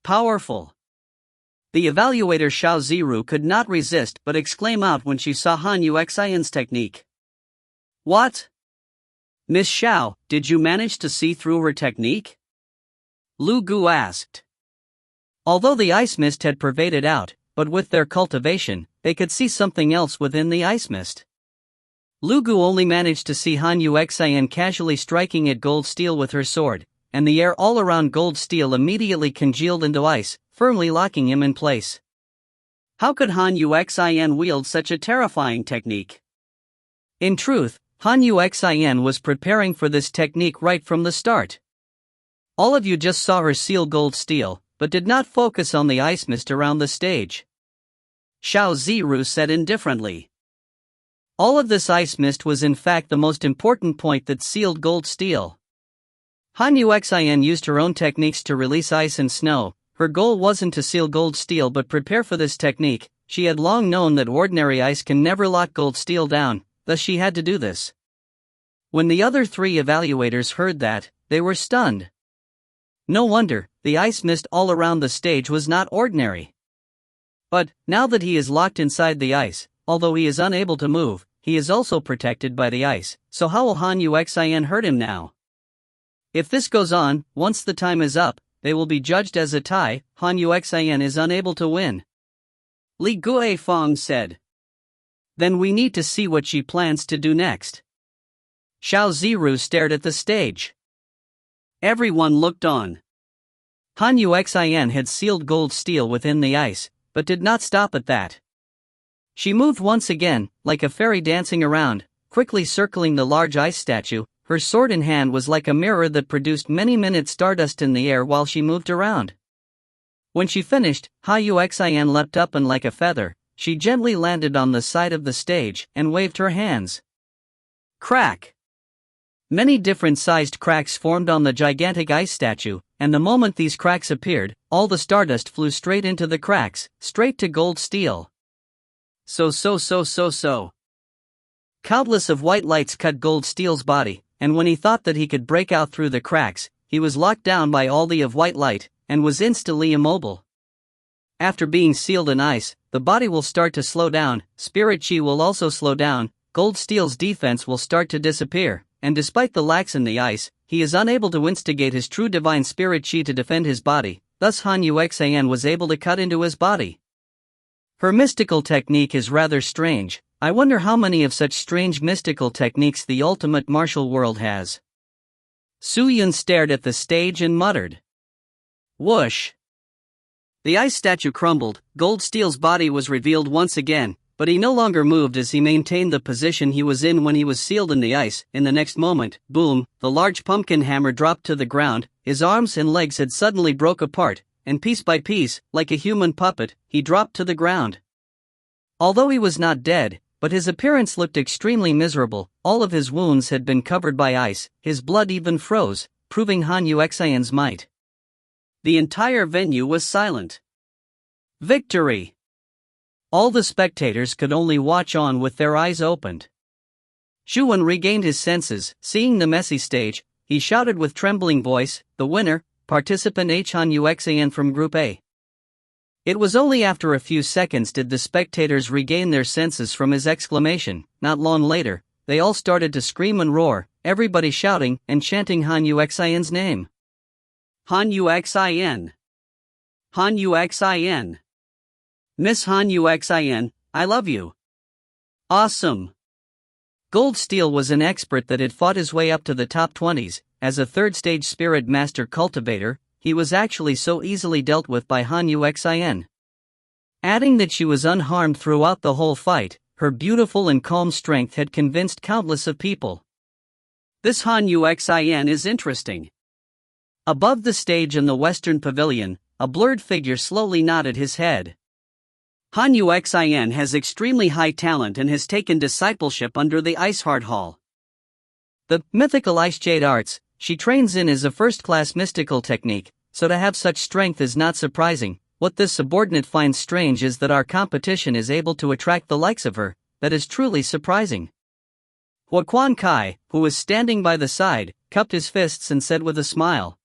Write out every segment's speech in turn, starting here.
Powerful. The evaluator Xiao Ziru could not resist but exclaim out when she saw Han Yuxian's technique. What? Miss Xiao, did you manage to see through her technique? Lu Gu asked. Although the ice mist had pervaded out, but with their cultivation, they could see something else within the ice mist. Lu Gu only managed to see Han Yuxian casually striking at gold steel with her sword, and the air all around gold steel immediately congealed into ice, firmly locking him in place. How could Han Yuxian wield such a terrifying technique? In truth, Han Yuxian was preparing for this technique right from the start. All of you just saw her seal gold steel, but did not focus on the ice mist around the stage. Xiao Ziru said indifferently. All of this ice mist was in fact the most important point that sealed gold steel. Han Yuxian used her own techniques to release ice and snow. Her goal wasn't to seal gold steel but prepare for this technique. She had long known that ordinary ice can never lock gold steel down, thus she had to do this. When the other three evaluators heard that, they were stunned. No wonder, the ice mist all around the stage was not ordinary. But, now that he is locked inside the ice, although he is unable to move, he is also protected by the ice, so how will Han Yuxian hurt him now? If this goes on, once the time is up, they will be judged as a tie. Han Yuxian is unable to win. Li Guifeng said. Then we need to see what she plans to do next. Xiao Ziru stared at the stage. Everyone looked on. Han Yuxian had sealed gold steel within the ice, but did not stop at that. She moved once again, like a fairy dancing around, quickly circling the large ice statue. Her sword in hand was like a mirror that produced many minute stardust in the air while she moved around. When she finished, Han Yuxian leapt up and like a feather, she gently landed on the side of the stage and waved her hands. Crack! Many different sized cracks formed on the gigantic ice statue, and the moment these cracks appeared, all the stardust flew straight into the cracks, straight to gold steel. So. Countless of white lights cut gold steel's body, and when he thought that he could break out through the cracks, he was locked down by all the of white light, and was instantly immobile. After being sealed in ice, the body will start to slow down, spirit chi will also slow down, gold steel's defense will start to disappear, and despite the lacks in the ice, he is unable to instigate his true divine spirit chi to defend his body, thus Han Yuxian was able to cut into his body. Her mystical technique is rather strange. I wonder how many of such strange mystical techniques the ultimate martial world has. Su Yun stared at the stage and muttered. Whoosh! The ice statue crumbled, gold steel's body was revealed once again, but he no longer moved as he maintained the position he was in when he was sealed in the ice. In the next moment, boom, the large pumpkin hammer dropped to the ground, his arms and legs had suddenly broke apart, and piece by piece, like a human puppet, he dropped to the ground. Although he was not dead, but his appearance looked extremely miserable. All of his wounds had been covered by ice, his blood even froze, proving Han Yuxian's might. The entire venue was silent. Victory! All the spectators could only watch on with their eyes opened. Xu Wen regained his senses. Seeing the messy stage, he shouted with trembling voice, "The winner, participant H. Han Yuxian from Group A." It was only after a few seconds did the spectators regain their senses from his exclamation. Not long later, they all started to scream and roar, everybody shouting and chanting Han Yuxian's name. Han Yuxian! Han Yuxian! Miss Han Yuxian, I love you! Awesome! Gold Steel was an expert that had fought his way up to the top 20s. As a third-stage spirit master cultivator, he was actually so easily dealt with by Han Yuxian. Adding that she was unharmed throughout the whole fight, her beautiful and calm strength had convinced countless of people. This Han Yuxian is interesting. Above the stage in the western pavilion, a blurred figure slowly nodded his head. Han Yuxian has extremely high talent and has taken discipleship under the Ice Heart Hall. The mythical Ice Jade Arts she trains in is a first-class mystical technique, so to have such strength is not surprising. What this subordinate finds strange is that our competition is able to attract the likes of her. That is truly surprising. Huaquan Kai, who was standing by the side, cupped his fists and said with a smile.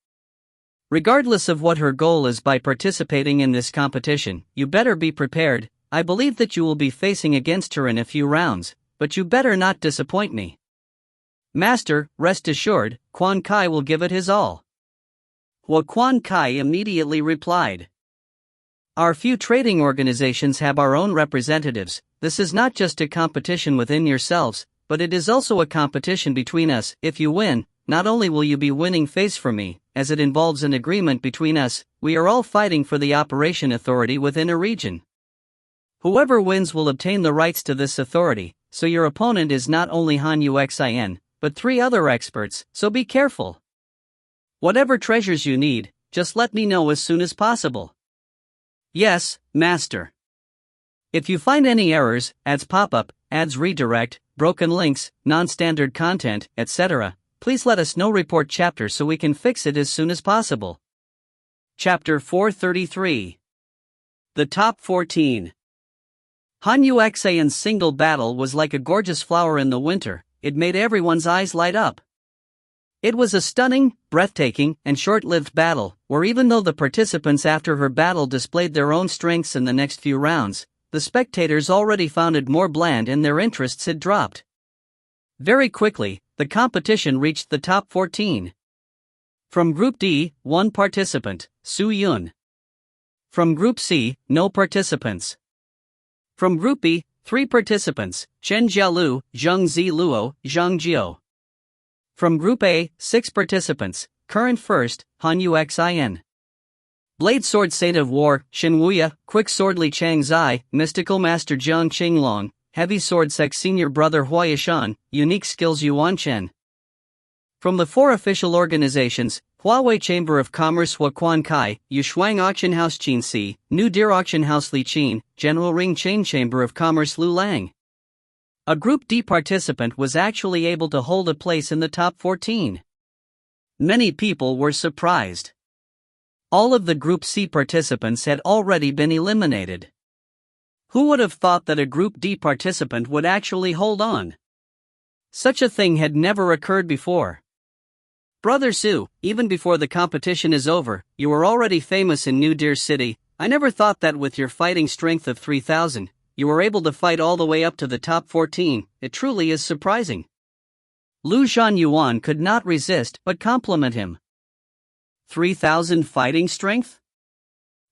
Regardless of what her goal is by participating in this competition, you better be prepared. I believe that you will be facing against her in a few rounds, but you better not disappoint me. Master, rest assured, Quan Kai will give it his all. Quan Kai immediately replied. Our few trading organizations have our own representatives. This is not just a competition within yourselves, but it is also a competition between us. If you win, not only will you be winning face for me, as it involves an agreement between us, we are all fighting for the operation authority within a region. Whoever wins will obtain the rights to this authority, so your opponent is not only Han Uxin, but 3 other experts, so be careful. Whatever treasures you need, just let me know as soon as possible. Yes, Master. If you find any errors, ads pop up, ads redirect, broken links, non-standard content, etc., please let us know. Report chapter so we can fix it as soon as possible. Chapter 433. The Top 14. Han Uxin's single battle was like a gorgeous flower in the winter. It made everyone's eyes light up. It was a stunning, breathtaking, and short-lived battle, where even though the participants after her battle displayed their own strengths in the next few rounds, the spectators already found it more bland and their interests had dropped. Very quickly, the competition reached the top 14. From Group D, 1 participant, Su Yun. From Group C, no participants. From Group B, 3 participants, Chen Jialu, Zheng Ziluo, Zhang Jiao. From Group A, 6 participants, current first, Han Uxin. Blade Sword Saint of War, Shen Wuya, Quick Sword Li Chang Zai, Mystical Master Jiang Qinglong, Heavy Sword Sec Senior Brother Hua Yishan, Unique Skills Yuan Chen. From the 4 official organizations, Huawei Chamber of Commerce Hua Quan Kai, Yushuang Auction House Qin Si, New Deer Auction House Li Qin, General Ring Chain Chamber of Commerce Lu Lang. A Group D participant was actually able to hold a place in the top 14. Many people were surprised. All of the Group C participants had already been eliminated. Who would have thought that a Group D participant would actually hold on? Such a thing had never occurred before. Brother Su, even before the competition is over, you are already famous in New Deer City. I never thought that with your fighting strength of 3,000, you were able to fight all the way up to the top 14. It truly is surprising. Lu Zhanyuan could not resist but compliment him. 3,000 fighting strength?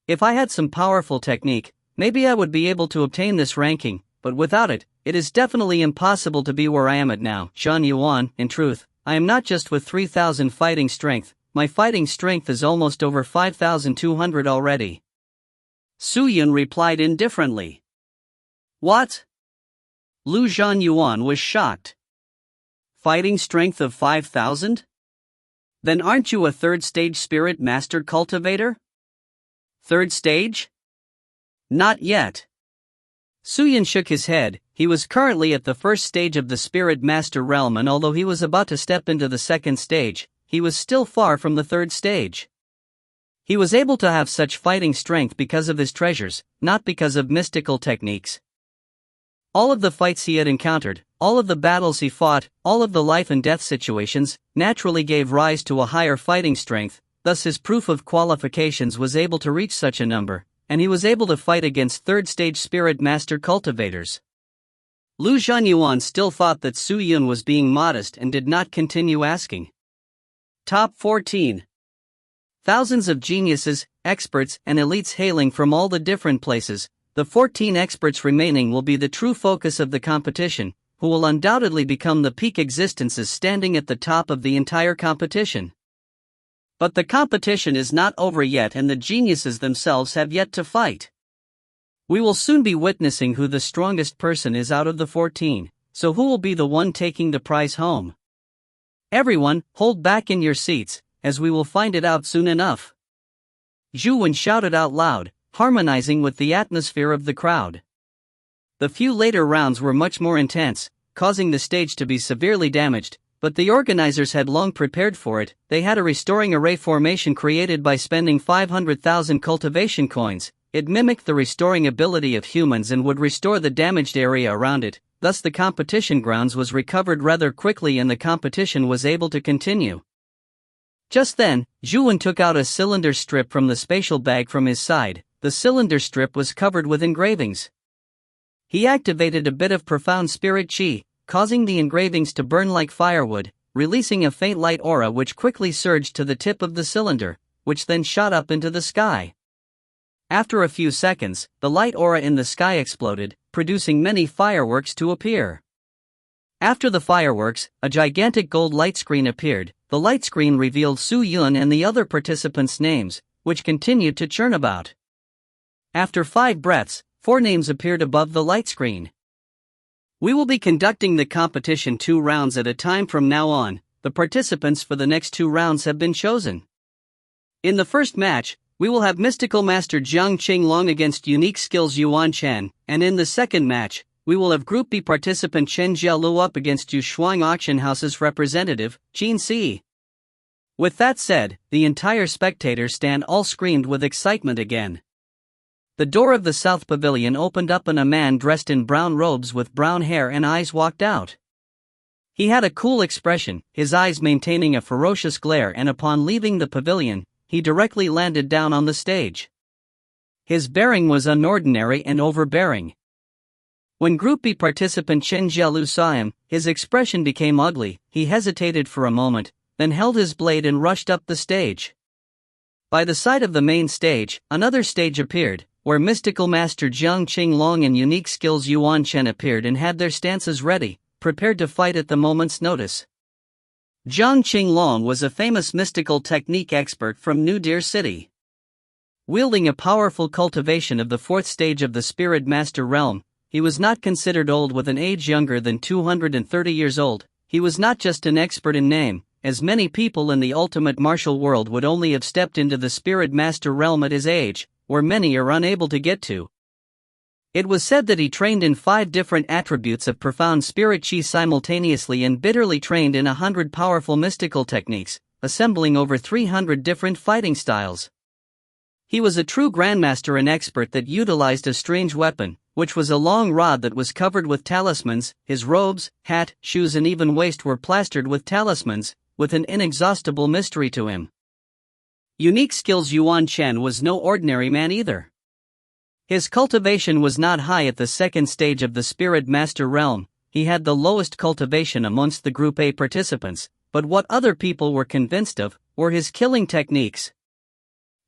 If I had some powerful technique, maybe I would be able to obtain this ranking, but without it, it is definitely impossible to be where I am at now. Zhanyuan, in truth, I am not just with 3,000 fighting strength, my fighting strength is almost over 5,200 already. Su Yun replied indifferently. What? Lu Zhanyuan was shocked. Fighting strength of 5,000? Then aren't you a 3rd stage spirit master cultivator? 3rd stage? Not yet. Su Yun shook his head. He was currently at the 1st stage of the spirit master realm, and although he was about to step into the 2nd stage, he was still far from the 3rd stage. He was able to have such fighting strength because of his treasures, not because of mystical techniques. All of the fights he had encountered, all of the battles he fought, all of the life and death situations, naturally gave rise to a higher fighting strength, thus his proof of qualifications was able to reach such a number, and he was able to fight against 3rd stage spirit master cultivators. Lu Zhanyuan still thought that Su Yun was being modest and did not continue asking. Top 14. Thousands of geniuses, experts, and elites hailing from all the different places. The 14 experts remaining will be the true focus of the competition, who will undoubtedly become the peak existences standing at the top of the entire competition. But the competition is not over yet, and the geniuses themselves have yet to fight. We will soon be witnessing who the strongest person is out of the 14, so who will be the one taking the prize home? Everyone, hold back in your seats, as we will find it out soon enough. Zhu Wen shouted out loud, harmonizing with the atmosphere of the crowd. The few later rounds were much more intense, causing the stage to be severely damaged, but the organizers had long prepared for it. They had a restoring array formation created by spending 500,000 cultivation coins. It mimicked the restoring ability of humans and would restore the damaged area around it, thus the competition grounds was recovered rather quickly and the competition was able to continue. Just then, Zhuan took out a cylinder strip from the spatial bag from his side. The cylinder strip was covered with engravings. He activated a bit of profound spirit chi, causing the engravings to burn like firewood, releasing a faint light aura which quickly surged to the tip of the cylinder, which then shot up into the sky. After a few seconds, the light aura in the sky exploded, producing many fireworks to appear. After the fireworks, a gigantic gold light screen appeared. The light screen revealed Su Yun and the other participants' names, which continued to churn about. After 5 breaths, 4 names appeared above the light screen. We will be conducting the competition 2 rounds at a time from now on. The participants for the next 2 rounds have been chosen. In the first match, we will have Mystical Master Jiang Qinglong against Unique Skills Yuan Chen, and in the second match, we will have Group B participant Chen Jialu up against Yushuang Auction House's representative, Qin Si. With that said, the entire spectator stand all screamed with excitement again. The door of the South Pavilion opened up and a man dressed in brown robes with brown hair and eyes walked out. He had a cool expression, his eyes maintaining a ferocious glare, and upon leaving the pavilion, he directly landed down on the stage. His bearing was unordinary and overbearing. When Group B participant Chen Jialu saw him, his expression became ugly. He hesitated for a moment, then held his blade and rushed up the stage. By the side of the main stage, another stage appeared, where Mystical Master Jiang Qinglong and Unique Skills Yuan Chen appeared and had their stances ready, prepared to fight at the moment's notice. Jiang Qinglong was a famous mystical technique expert from New Deer City. Wielding a powerful cultivation of the 4th stage of the Spirit Master realm, he was not considered old with an age younger than 230 years old. He was not just an expert in name, as many people in the ultimate martial world would only have stepped into the Spirit Master realm at his age, where many are unable to get to. It was said that he trained in 5 different attributes of profound spirit chi simultaneously and bitterly trained in 100 powerful mystical techniques, assembling over 300 different fighting styles. He was a true grandmaster and expert that utilized a strange weapon, which was a long rod that was covered with talismans. His robes, hat, shoes and even waist were plastered with talismans, with an inexhaustible mystery to him. Unique Skills Yuan Chen was no ordinary man either. His cultivation was not high at the 2nd stage of the Spirit Master realm. He had the lowest cultivation amongst the Group A participants, but what other people were convinced of were his killing techniques.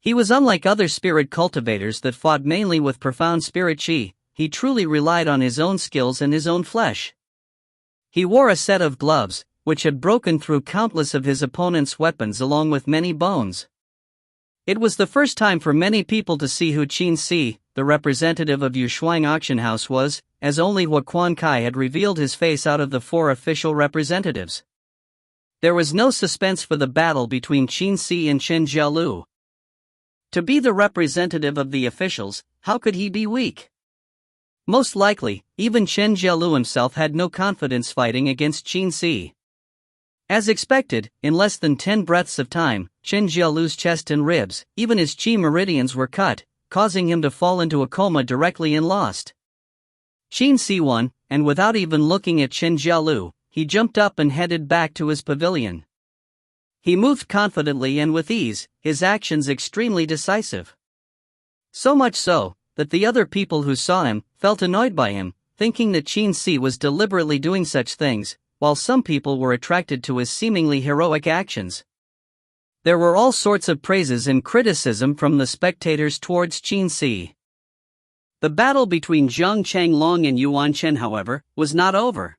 He was unlike other spirit cultivators that fought mainly with profound spirit chi. He truly relied on his own skills and his own flesh. He wore a set of gloves, which had broken through countless of his opponent's weapons along with many bones. It was the first time for many people to see who Qin Si, the representative of Yushuang Auction House, was, as only Hua Quan Kai had revealed his face out of the 4 official representatives. There was no suspense for the battle between Qin Si and Chen Jialu. To be the representative of the officials, how could he be weak? Most likely, even Chen Jialu himself had no confidence fighting against Qin Si. As expected, in less than 10 breaths of time, Chen Jialu's chest and ribs, even his chi meridians were cut, causing him to fall into a coma directly and lost. Qin Si won, and without even looking at Chen Jialu, he jumped up and headed back to his pavilion. He moved confidently and with ease, his actions extremely decisive. So much so, that the other people who saw him felt annoyed by him, thinking that Qin Si was deliberately doing such things, while some people were attracted to his seemingly heroic actions. There were all sorts of praises and criticism from the spectators towards Qin Si. The battle between Jiang Qinglong and Yuan Chen, however, was not over.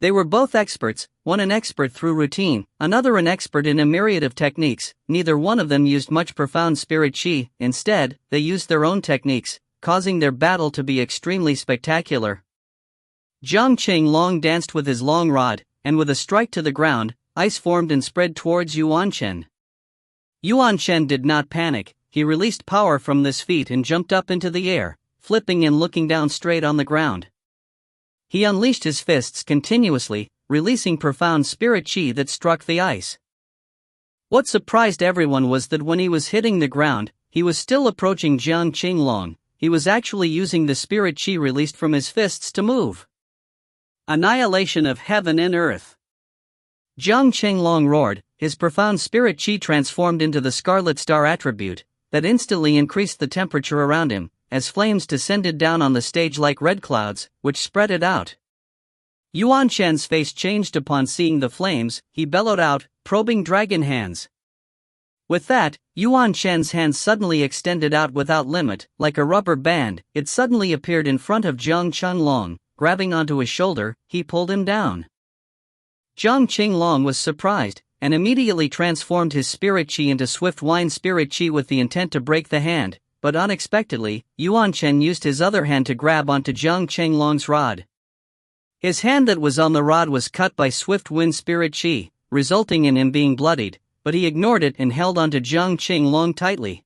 They were both experts, one an expert through routine, another an expert in a myriad of techniques. Neither one of them used much profound spirit chi. Instead, they used their own techniques, causing their battle to be extremely spectacular. Jiang Qinglong danced with his long rod, and with a strike to the ground, ice formed and spread towards Yuan Chen. Yuan Chen did not panic. He released power from this feat and jumped up into the air, flipping and looking down straight on the ground. He unleashed his fists continuously, releasing profound spirit chi that struck the ice. What surprised everyone was that when he was hitting the ground, he was still approaching Jiang Qinglong. He was actually using the spirit chi released from his fists to move. Annihilation of heaven and earth. Jiang Qinglong roared, his profound spirit chi transformed into the Scarlet Star attribute, that instantly increased the temperature around him, as flames descended down on the stage like red clouds, which spread it out. Yuan Shen's face changed upon seeing the flames. He bellowed out, probing dragon hands. With that, Yuan Shen's hands suddenly extended out without limit, like a rubber band. It suddenly appeared in front of Zhang Qinglong. Grabbing onto his shoulder, he pulled him down. Zhang Qinglong was surprised, and immediately transformed his spirit chi into swift wine spirit chi with the intent to break the hand, but unexpectedly, Yuan Shen used his other hand to grab onto Zhang Qinglong's rod. His hand that was on the rod was cut by swift wind spirit chi, resulting in him being bloodied, but he ignored it and held onto Zhang Qinglong tightly.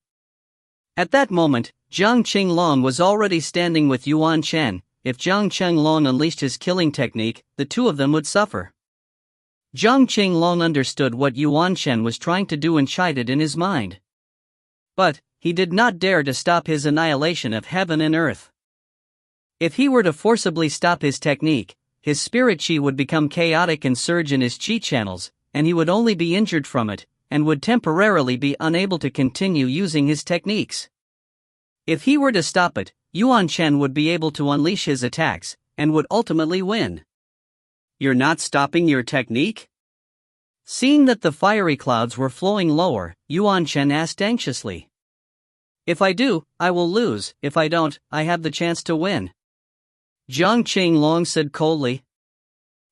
At that moment, Zhang Qinglong was already standing with Yuan Shen. If Zhang Qinglong unleashed his killing technique, the two of them would suffer. Zhang Qinglong understood what Yuan Shen was trying to do and chided in his mind. But he did not dare to stop his annihilation of heaven and earth. If he were to forcibly stop his technique, his spirit chi would become chaotic and surge in his chi channels, and he would only be injured from it, and would temporarily be unable to continue using his techniques. If he were to stop it, Yuan Shen would be able to unleash his attacks, and would ultimately win. "You're not stopping your technique?" Seeing that the fiery clouds were flowing lower, Yuan Shen asked anxiously. "If I do, I will lose. If I don't, I have the chance to win," Zhang Qinglong said coldly.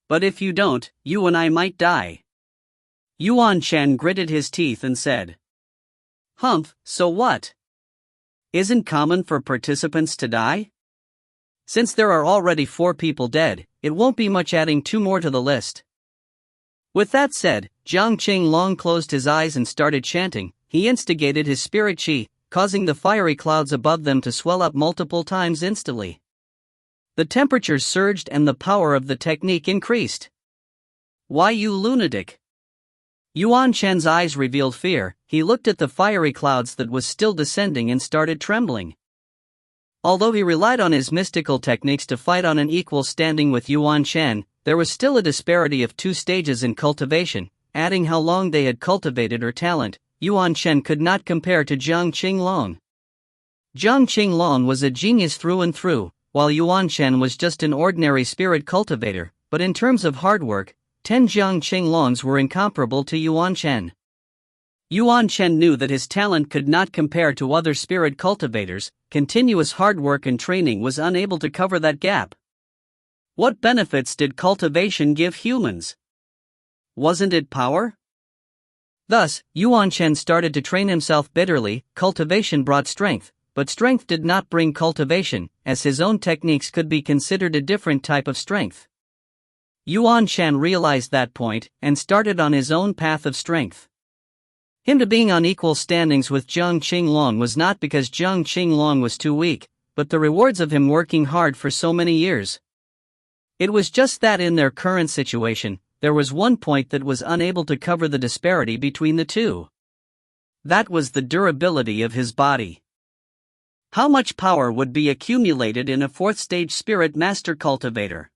"But if you don't, you and I might die." Yuan Shen gritted his teeth and said, "Humph, so what? Isn't common for participants to die? Since there are already 4 people dead, it won't be much adding 2 more to the list." With that said, Zhang Qinglong closed his eyes and started chanting. He instigated his spirit chi, causing the fiery clouds above them to swell up multiple times instantly. The temperature surged and the power of the technique increased. "Why, you lunatic?" Yuan Shen's eyes revealed fear. He looked at the fiery clouds that was still descending and started trembling. Although he relied on his mystical techniques to fight on an equal standing with Yuan Shen, there was still a disparity of 2 stages in cultivation. Adding how long they had cultivated or talent, Yuan Shen could not compare to Zhang Qinglong. Zhang Qinglong was a genius through and through, while Yuan Shen was just an ordinary spirit cultivator, but in terms of hard work, 10 Zhang Qinglongs were incomparable to Yuan Shen. Yuan Shen knew that his talent could not compare to other spirit cultivators. Continuous hard work and training was unable to cover that gap. What benefits did cultivation give humans? Wasn't it power? Thus, Yuan Shen started to train himself bitterly. Cultivation brought strength, but strength did not bring cultivation, as his own techniques could be considered a different type of strength. Yuan Shen realized that point, and started on his own path of strength. Him to being on equal standings with Zhang Qinglong was not because Zhang Qinglong was too weak, but the rewards of him working hard for so many years. It was just that in their current situation, there was one point that was unable to cover the disparity between the two. That was the durability of his body. How much power would be accumulated in a 4th-stage spirit master cultivator?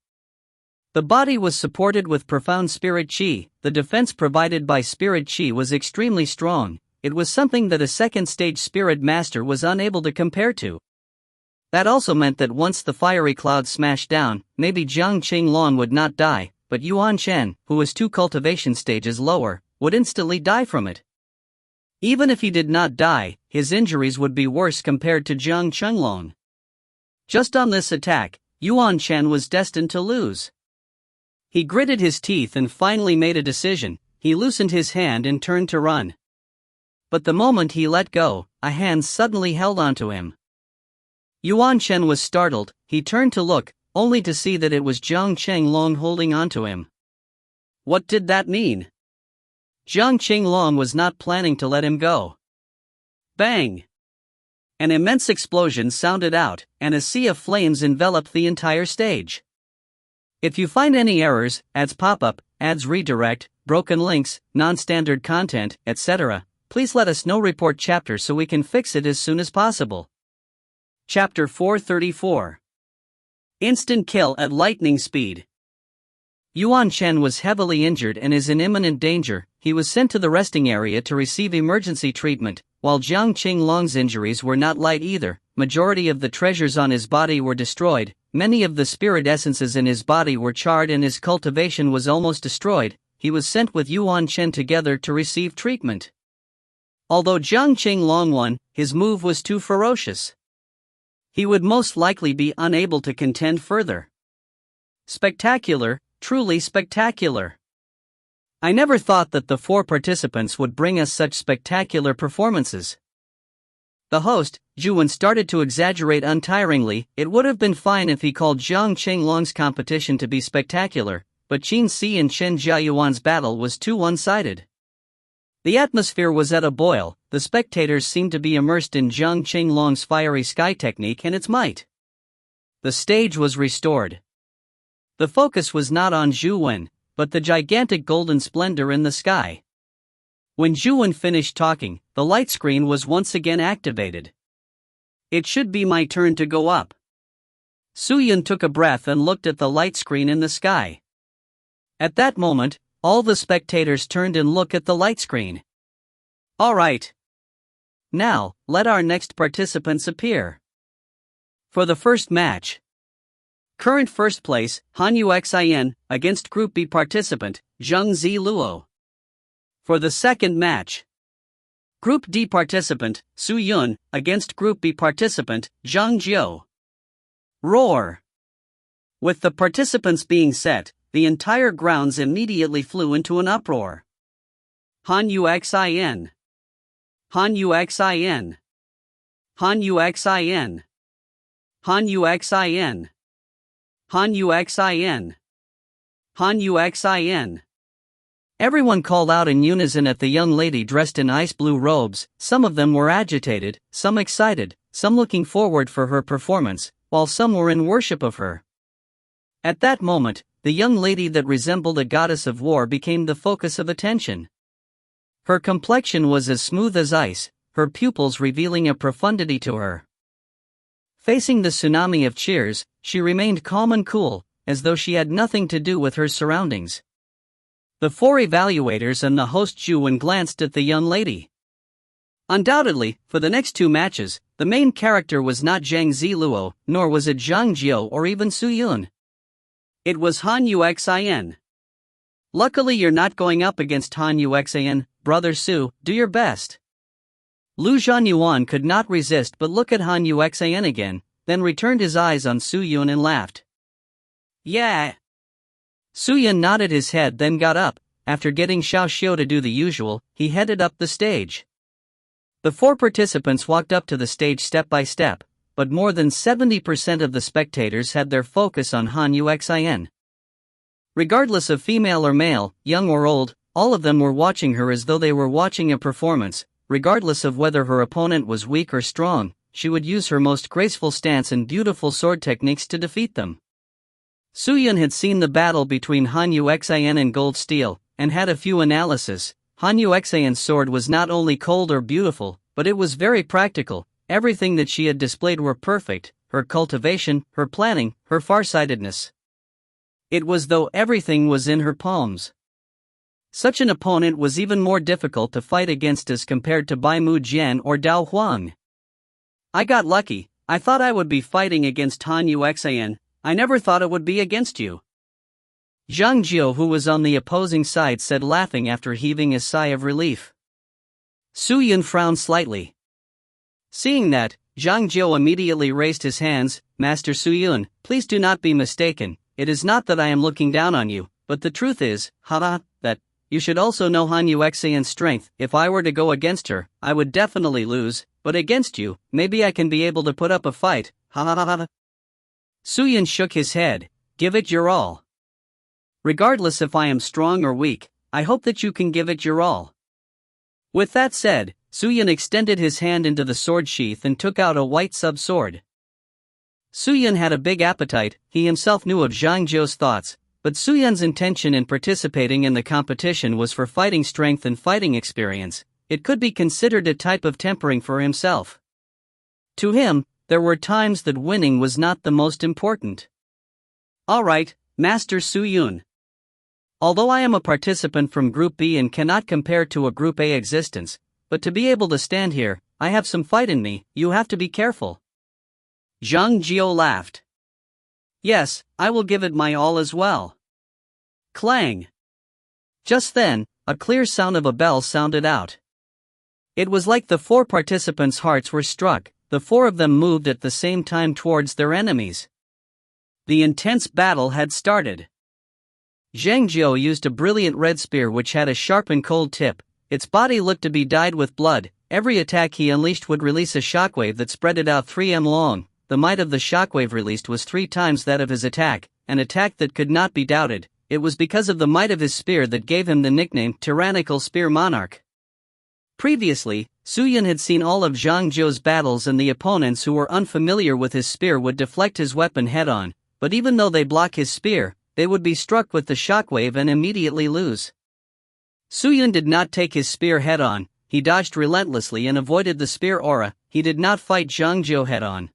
The body was supported with profound spirit chi. The defense provided by spirit chi was extremely strong. It was something that a 2nd-stage spirit master was unable to compare to. That also meant that once the fiery clouds smashed down, maybe Zhang Qinglong would not die, but Yuan Shen, who was 2 cultivation stages lower, would instantly die from it. Even if he did not die, his injuries would be worse compared to Zhang Qinglong. Just on this attack, Yuan Shen was destined to lose. He gritted his teeth and finally made a decision. He loosened his hand and turned to run. But the moment he let go, a hand suddenly held onto him. Yuan Shen was startled. He turned to look, only to see that it was Zhang Qinglong holding onto him. What did that mean? Zhang Qinglong was not planning to let him go. Bang! An immense explosion sounded out, and a sea of flames enveloped the entire stage. If you find any errors, ads pop-up, ads redirect, broken links, non-standard content, etc., please let us know. Report chapter so we can fix it as soon as possible. Chapter 434. Instant kill at lightning speed. Yuan Shen was heavily injured and is in imminent danger. he was sent to the resting area to receive emergency treatment. While Jiang Qinglong's injuries were not light either, majority of the treasures on his body were destroyed, many of the spirit essences in his body were charred and his cultivation was almost destroyed. He was sent with Yuan Chen together to receive treatment. Although Jiang Qinglong won, his move was too ferocious. He would most likely be unable to contend further. Spectacular, truly spectacular. I never thought that the 4 participants would bring us such spectacular performances. The host, Zhuwen, started to exaggerate untiringly. It would have been fine if he called Jiang Qinglong's competition to be spectacular, but Qin Si and Chen Jiayuan's battle was too one-sided. The atmosphere was at a boil. The spectators seemed to be immersed in Jiang Qinglong's fiery sky technique and its might. The stage was restored. The focus was not on Zhuwen, but the gigantic golden splendor in the sky. When Zhuwen finished talking, the light screen was once again activated. It should be my turn to go up. Suyun took a breath and looked at the light screen in the sky. At that moment, all the spectators turned and looked at the light screen. All right. Now, let our next participants appear. For the first match. Current first place, Hanyu Xin, against Group B participant, Zheng Ziluo. For the second match. Group D participant, Su Yun, against Group B participant, Zhang Jiu. Roar! With the participants being set, the entire grounds immediately flew into an uproar. Hanyu Xin. Hanyu Xin. Hanyu Xin. Hanyu Xin. Hanyu Xin. Hanyu Xin. Everyone called out in unison at the young lady dressed in ice blue robes. Some of them were agitated, some excited, some looking forward for her performance, while some were in worship of her. At that moment, the young lady that resembled a goddess of war became the focus of attention. Her complexion was as smooth as ice, her pupils revealing a profundity to her. Facing the tsunami of cheers, she remained calm and cool, as though she had nothing to do with her surroundings. The 4 evaluators and the host Zhuwen glanced at the young lady. Undoubtedly, for the next 2 matches, the main character was not Zheng Ziluo, nor was it Zhang Jiu or even Su Yun. It was Hanyu Xin. Luckily you're not going up against Hanyu Xin, brother Su, do your best. Lu Zhanyuan could not resist but look at Hanyu Xin again, then returned his eyes on Su Yun and laughed. Yeah. Su Yun nodded his head then got up. After getting Xiao Xiu to do the usual, he headed up the stage. The 4 participants walked up to the stage step by step, but more than 70% of the spectators had their focus on Hanyu Xin. Regardless of female or male, young or old, all of them were watching her as though they were watching a performance. Regardless of whether her opponent was weak or strong, she would use her most graceful stance and beautiful sword techniques to defeat them. Su Yun had seen the battle between Hanyu Xin and Gold Steel, and had a few analysis. Hanyu Xin's sword was not only cold or beautiful, but it was very practical. Everything that she had displayed were perfect, her cultivation, her planning, her farsightedness. It was though everything was in her palms. Such an opponent was even more difficult to fight against as compared to Bai Mu Jian or Dao Huang. I got lucky. I thought I would be fighting against Hanyu Xin. I never thought it would be against you. Zhang Jiu, who was on the opposing side, said, laughing after heaving a sigh of relief. Su Yun frowned slightly. Seeing that, Zhang Jiu immediately raised his hands. Master Su Yun, please do not be mistaken. It is not that I am looking down on you, but the truth is, that you should also know Hanyu Xin's strength. If I were to go against her, I would definitely lose, but against you, maybe I can be able to put up a fight. Su Yun shook his head. Give it your all. Regardless if I am strong or weak, I hope that you can give it your all. With that said, Su Yun extended his hand into the sword sheath and took out a white sub-sword. Su Yun had a big appetite. He himself knew of Zhang Jiu's thoughts, but Su Yun's intention in participating in the competition was for fighting strength and fighting experience. It could be considered a type of tempering for himself. To him, there were times that winning was not the most important. All right, Master Su Yun. Although I am a participant from Group B and cannot compare to a Group A existence, but to be able to stand here, I have some fight in me. You have to be careful." Zhang Jiao laughed. "Yes, I will give it my all as well." Clang! Just then, a clear sound of a bell sounded out. It was like the 4 participants' hearts were struck. The 4 of them moved at the same time towards their enemies. The intense battle had started. Zhang Jiao used a brilliant red spear which had a sharp and cold tip. Its body looked to be dyed with blood. Every attack he unleashed would release a shockwave that spread it out 3 m long. The might of the shockwave released was 3 times that of his attack, an attack that could not be doubted. It was because of the might of his spear that gave him the nickname Tyrannical Spear Monarch. Previously, Su Yun had seen all of Zhang Jiao's battles, and the opponents who were unfamiliar with his spear would deflect his weapon head-on, but even though they block his spear, they would be struck with the shockwave and immediately lose. Su Yun did not take his spear head-on. He dodged relentlessly and avoided the spear aura. He did not fight Zhang Jiao head-on.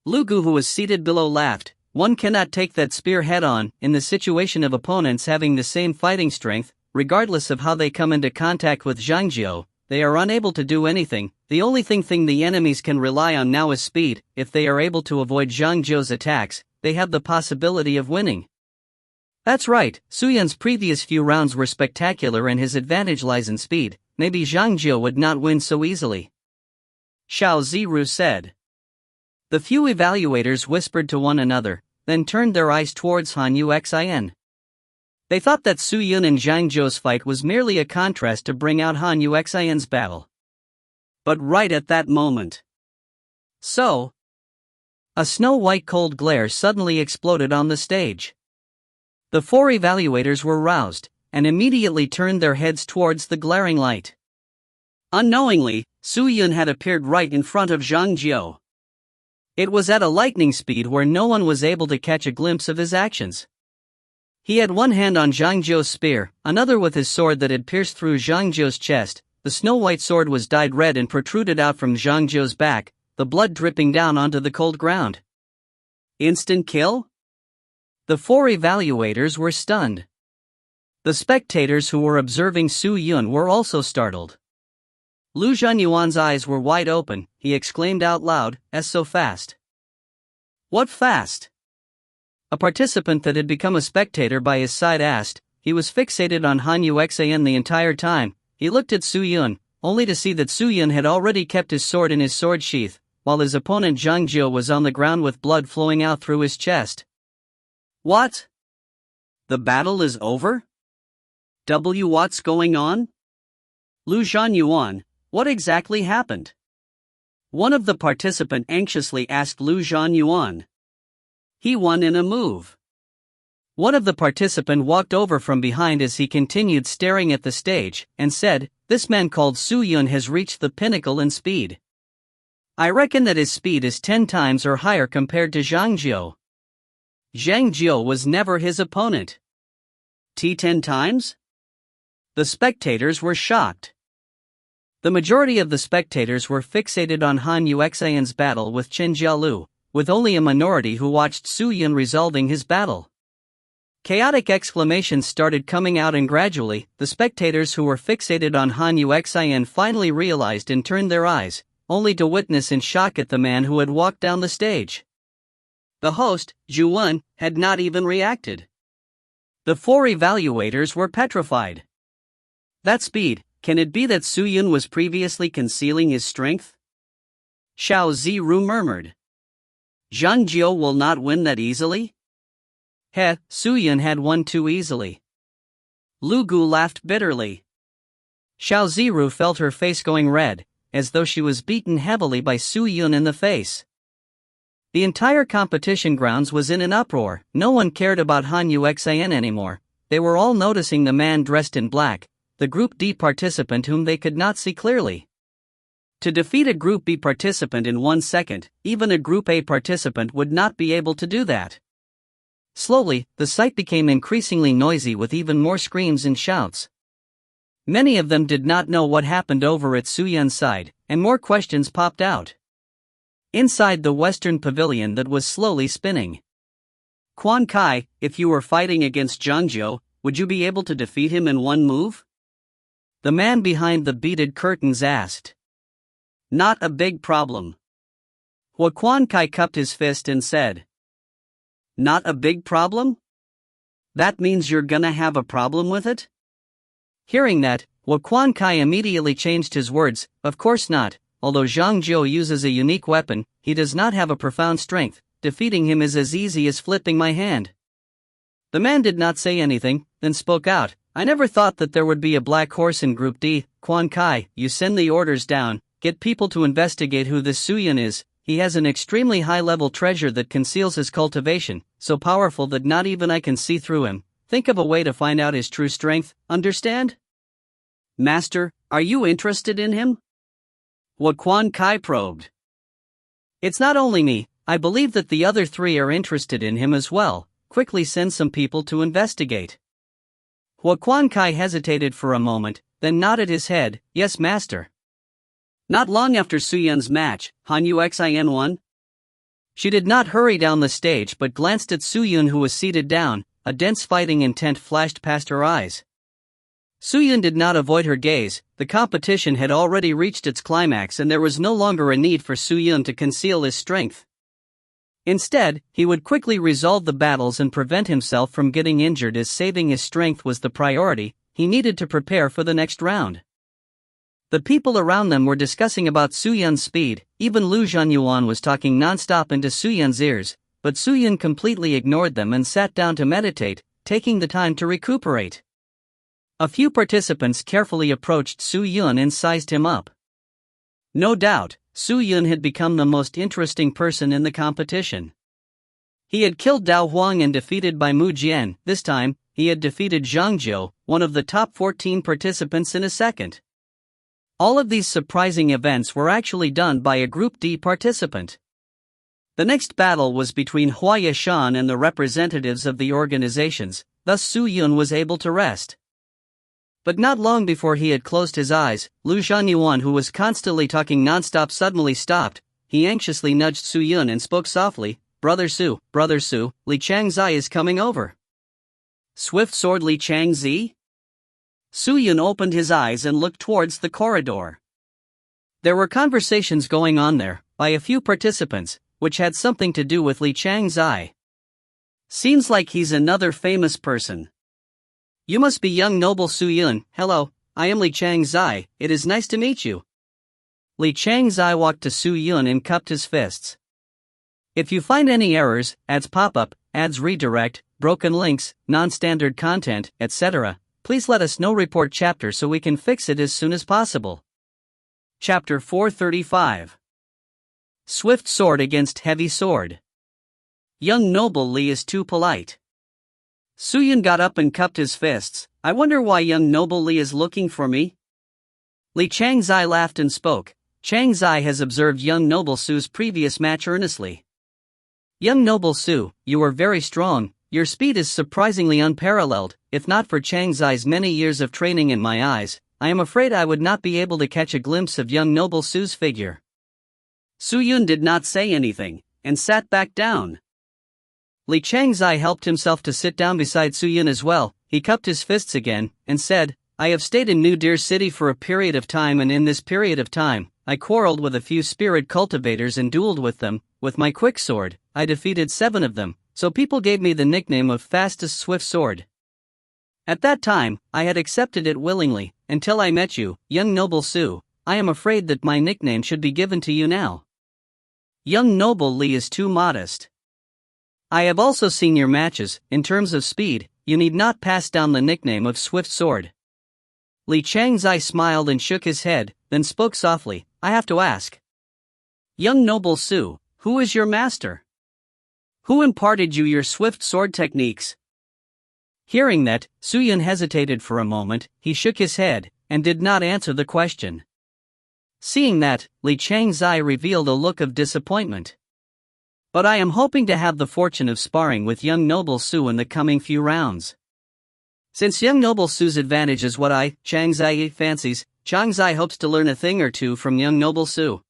Lu Gu, who was seated below, laughed. One cannot take that spear head-on. In the situation of opponents having the same fighting strength, regardless of how they come into contact with Zhang Jiao, they are unable to do anything. The only thing the enemies can rely on now is speed. If they are able to avoid Zhang Jiao's attacks, they have the possibility of winning. That's right, Su Yun's previous few rounds were spectacular and his advantage lies in speed. Maybe Zhang Jiao would not win so easily. Xiao Ziru said. The few evaluators whispered to one another, then turned their eyes towards Han Yuxin. They thought that Su Yun and Zhang Jiao's fight was merely a contrast to bring out Han Yuxin's battle. But right at that moment, a snow-white cold glare suddenly exploded on the stage. The 4 evaluators were roused, and immediately turned their heads towards the glaring light. Unknowingly, Su Yun had appeared right in front of Zhang Jiao. It was at a lightning speed where no one was able to catch a glimpse of his actions. He had one hand on Zhang Jiao's spear, another with his sword that had pierced through Zhang Jiao's chest. The snow-white sword was dyed red and protruded out from Zhang Jiao's back, the blood dripping down onto the cold ground. Instant kill? The 4 evaluators were stunned. The spectators who were observing Su Yun were also startled. Lu Zhanyuan's eyes were wide open. He exclaimed out loud, "As so fast?" "What fast?" A participant that had become a spectator by his side asked. He was fixated on Han Yuxin the entire time. He looked at Su Yun, only to see that Su Yun had already kept his sword in his sword sheath, while his opponent Zhang Jiao was on the ground with blood flowing out through his chest. "What? The battle is over? What's going on? Lu Zhanyuan, what exactly happened?" One of the participants anxiously asked Lu Zhanyuan. "He won in a move." One of the participants walked over from behind as he continued staring at the stage, and said, "This man called Su Yun has reached the pinnacle in speed. I reckon that his speed is 10 times or higher compared to Zhang Jiao. Zhang Jiao was never his opponent. 10 times? The spectators were shocked. The majority of the spectators were fixated on Han Yuxin's battle with Chen Jialu, with only a minority who watched Su Yun resolving his battle. Chaotic exclamations started coming out, and gradually, the spectators who were fixated on Han Yuxin finally realized and turned their eyes, only to witness in shock at the man who had walked down the stage. The host, Zhu Wen, had not even reacted. The 4 evaluators were petrified. That speed, can it be that Su Yun was previously concealing his strength? Xiao Ziru murmured. Zhang Jiao will not win that easily? Su Yun had won too easily. Lu Gu laughed bitterly. Xiao Ziru felt her face going red, as though she was beaten heavily by Su Yun in the face. The entire competition grounds was in an uproar. No one cared about Han Yuxin anymore. They were all noticing the man dressed in black, the Group D participant whom they could not see clearly. To defeat a Group B participant in 1 second, even a Group A participant would not be able to do that. Slowly, the sight became increasingly noisy with even more screams and shouts. Many of them did not know what happened over at Su Yun's side, and more questions popped out. Inside the Western Pavilion that was slowly spinning. Quan Kai, if you were fighting against Zhang Jiao, would you be able to defeat him in one move? The man behind the beaded curtains asked. Not a big problem. Huaquan Kai cupped his fist and said. Not a big problem? That means you're gonna have a problem with it? Hearing that, Huaquan Kai immediately changed his words. Of course not. Although Zhang Jiu uses a unique weapon, he does not have a profound strength. Defeating him is as easy as flipping my hand. The man did not say anything, then spoke out. I never thought that there would be a black horse in Group D. Quan Kai, you send the orders down, get people to investigate who this Suyun is. He has an extremely high-level treasure that conceals his cultivation, so powerful that not even I can see through him. Think of a way to find out his true strength, understand? Master, are you interested in him? Huaquan Kai probed. It's not only me, I believe that the other three are interested in him as well. Quickly send some people to investigate. Huaquan Kai hesitated for a moment, then nodded his head. Yes, master. Not long after Suyun's match, Han Uxin won. She did not hurry down the stage but glanced at Suyun, who was seated down. A dense fighting intent flashed past her eyes. Suyun did not avoid her gaze. The competition had already reached its climax and there was no longer a need for Suyun to conceal his strength. Instead, he would quickly resolve the battles and prevent himself from getting injured, as saving his strength was the priority. He needed to prepare for the next round. The people around them were discussing about Suyun's speed. Even Lu Zhanyuan was talking non-stop into Suyun's ears, but Suyun completely ignored them and sat down to meditate, taking the time to recuperate. A few participants carefully approached Suyun and sized him up. No doubt, Suyun had become the most interesting person in the competition. He had killed Dao Huang and defeated by Mu Jian. This time, he had defeated Zhang Jiu, one of the top 14 participants, in a second. All of these surprising events were actually done by a Group D participant. The next battle was between Hua Yashan and the representatives of the organizations, thus Suyun was able to rest. But not long before he had closed his eyes, Lu Zhanyuan, who was constantly talking non-stop, suddenly stopped. He anxiously nudged Suyun and spoke softly. Brother Su, Li Changzai is coming over. Swift Sword Li Changzi? Suyun opened his eyes and looked towards the corridor. There were conversations going on there, by a few participants, which had something to do with Li Changzai. Seems like he's another famous person. You must be young noble Suyun. Hello, I am Li Changzai, it is nice to meet you. Li Changzai walked to Suyun and cupped his fists. If you find any errors, ads pop-up, ads redirect, broken links, non-standard content, etc., please let us know. Report chapter so we can fix it as soon as possible. Chapter 435. Swift Sword against Heavy Sword. Young noble Li is too polite. Suyun got up and cupped his fists. I wonder why young noble Li is looking for me? Li Changzai laughed and spoke. Changzai has observed young noble Su's previous match earnestly. Young noble Su, you are very strong. Your speed is surprisingly unparalleled. If not for Changzai's many years of training in my eyes, I am afraid I would not be able to catch a glimpse of young noble Su's figure. Suyun did not say anything, and sat back down. Li Changzai helped himself to sit down beside Suyun as well. He cupped his fists again, and said, I have stayed in New Deer City for a period of time, and in this period of time, I quarreled with a few spirit cultivators and dueled with them. With my quick sword, I defeated 7 of them, so people gave me the nickname of Fastest Swift Sword. At that time, I had accepted it willingly, until I met you, young noble Su. I am afraid that my nickname should be given to you now. Young noble Li is too modest. I have also seen your matches. In terms of speed, you need not pass down the nickname of Swift Sword. Li Changzai smiled and shook his head, then spoke softly. I have to ask. Young noble Su, who is your master? Who imparted you your swift sword techniques? Hearing that, Suyun hesitated for a moment. He shook his head, and did not answer the question. Seeing that, Li Changzai revealed a look of disappointment. But I am hoping to have the fortune of sparring with young noble Su in the coming few rounds. Since young noble Su's advantage is what Changzai fancies, Changzai hopes to learn a thing or two from young noble Su.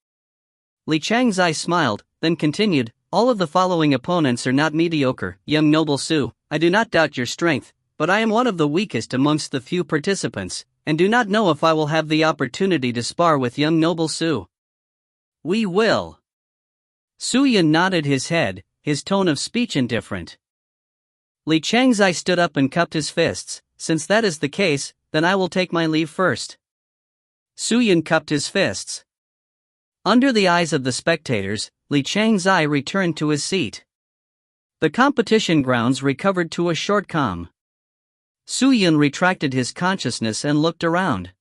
Li Changzai smiled, then continued, all of the following opponents are not mediocre. Young noble Su, I do not doubt your strength, but I am one of the weakest amongst the few participants, and do not know if I will have the opportunity to spar with young noble Su. We will. Su Yun nodded his head, his tone of speech indifferent. Li Changzai stood up and cupped his fists. Since that is the case, then I will take my leave first. Su Yun cupped his fists. Under the eyes of the spectators, Li Changzai returned to his seat. The competition grounds recovered to a short calm. Su Yun retracted his consciousness and looked around.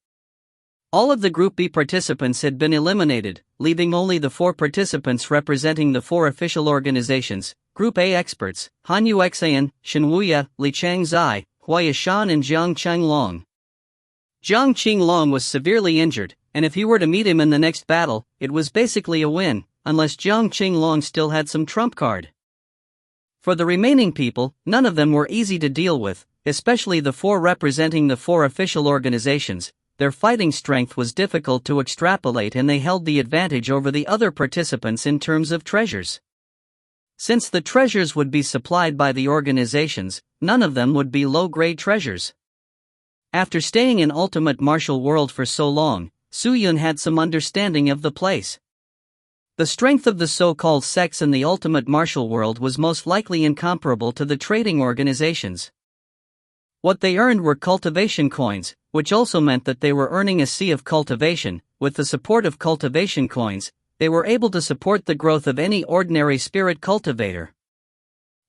All of the Group B participants had been eliminated, leaving only the 4 participants representing the 4 official organizations, Group A experts, Han Yuxian, Shen Wuya, Li Changzai, Hua Yishan and Jiang Qinglong. Jiang Qinglong was severely injured, and if he were to meet him in the next battle, it was basically a win, unless Jiang Qinglong still had some trump card. For the remaining people, none of them were easy to deal with, especially the 4 representing the 4 official organizations. Their fighting strength was difficult to extrapolate and they held the advantage over the other participants in terms of treasures. Since the treasures would be supplied by the organizations, none of them would be low-grade treasures. After staying in Ultimate Martial World for so long, Su Yun had some understanding of the place. The strength of the so-called sects in the Ultimate Martial World was most likely incomparable to the trading organizations. What they earned were cultivation coins, which also meant that they were earning a sea of cultivation. With the support of cultivation coins, they were able to support the growth of any ordinary spirit cultivator.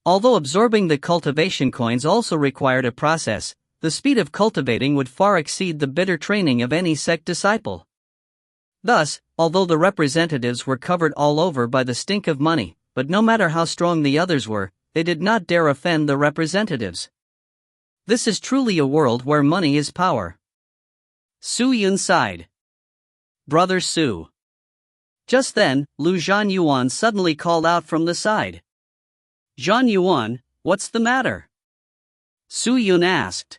Although absorbing the cultivation coins also required a process, the speed of cultivating would far exceed the bitter training of any sect disciple. Thus, although the representatives were covered all over by the stink of money, but no matter how strong the others were, they did not dare offend the representatives. This is truly a world where money is power. Su Yun sighed. Brother Su. Just then, Lu Zhanyuan suddenly called out from the side. Zhanyuan, what's the matter? Su Yun asked.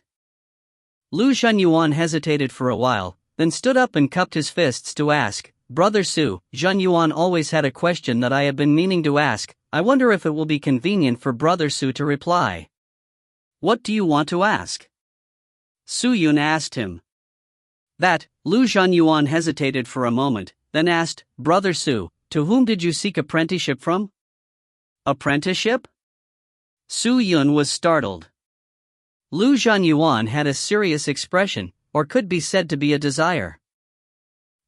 Lu Zhanyuan hesitated for a while, then stood up and cupped his fists to ask, Brother Su, Zhanyuan always had a question that I have been meaning to ask. I wonder if it will be convenient for Brother Su to reply. What do you want to ask? Su Yun asked him. That, Lu Zhanyuan hesitated for a moment, then asked, Brother Su, to whom did you seek apprenticeship from? Apprenticeship? Su Yun was startled. Lu Zhanyuan had a serious expression, or could be said to be a desire.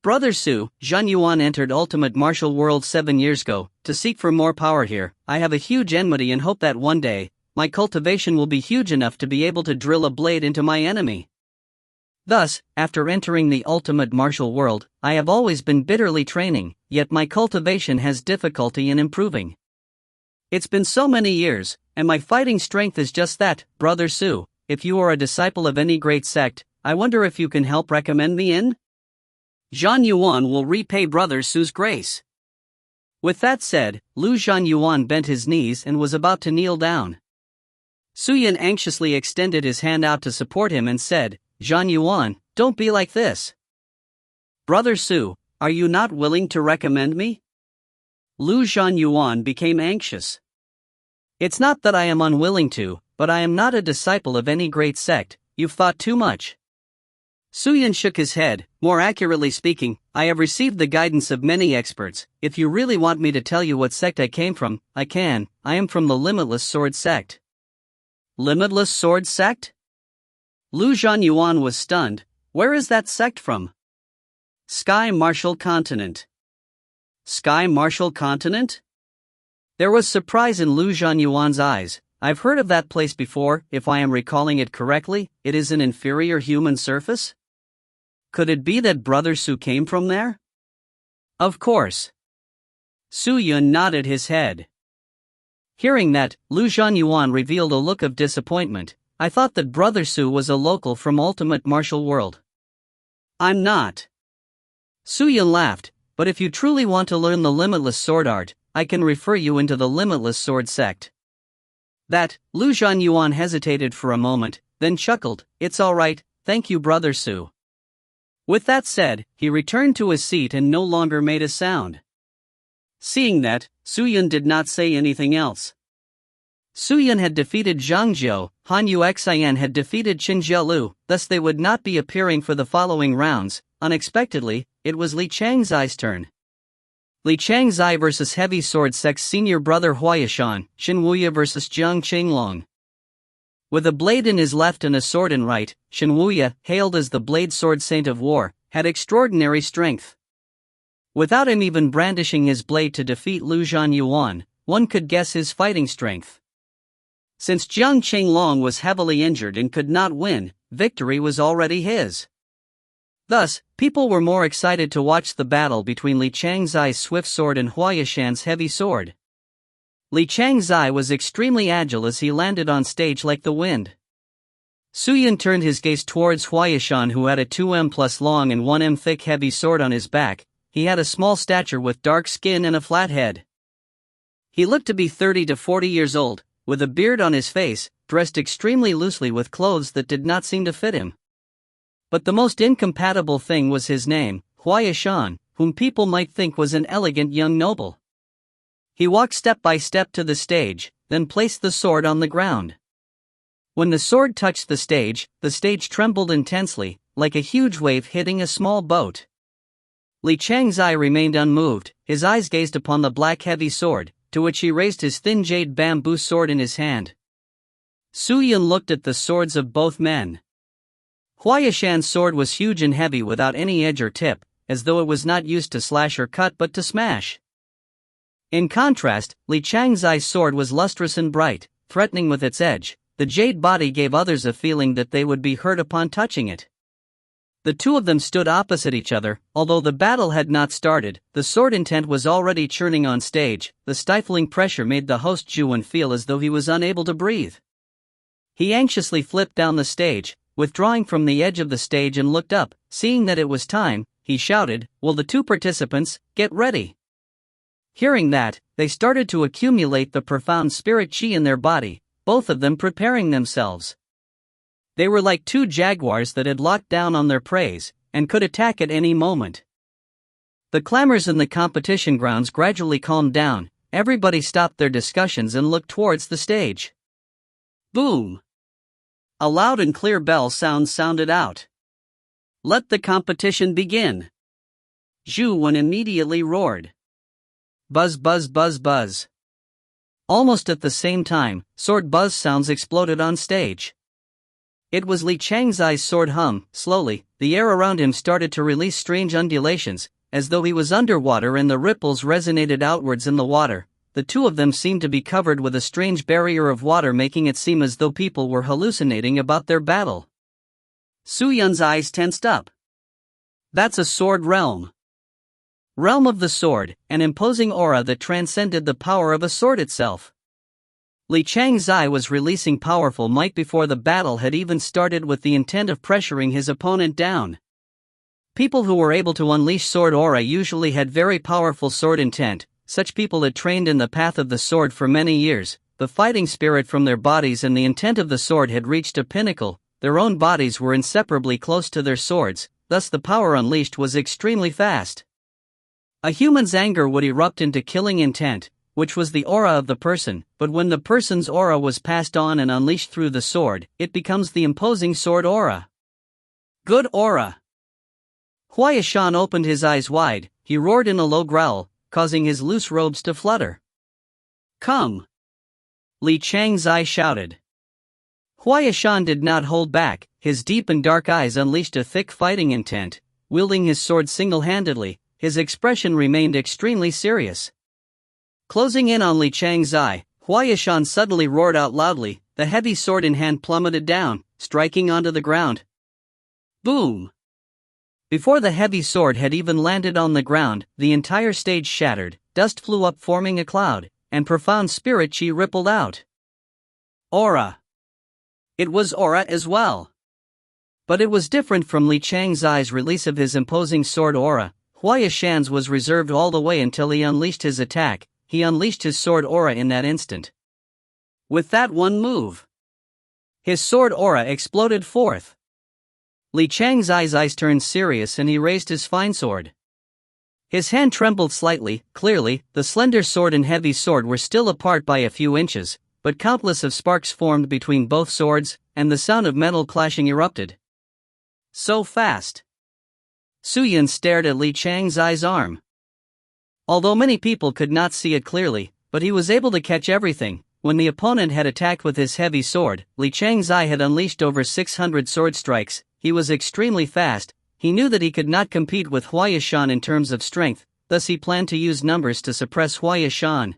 Brother Su, Zhanyuan entered Ultimate Martial World 7 years ago, to seek for more power here. I have a huge enmity and hope that one day, my cultivation will be huge enough to be able to drill a blade into my enemy. Thus, after entering the Ultimate Martial World, I have always been bitterly training, yet my cultivation has difficulty in improving. It's been so many years, and my fighting strength is just that. Brother Su, if you are a disciple of any great sect, I wonder if you can help recommend me in? Zhanyuan will repay Brother Su's grace. With that said, Lu Zhanyuan bent his knees and was about to kneel down. Su Yun anxiously extended his hand out to support him and said, Zhanyuan, don't be like this. Brother Su, are you not willing to recommend me? Lu Zhanyuan became anxious. It's not that I am unwilling to, but I am not a disciple of any great sect. You've thought too much. Su Yun shook his head. More accurately speaking, I have received the guidance of many experts. If you really want me to tell you what sect I came from, I can. I am from the Limitless Sword sect. Limitless Sword sect? Lu Zhanyuan was stunned. Where is that sect from? Sky Martial Continent. Sky Martial Continent? There was surprise in Lu Zhanyuan's eyes. I've heard of that place before. If I am recalling it correctly, it is an inferior human surface? Could it be that Brother Su came from there? Of course. Su Yun nodded his head. Hearing that, Lu Zhanyuan revealed a look of disappointment. I thought that Brother Su was a local from Ultimate Martial World. I'm not. Su Yun laughed, but if you truly want to learn the Limitless Sword art, I can refer you into the Limitless Sword sect. That, Lu Zhanyuan hesitated for a moment, then chuckled. It's all right, thank you Brother Su. With that said, he returned to his seat and no longer made a sound. Seeing that, Su Yun did not say anything else. Su Yun had defeated Zhang Jiu, Han Yuxian had defeated Qin Jialu, thus they would not be appearing for the following rounds. Unexpectedly, it was Li Changzai's turn. Li Changzai vs. Heavy Sword Sect's senior brother Huaishan, Shenwuya vs. Jiang Qinglong. With a blade in his left and a sword in right, Shenwuya, hailed as the Blade Sword Saint of War, had extraordinary strength. Without him even brandishing his blade to defeat Lu Zhanyuan, one could guess his fighting strength. Since Jiang Qinglong was heavily injured and could not win, victory was already his. Thus, people were more excited to watch the battle between Li Changzai's swift sword and Huaishan's heavy sword. Li Changzai was extremely agile as he landed on stage like the wind. Suyan turned his gaze towards Huaishan, who had a 2m plus long and 1m thick heavy sword on his back. He had a small stature with dark skin and a flat head. He looked to be 30 to 40 years old, with a beard on his face, dressed extremely loosely with clothes that did not seem to fit him. But the most incompatible thing was his name, Huaishan, whom people might think was an elegant young noble. He walked step by step to the stage, then placed the sword on the ground. When the sword touched the stage trembled intensely, like a huge wave hitting a small boat. Li Changzai remained unmoved, his eyes gazed upon the black heavy sword, to which he raised his thin jade bamboo sword in his hand. Suyan looked at the swords of both men. Huaishan's sword was huge and heavy without any edge or tip, as though it was not used to slash or cut but to smash. In contrast, Li Changzai's sword was lustrous and bright, threatening with its edge. The jade body gave others a feeling that they would be hurt upon touching it. The two of them stood opposite each other. Although the battle had not started, the sword intent was already churning on stage. The stifling pressure made the host Zhuan feel as though he was unable to breathe. He anxiously flipped down the stage, withdrawing from the edge of the stage, and looked up. Seeing that it was time, he shouted, "Will the two participants get ready?" Hearing that, they started to accumulate the profound spirit chi in their body, both of them preparing themselves. They were like two jaguars that had locked down on their prey, and could attack at any moment. The clamors in the competition grounds gradually calmed down. Everybody stopped their discussions and looked towards the stage. Boom! A loud and clear bell sounded out. "Let the competition begin!" Zhuan immediately roared. Buzz buzz buzz buzz. Almost at the same time, sword buzz sounds exploded on stage. It was Li Changzai's sword hum. Slowly, the air around him started to release strange undulations, as though he was underwater and the ripples resonated outwards in the water. The two of them seemed to be covered with a strange barrier of water, making it seem as though people were hallucinating about their battle. Suyan's eyes tensed up. That's a sword realm. Realm of the sword, an imposing aura that transcended the power of a sword itself. Li Changzai was releasing powerful might before the battle had even started, with the intent of pressuring his opponent down. People who were able to unleash sword aura usually had very powerful sword intent. Such people had trained in the path of the sword for many years. The fighting spirit from their bodies and the intent of the sword had reached a pinnacle. Their own bodies were inseparably close to their swords, thus the power unleashed was extremely fast. A human's anger would erupt into killing intent, which was the aura of the person, but when the person's aura was passed on and unleashed through the sword, it becomes the imposing sword aura. Good aura! Huaishan opened his eyes wide. He roared in a low growl, causing his loose robes to flutter. Come! Li Changzai shouted. Huaishan did not hold back. His deep and dark eyes unleashed a thick fighting intent. Wielding his sword single-handedly, his expression remained extremely serious. Closing in on Li Changzai, Huaishan suddenly roared out loudly. The heavy sword in hand plummeted down, striking onto the ground. Boom! Before the heavy sword had even landed on the ground, the entire stage shattered, dust flew up forming a cloud, and profound spirit chi rippled out. Aura! It was aura as well. But it was different from Li Changzai's release of his imposing sword aura. Huaishan's was reserved all the way until he unleashed his attack. He unleashed his sword aura in that instant. With that one move, his sword aura exploded forth. Li Changzai's eyes turned serious and he raised his fine sword. His hand trembled slightly. Clearly, the slender sword and heavy sword were still apart by a few inches, but countless of sparks formed between both swords, and the sound of metal clashing erupted. So fast! Su Yun stared at Li Changzai's arm. Although many people could not see it clearly, but he was able to catch everything. When the opponent had attacked with his heavy sword, Li Changzai had unleashed over 600 sword strikes. He was extremely fast. He knew that he could not compete with Hua Yishan in terms of strength, thus he planned to use numbers to suppress Hua Yishan.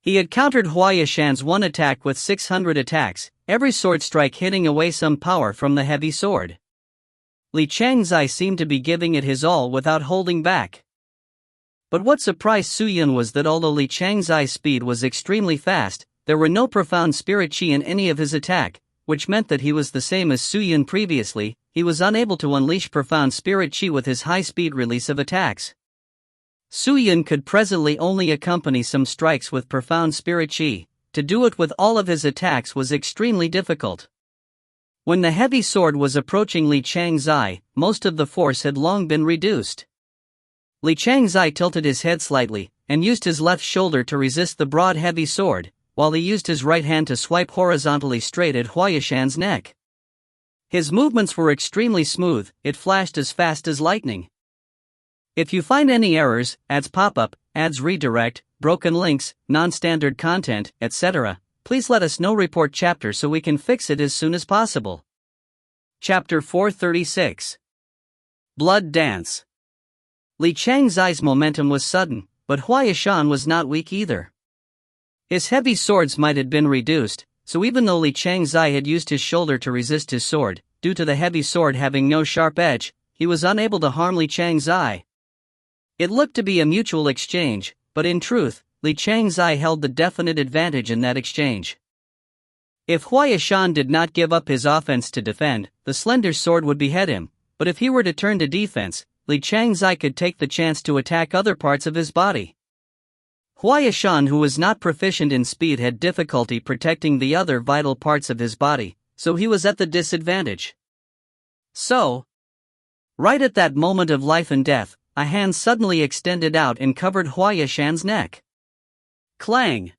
He had countered Hua Yishan's one attack with 600 attacks, every sword strike hitting away some power from the heavy sword. Li Changzai seemed to be giving it his all without holding back. But what surprised Su Yun was that although Li Changzai's speed was extremely fast, there were no profound spirit chi in any of his attack, which meant that he was the same as Su Yun previously. He was unable to unleash profound spirit chi with his high-speed release of attacks. Su Yun could presently only accompany some strikes with profound spirit chi. To do it with all of his attacks was extremely difficult. When the heavy sword was approaching Li Changzai, most of the force had long been reduced. Li Changzai tilted his head slightly, and used his left shoulder to resist the broad heavy sword, while he used his right hand to swipe horizontally straight at Hua Yishan's neck. His movements were extremely smooth, it flashed as fast as lightning. If you find any errors, ads pop-up, ads redirect, broken links, non-standard content, etc., please let us know. Report chapter so we can fix it as soon as possible. Chapter 436. Blood Dance. Li Changzai's momentum was sudden, but Hua Yishan was not weak either. His heavy swords might have been reduced, so even though Li Changzai had used his shoulder to resist his sword, due to the heavy sword having no sharp edge, he was unable to harm Li Changzai. It looked to be a mutual exchange, but in truth, Li Changzai held the definite advantage in that exchange. If Hua Yishan did not give up his offense to defend, the slender sword would behead him, but if he were to turn to defense, Li Changzai could take the chance to attack other parts of his body. Hua Yishan, who was not proficient in speed, had difficulty protecting the other vital parts of his body, so he was at the disadvantage. So, right at that moment of life and death, a hand suddenly extended out and covered Hua Yishan's neck. Clang!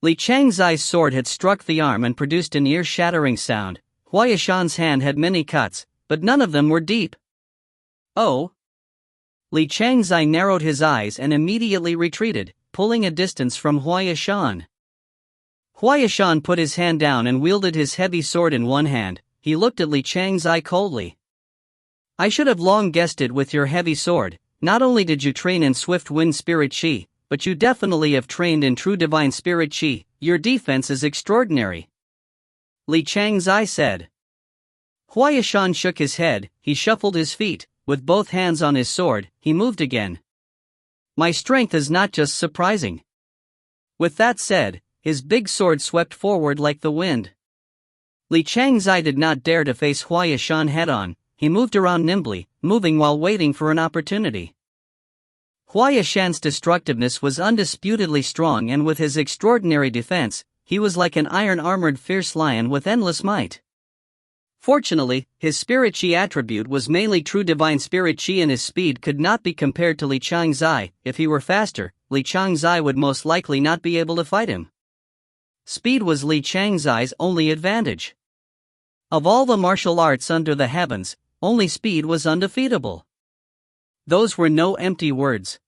Li Changzai's sword had struck the arm and produced an ear-shattering sound. Hua Yishan's hand had many cuts, but none of them were deep. Oh! Li Changzai narrowed his eyes and immediately retreated, pulling a distance from Hua Yishan. Hua Yishan put his hand down and wielded his heavy sword in one hand. He looked at Li Changzai coldly. I should have long guessed it with your heavy sword. Not only did you train in swift wind spirit chi, but you definitely have trained in true divine spirit chi. Your defense is extraordinary. Li Changzai said. Hua Yishan shook his head. He shuffled his feet. With both hands on his sword, he moved again. My strength is not just surprising. With that said, his big sword swept forward like the wind. Li Changzai did not dare to face Hua Yishan head-on. He moved around nimbly, moving while waiting for an opportunity. Hua Yishan's destructiveness was undisputedly strong, and with his extraordinary defense, he was like an iron-armored fierce lion with endless might. Fortunately, his spirit chi attribute was mainly true divine spirit chi, and his speed could not be compared to Li Changzai. If he were faster, Li Changzai would most likely not be able to fight him. Speed was Li Changzai's only advantage. Of all the martial arts under the heavens, only speed was undefeatable. Those were no empty words.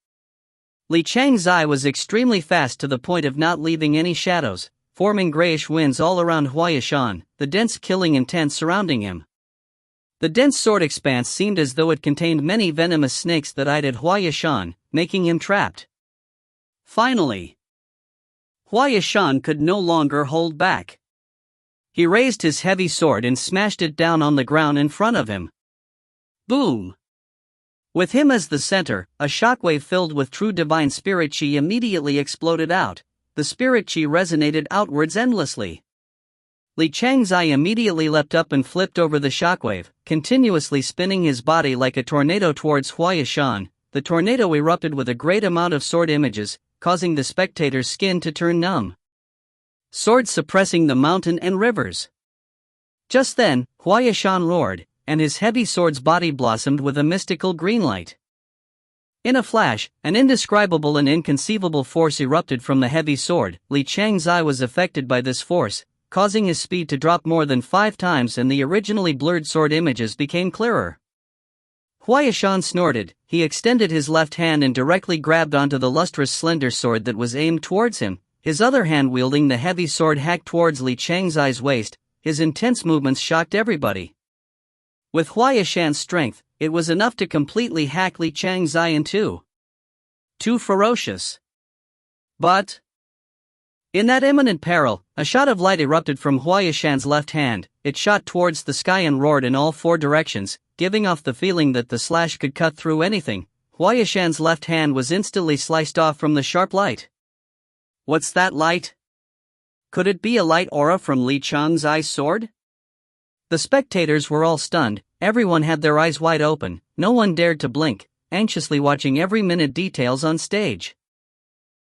Li Changzai was extremely fast to the point of not leaving any shadows, forming grayish winds all around Hua Yishan, the dense killing intent surrounding him. The dense sword expanse seemed as though it contained many venomous snakes that eyed at Hua Yishan, making him trapped. Finally, Hua Yishan could no longer hold back. He raised his heavy sword and smashed it down on the ground in front of him. Boom! With him as the center, a shockwave filled with true divine spirit chi immediately exploded out. The spirit chi resonated outwards endlessly. Li Changzai immediately leapt up and flipped over the shockwave, continuously spinning his body like a tornado towards Hua Yishan. The tornado erupted with a great amount of sword images, causing the spectator's skin to turn numb. Swords suppressing the mountain and rivers. Just then, Hua Yishan roared, and his heavy sword's body blossomed with a mystical green light. In a flash, an indescribable and inconceivable force erupted from the heavy sword. Li Chang's eye was affected by this force, causing his speed to drop more than 5 times, and the originally blurred sword images became clearer. Huaishan snorted. He extended his left hand and directly grabbed onto the lustrous slender sword that was aimed towards him, his other hand wielding the heavy sword hacked towards Li Chang's eye's waist. His intense movements shocked everybody. With Huaishan's strength, it was enough to completely hack Li Chang's eye in two. Too ferocious. But in that imminent peril, a shot of light erupted from Huaishan's left hand. It shot towards the sky and roared in all 4 directions, giving off the feeling that the slash could cut through anything. Huaishan's left hand was instantly sliced off from the sharp light. What's that light? Could it be a light aura from Li Chang's eye's sword? The spectators were all stunned. Everyone had their eyes wide open. No one dared to blink, anxiously watching every minute details on stage.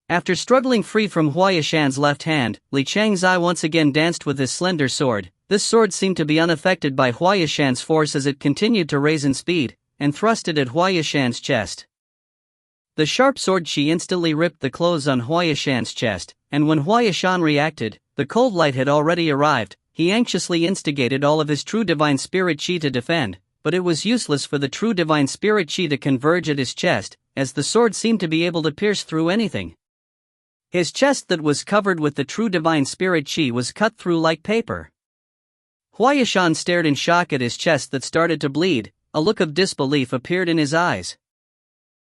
After struggling free from Huaishan's left hand, Li Chang's eye once again danced with his slender sword. This sword seemed to be unaffected by Huaishan's force as it continued to raise in speed, and thrust it at Huaishan's chest. The sharp sword chi instantly ripped the clothes on Huaishan's chest, and when Huaishan reacted, the cold light had already arrived. He anxiously instigated all of his true divine spirit chi to defend, but it was useless for the true divine spirit chi to converge at his chest, as the sword seemed to be able to pierce through anything. His chest that was covered with the true divine spirit chi was cut through like paper. Huaishan stared in shock at his chest that started to bleed. A look of disbelief appeared in his eyes.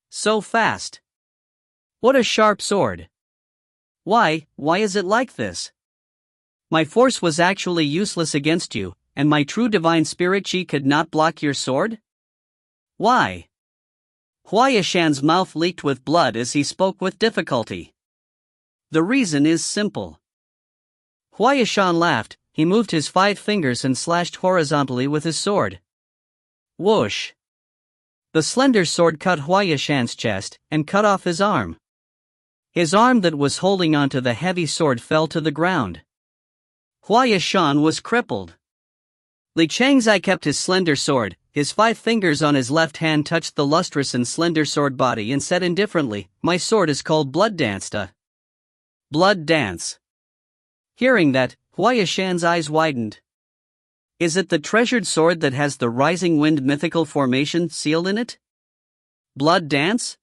So fast. What a sharp sword. Why is it like this? My force was actually useless against you, and my true divine spirit chi could not block your sword? Why? Huaishan's mouth leaked with blood as he spoke with difficulty. The reason is simple. Huaishan laughed. He moved his 5 fingers and slashed horizontally with his sword. Whoosh! The slender sword cut Huaishan's chest and cut off his arm. His arm that was holding onto the heavy sword fell to the ground. Huaishan was crippled. Li Chang's eye kept his slender sword. His 5 fingers on his left hand touched the lustrous and slender sword body and said indifferently, "My sword is called Blood Dance. Blood Dance." Hearing that, Huaishan's eyes widened. Is it the treasured sword that has the Rising Wind mythical formation sealed in it? Blood Dance?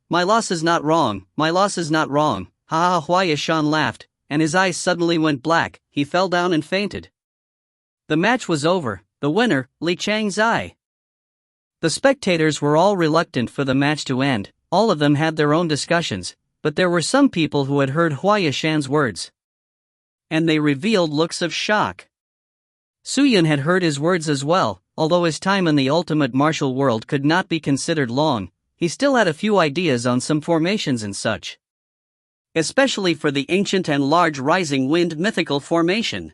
My loss is not wrong, my loss is not wrong. Ha ha! Huaishan laughed, and his eyes suddenly went black. He fell down and fainted. The match was over. The winner, Li Chang's eye. The spectators were all reluctant for the match to end. All of them had their own discussions, but there were some people who had heard Huaishan's words, and they revealed looks of shock. Suyun had heard his words as well. Although his time in the ultimate martial world could not be considered long, he still had a few ideas on some formations and such. Especially for the ancient and large Rising Wind mythical formation.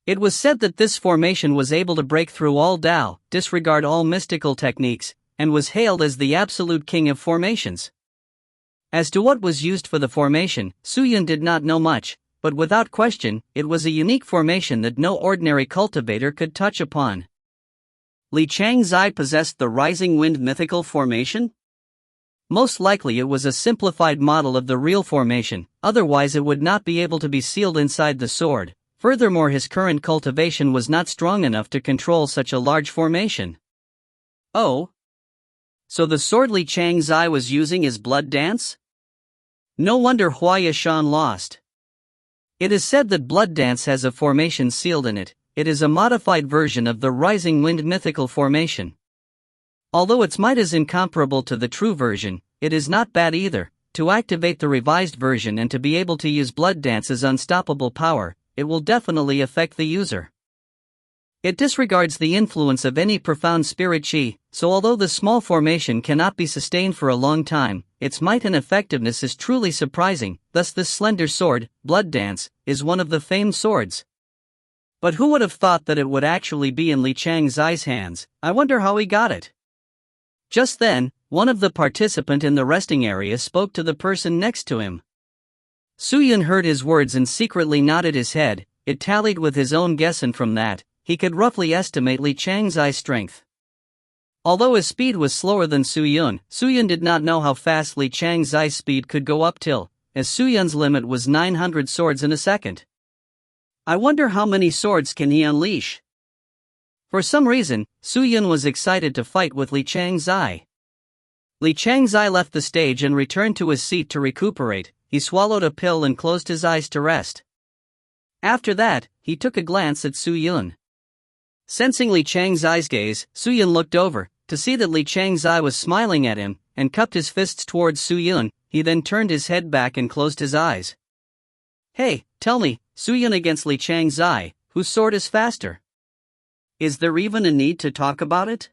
It was said that this formation was able to break through all Tao, disregard all mystical techniques, and was hailed as the absolute king of formations. As to what was used for the formation, Suyun did not know much, but without question, it was a unique formation that no ordinary cultivator could touch upon. Li Chang's eye possessed the Rising Wind mythical formation? Most likely it was a simplified model of the real formation, otherwise it would not be able to be sealed inside the sword. Furthermore, his current cultivation was not strong enough to control such a large formation. Oh? So the sword Li Chang's eye was using is Blood Dance? No wonder Huaishan lost. It is said that Blood Dance has a formation sealed in it. It is a modified version of the Rising Wind mythical formation. Although its might is incomparable to the true version, it is not bad either. To activate the revised version and to be able to use Blood Dance's unstoppable power, it will definitely affect the user. It disregards the influence of any profound spirit chi, so although the small formation cannot be sustained for a long time, its might and effectiveness is truly surprising. Thus this slender sword, Blood Dance, is one of the famed swords. But who would have thought that it would actually be in Li Chang's eye's hands? I wonder how he got it. Just then, one of the participants in the resting area spoke to the person next to him. Suyun heard his words and secretly nodded his head. It tallied with his own guess, and from that, he could roughly estimate Li Chang's eye strength. Although his speed was slower than Su Yun did not know how fast Li Changzai's speed could go up till, as Su Yun's limit was 900 swords in a second. I wonder how many swords can he unleash? For some reason, Su Yun was excited to fight with Li Changzai. Li Changzai left the stage and returned to his seat to recuperate. He swallowed a pill and closed his eyes to rest. After that, he took a glance at Su Yun. Sensing Li Changzai's gaze, Su Yun looked over, to see that Li Changzai was smiling at him, and cupped his fists towards Su Yun. He then turned his head back and closed his eyes. Hey, tell me, Su Yun against Li Changzai, whose sword is faster? Is there even a need to talk about it?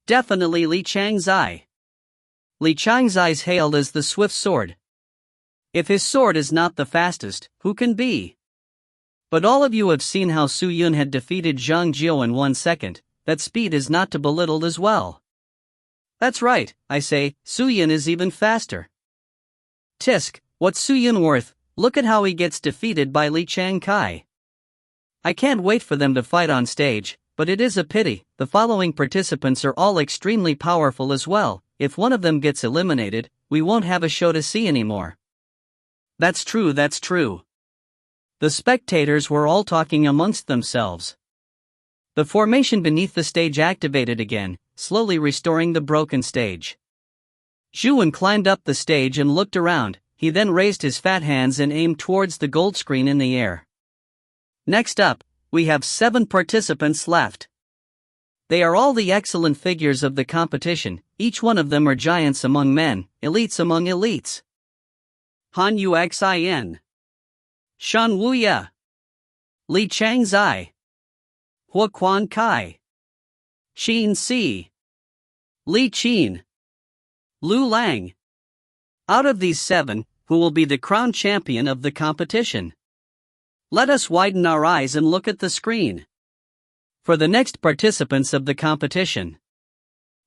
Definitely Li Changzai. Li Changzai's hailed as the swift sword. If his sword is not the fastest, who can be? But all of you have seen how Su Yun had defeated Zhang Jiao in 1 second, that speed is not to be belittled as well. That's right, I say, Su Yun is even faster. Tisk, what's Su Yun worth? Look at how he gets defeated by Li Changkai. I can't wait for them to fight on stage, but it is a pity, the following participants are all extremely powerful as well. If one of them gets eliminated, we won't have a show to see anymore. That's true. The spectators were all talking amongst themselves. The formation beneath the stage activated again, slowly restoring the broken stage. Zhuan climbed up the stage and looked around. He then raised his fat hands and aimed towards the gold screen in the air. Next up, we have 7 participants left. They are all the excellent figures of the competition. Each one of them are giants among men, elites among elites. Han Yuxin, Shan Wuya, Li Changzai, Hua Quan Kai, Xin Si, Li Qin, Lu Lang. Out of these 7, who will be the crowned champion of the competition? Let us widen our eyes and look at the screen. For the next participants of the competition.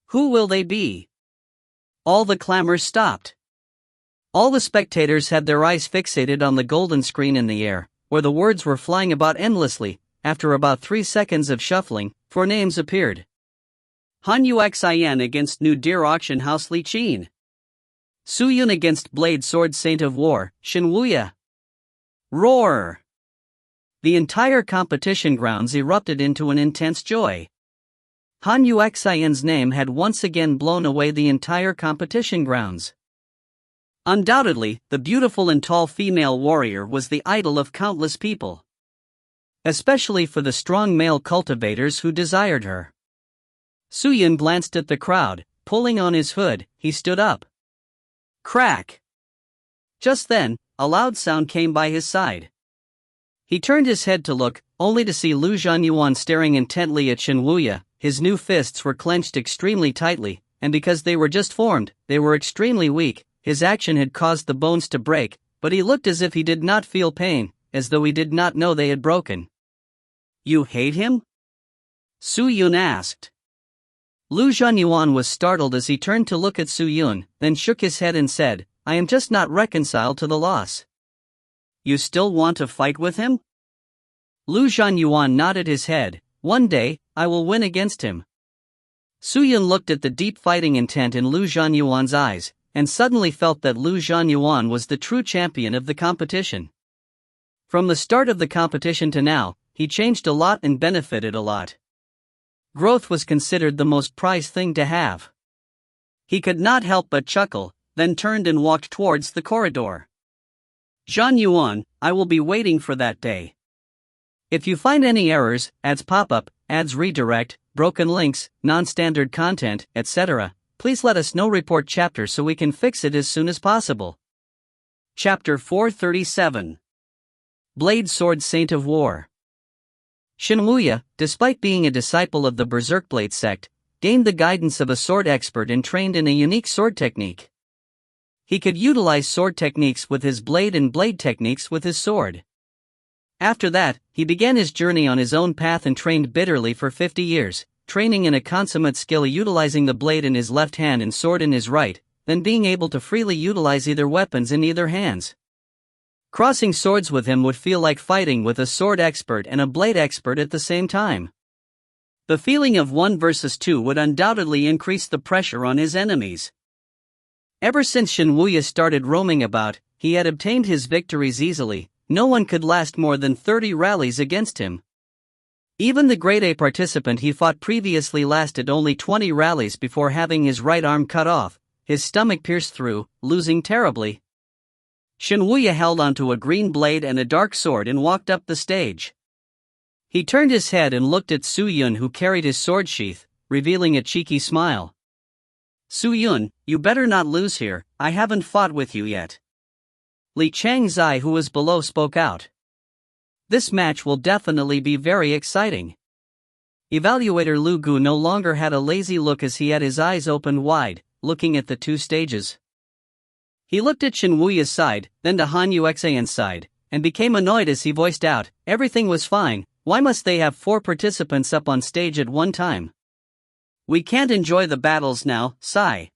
Who will they be? All the clamor stopped. All the spectators had their eyes fixated on the golden screen in the air, where the words were flying about endlessly. After about 3 seconds of shuffling, 4 names appeared. Han Yuxin against New Deer Auction House Li Qin. Su Yun against Blade Sword Saint of War, Shen Wuya. Roar! The entire competition grounds erupted into an intense joy. Han Yuxin's name had once again blown away the entire competition grounds. Undoubtedly, the beautiful and tall female warrior was the idol of countless people. Especially for the strong male cultivators who desired her. Su Yun glanced at the crowd, pulling on his hood. He stood up. Crack! Just then, a loud sound came by his side. He turned his head to look, only to see Lu Zhanyuan staring intently at Shen Wuya. His new fists were clenched extremely tightly, and because they were just formed, they were extremely weak. His action had caused the bones to break, but he looked as if he did not feel pain, as though he did not know they had broken. You hate him? Su Yun asked. Lu Zhanyuan was startled as he turned to look at Su Yun, then shook his head and said, I am just not reconciled to the loss. You still want to fight with him? Lu Zhanyuan nodded his head. One day, I will win against him. Su Yun looked at the deep fighting intent in Lu Zhanyuan's eyes, and suddenly felt that Lu Zhanyuan was the true champion of the competition. From the start of the competition to now, he changed a lot and benefited a lot. Growth was considered the most prized thing to have. He could not help but chuckle, then turned and walked towards the corridor. Zhanyuan, I will be waiting for that day. If you find any errors, ads pop up, ads redirect, broken links, non-standard content, etc., please let us know. Report chapter so we can fix it as soon as possible. Chapter 437. Blade Sword Saint of War. Shen Wuya, despite being a disciple of the Berserk Blade sect, gained the guidance of a sword expert and trained in a unique sword technique. He could utilize sword techniques with his blade and blade techniques with his sword. After that, he began his journey on his own path and trained bitterly for 50 years, training in a consummate skill utilizing the blade in his left hand and sword in his right, then being able to freely utilize either weapons in either hands. Crossing swords with him would feel like fighting with a sword expert and a blade expert at the same time. The feeling of 1 versus 2 would undoubtedly increase the pressure on his enemies. Ever since Shen Wuya started roaming about, he had obtained his victories easily. No one could last more than 30 rallies against him. Even the Grade A participant he fought previously lasted only 20 rallies before having his right arm cut off, his stomach pierced through, losing terribly. Shen Wuya held onto a green blade and a dark sword and walked up the stage. He turned his head and looked at Su Yun, who carried his sword sheath, revealing a cheeky smile. "Su Yun, you better not lose here, I haven't fought with you yet." Li Changzai, who was below, spoke out. "This match will definitely be very exciting." Evaluator Lu Gu no longer had a lazy look as he had his eyes opened wide, looking at the two stages. He looked at Shen Wuya's side, then to Han Yuxian's side, and became annoyed as he voiced out, "Everything was fine, why must they have 4 participants up on stage at one time? We can't enjoy the battles now, sigh.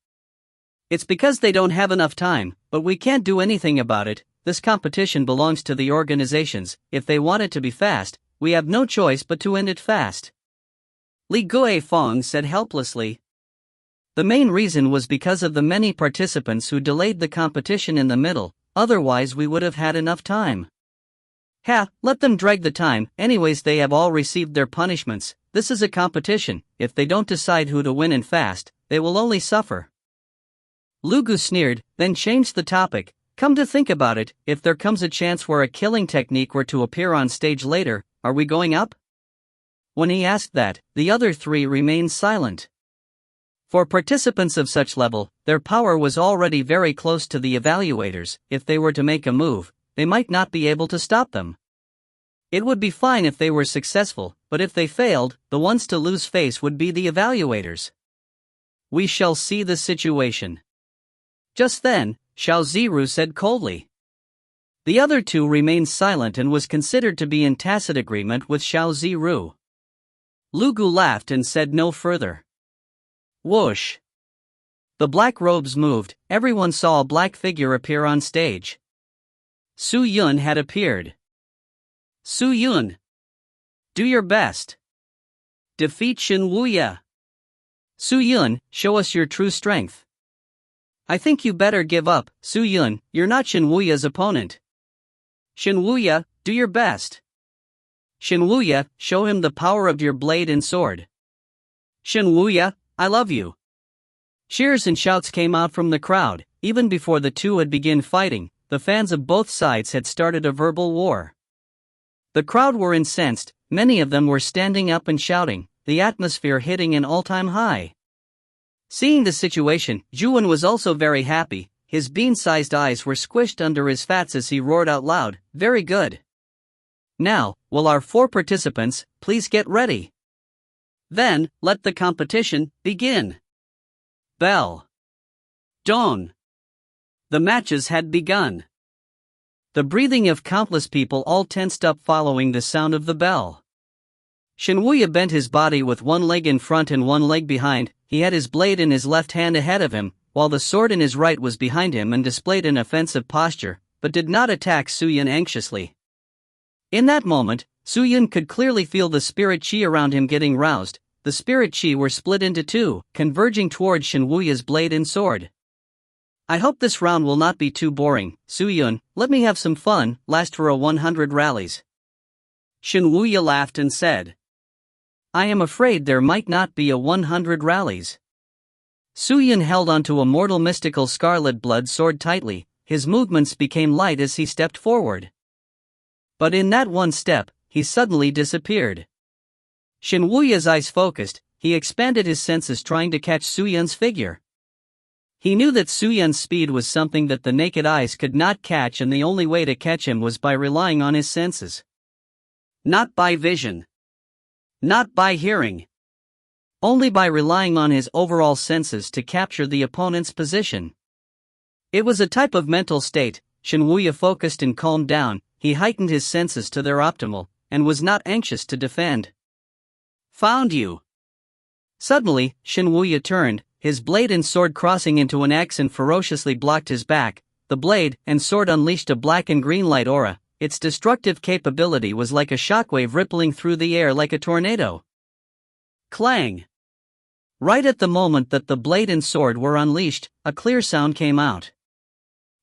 It's because they don't have enough time, but we can't do anything about it. This competition belongs to the organizations. If they want it to be fast, we have no choice but to end it fast." Li Guifeng said helplessly. The main reason was because of the many participants who delayed the competition in the middle, otherwise we would have had enough time. Let them drag the time, anyways they have all received their punishments. This is a competition, if they don't decide who to win and fast, they will only suffer. Lu Gu sneered, then changed the topic. "Come to think about it, if there comes a chance where a killing technique were to appear on stage later, are we going up?" When he asked that, the other 3 remained silent. For participants of such level, their power was already very close to the evaluators. If they were to make a move, they might not be able to stop them. It would be fine if they were successful, but if they failed, the ones to lose face would be the evaluators. "We shall see the situation." Just then, Xiao Ziru said coldly. The other 2 remained silent and was considered to be in tacit agreement with Xiao Ziru. Lu Gu laughed and said no further. Whoosh! The black robes moved, everyone saw a black figure appear on stage. Su Yun had appeared. "Su Yun! Do your best. Defeat Shen Wuya. Su Yun, show us your true strength." "I think you better give up, Su Yun, you're not Shen Wuya's opponent." "Shen Wuya, do your best. Shen Wuya, show him the power of your blade and sword. Shen Wuya, I love you." Cheers and shouts came out from the crowd. Even before the two had begun fighting, the fans of both sides had started a verbal war. The crowd were incensed, many of them were standing up and shouting, the atmosphere hitting an all-time high. Seeing the situation, Zhuan was also very happy. His bean-sized eyes were squished under his fats as he roared out loud, "Very good. Now, will our 4 participants please get ready? Then, let the competition begin." Bell. Dawn. The matches had begun. The breathing of countless people all tensed up following the sound of the bell. Shen Wuya bent his body with one leg in front and one leg behind. He had his blade in his left hand ahead of him, while the sword in his right was behind him, and displayed an offensive posture, but did not attack Su Yun anxiously. In that moment, Su Yun could clearly feel the spirit chi around him getting roused. The spirit chi were split into 2, converging towards Shen Wuya's blade and sword. "I hope this round will not be too boring, Su Yun, let me have some fun, last for a 100 rallies." Shen Wuya laughed and said. "I am afraid there might not be a 100 rallies." Su Yun held onto a mortal mystical scarlet blood sword tightly. His movements became light as he stepped forward. But in that one step, he suddenly disappeared. Shen Wuya's eyes focused, he expanded his senses trying to catch Su Yun's figure. He knew that Su Yun's speed was something that the naked eyes could not catch, and the only way to catch him was by relying on his senses. Not by vision. Not by hearing. Only by relying on his overall senses to capture the opponent's position. It was a type of mental state. Shen Wuya focused and calmed down, he heightened his senses to their optimal, and was not anxious to defend. "Found you." Suddenly, Shen Wuya turned, his blade and sword crossing into an X and ferociously blocked his back. The blade and sword unleashed a black and green light aura. Its destructive capability was like a shockwave rippling through the air like a tornado. Clang! Right at the moment that the blade and sword were unleashed, a clear sound came out.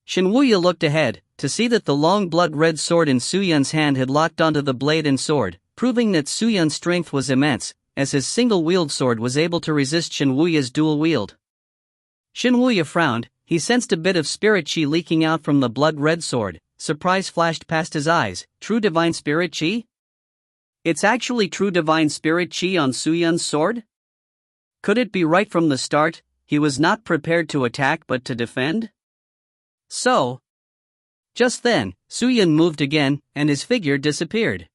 Shenwuya looked ahead, to see that the long blood-red sword in Su Yun's hand had locked onto the blade and sword, proving that Su Yun's strength was immense, as his single-wield sword was able to resist Shenwuya's dual wield. Shenwuya frowned. He sensed a bit of spirit chi leaking out from the blood-red sword. Surprise flashed past his eyes. True divine spirit chi? It's actually true divine spirit chi on Su Yun's sword? Could it be right from the start? He was not prepared to attack but to defend? So, just then, Su Yun moved again, and his figure disappeared.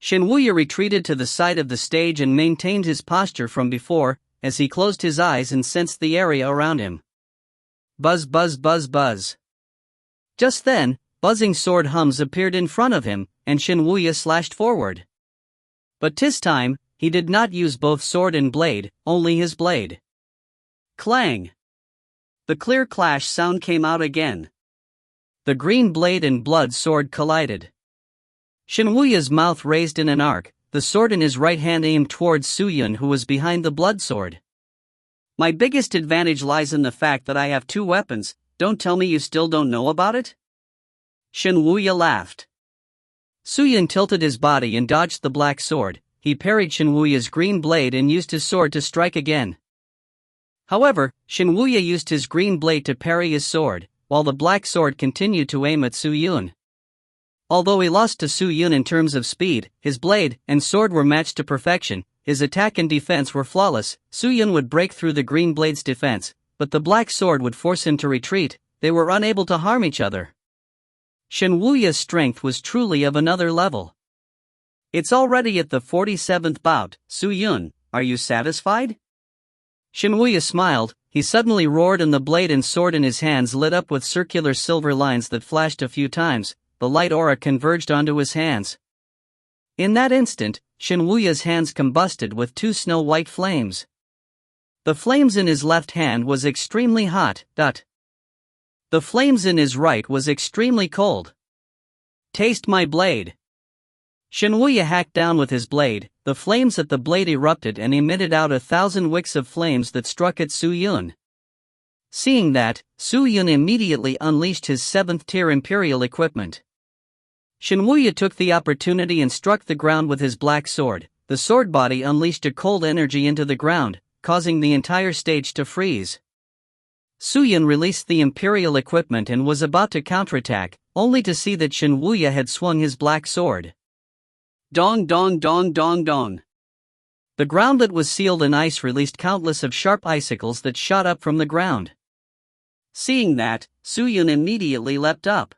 Shenwuya retreated to the side of the stage and maintained his posture from before, as he closed his eyes and sensed the area around him. Buzz buzz buzz buzz. Just then, buzzing sword hums appeared in front of him, and Shenwuya slashed forward. But this time, he did not use both sword and blade, only his blade. Clang! The clear clash sound came out again. The green blade and blood sword collided. Shenwuya's mouth raised in an arc, the sword in his right hand aimed towards Su Yun, who was behind the blood sword. My biggest advantage lies in the fact that I have two weapons. Don't tell me you still don't know about it? Shenwuya laughed. Su Yun tilted his body and dodged the black sword. He parried Shenwuya's green blade and used his sword to strike again. However, Shenwuya used his green blade to parry his sword, while the black sword continued to aim at Su Yun. Although he lost to Su Yun in terms of speed, his blade and sword were matched to perfection. His attack and defense were flawless. Su Yun would break through the green blade's defense, but the black sword would force him to retreat. They were unable to harm each other. Shenwuya's strength was truly of another level. It's already at the 47th bout. Su Yun, are you satisfied? Shenwuya smiled. He suddenly roared and the blade and sword in his hands lit up with circular silver lines that flashed a few times. The light aura converged onto his hands. In that instant, Shenwuya's hands combusted with two snow-white flames. The flames in his left hand was extremely hot. The flames in his right was extremely cold. Taste my blade. Shenwuya hacked down with his blade. The flames at the blade erupted and emitted out 1,000 wicks of flames that struck at Su Yun. Seeing that, Su Yun immediately unleashed his 7th-tier Imperial equipment. Shenwuya took the opportunity and struck the ground with his black sword. The sword body unleashed a cold energy into the ground, causing the entire stage to freeze. Su Yun released the Imperial equipment and was about to counterattack, only to see that Shenwuya had swung his black sword. Dong dong dong dong dong. The ground that was sealed in ice released countless of sharp icicles that shot up from the ground. Seeing that, Su Yun immediately leapt up.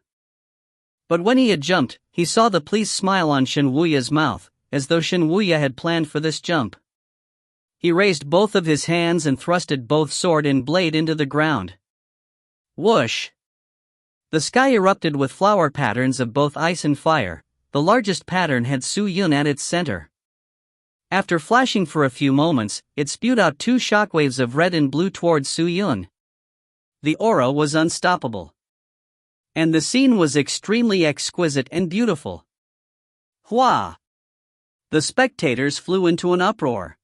But when he had jumped, he saw the pleased smile on Shenwuya's mouth, as though Shenwuya had planned for this jump. He raised both of his hands and thrusted both sword and blade into the ground. Whoosh! The sky erupted with flower patterns of both ice and fire. The largest pattern had Su Yun at its center. After flashing for a few moments, it spewed out two shockwaves of red and blue towards Su Yun. The aura was unstoppable. And the scene was extremely exquisite and beautiful. Hua! The spectators flew into an uproar.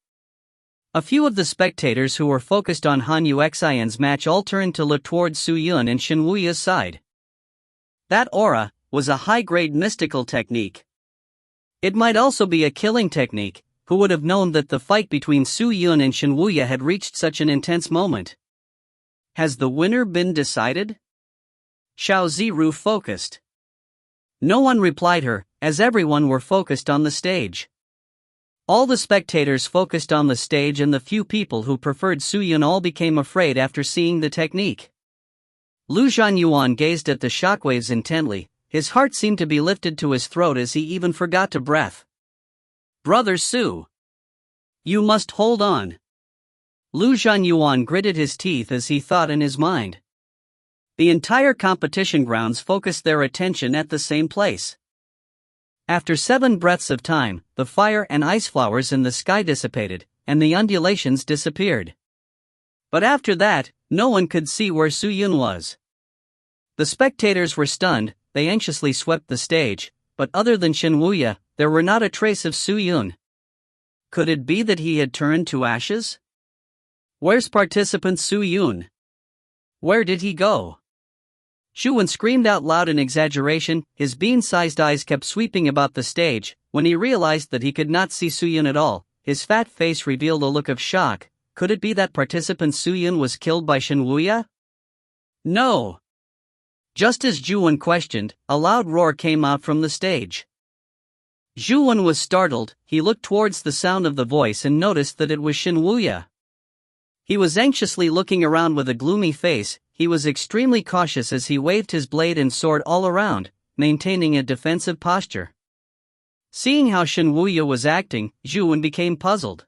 A few of the spectators who were focused on Hanyu Xian's match all turned to look towards Su Yun and Shenwuya's side. That aura was a high-grade mystical technique. It might also be a killing technique. Who would have known that the fight between Su Yun and Shenwuya had reached such an intense moment? Has the winner been decided? Xiao Ziru focused. No one replied her, as everyone were focused on the stage. All the spectators focused on the stage and the few people who preferred Su Yun all became afraid after seeing the technique. Lu Zhanyuan gazed at the shockwaves intently. His heart seemed to be lifted to his throat as he even forgot to breath. Brother Su! You must hold on. Lu Zhanyuan gritted his teeth as he thought in his mind. The entire competition grounds focused their attention at the same place. After 7 breaths of time, the fire and ice flowers in the sky dissipated, and the undulations disappeared. But after that, no one could see where Su Yun was. The spectators were stunned. They anxiously swept the stage, but other than Shenwuya, there were not a trace of Su Yun. Could it be that he had turned to ashes? Where's participant Su Yun? Where did he go? Xu Wen screamed out loud in exaggeration. His bean-sized eyes kept sweeping about the stage. When he realized that he could not see Su Yun at all, his fat face revealed a look of shock. Could it be that participant Su Yun was killed by Shen Wuya? No! Just as Zhu Wen questioned, a loud roar came out from the stage. Zhu Wen was startled. He looked towards the sound of the voice and noticed that it was Shen Wuya. He was anxiously looking around with a gloomy face. He was extremely cautious as he waved his blade and sword all around, maintaining a defensive posture. Seeing how Shen Wuya was acting, Zhu Wen became puzzled.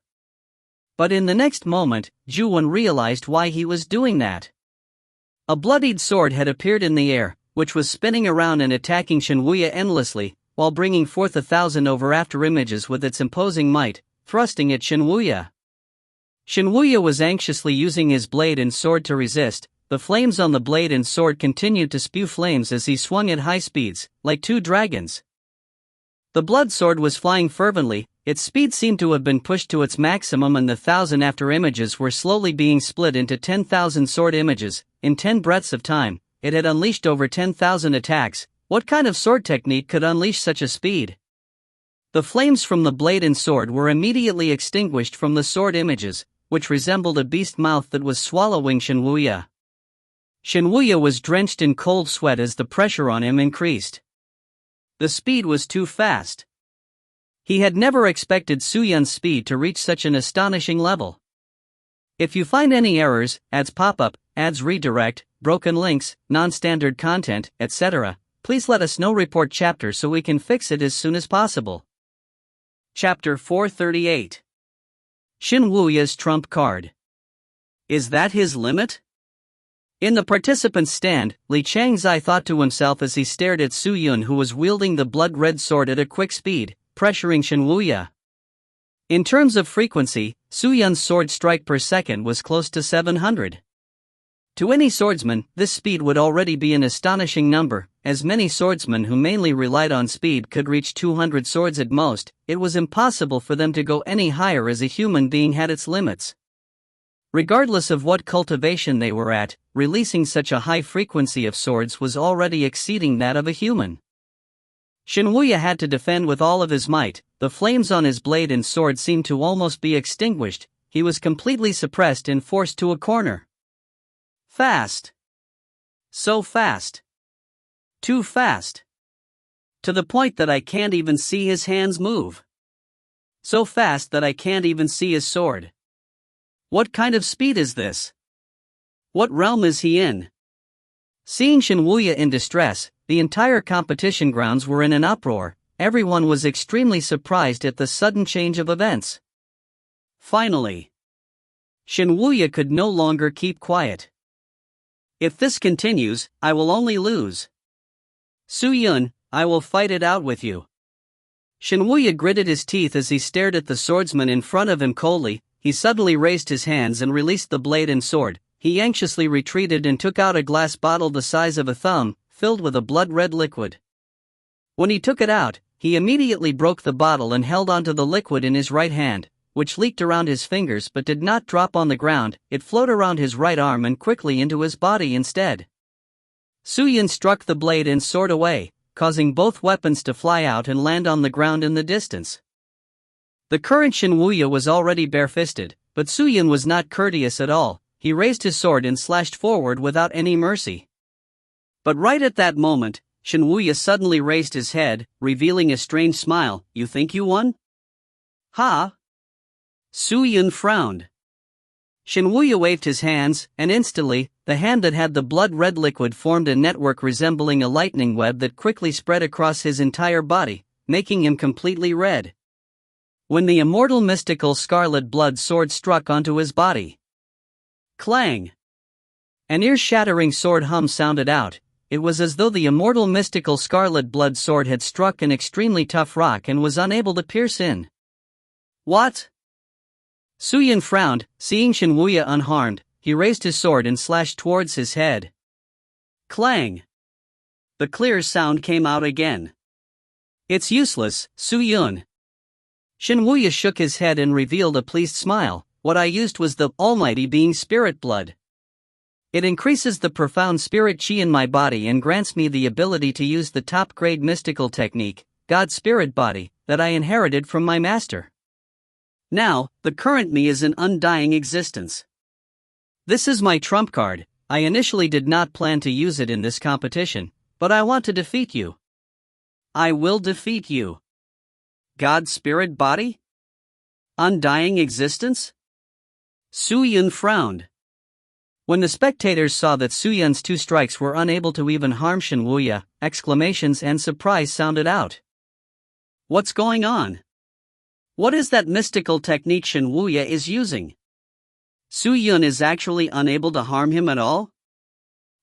But in the next moment, Zhu Wen realized why he was doing that. A bloodied sword had appeared in the air, which was spinning around and attacking Shen Wuya endlessly, while bringing forth 1,000 over after images with its imposing might, thrusting at Shen Wuya. Shen Wuya was anxiously using his blade and sword to resist. The flames on the blade and sword continued to spew flames as he swung at high speeds, like two dragons. The blood sword was flying fervently. Its speed seemed to have been pushed to its maximum, and the 1,000 after images were slowly being split into 10,000 sword images. In 10 breaths of time, it had unleashed over 10,000 attacks. What kind of sword technique could unleash such a speed? The flames from the blade and sword were immediately extinguished from the sword images, which resembled a beast mouth that was swallowing Shen Wuya. Shen Wuya was drenched in cold sweat as the pressure on him increased. The speed was too fast. He had never expected Su Yun's speed to reach such an astonishing level. If you find any errors, ads pop up, ads redirect, broken links, non-standard content, etc., please let us know. Report chapter so we can fix it as soon as possible. Chapter 438. Shen Wuya's trump card. Is that his limit? In the participants' stand, Li Changzai thought to himself as he stared at Su Yun, who was wielding the blood-red sword at a quick speed, pressuring Shen Wuya. In terms of frequency, Su Yun's sword strike per second was close to 700. To any swordsman, this speed would already be an astonishing number, as many swordsmen who mainly relied on speed could reach 200 swords at most. It was impossible for them to go any higher, as a human being had its limits. Regardless of what cultivation they were at, releasing such a high frequency of swords was already exceeding that of a human. Shen Wuya had to defend with all of his might. The flames on his blade and sword seemed to almost be extinguished. He was completely suppressed and forced to a corner. Fast. So fast. Too fast. To the point that I can't even see his hands move. So fast that I can't even see his sword. What kind of speed is this? What realm is he in? Seeing Shen Wuya in distress, the entire competition grounds were in an uproar. Everyone was extremely surprised at the sudden change of events. Finally, Shen Wuya could no longer keep quiet. If this continues, I will only lose. Su Yun, I will fight it out with you. Shen Wuya gritted his teeth as he stared at the swordsman in front of him coldly. He suddenly raised his hands and released the blade and sword. He anxiously retreated and took out a glass bottle the size of a thumb, filled with a blood-red liquid. When he took it out, he immediately broke the bottle and held onto the liquid in his right hand, which leaked around his fingers but did not drop on the ground. It flowed around his right arm and quickly into his body instead. Su Yun struck the blade and sword away, causing both weapons to fly out and land on the ground in the distance. The current Shen Wuya was already barefisted, but Su Yun was not courteous at all. He raised his sword and slashed forward without any mercy. But right at that moment, Shen Wuya suddenly raised his head, revealing a strange smile. You think you won? Ha! Su Yun frowned. Shen Wuya waved his hands, and instantly, the hand that had the blood-red liquid formed a network resembling a lightning web that quickly spread across his entire body, making him completely red. When the immortal mystical scarlet blood sword struck onto his body. Clang! An ear-shattering sword hum sounded out. It was as though the immortal mystical scarlet blood sword had struck an extremely tough rock and was unable to pierce in. What? Su Yun frowned. Seeing Shen Wuya unharmed, he raised his sword and slashed towards his head. Clang! The clear sound came out again. It's useless, Su Yun. Shen Wuya shook his head and revealed a pleased smile. What I used was the almighty being spirit blood. It increases the profound spirit chi in my body and grants me the ability to use the top-grade mystical technique, God's spirit body, that I inherited from my master. Now, the current me is in undying existence. This is my trump card. I initially did not plan to use it in this competition, but I want to defeat you. I will defeat you. God's spirit body? Undying existence? Su Yun frowned. When the spectators saw that Su Yun's 2 strikes were unable to even harm Shen Wuya, exclamations and surprise sounded out. What's going on? What is that mystical technique Shen Wuya is using? Su Yun is actually unable to harm him at all?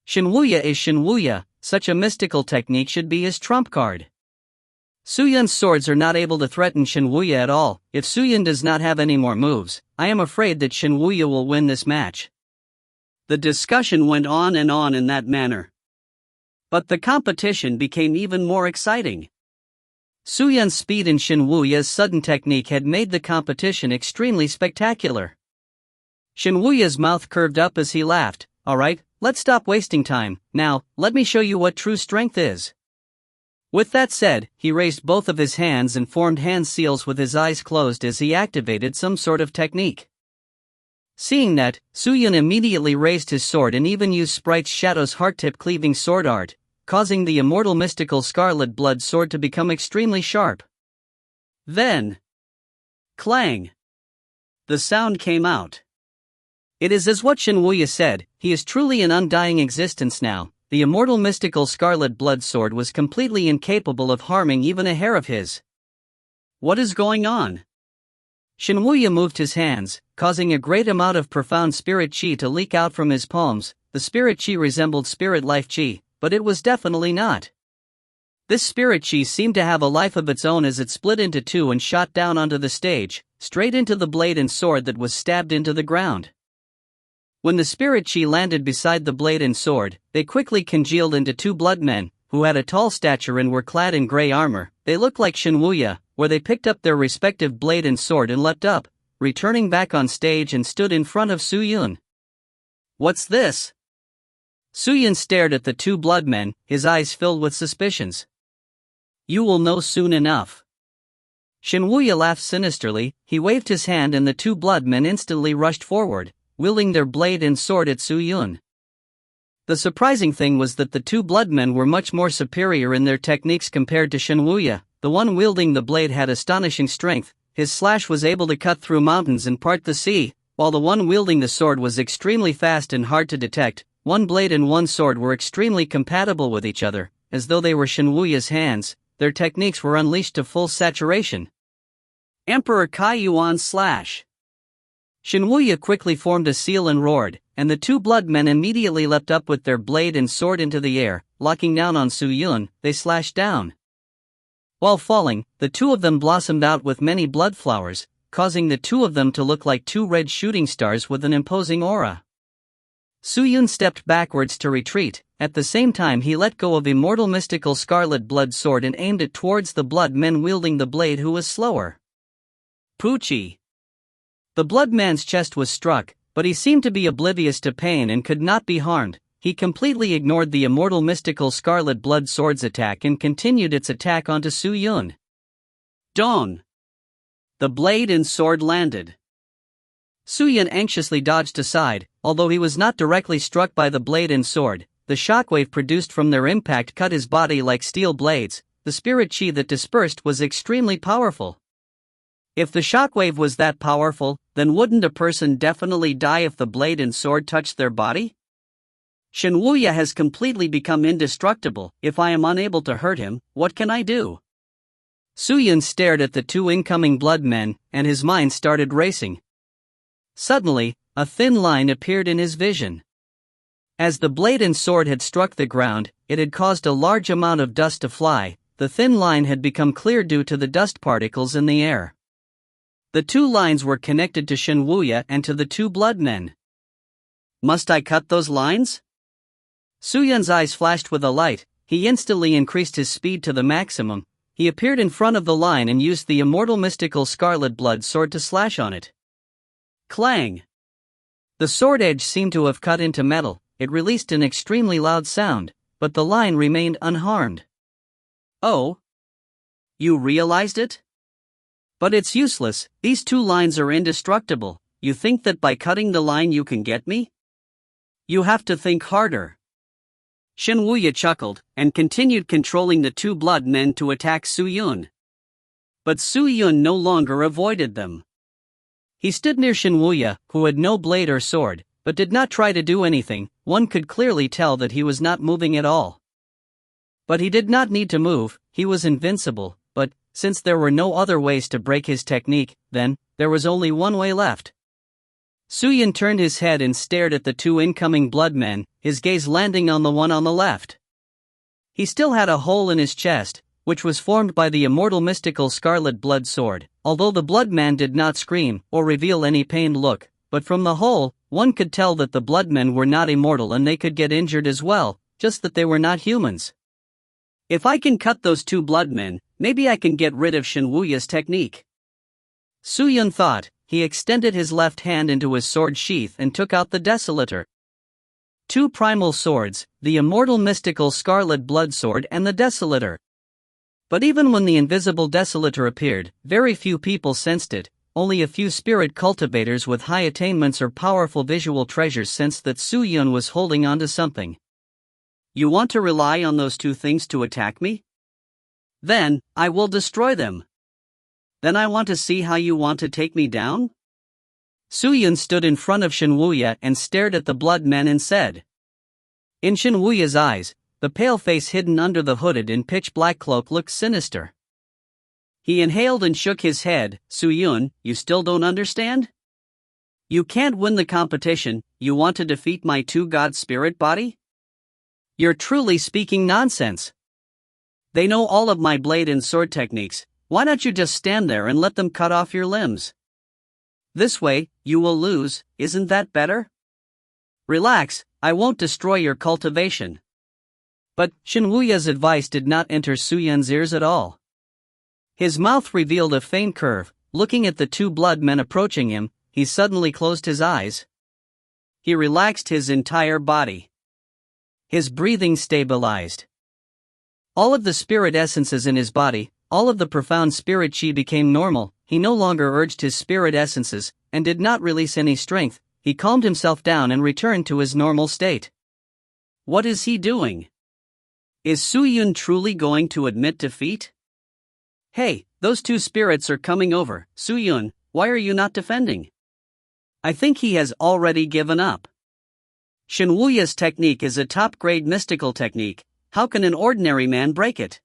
Shen Wuya is Shen Wuya, such a mystical technique should be his trump card. Su Yun's swords are not able to threaten Shen Wuya at all. If Su Yun does not have any more moves, I am afraid that Shen Wuya will win this match. The discussion went on in that manner. But the competition became even more exciting. Su Yun's speed and Shen Wuya's sudden technique had made the competition extremely spectacular. Shen Wuya's mouth curved up as he laughed. Alright, let's stop wasting time. Now, let me show you what true strength is. With that said, he raised both of his hands and formed hand seals with his eyes closed as he activated some sort of technique. Seeing that, Su Yun immediately raised his sword and even used Sprite's Shadow's heart-tip cleaving sword art, causing the immortal mystical scarlet blood sword to become extremely sharp. Then, clang! The sound came out. It is as what Shen Wuya said, he is truly in undying existence now. The immortal mystical scarlet blood sword was completely incapable of harming even a hair of his. What is going on? Shen Wuya moved his hands, causing a great amount of profound spirit chi to leak out from his palms. The spirit chi resembled spirit life chi, but it was definitely not. This spirit chi seemed to have a life of its own as it split into 2 and shot down onto the stage, straight into the blade and sword that was stabbed into the ground. When the spirit chi landed beside the blade and sword, they quickly congealed into 2 blood men, who had a tall stature and were clad in gray armor. They looked like Shen Wuya, where they picked up their respective blade and sword and leapt up, returning back on stage and stood in front of Su Yun. What's this? Su Yun stared at the 2 blood men, his eyes filled with suspicions. You will know soon enough. Shen Wuya laughed sinisterly. He waved his hand and the 2 blood men instantly rushed forward, wielding their blade and sword at Su Yun. The surprising thing was that the 2 blood men were much more superior in their techniques compared to Shen Wuya. The one wielding the blade had astonishing strength. His slash was able to cut through mountains and part the sea, while the one wielding the sword was extremely fast and hard to detect. One blade and one sword were extremely compatible with each other, as though they were Shen Wuya's hands. Their techniques were unleashed to full saturation. Emperor Kai Yuan's slash. Shen Wuya quickly formed a seal and roared, and the 2 blood men immediately leapt up with their blade and sword into the air, locking down on Su Yun. They slashed down. While falling, the 2 of them blossomed out with many blood flowers, causing the 2 of them to look like 2 red shooting stars with an imposing aura. Su Yun stepped backwards to retreat. At the same time he let go of immortal mystical scarlet blood sword and aimed it towards the blood men wielding the blade who was slower. Poochie! The blood man's chest was struck, but he seemed to be oblivious to pain and could not be harmed. He completely ignored the immortal mystical scarlet blood sword's attack and continued its attack onto Su Yun. Dong! The blade and sword landed. Su Yun anxiously dodged aside. Although he was not directly struck by the blade and sword, the shockwave produced from their impact cut his body like steel blades. The spirit chi that dispersed was extremely powerful. If the shockwave was that powerful, then wouldn't a person definitely die if the blade and sword touched their body? Shen Wuya has completely become indestructible. If I am unable to hurt him, what can I do? Su Yun stared at the 2 incoming blood men, and his mind started racing. Suddenly, a thin line appeared in his vision. As the blade and sword had struck the ground, it had caused a large amount of dust to fly. The thin line had become clear due to the dust particles in the air. The 2 lines were connected to Shen Wuya and to the 2 blood men. Must I cut those lines? Su Yun's eyes flashed with a light. He instantly increased his speed to the maximum. He appeared in front of the line and used the immortal mystical scarlet blood sword to slash on it. Clang! The sword edge seemed to have cut into metal. It released an extremely loud sound, but the line remained unharmed. Oh? You realized it? But it's useless, these two lines are indestructible. You think that by cutting the line you can get me? You have to think harder. Shen Wuya chuckled, and continued controlling the two blood men to attack Su Yun. But Su Yun no longer avoided them. He stood near Shen Wuya, who had no blade or sword, but did not try to do anything. One could clearly tell that he was not moving at all. But he did not need to move, he was invincible, but, since there were no other ways to break his technique, then, there was only one way left. Su Yun turned his head and stared at the two incoming blood men, his gaze landing on the one on the left. He still had a hole in his chest, which was formed by the immortal mystical scarlet blood sword, although the blood man did not scream or reveal any pained look, but from the hole, one could tell that the blood men were not immortal and they could get injured as well, just that they were not humans. If I can cut those two blood men, maybe I can get rid of Shen Wuya's technique. Su Yun thought. He extended his left hand into his sword sheath and took out the Desolator. Two primal swords, the immortal mystical scarlet blood sword and the Desolator. But even when the invisible Desolator appeared, very few people sensed it. Only a few spirit cultivators with high attainments or powerful visual treasures sensed that Su Yun was holding onto something. You want to rely on those two things to attack me? Then, I will destroy them. Then I want to see how you want to take me down? Su Yun stood in front of Shen Wuya and stared at the blood men and said. In Shen Wuya's eyes, the pale face hidden under the hooded and pitch-black cloak looked sinister. He inhaled and shook his head. Su Yun, you still don't understand? You can't win the competition, you want to defeat my two-god spirit body? You're truly speaking nonsense. They know all of my blade and sword techniques. Why don't you just stand there and let them cut off your limbs? This way, you will lose, isn't that better? Relax, I won't destroy your cultivation. But Shen Wuya's advice did not enter Su Yun's ears at all. His mouth revealed a faint curve. Looking at the two blood men approaching him, he suddenly closed his eyes. He relaxed his entire body. His breathing stabilized. All of the spirit essences in his body, all of the profound spirit chi became normal. He no longer urged his spirit essences, and did not release any strength. He calmed himself down and returned to his normal state. What is he doing? Is Su Yun truly going to admit defeat? Hey, those two spirits are coming over. Su Yun, why are you not defending? I think he has already given up. Shen Wuya's technique is a top-grade mystical technique. How can an ordinary man break it?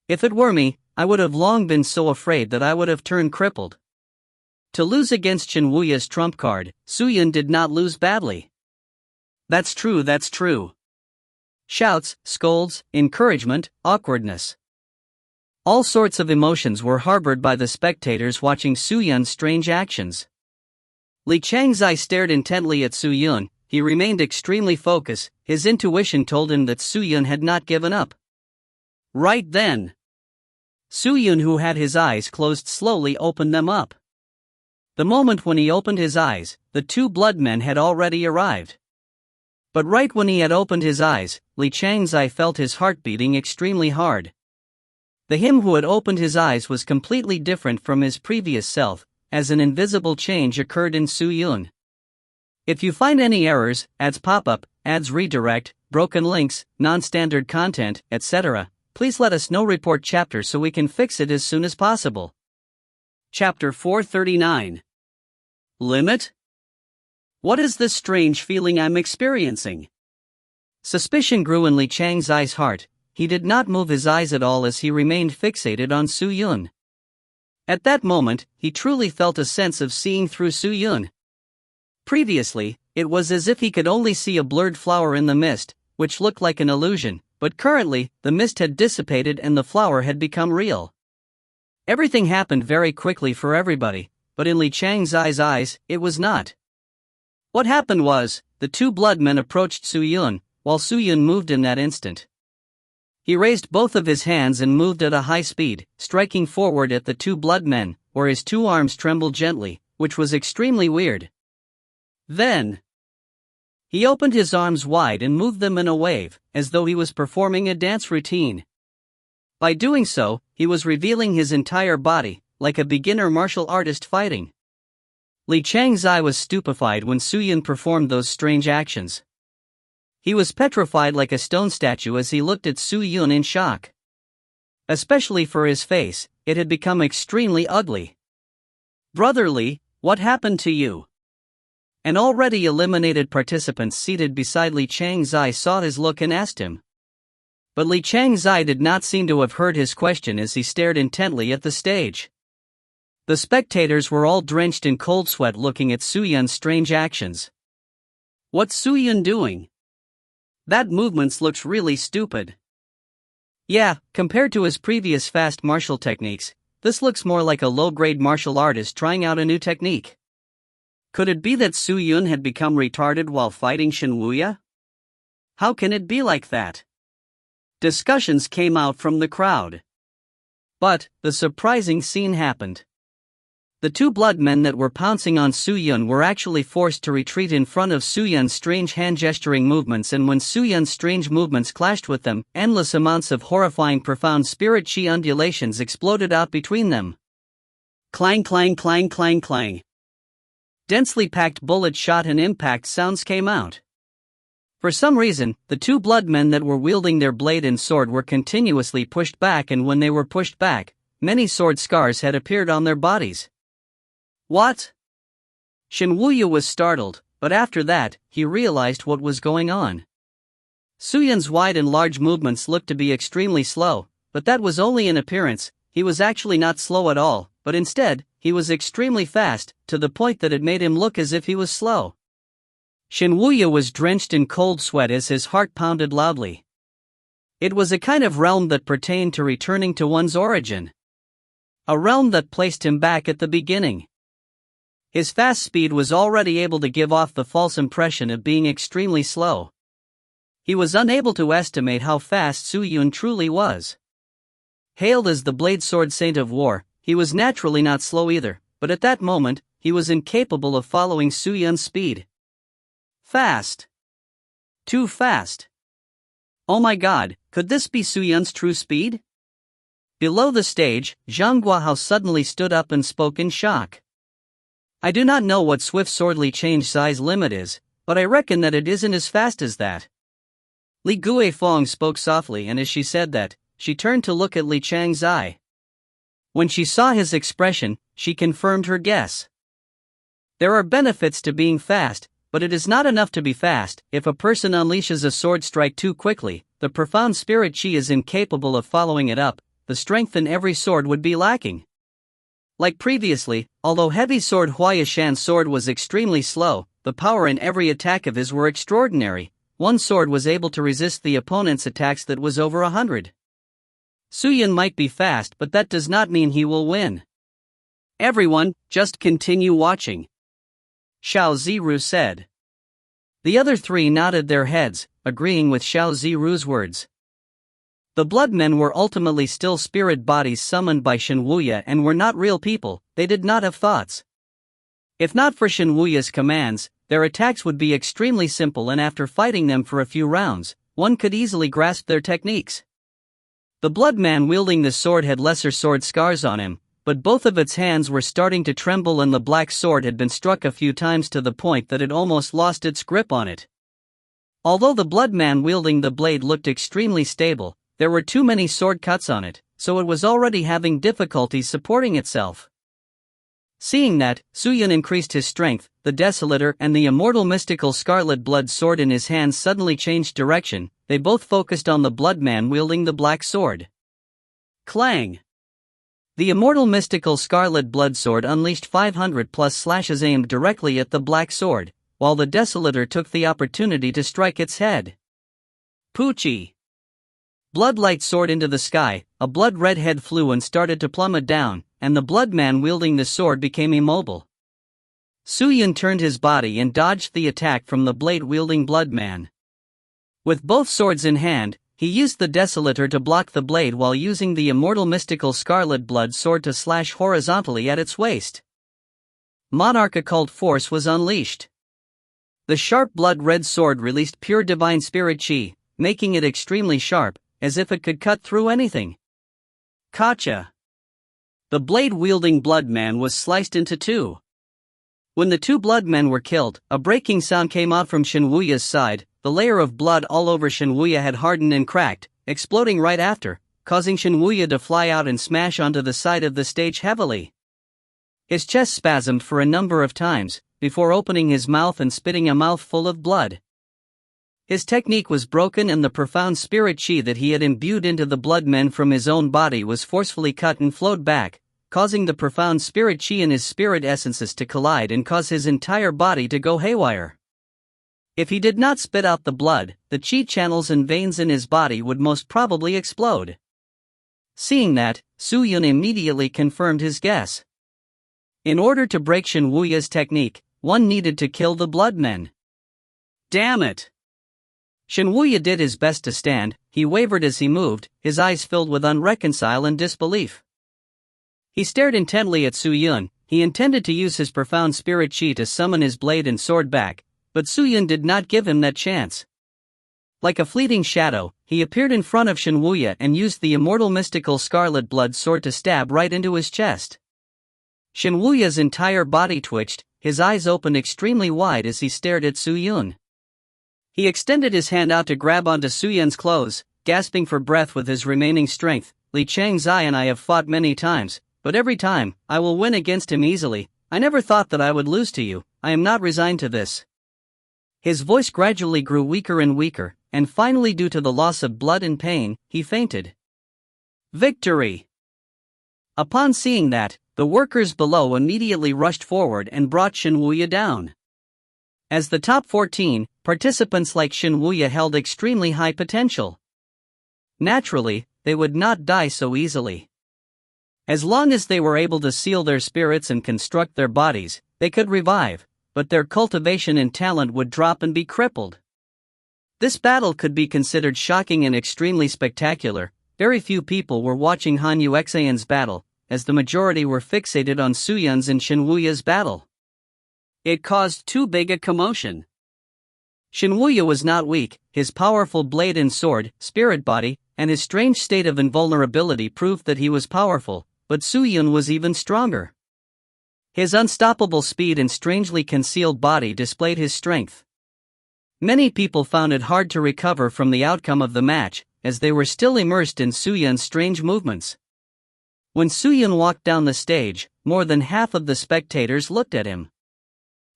If it were me, I would have long been so afraid that I would have turned crippled. To lose against Shen Wuya's trump card, Su Yun did not lose badly. That's true, that's true. Shouts, scolds, encouragement, awkwardness. All sorts of emotions were harbored by the spectators watching Su Yun's strange actions. Li Changzai stared intently at Su Yun. He remained extremely focused. His intuition told him that Su Yun had not given up. Right then, Su Yun, who had his eyes closed, slowly opened them up. The moment when he opened his eyes, the two blood men had already arrived. But right when he had opened his eyes, Li Changzai felt his heart beating extremely hard. The him who had opened his eyes was completely different from his previous self, as an invisible change occurred in Su Yun. If you find any errors, ads pop-up, ads redirect, broken links, non-standard content, etc., please let us know. Report chapter so we can fix it as soon as possible. Chapter 439. Limit? What is this strange feeling I'm experiencing? Suspicion grew in Li Changzai's heart. He did not move his eyes at all as he remained fixated on Su Yun. At that moment, he truly felt a sense of seeing through Su Yun. Previously, it was as if he could only see a blurred flower in the mist, which looked like an illusion, but currently, the mist had dissipated and the flower had become real. Everything happened very quickly for everybody, but in Li Changzai's eyes, it was not. What happened was, the two blood men approached Su Yun, while Su Yun moved in that instant. He raised both of his hands and moved at a high speed, striking forward at the two blood men, where his two arms trembled gently, which was extremely weird. Then he opened his arms wide and moved them in a wave, as though he was performing a dance routine. By doing so, he was revealing his entire body, like a beginner martial artist fighting. Li Chang's eye was stupefied when Su Yun performed those strange actions. He was petrified like a stone statue as he looked at Su Yun in shock. Especially for his face, it had become extremely ugly. "Brother Li, what happened to you?" An already eliminated participant seated beside Li Chang's eye saw his look and asked him. But Li Chang's eye did not seem to have heard his question as he stared intently at the stage. The spectators were all drenched in cold sweat looking at Su Yun's strange actions. "What's Su Yun doing? That movements looks really stupid." "Yeah, compared to his previous fast martial techniques, this looks more like a low-grade martial artist trying out a new technique." Could it be that Su Yun had become retarded while fighting Shen Wuya? How can it be like that? Discussions came out from the crowd. But the surprising scene happened. The two blood men that were pouncing on Su Yun were actually forced to retreat in front of Su Yun's strange hand-gesturing movements, and when Su Yun's strange movements clashed with them, endless amounts of horrifying profound spirit chi undulations exploded out between them. Clang clang clang clang clang. Densely packed bullet shot and impact sounds came out. For some reason, the two blood men that were wielding their blade and sword were continuously pushed back, and when they were pushed back, many sword scars had appeared on their bodies. "What?" Shen Wuya was startled, but after that, he realized what was going on. Su Yun's wide and large movements looked to be extremely slow, but that was only in appearance. He was actually not slow at all, but instead, he was extremely fast, to the point that it made him look as if he was slow. Shen Wuya was drenched in cold sweat as his heart pounded loudly. It was a kind of realm that pertained to returning to one's origin. A realm that placed him back at the beginning. His fast speed was already able to give off the false impression of being extremely slow. He was unable to estimate how fast Su Yun truly was. Hailed as the blade sword saint of war, he was naturally not slow either, but at that moment, he was incapable of following Su Yun's speed. Fast. Too fast. Oh my god, could this be Su Yun's true speed? Below the stage, Zhang Guahao suddenly stood up and spoke in shock. "I do not know what swift sword Li Chang's size limit is, but I reckon that it isn't as fast as that." Li Guifeng spoke softly, and as she said that, she turned to look at Li Chang's eye. When she saw his expression, she confirmed her guess. There are benefits to being fast, but it is not enough to be fast. If a person unleashes a sword strike too quickly, the profound spirit chi is incapable of following it up. The strength in every sword would be lacking. Like previously, although heavy sword Huaya Shan's sword was extremely slow, the power in every attack of his were extraordinary. One sword was able to resist the opponent's attacks that was over 100. Su Yun might be fast, but that does not mean he will win. "Everyone, just continue watching," Xiao Ziru said. The other three nodded their heads, agreeing with Xiao Ziru's words. The blood men were ultimately still spirit bodies summoned by Shen Wuya and were not real people. They did not have thoughts. If not for Shen Wuya's commands, their attacks would be extremely simple, and after fighting them for a few rounds, one could easily grasp their techniques. The blood man wielding the sword had lesser sword scars on him, but both of its hands were starting to tremble, and the black sword had been struck a few times to the point that it almost lost its grip on it. Although the blood man wielding the blade looked extremely stable, there were too many sword cuts on it, so it was already having difficulties supporting itself. Seeing that, Su Yun increased his strength. The Desolator and the immortal mystical scarlet blood sword in his hands suddenly changed direction. They both focused on the blood man wielding the black sword. Clang! The immortal mystical scarlet blood sword unleashed 500 plus slashes aimed directly at the black sword, while the Desolator took the opportunity to strike its head. Poochie! Bloodlight soared into the sky, a blood-red head flew and started to plummet down, and the blood man wielding the sword became immobile. Su Yun turned his body and dodged the attack from the blade-wielding blood man. With both swords in hand, he used the Desolator to block the blade while using the immortal mystical Scarlet Blood sword to slash horizontally at its waist. Monarch occult force was unleashed. The sharp blood-red sword released pure divine spirit chi, making it extremely sharp, as if it could cut through anything. Gotcha! The blade-wielding Bloodman was sliced into two. When the two Bloodmen were killed, a breaking sound came out from Shenwuya's side. The layer of blood all over Shenwuya had hardened and cracked, exploding right after, causing Shenwuya to fly out and smash onto the side of the stage heavily. His chest spasmed for a number of times, before opening his mouth and spitting a mouthful of blood. His technique was broken and the profound spirit chi that he had imbued into the Bloodmen from his own body was forcefully cut and flowed back, causing the profound spirit chi and his spirit essences to collide and cause his entire body to go haywire. If he did not spit out the blood, the chi channels and veins in his body would most probably explode. Seeing that, Su Yun immediately confirmed his guess. In order to break Shenwuya's technique, one needed to kill the Bloodmen. Damn it! Shenwuya did his best to stand. He wavered as he moved, his eyes filled with unreconcile and disbelief. He stared intently at Su Yun. He intended to use his profound spirit chi to summon his blade and sword back, but Su Yun did not give him that chance. Like a fleeting shadow, he appeared in front of Shenwuya and used the immortal mystical Scarlet Blood sword to stab right into his chest. Shenwuya's entire body twitched, his eyes opened extremely wide as he stared at Su Yun. He extended his hand out to grab onto Su Yun's clothes, gasping for breath with his remaining strength. Li Changzai and I have fought many times, but every time, I will win against him easily. I never thought that I would lose to you. I am not resigned to this. His voice gradually grew weaker and weaker, and finally due to the loss of blood and pain, he fainted. Victory! Upon seeing that, the workers below immediately rushed forward and brought Shenwuya down. As the top 14, participants like Shenwuya held extremely high potential. Naturally, they would not die so easily. As long as they were able to seal their spirits and construct their bodies, they could revive, but their cultivation and talent would drop and be crippled. This battle could be considered shocking and extremely spectacular. Very few people were watching Hanyu Xayan's battle, as the majority were fixated on Su Yun's and Shenwuya's battle. It caused too big a commotion. Shenwuya was not weak. His powerful blade and sword, spirit body, and his strange state of invulnerability proved that he was powerful, but Su Yun was even stronger. His unstoppable speed and strangely concealed body displayed his strength. Many people found it hard to recover from the outcome of the match, as they were still immersed in Su Yun's strange movements. When Su Yun walked down the stage, more than half of the spectators looked at him.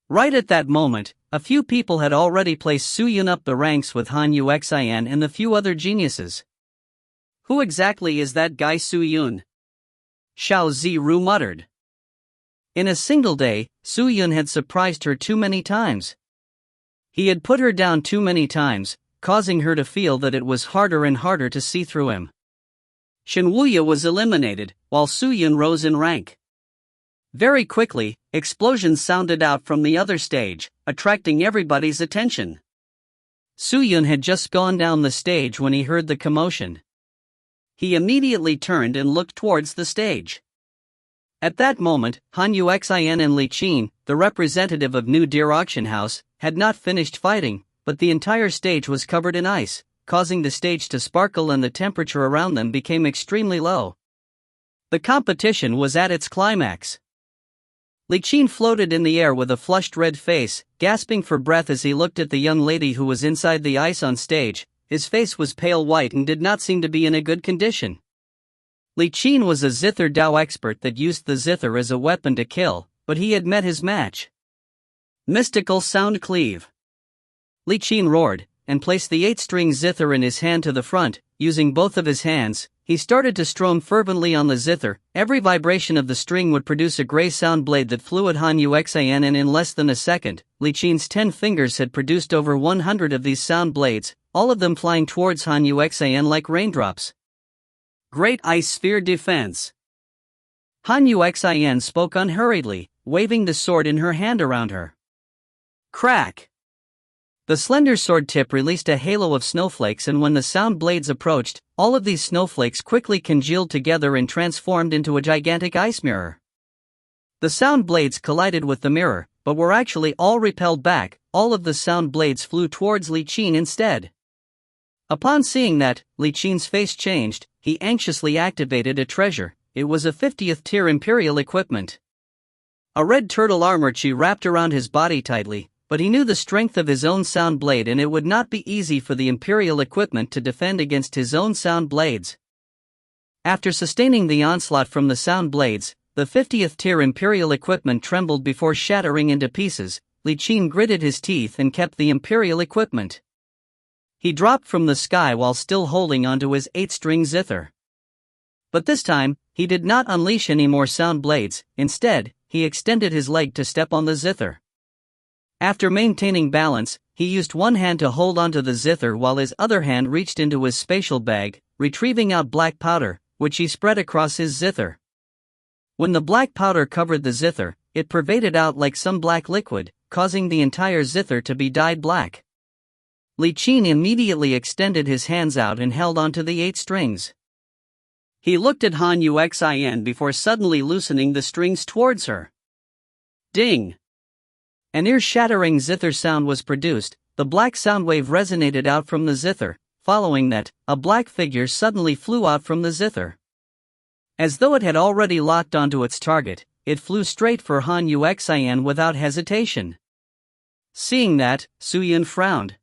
Right at that moment, a few people had already placed Su Yun up the ranks with Hanyu Xian and the few other geniuses. Who exactly is that guy Su Yun? Xiao Ziru muttered. In a single day, Su Yun had surprised her too many times. He had put her down too many times, causing her to feel that it was harder and harder to see through him. Shenwuya was eliminated, while Su Yun rose in rank. Very quickly, explosions sounded out from the other stage, attracting everybody's attention. Su Yun had just gone down the stage when he heard the commotion. He immediately turned and looked towards the stage. At that moment, Hanyu Xian and Li Qin, the representative of New Deer Auction House, had not finished fighting, but the entire stage was covered in ice, causing the stage to sparkle and the temperature around them became extremely low. The competition was at its climax. Li Qin floated in the air with a flushed red face, gasping for breath as he looked at the young lady who was inside the ice on stage. His face was pale white and did not seem to be in a good condition. Li Qin was a zither Dao expert that used the zither as a weapon to kill, but he had met his match. Mystical Sound Cleave. Li Qin roared, and placed the 8-string zither in his hand to the front. Using both of his hands, he started to strum fervently on the zither. Every vibration of the string would produce a gray sound blade that flew at Hanyu Xian, and in less than a second, Li Qin's 10 fingers had produced over 100 of these sound blades, all of them flying towards Hanyu Xian like raindrops. Great Ice Sphere Defense. Hanyu Xian spoke unhurriedly, waving the sword in her hand around her. Crack! The slender sword tip released a halo of snowflakes, and when the sound blades approached, all of these snowflakes quickly congealed together and transformed into a gigantic ice mirror. The sound blades collided with the mirror, but were actually all repelled back. All of the sound blades flew towards Li Qin instead. Upon seeing that, Li Qin's face changed. He anxiously activated a treasure. It was a 50th tier Imperial equipment. A red turtle armor chi wrapped around his body tightly, but he knew the strength of his own sound blade, and it would not be easy for the Imperial equipment to defend against his own sound blades. After sustaining the onslaught from the sound blades, the 50th tier Imperial equipment trembled before shattering into pieces. Li Qin gritted his teeth and kept the Imperial equipment. He dropped from the sky while still holding onto his 8-string zither. But this time, he did not unleash any more sound blades. Instead, he extended his leg to step on the zither. After maintaining balance, he used one hand to hold onto the zither while his other hand reached into his spatial bag, retrieving out black powder, which he spread across his zither. When the black powder covered the zither, it pervaded out like some black liquid, causing the entire zither to be dyed black. Li Qin immediately extended his hands out and held onto the 8 strings. He looked at Han Yuxin before suddenly loosening the strings towards her. Ding! An ear-shattering zither sound was produced. The black sound wave resonated out from the zither. Following that, a black figure suddenly flew out from the zither. As though it had already locked onto its target, it flew straight for Han Yuxin without hesitation. Seeing that, Su Yun frowned.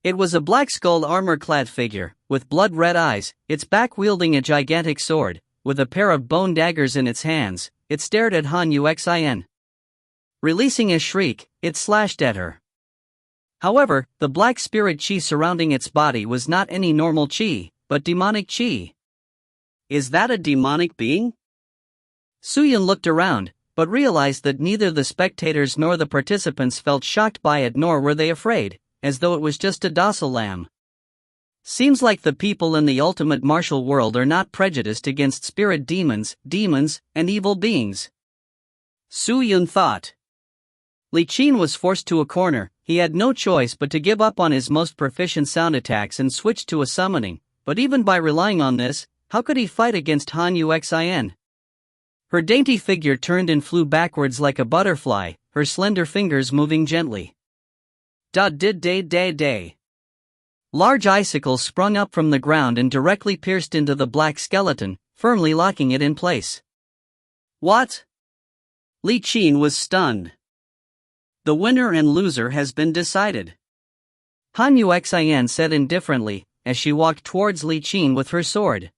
It was a black-skulled armor-clad figure, with blood-red eyes, its back wielding a gigantic sword. With a pair of bone daggers in its hands, it stared at Han Yuxin. Releasing a shriek, it slashed at her. However, the black spirit chi surrounding its body was not any normal chi, but demonic chi. Is that a demonic being? Su Yun looked around, but realized that neither the spectators nor the participants felt shocked by it, nor were they afraid, as though it was just a docile lamb. Seems like the people in the ultimate martial world are not prejudiced against spirit demons, and evil beings. Su Yun thought. Li Qin was forced to a corner. He had no choice but to give up on his most proficient sound attacks and switch to a summoning, but even by relying on this, how could he fight against Han Yuxin? Her dainty figure turned and flew backwards like a butterfly, her slender fingers moving gently. Da-did-day-day-day. Large icicles sprung up from the ground and directly pierced into the black skeleton, firmly locking it in place. What? Li Qin was stunned. The winner and loser has been decided. Han Yuxin said indifferently, as she walked towards Li Qin with her sword.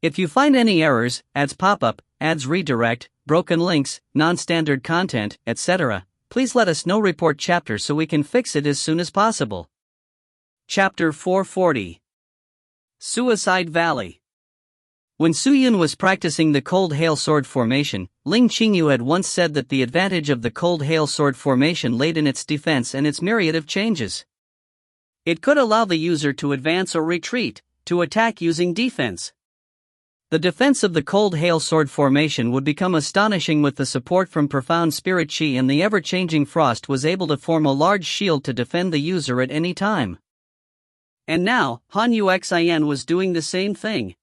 If you find any errors, ads pop-up, ads redirect, broken links, non-standard content, etc., please let us know. Report chapter so we can fix it as soon as possible. Chapter 440. Suicide Valley. When Su Yun was practicing the Cold Hail Sword formation, Ling Qingyu had once said that the advantage of the Cold Hail Sword formation laid in its defense and its myriad of changes. It could allow the user to advance or retreat, to attack using defense. The defense of the Cold Hail Sword formation would become astonishing with the support from profound spirit chi, and the ever-changing frost was able to form a large shield to defend the user at any time. And now, Han Yuxin was doing the same thing.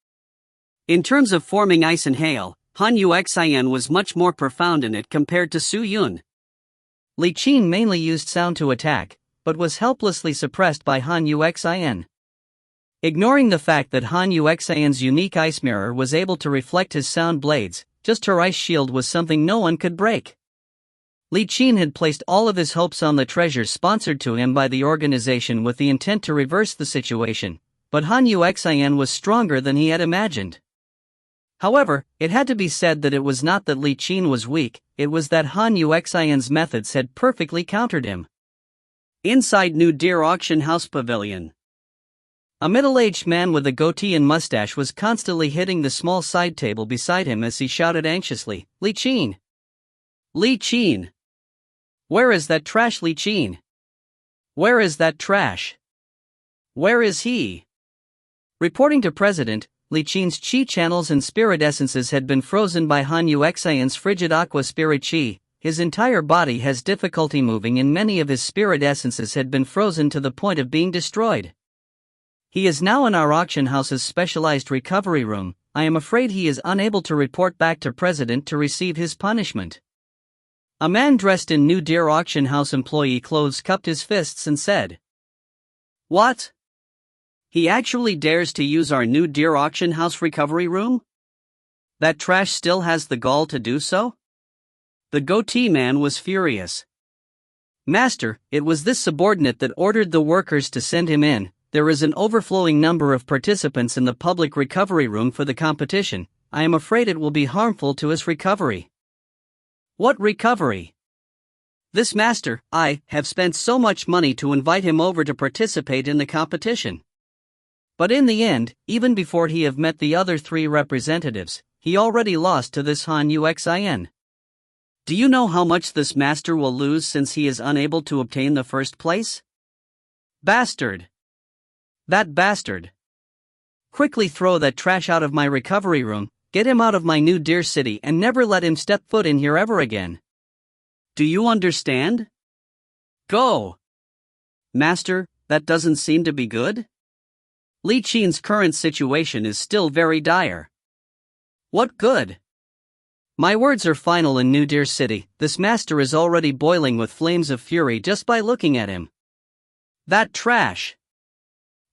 In terms of forming ice and hail, Han Yuxin was much more profound in it compared to Su Yun. Li Qin mainly used sound to attack, but was helplessly suppressed by Han Yuxin. Ignoring the fact that Han Yuxin's unique ice mirror was able to reflect his sound blades, just her ice shield was something no one could break. Li Qin had placed all of his hopes on the treasures sponsored to him by the organization with the intent to reverse the situation, but Han Yuxin was stronger than he had imagined. However, it had to be said that it was not that Li Qin was weak, it was that Han Yuxin's methods had perfectly countered him. Inside New Deer Auction House Pavilion. A middle-aged man with a goatee and mustache was constantly hitting the small side table beside him as he shouted anxiously, "Li Qin! Li Qin! Where is that trash Li Qin? Where is that trash? Where is he?" Reporting to President, Li Qin's chi channels and spirit essences had been frozen by Han Yuxin's frigid aqua spirit chi, his entire body has difficulty moving and many of his spirit essences had been frozen to the point of being destroyed. He is now in our auction house's specialized recovery room. I am afraid he is unable to report back to President to receive his punishment. A man dressed in New Deer auction house employee clothes cupped his fists and said, "What? He actually dares to use our New Deer auction house recovery room? That trash still has the gall to do so?" The goatee man was furious. "Master, it was this subordinate that ordered the workers to send him in. There is an overflowing number of participants in the public recovery room for the competition. I am afraid it will be harmful to his recovery." "What recovery?" "This master, I have spent so much money to invite him over to participate in the competition. But in the end, even before he have met the other 3 representatives, he already lost to this Han Uxin. Do you know how much this master will lose since he is unable to obtain the first place?" "Bastard! That bastard! Quickly throw that trash out of my recovery room, get him out of my New Deer city and never let him step foot in here ever again. Do you understand? Go!" "Master, that doesn't seem to be good. Li Qin's current situation is still very dire." "What good? My words are final in New Deer City. This master is already boiling with flames of fury just by looking at him." "That trash!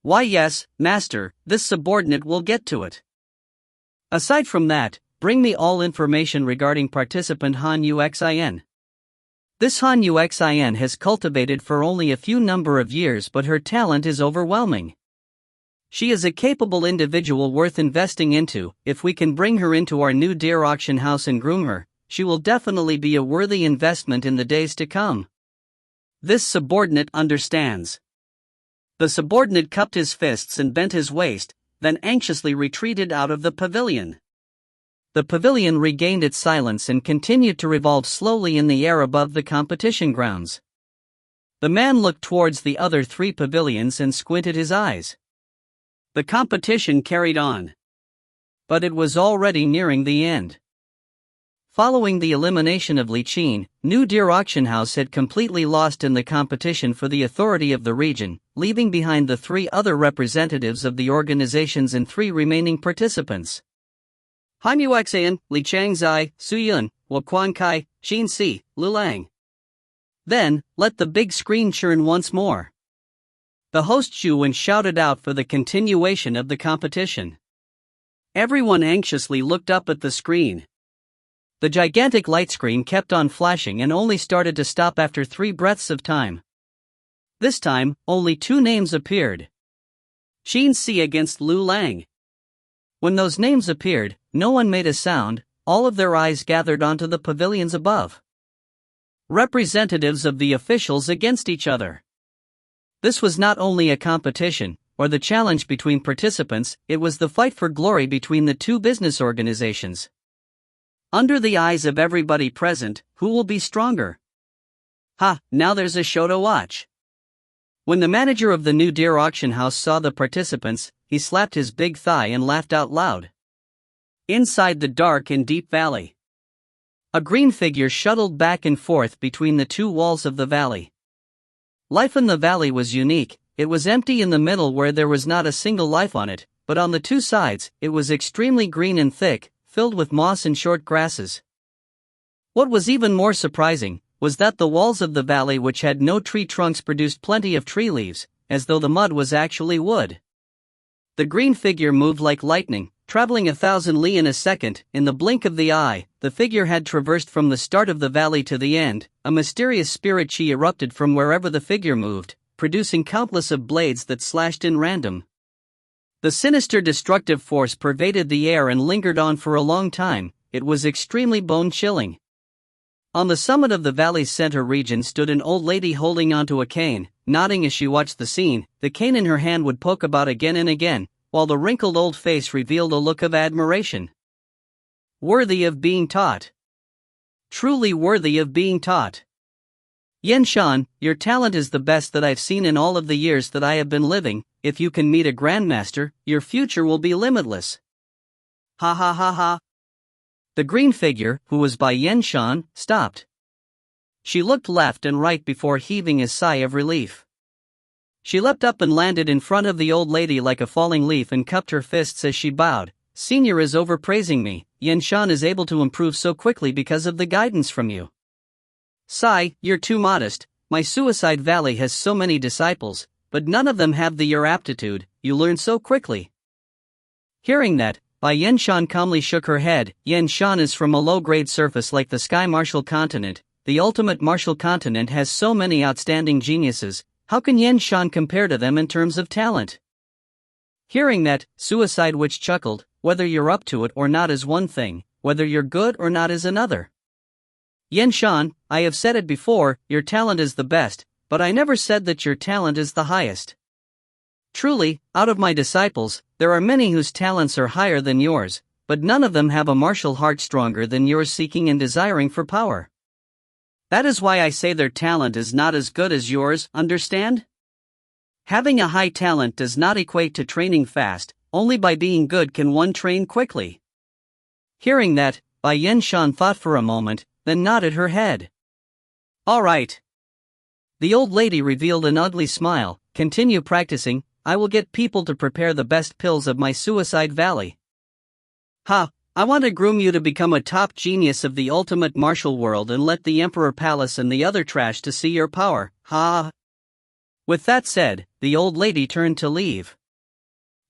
Why yes, master, this subordinate will get to it. Aside from that, bring me all information regarding participant Han Uxin. This Han Uxin has cultivated for only a few number of years, but her talent is overwhelming. She is a capable individual worth investing into. If we can bring her into our New Deer auction house and groom her, she will definitely be a worthy investment in the days to come. This subordinate understands." The subordinate cupped his fists and bent his waist, then anxiously retreated out of the pavilion. The pavilion regained its silence and continued to revolve slowly in the air above the competition grounds. The man looked towards the other 3 pavilions and squinted his eyes. The competition carried on. But it was already nearing the end. Following the elimination of Li Qin, New Deer Auction House had completely lost in the competition for the authority of the region, leaving behind the 3 other representatives of the organizations and 3 remaining participants. Han Uxin, Li Changzai, Su Yun, Wu Quankai, Xin Si, Lu Lang. Then, let the big screen churn once more. The host Zhu Wen shouted out for the continuation of the competition. Everyone anxiously looked up at the screen. The gigantic light screen kept on flashing and only started to stop after 3 breaths of time. This time, only 2 names appeared. Xin Si against Lu Lang. When those names appeared, no one made a sound. All of their eyes gathered onto the pavilions above. Representatives of the officials against each other. This was not only a competition, or the challenge between participants, it was the fight for glory between the 2 business organizations. Under the eyes of everybody present, who will be stronger? Ha, now there's a show to watch. When the manager of the New Deer auction house saw the participants, he slapped his big thigh and laughed out loud. Inside the dark and deep valley, a green figure shuttled back and forth between the 2 walls of the valley. Life in the valley was unique. It was empty in the middle where there was not a single life on it, but on the 2 sides, it was extremely green and thick, filled with moss and short grasses. What was even more surprising was that the walls of the valley, which had no tree trunks, produced plenty of tree leaves, as though the mud was actually wood. The green figure moved like lightning, traveling 1,000 li in a second. In the blink of the eye, the figure had traversed from the start of the valley to the end. A mysterious spirit chi erupted from wherever the figure moved, producing countless of blades that slashed in random. The sinister destructive force pervaded the air and lingered on for a long time. It was extremely bone-chilling. On the summit of the valley's center region stood an old lady holding onto a cane, nodding as she watched the scene. The cane in her hand would poke about again and again, while the wrinkled old face revealed a look of admiration. Worthy of being taught. Truly worthy of being taught. Yan Shan, your talent is the best that I've seen in all of the years that I have been living. If you can meet a grandmaster, your future will be limitless. Ha ha ha ha. The green figure, who was by Yan Shan, stopped. She looked left and right before heaving a sigh of relief. She leapt up and landed in front of the old lady like a falling leaf and cupped her fists as she bowed. Senior is overpraising me. Yan Shan is able to improve so quickly because of the guidance from you. Sigh, you're too modest. My Suicide Valley has so many disciples, but none of them have your aptitude. You learn so quickly. Hearing that, Bai Yan Shan calmly shook her head. Yan Shan is from a low-grade surface like the Sky Martial Continent. The ultimate martial continent has so many outstanding geniuses. How can Yan Shan compare to them in terms of talent? Hearing that, Suicide Witch chuckled. Whether you're up to it or not is one thing, whether you're good or not is another. Yan Shan, I have said it before, your talent is the best, but I never said that your talent is the highest. Truly, out of my disciples, there are many whose talents are higher than yours, but none of them have a martial heart stronger than yours seeking and desiring for power. That is why I say their talent is not as good as yours, understand? Having a high talent does not equate to training fast, only by being good can one train quickly. Hearing that, Bai Yan Shan thought for a moment, then nodded her head. All right. The old lady revealed an ugly smile. Continue practicing, I will get people to prepare the best pills of my Suicide Valley. Ha, I want to groom you to become a top genius of the ultimate martial world and let the Emperor Palace and the other trash to see your power, ha. With that said, the old lady turned to leave.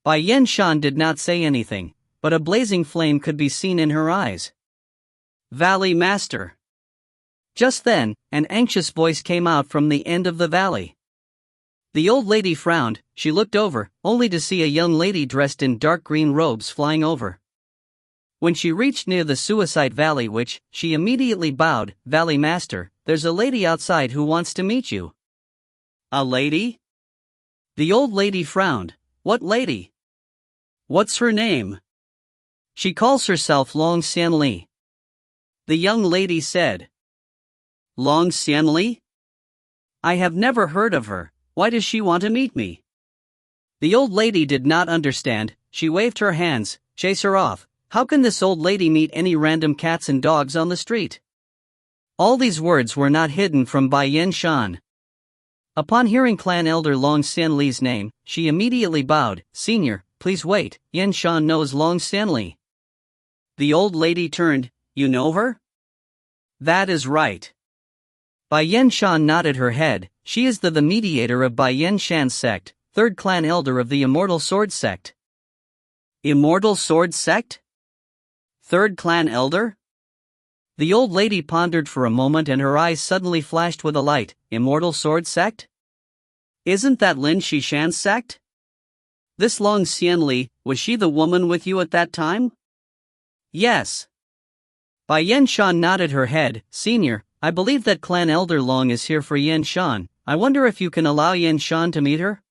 Bai Yan Shan did not say anything, but a blazing flame could be seen in her eyes. Valley Master. Just then, an anxious voice came out from the end of the valley. The old lady frowned. She looked over, only to see a young lady dressed in dark green robes flying over. When she reached near the Suicide Valley Witch, she immediately bowed. Valley Master, there's a lady outside who wants to meet you. A lady? The old lady frowned. What lady? What's her name? She calls herself Long Xianli. The young lady said. Long Xianli? I have never heard of her. Why does she want to meet me? The old lady did not understand. She waved her hands. Chase her off. How can this old lady meet any random cats and dogs on the street? All these words were not hidden from Bai Yan Shan. Upon hearing Clan Elder Long Xianli's name, she immediately bowed. Senior, please wait, Yan Shan knows Long Xianli. The old lady turned. You know her? That is right. Bai Yan Shan nodded her head. She is the mediator of Bai Yan Shan's sect, third clan elder of the Immortal Sword Sect. Immortal Sword Sect? Third clan elder? The old lady pondered for a moment and her eyes suddenly flashed with a light. Immortal Sword Sect? Isn't that Lin Shishan's sect? This Long Xianli, was she the woman with you at that time? Yes. Bai Yan Shan nodded her head. Senior, I believe that Clan Elder Long is here for Yan Shan. I wonder if you can allow Yan Shan to meet her?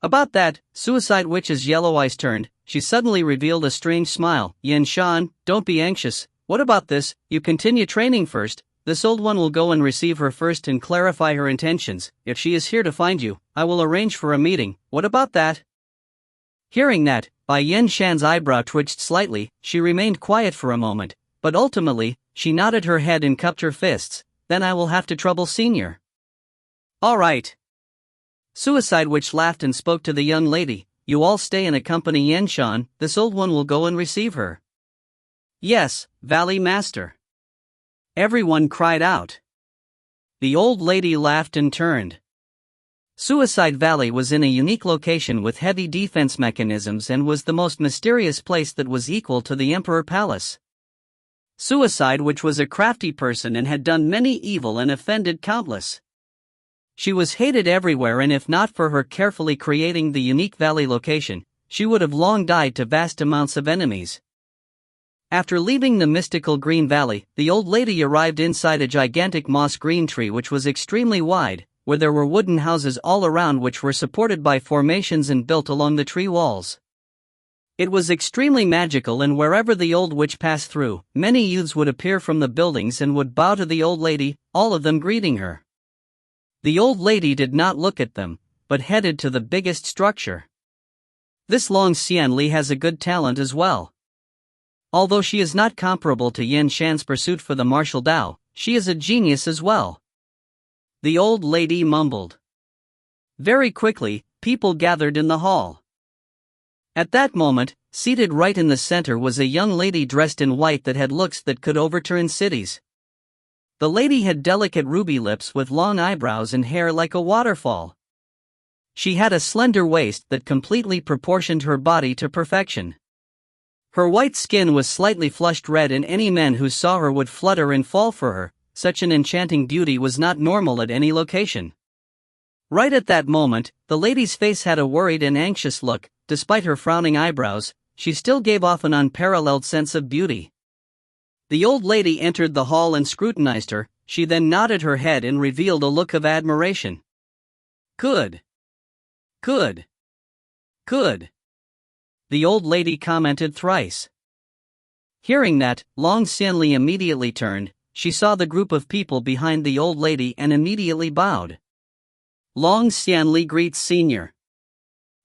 About that, Suicide Witch's yellow eyes turned. She suddenly revealed a strange smile. Yan Shan, don't be anxious. What about this? You continue training first. This old one will go and receive her first and clarify her intentions. If she is here to find you, I will arrange for a meeting. What about that? Hearing that, Bai Yan Shan's eyebrow twitched slightly. She remained quiet for a moment, but ultimately, she nodded her head and cupped her fists. Then I will have to trouble Senior. All right. Suicide Witch laughed and spoke to the young lady. You all stay and accompany Yan Shan. This old one will go and receive her. Yes, Valley Master. Everyone cried out. The old lady laughed and turned. Suicide Valley was in a unique location with heavy defense mechanisms and was the most mysterious place that was equal to the Emperor Palace. Suicide Witch was a crafty person and had done many evil and offended countless. She was hated everywhere, and if not for her carefully creating the unique valley location, she would have long died to vast amounts of enemies. After leaving the mystical Green Valley, the old lady arrived inside a gigantic moss green tree which was extremely wide, where there were wooden houses all around which were supported by formations and built along the tree walls. It was extremely magical, and wherever the old witch passed through, many youths would appear from the buildings and would bow to the old lady, all of them greeting her. The old lady did not look at them, but headed to the biggest structure. This Long Xianli has a good talent as well. Although she is not comparable to Yan Shan's pursuit for the martial Tao, she is a genius as well," the old lady mumbled. Very quickly, people gathered in the hall. At that moment, seated right in the center was a young lady dressed in white that had looks that could overturn cities. The lady had delicate ruby lips with long eyebrows and hair like a waterfall. She had a slender waist that completely proportioned her body to perfection. Her white skin was slightly flushed red, and any man who saw her would flutter and fall for her. Such an enchanting beauty was not normal at any location. Right at that moment, the lady's face had a worried and anxious look. Despite her frowning eyebrows, she still gave off an unparalleled sense of beauty. The old lady entered the hall and scrutinized her. She then nodded her head and revealed a look of admiration. "Good. Good. Good," the old lady commented thrice. Hearing that, Long Xianli immediately turned. She saw the group of people behind the old lady and immediately bowed. Long Xianli greets Senior.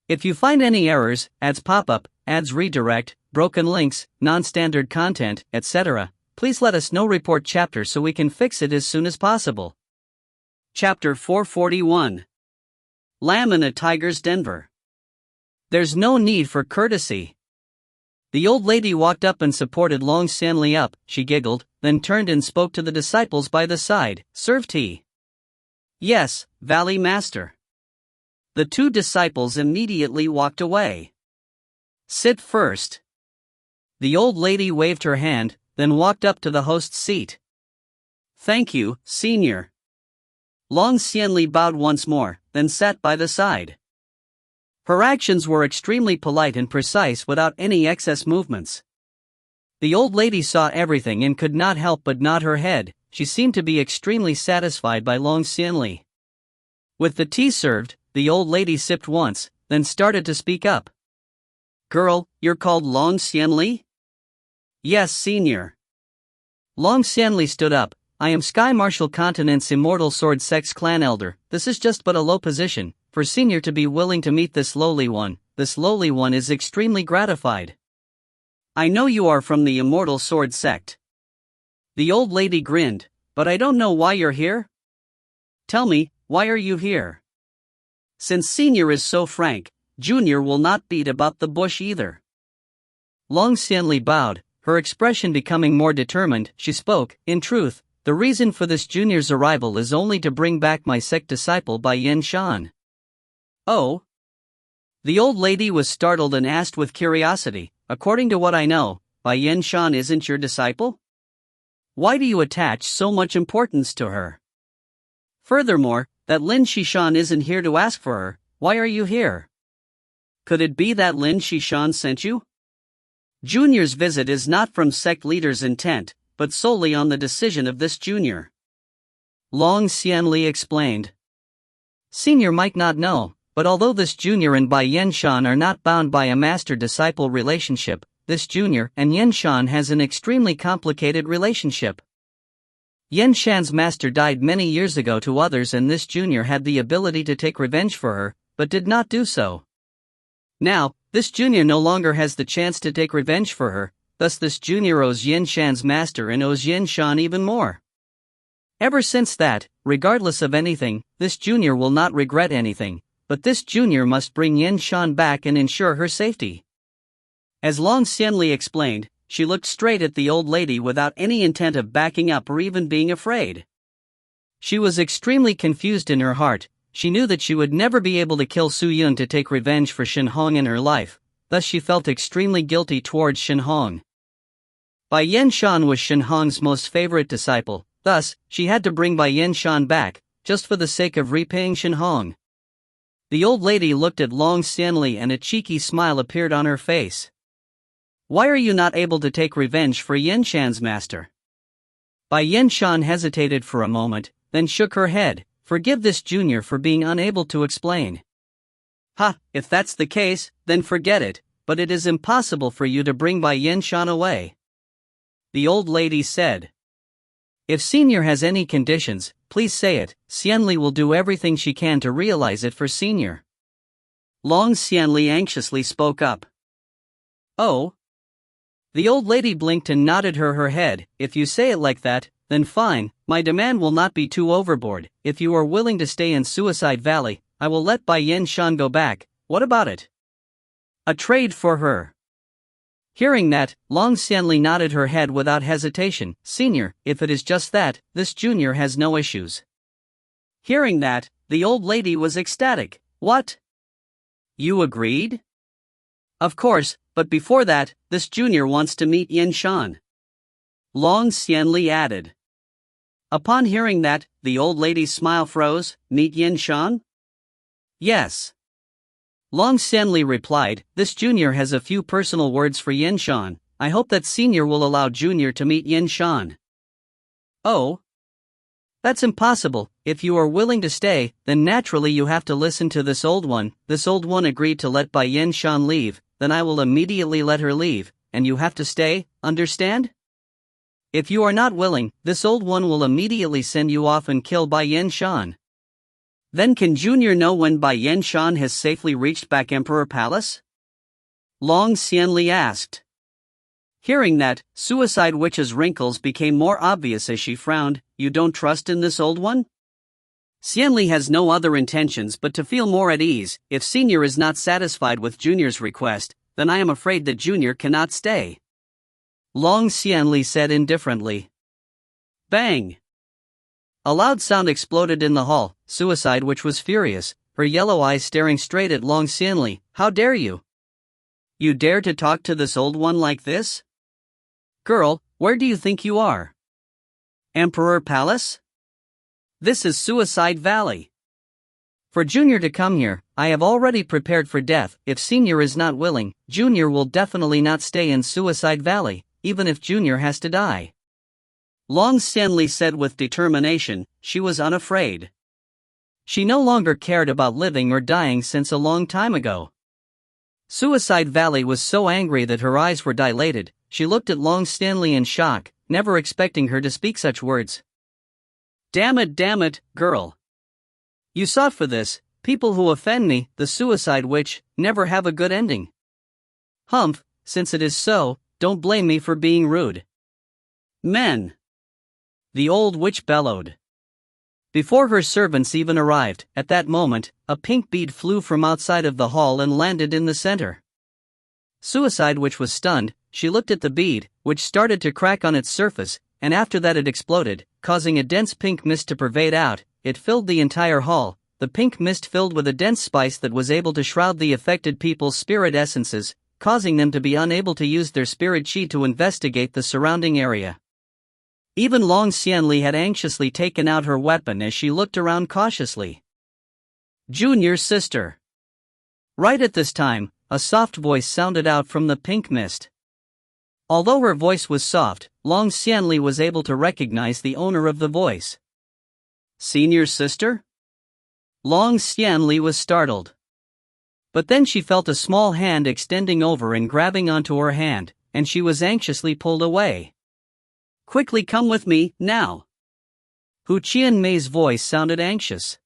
If you find any errors, ads pop up, ads redirect, broken links, non-standard content, etc., please let us know. Report chapter so we can fix it as soon as possible. Chapter 441. Lamb in a Tiger's Denver. There's no need for courtesy. The old lady walked up and supported Long Xianli up. She giggled, then turned and spoke to the disciples by the side. "Serve tea." "Yes, Valley Master." The two disciples immediately walked away. "Sit first." The old lady waved her hand, then walked up to the host's seat. "Thank you, Senior." Long Xianli bowed once more, then sat by the side. Her actions were extremely polite and precise without any excess movements. The old lady saw everything and could not help but nod her head. She seemed to be extremely satisfied by Long Xianli. With the tea served, the old lady sipped once, then started to speak up. "Girl, you're called Long Xianli?" "Yes, Senior." Long Xianli stood up. "I am Sky Marshal Continent's Immortal Sword Sex Clan Elder. This is just but a low position. For Senior to be willing to meet this lowly one is extremely gratified." "I know you are from the Immortal Sword Sect." The old lady grinned. "But I don't know why you're here." "Tell me, why are you here?" "Since Senior is so frank, Junior will not beat about the bush either." Long Xianli bowed, her expression becoming more determined. She spoke. "In truth, the reason for this Junior's arrival is only to bring back my sect disciple Bai Yen Shan." "Oh?" The old lady was startled and asked with curiosity, "According to what I know, Bai Yen Shan isn't your disciple? Why do you attach so much importance to her? Furthermore, that Lin Shishan isn't here to ask for her. Why are you here? Could it be that Lin Shishan sent you?" "Junior's visit is not from sect leader's intent, but solely on the decision of this Junior," Long Xianli explained. "Senior might not know, but although this Junior and Bai Yen Shan are not bound by a master-disciple relationship, this Junior and Yen Shan has an extremely complicated relationship. Yen Shan's master died many years ago to others, and this Junior had the ability to take revenge for her, but did not do so. Now, this Junior no longer has the chance to take revenge for her, thus this Junior owes Yen Shan's master and owes Yen Shan even more. Ever since that, regardless of anything, this Junior will not regret anything, but this Junior must bring Yen Shan back and ensure her safety." As Long Xianli explained, she looked straight at the old lady without any intent of backing up or even being afraid. She was extremely confused in her heart. She knew that she would never be able to kill Su Yun to take revenge for Shen Hong in her life, thus she felt extremely guilty towards Shen Hong. Bai Yen Shan was Shen Hong's most favorite disciple, thus, she had to bring Bai Yen Shan back, just for the sake of repaying Shen Hong. The old lady looked at Long Xianli and a cheeky smile appeared on her face. "Why are you not able to take revenge for Yen Shan's master?" Bai Yen Shan hesitated for a moment, then shook her head. "Forgive this Junior for being unable to explain." "Ha, if that's the case, then forget it, but it is impossible for you to bring Bai Yen Shan away," the old lady said. "If Senior has any conditions, please say it. Xianli will do everything she can to realize it for Senior." Long Xianli anxiously spoke up. "Oh?" The old lady blinked and nodded her head. "If you say it like that, Then fine, my demand will not be too overboard. If you are willing to stay in Suicide Valley, I will let Bai Yen Shan go back. What about it? A trade for her. Hearing that, Long Xianli nodded her head without hesitation. Senior, if it is just that, this junior has no issues. Hearing that, the old lady was ecstatic. What? You agreed? Of course, but before that, this junior wants to meet Yen Shan. Long Xianli added. Upon hearing that, the old lady's smile froze. Meet Yen Shan? Yes. Long Xianli replied, this junior has a few personal words for Yen Shan. I hope that senior will allow junior to meet Yen Shan. Oh? That's impossible. If you are willing to stay, then naturally you have to listen to this old one. This old one agreed to let Bai Yen Shan leave, then I will immediately let her leave, and you have to stay, understand? If you are not willing, this old one will immediately send you off and kill Bai Yen Shan. Then can Junior know when Bai Yen Shan has safely reached back Emperor Palace? Long Xianli asked. Hearing that, Suicide Witch's wrinkles became more obvious as she frowned. You don't trust in this old one? Xianli has no other intentions but to feel more at ease. If Senior is not satisfied with Junior's request, then I am afraid that Junior cannot stay. Long Xianli said indifferently. Bang! A loud sound exploded in the hall. Suicide Witch was furious, her yellow eyes staring straight at Long Xianli. How dare you? You dare to talk to this old one like this? Girl, where do you think you are? Emperor Palace? This is Suicide Valley. For Junior to come here, I have already prepared for death. If Senior is not willing, Junior will definitely not stay in Suicide Valley, even if Junior has to die. Long Xianli said with determination. She was unafraid. She no longer cared about living or dying since a long time ago. Suicide Valley was so angry that her eyes were dilated. She looked at Long Xianli in shock, never expecting her to speak such words. Damn it, girl. You sought for this. People who offend me, the Suicide Witch, never have a good ending. Humph, since it is so, don't blame me for being rude. Men! The old witch bellowed. Before her servants even arrived, at that moment, a pink bead flew from outside of the hall and landed in the center. Suicide Witch was stunned. She looked at the bead, which started to crack on its surface, and after that it exploded, causing a dense pink mist to pervade out. It filled the entire hall. The pink mist filled with a dense spice that was able to shroud the affected people's spirit essences, causing them to be unable to use their spirit chi to investigate the surrounding area. Even Long Xianli had anxiously taken out her weapon as she looked around cautiously. Junior sister. Right at this time, a soft voice sounded out from the pink mist. Although her voice was soft, Long Xianli was able to recognize the owner of the voice. Senior sister? Long Xianli was startled. But then she felt a small hand extending over and grabbing onto her hand, and she was anxiously pulled away. Quickly come with me, now. Hu Qianmei's voice sounded anxious.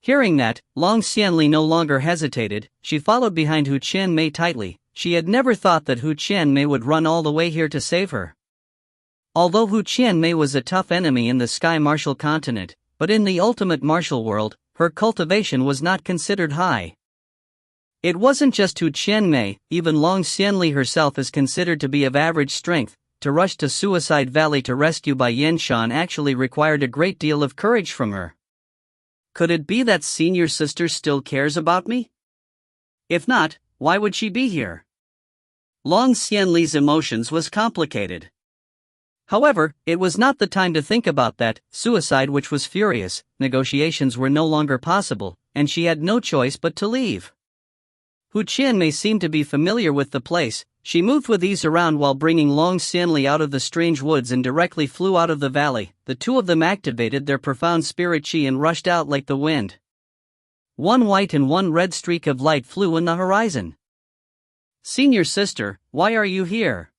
Hearing that, Long Xianli no longer hesitated. She followed behind Hu Qianmei tightly. She had never thought that Hu Qianmei would run all the way here to save her. Although Hu Qianmei was a tough enemy in the Sky Martial Continent, but in the ultimate martial world, her cultivation was not considered high. It wasn't just Hu Qianmei, even Long Xianli herself is considered to be of average strength. To rush to Suicide Valley to rescue Bai Yen Shan actually required a great deal of courage from her. Could it be that senior sister still cares about me? If not, why would she be here? Long Xianli's emotions was complicated. However, it was not the time to think about that. Suicide Witch was furious. Negotiations were no longer possible, and she had no choice but to leave. Hu Qianmei seemed to be familiar with the place. She moved with ease around while bringing Long Xianli out of the strange woods and directly flew out of the valley. The two of them activated their profound spirit chi and rushed out like the wind. One white and one red streak of light flew in the horizon. Senior sister, why are you here?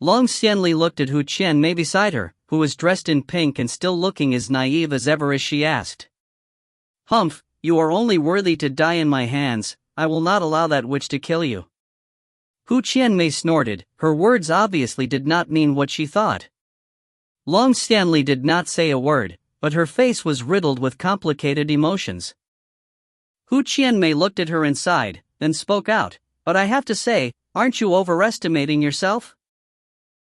Long Xianli looked at Hu Qianmei beside her, who was dressed in pink and still looking as naive as ever as she asked. Humph, you are only worthy to die in my hands. I will not allow that witch to kill you. Hu Qianmei snorted. Her words obviously did not mean what she thought. Long Stanley did not say a word, but her face was riddled with complicated emotions. Hu Qianmei looked at her and sighed, then spoke out, "But I have to say, aren't you overestimating yourself?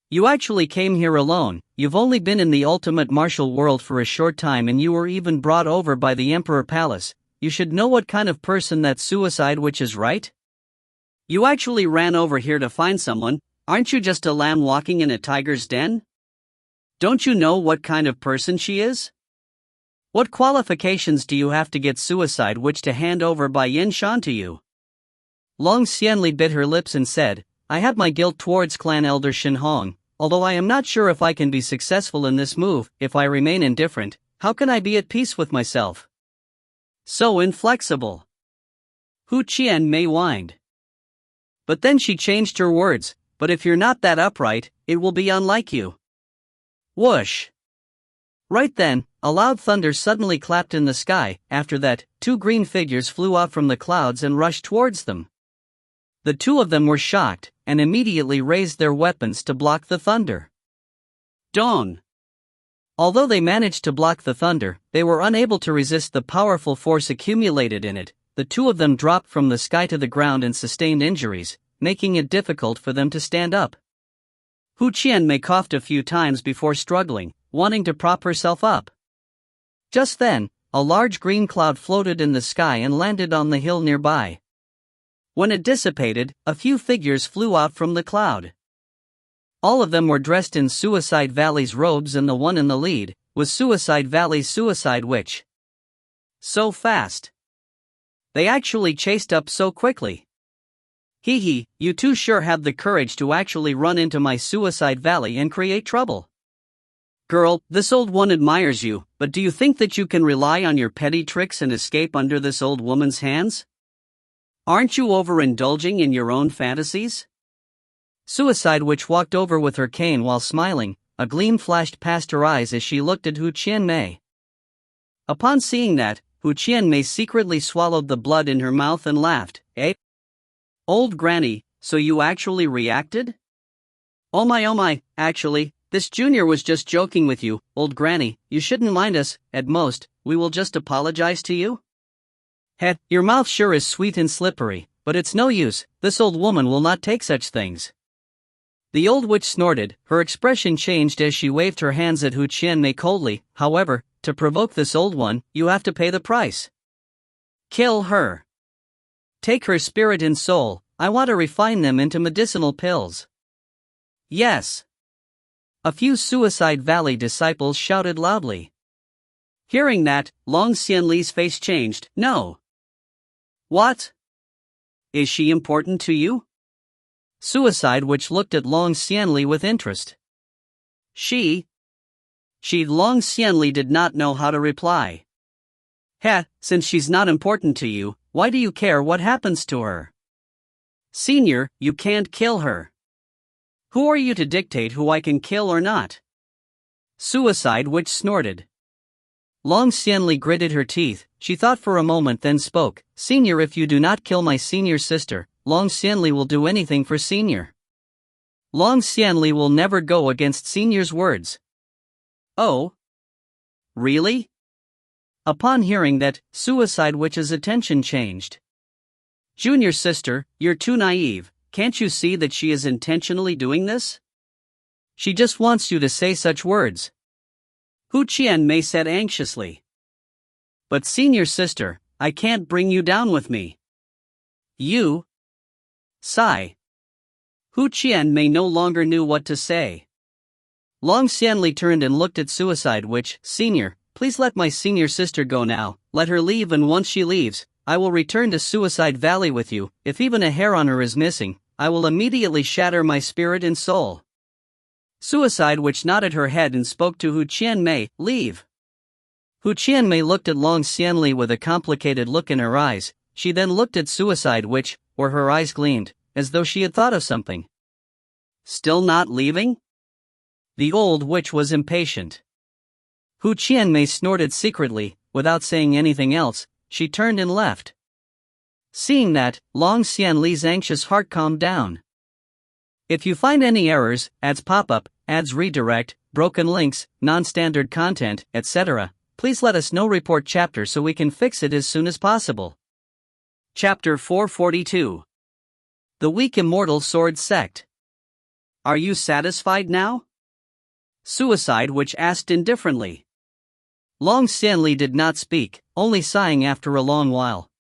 You actually came here alone. You've only been in the ultimate martial world for a short time and you were even brought over by the Emperor Palace. You should know what kind of person that suicide witch is, right? You actually ran over here to find someone. Aren't you just a lamb walking in a tiger's den? Don't you know what kind of person she is? What qualifications do you have to get suicide witch to hand over by Yin Shan to you?" Long Xianli bit her lips and said, "I have my guilt towards clan elder Shin Hong, although I am not sure if I can be successful in this move. If I remain indifferent, how can I be at peace with myself? So inflexible." Hu Qianmei whined. But then she changed her words, "But if you're not that upright, it will be unlike you." Whoosh! Right then, a loud thunder suddenly clapped in the sky. After that, two green figures flew out from the clouds and rushed towards them. The two of them were shocked, and immediately raised their weapons to block the thunder. Dong! Although they managed to block the thunder, they were unable to resist the powerful force accumulated in it. The two of them dropped from the sky to the ground and sustained injuries, making it difficult for them to stand up. Hu Qianmei coughed a few times before struggling, wanting to prop herself up. Just then, a large green cloud floated in the sky and landed on the hill nearby. When it dissipated, a few figures flew out from the cloud. All of them were dressed in Suicide Valley's robes, and the one in the lead was Suicide Valley's Suicide Witch. So fast! They actually chased up so quickly. Hee hee, you two sure have the courage to actually run into my Suicide Valley and create trouble. Girl, this old one admires you, but do you think that you can rely on your petty tricks and escape under this old woman's hands? Aren't you overindulging in your own fantasies? Suicide Witch walked over with her cane while smiling. A gleam flashed past her eyes as she looked at Hu Qianmei. Upon seeing that, Hu Qianmei secretly swallowed the blood in her mouth and laughed. "Eh? Old granny, so you actually reacted? Oh my, actually, this junior was just joking with you, old granny. You shouldn't mind us. At most, we will just apologize to you." "Heh, your mouth sure is sweet and slippery, but it's no use. This old woman will not take such things." The old witch snorted. Her expression changed as she waved her hands at Hu Qianmei coldly. "However, to provoke this old one, you have to pay the price. Kill her. Take her spirit and soul. I want to refine them into medicinal pills." "Yes." A few Suicide Valley disciples shouted loudly. Hearing that, Long Xianli's face changed. "No." "What? Is she important to you?" Suicide Witch looked at Long Xianli with interest. She Long Xianli did not know how to reply. "Heh, since she's not important to you, why do you care what happens to her? Senior, you can't kill her. Who are you to dictate who I can kill or not?" Suicide Witch snorted. Long Xianli gritted her teeth. She thought for a moment, then spoke. "Senior, if you do not kill my senior sister, Long Xianli will do anything for Senior. Long Xianli will never go against Senior's words." "Oh? Really?" Upon hearing that, Suicide Witch's attention changed. "Junior sister, you're too naive. Can't you see that she is intentionally doing this? She just wants you to say such words." Hu Qianmei said anxiously. "But senior sister, I can't bring you down with me. You." Sigh. Hu Qianmei no longer knew what to say. Long Xianli turned and looked at Suicide Witch. "Senior, please let my senior sister go now. Let her leave, and once she leaves, I will return to Suicide Valley with you. If even a hair on her is missing, I will immediately shatter my spirit and soul." Suicide Witch nodded her head and spoke to Hu Qianmei. "Leave." Hu Qianmei looked at Long Xianli with a complicated look in her eyes. She then looked at Suicide Witch, where her eyes gleamed, as though she had thought of something. "Still not leaving?" The old witch was impatient. Hu Qianmei snorted secretly. Without saying anything else, she turned and left. Seeing that, Long Xianli's anxious heart calmed down. If you find any errors, ads pop-up, ads redirect, broken links, non-standard content, etc., please let us know. Report chapter so we can fix it as soon as possible. Chapter 442. The Weak Immortal Sword Sect. Are you satisfied now? Suicide Witch asked indifferently. Long Stanley did not speak, only sighing after a long while.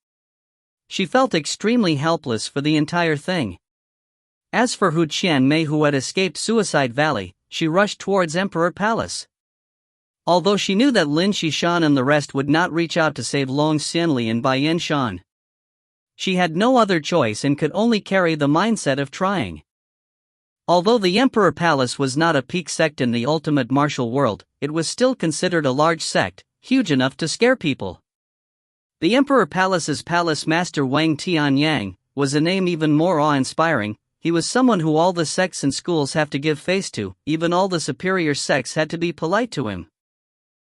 She felt extremely helpless for the entire thing. As for Hu Qianmei, who had escaped Suicide Valley, she rushed towards Emperor Palace. Although she knew that Lin Xishan and the rest would not reach out to save Long Stanley and Bai Yanshan, she had no other choice and could only carry the mindset of trying. Although the Emperor Palace was not a peak sect in the ultimate martial world, it was still considered a large sect, huge enough to scare people. The Emperor Palace's Palace Master Wang Tianyang was a name even more awe-inspiring. He was someone who all the sects and schools have to give face to, even all the superior sects had to be polite to him.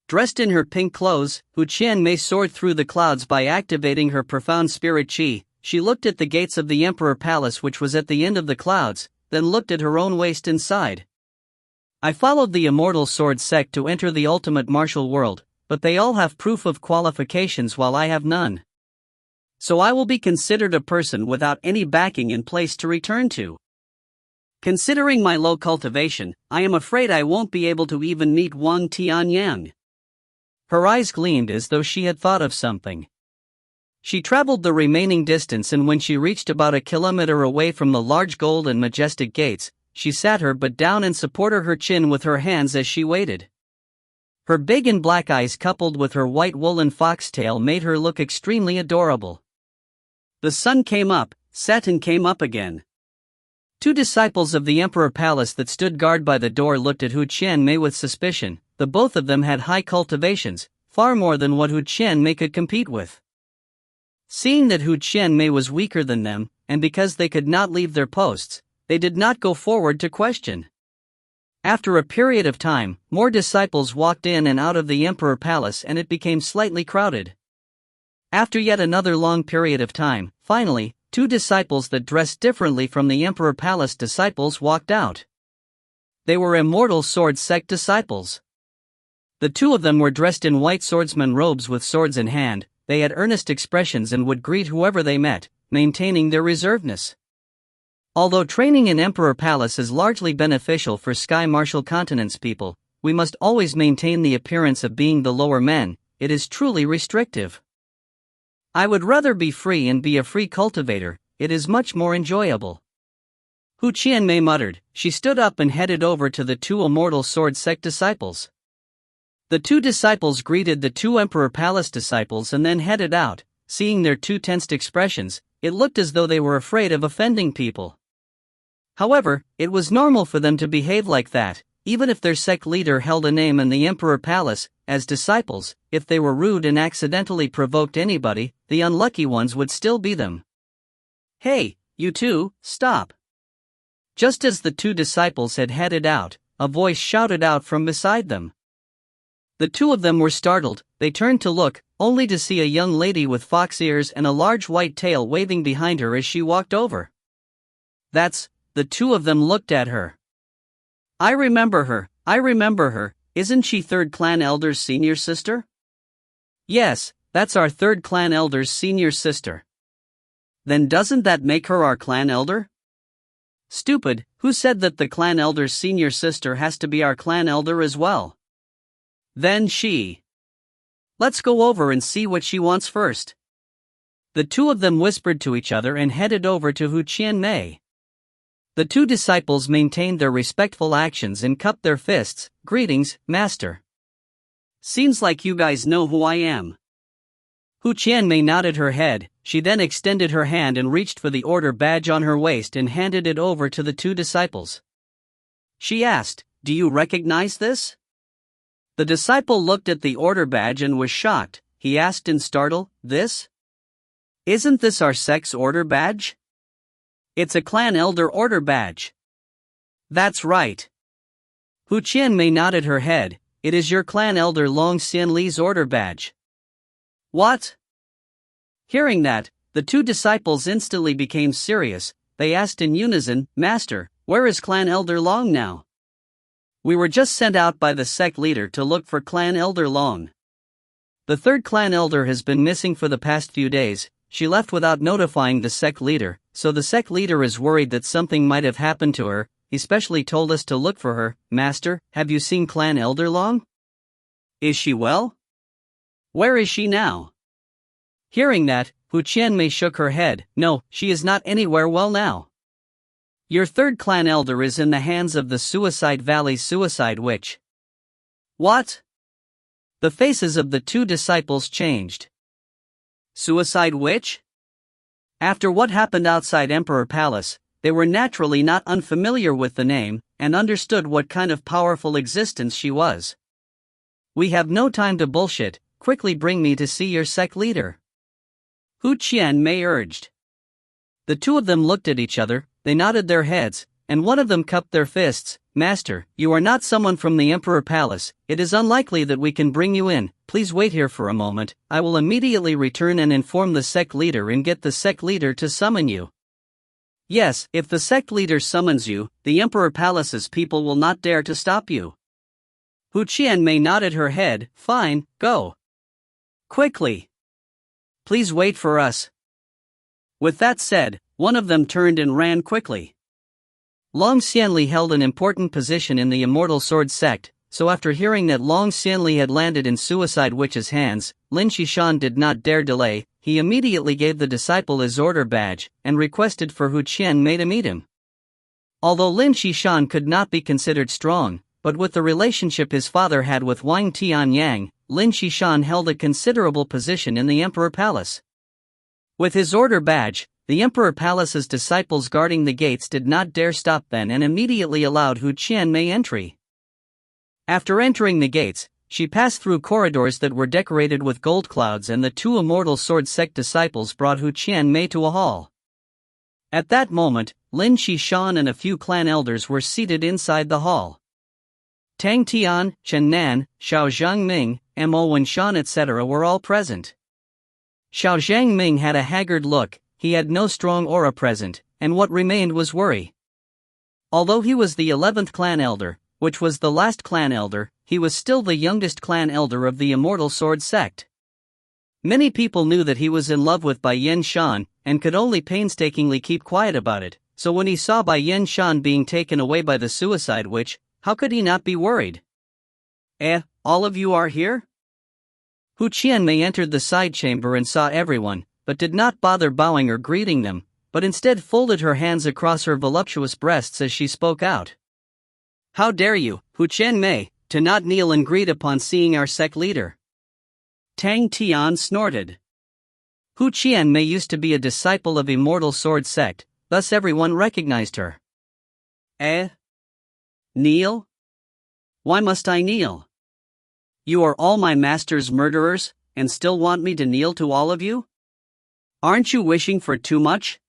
Dressed in her pink clothes, Hu Qianmei soared through the clouds by activating her profound spirit qi. She looked at the gates of the Emperor Palace, which was at the end of the clouds, then looked at her own waist inside. I followed the Immortal Sword Sect to enter the ultimate martial world, but they all have proof of qualifications while I have none. So I will be considered a person without any backing in place to return to. Considering my low cultivation, I am afraid I won't be able to even meet Wang Tianyang. Her eyes gleamed as though she had thought of something. She traveled the remaining distance, and when she reached about a kilometer away from the large gold and majestic gates, she sat her butt down and supported her chin with her hands as she waited. Her big and black eyes coupled with her white woolen foxtail made her look extremely adorable. The sun came up, set and came up again. Two disciples of the Emperor Palace that stood guard by the door looked at Hu Qianmei with suspicion. The both of them had high cultivations, far more than what Hu Qianmei could compete with. Seeing that Hu Qianmei was weaker than them, and because they could not leave their posts, they did not go forward to question. After a period of time, more disciples walked in and out of the Emperor Palace, and it became slightly crowded. After yet another long period of time, finally, two disciples that dressed differently from the Emperor Palace disciples walked out. They were Immortal Sword Sect disciples. The two of them were dressed in white swordsman robes with swords in hand. They had earnest expressions and would greet whoever they met, maintaining their reservedness. Although training in Emperor Palace is largely beneficial for Sky Martial Continent's people, we must always maintain the appearance of being the lower men. It is truly restrictive. I would rather be free and be a free cultivator. It is much more enjoyable. Hu Qianmei muttered. She stood up and headed over to the two Immortal Sword Sect disciples. The two disciples greeted the two Emperor Palace disciples and then headed out. Seeing their two tensed expressions, it looked as though they were afraid of offending people. However, it was normal for them to behave like that, even if their sect leader held a name in the Emperor Palace. As disciples, if they were rude and accidentally provoked anybody, the unlucky ones would still be them. Hey, you two, stop! Just as the two disciples had headed out, a voice shouted out from beside them. The two of them were startled. They turned to look, only to see a young lady with fox ears and a large white tail waving behind her as she walked over. The two of them looked at her. I remember her, isn't she Third Clan Elder's senior sister? Yes, that's our Third Clan Elder's senior sister. Then doesn't that make her our clan elder? Stupid, who said that the clan elder's senior sister has to be our clan elder as well? Then let's go over and see what she wants first. The two of them whispered to each other and headed over to Hu Qianmei. The two disciples maintained their respectful actions and cupped their fists. Greetings, master. Seems like you guys know who I am. Hu Qianmei nodded her head. She then extended her hand and reached for the order badge on her waist and handed it over to the two disciples. She asked, "Do you recognize this?" The disciple looked at the order badge and was shocked. He asked in startle, "This? Isn't this our sect's order badge?" "It's a clan elder order badge." "That's right." Hu Qianmei nodded her head. "It is your clan elder Long Xianli's order badge." "What?" Hearing that, the two disciples instantly became serious. They asked in unison, "Master, Where is Clan Elder Long now? We were just sent out by the sect leader to look for Clan Elder Long. The third clan elder has been missing for the past few days. She left without notifying the sect leader, so the sect leader is worried that something might have happened to her. He specially told us to look for her. Master, have you seen Clan Elder Long? Is she well? Where is she now? Hearing that, Hu Qianmei shook her head. No, she is not anywhere well now. Your third clan elder is in the hands of the Suicide Valley Suicide Witch. What? The faces of the two disciples changed. Suicide Witch? After what happened outside Emperor Palace, they were naturally not unfamiliar with the name, and understood what kind of powerful existence she was. We have no time to bullshit, quickly bring me to see your sect leader. Hu Qianmei urged. The two of them looked at each other, they nodded their heads, and one of them cupped their fists. Master, you are not someone from the Emperor Palace, it is unlikely that we can bring you in, please wait here for a moment, I will immediately return and inform the sect leader and get the sect leader to summon you. Yes, if the sect leader summons you, the Emperor Palace's people will not dare to stop you. Hu Qianmei nodded her head. Fine, go. Quickly. Please wait for us. With that said, one of them turned and ran quickly. Long Xianli held an important position in the Immortal Sword sect, so after hearing that Long Xianli had landed in Suicide Witch's hands, Lin Xishan did not dare delay. He immediately gave the disciple his order badge, and requested for Hu Qianmei to meet him. Although Lin Xishan could not be considered strong, but with the relationship his father had with Wang Tianyang, Lin Xishan held a considerable position in the Emperor Palace. With his order badge, the Emperor Palace's disciples guarding the gates did not dare stop then and immediately allowed Hu Qianmei entry. After entering the gates, she passed through corridors that were decorated with gold clouds, and the two Immortal Sword sect disciples brought Hu Qianmei to a hall. At that moment, Lin Xishan and a few clan elders were seated inside the hall. Tang Tian, Chen Nan, Xiao Zhangming, Mo Wenshan etc. were all present. Xiao Zhangming had a haggard look, he had no strong aura present, and what remained was worry. Although he was the 11th clan elder, which was the last clan elder, he was still the youngest clan elder of the Immortal Sword sect. Many people knew that he was in love with Bai Yen Shan, and could only painstakingly keep quiet about it, so when he saw Bai Yen Shan being taken away by the Suicide Witch, how could he not be worried? All of you are here? Hu Qianmei entered the side chamber and saw everyone, but did not bother bowing or greeting them, but instead folded her hands across her voluptuous breasts as she spoke out. How dare you, Hu Qianmei, to not kneel and greet upon seeing our sect leader? Tang Tian snorted. Hu Qianmei used to be a disciple of Immortal Sword sect, thus everyone recognized her. Kneel? Why must I kneel? You are all my master's murderers, and still want me to kneel to all of you? Aren't you wishing for too much?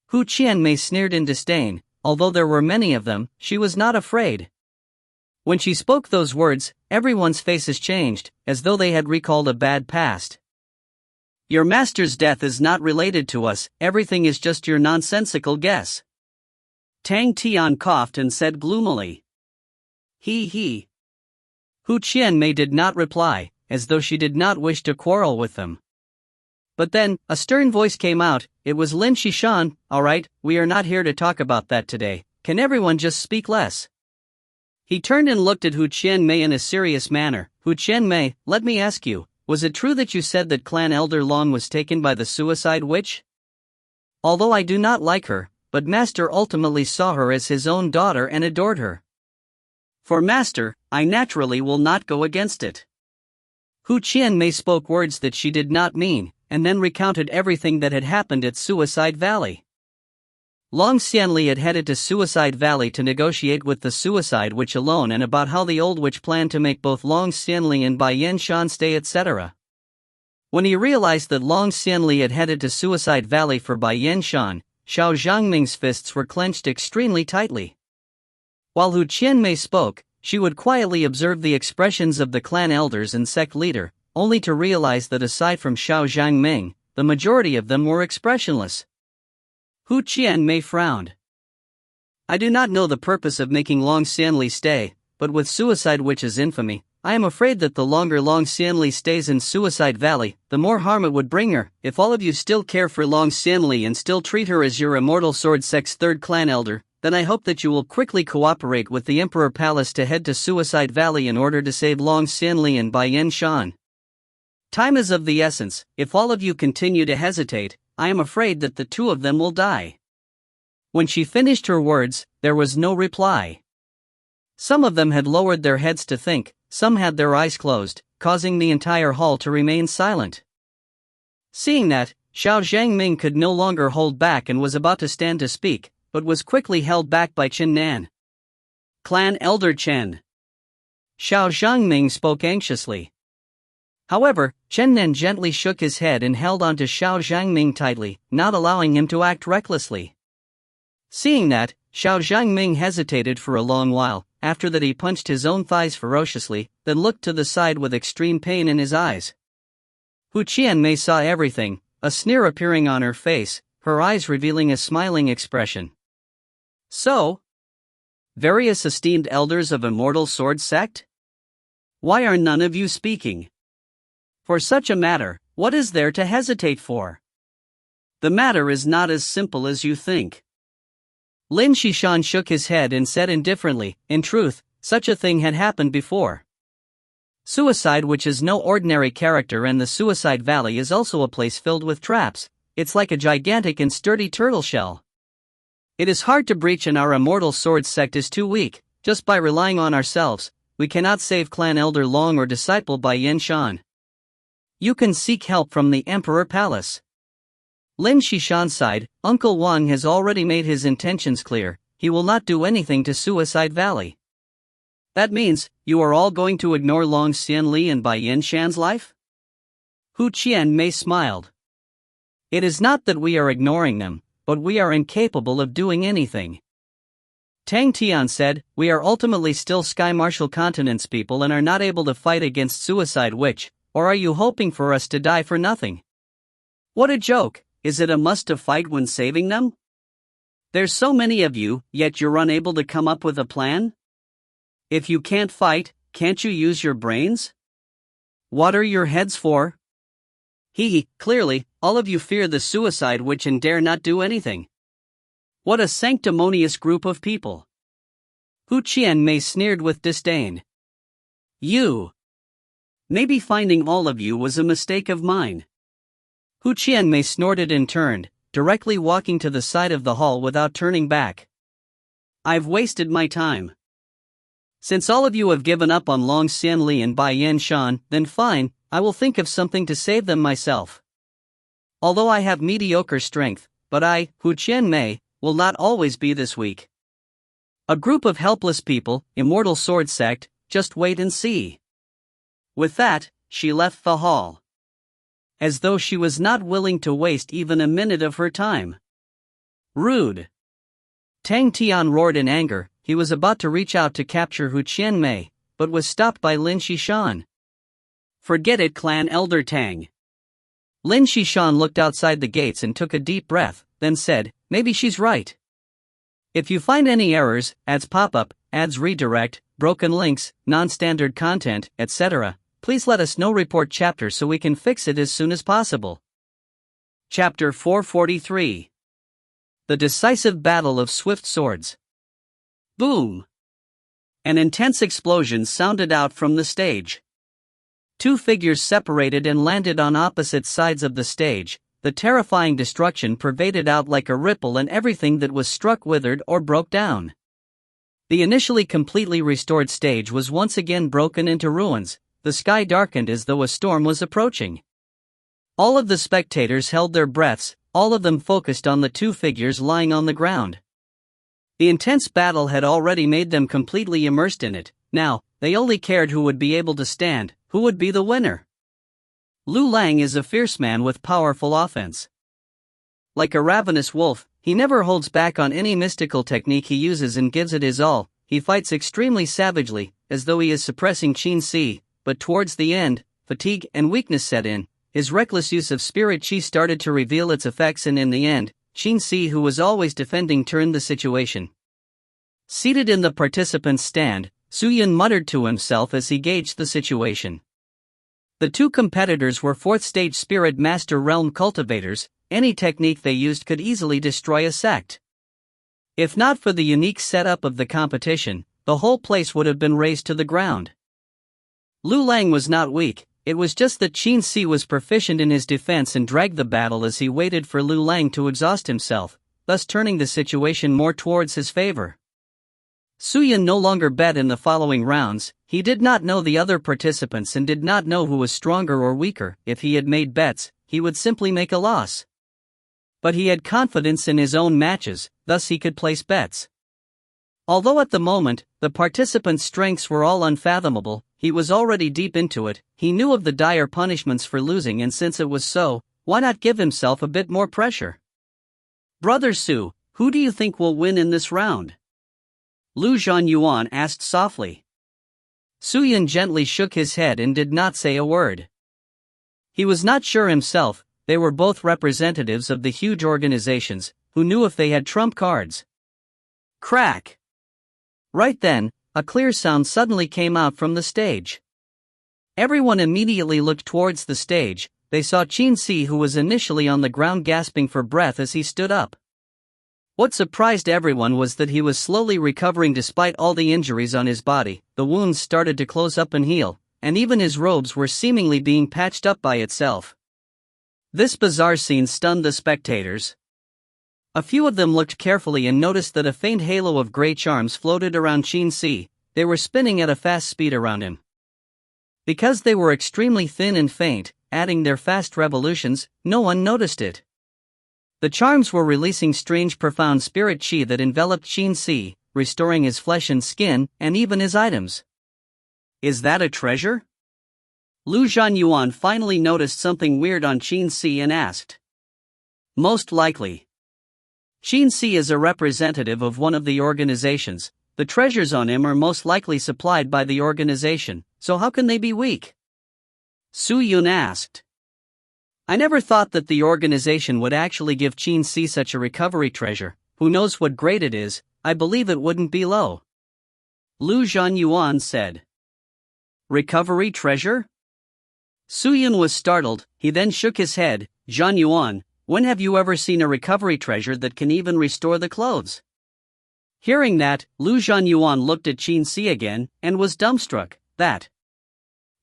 Hu Qianmei sneered in disdain. Although there were many of them, she was not afraid. When she spoke those words, everyone's faces changed, as though they had recalled a bad past. Your master's death is not related to us, everything is just your nonsensical guess. Tang Tian coughed and said gloomily. He. Hu Qianmei did not reply, as though she did not wish to quarrel with them. But then, a stern voice came out. It was Lin Xishan. All right, we are not here to talk about that today, can everyone just speak less? He turned and looked at Hu Qianmei in a serious manner. Hu Qianmei, let me ask you, was it true that you said that Clan Elder Long was taken by the Suicide Witch? Although I do not like her, but Master ultimately saw her as his own daughter and adored her. For Master, I naturally will not go against it. Hu Qianmei spoke words that she did not mean, and then recounted everything that had happened at Suicide Valley. Long Xianli had headed to Suicide Valley to negotiate with the Suicide Witch alone, and about how the old witch planned to make both Long Xianli and Bai Yen Shan stay etc. When he realized that Long Xianli had headed to Suicide Valley for Bai Yen Shan, Xiao Zhangming's fists were clenched extremely tightly. While Hu Qianmei spoke, she would quietly observe the expressions of the clan elders and sect leader, only to realize that aside from Xiao Zhangming, the majority of them were expressionless. Hu Qianmei frowned. I do not know the purpose of making Long Xianli stay, but with Suicide Witch's infamy, I am afraid that the longer Long Xianli stays in Suicide Valley, the more harm it would bring her. If all of you still care for Long Xianli and still treat her as your immortal sword sex third clan elder, then I hope that you will quickly cooperate with the Emperor Palace to head to Suicide Valley in order to save Long Xianli and Bai Yen Shan. Time is of the essence. If all of you continue to hesitate, I am afraid that the two of them will die. When she finished her words, there was no reply. Some of them had lowered their heads to think, some had their eyes closed, causing the entire hall to remain silent. Seeing that, Xiao Zhangming could no longer hold back and was about to stand to speak, but was quickly held back by Chen Nan. Clan Elder Chen. Xiao Zhangming spoke anxiously. However, Chen Nan gently shook his head and held onto Xiao Zhangming tightly, not allowing him to act recklessly. Seeing that, Xiao Zhangming hesitated for a long while. After that he punched his own thighs ferociously, then looked to the side with extreme pain in his eyes. Hu Qianmei saw everything, a sneer appearing on her face, her eyes revealing a smiling expression. So? Various esteemed elders of Immortal Sword Sect? Why are none of you speaking? For such a matter, what is there to hesitate for? The matter is not as simple as you think. Lin Shishan shook his head and said indifferently, in truth, such a thing had happened before. Suicide Witch is no ordinary character, and the Suicide Valley is also a place filled with traps. It's like a gigantic and sturdy turtle shell. It is hard to breach, and our Immortal Sword Sect is too weak. Just by relying on ourselves, we cannot save Clan Elder Long or disciple Bai Yen Shan. You can seek help from the Emperor Palace. Lin Shishan sighed. Uncle Wang has already made his intentions clear. He will not do anything to Suicide Valley. That means, you are all going to ignore Long Xianli and Bai Yen Shan's life? Hu Qianmei smiled. It is not that we are ignoring them, but we are incapable of doing anything. Tang Tian said, we are ultimately still Sky Martial Continent's people and are not able to fight against Suicide Witch, or are you hoping for us to die for nothing? What a joke! Is it a must to fight when saving them? There's so many of you, yet you're unable to come up with a plan? If you can't fight, can't you use your brains? What are your heads for? Clearly, all of you fear the Suicide Witch and dare not do anything. What a sanctimonious group of people. Hu Qianmei sneered with disdain. Maybe finding all of you was a mistake of mine. Hu Qianmei snorted and turned, directly walking to the side of the hall without turning back. I've wasted my time. Since all of you have given up on Long Xianli and Bai Yen Shan, then fine, I will think of something to save them myself. Although I have mediocre strength, but I, Hu Qianmei, will not always be this weak. A group of helpless people, Immortal Sword Sect, just wait and see. With that, she left the hall. As though she was not willing to waste even a minute of her time. Rude! Tang Tian roared in anger. He was about to reach out to capture Hu Qianmei, but was stopped by Lin Shishan. Forget it, Clan Elder Tang. Lin Shishan looked outside the gates and took a deep breath, then said, maybe she's right. If you find any errors, ads pop-up, ads redirect, broken links, non-standard content, etc., please let us know. Report chapter so we can fix it as soon as possible. Chapter 443. The Decisive Battle of Swift Swords. Boom! An intense explosion sounded out from the stage. Two figures separated and landed on opposite sides of the stage. The terrifying destruction pervaded out like a ripple, and everything that was struck withered or broke down. The initially completely restored stage was once again broken into ruins. The sky darkened as though a storm was approaching. All of the spectators held their breaths, all of them focused on the two figures lying on the ground. The intense battle had already made them completely immersed in it. Now, they only cared who would be able to stand, who would be the winner. Lu Lang is a fierce man with powerful offense. Like a ravenous wolf, he never holds back on any mystical technique he uses and gives it his all. He fights extremely savagely, as though he is suppressing Qin Si. But towards the end, fatigue and weakness set in. His reckless use of spirit chi started to reveal its effects, and in the end, Qin Si, who was always defending, turned the situation. Seated in the participants' stand, Suyun muttered to himself as he gauged the situation. The two competitors were 4th stage Spirit Master Realm cultivators. Any technique they used could easily destroy a sect. If not for the unique setup of the competition, the whole place would have been razed to the ground. Lu Lang was not weak, it was just that Qin Si was proficient in his defense and dragged the battle as he waited for Lu Lang to exhaust himself, thus turning the situation more towards his favor. Suyun no longer bet in the following rounds. He did not know the other participants and did not know who was stronger or weaker. If he had made bets, he would simply make a loss. But he had confidence in his own matches, thus he could place bets. Although at the moment, the participants' strengths were all unfathomable, he was already deep into it. He knew of the dire punishments for losing, and since it was so, why not give himself a bit more pressure? Brother Su, who do you think will win in this round? Lu Zhanyuan asked softly. Suyun gently shook his head and did not say a word. He was not sure himself. They were both representatives of the huge organizations, who knew if they had trump cards. Crack! Right then, a clear sound suddenly came out from the stage. Everyone immediately looked towards the stage. They saw Qin Si, who was initially on the ground gasping for breath as he stood up. What surprised everyone was that he was slowly recovering despite all the injuries on his body. The wounds started to close up and heal, and even his robes were seemingly being patched up by itself. This bizarre scene stunned the spectators. A few of them looked carefully and noticed that a faint halo of gray charms floated around Qin Si. They were spinning at a fast speed around him. Because they were extremely thin and faint, adding their fast revolutions, no one noticed it. The charms were releasing strange profound spirit chi that enveloped Qin Si, restoring his flesh and skin, and even his items. Is that a treasure? Lu Zhanyuan finally noticed something weird on Qin Si and asked. Most likely. Qin Si is a representative of one of the organizations. The treasures on him are most likely supplied by the organization, so how can they be weak? Suyun asked. I never thought that the organization would actually give Qin Si such a recovery treasure. Who knows what grade it is? I believe it wouldn't be low. Lu Zhanyuan said. Recovery treasure? Suyun was startled. He then shook his head. Zhanyuan, when have you ever seen a recovery treasure that can even restore the clothes? Hearing that, Lu Zhanyuan looked at Qin Si again, and was dumbstruck. That.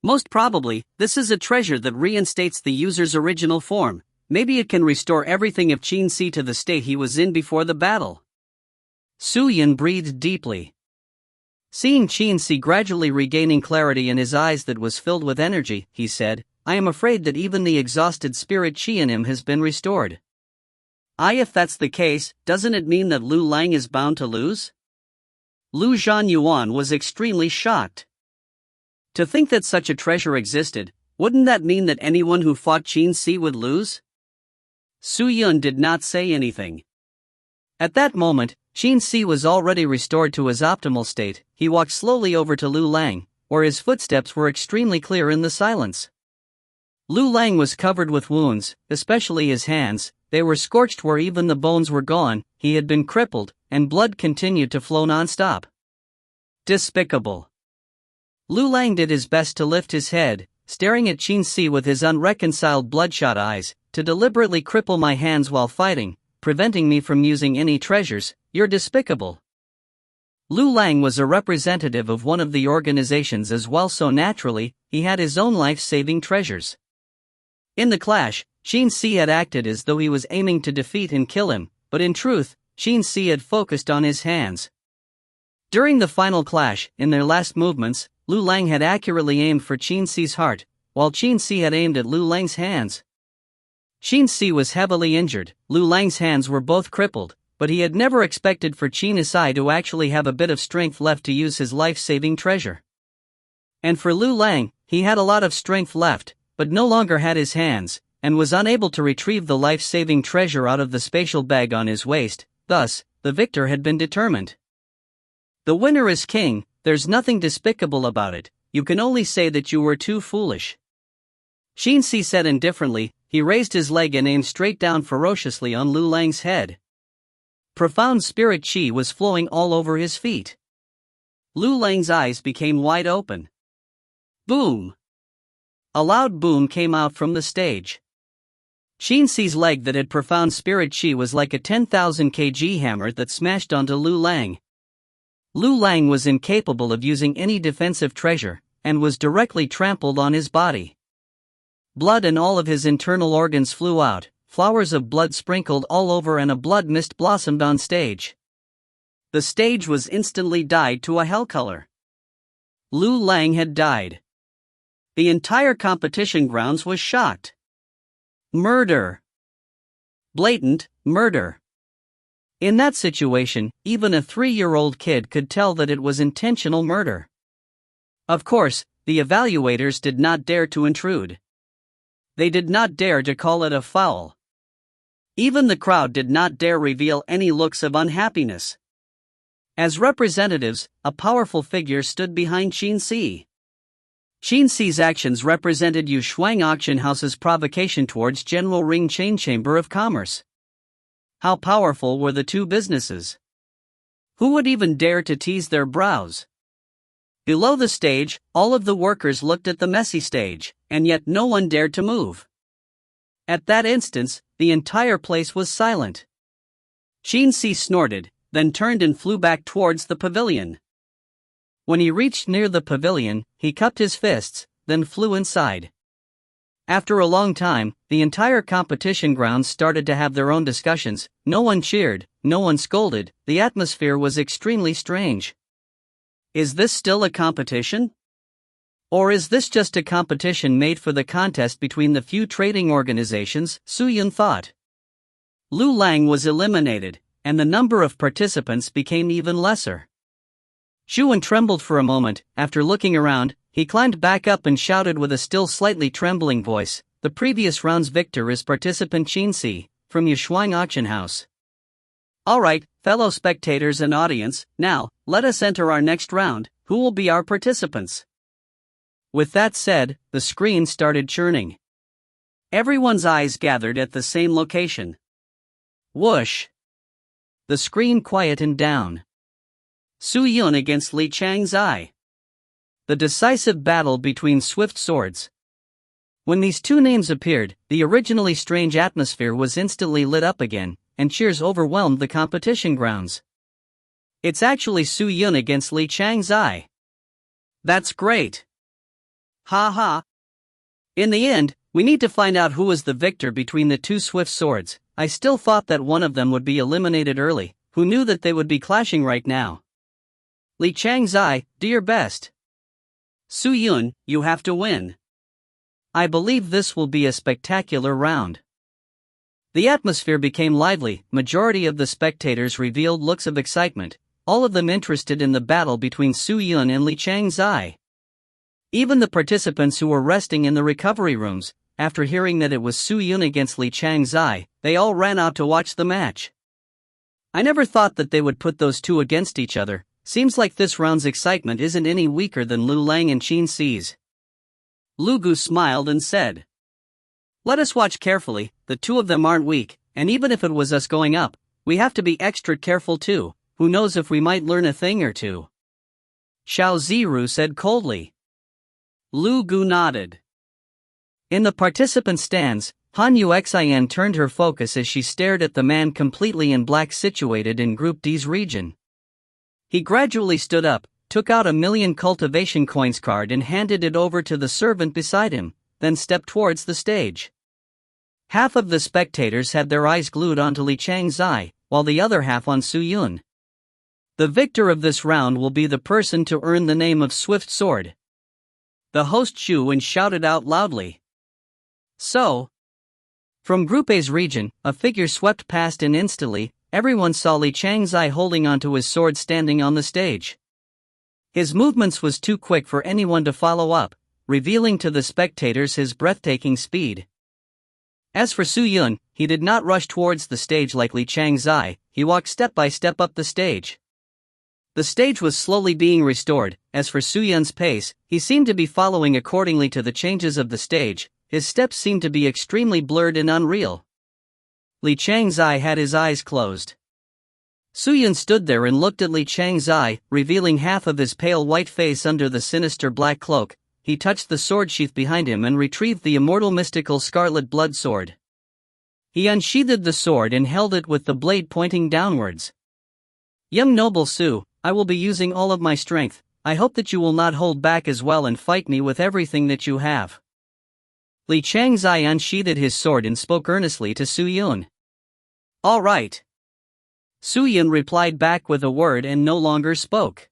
Most probably, this is a treasure that reinstates the user's original form. Maybe it can restore everything of Qin Si to the state he was in before the battle. Suyun breathed deeply. Seeing Qin Si gradually regaining clarity in his eyes that was filled with energy, he said, I am afraid that even the exhausted spirit chi in him has been restored. If that's the case, doesn't it mean that Lu Lang is bound to lose? Lu Zhanyuan was extremely shocked. To think that such a treasure existed, wouldn't that mean that anyone who fought Qin Si would lose? Suyun did not say anything. At that moment, Qin Si was already restored to his optimal state. He walked slowly over to Lu Lang, where his footsteps were extremely clear in the silence. Lu Lang was covered with wounds, especially his hands. They were scorched where even the bones were gone. He had been crippled, and blood continued to flow non-stop. Despicable. Lu Lang did his best to lift his head, staring at Qin Si with his unreconciled bloodshot eyes. To deliberately cripple my hands while fighting, preventing me from using any treasures, you're despicable. Lu Lang was a representative of one of the organizations as well, so naturally, he had his own life-saving treasures. In the clash, Qin Si had acted as though he was aiming to defeat and kill him, but in truth, Qin Si had focused on his hands. During the final clash, in their last movements, Lu Lang had accurately aimed for Qin Si's heart, while Qin Si had aimed at Lu Lang's hands. Qin Si was heavily injured. Lu Lang's hands were both crippled, but he had never expected for Qin Si to actually have a bit of strength left to use his life-saving treasure. And for Lu Lang, he had a lot of strength left, but no longer had his hands, and was unable to retrieve the life-saving treasure out of the spatial bag on his waist. Thus, the victor had been determined. The winner is king. There's nothing despicable about it. You can only say that you were too foolish. Qin Si said indifferently. He raised his leg and aimed straight down ferociously on Lu Lang's head. Profound spirit chi was flowing all over his feet. Lu Lang's eyes became wide open. Boom! A loud boom came out from the stage. Qin Si's leg that had profound spirit chi was like a 10,000 kg hammer that smashed onto Lu Lang. Lu Lang was incapable of using any defensive treasure, and was directly trampled on his body. Blood and all of his internal organs flew out, flowers of blood sprinkled all over and a blood mist blossomed on stage. The stage was instantly dyed to a hell color. Lu Lang had died. The entire competition grounds was shocked. Murder. Blatant murder. In that situation, even a 3-year-old kid could tell that it was intentional murder. Of course, the evaluators did not dare to intrude. They did not dare to call it a foul. Even the crowd did not dare reveal any looks of unhappiness. As representatives, a powerful figure stood behind Qin Si. Qin Si's actions represented Yu Shuang Auction House's provocation towards General Ring Chain Chamber of Commerce. How powerful were the two businesses? Who would even dare to tease their brows? Below the stage, all of the workers looked at the messy stage, and yet no one dared to move. At that instant, the entire place was silent. Qin Si snorted, then turned and flew back towards the pavilion. When he reached near the pavilion, he cupped his fists, then flew inside. After a long time, the entire competition grounds started to have their own discussions. No one cheered, no one scolded, the atmosphere was extremely strange. Is this still a competition? Or is this just a competition made for the contest between the few trading organizations? Su Yun thought. Lu Lang was eliminated, and the number of participants became even lesser. Xu Wen trembled for a moment. After looking around, he climbed back up and shouted with a still slightly trembling voice, "The previous round's victor is participant Qin Si, from Yushuang Auction House." Alright, fellow spectators and audience, now, let us enter our next round. Who will be our participants? With that said, the screen started churning. Everyone's eyes gathered at the same location. Whoosh! The screen quietened down. Su Yun against Li Changzai. The decisive battle between swift swords. When these two names appeared, the originally strange atmosphere was instantly lit up again, and cheers overwhelmed the competition grounds. It's actually Su Yun against Li Changzai. That's great. Ha ha. In the end, we need to find out who is the victor between the two swift swords. I still thought that one of them would be eliminated early. Who knew that they would be clashing right now? Li Changzai, do your best. Su Yun, you have to win. I believe this will be a spectacular round. The atmosphere became lively. Majority of the spectators revealed looks of excitement, all of them interested in the battle between Su Yun and Li Changzai. Even the participants who were resting in the recovery rooms, after hearing that it was Su Yun against Li Changzai, they all ran out to watch the match. I never thought that they would put those two against each other. Seems like this round's excitement isn't any weaker than Lu Lang and Qin Si's. Lu Gu smiled and said, "Let us watch carefully. The two of them aren't weak, and even if it was us going up, we have to be extra careful too. Who knows if we might learn a thing or two." Xiao Ziru said coldly. Lu Gu nodded. In the participant stands, Han Yuxian turned her focus as she stared at the man completely in black situated in Group D's region. He gradually stood up, took out a 1,000,000 cultivation coins card and handed it over to the servant beside him, then stepped towards the stage. Half of the spectators had their eyes glued onto Li Changzai, while the other half on Su Yun. The victor of this round will be the person to earn the name of Swift Sword. The host Xu Wen shouted out loudly. So, from Group A's region, a figure swept past and instantly, everyone saw Li Changzai holding onto his sword standing on the stage. His movements was too quick for anyone to follow up, revealing to the spectators his breathtaking speed. As for Su Yun, he did not rush towards the stage like Li Changzai, he walked step by step up the stage. The stage was slowly being restored. As for Su Yun's pace, he seemed to be following accordingly to the changes of the stage. His steps seemed to be extremely blurred and unreal. Li Changzai had his eyes closed. Suyun stood there and looked at Li Chang's eye, revealing half of his pale white face under the sinister black cloak. He touched the sword sheath behind him and retrieved the immortal mystical scarlet blood sword. He unsheathed the sword and held it with the blade pointing downwards. Young noble Su, I will be using all of my strength. I hope that you will not hold back as well and fight me with everything that you have. Li Changzai unsheathed his sword and spoke earnestly to Suyun. All right. Suyun replied back with a word and no longer spoke.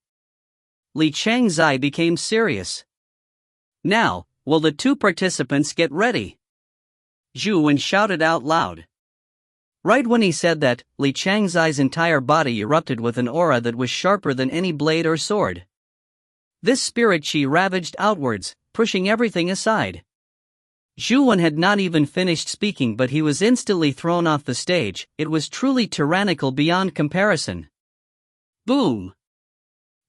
Li Changzai became serious. Now, will the two participants get ready? Zhu Wen shouted out loud. Right when he said that, Li Changzai's entire body erupted with an aura that was sharper than any blade or sword. This spirit chi ravaged outwards, pushing everything aside. Zhu Wen had not even finished speaking, but he was instantly thrown off the stage. It was truly tyrannical beyond comparison. Boom!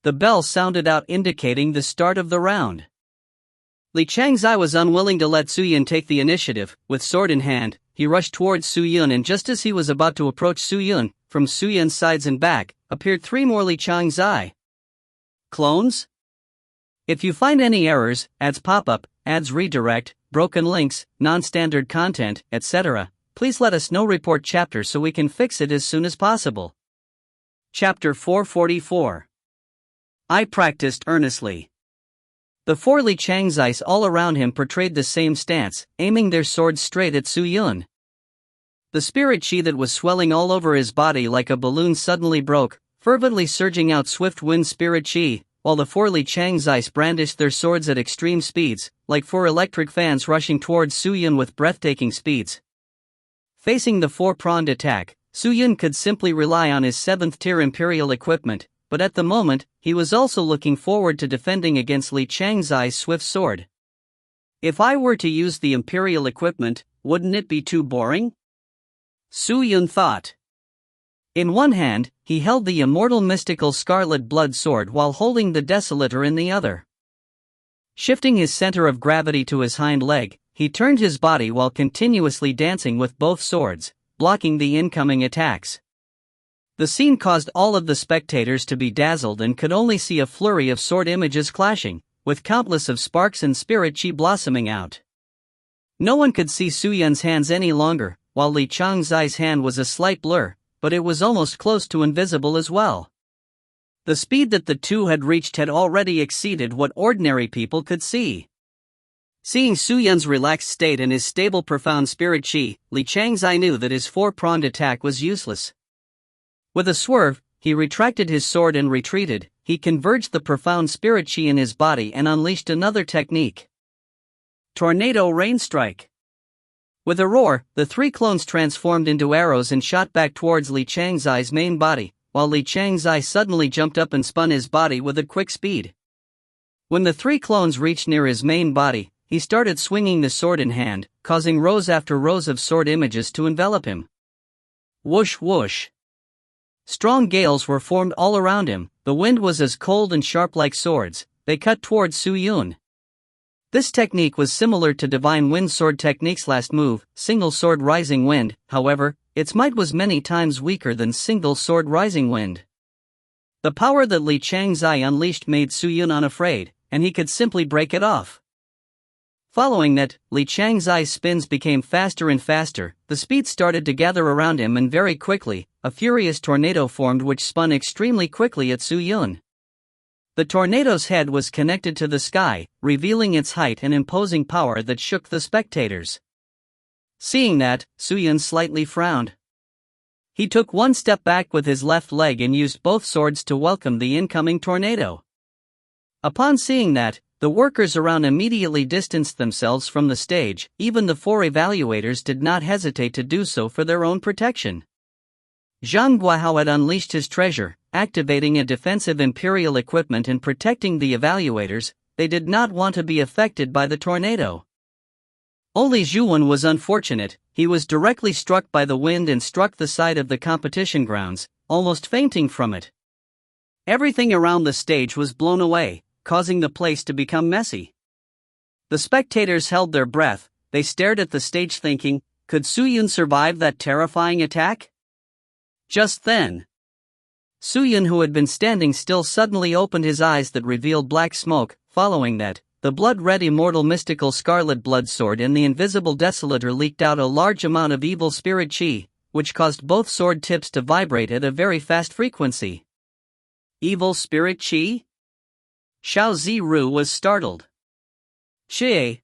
The bell sounded out, indicating the start of the round. Li Changzai was unwilling to let Suyun take the initiative. With sword in hand, he rushed towards Suyun, and just as he was about to approach Suyun, from Suyun's sides and back, appeared three more Li Changzai. Clones? If you find any errors, ads pop-up, ads redirect, broken links, non-standard content, etc., please let us know. Report chapter so we can fix it as soon as possible. Chapter 444. I practiced earnestly. The four Li Changzais all around him portrayed the same stance, aiming their swords straight at Suyun. The spirit chi that was swelling all over his body like a balloon suddenly broke, fervently surging out swift wind spirit chi, while the four Li Changzais brandished their swords at extreme speeds, like four electric fans rushing towards Suyun with breathtaking speeds. Facing the four-pronged attack, Suyun could simply rely on his 7th-tier Imperial equipment, but at the moment, he was also looking forward to defending against Li Changzai's swift sword. If I were to use the Imperial equipment, wouldn't it be too boring? Suyun thought. In one hand, he held the immortal mystical scarlet blood sword while holding the Desolator in the other. Shifting his center of gravity to his hind leg, he turned his body while continuously dancing with both swords, blocking the incoming attacks. The scene caused all of the spectators to be dazzled and could only see a flurry of sword images clashing, with countless of sparks and spirit chi blossoming out. No one could see Suyun's hands any longer, while Li Changzai's hand was a slight blur, but it was almost close to invisible as well. The speed that the two had reached had already exceeded what ordinary people could see. Seeing Suyun's relaxed state and his stable profound spirit chi, Li Changzai knew that his four-pronged attack was useless. With a swerve, he retracted his sword and retreated. He converged the profound spirit chi in his body and unleashed another technique. Tornado Rain Strike. With a roar, the three clones transformed into arrows and shot back towards Li Changzai's main body, while Li Changzai suddenly jumped up and spun his body with a quick speed. When the three clones reached near his main body, he started swinging the sword in hand, causing rows after rows of sword images to envelop him. Whoosh whoosh. Strong gales were formed all around him. The wind was as cold and sharp like swords. They cut towards Suyun. This technique was similar to Divine Wind Sword Technique's last move, Single Sword Rising Wind. However, its might was many times weaker than Single Sword Rising Wind. The power that Li Changzai unleashed made Suyun unafraid, and he could simply break it off. Following that, Li Changzai's spins became faster and faster. The speed started to gather around him, and very quickly, a furious tornado formed which spun extremely quickly at Suyun. The tornado's head was connected to the sky, revealing its height and imposing power that shook the spectators. Seeing that, Suyun slightly frowned. He took one step back with his left leg and used both swords to welcome the incoming tornado. Upon seeing that, the workers around immediately distanced themselves from the stage. Even the four evaluators did not hesitate to do so for their own protection. Zhang Guihao had unleashed his treasure, activating a defensive Imperial equipment and protecting the evaluators. They did not want to be affected by the tornado. Only Zhu Wen was unfortunate. He was directly struck by the wind and struck the side of the competition grounds, almost fainting from it. Everything around the stage was blown away, causing the place to become messy. The spectators held their breath. They stared at the stage thinking, could Suyun survive that terrifying attack? Just then, Suyun, who had been standing still, suddenly opened his eyes that revealed black smoke. Following that, the blood-red immortal mystical scarlet blood sword and the invisible desolator leaked out a large amount of evil spirit chi, which caused both sword tips to vibrate at a very fast frequency. Evil spirit chi? Xiao Ziru was startled. Chi!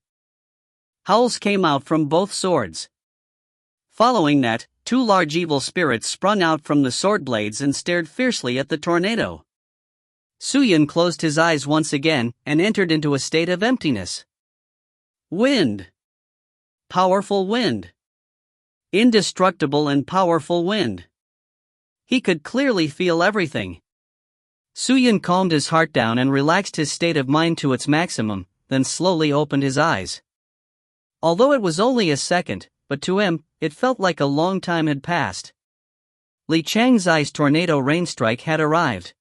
Howls came out from both swords. Following that, two large evil spirits sprung out from the sword blades and stared fiercely at the tornado. Suyun closed his eyes once again and entered into a state of emptiness. Wind. Powerful wind. Indestructible and powerful wind. He could clearly feel everything. Suyun calmed his heart down and relaxed his state of mind to its maximum, then slowly opened his eyes. Although it was only a second, but to him, it felt like a long time had passed. Li Changzai's tornado rain strike had arrived.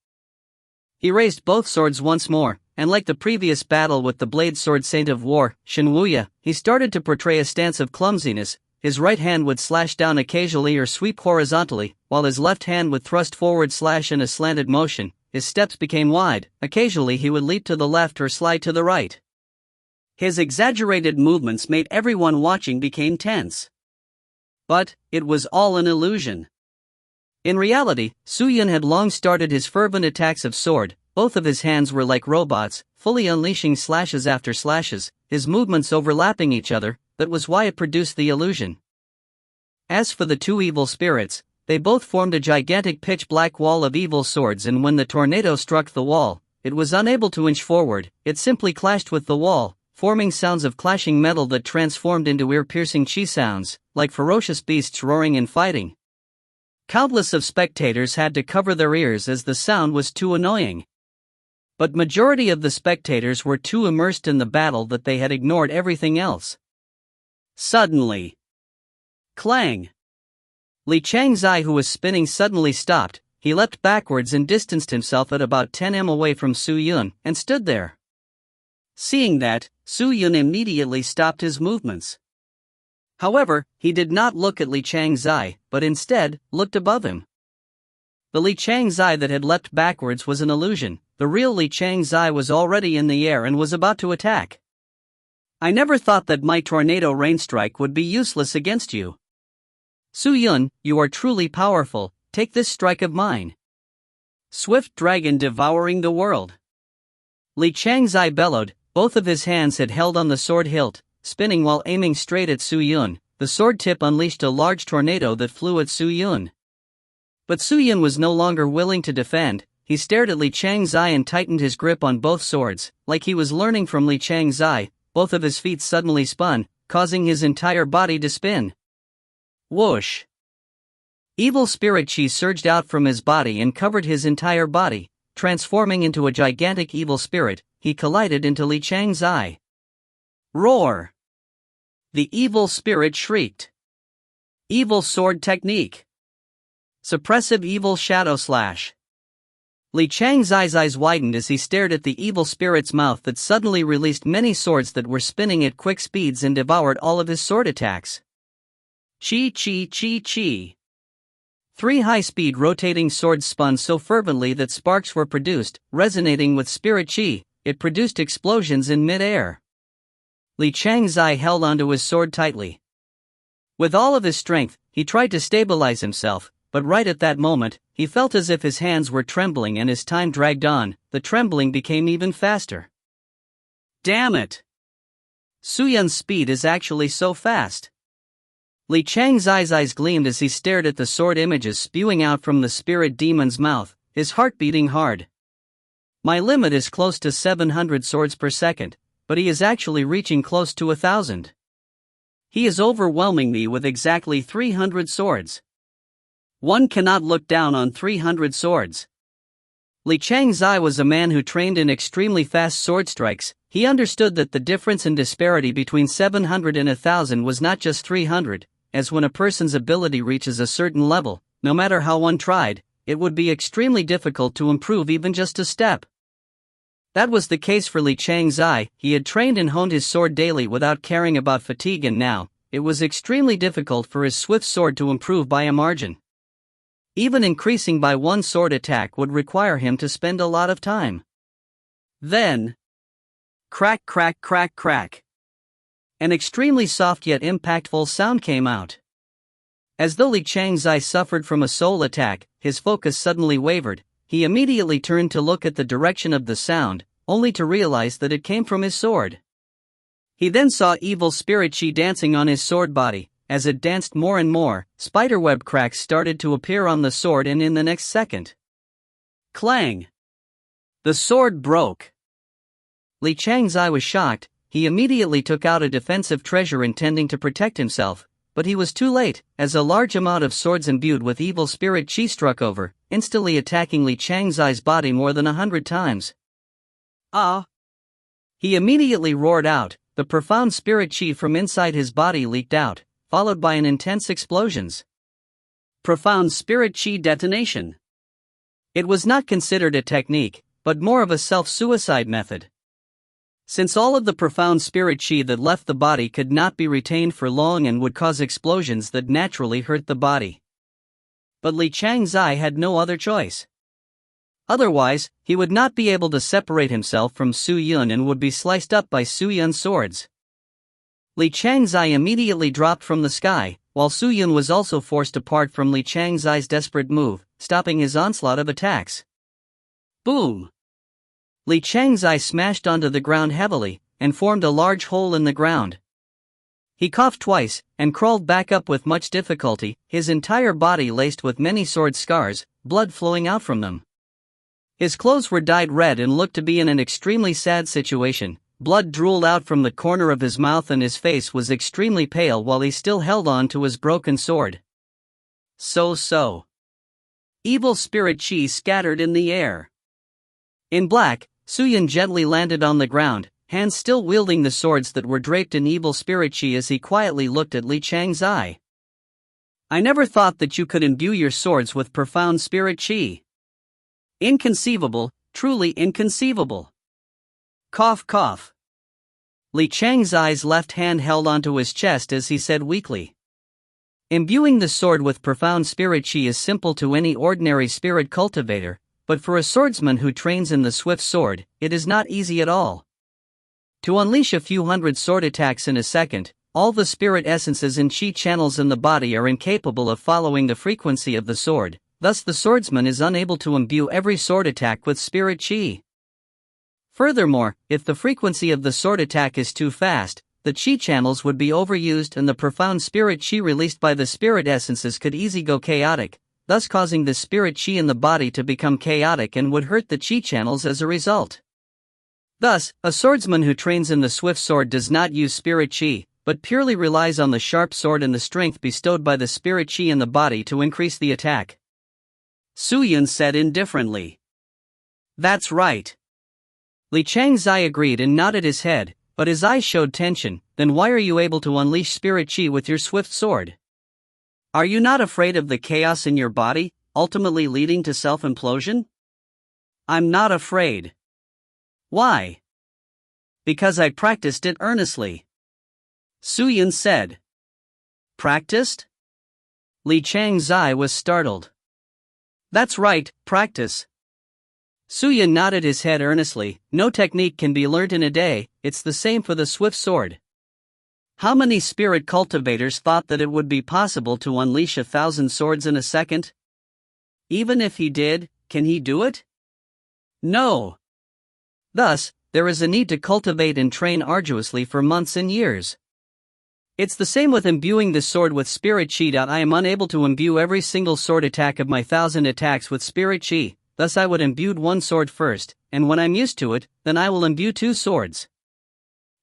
He raised both swords once more, and like the previous battle with the blade sword Saint of War, Shenwuya, he started to portray a stance of clumsiness. His right hand would slash down occasionally or sweep horizontally, while his left hand would thrust forward slash in a slanted motion. His steps became wide, occasionally he would leap to the left or slide to the right. His exaggerated movements made everyone watching become tense. But it was all an illusion. In reality, Suyun had long started his fervent attacks of sword. Both of his hands were like robots, fully unleashing slashes after slashes, his movements overlapping each other. That was why it produced the illusion. As for the two evil spirits, they both formed a gigantic pitch-black wall of evil swords, and when the tornado struck the wall, it was unable to inch forward. It simply clashed with the wall, forming sounds of clashing metal that transformed into ear-piercing chi sounds, like ferocious beasts roaring and fighting. Countless of spectators had to cover their ears as the sound was too annoying. But majority of the spectators were too immersed in the battle that they had ignored everything else. Suddenly, clang! Li Changzai, who was spinning, suddenly stopped. He leapt backwards and distanced himself at about 10 m away from Suyun, and stood there. Seeing that, Suyun immediately stopped his movements. However, he did not look at Li Changzai, but instead, looked above him. The Li Changzai that had leapt backwards was an illusion. The real Li Changzai was already in the air and was about to attack. I never thought that my tornado rain strike would be useless against you. Suyun, you are truly powerful, take this strike of mine. Swift dragon devouring the world. Li Changzai bellowed. Both of his hands had held on the sword hilt, spinning while aiming straight at Suyun. The sword tip unleashed a large tornado that flew at Suyun. But Suyun was no longer willing to defend. He stared at Li Changzai and tightened his grip on both swords, like he was learning from Li Changzai. Both of his feet suddenly spun, causing his entire body to spin. Whoosh! Evil spirit chi surged out from his body and covered his entire body. Transforming into a gigantic evil spirit, he collided into Li Changzai. Roar! The evil spirit shrieked. Evil sword technique. Suppressive evil shadow slash. Li Changzai's eyes widened as he stared at the evil spirit's mouth that suddenly released many swords that were spinning at quick speeds and devoured all of his sword attacks. Chi chi chi chi. 3 high-speed rotating swords spun so fervently that sparks were produced, resonating with spirit chi. It produced explosions in mid-air. Li Changzai held onto his sword tightly. With all of his strength, he tried to stabilize himself, but right at that moment, he felt as if his hands were trembling, and as time dragged on, the trembling became even faster. Damn it! Suyun's speed is actually so fast. Li Changzai's eyes gleamed as he stared at the sword images spewing out from the spirit demon's mouth, his heart beating hard. My limit is close to 700 swords per second, but he is actually reaching close to 1,000. He is overwhelming me with exactly 300 swords. One cannot look down on 300 swords. Li Changzai was a man who trained in extremely fast sword strikes. He understood that the difference in disparity between 700 and 1,000 was not just 300, as when a person's ability reaches a certain level, no matter how one tried, it would be extremely difficult to improve even just a step. That was the case for Li Changzai. He had trained and honed his sword daily without caring about fatigue, and now, it was extremely difficult for his swift sword to improve by a margin. Even increasing by one sword attack would require him to spend a lot of time. Then, crack, crack, crack, crack. An extremely soft yet impactful sound came out. As though Li Changzai suffered from a soul attack, his focus suddenly wavered. He immediately turned to look at the direction of the sound, only to realize that it came from his sword. He then saw evil spirit chi dancing on his sword body. As it danced more and more, spiderweb cracks started to appear on the sword, and in the next second, clang! The sword broke. Li Changzai was shocked. He immediately took out a defensive treasure intending to protect himself, but he was too late, as a large amount of swords imbued with evil spirit chi struck over, instantly attacking Li Changzai's body more than 100 times. Ah! He immediately roared out. The profound spirit chi from inside his body leaked out, followed by an intense explosions. Profound spirit chi detonation. It was not considered a technique, but more of a self-suicide method. Since all of the profound spirit chi that left the body could not be retained for long and would cause explosions that naturally hurt the body. But Li Changzai had no other choice. Otherwise, he would not be able to separate himself from Su Yun and would be sliced up by Su Yun's swords. Li Changzai immediately dropped from the sky, while Su Yun was also forced apart from Li Changzai's desperate move, stopping his onslaught of attacks. Boom! Li Changzai smashed onto the ground heavily, and formed a large hole in the ground. He coughed twice, and crawled back up with much difficulty, his entire body laced with many sword scars, blood flowing out from them. His clothes were dyed red and looked to be in an extremely sad situation. Blood drooled out from the corner of his mouth and his face was extremely pale while he still held on to his broken sword. So. Evil spirit chi scattered in the air. In black, Su Yun gently landed on the ground, hands still wielding the swords that were draped in evil spirit chi as he quietly looked at Li Changzai. I never thought that you could imbue your swords with profound spirit chi. Inconceivable, truly inconceivable. Cough, cough. Li Changzai's left hand held onto his chest as he said weakly. Imbuing the sword with profound spirit chi is simple to any ordinary spirit cultivator, but for a swordsman who trains in the swift sword, it is not easy at all. To unleash a few hundred sword attacks in a second, all the spirit essences and chi channels in the body are incapable of following the frequency of the sword, thus the swordsman is unable to imbue every sword attack with spirit chi. Furthermore, if the frequency of the sword attack is too fast, the chi channels would be overused and the profound spirit chi released by the spirit essences could easily go chaotic, thus causing the spirit chi in the body to become chaotic and would hurt the chi channels as a result. Thus, a swordsman who trains in the swift sword does not use spirit chi, but purely relies on the sharp sword and the strength bestowed by the spirit chi in the body to increase the attack. Su Yun said indifferently. That's right. Li Changzai agreed and nodded his head, but his eyes showed tension. Then why are you able to unleash spirit chi with your swift sword? Are you not afraid of the chaos in your body, ultimately leading to self-implosion? I'm not afraid. Why? Because I practiced it earnestly. Su Yun said. Practiced? Li Changzai was startled. That's right, practice. Su Yun nodded his head earnestly. No technique can be learnt in a day, it's the same for the swift sword. How many spirit cultivators thought that it would be possible to unleash 1,000 swords in a second? Even if he did, can he do it? No. Thus, there is a need to cultivate and train arduously for months and years. It's the same with imbuing the sword with spirit chi. I am unable to imbue every single sword attack of my 1,000 attacks with spirit chi, thus I would imbue one sword first, and when I'm used to it, then I will imbue 2 swords.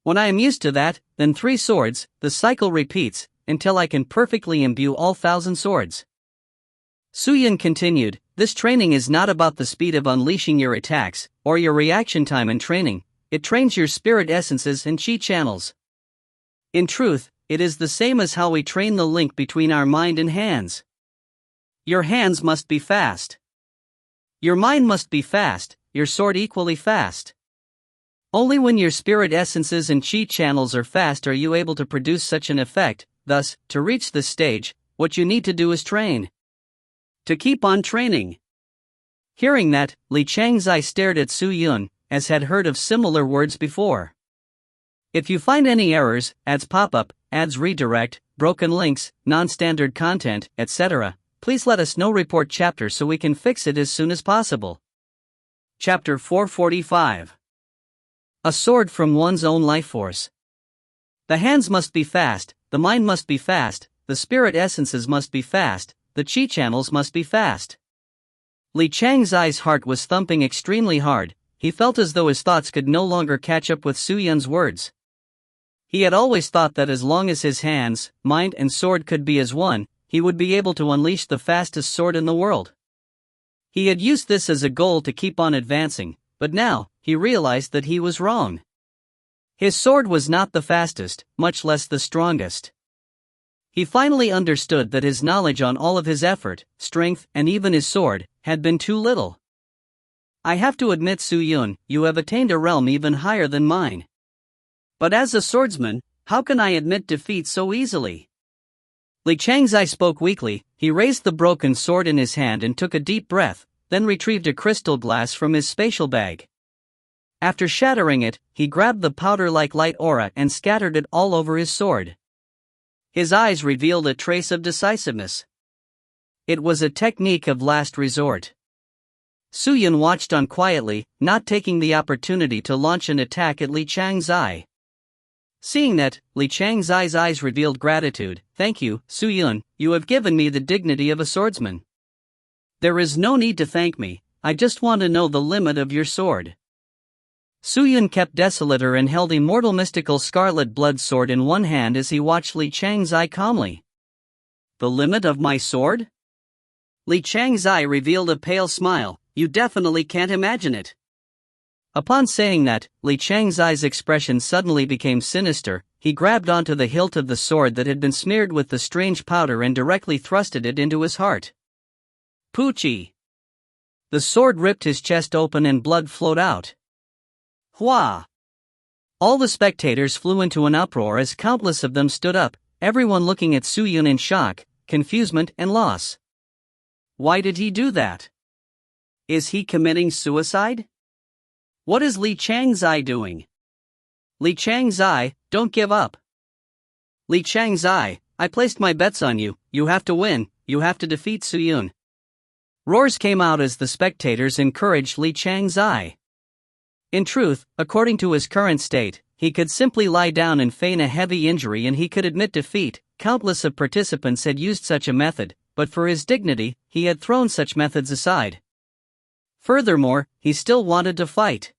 When I am used to that, then 3 swords, the cycle repeats, until I can perfectly imbue all 1,000 swords. Su Yun continued, this training is not about the speed of unleashing your attacks, or your reaction time in training, it trains your spirit essences and chi channels. In truth, it is the same as how we train the link between our mind and hands. Your hands must be fast. Your mind must be fast, your sword equally fast. Only when your spirit essences and chi channels are fast are you able to produce such an effect. Thus, to reach this stage, what you need to do is train. To keep on training. Hearing that, Li Changzai stared at Su Yun, as had heard of similar words before. If you find any errors, ads pop up, ads redirect, broken links, non-standard content, etc., please let us know. Report chapter so we can fix it as soon as possible. Chapter 445. A sword from one's own life force. The hands must be fast, the mind must be fast, the spirit essences must be fast, the chi channels must be fast. Li Changzai's heart was thumping extremely hard. He felt as though his thoughts could no longer catch up with Su Yun's words. He had always thought that as long as his hands, mind and sword could be as one, he would be able to unleash the fastest sword in the world. He had used this as a goal to keep on advancing, but now, he realized that he was wrong. His sword was not the fastest, much less the strongest. He finally understood that his knowledge on all of his effort, strength, and even his sword, had been too little. I have to admit, Su Yun, you have attained a realm even higher than mine. But as a swordsman, how can I admit defeat so easily? Li Changzai spoke weakly. He raised the broken sword in his hand and took a deep breath, then retrieved a crystal glass from his spatial bag. After shattering it, he grabbed the powder-like light aura and scattered it all over his sword. His eyes revealed a trace of decisiveness. It was a technique of last resort. Su Yun watched on quietly, not taking the opportunity to launch an attack at Li Changzai. Seeing that, Li Changzai's eyes revealed gratitude. Thank you, Su Yun, you have given me the dignity of a swordsman. There is no need to thank me, I just want to know the limit of your sword. Su Yun kept Desolator and held Immortal Mystical Scarlet Blood Sword in one hand as he watched Li Changzai calmly. The limit of my sword? Li Changzai revealed a pale smile. You definitely can't imagine it. Upon saying that, Li Changzai's expression suddenly became sinister. He grabbed onto the hilt of the sword that had been smeared with the strange powder and directly thrusted it into his heart. Poochie! The sword ripped his chest open and blood flowed out. Hua! All the spectators flew into an uproar as countless of them stood up, everyone looking at Su Yun in shock, confusement and loss. Why did he do that? Is he committing suicide? What is Li Changzai doing? Li Changzai, don't give up. Li Changzai, I placed my bets on you. You have to win, you have to defeat Su Yun. Roars came out as the spectators encouraged Li Changzai. In truth, according to his current state, he could simply lie down and feign a heavy injury and he could admit defeat. Countless of participants had used such a method, but for his dignity, he had thrown such methods aside. Furthermore, he still wanted to fight.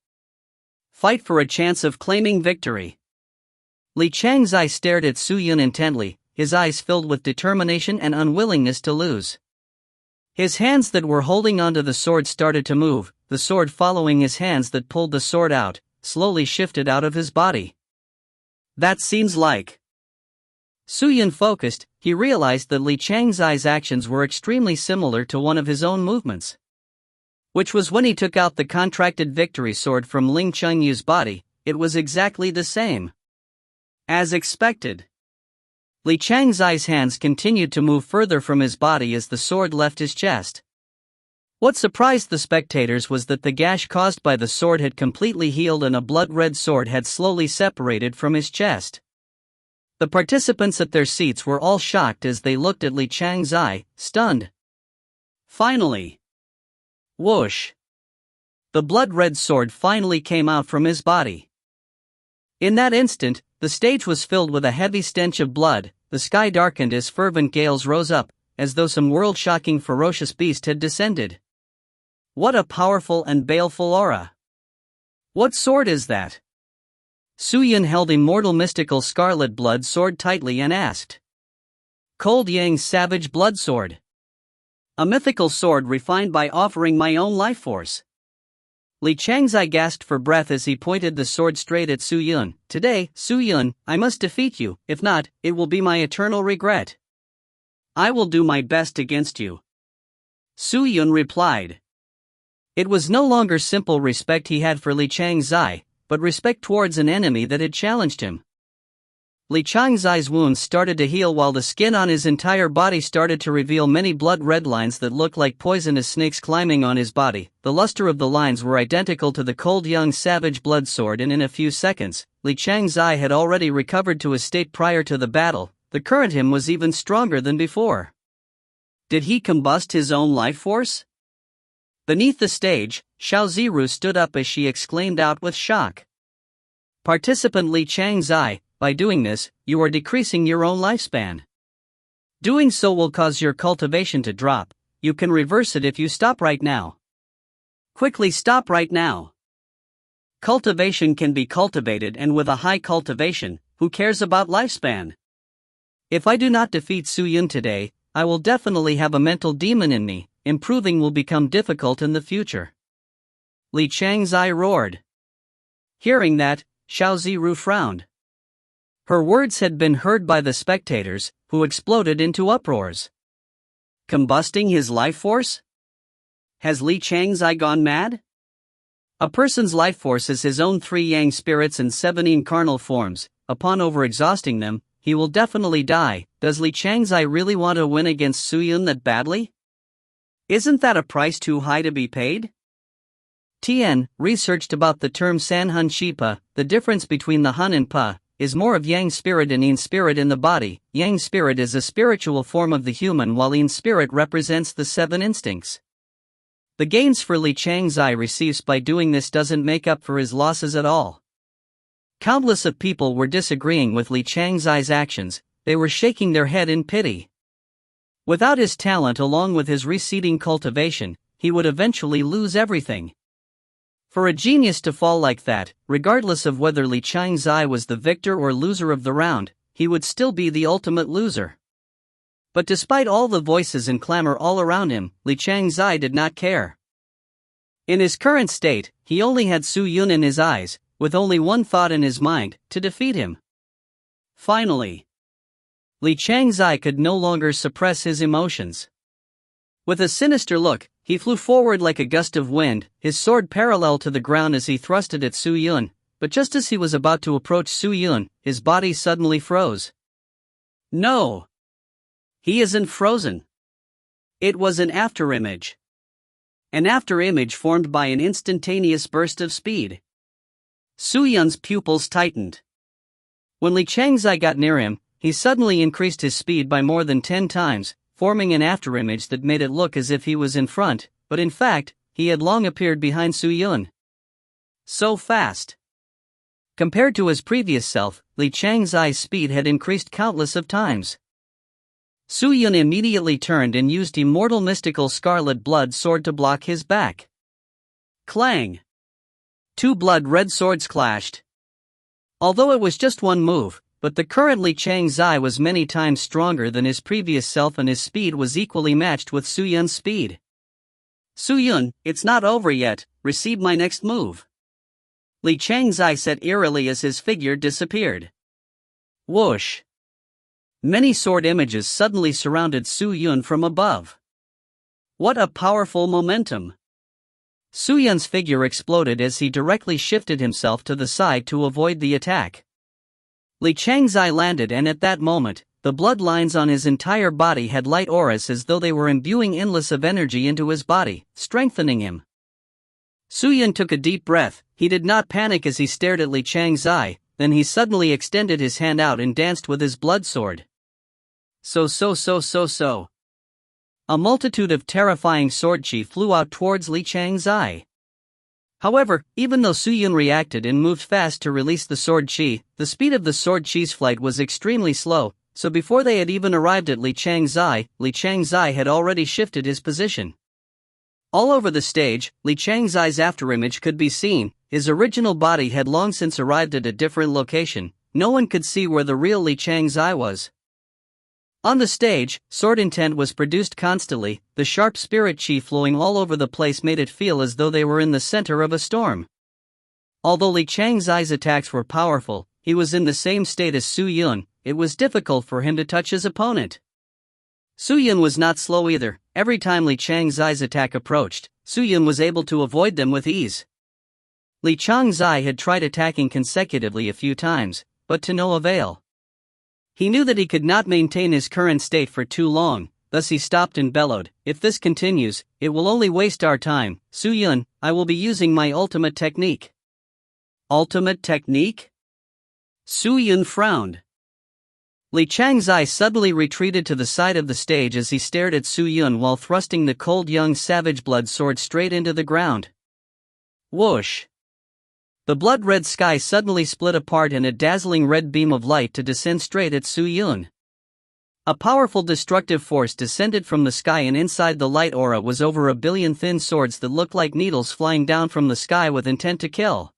Fight for a chance of claiming victory. Li Changzai stared at Su Yun intently, his eyes filled with determination and unwillingness to lose. His hands that were holding onto the sword started to move, the sword following his hands that pulled the sword out, slowly shifted out of his body. That seems like. Su Yun focused. He realized that Li Changzai's actions were extremely similar to one of his own movements. Which was when he took out the contracted victory sword from Ling Chunyu's body. It was exactly the same. As expected. Li Changzai's hands continued to move further from his body as the sword left his chest. What surprised the spectators was that the gash caused by the sword had completely healed and a blood-red sword had slowly separated from his chest. The participants at their seats were all shocked as they looked at Li Changzai, stunned. Finally. Whoosh! The blood-red sword finally came out from his body. In that instant, the stage was filled with a heavy stench of blood, the sky darkened as fervent gales rose up, as though some world-shocking ferocious beast had descended. What a powerful and baleful aura! What sword is that? Su Yun held Immortal Mystical Scarlet Blood Sword tightly and asked. Cold Yang's Savage Blood Sword. A mythical sword refined by offering my own life force. Li Changzai gasped for breath as he pointed the sword straight at Su Yun. Today, Su Yun, I must defeat you. If not, it will be my eternal regret. I will do my best against you. Su Yun replied. It was no longer simple respect he had for Li Changzai, but respect towards an enemy that had challenged him. Li Changzai's wounds started to heal while the skin on his entire body started to reveal many blood-red lines that looked like poisonous snakes climbing on his body. The luster of the lines were identical to the cold young savage blood sword, and in a few seconds, Li Changzai had already recovered to his state prior to the battle. The current him was even stronger than before. Did he combust his own life force? Beneath the stage, Xiao Ziru stood up as she exclaimed out with shock. Participant Li Changzai, by doing this, you are decreasing your own lifespan. Doing so will cause your cultivation to drop. You can reverse it if you stop right now. Quickly stop right now. Cultivation can be cultivated, and with a high cultivation, who cares about lifespan? If I do not defeat Su Yun today, I will definitely have a mental demon in me. Improving will become difficult in the future. Li Changzai roared. Hearing that, Xiao Ziru frowned. Her words had been heard by the spectators, who exploded into uproars. Combusting his life force? Has Li Changzai gone mad? A person's life force is his own 3 yang spirits and 17 carnal forms. Upon overexhausting them, he will definitely die. Does Li Changzai really want to win against Su Yun that badly? Isn't that a price too high to be paid? Tian researched about the term San Hun Shi Pa. The difference between the Hun and Pa is more of Yang spirit and Yin spirit in the body. Yang spirit is a spiritual form of the human, while Yin spirit represents the 7 instincts. The gains for Li Changzai receives by doing this doesn't make up for his losses at all. Countless of people were disagreeing with Li Changzai's actions. They were shaking their head in pity. Without his talent, along with his receding cultivation, he would eventually lose everything. For a genius to fall like that, regardless of whether Li Changzai was the victor or loser of the round, he would still be the ultimate loser. But despite all the voices and clamor all around him, Li Changzai did not care. In his current state, he only had Su Yun in his eyes, with only one thought in his mind: to defeat him. Finally, Li Changzai could no longer suppress his emotions. With a sinister look, he flew forward like a gust of wind, his sword parallel to the ground as he thrust it at Su Yun. But just as he was about to approach Su Yun, his body suddenly froze. No! He isn't frozen. It was an afterimage. An afterimage formed by an instantaneous burst of speed. Su Yun's pupils tightened. When Li Changzai got near him, he suddenly increased his speed by more than 10 times, forming an afterimage that made it look as if he was in front, but in fact, he had long appeared behind Su Yun. So fast. Compared to his previous self, Li Changzai's speed had increased countless of times. Su Yun immediately turned and used immortal mystical scarlet blood sword to block his back. Clang! 2 blood-red swords clashed. Although it was just one move, but the current Li Changzai was many times stronger than his previous self, and his speed was equally matched with Su Yun's speed. Su Yun, it's not over yet, receive my next move. Li Changzai said eerily as his figure disappeared. Whoosh! Many sword images suddenly surrounded Su Yun from above. What a powerful momentum! Su Yun's figure exploded as he directly shifted himself to the side to avoid the attack. Li Changzai landed, and at that moment, the bloodlines on his entire body had light auras as though they were imbuing endless of energy into his body, strengthening him. Su Yun took a deep breath. He did not panic as he stared at Li Changzai, then he suddenly extended his hand out and danced with his blood sword. So. A multitude of terrifying sword chi flew out towards Li Changzai. However, even though Su Yun reacted and moved fast to release the sword chi, the speed of the sword chi's flight was extremely slow, so before they had even arrived at Li Changzai had already shifted his position. All over the stage, Li Changzai's afterimage could be seen. His original body had long since arrived at a different location. No one could see where the real Li Changzai was. On the stage, sword intent was produced constantly. The sharp spirit chi flowing all over the place made it feel as though they were in the center of a storm. Although Li Changzai's attacks were powerful, he was in the same state as Su Yun. It was difficult for him to touch his opponent. Su Yun was not slow either. Every time Li Changzai's attack approached, Su Yun was able to avoid them with ease. Li Changzai had tried attacking consecutively a few times, but to no avail. He knew that he could not maintain his current state for too long, thus he stopped and bellowed, "If this continues, it will only waste our time. Su-yun, I will be using my ultimate technique." Ultimate technique? Su-yun frowned. Li Changzai suddenly retreated to the side of the stage as he stared at Su-yun while thrusting the cold young savage blood sword straight into the ground. Whoosh! The blood-red sky suddenly split apart in a dazzling red beam of light to descend straight at Su-yun. A powerful destructive force descended from the sky, and inside the light aura was over 1 billion thin swords that looked like needles flying down from the sky with intent to kill.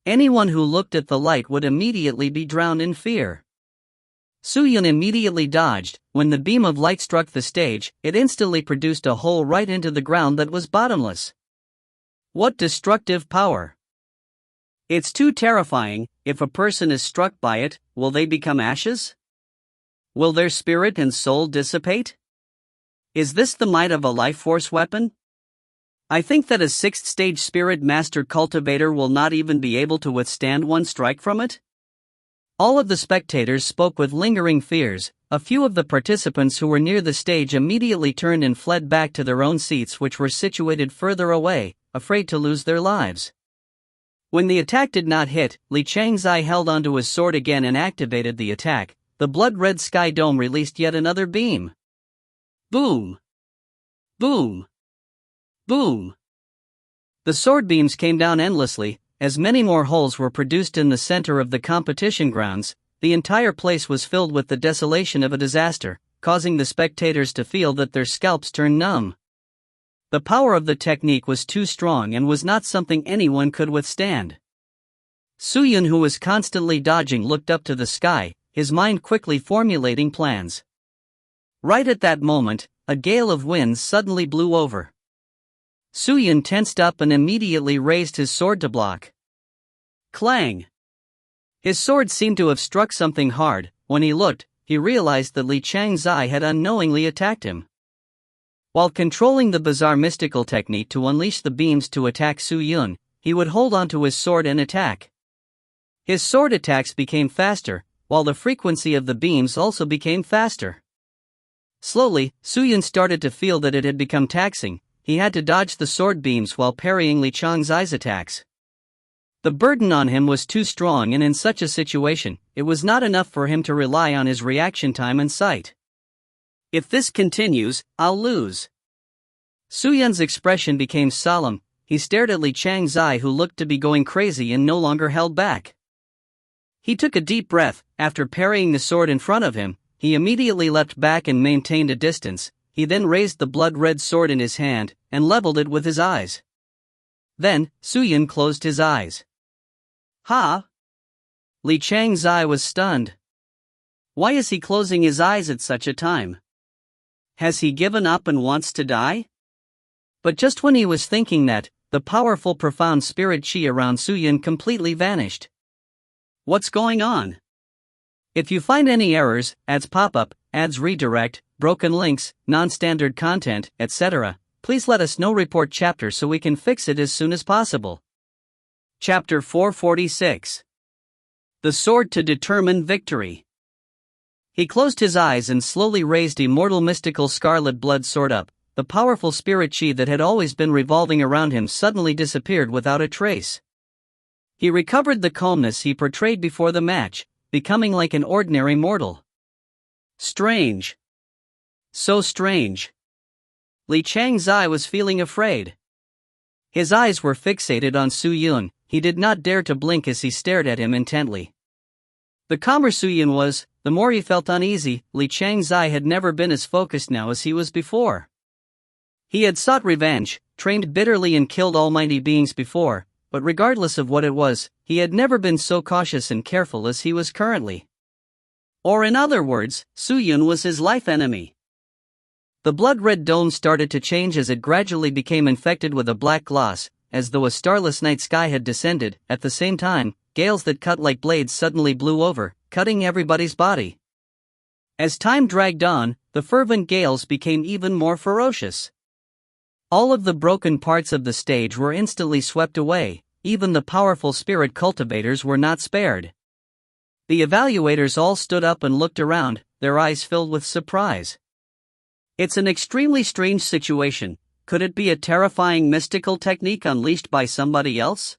Anyone who looked at the light would immediately be drowned in fear. Su-yun immediately dodged. When the beam of light struck the stage, it instantly produced a hole right into the ground that was bottomless. What destructive power! It's too terrifying. If a person is struck by it, will they become ashes? Will their spirit and soul dissipate? Is this the might of a life force weapon? I think that a 6th stage spirit master cultivator will not even be able to withstand one strike from it. All of the spectators spoke with lingering fears. A few of the participants who were near the stage immediately turned and fled back to their own seats, which were situated further away, afraid to lose their lives. When the attack did not hit, Li Changzai held onto his sword again and activated the attack. The blood-red sky dome released yet another beam. Boom! Boom! Boom! The sword beams came down endlessly. As many more holes were produced in the center of the competition grounds, the entire place was filled with the desolation of a disaster, causing the spectators to feel that their scalps turned numb. The power of the technique was too strong and was not something anyone could withstand. Su-yun, who was constantly dodging, looked up to the sky, his mind quickly formulating plans. Right at that moment, a gale of winds suddenly blew over. Su-yun tensed up and immediately raised his sword to block. Clang! His sword seemed to have struck something hard. When he looked, he realized that Li Changzai had unknowingly attacked him. While controlling the bizarre mystical technique to unleash the beams to attack Su-yun, he would hold onto his sword and attack. His sword attacks became faster, while the frequency of the beams also became faster. Slowly, Su-yun started to feel that it had become taxing. He had to dodge the sword beams while parrying Li Changzai's attacks. The burden on him was too strong, and in such a situation, it was not enough for him to rely on his reaction time and sight. If this continues, I'll lose. Su-yun's expression became solemn. He stared at Li Changzai, who looked to be going crazy and no longer held back. He took a deep breath. After parrying the sword in front of him, he immediately leapt back and maintained a distance. He then raised the blood-red sword in his hand and leveled it with his eyes. Then, Su-yun closed his eyes. Ha! Li Changzai was stunned. Why is he closing his eyes at such a time? Has he given up and wants to die? But just when he was thinking that, the powerful profound spirit chi around Su-yun completely vanished. What's going on? If you find any errors, ads pop up, ads redirect, broken links, non-standard content, etc., please let us know. Report chapter so we can fix it as soon as possible. Chapter 446. The Sword to Determine Victory. He closed his eyes and slowly raised immortal mystical scarlet blood sword up. The powerful spirit chi that had always been revolving around him suddenly disappeared without a trace. He recovered the calmness he portrayed before the match, becoming like an ordinary mortal. Strange. So strange. Li Changzai was feeling afraid. His eyes were fixated on Su-yun. He did not dare to blink as he stared at him intently. The calmer Su-yun was, the more he felt uneasy. Li Changzai had never been as focused now as he was before. He had sought revenge, trained bitterly and killed almighty beings before, but regardless of what it was, he had never been so cautious and careful as he was currently. Or in other words, Su-yun was his life enemy. The blood-red dome started to change as it gradually became infected with a black gloss, as though a starless night sky had descended. At the same time, gales that cut like blades suddenly blew over, cutting everybody's body. As time dragged on, the fervent gales became even more ferocious. All of the broken parts of the stage were instantly swept away. Even the powerful spirit cultivators were not spared. The evaluators all stood up and looked around, their eyes filled with surprise. It's an extremely strange situation. Could it be a terrifying mystical technique unleashed by somebody else?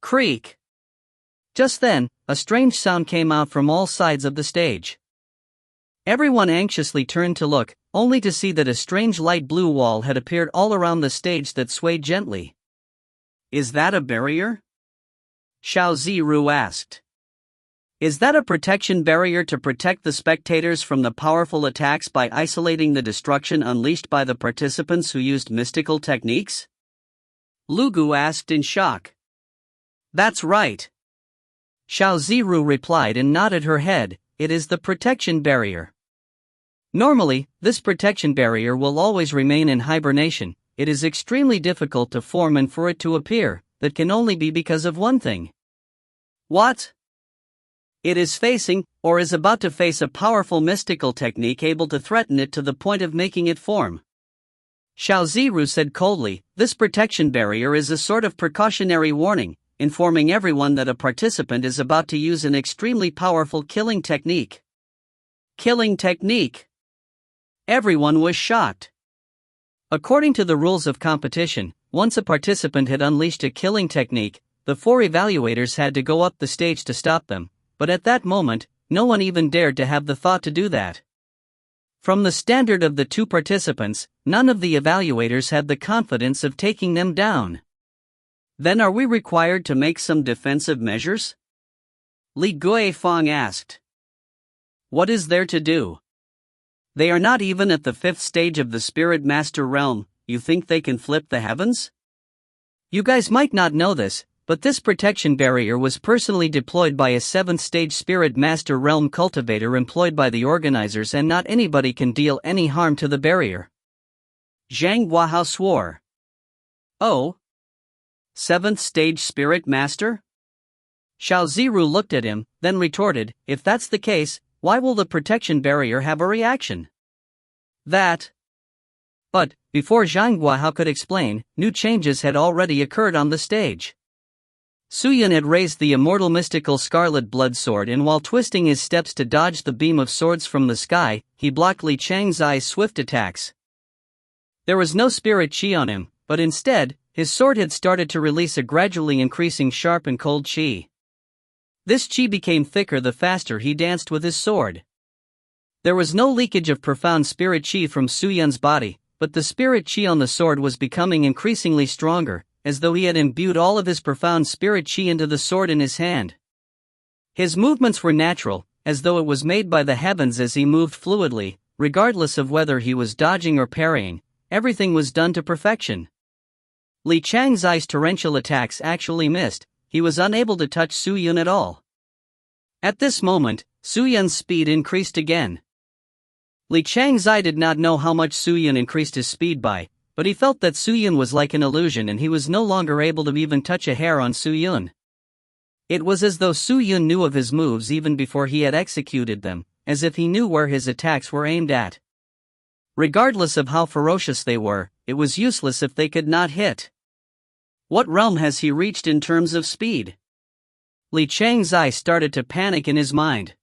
Creak! Just then, a strange sound came out from all sides of the stage. Everyone anxiously turned to look, only to see that a strange light blue wall had appeared all around the stage that swayed gently. Is that a barrier? Xiao Ziru asked. Is that a protection barrier to protect the spectators from the powerful attacks by isolating the destruction unleashed by the participants who used mystical techniques? Lugu asked in shock. That's right. Xiao Ziru replied and nodded her head. It is the protection barrier. Normally, this protection barrier will always remain in hibernation. It is extremely difficult to form and for it to appear. That can only be because of one thing. What? It is facing, or is about to face a powerful mystical technique able to threaten it to the point of making it form. Xiao Ziru said coldly, this protection barrier is a sort of precautionary warning, informing everyone that a participant is about to use an extremely powerful killing technique. Killing technique? Everyone was shocked. According to the rules of competition, once a participant had unleashed a killing technique, the 4 evaluators had to go up the stage to stop them, but at that moment, no one even dared to have the thought to do that. From the standard of the 2 participants, none of the evaluators had the confidence of taking them down. Then are we required to make some defensive measures? Li Guifeng asked. What is there to do? They are not even at the 5th stage of the Spirit Master realm. You think they can flip the heavens? You guys might not know this, but this protection barrier was personally deployed by a 7th stage Spirit Master realm cultivator employed by the organizers, and not anybody can deal any harm to the barrier. Zhang Guahao swore. Oh? 7th stage Spirit Master? Xiao Ziru looked at him, then retorted, if that's the case, why will the protection barrier have a reaction? That. But, before Zhang Guahao could explain, new changes had already occurred on the stage. Suyun had raised the immortal mystical scarlet blood sword, and while twisting his steps to dodge the beam of swords from the sky, he blocked Li Changzai's swift attacks. There was no spirit chi on him, but instead, his sword had started to release a gradually increasing sharp and cold chi. This chi became thicker the faster he danced with his sword. There was no leakage of profound spirit chi from Suyun's body, but the spirit chi on the sword was becoming increasingly stronger, as though he had imbued all of his profound spirit chi into the sword in his hand. His movements were natural, as though it was made by the heavens as he moved fluidly, regardless of whether he was dodging or parrying, everything was done to perfection. Li Changzai's torrential attacks actually missed, he was unable to touch Suyun at all. At this moment, Suyun's speed increased again. Li Changzai did not know how much Suyun increased his speed by, but he felt that Suyun was like an illusion and he was no longer able to even touch a hair on Suyun. It was as though Suyun knew of his moves even before he had executed them, as if he knew where his attacks were aimed at. Regardless of how ferocious they were, it was useless if they could not hit. What realm has he reached in terms of speed? Li Changzai started to panic in his mind.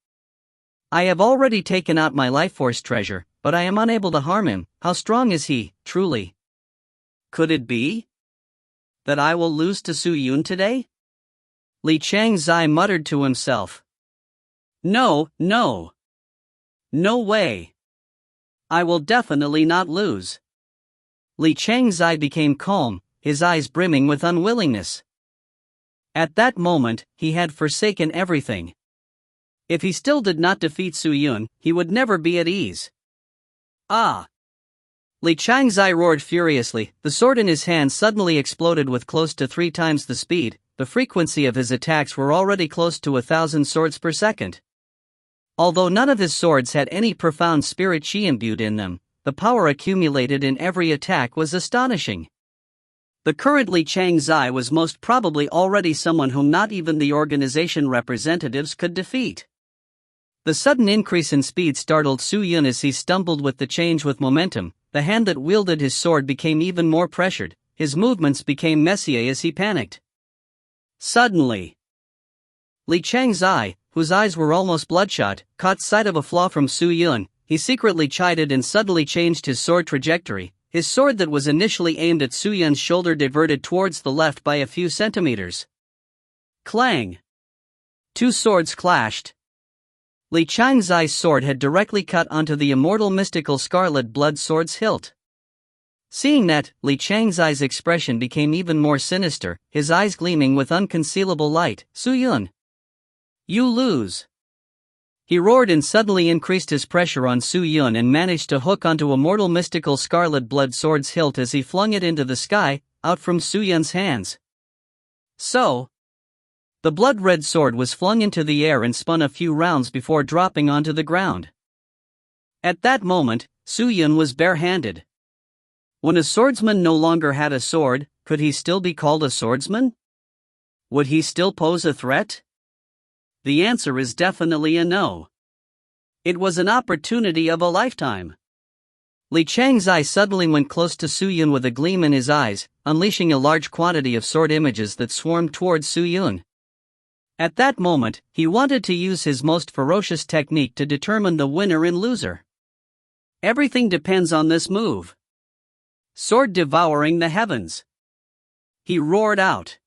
I have already taken out my life force treasure, but I am unable to harm him. How strong is he, truly? Could it be that I will lose to Suyun today? Li Changzai muttered to himself. No way. I will definitely not lose. Li Changzai became calm, his eyes brimming with unwillingness. At that moment, he had forsaken everything. If he still did not defeat Suyun, he would never be at ease. Ah! Li Changzai roared furiously, the sword in his hand suddenly exploded with close to 3 times the speed. The frequency of his attacks were already close to 1,000 swords per second. Although none of his swords had any profound spirit chi imbued in them, the power accumulated in every attack was astonishing. The current Li Changzai was most probably already someone whom not even the organization representatives could defeat. The sudden increase in speed startled Suyun as he stumbled with the change with momentum. The hand that wielded his sword became even more pressured, his movements became messier as he panicked. Suddenly, Li Changzai, whose eyes were almost bloodshot, caught sight of a flaw from Su Yun. He secretly chided and suddenly changed his sword trajectory. His sword that was initially aimed at Su Yun's shoulder diverted towards the left by a few centimeters. Clang! Two swords clashed. Li Changzai's sword had directly cut onto the immortal mystical scarlet blood sword's hilt. Seeing that, Li Changzai's expression became even more sinister, his eyes gleaming with unconcealable light. Su Yun, you lose. He roared and suddenly increased his pressure on Su Yun and managed to hook onto immortal mystical scarlet blood sword's hilt as he flung it into the sky, out from Su Yun's hands. So, the blood-red sword was flung into the air and spun a few rounds before dropping onto the ground. At that moment, Su Yun was barehanded. When a swordsman no longer had a sword, could he still be called a swordsman? Would he still pose a threat? The answer is definitely a no. It was an opportunity of a lifetime. Li Changzai suddenly went close to Su Yun with a gleam in his eyes, unleashing a large quantity of sword images that swarmed towards Su Yun. At that moment, he wanted to use his most ferocious technique to determine the winner and loser. Everything depends on this move. Sword devouring the heavens. He roared out.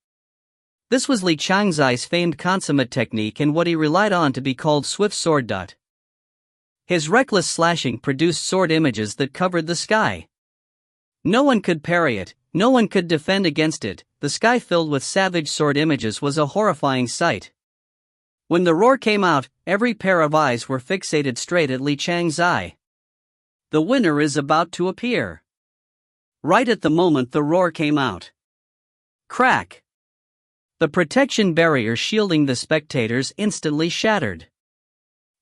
This was Li Changzai's famed consummate technique and what he relied on to be called swift sword. His reckless slashing produced sword images that covered the sky. No one could parry it, no one could defend against it. The sky filled with savage sword images was a horrifying sight. When the roar came out, every pair of eyes were fixated straight at Li Changzai. The winner is about to appear. Right at the moment the roar came out. Crack! The protection barrier shielding the spectators instantly shattered.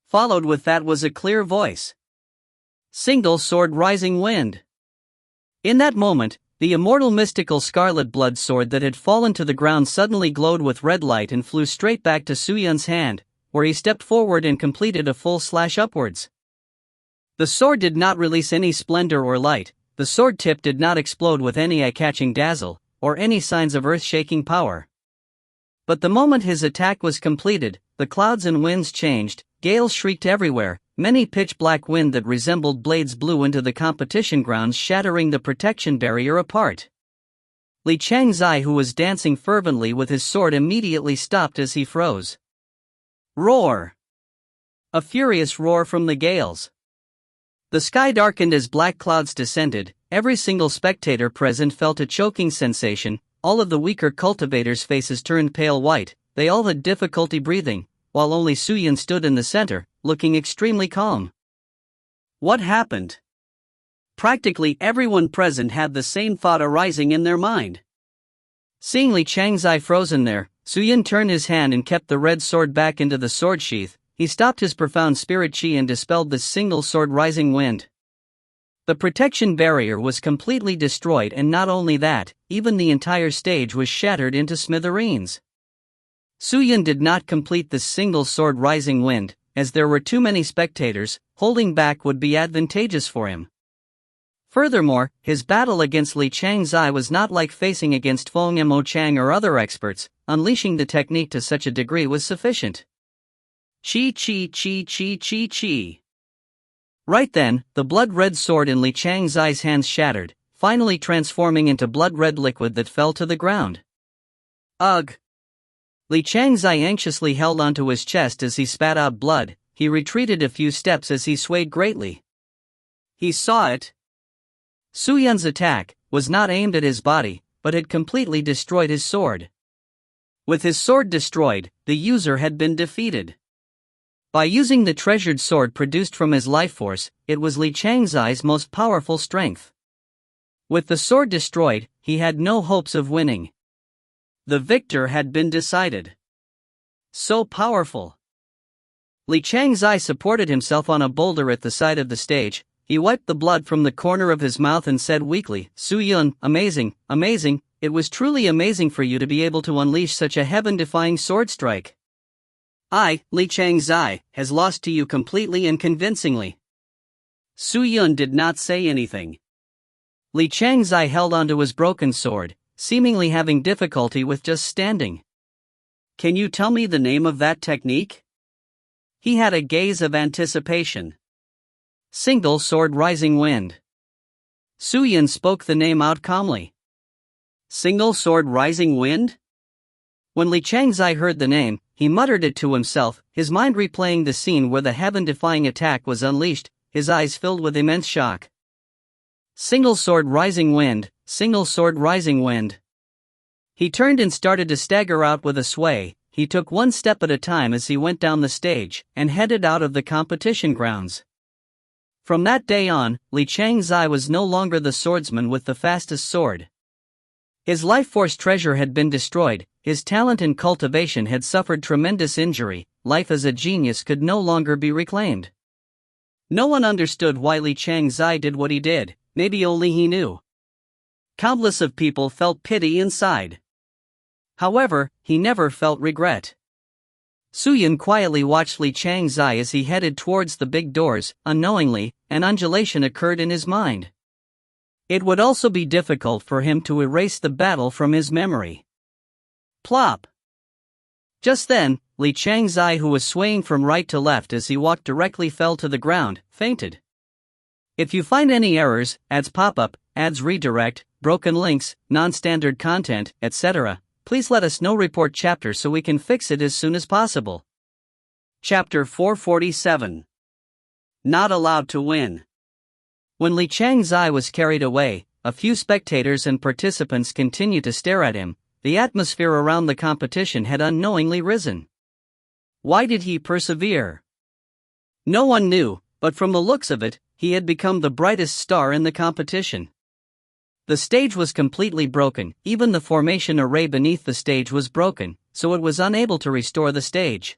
Followed with that was a clear voice. Single sword rising wind. In that moment, the immortal mystical scarlet blood sword that had fallen to the ground suddenly glowed with red light and flew straight back to Su Yun's hand, where he stepped forward and completed a full slash upwards. The sword did not release any splendor or light, the sword tip did not explode with any eye-catching dazzle, or any signs of earth-shaking power. But the moment his attack was completed, the clouds and winds changed, gales shrieked everywhere, many pitch-black wind that resembled blades blew into the competition grounds, shattering the protection barrier apart. Li Changzai, who was dancing fervently with his sword, immediately stopped as he froze. Roar! A furious roar from the gales. The sky darkened as black clouds descended, every single spectator present felt a choking sensation, all of the weaker cultivators' faces turned pale white, they all had difficulty breathing, while only Su Yun stood in the center, looking extremely calm. What happened? Practically everyone present had the same thought arising in their mind. Seeing Li Changzai frozen there, Su Yun turned his hand and kept the red sword back into the sword sheath. He stopped his profound spirit chi and dispelled the single sword rising wind. The protection barrier was completely destroyed, and not only that, even the entire stage was shattered into smithereens. Su Yun did not complete the single sword rising wind, as there were too many spectators. Holding back would be advantageous for him. Furthermore, his battle against Li Changzai was not like facing against Feng Mo Chang or other experts. Unleashing the technique to such a degree was sufficient. Chi chi chi chi chi chi. Right then, the blood-red sword in Li Changzai's hands shattered, finally transforming into blood-red liquid that fell to the ground. Ugh! Li Changzai anxiously held onto his chest as he spat out blood. He retreated a few steps as he swayed greatly. He saw it. Su Yun's attack was not aimed at his body, but had completely destroyed his sword. With his sword destroyed, the user had been defeated. By using the treasured sword produced from his life force, it was Li Changzai's most powerful strength. With the sword destroyed, he had no hopes of winning. The victor had been decided. So powerful. Li Changzai supported himself on a boulder at the side of the stage. He wiped the blood from the corner of his mouth and said weakly, "Su Yun, amazing, amazing, it was truly amazing for you to be able to unleash such a heaven-defying sword strike. I, Li Changzai, has lost to you completely and convincingly." Su Yun did not say anything. Li Changzai held onto his broken sword, seemingly having difficulty with just standing. "Can you tell me the name of that technique?" He had a gaze of anticipation. Single Sword Rising Wind. Su Yun spoke the name out calmly. Single Sword Rising Wind? When Li Changzai heard the name, he muttered it to himself, his mind replaying the scene where the heaven-defying attack was unleashed, his eyes filled with immense shock. Single Sword Rising Wind, Single Sword Rising Wind. He turned and started to stagger out with a sway. He took one step at a time as he went down the stage, and headed out of the competition grounds. From that day on, Li Changzai was no longer the swordsman with the fastest sword. His life force treasure had been destroyed, his talent and cultivation had suffered tremendous injury, life as a genius could no longer be reclaimed. No one understood why Li Changzai did what he did, maybe only he knew. Countless of people felt pity inside. However, he never felt regret. Su Yun quietly watched Li Changzai as he headed towards the big doors. Unknowingly, an undulation occurred in his mind. It would also be difficult for him to erase the battle from his memory. Plop! Just then, Li Changzai, who was swaying from right to left as he walked directly, fell to the ground, fainted. If you find any errors, ads pop-up, ads redirect, broken links, non-standard content, etc., please let us know. Report chapter so we can fix it as soon as possible. Chapter 447. Not Allowed to Win. When Li Changzai was carried away, a few spectators and participants continued to stare at him. The atmosphere around the competition had unknowingly risen. Why did he persevere? No one knew, but from the looks of it, he had become the brightest star in the competition. The stage was completely broken, even the formation array beneath the stage was broken, so it was unable to restore the stage.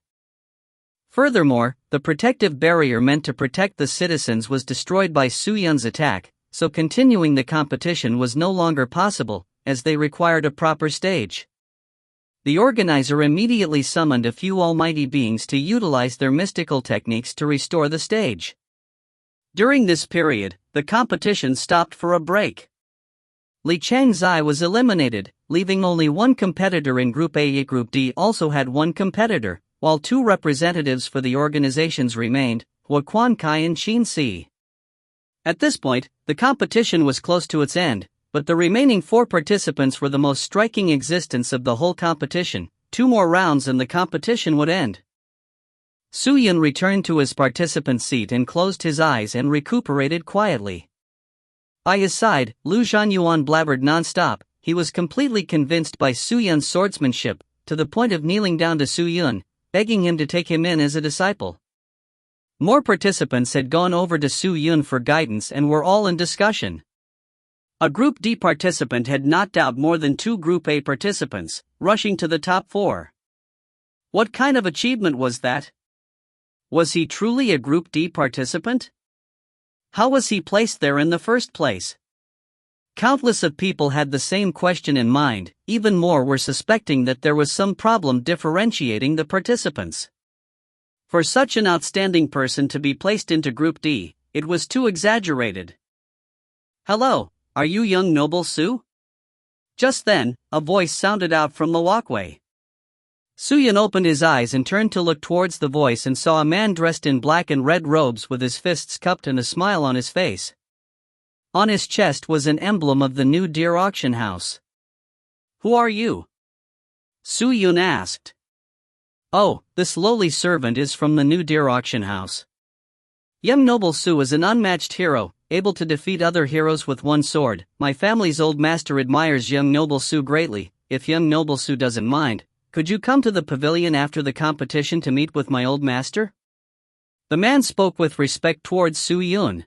Furthermore, the protective barrier meant to protect the citizens was destroyed by Su Yun's attack, so continuing the competition was no longer possible, as they required a proper stage. The organizer immediately summoned a few almighty beings to utilize their mystical techniques to restore the stage. During this period, the competition stopped for a break. Li Changzai was eliminated, leaving only one competitor in Group A. Group D also had one competitor, while two representatives for the organizations remained, Hua Quan-Kai and Qin Si. At this point, the competition was close to its end, but the remaining four participants were the most striking existence of the whole competition. 2 more rounds and the competition would end. Su Yun returned to his participant seat and closed his eyes and recuperated quietly. By his side, Lu Zhanyuan blabbered non-stop. He was completely convinced by Su Yun's swordsmanship, to the point of kneeling down to Su Yun, begging him to take him in as a disciple. More participants had gone over to Su Yun for guidance and were all in discussion. A Group D participant had knocked out more than 2 Group A participants, rushing to the top 4. What kind of achievement was that? Was he truly a Group D participant? How was he placed there in the first place? Countless of people had the same question in mind, even more were suspecting that there was some problem differentiating the participants. For such an outstanding person to be placed into Group D, it was too exaggerated. Hello, are you young noble Su? Just then, a voice sounded out from the walkway. Su Yun opened his eyes and turned to look towards the voice and saw a man dressed in black and red robes with his fists cupped and a smile on his face. On his chest was an emblem of the New Deer Auction House. Who are you? Su Yun asked. Oh, this lowly servant is from the New Deer Auction House. Young noble Su is an unmatched hero, able to defeat other heroes with one sword. My family's old master admires young noble Su greatly. If young noble Su doesn't mind, could you come to the pavilion after the competition to meet with my old master? The man spoke with respect towards Su Yun.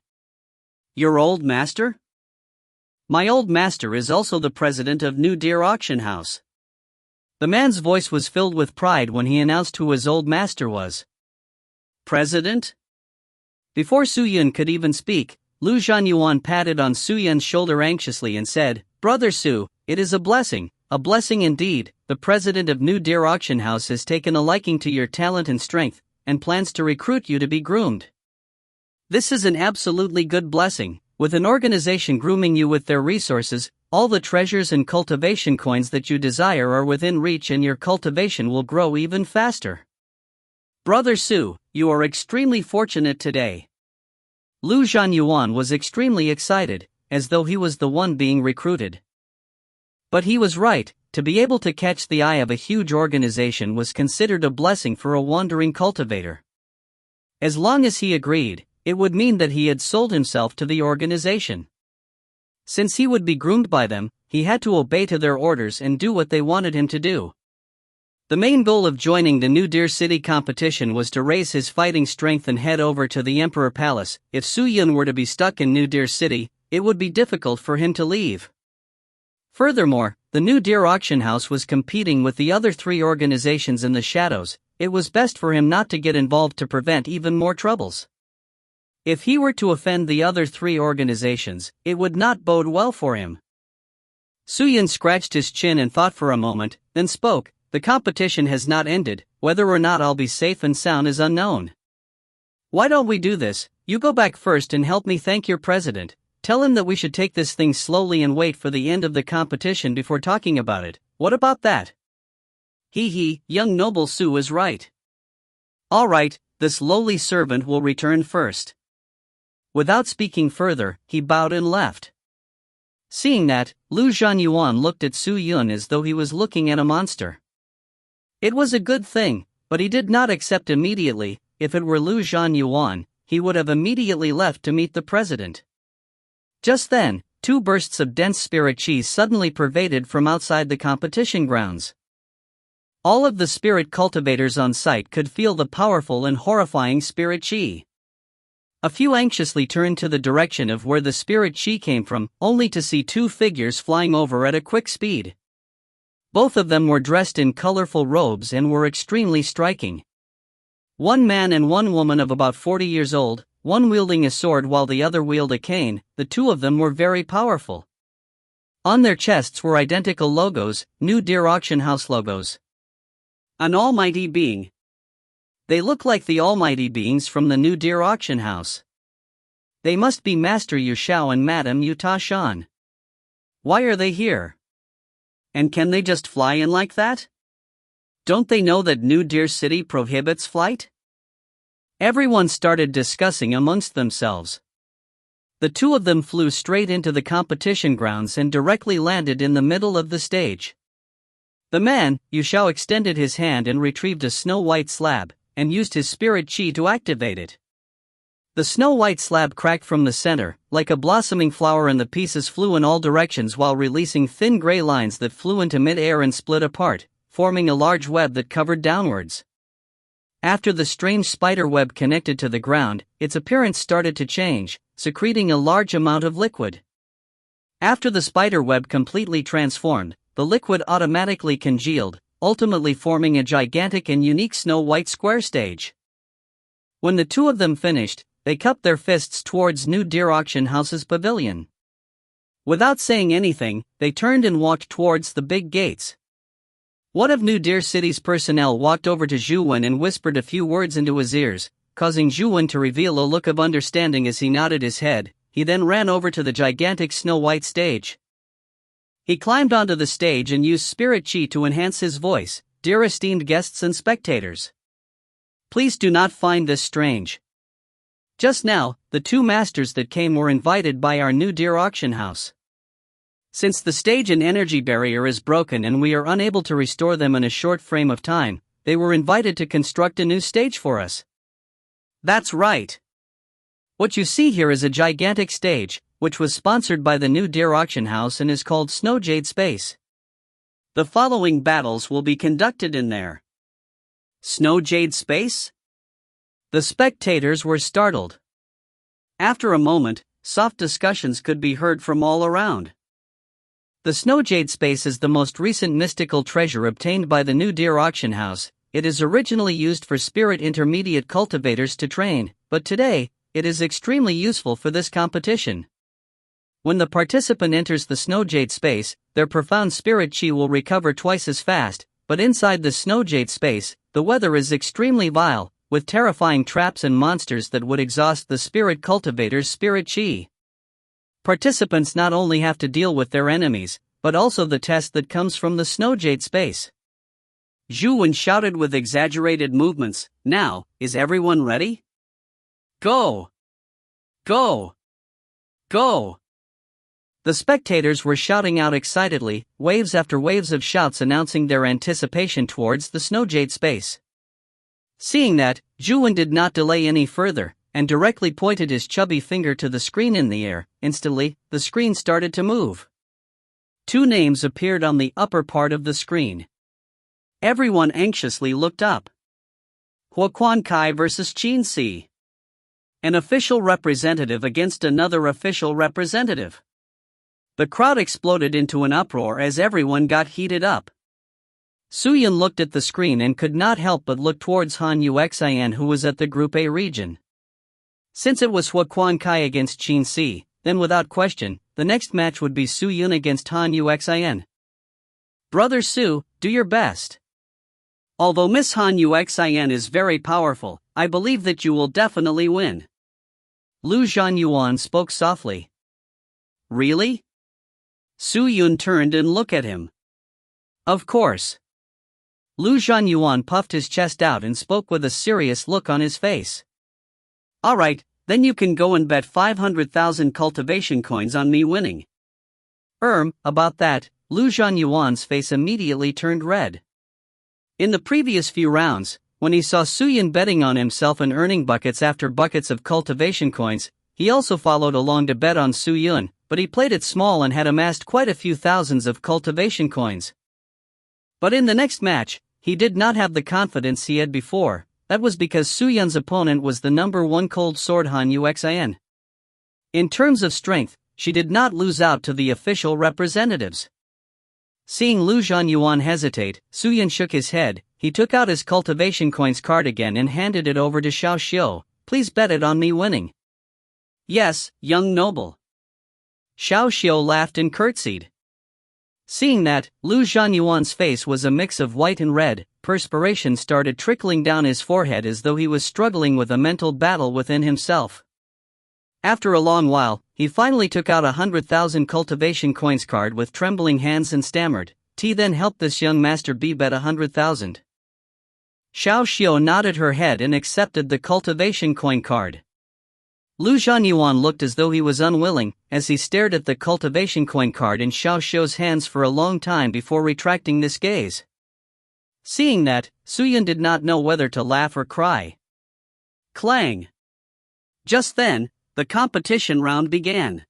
Your old master? My old master is also the president of New Deer Auction House. The man's voice was filled with pride when he announced who his old master was. President? Before Su Yun could even speak, Lu Zhanyuan patted on Su Yun's shoulder anxiously and said, Brother Su, it is a blessing indeed. The president of New Deer Auction House has taken a liking to your talent and strength, and plans to recruit you to be groomed. This is an absolutely good blessing. With an organization grooming you with their resources, all the treasures and cultivation coins that you desire are within reach and your cultivation will grow even faster. Brother Su, you are extremely fortunate today. Lu Zhanyuan was extremely excited, as though he was the one being recruited. But he was right, to be able to catch the eye of a huge organization was considered a blessing for a wandering cultivator. As long as he agreed, it would mean that he had sold himself to the organization. Since he would be groomed by them, he had to obey to their orders and do what they wanted him to do. The main goal of joining the New Deer City competition was to raise his fighting strength and head over to the Emperor Palace. If Su Yun were to be stuck in New Deer City, it would be difficult for him to leave. Furthermore, the New Deer auction house was competing with the other 3 organizations in the shadows. It was best for him not to get involved to prevent even more troubles. If he were to offend the other 3 organizations, it would not bode well for him. Su Yun scratched his chin and thought for a moment, then spoke. The competition has not ended, whether or not I'll be safe and sound is unknown. Why don't we do this? You go back first and help me thank your president. Tell him that we should take this thing slowly and wait for the end of the competition before talking about it. What about that? Young noble Su is right. All right, this lowly servant will return first. Without speaking further, he bowed and left. Seeing that, Lu Zhanyuan looked at Su Yun as though he was looking at a monster. It was a good thing, but he did not accept immediately. If it were Lu Zhanyuan, he would have immediately left to meet the president. Just then, 2 bursts of dense spirit chi suddenly pervaded from outside the competition grounds. All of the spirit cultivators on site could feel the powerful and horrifying spirit chi. A few anxiously turned to the direction of where the spirit chi came from, only to see 2 figures flying over at a quick speed. Both of them were dressed in colorful robes and were extremely striking. One man and one woman of about 40 years old, one wielding a sword while the other wielded a cane. The 2 of them were very powerful. On their chests were identical logos, New Deer Auction House logos. An almighty being. They look like the almighty beings from the New Deer Auction House. They must be Master Yu Shao and Madame Yu Ta Shan. Why are they here? And can they just fly in like that? Don't they know that New Deer City prohibits flight? Everyone started discussing amongst themselves. The 2 of them flew straight into the competition grounds and directly landed in the middle of the stage. The man, Yu Shao, extended his hand and retrieved a snow-white slab, and used his spirit chi to activate it. The snow-white slab cracked from the center, like a blossoming flower, and the pieces flew in all directions while releasing thin gray lines that flew into mid-air and split apart, forming a large web that covered downwards. After the strange spider web connected to the ground, its appearance started to change, secreting a large amount of liquid. After the spider web completely transformed, the liquid automatically congealed, ultimately forming a gigantic and unique snow-white square stage. When the 2 of them finished, they cupped their fists towards New Deer Auction House's pavilion. Without saying anything, they turned and walked towards the big gates. One of New Deer City's personnel walked over to Zhu Wen and whispered a few words into his ears, causing Zhu Wen to reveal a look of understanding as he nodded his head. He then ran over to the gigantic snow-white stage. He climbed onto the stage and used spirit chi to enhance his voice. Dear esteemed guests and spectators, please do not find this strange. Just now, the 2 masters that came were invited by our New Deer Auction House. Since the stage and energy barrier is broken and we are unable to restore them in a short frame of time, they were invited to construct a new stage for us. That's right. What you see here is a gigantic stage, which was sponsored by the New Deer Auction House and is called Snow Jade Space. The following battles will be conducted in there. Snow Jade Space? The spectators were startled. After a moment, soft discussions could be heard from all around. The Snow Jade Space is the most recent mystical treasure obtained by the New Deer Auction House. It is originally used for spirit intermediate cultivators to train, but today, it is extremely useful for this competition. When the participant enters the Snow Jade Space, their profound spirit chi will recover twice as fast, but inside the Snow Jade Space, the weather is extremely vile, with terrifying traps and monsters that would exhaust the spirit cultivator's spirit chi. Participants not only have to deal with their enemies, but also the test that comes from the Snow Jade Space. Zhu Wen shouted with exaggerated movements, "Now, is everyone ready? Go! Go! Go!" The spectators were shouting out excitedly, waves after waves of shouts announcing their anticipation towards the snow jade space. Seeing that, Zhu Wen did not delay any further, and directly pointed his chubby finger to the screen in the air. Instantly, the screen started to move. 2 names appeared on the upper part of the screen. Everyone anxiously looked up. Huaquan Kai vs. Qin Si. An official representative against another official representative. The crowd exploded into an uproar as everyone got heated up. Su Yun looked at the screen and could not help but look towards Han Yuxian, who was at the Group A region. Since it was Huaquan Kai against Qin Si, then without question, the next match would be Su Yun against Han Yuxian. Brother Su, do your best. Although Miss Han Yuxian is very powerful, I believe that you will definitely win. Lu Zhanyuan spoke softly. Really? Su Yun turned and looked at him. Of course. Lu Zhanyuan puffed his chest out and spoke with a serious look on his face. Alright, then you can go and bet 500,000 cultivation coins on me winning. About that, Lu Zhanyuan's face immediately turned red. In the previous few rounds, when he saw Su Yun betting on himself and earning buckets after buckets of cultivation coins, he also followed along to bet on Su Yun, but he played it small and had amassed quite a few thousands of cultivation coins. But in the next match, he did not have the confidence he had before. That was because Su Yun's opponent was the number 1 cold sword Han Yuxian. In terms of strength, she did not lose out to the official representatives. Seeing Lu Zhanyuan hesitate, Su Yun shook his head. He took out his cultivation coins card again and handed it over to Xiao Xiu. Please bet it on me winning. Yes, young noble. Xiao Xiu laughed and curtsied. Seeing that, Lu Zhanyuan's face was a mix of white and red, perspiration started trickling down his forehead as though he was struggling with a mental battle within himself. After a long while, he finally took out 100,000 cultivation coins card with trembling hands and stammered, "T then help this young master B bet 100,000. Xiao Xiu nodded her head and accepted the cultivation coin card. Lu Zhanyuan looked as though he was unwilling, as he stared at the cultivation coin card in Xiao Xiu's hands for a long time before retracting this gaze. Seeing that, Su Yun did not know whether to laugh or cry. Clang! Just then, the competition round began.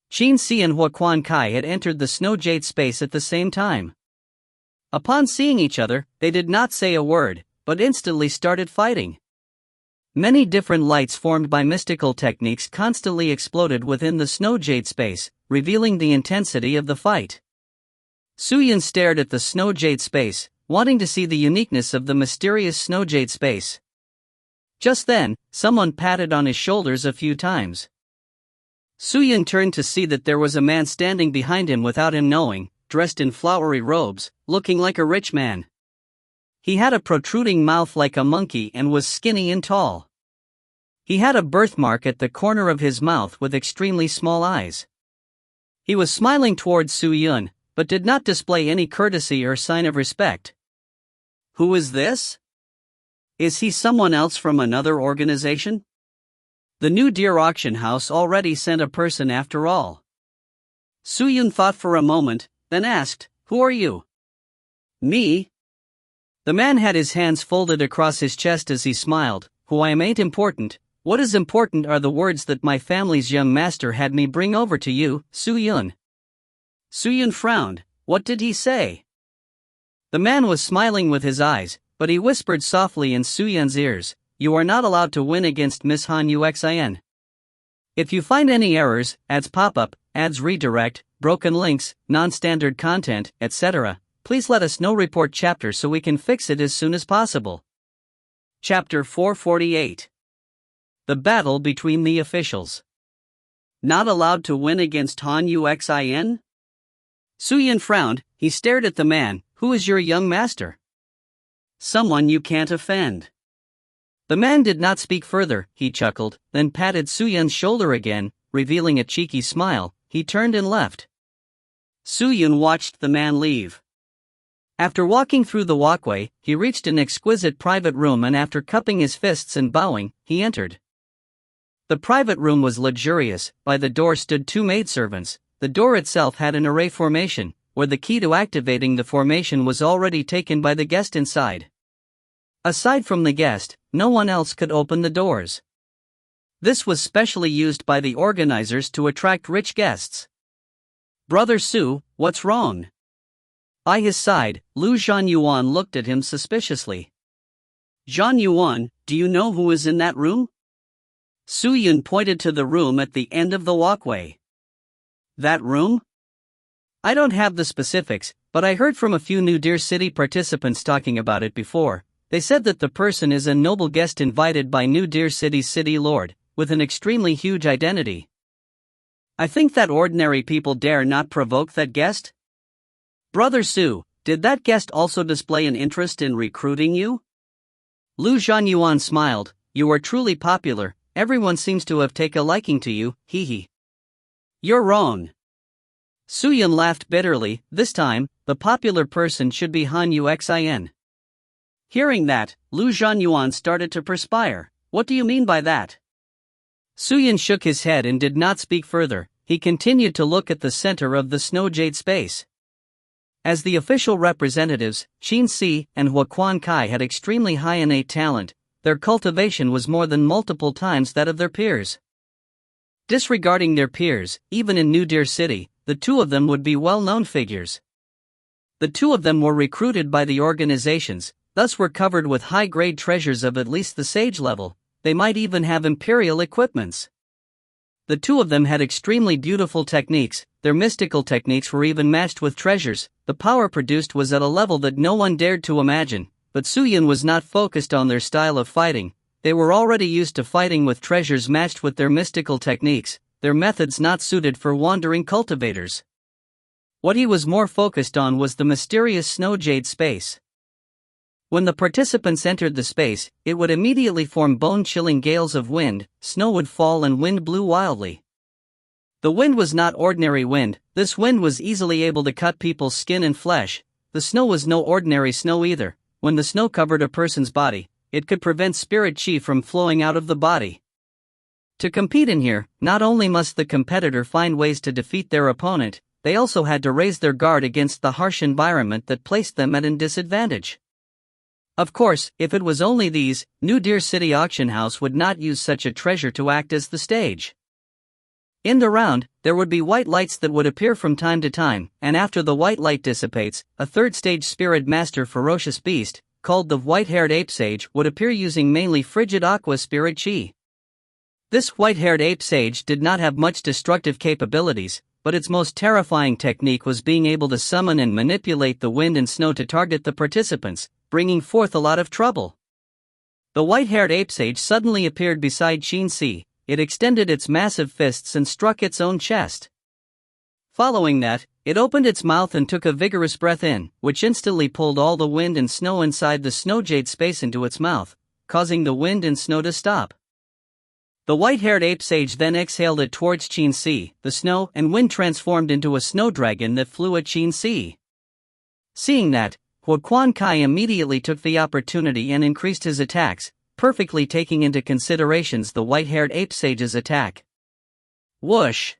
Qin Si and Huaquan Kai had entered the snow jade space at the same time. Upon seeing each other, they did not say a word, but instantly started fighting. Many different lights formed by mystical techniques constantly exploded within the snow jade space, revealing the intensity of the fight. Su Yun stared at the snow jade space, wanting to see the uniqueness of the mysterious snow jade space. Just then, someone patted on his shoulders a few times. Su Yun turned to see that there was a man standing behind him without him knowing, dressed in flowery robes, looking like a rich man. He had a protruding mouth like a monkey and was skinny and tall. He had a birthmark at the corner of his mouth with extremely small eyes. He was smiling towards Su Yun, but did not display any courtesy or sign of respect. Who is this? Is he someone else from another organization? The new deer auction house already sent a person after all. Su Yun thought for a moment, then asked, "Who are you?" "Me?" The man had his hands folded across his chest as he smiled. "Who I am ain't important. What is important are the words that my family's young master had me bring over to you, Su Yun." Su Yun frowned. What did he say? The man was smiling with his eyes, but he whispered softly in Su Yun's ears, "You are not allowed to win against Miss Han Yuxian. If you find any errors, ads pop-up, ads redirect, broken links, non-standard content, etc., please let us know. Report chapter so we can fix it as soon as possible." Chapter 448. The Battle Between the Officials. Not allowed to win against Han Yuxian? Su Yun frowned. He stared at the man. "Who is your young master?" "Someone you can't offend." The man did not speak further. He chuckled, then patted Su Yun's shoulder again, revealing a cheeky smile. He turned and left. Su Yun watched the man leave. After walking through the walkway, he reached an exquisite private room, and after cupping his fists and bowing, he entered. The private room was luxurious. By the door stood two maidservants. The door itself had an array formation, where the key to activating the formation was already taken by the guest inside. Aside from the guest, no one else could open the doors. This was specially used by the organizers to attract rich guests. "Brother Su, what's wrong?" By his side, Lu Zhanyuan looked at him suspiciously. "Zhanyuan, do you know who is in that room?" Su Yun pointed to the room at the end of the walkway. "That room? I don't have the specifics, but I heard from a few New Deer City participants talking about it before. They said that the person is a noble guest invited by New Deer City's city lord, with an extremely huge identity. I think that ordinary people dare not provoke that guest." "Brother Su, did that guest also display an interest in recruiting you?" Lu Zhanyuan smiled. "You are truly popular, everyone seems to have taken a liking to you, hee." "You're wrong." Su Yun laughed bitterly. This time, the popular person should be Han Yuxin. Hearing that, Lu Zhanyuan started to perspire. "What do you mean by that?" Su Yun shook his head and did not speak further. He continued to look at the center of the snow jade space. As the official representatives, Qin Si and Huaquan Kai had extremely high innate talent. Their cultivation was more than multiple times that of their peers. Disregarding their peers, even in New Deer City, the two of them would be well-known figures. The two of them were recruited by the organizations, thus were covered with high-grade treasures of at least the sage level. They might even have imperial equipments. The two of them had extremely beautiful techniques. Their mystical techniques were even matched with treasures. The power produced was at a level that no one dared to imagine, but Su Yun was not focused on their style of fighting. They were already used to fighting with treasures matched with their mystical techniques, their methods not suited for wandering cultivators. What he was more focused on was the mysterious snow jade space. When the participants entered the space, it would immediately form bone-chilling gales of wind, snow would fall and wind blew wildly. The wind was not ordinary wind. This wind was easily able to cut people's skin and flesh. The snow was no ordinary snow either. When the snow covered a person's body, it could prevent spirit chi from flowing out of the body. To compete in here, not only must the competitor find ways to defeat their opponent, they also had to raise their guard against the harsh environment that placed them at a disadvantage. Of course, if it was only these, New Deer City Auction House would not use such a treasure to act as the stage. In the round, there would be white lights that would appear from time to time, and after the white light dissipates, a third-stage spirit master ferocious beast, called the white-haired ape sage, would appear using mainly frigid aqua spirit chi. This white-haired ape sage did not have much destructive capabilities, but its most terrifying technique was being able to summon and manipulate the wind and snow to target the participants, bringing forth a lot of trouble. The white-haired ape sage suddenly appeared beside Qin Si. It extended its massive fists and struck its own chest. Following that, it opened its mouth and took a vigorous breath in, which instantly pulled all the wind and snow inside the snow jade space into its mouth, causing the wind and snow to stop. The white-haired ape sage then exhaled it towards Qin Si. The snow and wind transformed into a snow dragon that flew at Qin Si. Seeing that, Huaquan Kai immediately took the opportunity and increased his attacks, perfectly taking into considerations the white-haired ape sage's attack. Whoosh!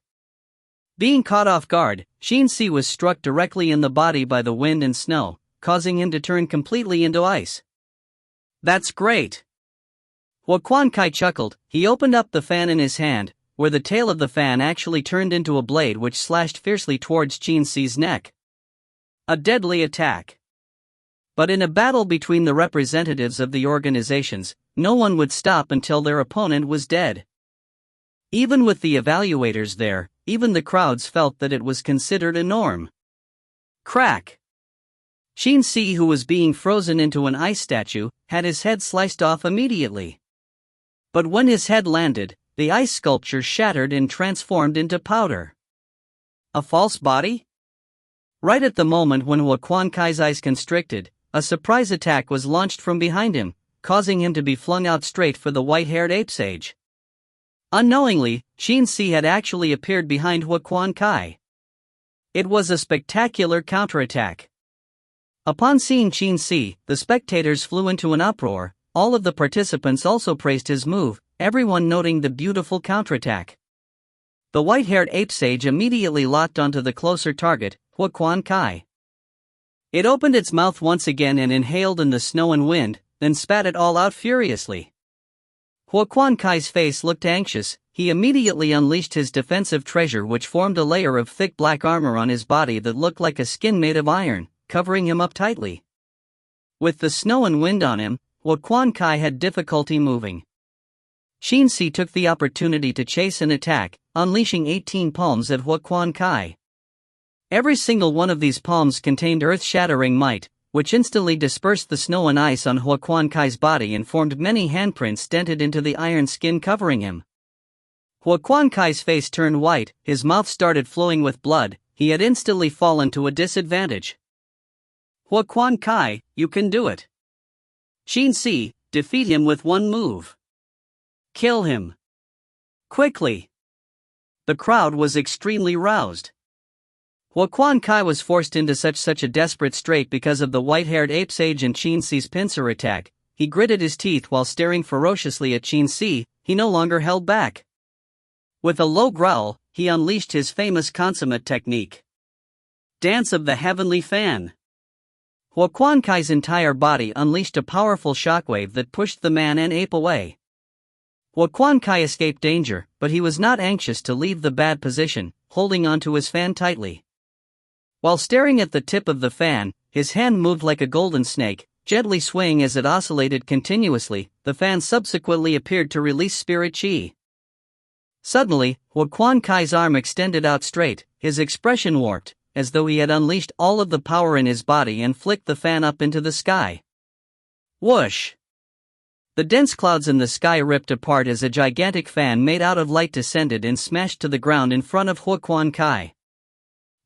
Being caught off guard, Qin Si was struck directly in the body by the wind and snow, causing him to turn completely into ice. "That's great!" Huaquan Kai chuckled. He opened up the fan in his hand, where the tail of the fan actually turned into a blade which slashed fiercely towards Qin Si's neck. A deadly attack. But in a battle between the representatives of the organizations, no one would stop until their opponent was dead. Even with the evaluators there, even the crowds felt that it was considered a norm. Crack! Qin Si, who was being frozen into an ice statue, had his head sliced off immediately. But when his head landed, the ice sculpture shattered and transformed into powder. A false body? Right at the moment when Huaquan Kai's eyes constricted, a surprise attack was launched from behind him, causing him to be flung out straight for the white-haired ape sage. Unknowingly, Qin Si had actually appeared behind Huaquan Kai. It was a spectacular counterattack. Upon seeing Qin Si, the spectators flew into an uproar. All of the participants also praised his move, everyone noting the beautiful counterattack. The white-haired ape sage immediately locked onto the closer target, Huaquan Kai. It opened its mouth once again and inhaled in the snow and wind, then spat it all out furiously. Huaquan Kai's face looked anxious. He immediately unleashed his defensive treasure, which formed a layer of thick black armor on his body that looked like a skin made of iron, covering him up tightly. With the snow and wind on him, Huaquan Kai had difficulty moving. Qin Si took the opportunity to chase and attack, unleashing 18 palms at Huaquan Kai. Every single one of these palms contained earth-shattering might, which instantly dispersed the snow and ice on Huaquan Kai's body and formed many handprints dented into the iron skin covering him. Huaquan Kai's face turned white, his mouth started flowing with blood. He had instantly fallen to a disadvantage. Huaquan Kai, you can do it. Qin Si, defeat him with one move. Kill him. Quickly. The crowd was extremely roused. Huaquan Kai was forced into such a desperate strait because of the white-haired ape sage and Qin Si's pincer attack. He gritted his teeth while staring ferociously at Qin Si. He no longer held back. With a low growl, he unleashed his famous consummate technique. Dance of the Heavenly Fan. Huaquan Kai's entire body unleashed a powerful shockwave that pushed the man and ape away. Huaquan Kai escaped danger, but he was not anxious to leave the bad position, holding onto his fan tightly. While staring at the tip of the fan, his hand moved like a golden snake, gently swaying as it oscillated continuously. The fan subsequently appeared to release spirit chi. Suddenly, Huaquan Kai's arm extended out straight, his expression warped, as though he had unleashed all of the power in his body and flicked the fan up into the sky. Whoosh! The dense clouds in the sky ripped apart as a gigantic fan made out of light descended and smashed to the ground in front of Huaquan Kai.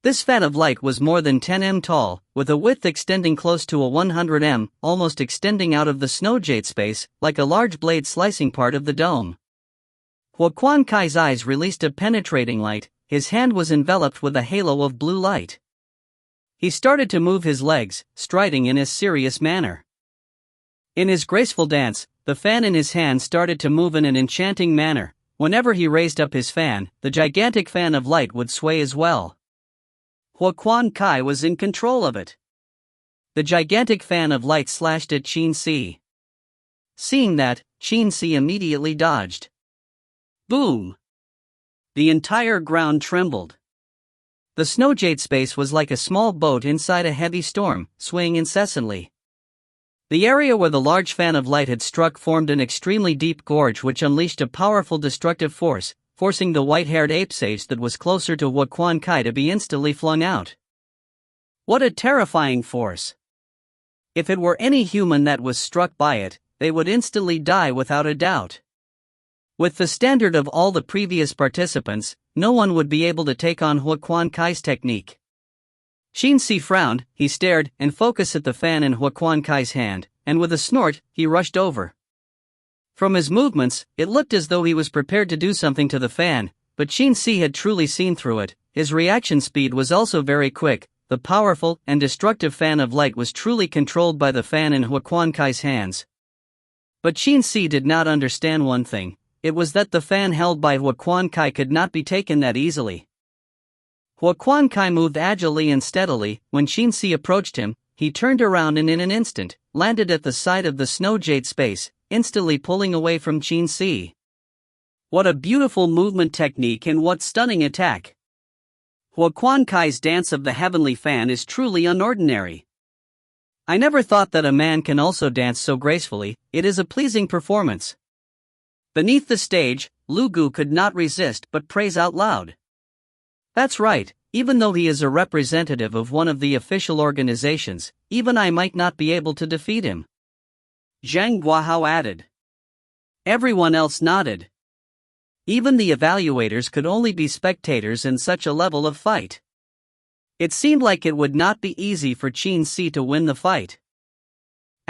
This fan of light was more than 10 m tall, with a width extending close to a 100 m, almost extending out of the snow jade space, like a large blade slicing part of the dome. Huaquan Kai's eyes released a penetrating light, his hand was enveloped with a halo of blue light. He started to move his legs, striding in a serious manner. In his graceful dance, the fan in his hand started to move in an enchanting manner. Whenever he raised up his fan, the gigantic fan of light would sway as well. Huaquan Kai was in control of it. The gigantic fan of light slashed at Qin Si. Seeing that, Qin Si immediately dodged. Boom! The entire ground trembled. The snow jade space was like a small boat inside a heavy storm, swaying incessantly. The area where the large fan of light had struck formed an extremely deep gorge which unleashed a powerful destructive force, forcing the white-haired ape sage that was closer to Huaquan Kai to be instantly flung out. What a terrifying force! If it were any human that was struck by it, they would instantly die without a doubt. With the standard of all the previous participants, no one would be able to take on Huaquan Kai's technique. Qin Si frowned, he stared and focused at the fan in Huaquan Kai's hand, and with a snort, he rushed over. From his movements, it looked as though he was prepared to do something to the fan, but Qin Si had truly seen through it. His reaction speed was also very quick. The powerful and destructive fan of light was truly controlled by the fan in Huaquan Kai's hands. But Qin Si did not understand one thing. It was that the fan held by Huaquan Kai could not be taken that easily. Huaquan Kai moved agilely and steadily. When Qin Si approached him, he turned around and in an instant, landed at the side of the snow jade space, instantly pulling away from Qin Si. What a beautiful movement technique and what stunning attack! Huaquan Kai's dance of the heavenly fan is truly unordinary. I never thought that a man can also dance so gracefully. It is a pleasing performance. Beneath the stage, Lu Gu could not resist but praise out loud. That's right, even though he is a representative of one of the official organizations, even I might not be able to defeat him. Zhang Guahao added. Everyone else nodded. Even the evaluators could only be spectators in such a level of fight. It seemed like it would not be easy for Qin Si to win the fight.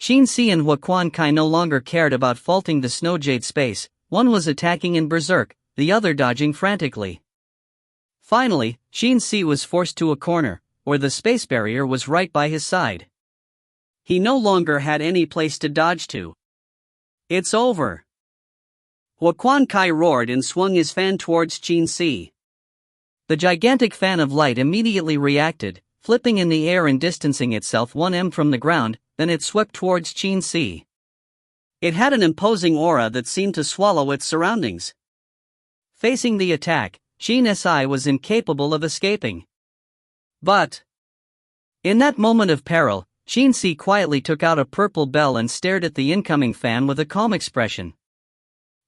Xin Si and Huaquan Kai no longer cared about faulting the snow jade space, one was attacking in berserk, the other dodging frantically. Finally, Xin Si was forced to a corner, where the space barrier was right by his side. He no longer had any place to dodge to. It's over. Huaquan Kai roared and swung his fan towards Xin Si. The gigantic fan of light immediately reacted, flipping in the air and distancing itself 1 m from the ground, then it swept towards Xin Si. It had an imposing aura that seemed to swallow its surroundings. Facing the attack, Xin Si was incapable of escaping. But in that moment of peril, Xin Si quietly took out a purple bell and stared at the incoming fan with a calm expression.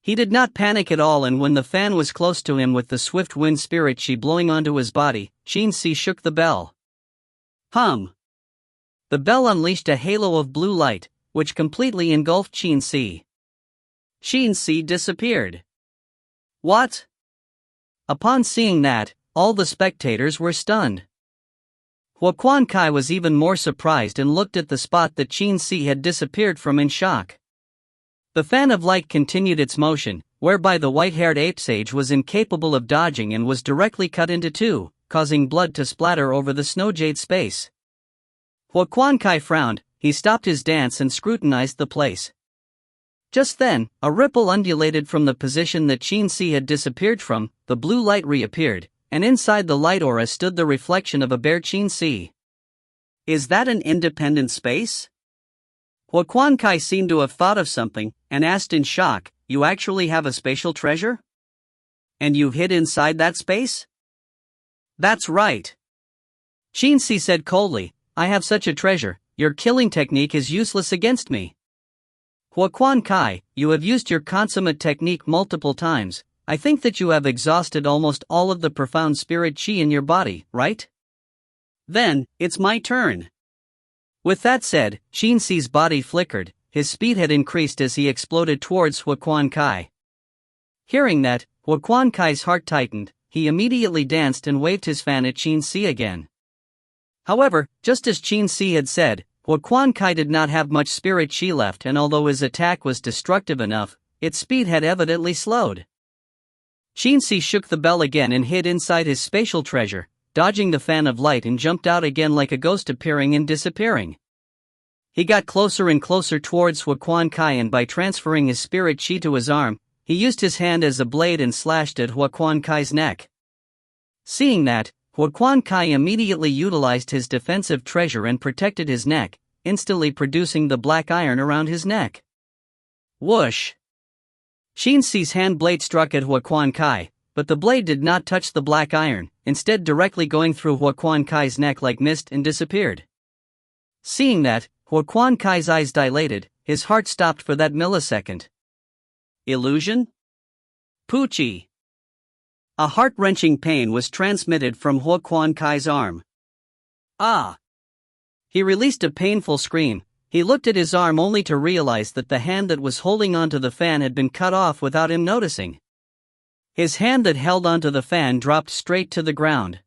He did not panic at all, and when the fan was close to him with the swift wind spirit chi blowing onto his body, Xin Si shook the bell. Hum! The bell unleashed a halo of blue light, which completely engulfed Xin Si. Xin Si disappeared. What? Upon seeing that, all the spectators were stunned. Huaquan Kai was even more surprised and looked at the spot that Xin Si had disappeared from in shock. The fan of light continued its motion, whereby the white-haired ape sage was incapable of dodging and was directly cut into two, causing blood to splatter over the snow jade space. Huaquan Kai frowned, he stopped his dance and scrutinized the place. Just then, a ripple undulated from the position that Xin Si had disappeared from, the blue light reappeared, and inside the light aura stood the reflection of a bare Xin Si. Is that an independent space? Huaquan Kai seemed to have thought of something, and asked in shock, you actually have a spatial treasure? And you've hid inside that space? That's right. Xin Si said coldly, I have such a treasure, your killing technique is useless against me. Huaquan Kai, you have used your consummate technique multiple times. I think that you have exhausted almost all of the profound spirit chi in your body, right? Then, it's my turn. With that said, Xin Si's body flickered, his speed had increased as he exploded towards Huaquan Kai. Hearing that, Huaquan Kai's heart tightened, he immediately danced and waved his fan at Xin Si again. However, just as Xin Si had said, Huaquan Kai did not have much spirit chi left, and although his attack was destructive enough, its speed had evidently slowed. Xin Si shook the bell again and hid inside his spatial treasure, dodging the fan of light, and jumped out again like a ghost appearing and disappearing. He got closer and closer towards Huaquan Kai, and by transferring his spirit chi to his arm, he used his hand as a blade and slashed at Huaquan Kai's neck. Seeing that, Huaquan Kai immediately utilized his defensive treasure and protected his neck, instantly producing the black iron around his neck. Whoosh! Xin Si's hand blade struck at Huaquan Kai, but the blade did not touch the black iron, instead directly going through Huaquan Kai's neck like mist and disappeared. Seeing that, Huaquan Kai's eyes dilated, his heart stopped for that millisecond. Illusion? Poochie! A heart-wrenching pain was transmitted from Huaquan Kai's arm. Ah! He released a painful scream. He looked at his arm only to realize that the hand that was holding onto the fan had been cut off without him noticing. His hand that held onto the fan dropped straight to the ground.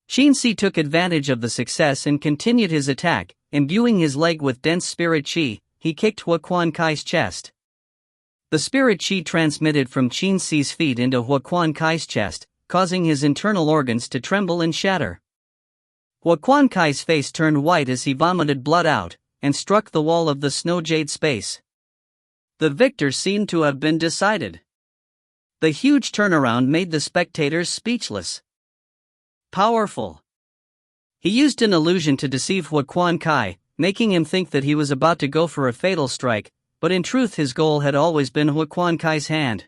Xin Si took advantage of the success and continued his attack, imbuing his leg with dense spirit chi. He kicked Huaquan Kai's chest. The spirit chi transmitted from Xin Si's feet into Huaquan Kai's chest, causing his internal organs to tremble and shatter. Huaquan Kai's face turned white as he vomited blood out, and struck the wall of the snow jade space. The victor seemed to have been decided. The huge turnaround made the spectators speechless. Powerful. He used an illusion to deceive Huaquan Kai, making him think that he was about to go for a fatal strike, but in truth his goal had always been Huaquan Kai's hand.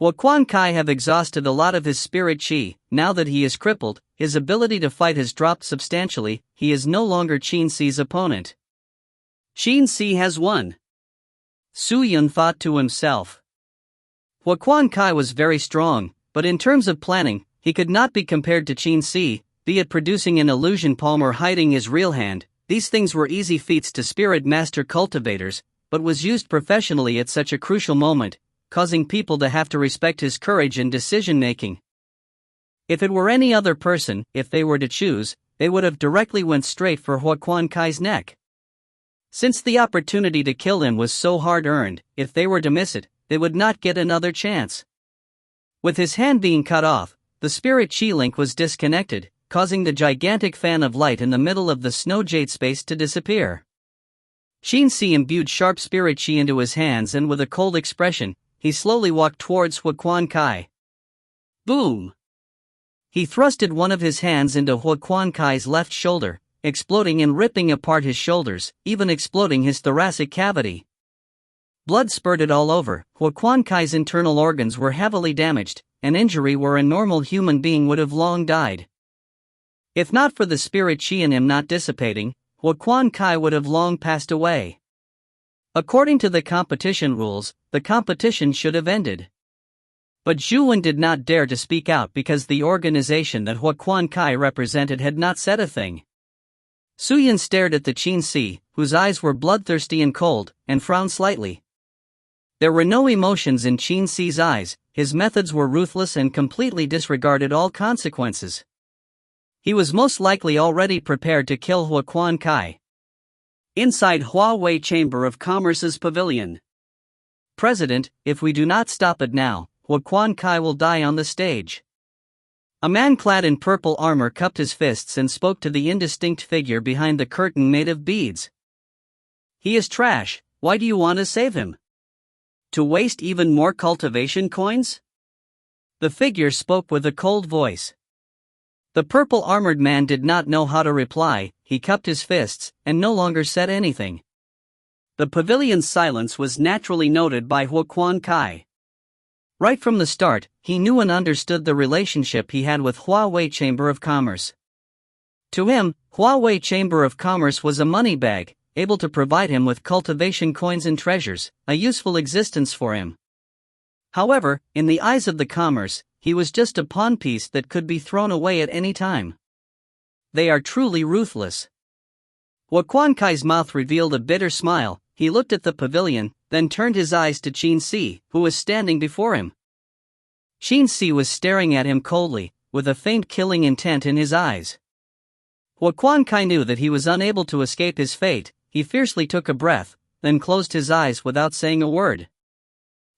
Huaquan Kai have exhausted a lot of his spirit chi. Now that he is crippled, his ability to fight has dropped substantially. He is no longer Xin Si's opponent. Xin Si has won. Su Yun thought to himself. Huaquan Kai was very strong, but in terms of planning, he could not be compared to Xin Si, be it producing an illusion palm or hiding his real hand. These things were easy feats to spirit master cultivators, but was used professionally at such a crucial moment, causing people to have to respect his courage and decision-making. If it were any other person, if they were to choose, they would have directly went straight for Huaquan Kai's neck. Since the opportunity to kill him was so hard-earned, if they were to miss it, they would not get another chance. With his hand being cut off, the spirit chi link was disconnected, causing the gigantic fan of light in the middle of the snow jade space to disappear. Qin-Si imbued sharp spirit chi into his hands, and with a cold expression, he slowly walked towards Huaquan Kai. Boom! He thrusted one of his hands into Huaquan Kai's left shoulder, exploding and ripping apart his shoulders, even exploding his thoracic cavity. Blood spurted all over. Huaquan Kai's internal organs were heavily damaged, an injury where a normal human being would have long died. If not for the spirit chi in him not dissipating, Huaquan Kai would have long passed away. According to the competition rules, the competition should have ended. But Zhu Wen did not dare to speak out because the organization that Huaquan Kai represented had not said a thing. Su Yun stared at the Qin-Si, whose eyes were bloodthirsty and cold, and frowned slightly. There were no emotions in Qin-Si's eyes, his methods were ruthless and completely disregarded all consequences. He was most likely already prepared to kill Huaquan Kai. Inside Huawei Chamber of Commerce's pavilion. President, if we do not stop it now, Huaquan Kai will die on the stage. A man clad in purple armor cupped his fists and spoke to the indistinct figure behind the curtain made of beads. He is trash, why do you want to save him? To waste even more cultivation coins? The figure spoke with a cold voice. The purple-armored man did not know how to reply, he cupped his fists, and no longer said anything. The pavilion's silence was naturally noted by Huaquan Kai. Right from the start, he knew and understood the relationship he had with Huawei Chamber of Commerce. To him, Huawei Chamber of Commerce was a money bag, able to provide him with cultivation coins and treasures, a useful existence for him. However, in the eyes of the commerce, he was just a pawn piece that could be thrown away at any time. They are truly ruthless. Huaquan Kai's mouth revealed a bitter smile. He looked at the pavilion, then turned his eyes to Qin-Si, who was standing before him. Qin-Si was staring at him coldly, with a faint killing intent in his eyes. Huaquan Kai knew that he was unable to escape his fate. He fiercely took a breath, then closed his eyes without saying a word.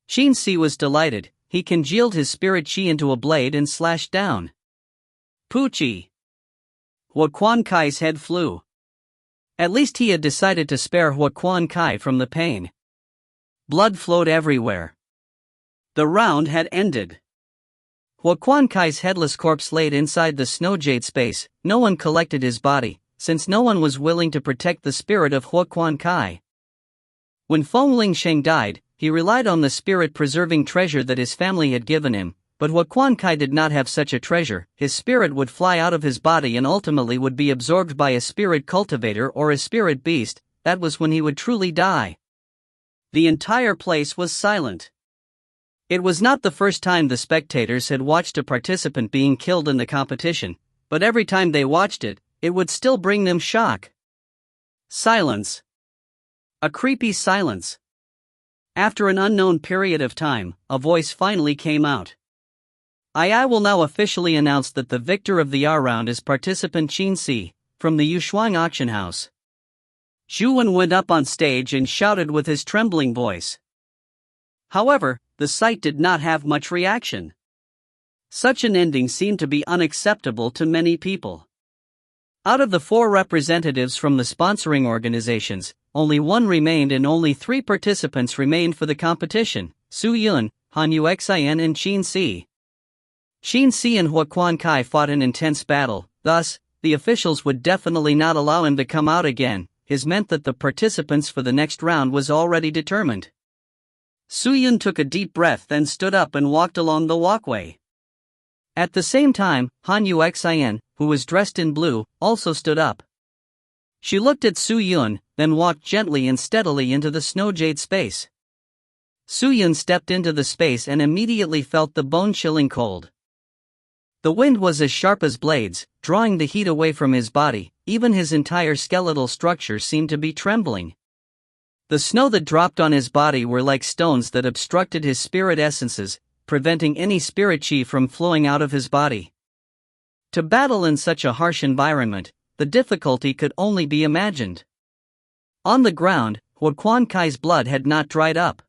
Qin-Si was delighted. He congealed his spirit chi into a blade and slashed down. Poochie! Huaquan Kai's head flew. At least he had decided to spare Huaquan Kai from the pain. Blood flowed everywhere. The round had ended. Huaquan Kai's headless corpse laid inside the snow jade space. No one collected his body, since no one was willing to protect the spirit of Huaquan Kai. When Feng Lingsheng died, he relied on the spirit-preserving treasure that his family had given him, but Huaquan Kai did not have such a treasure. His spirit would fly out of his body and ultimately would be absorbed by a spirit cultivator or a spirit beast. That was when he would truly die. The entire place was silent. It was not the first time the spectators had watched a participant being killed in the competition, but every time they watched it, it would still bring them shock. Silence. A creepy silence. After an unknown period of time, a voice finally came out. I will now officially announce that the victor of the R-round is participant Qin-Si, from the Yushuang auction house. Zhu Wen went up on stage and shouted with his trembling voice. However, the sight did not have much reaction. Such an ending seemed to be unacceptable to many people. Out of the 4 representatives from the sponsoring organizations, only 1 remained and only 3 participants remained for the competition: Su Yun, Han Yuxian and Qin-Si. Qin-Si and Huaquan Kai fought an intense battle, thus, the officials would definitely not allow him to come out again. His meant that the participants for the next round was already determined. Su Yun took a deep breath, then stood up and walked along the walkway. At the same time, Han Yuxian, who was dressed in blue, also stood up. She looked at Su Yun, then walked gently and steadily into the snow jade space. Su Yun stepped into the space and immediately felt the bone-chilling cold. The wind was as sharp as blades, drawing the heat away from his body. Even his entire skeletal structure seemed to be trembling. The snow that dropped on his body were like stones that obstructed his spirit essences, preventing any spirit chi from flowing out of his body. To battle in such a harsh environment, the difficulty could only be imagined. On the ground, Huo Kai's blood had not dried up.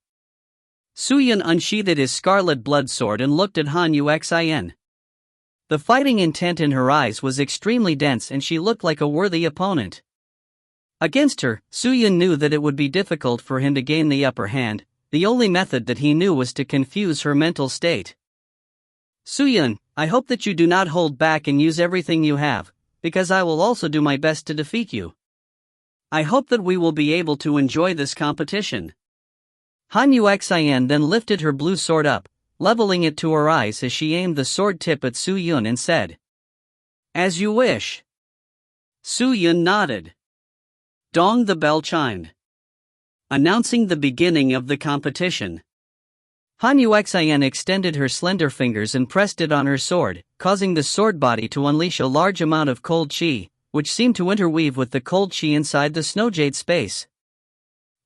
Su Yun unsheathed his scarlet blood sword and looked at Han Yuxin. The fighting intent in her eyes was extremely dense and she looked like a worthy opponent. Against her, Su Yun knew that it would be difficult for him to gain the upper hand. The only method that he knew was to confuse her mental state. Su Yun, I hope that you do not hold back and use everything you have, because I will also do my best to defeat you. I hope that we will be able to enjoy this competition. Han Yuxin then lifted her blue sword up, leveling it to her eyes as she aimed the sword tip at Su Yun and said, "As you wish." Su Yun nodded. Dong, the bell chimed, announcing the beginning of the competition. Han Yuxin extended her slender fingers and pressed it on her sword, causing the sword body to unleash a large amount of cold chi, which seemed to interweave with the cold chi inside the snow jade space.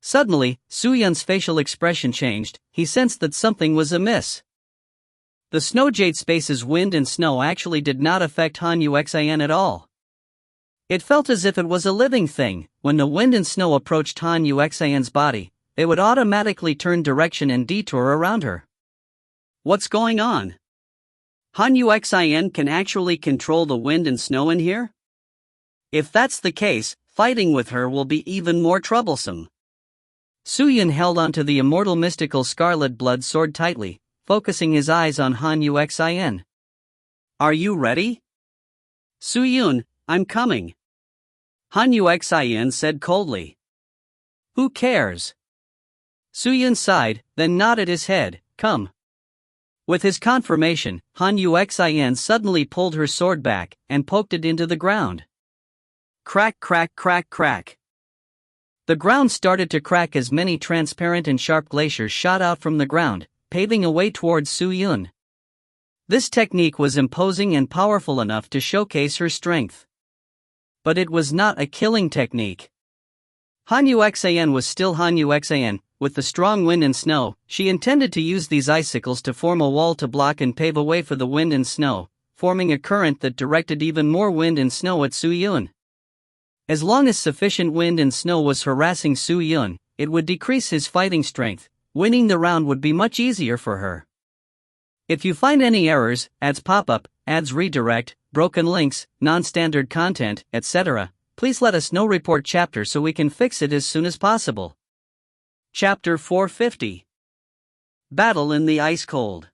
Suddenly, Su Yun's facial expression changed. He sensed that something was amiss. The snow jade space's wind and snow actually did not affect Han Yuxin at all. It felt as if it was a living thing. When the wind and snow approached Han Yuxin's body, they would automatically turn direction and detour around her. What's going on? Han Yuxin can actually control the wind and snow in here? If that's the case, fighting with her will be even more troublesome. Su Yun held onto the immortal mystical scarlet blood sword tightly, focusing his eyes on Han Yuxin. Are you ready? Su Yun, I'm coming. Han Yuxin said coldly. Who cares? Su Yun sighed, then nodded his head. Come. With his confirmation, Han Yuxin suddenly pulled her sword back and poked it into the ground. Crack, crack, crack, crack. The ground started to crack as many transparent and sharp glaciers shot out from the ground, paving a way towards Su Yun. This technique was imposing and powerful enough to showcase her strength. But it was not a killing technique. Han Yuxin was still Han Yuxin. With the strong wind and snow, she intended to use these icicles to form a wall to block and pave a way for the wind and snow, forming a current that directed even more wind and snow at Su Yun. As long as sufficient wind and snow was harassing Su Yun, it would decrease his fighting strength. Winning the round would be much easier for her. If you find any errors, ads pop up, ads redirect, broken links, non-standard content, etc., please let us know. Report chapter so we can fix it as soon as possible. Chapter 450. Battle in the Ice Cold.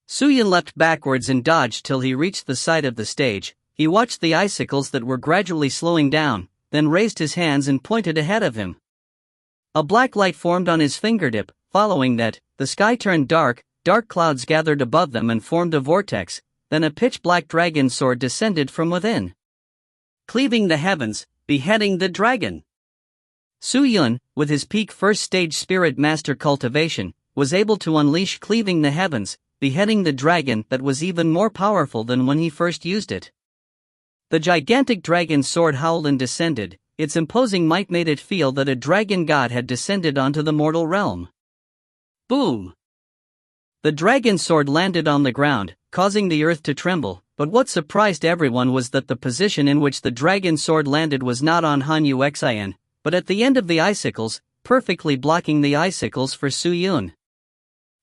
Su Yun leapt backwards and dodged till he reached the side of the stage. He watched the icicles that were gradually slowing down, then raised his hands and pointed ahead of him. A black light formed on his fingertip. Following that, the sky turned dark, dark clouds gathered above them and formed a vortex, then a pitch-black dragon sword descended from within, cleaving the heavens, beheading the dragon. Su Yun, with his peak first stage spirit master cultivation, was able to unleash cleaving the heavens, beheading the dragon that was even more powerful than when he first used it. The gigantic dragon sword howled and descended. Its imposing might made it feel that a dragon god had descended onto the mortal realm. Boom! The dragon sword landed on the ground, causing the earth to tremble, but what surprised everyone was that the position in which the dragon sword landed was not on Han Yuxin, but at the end of the icicles, perfectly blocking the icicles for Su Yun.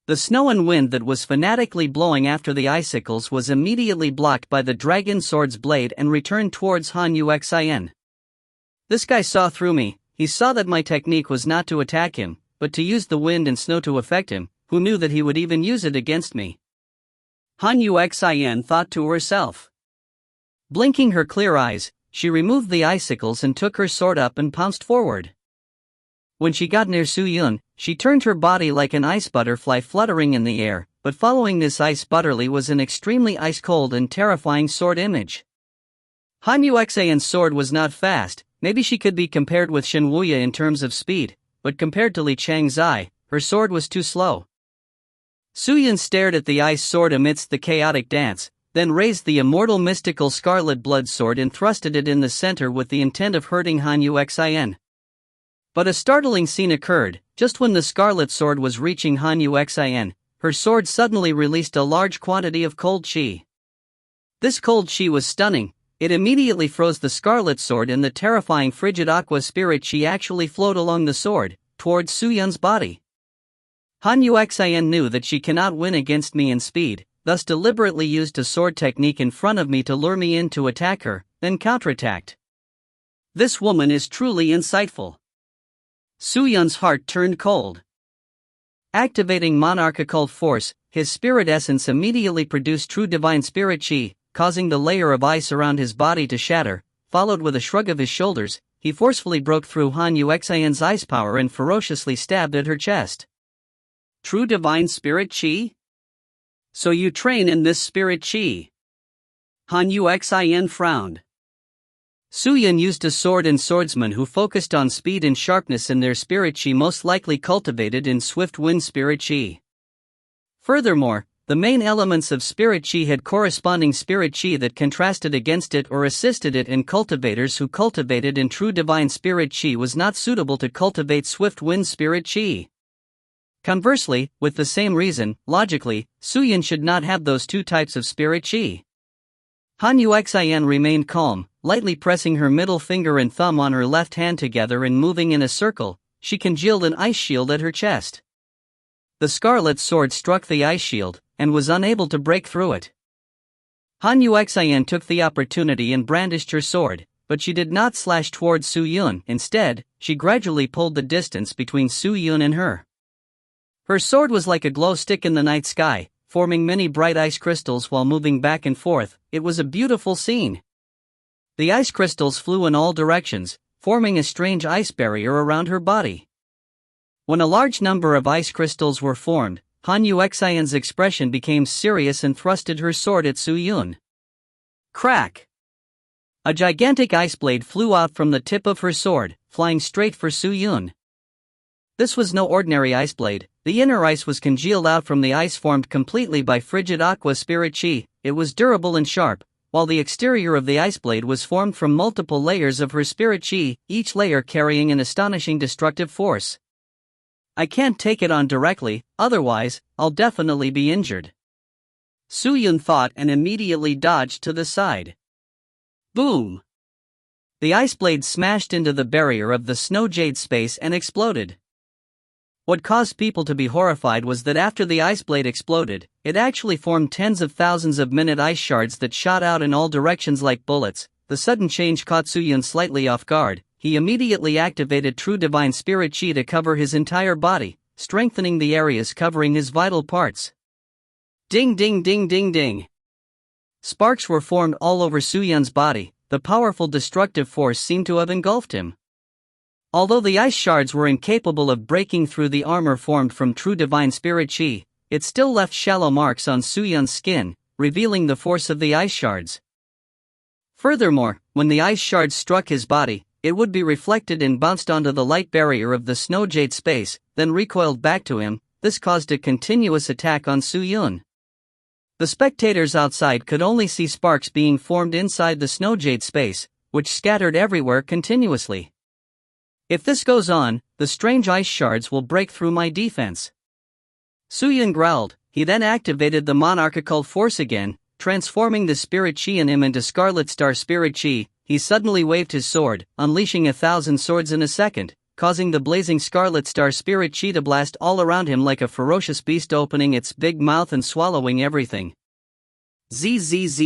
The snow and wind that was fanatically blowing after the icicles was immediately blocked by the dragon sword's blade and returned towards Han Yuxin. This guy saw through me. He saw that my technique was not to attack him, but to use the wind and snow to affect him. Who knew that he would even use it against me? Han Yuxin thought to herself. Blinking her clear eyes, she removed the icicles and took her sword up and pounced forward. When she got near Su Yun, she turned her body like an ice butterfly fluttering in the air, but following this ice butterfly was an extremely ice-cold and terrifying sword image. Han Yuxin's sword was not fast. Maybe she could be compared with Shen Wuya in terms of speed, but compared to Li Changzai, her sword was too slow. Su Yun stared at the ice sword amidst the chaotic dance, then raised the immortal mystical scarlet blood sword and thrusted it in the center with the intent of hurting Han Yuxin. But a startling scene occurred. Just when the scarlet sword was reaching Han Yuxin, her sword suddenly released a large quantity of cold chi. This cold chi was stunning. It immediately froze the scarlet sword, and the terrifying frigid aqua spirit chi actually flowed along the sword, towards Suyun's body. Han Yuxian knew that she cannot win against me in speed, thus deliberately used a sword technique in front of me to lure me in to attack her, then counterattacked. This woman is truly insightful. Suyun's heart turned cold. Activating monarchical force, his spirit essence immediately produced true divine spirit chi, causing the layer of ice around his body to shatter. Followed with a shrug of his shoulders, he forcefully broke through Han Yuxian's ice power and ferociously stabbed at her chest. True divine spirit chi? So you train in this spirit chi? Han Yuxian frowned. Suyun used a sword and swordsman who focused on speed and sharpness in their spirit chi, most likely cultivated in swift wind spirit chi. Furthermore, the main elements of spirit chi had corresponding spirit chi that contrasted against it or assisted it, and cultivators who cultivated in true divine spirit chi was not suitable to cultivate swift wind spirit chi. Conversely, with the same reason, logically, Suyun should not have those two types of spirit chi. Han Yuxian remained calm, lightly pressing her middle finger and thumb on her left hand together and moving in a circle. She congealed an ice shield at her chest. The scarlet sword struck the ice shield, and was unable to break through it. Han Yuxian took the opportunity and brandished her sword, but she did not slash towards Suyun. Instead, she gradually pulled the distance between Suyun and her. Her sword was like a glow stick in the night sky, forming many bright ice crystals while moving back and forth. It was a beautiful scene. The ice crystals flew in all directions, forming a strange ice barrier around her body. When a large number of ice crystals were formed, Han Yuxian's expression became serious and thrusted her sword at Suyun. Crack! A gigantic ice blade flew out from the tip of her sword, flying straight for Suyun. This was no ordinary ice blade. The inner ice was congealed out from the ice formed completely by frigid aqua spirit chi. It was durable and sharp, while the exterior of the ice blade was formed from multiple layers of her spirit chi, each layer carrying an astonishing destructive force. I can't take it on directly, otherwise, I'll definitely be injured. Suyun thought and immediately dodged to the side. Boom! The ice blade smashed into the barrier of the snow jade space and exploded. What caused people to be horrified was that after the ice blade exploded, it actually formed tens of thousands of minute ice shards that shot out in all directions like bullets. The sudden change caught Suyun slightly off guard. He immediately activated true divine spirit chi to cover his entire body, strengthening the areas covering his vital parts. Ding ding ding ding ding! Sparks were formed all over Suyun's body. The powerful destructive force seemed to have engulfed him. Although the ice shards were incapable of breaking through the armor formed from true divine spirit chi, it still left shallow marks on Suyun's skin, revealing the force of the ice shards. Furthermore, when the ice shards struck his body, it would be reflected and bounced onto the light barrier of the snow jade space, then recoiled back to him. This caused a continuous attack on Suyun. The spectators outside could only see sparks being formed inside the snow jade space, which scattered everywhere continuously. If this goes on, the strange ice shards will break through my defense. Suyun growled. He then activated the monarchical force again, transforming the spirit chi in him into Scarlet Star Spirit Chi. He suddenly waved his sword, unleashing 1,000 swords in a second, causing the blazing Scarlet Star Spirit Chi to blast all around him like a ferocious beast, opening its big mouth and swallowing everything. Zzz.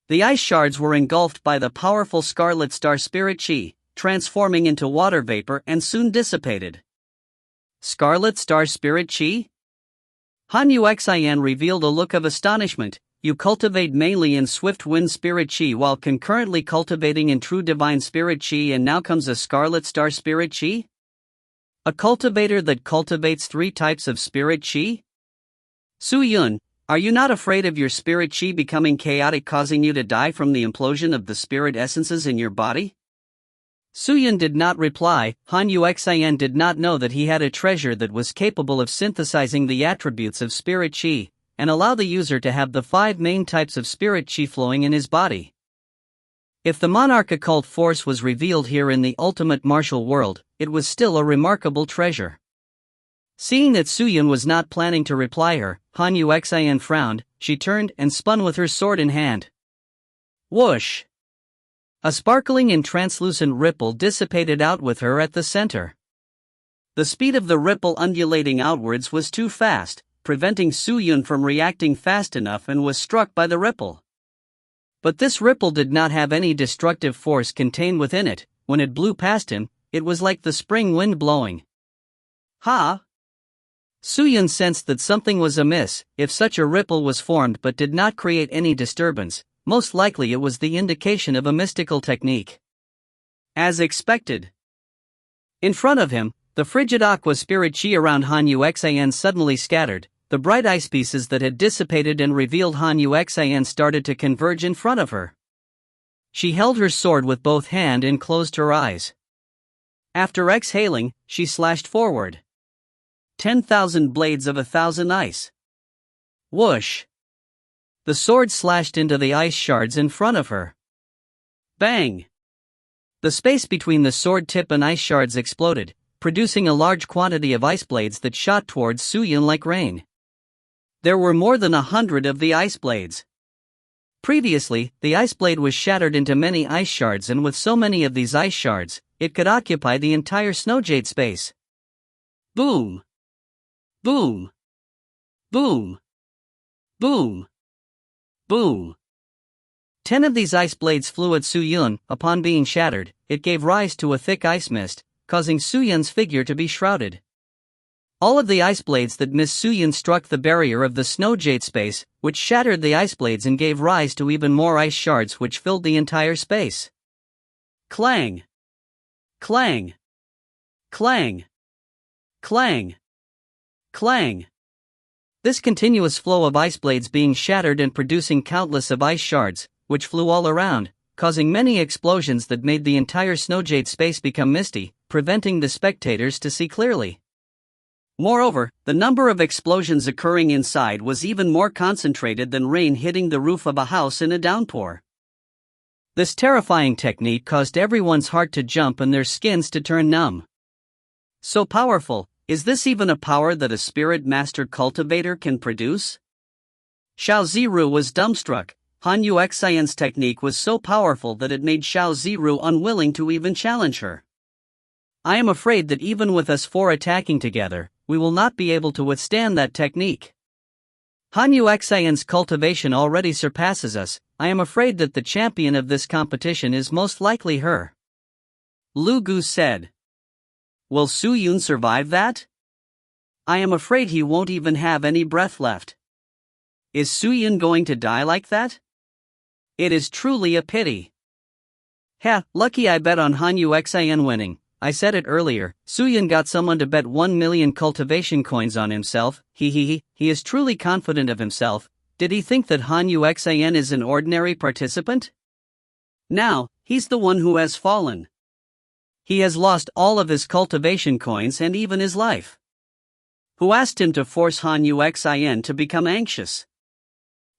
The ice shards were engulfed by the powerful Scarlet Star Spirit Chi, transforming into water vapor and soon dissipated. Scarlet Star Spirit Chi? Han Yuxian revealed a look of astonishment. You cultivate mainly in swift wind spirit chi while concurrently cultivating in true divine spirit chi, and now comes a Scarlet Star Spirit Chi? A cultivator that cultivates 3 types of spirit chi? Suyun, are you not afraid of your spirit chi becoming chaotic, causing you to die from the implosion of the spirit essences in your body? Suyun did not reply. Han Yuxian did not know that he had a treasure that was capable of synthesizing the attributes of spirit chi, and allow the user to have the 5 main types of spirit chi flowing in his body. If the monarch occult force was revealed here in the ultimate martial world, it was still a remarkable treasure. Seeing that Suyun was not planning to reply her, Han Yuxian frowned. She turned and spun with her sword in hand. Whoosh! A sparkling and translucent ripple dissipated out with her at the center. The speed of the ripple undulating outwards was too fast, preventing Soo-Yun from reacting fast enough, and was struck by the ripple. But this ripple did not have any destructive force contained within it. When it blew past him, it was like the spring wind blowing. Ha! Soo-Yun sensed that something was amiss. If such a ripple was formed but did not create any disturbance, most likely it was the indication of a mystical technique. As expected. In front of him, the frigid aqua spirit chi around Hanyu Xian suddenly scattered. The bright ice pieces that had dissipated and revealed Hanyu Xian started to converge in front of her. She held her sword with both hands and closed her eyes. After exhaling, she slashed forward. 10,000 blades of 1,000 ice. Whoosh! The sword slashed into the ice shards in front of her. Bang! The space between the sword tip and ice shards exploded, producing a large quantity of ice blades that shot towards Soo-Yun like rain. There were more than 100 of the ice blades. Previously, the ice blade was shattered into many ice shards, and with so many of these ice shards, it could occupy the entire snowjade space. Boom! Boom! Boom! Boom! Boom! 10 of these ice blades flew at Soo-Yun. Upon being shattered, it gave rise to a thick ice mist, causing Soo-Yun's figure to be shrouded. All of the ice blades that missed Soo-Yun struck the barrier of the snowjade space, which shattered the ice blades and gave rise to even more ice shards which filled the entire space. Clang! Clang! Clang! Clang! Clang! This continuous flow of ice blades being shattered and producing countless of ice shards, which flew all around, causing many explosions that made the entire snowjade space become misty, preventing the spectators to see clearly. Moreover, the number of explosions occurring inside was even more concentrated than rain hitting the roof of a house in a downpour. This terrifying technique caused everyone's heart to jump and their skins to turn numb. So powerful, is this even a power that a spirit master cultivator can produce? Xiao Ziru was dumbstruck. Hanyu Xian's technique was so powerful that it made Xiao Ziru unwilling to even challenge her. I am afraid that even with us four attacking together, we will not be able to withstand that technique. Hanyu Xian's cultivation already surpasses us. I am afraid that the champion of this competition is most likely her. Lu Gu said. Will Soo-Yun survive that? I am afraid he won't even have any breath left. Is Soo-Yun going to die like that? It is truly a pity. Lucky I bet on Hanyu Xian winning. I said it earlier, Soo-Yun got someone to bet 1 million cultivation coins on himself. He is truly confident of himself. Did he think that Hanyu Xian is an ordinary participant? Now, he's the one who has fallen. He has lost all of his cultivation coins and even his life. Who asked him to force Hanyu Xian to become anxious?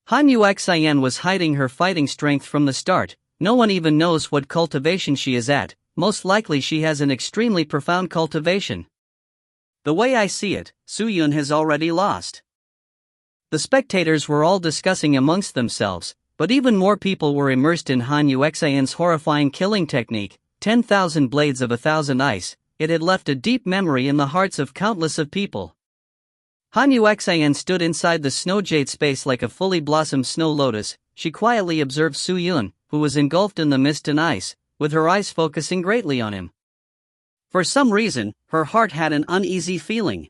Hanyu Xian was hiding her fighting strength from the start. No one even knows what cultivation she is at. Most likely she has an extremely profound cultivation. The way I see it, Soo-Yun has already lost. The spectators were all discussing amongst themselves, but even more people were immersed in Hanyu Xian's horrifying killing technique, 10,000 blades of 1,000 ice. It had left a deep memory in the hearts of countless of people. Hanyu Xian stood inside the snowjade space like a fully blossomed snow lotus. She quietly observed Soo-Yun, who was engulfed in the mist and ice, with her eyes focusing greatly on him. For some reason, her heart had an uneasy feeling.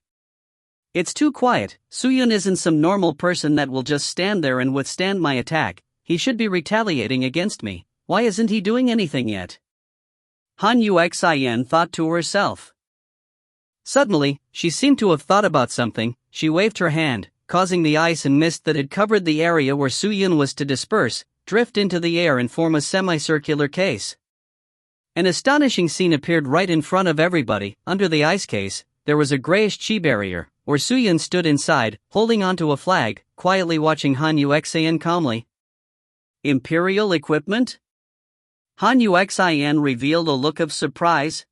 It's too quiet. Soo-Yun isn't some normal person that will just stand there and withstand my attack. He should be retaliating against me. Why isn't he doing anything yet? Hanyu Xian thought to herself. Suddenly, she seemed to have thought about something. She waved her hand, causing the ice and mist that had covered the area where Soo-Yun was to disperse, drift into the air and form a semicircular case. An astonishing scene appeared right in front of everybody. Under the ice case, there was a grayish chi barrier, where Soo-Yun stood inside, holding onto a flag, quietly watching Hanyu Xian calmly. Imperial equipment? Hanyu Xian revealed a look of surprise.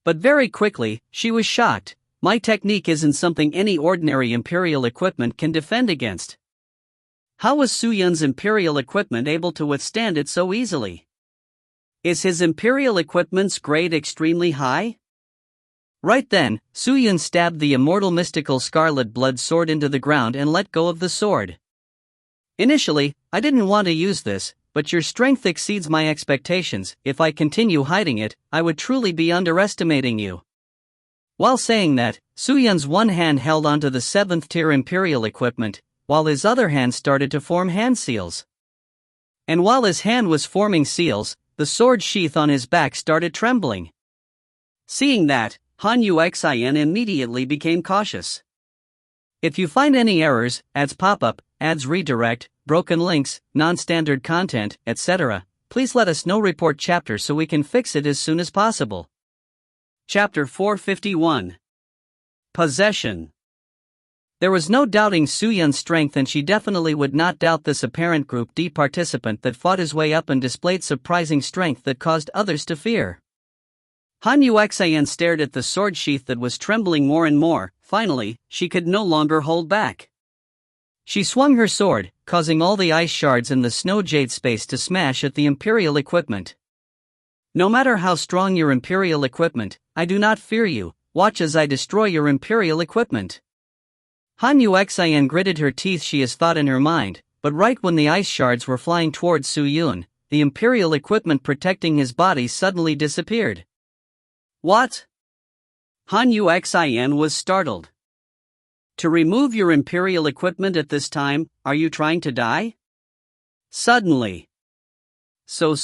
But very quickly, she was shocked. My technique isn't something any ordinary Imperial equipment can defend against. How was Su Yun's Imperial equipment able to withstand it so easily? Is his Imperial equipment's grade extremely high? Right then, Su Yun stabbed the immortal mystical scarlet blood sword into the ground and let go of the sword. Initially, I didn't want to use this, but your strength exceeds my expectations. If I continue hiding it, I would truly be underestimating you. While saying that, Su Yun's one hand held onto the 7th tier Imperial equipment, while his other hand started to form hand seals. And while his hand was forming seals, the sword sheath on his back started trembling. Seeing that, Han Yuxian immediately became cautious. If you find any errors, ads pop-up, ads redirect, broken links, non-standard content, etc., please let us know. Report chapter so we can fix it as soon as possible. Chapter 451. Possession. There was no doubting Su Yun's strength, and she definitely would not doubt this apparent Group D participant that fought his way up and displayed surprising strength that caused others to fear. Han Yuxian stared at the sword sheath that was trembling more and more. Finally, she could no longer hold back. She swung her sword, causing all the ice shards in the snow jade space to smash at the Imperial equipment. No matter how strong your Imperial equipment, I do not fear you. Watch as I destroy your Imperial equipment. Han Yuxian gritted her teeth. She has thought in her mind, but right when the ice shards were flying towards Su Yun, the Imperial equipment protecting his body suddenly disappeared. What? Han Yuxian was startled. To remove your Imperial equipment at this time, are you trying to die? Suddenly. So.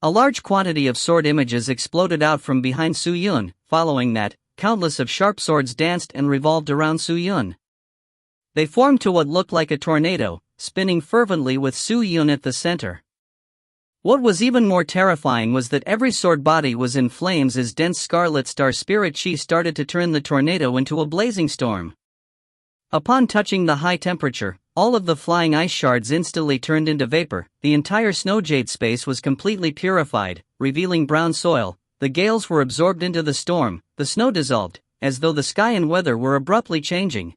A large quantity of sword images exploded out from behind Su Yun. Following that, countless of sharp swords danced and revolved around Su Yun. They formed to what looked like a tornado, spinning fervently with Su Yun at the center. What was even more terrifying was that every sword body was in flames as dense scarlet star spirit chi started to turn the tornado into a blazing storm. Upon touching the high temperature, all of the flying ice shards instantly turned into vapor. The entire snow jade space was completely purified, revealing brown soil. The gales were absorbed into the storm, the snow dissolved, as though the sky and weather were abruptly changing.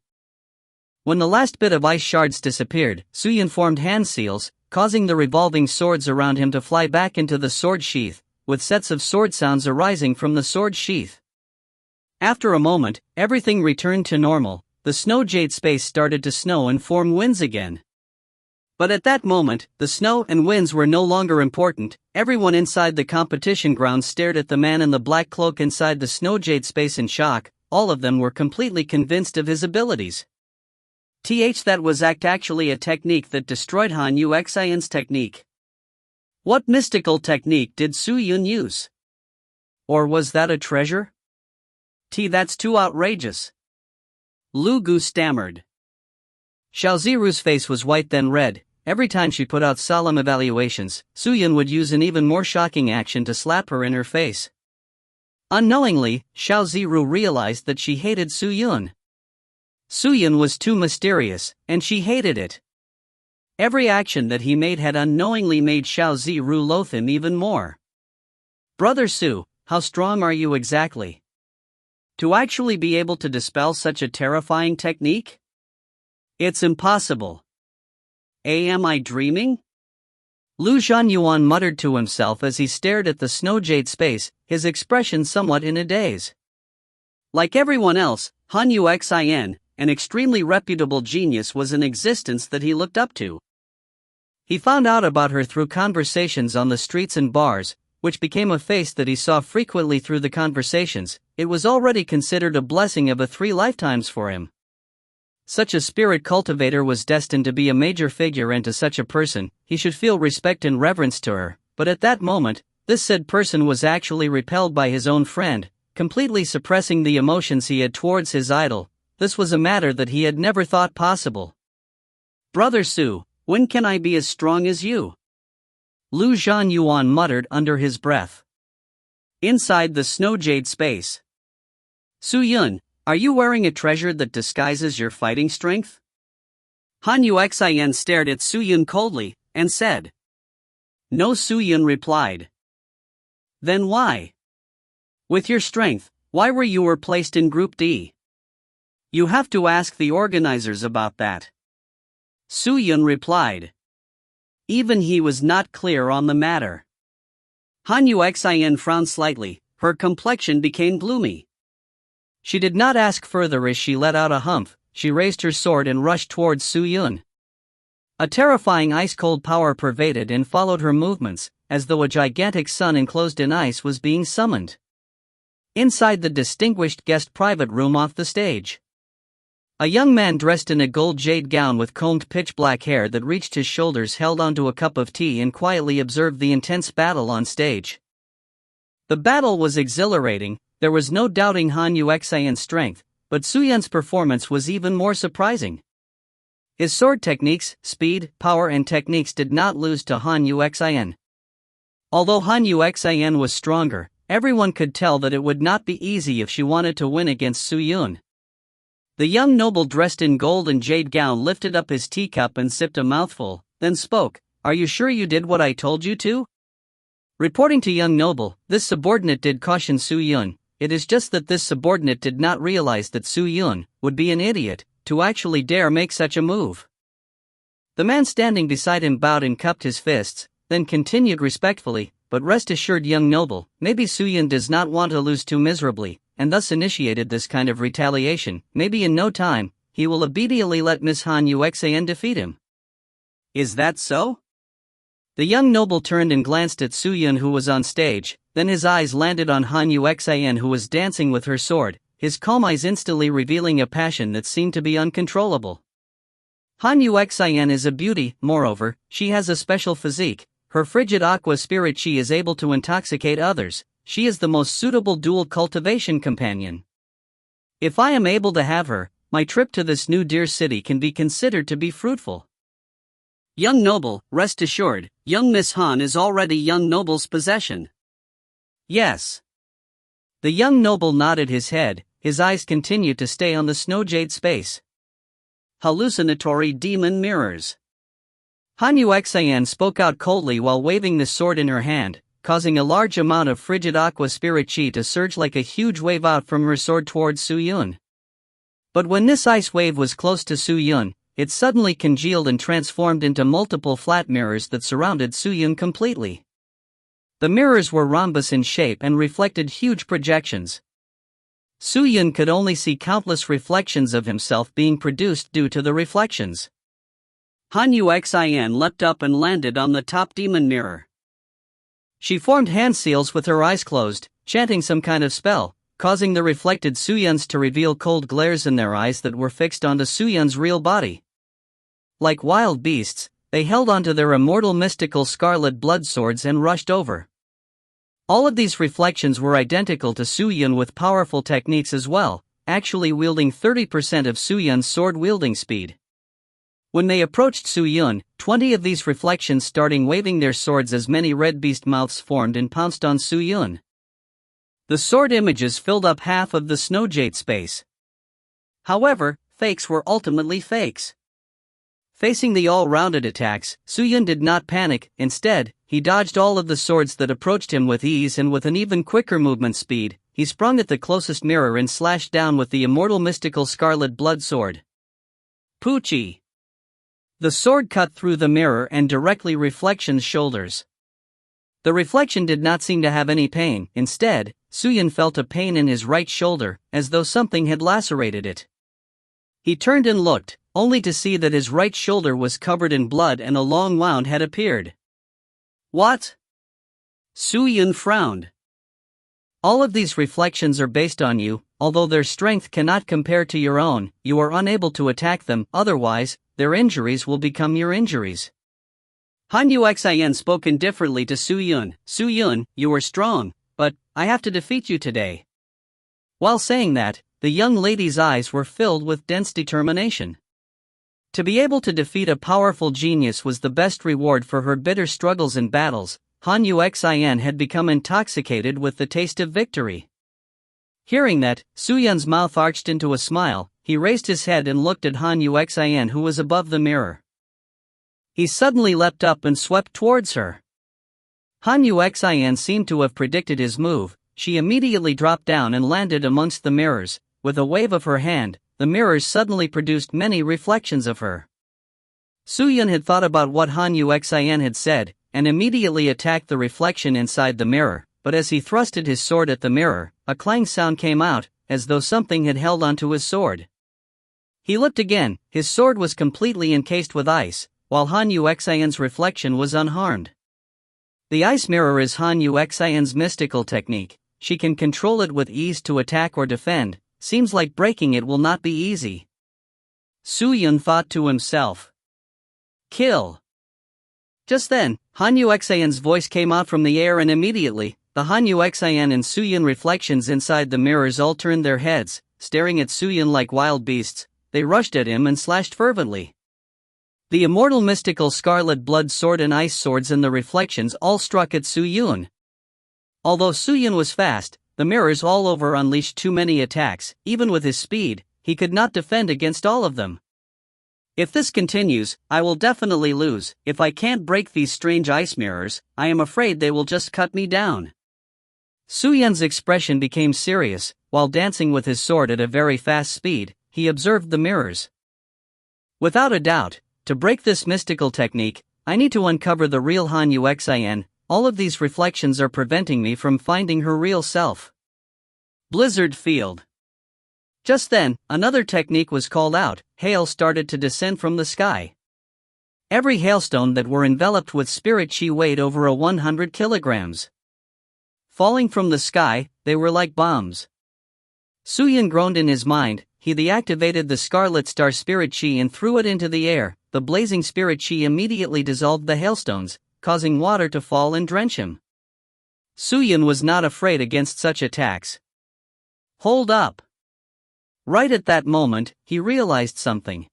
When the last bit of ice shards disappeared, Su Yun formed hand seals, causing the revolving swords around him to fly back into the sword sheath, with sets of sword sounds arising from the sword sheath. After a moment, everything returned to normal. The snow jade space started to snow and form winds again. But at that moment, the snow and winds were no longer important. Everyone inside the competition ground stared at the man in the black cloak inside the snow jade space in shock. All of them were completely convinced of his abilities. That was actually a technique that destroyed Han Yuxian's technique. What mystical technique did Su Yun use? Or was that a treasure? That's too outrageous. Lu Gu stammered. Xiao Ziru's face was white then red. Every time she put out solemn evaluations, Su Yun would use an even more shocking action to slap her in her face. Unknowingly, Xiao Ziru realized that she hated Su Yun. Su Yun was too mysterious, and she hated it. Every action that he made had unknowingly made Xiao Ziru loathe him even more. Brother Su, how strong are you exactly? To actually be able to dispel such a terrifying technique? It's impossible. Am I dreaming? Lu Zhanyuan muttered to himself as he stared at the snow jade space, his expression somewhat in a daze. Like everyone else, Han Yuxian, an extremely reputable genius, was in existence that he looked up to. He found out about her through conversations on the streets and bars, which became a face that he saw frequently through the conversations. It was already considered a blessing of 3 lifetimes for him. Such a spirit cultivator was destined to be a major figure, and to such a person, he should feel respect and reverence to her. But at that moment, this said person was actually repelled by his own friend, completely suppressing the emotions he had towards his idol. This was a matter that he had never thought possible. Brother Su, when can I be as strong as you? Lu Zhanyuan muttered under his breath. Inside the snow jade space. Su Yun, are you wearing a treasure that disguises your fighting strength? Han Yuxian stared at Su Yun coldly, and said. No. Su Yun replied. Then why? With your strength, why were you placed in Group D? You have to ask the organizers about that. Su-Yun replied. Even he was not clear on the matter. Han Yuxin frowned slightly, her complexion became gloomy. She did not ask further as she let out a humph. She raised her sword and rushed towards Su-Yun. A terrifying ice-cold power pervaded and followed her movements, as though a gigantic sun enclosed in ice was being summoned. Inside the distinguished guest private room off the stage, a young man dressed in a gold jade gown with combed pitch-black hair that reached his shoulders held onto a cup of tea and quietly observed the intense battle on stage. The battle was exhilarating. There was no doubting Han Yuxin's strength, but Su-Yun's performance was even more surprising. His sword techniques, speed, power and techniques did not lose to Han Yuxin. Although Han Yuxin was stronger, everyone could tell that it would not be easy if she wanted to win against Su-Yun. The young noble dressed in gold and jade gown lifted up his teacup and sipped a mouthful, then spoke, "Are you sure you did what I told you to?" Reporting to young noble, this subordinate did caution Su-Yun. It is just that this subordinate did not realize that Su-Yun would be an idiot to actually dare make such a move. The man standing beside him bowed and cupped his fists, then continued respectfully, "But rest assured, young noble, maybe Su-Yun does not want to lose too miserably, and thus initiated this kind of retaliation. Maybe in no time, he will immediately let Miss Han Yuxin defeat him." "Is that so?" The young noble turned and glanced at Su-Yun, who was on stage, then his eyes landed on Han Yuxin, who was dancing with her sword, his calm eyes instantly revealing a passion that seemed to be uncontrollable. Han Yuxin is a beauty. Moreover, she has a special physique. Her frigid aqua spirit chi is able to intoxicate others. She is the most suitable dual cultivation companion. If I am able to have her, my trip to this new dear city can be considered to be fruitful. Young noble, rest assured, young Miss Han is already young noble's possession. Yes. The young noble nodded his head, his eyes continued to stay on the snow jade space. Hallucinatory demon mirrors. Han Yuxin spoke out coldly while waving the sword in her hand, causing a large amount of frigid aqua spirit chi to surge like a huge wave out from her sword towards Su-Yun. But when this ice wave was close to Su-Yun, it suddenly congealed and transformed into multiple flat mirrors that surrounded Su-Yun completely. The mirrors were rhombus in shape and reflected huge projections. Su-Yun could only see countless reflections of himself being produced due to the reflections. Han Yuxin leapt up and landed on the top demon mirror. She formed hand seals with her eyes closed, chanting some kind of spell, causing the reflected Su-Yuns to reveal cold glares in their eyes that were fixed onto Su-Yun's real body. Like wild beasts, they held onto their immortal mystical scarlet blood swords and rushed over. All of these reflections were identical to Su-Yun with powerful techniques as well, actually wielding 30% of Su-Yun's sword-wielding speed. When they approached Su-Yun, 20 of these reflections starting waving their swords as many red beast mouths formed and pounced on Su-Yun. The sword images filled up half of the snow jade space. However, fakes were ultimately fakes. Facing the all-rounded attacks, Su-Yun did not panic. Instead, he dodged all of the swords that approached him with ease, and with an even quicker movement speed, he sprung at the closest mirror and slashed down with the immortal mystical scarlet blood sword. Poochie! The sword cut through the mirror and directly Reflection's shoulders. The Reflection did not seem to have any pain. Instead, Su-Yun felt a pain in his right shoulder, as though something had lacerated it. He turned and looked, only to see that his right shoulder was covered in blood and a long wound had appeared. What? Su-Yun frowned. All of these reflections are based on you. Although their strength cannot compare to your own, you are unable to attack them, otherwise, their injuries will become your injuries. Han Yuxin spoke indifferently to Su-Yun. Su-Yun, you are strong, but I have to defeat you today. While saying that, the young lady's eyes were filled with dense determination. To be able to defeat a powerful genius was the best reward for her bitter struggles and battles. Han Yuxin had become intoxicated with the taste of victory. Hearing that, Su-Yun's mouth arched into a smile. He raised his head and looked at Han Yuxin, who was above the mirror. He suddenly leapt up and swept towards her. Han Yuxin seemed to have predicted his move. She immediately dropped down and landed amongst the mirrors. With a wave of her hand, the mirrors suddenly produced many reflections of her. Su Yun had thought about what Han Yuxian had said, and immediately attacked the reflection inside the mirror, but as he thrusted his sword at the mirror, a clang sound came out, as though something had held onto his sword. He looked again, his sword was completely encased with ice, while Han Yuxian's reflection was unharmed. The ice mirror is Han Yuxian's mystical technique. She can control it with ease to attack or defend. Seems like breaking it will not be easy. Su Yun thought to himself. Kill. Just then, Han Yuxian's voice came out from the air, and immediately, the Han Yuxian and Su Yun reflections inside the mirrors all turned their heads, staring at Su Yun like wild beasts. They rushed at him and slashed fervently. The immortal mystical scarlet blood sword and ice swords and the reflections all struck at Su Yun. Although Su Yun was fast, the mirrors all over unleashed too many attacks. Even with his speed, he could not defend against all of them. If this continues, I will definitely lose. If I can't break these strange ice mirrors, I am afraid they will just cut me down. Su Yun's expression became serious. While dancing with his sword at a very fast speed, he observed the mirrors. Without a doubt, to break this mystical technique, I need to uncover the real Han Yuxian. All of these reflections are preventing me from finding her real self. Blizzard Field. Just then, another technique was called out. Hail started to descend from the sky. Every hailstone that were enveloped with spirit chi weighed over 100 kilograms. Falling from the sky, they were like bombs. Su Yun groaned in his mind. He deactivated the Scarlet Star Spirit Chi and threw it into the air. The blazing Spirit Chi immediately dissolved the hailstones, causing water to fall and drench him. Su Yun was not afraid against such attacks. Hold up! Right at that moment, he realized something.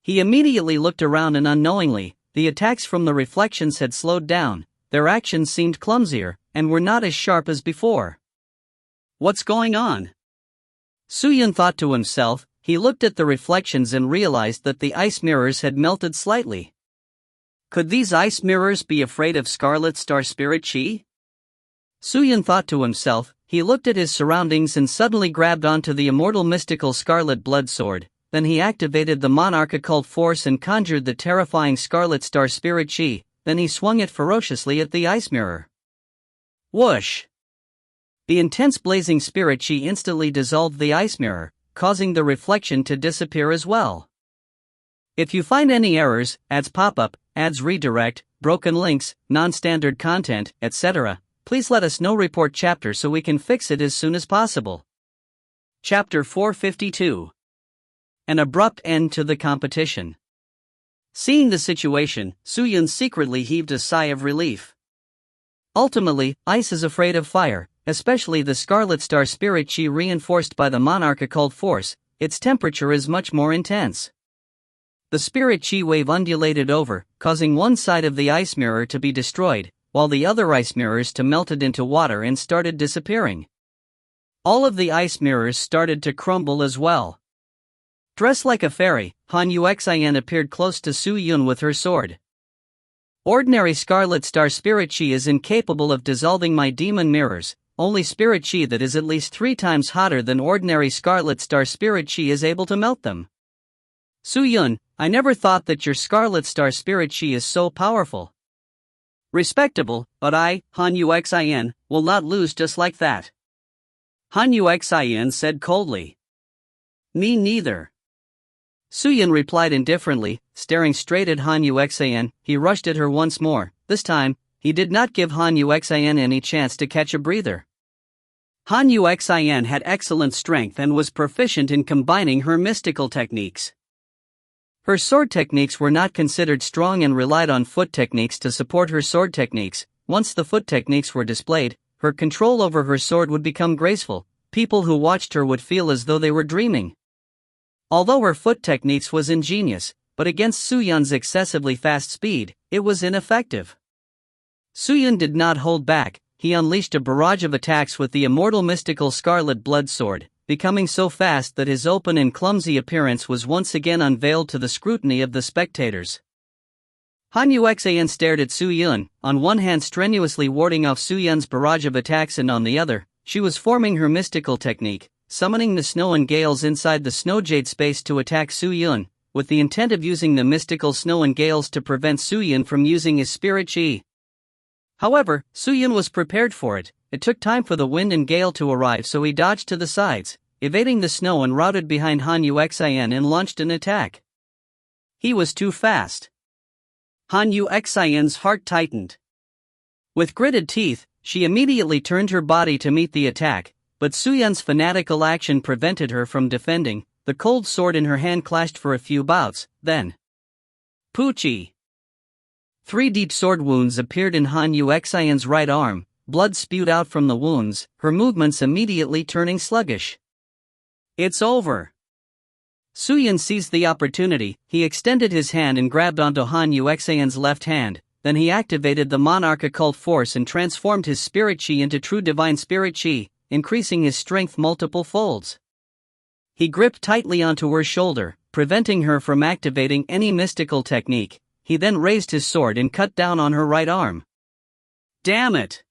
He immediately looked around and unknowingly, the attacks from the reflections had slowed down. Their actions seemed clumsier, and were not as sharp as before. What's going on? Su Yun thought to himself. He looked at the reflections and realized that the ice mirrors had melted slightly. Could these ice mirrors be afraid of Scarlet Star Spirit Chi? Su Yun thought to himself. He looked at his surroundings and suddenly grabbed onto the immortal mystical Scarlet Blood Sword. Then he activated the Monarch Occult Force and conjured the terrifying Scarlet Star Spirit Chi. Then he swung it ferociously at the ice mirror. Whoosh! The intense blazing Spirit Chi instantly dissolved the ice mirror, causing the reflection to disappear as well. If you find any errors, ads pop up, ads redirect, broken links, non-standard content, etc., please let us know. Report chapter so we can fix it as soon as possible. Chapter 452. An abrupt end to the competition. Seeing the situation, Su Yun secretly heaved a sigh of relief. Ultimately, ice is afraid of fire, especially the Scarlet Star Spirit Chi reinforced by the Monarch Occult Force. Its temperature is much more intense. The Spirit Chi wave undulated over, causing one side of the ice mirror to be destroyed, while the other ice mirrors to melted into water and started disappearing. All of the ice mirrors started to crumble as well. Dressed like a fairy, Han Yuxian appeared close to Su Yun with her sword. Ordinary Scarlet Star Spirit Chi is incapable of dissolving my demon mirrors. Only Spirit Chi that is at least 3 times hotter than ordinary Scarlet Star Spirit Chi is able to melt them. Su Yun, I never thought that your Scarlet Star Spirit Chi is so powerful. Respectable, but I, Han Yuxian, will not lose just like that. Han Yuxian said coldly. Me neither. Su Yun replied indifferently, staring straight at Han Yuxian. He rushed at her once more. This time, he did not give Han Yuxian any chance to catch a breather. Han Yuxian had excellent strength and was proficient in combining her mystical techniques. Her sword techniques were not considered strong and relied on foot techniques to support her sword techniques. Once the foot techniques were displayed, her control over her sword would become graceful. People who watched her would feel as though they were dreaming. Although her foot techniques was ingenious, but against Su Yun's excessively fast speed, it was ineffective. Su Yun did not hold back. He unleashed a barrage of attacks with the immortal mystical Scarlet Blood Sword, becoming so fast that his open and clumsy appearance was once again unveiled to the scrutiny of the spectators. Han Yuxian stared at Su Yun, on one hand strenuously warding off Su Yun's barrage of attacks and on the other, she was forming her mystical technique, summoning the snow and gales inside the snow jade space to attack Su Yun. with the intent of using the mystical snow and gales to prevent Suyun from using his spirit chi. However, Suyun was prepared for it. It took time for the wind and gale to arrive, so he dodged to the sides, evading the snow, and routed behind Han Yuxian and launched an attack. He was too fast. Han Yuxian's heart tightened. With gritted teeth, she immediately turned her body to meet the attack, but Suyun's fanatical action prevented her from defending. The cold sword in her hand clashed for a few bouts, then Poochie! 3 deep sword wounds appeared in Han Yuxian's right arm. Blood spewed out from the wounds, her movements immediately turning sluggish. It's over. Suyun seized the opportunity. He extended his hand and grabbed onto Han Yuxian's left hand. Then he activated the Monarch Occult Force and transformed his spirit chi into true divine spirit chi, increasing his strength multiple folds. He gripped tightly onto her shoulder, preventing her from activating any mystical technique. He then raised his sword and cut down on her right arm. Damn it!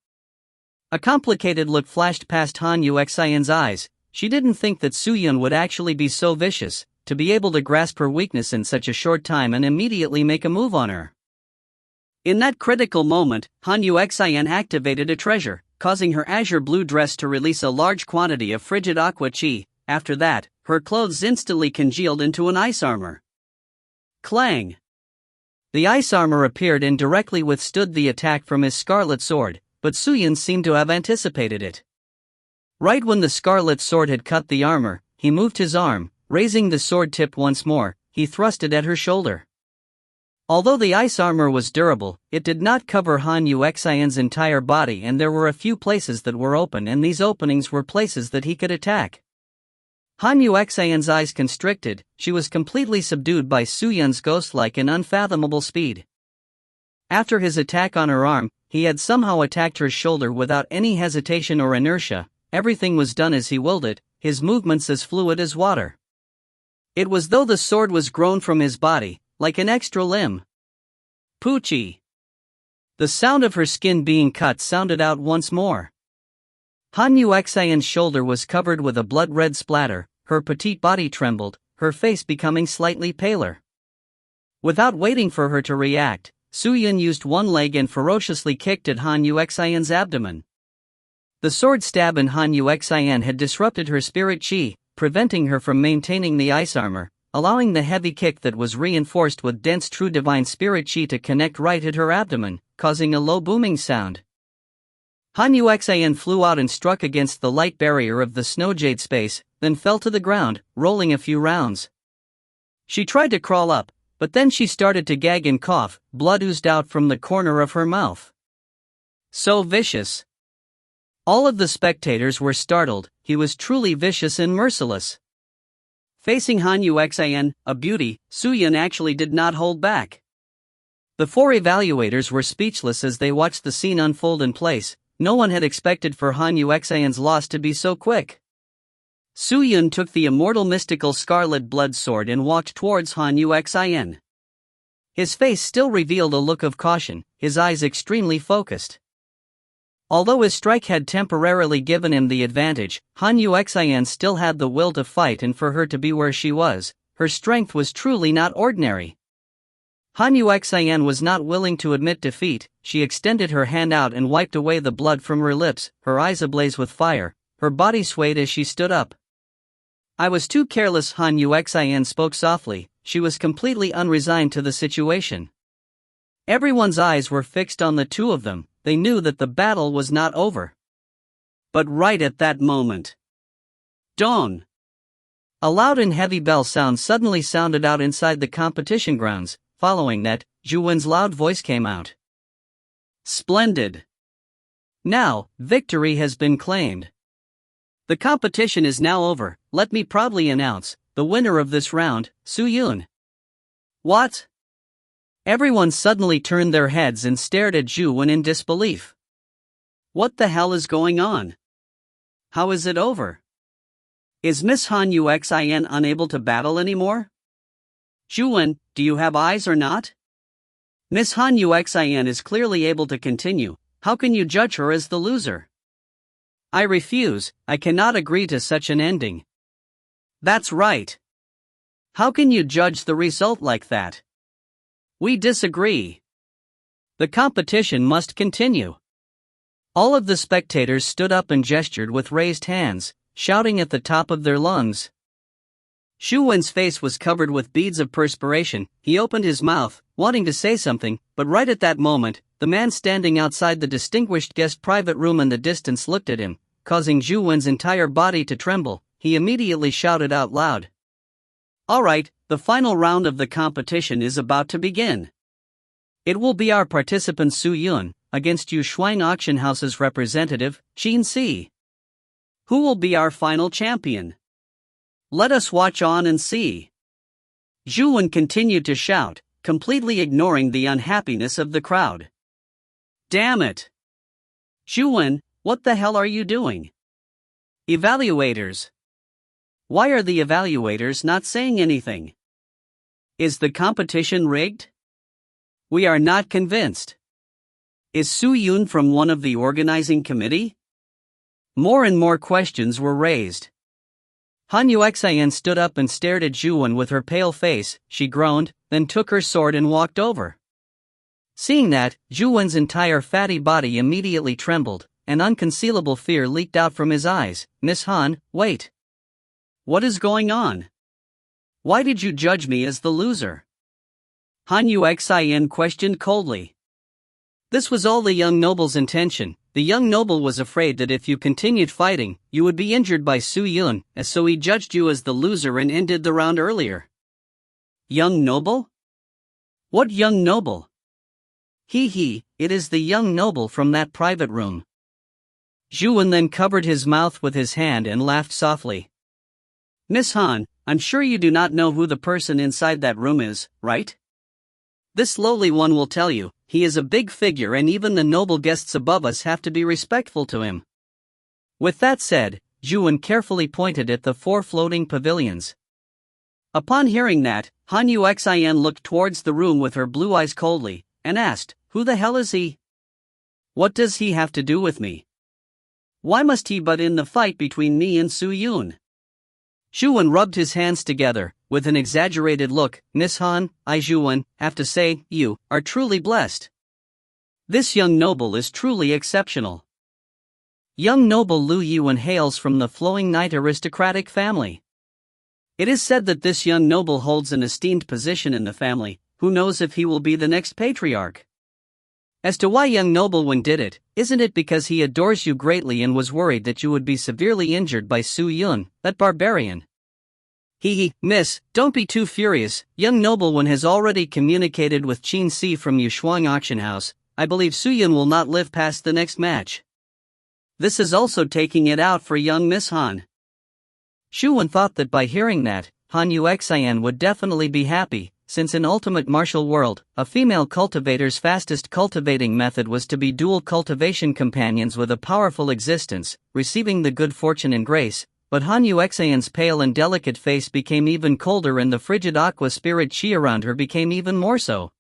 A complicated look flashed past Han Yuxian's eyes. She didn't think that Suyun would actually be so vicious, to be able to grasp her weakness in such a short time and immediately make a move on her. In that critical moment, Han Yuxian activated a treasure, causing her azure blue dress to release a large quantity of frigid aqua chi. After that, her clothes instantly congealed into an ice armor. Clang! The ice armor appeared and directly withstood the attack from his scarlet sword, but Suyun seemed to have anticipated it. Right when the scarlet sword had cut the armor, he moved his arm, raising the sword tip once more. He thrust it at her shoulder. Although the ice armor was durable, it did not cover Han Yuxian's entire body, and there were a few places that were open, and these openings were places that he could attack. Han Yuxian's eyes constricted. She was completely subdued by Suyun's ghost-like and unfathomable speed. After his attack on her arm, he had somehow attacked her shoulder without any hesitation or inertia. Everything was done as he willed it, his movements as fluid as water. It was though the sword was grown from his body, like an extra limb. Poochie! The sound of her skin being cut sounded out once more. Han Yuxian's shoulder was covered with a blood-red splatter, her petite body trembled, her face becoming slightly paler. Without waiting for her to react, Suyun used one leg and ferociously kicked at Han Yuxian's abdomen. The sword stab in Han Yuxian had disrupted her spirit chi, preventing her from maintaining the ice armor, allowing the heavy kick that was reinforced with dense true divine spirit chi to connect right at her abdomen, causing a low booming sound. Han Yuxian flew out and struck against the light barrier of the snow jade space, then fell to the ground, rolling a few rounds. She tried to crawl up, but then she started to gag and cough. Blood oozed out from the corner of her mouth. So vicious. All of the spectators were startled. He was truly vicious and merciless. Facing Han Yuxian, a beauty, Suyun actually did not hold back. The 4 evaluators were speechless as they watched the scene unfold in place. No one had expected for Han Yuxian's loss to be so quick. Suyun took the immortal mystical scarlet blood sword and walked towards Han Yuxian. His face still revealed a look of caution, his eyes extremely focused. Although his strike had temporarily given him the advantage, Han Yuxian still had the will to fight, and for her to be where she was, her strength was truly not ordinary. Han Yuxian was not willing to admit defeat. She extended her hand out and wiped away the blood from her lips, her eyes ablaze with fire. Her body swayed as she stood up. I was too careless, Han Yuxian spoke softly. She was completely unresigned to the situation. Everyone's eyes were fixed on the two of them. They knew that the battle was not over. But right at that moment, Dawn! A loud and heavy bell sound suddenly sounded out inside the competition grounds. Following that, Zhu Wen's loud voice came out. Splendid! Now, victory has been claimed. The competition is now over. Let me proudly announce, the winner of this round, Suyun. What? Everyone suddenly turned their heads and stared at Zhu Wen in disbelief. What the hell is going on? How is it over? Is Miss Han Yuxian unable to battle anymore? Zhu Wen, do you have eyes or not? Miss Han Yuxian is clearly able to continue. How can you judge her as the loser? I refuse. I cannot agree to such an ending. That's right. How can you judge the result like that? We disagree. The competition must continue. All of the spectators stood up and gestured with raised hands, shouting at the top of their lungs. Xu Wen's face was covered with beads of perspiration. He opened his mouth, wanting to say something, but right at that moment, the man standing outside the distinguished guest private room in the distance looked at him, causing Xu Wen's entire body to tremble. He immediately shouted out loud. Alright, the final round of the competition is about to begin. It will be our participant Su Yun, against Yu Shuang Auction House's representative, Qin Si. Who will be our final champion? Let us watch on and see. Xu Wen continued to shout, completely ignoring the unhappiness of the crowd. Damn it! Xu Wen, what the hell are you doing? Evaluators. Why are the evaluators not saying anything? Is the competition rigged? We are not convinced. Is Su Yun from one of the organizing committee? More and more questions were raised. Han Yuxian stood up and stared at Xu Wen with her pale face. She groaned, then took her sword and walked over. Seeing that, Xu Wen's entire fatty body immediately trembled, and unconcealable fear leaked out from his eyes. Miss Han, wait. What is going on? Why did you judge me as the loser? Han Yuxian questioned coldly. This was all the young noble's intention. The young noble was afraid that if you continued fighting, you would be injured by Su Yun, and so he judged you as the loser and ended the round earlier. Young noble? What young noble? It is the young noble from that private room. Xu Wen then covered his mouth with his hand and laughed softly. Miss Han, I'm sure you do not know who the person inside that room is, right? This lowly one will tell you. He is a big figure and even the noble guests above us have to be respectful to him. With that said, Xu Wen carefully pointed at the 4 floating pavilions. Upon hearing that, Han Yuxian looked towards the room with her blue eyes coldly, and asked, who the hell is he? What does he have to do with me? Why must he butt in the fight between me and Su Yun? Xu Wen rubbed his hands together, with an exaggerated look. Miss Han, I Xu Wen, have to say, you are truly blessed. This young noble is truly exceptional. Young noble Lu Yuan hails from the flowing knight aristocratic family. It is said that this young noble holds an esteemed position in the family. Who knows if he will be the next patriarch? As to why young nobleman did it, isn't it because he adores you greatly and was worried that you would be severely injured by Su Yun, that barbarian? Miss, don't be too furious. Young nobleman has already communicated with Qin Si from Yu Shuang Auction House. I believe Su Yun will not live past the next match. This is also taking it out for young Miss Han. Xu Wen thought that by hearing that, Han Yuxian would definitely be happy, since in Ultimate Martial World, a female cultivator's fastest cultivating method was to be dual cultivation companions with a powerful existence, receiving the good fortune and grace, but Han Yuxian's pale and delicate face became even colder and the frigid aqua spirit chi around her became even more so.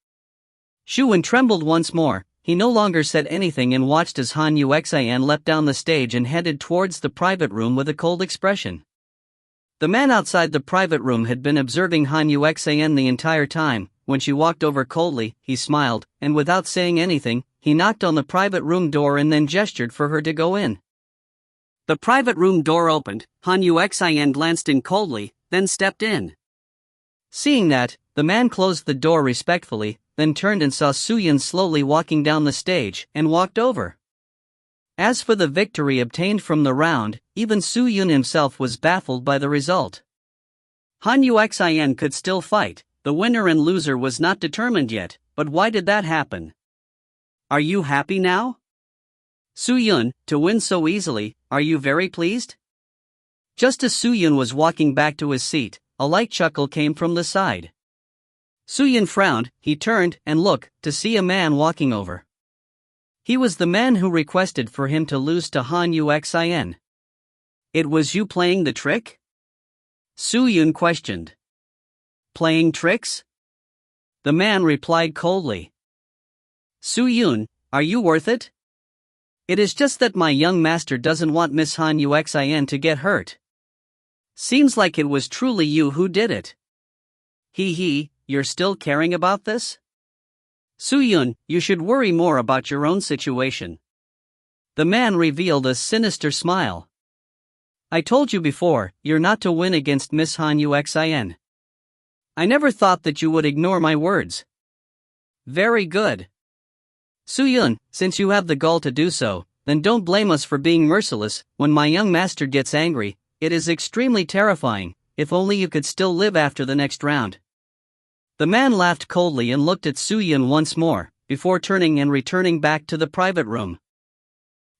Xu Wen trembled once more. He no longer said anything and watched as Han Yuxian leapt down the stage and headed towards the private room with a cold expression. The man outside the private room had been observing Han Yuxian the entire time. When she walked over coldly, he smiled, and without saying anything, he knocked on the private room door and then gestured for her to go in. The private room door opened. Han Yuxian glanced in coldly, then stepped in. Seeing that, the man closed the door respectfully, then turned and saw Su Yun slowly walking down the stage, and walked over. As for the victory obtained from the round, even Su Yun himself was baffled by the result. Han Yuxian could still fight, the winner and loser was not determined yet, but why did that happen? Are you happy now? Su Yun, to win so easily, are you very pleased? Just as Su Yun was walking back to his seat, a light chuckle came from the side. Su Yun frowned, he turned and looked to see a man walking over. He was the man who requested for him to lose to Han Yuxian. It was you playing the trick? Su Yun questioned. Playing tricks? The man replied coldly. Su Yun, are you worth it? It is just that my young master doesn't want Miss Han Yuxian to get hurt. Seems like it was truly you who did it. You're still caring about this? Su-yun, you should worry more about your own situation. The man revealed a sinister smile. I told you before, you're not to win against Miss Han-Uxin. I never thought that you would ignore my words. Very good. Su-yun, since you have the gall to do so, then don't blame us for being merciless. When my young master gets angry, it is extremely terrifying. If only you could still live after the next round. The man laughed coldly and looked at Su-yun once more, before turning and returning back to the private room.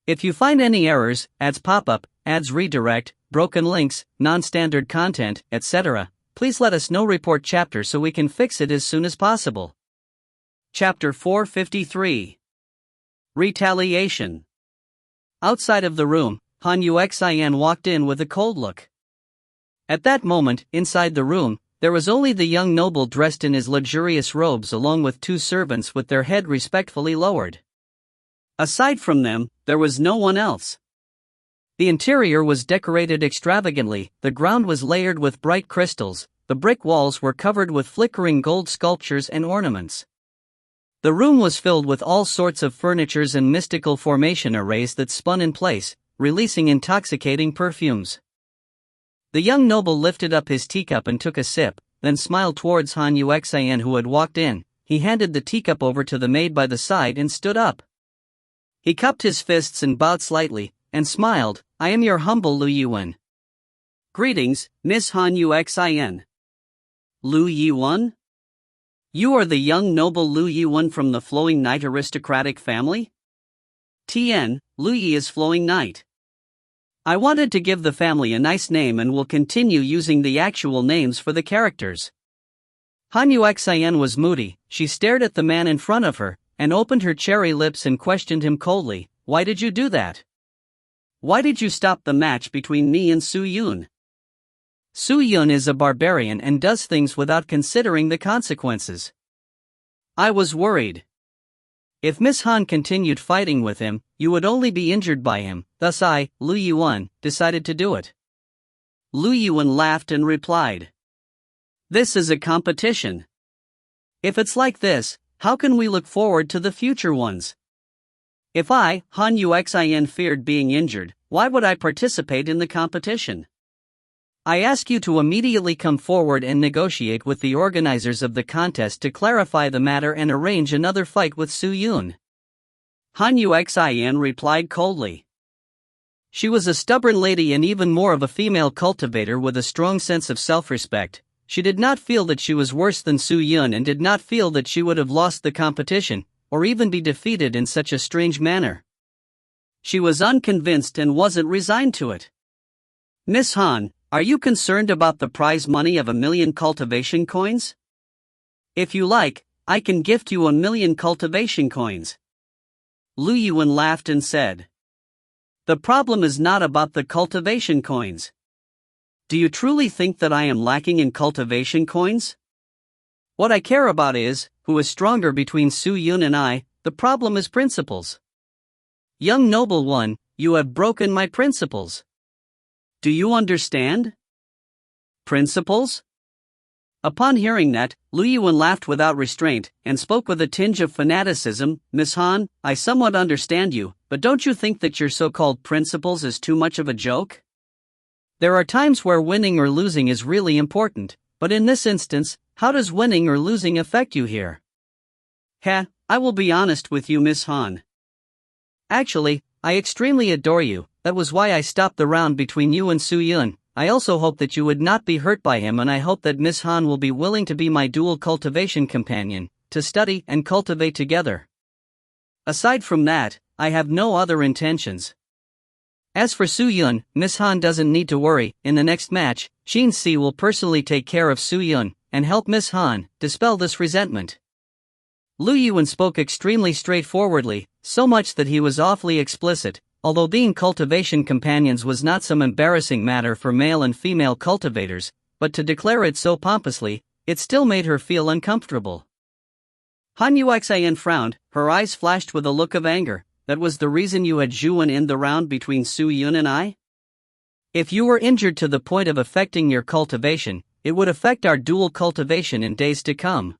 If you find any errors, ads pop up, ads redirect, broken links, non-standard content, etc., please let us know. Report chapter so we can fix it as soon as possible. Chapter 453. Retaliation. Outside of the room, Han-Uxin walked in with a cold look. At that moment, inside the room, there was only the young noble dressed in his luxurious robes along with two servants with their head respectfully lowered. Aside from them, there was no one else. The interior was decorated extravagantly, the ground was layered with bright crystals, the brick walls were covered with flickering gold sculptures and ornaments. The room was filled with all sorts of furnitures and mystical formation arrays that spun in place, releasing intoxicating perfumes. The young noble lifted up his teacup and took a sip, then smiled towards Han-Uxin who had walked in. He handed the teacup over to the maid by the side and stood up. He cupped his fists and bowed slightly, and smiled. I am your humble Lu Yuan. Greetings, Miss Han-Uxin. Lu Yuan? You are the young noble Lu Yuan from the Flowing Night aristocratic family? Tien, Lu Yi is Flowing Night. I wanted to give the family a nice name and will continue using the actual names for the characters. Han-Uxin was moody. She stared at the man in front of her, and opened her cherry lips and questioned him coldly. Why did you do that? Why did you stop the match between me and Su-yun? Su-yun is a barbarian and does things without considering the consequences. I was worried. If Miss Han continued fighting with him, you would only be injured by him, thus I, Lu Yuan, decided to do it. Lu Yuan laughed and replied. This is a competition. If it's like this, how can we look forward to the future ones? If I, Han-Uxin, feared being injured, why would I participate in the competition? I ask you to immediately come forward and negotiate with the organizers of the contest to clarify the matter and arrange another fight with Su-yun. Han-Uxin replied coldly. She was a stubborn lady and even more of a female cultivator with a strong sense of self-respect. She did not feel that she was worse than Su-yun and did not feel that she would have lost the competition, or even be defeated in such a strange manner. She was unconvinced and wasn't resigned to it. Miss Han, are you concerned about the prize money of 1,000,000 cultivation coins? If you like, I can gift you 1,000,000 cultivation coins. Lu Yuan laughed and said. The problem is not about the cultivation coins. Do you truly think that I am lacking in cultivation coins? What I care about is, who is stronger between Su-yun and I. The problem is principles. Young noble one, you have broken my principles. Do you understand? Principles? Upon hearing that, Lu Yuan laughed without restraint, and spoke with a tinge of fanaticism. Miss Han, I somewhat understand you, but don't you think that your so-called principles is too much of a joke? There are times where winning or losing is really important, but in this instance, how does winning or losing affect you here? I will be honest with you, Miss Han. Actually, I extremely adore you. That was why I stopped the round between you and Su-yun. I also hope that you would not be hurt by him, and I hope that Miss Han will be willing to be my dual cultivation companion, to study and cultivate together. Aside from that, I have no other intentions. As for Su-yun, Miss Han doesn't need to worry. In the next match, Shin Si will personally take care of Su-yun, and help Miss Han dispel this resentment. Lu Yuan spoke extremely straightforwardly, so much that he was awfully explicit. Although being cultivation companions was not some embarrassing matter for male and female cultivators, but to declare it so pompously, it still made her feel uncomfortable. Han-Uxin frowned, her eyes flashed with a look of anger. That was the reason you had Zhuan in the round between Su-yun and I? If you were injured to the point of affecting your cultivation, it would affect our dual cultivation in days to come.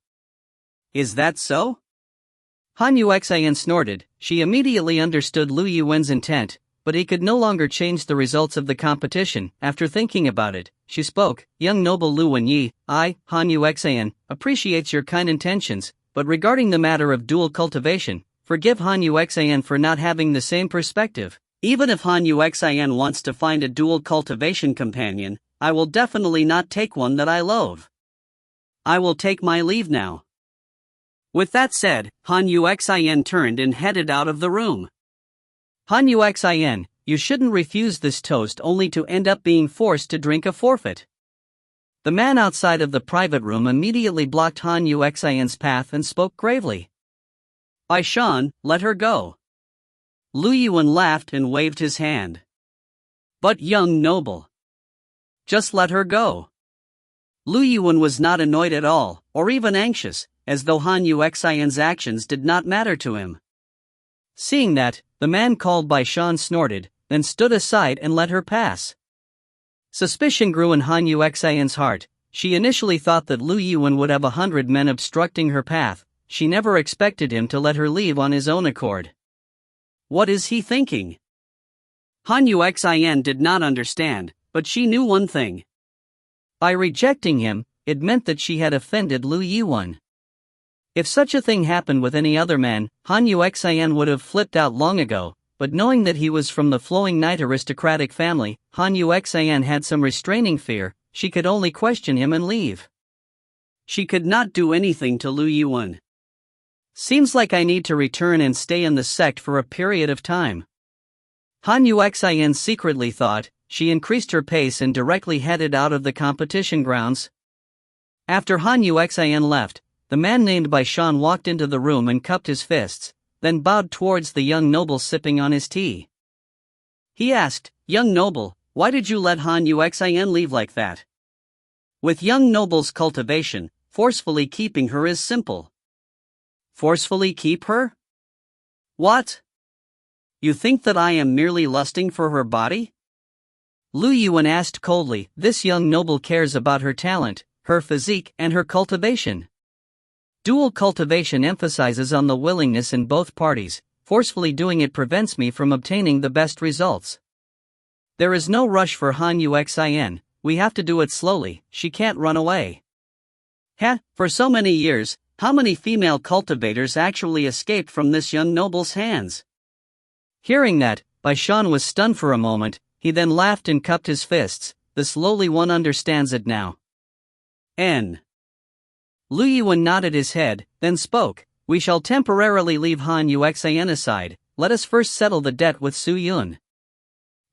Is that so? Han Yuxian snorted. She immediately understood Lu Yuwen's intent, but he could no longer change the results of the competition. After thinking about it, she spoke. Young noble Lu Wenyi, I, Han Yuxian, appreciates your kind intentions, but regarding the matter of dual cultivation, forgive Han Yuxian for not having the same perspective. Even if Han Yuxian wants to find a dual cultivation companion, I will definitely not take one that I loathe. I will take my leave now. With that said, Han Yuxian turned and headed out of the room. Han Yuxian, you shouldn't refuse this toast only to end up being forced to drink a forfeit. The man outside of the private room immediately blocked Han Yuxian's path and spoke gravely. Bai Shan, let her go. Lu Yuan laughed and waved his hand. But young noble, just let her go. Lu Yuan was not annoyed at all, or even anxious, as though Han Yuxian's actions did not matter to him. Seeing that, the man called Bai Shan snorted, then stood aside and let her pass. Suspicion grew in Han Yuxian's heart. She initially thought that Lu Yuan would have 100 men obstructing her path. She never expected him to let her leave on his own accord. What is he thinking? Han Yuxian did not understand, but she knew one thing. By rejecting him, it meant that she had offended Lu Yuan. If such a thing happened with any other man, Han Yuxian would have flipped out long ago, but knowing that he was from the flowing knight aristocratic family, Han Yuxian had some restraining fear. She could only question him and leave. She could not do anything to Lu Yuan. Seems like I need to return and stay in the sect for a period of time. Han Yuxian secretly thought. She increased her pace and directly headed out of the competition grounds. After Han Yuxian left, the man named Bai Shan walked into the room and cupped his fists, then bowed towards the young noble sipping on his tea. He asked, Young noble, why did you let Han Yuxian leave like that? With young noble's cultivation, forcefully keeping her is simple. Forcefully keep her? What? You think that I am merely lusting for her body? Lu Yuan asked coldly. This young noble cares about her talent, her physique, and her cultivation. Dual cultivation emphasizes on the willingness in both parties. Forcefully doing it prevents me from obtaining the best results. There is no rush for Han Yuxian, we have to do it slowly, she can't run away. For so many years, how many female cultivators actually escaped from this young noble's hands? Hearing that, Bai Shan was stunned for a moment. He then laughed and cupped his fists. The lowly one understands it now. Lu Yuan nodded his head, then spoke. We shall temporarily leave Han Yuxian aside. Let us first settle the debt with Su Yun.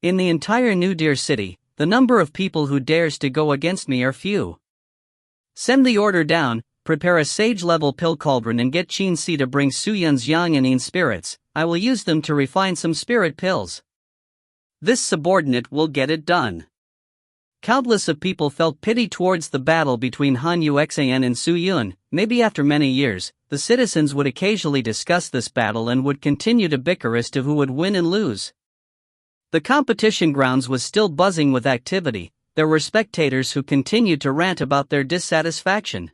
In the entire New Deer City, the number of people who dares to go against me are few. Send the order down, prepare a sage-level pill cauldron and get Qin Si to bring Su Yun's yang and yin spirits. I will use them to refine some spirit pills. This subordinate will get it done. Countless of people felt pity towards the battle between Han Yuxian and Su Yun. Maybe after many years, the citizens would occasionally discuss this battle and would continue to bicker as to who would win and lose. The competition grounds was still buzzing with activity. There were spectators who continued to rant about their dissatisfaction.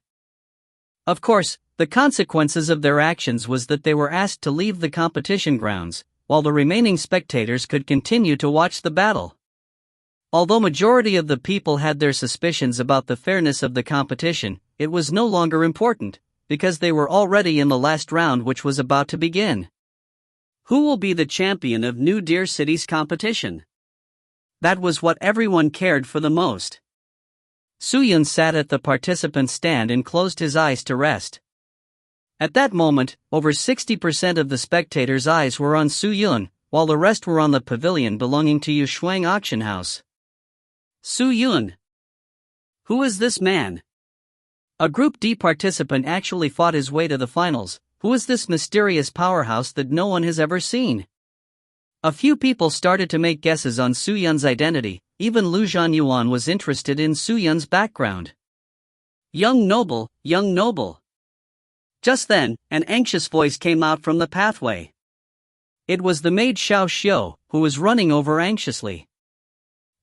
Of course, the consequences of their actions was that they were asked to leave the competition grounds, while the remaining spectators could continue to watch the battle. Although majority of the people had their suspicions about the fairness of the competition, it was no longer important, because they were already in the last round which was about to begin. Who will be the champion of New Deer City's competition? That was what everyone cared for the most. Su Yun sat at the participant stand and closed his eyes to rest. At that moment, over 60% of the spectators' eyes were on Su Yun, while the rest were on the pavilion belonging to Yushuang Auction House. Su Yun. Who is this man? A Group D participant actually fought his way to the finals. Who is this mysterious powerhouse that no one has ever seen? A few people started to make guesses on Su Yun's identity. Even Lu Zhanyuan was interested in Su Yun's background. Young noble, young noble. Just then, an anxious voice came out from the pathway. It was the maid Xiao Xiu, who was running over anxiously.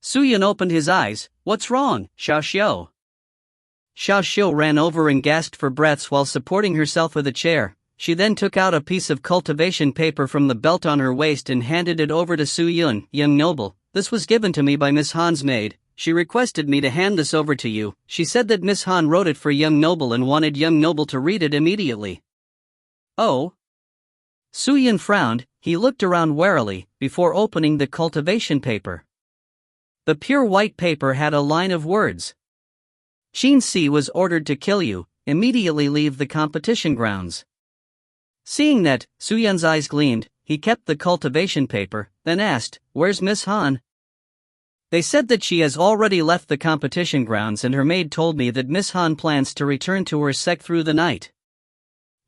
Su Yun opened his eyes. What's wrong, Xiao Xiu? Xiao Xiu ran over and gasped for breaths while supporting herself with a chair. She then took out a piece of cultivation paper from the belt on her waist and handed it over to Su Yun. "Young noble, this was given to me by Miss Han's maid. She requested me to hand this over to you. She said that Miss Han wrote it for young noble and wanted young noble to read it immediately." "Oh?" Su Yun frowned. He looked around warily before opening the cultivation paper. The pure white paper had a line of words. "Qin Si was ordered to kill you. Immediately leave the competition grounds." Seeing that, Su Yun's eyes gleamed. He kept the cultivation paper, then asked, "Where's Miss Han?" "They said that she has already left the competition grounds, and her maid told me that Miss Han plans to return to her sect through the night."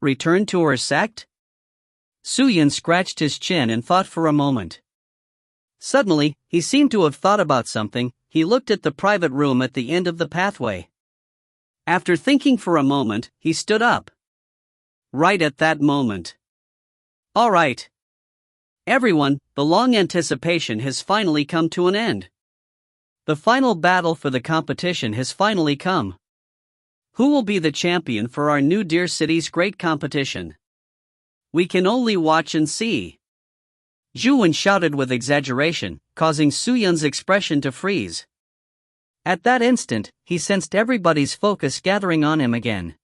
"Return to her sect?" Su Yun scratched his chin and thought for a moment. Suddenly, he seemed to have thought about something. He looked at the private room at the end of the pathway. After thinking for a moment, he stood up. Right at that moment. "All right. Everyone, the long anticipation has finally come to an end. The final battle for the competition has finally come. Who will be the champion for our new dear city's great competition? We can only watch and see." Zhu Wen shouted with exaggeration, causing Su Yun's expression to freeze. At that instant, he sensed everybody's focus gathering on him again.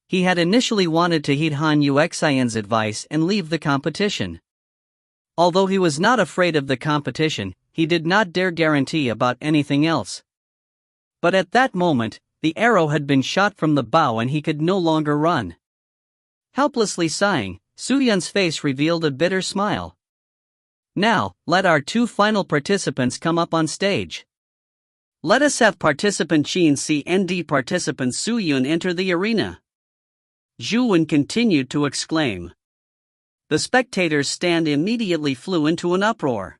He had initially wanted to heed Han Yuxian's advice and leave the competition. Although he was not afraid of the competition, he did not dare guarantee about anything else. But at that moment, the arrow had been shot from the bow and he could no longer run. Helplessly sighing, Su Yun's face revealed a bitter smile. "Now, let our two final participants come up on stage. Let us have participant Qin Si and participant Su Yun enter the arena." Zhu Wen continued to exclaim. The spectators' stand immediately flew into an uproar.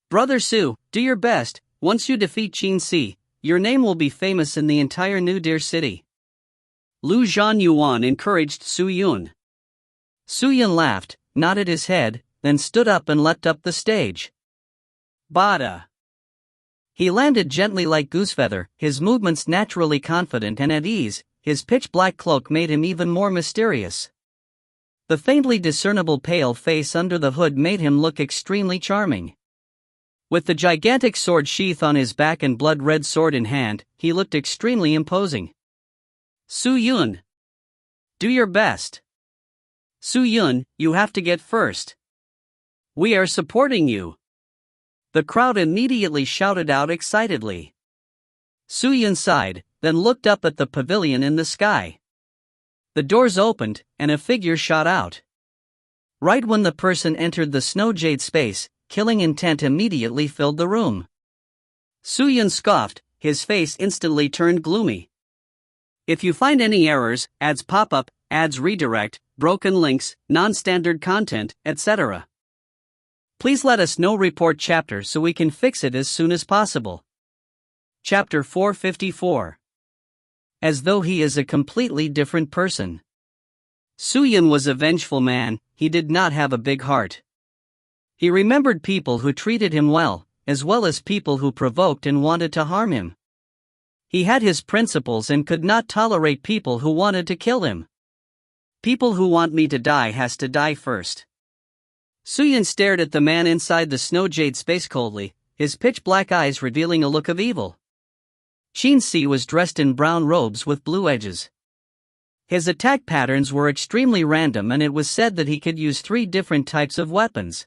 "Brother Su, do your best. Once you defeat Qin Si, your name will be famous in the entire New Deer City." Lu Zhanyuan encouraged Su Yun. Su Yun laughed, nodded his head, then stood up and leapt up the stage. Bada! He landed gently like goosefeather, his movements naturally confident and at ease. His pitch-black cloak made him even more mysterious. The faintly discernible pale face under the hood made him look extremely charming. With the gigantic sword sheath on his back and blood-red sword in hand, he looked extremely imposing. "Su Yun, do your best. Su Yun, you have to get first. We are supporting you." The crowd immediately shouted out excitedly. Su Yun sighed, then looked up at the pavilion in the sky. The doors opened, and a figure shot out. Right when the person entered the snow jade space, killing intent immediately filled the room. Su Yun scoffed, his face instantly turned gloomy. "If you find any errors, ads pop up, ads redirect, broken links, non-standard content, etc. please let us know. Report chapter so we can fix it as soon as possible." Chapter 454. As though he is a completely different person. Su Yun was a vengeful man. He did not have a big heart. He remembered people who treated him well as people who provoked and wanted to harm him. He had his principles and could not tolerate people who wanted to kill him. "People who want me to die has to die first." Su Yun stared at the man inside the snow jade space coldly, his pitch-black eyes revealing a look of evil. Qin Si was dressed in brown robes with blue edges. His attack patterns were extremely random and it was said that he could use 3 different types of weapons.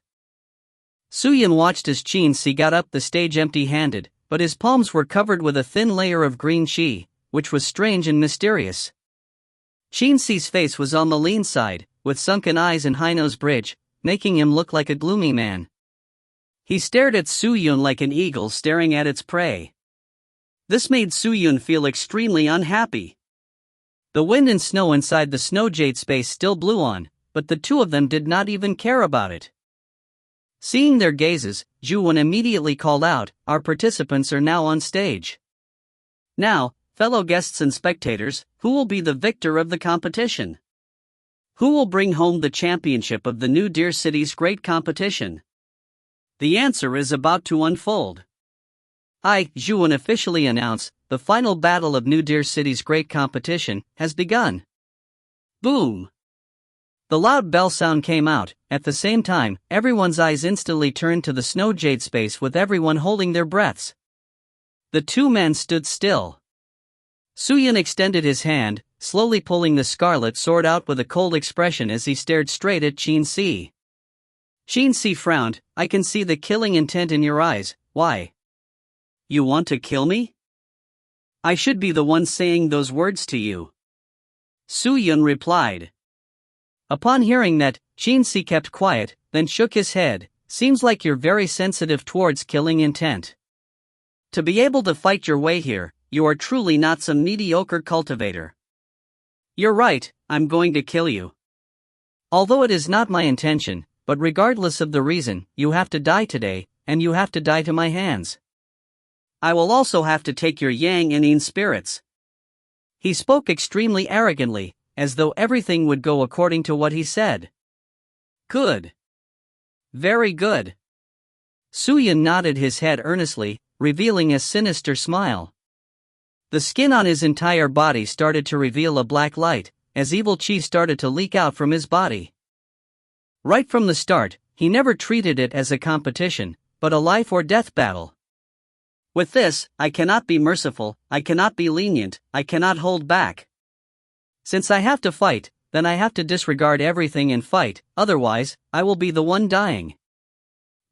Su Yun watched as Qin Si got up the stage empty-handed, but his palms were covered with a thin layer of green qi, which was strange and mysterious. Qin Si's face was on the lean side, with sunken eyes and high nose bridge, making him look like a gloomy man. He stared at Su Yun like an eagle staring at its prey. This made Su Yun feel extremely unhappy. The wind and snow inside the snow jade space still blew on, but the two of them did not even care about it. Seeing their gazes, Zhu Wen immediately called out, "Our participants are now on stage. Now, fellow guests and spectators, who will be the victor of the competition? Who will bring home the championship of the New Deer City's great competition? The answer is about to unfold." I, Zhuan officially announce, the final battle of New Deer City's great competition has begun. Boom! The loud bell sound came out. At the same time, everyone's eyes instantly turned to the snow jade space with everyone holding their breaths. The two men stood still. Suyin extended his hand, slowly pulling the scarlet sword out with a cold expression as he stared straight at Qin Si. Qin Si frowned. I can see the killing intent in your eyes. Why? You want to kill me? I should be the one saying those words to you. Suyin replied. Upon hearing that, Qin Si kept quiet, then shook his head. Seems like you're very sensitive towards killing intent. To be able to fight your way here, you are truly not some mediocre cultivator. You're right, I'm going to kill you. Although it is not my intention, but regardless of the reason, you have to die today, and you have to die to my hands. I will also have to take your yang and yin spirits. He spoke extremely arrogantly, as though everything would go according to what he said. Good. Very good. Suyin nodded his head earnestly, revealing a sinister smile. The skin on his entire body started to reveal a black light, as evil qi started to leak out from his body. Right from the start, he never treated it as a competition, but a life or death battle. With this, I cannot be merciful, I cannot be lenient, I cannot hold back. Since I have to fight, then I have to disregard everything and fight, otherwise, I will be the one dying.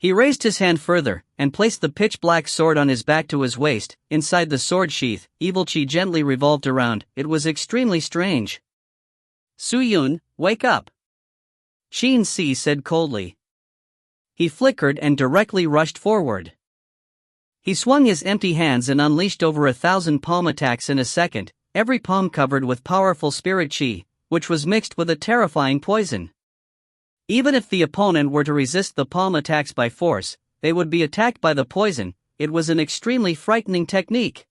He raised his hand further, and placed the pitch-black sword on his back to his waist. Inside the sword sheath, evil qi gently revolved around. It was extremely strange. Suyun, wake up! Qin Si said coldly. He flickered and directly rushed forward. He swung his empty hands and unleashed over 1,000 palm attacks in a second, every palm covered with powerful spirit qi, which was mixed with a terrifying poison. Even if the opponent were to resist the palm attacks by force, they would be attacked by the poison. It was an extremely frightening technique.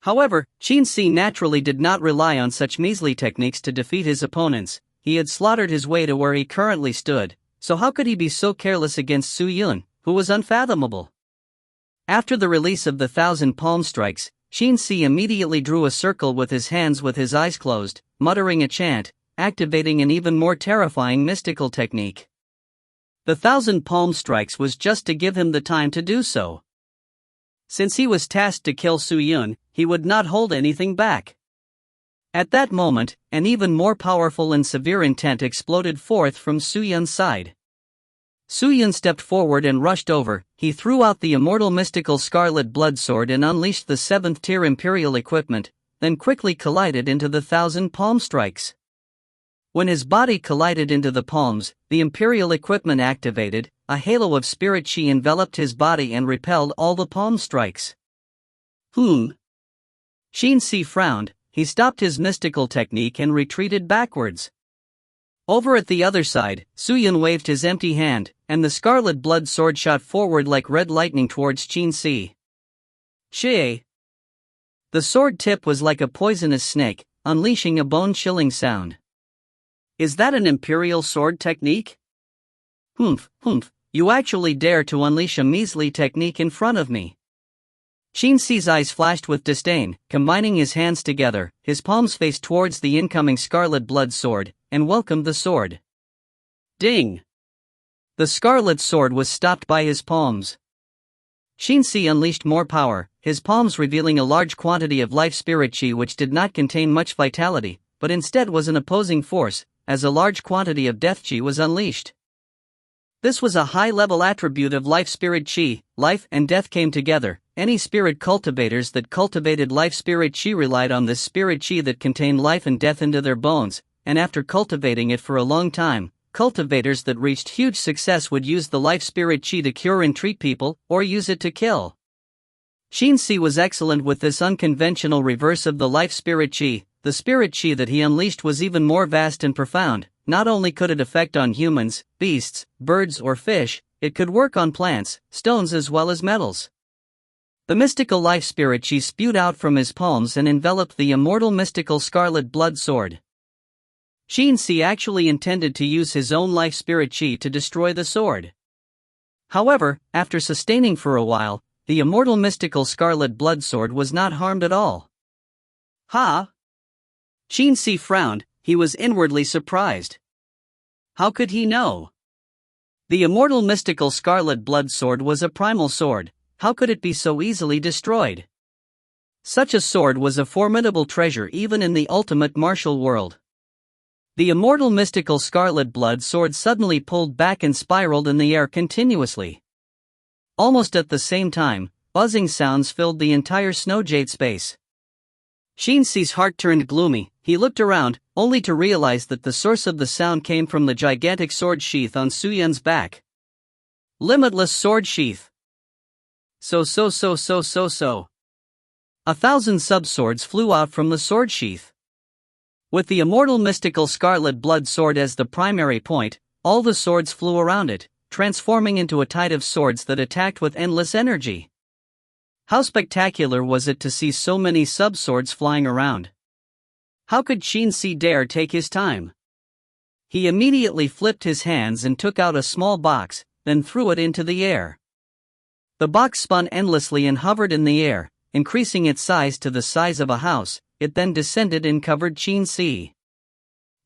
However, Qin Si naturally did not rely on such measly techniques to defeat his opponents. He had slaughtered his way to where he currently stood, so how could he be so careless against Suyun, who was unfathomable? After the release of the 1,000 palm strikes, Qin Si immediately drew a circle with his hands with his eyes closed, muttering a chant, activating an even more terrifying mystical technique. The 1,000 palm strikes was just to give him the time to do so. Since he was tasked to kill Suyun, he would not hold anything back. At that moment, an even more powerful and severe intent exploded forth from Suyun's side. Suyun stepped forward and rushed over. He threw out the immortal mystical scarlet blood sword and unleashed the 7th tier imperial equipment, then quickly collided into the 1,000 palm strikes. When his body collided into the palms, the imperial equipment activated, a halo of spirit qi enveloped his body and repelled all the palm strikes. Qin Si frowned. He stopped his mystical technique and retreated backwards. Over at the other side, Suyun waved his empty hand, and the scarlet blood sword shot forward like red lightning towards Qin Si. Shie! The sword tip was like a poisonous snake, unleashing a bone-chilling sound. Is that an imperial sword technique? Humph, you actually dare to unleash a measly technique in front of me. Qin Si's eyes flashed with disdain, combining his hands together, his palms faced towards the incoming scarlet blood sword, and welcomed the sword. Ding! The scarlet sword was stopped by his palms. Qin Si unleashed more power, his palms revealing a large quantity of life spirit qi which did not contain much vitality, but instead was an opposing force, as a large quantity of death qi was unleashed. This was a high-level attribute of life spirit qi. Life and death came together. Any spirit cultivators that cultivated life spirit qi relied on this spirit qi that contained life and death into their bones, and after cultivating it for a long time, cultivators that reached huge success would use the life spirit qi to cure and treat people, or use it to kill. Qin Si was excellent with this unconventional reverse of the life spirit qi. The spirit qi that he unleashed was even more vast and profound. Not only could it affect on humans, beasts, birds or fish, it could work on plants, stones as well as metals. The mystical life spirit qi spewed out from his palms and enveloped the immortal mystical scarlet blood sword. Qin Si actually intended to use his own life spirit qi to destroy the sword. However, after sustaining for a while, the immortal mystical scarlet blood sword was not harmed at all. Ha! Qin Si frowned, he was inwardly surprised. How could he know? The immortal mystical scarlet blood sword was a primal sword, how could it be so easily destroyed? Such a sword was a formidable treasure even in the ultimate martial world. The immortal mystical scarlet blood sword suddenly pulled back and spiraled in the air continuously. Almost at the same time, buzzing sounds filled the entire snow jade space. Qin Si's heart turned gloomy, he looked around, only to realize that the source of the sound came from the gigantic sword sheath on Su Yun's back. Limitless sword sheath. So. 1,000 sub-swords flew out from the sword sheath. With the immortal mystical scarlet blood sword as the primary point, all the swords flew around it, transforming into a tide of swords that attacked with endless energy. How spectacular was it to see so many sub-swords flying around? How could Qin Si dare take his time? He immediately flipped his hands and took out a small box, then threw it into the air. The box spun endlessly and hovered in the air, increasing its size to the size of a house. It then descended and covered Qin Si.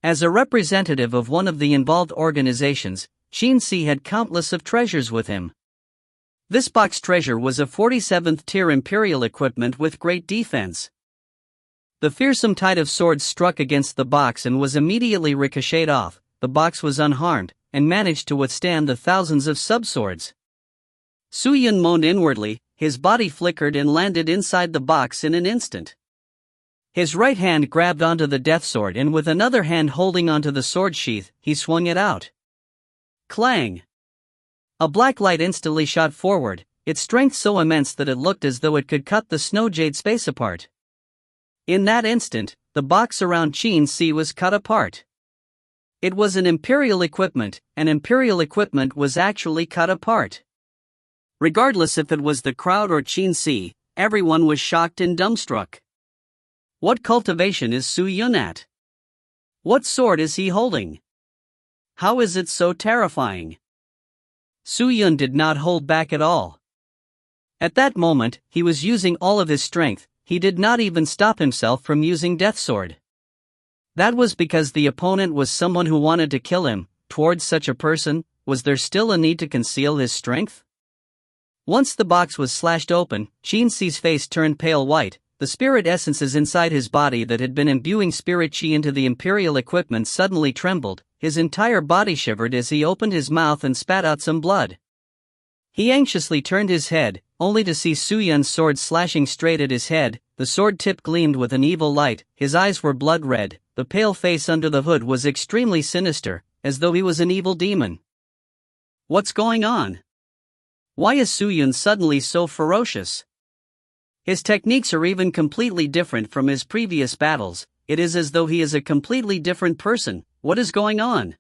As a representative of one of the involved organizations, Qin Si had countless of treasures with him. This box treasure was a 47th tier imperial equipment with great defense. The fearsome tide of swords struck against the box and was immediately ricocheted off. The box was unharmed, and managed to withstand the thousands of sub-swords. Su Yun moaned inwardly, his body flickered and landed inside the box in an instant. His right hand grabbed onto the death sword and with another hand holding onto the sword sheath, he swung it out. Clang! A black light instantly shot forward, its strength so immense that it looked as though it could cut the snow jade space apart. In that instant, the box around Qin Si was cut apart. It was an imperial equipment, and imperial equipment was actually cut apart. Regardless if it was the crowd or Qin Si, everyone was shocked and dumbstruck. What cultivation is Su Yun at? What sword is he holding? How is it so terrifying? Su Yun did not hold back at all. At that moment, he was using all of his strength, he did not even stop himself from using Death Sword. That was because the opponent was someone who wanted to kill him. Towards such a person, was there still a need to conceal his strength? Once the box was slashed open, Qin Si's face turned pale white. The spirit essences inside his body that had been imbuing spirit chi into the imperial equipment suddenly trembled, his entire body shivered as he opened his mouth and spat out some blood. He anxiously turned his head, only to see Su Yun's sword slashing straight at his head. The sword tip gleamed with an evil light, his eyes were blood red, the pale face under the hood was extremely sinister, as though he was an evil demon. What's going on? Why is Su Yun suddenly so ferocious? His techniques are even completely different from his previous battles, it is as though he is a completely different person. What is going on?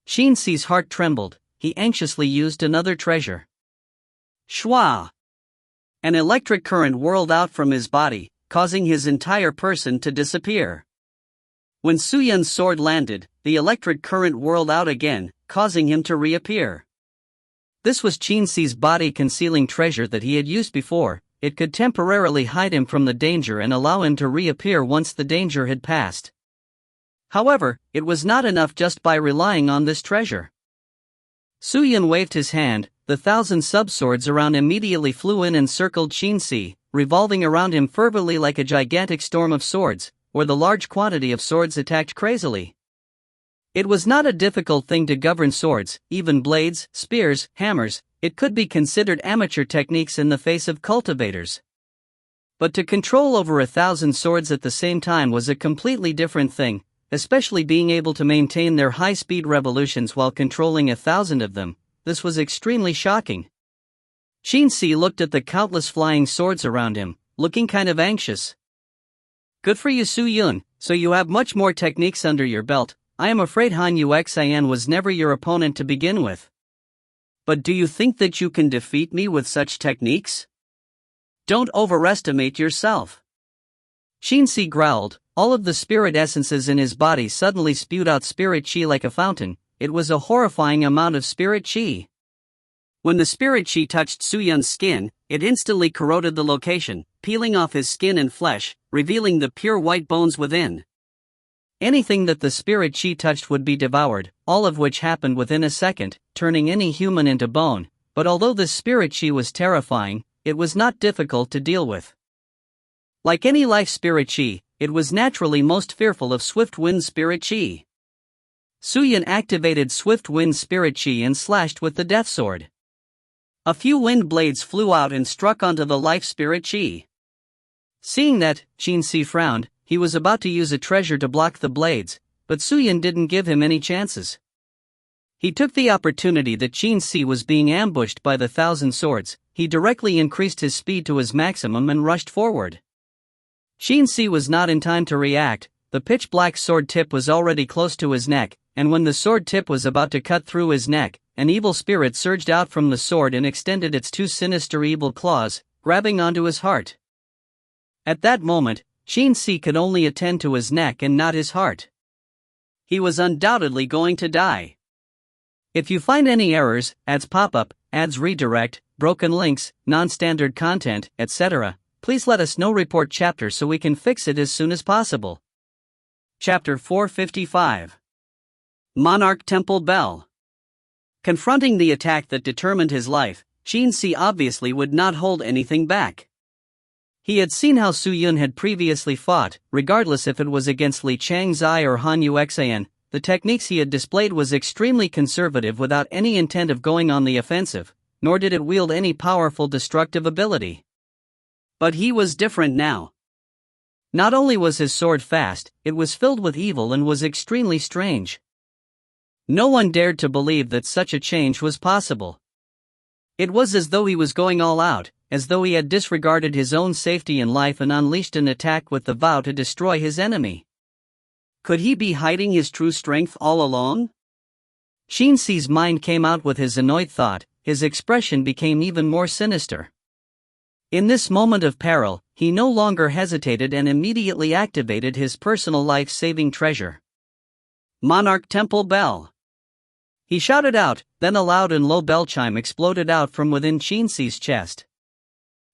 Qin Si's heart trembled, he anxiously used another treasure. Shwa! An electric current whirled out from his body, causing his entire person to disappear. When Su Yun's sword landed, the electric current whirled out again, causing him to reappear. This was Qin Si's body concealing treasure that he had used before. It could temporarily hide him from the danger and allow him to reappear once the danger had passed. However, it was not enough just by relying on this treasure. Su Yun waved his hand, the 1,000 sub-swords around immediately flew in and circled Qin Si, revolving around him fervently like a gigantic storm of swords, or the large quantity of swords attacked crazily. It was not a difficult thing to govern swords, even blades, spears, hammers. It could be considered amateur techniques in the face of cultivators. But to control over 1,000 swords at the same time was a completely different thing, especially being able to maintain their high-speed revolutions while controlling 1,000 of them. This was extremely shocking. Qin Si looked at the countless flying swords around him, looking kind of anxious. Good for you, Su Yun, so you have much more techniques under your belt. I am afraid Han Yuxian was never your opponent to begin with. But do you think that you can defeat me with such techniques? Don't overestimate yourself. Qin Si growled, all of the spirit essences in his body suddenly spewed out spirit chi like a fountain. It was a horrifying amount of spirit chi. When the spirit chi touched Su Yun's skin, it instantly corroded the location, peeling off his skin and flesh, revealing the pure white bones within. Anything that the spirit chi touched would be devoured, all of which happened within a second, turning any human into bone. But although the spirit chi was terrifying, it was not difficult to deal with. Like any life spirit chi, it was naturally most fearful of swift wind spirit chi. Suyun activated swift wind spirit chi and slashed with the death sword. A few wind blades flew out and struck onto the life spirit chi. Seeing that, Qin frowned. He was about to use a treasure to block the blades, but Suyun didn't give him any chances. He took the opportunity that Qin was being ambushed by the 1,000 swords. He directly increased his speed to his maximum and rushed forward. Qin was not in time to react. The pitch-black sword tip was already close to his neck, and when the sword tip was about to cut through his neck, an evil spirit surged out from the sword and extended its two sinister evil claws, grabbing onto his heart. At that moment, Qin could only attend to his neck and not his heart. He was undoubtedly going to die. If you find any errors, ads pop up, ads redirect, broken links, non-standard content, etc., please let us know. Report chapter so we can fix it as soon as possible. Chapter 455. Monarch Temple Bell. Confronting the attack that determined his life, Qin obviously would not hold anything back. He had seen how Suyun had previously fought, regardless if it was against Li Changzai or Han Yuxian. The techniques he had displayed was extremely conservative without any intent of going on the offensive, nor did it wield any powerful destructive ability. But he was different now. Not only was his sword fast, it was filled with evil and was extremely strange. No one dared to believe that such a change was possible. It was as though he was going all out, as though he had disregarded his own safety and life and unleashed an attack with the vow to destroy his enemy. Could he be hiding his true strength all along? Qin's mind came out with his annoyed thought. His expression became even more sinister. In this moment of peril, he no longer hesitated and immediately activated his personal life-saving treasure. Monarch Temple Bell. He shouted out, then a loud and low bell chime exploded out from within Qin's chest.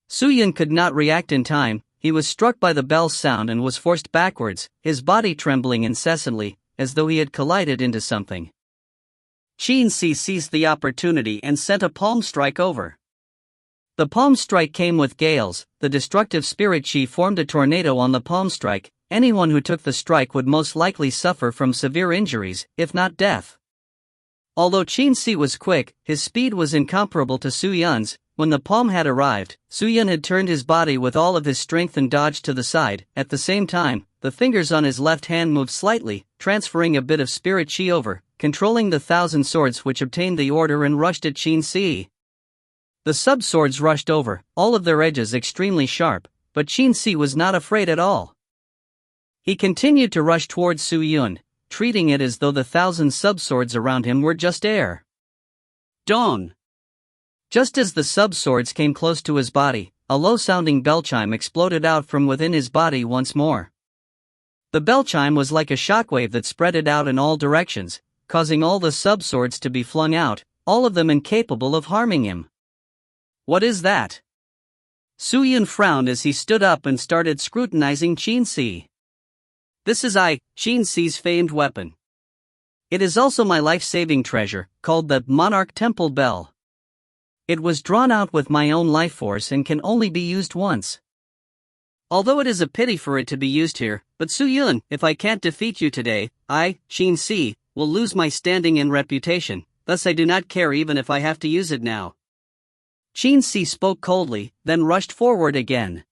Suyun could not react in time. He was struck by the bell's sound and was forced backwards, his body trembling incessantly, as though he had collided into something. Qin seized the opportunity and sent a palm strike over. The palm strike came with gales. The destructive spirit chi formed a tornado on the palm strike. Anyone who took the strike would most likely suffer from severe injuries, if not death. Although Qin was quick, his speed was incomparable to Suyun's. When the palm had arrived, Suyun had turned his body with all of his strength and dodged to the side. At the same time, the fingers on his left hand moved slightly, transferring a bit of spirit chi over, controlling the 1,000 swords which obtained the order and rushed at Qin. The sub-swords rushed over, all of their edges extremely sharp, but Qin was not afraid at all. He continued to rush towards Suyun, treating it as though the 1,000 sub-swords around him were just air. Dong! Just as the sub-swords came close to his body, a low-sounding bell chime exploded out from within his body once more. The bell chime was like a shockwave that spread it out in all directions, causing all the sub-swords to be flung out, all of them incapable of harming him. What is that? Suyun frowned as he stood up and started scrutinizing Qin. This is Qin's famed weapon. It is also my life-saving treasure, called the Monarch Temple Bell. It was drawn out with my own life force and can only be used once. Although it is a pity for it to be used here, but Suyun, if I can't defeat you today, Qin, will lose my standing and reputation, thus I do not care even if I have to use it now. Qin spoke coldly, then rushed forward again.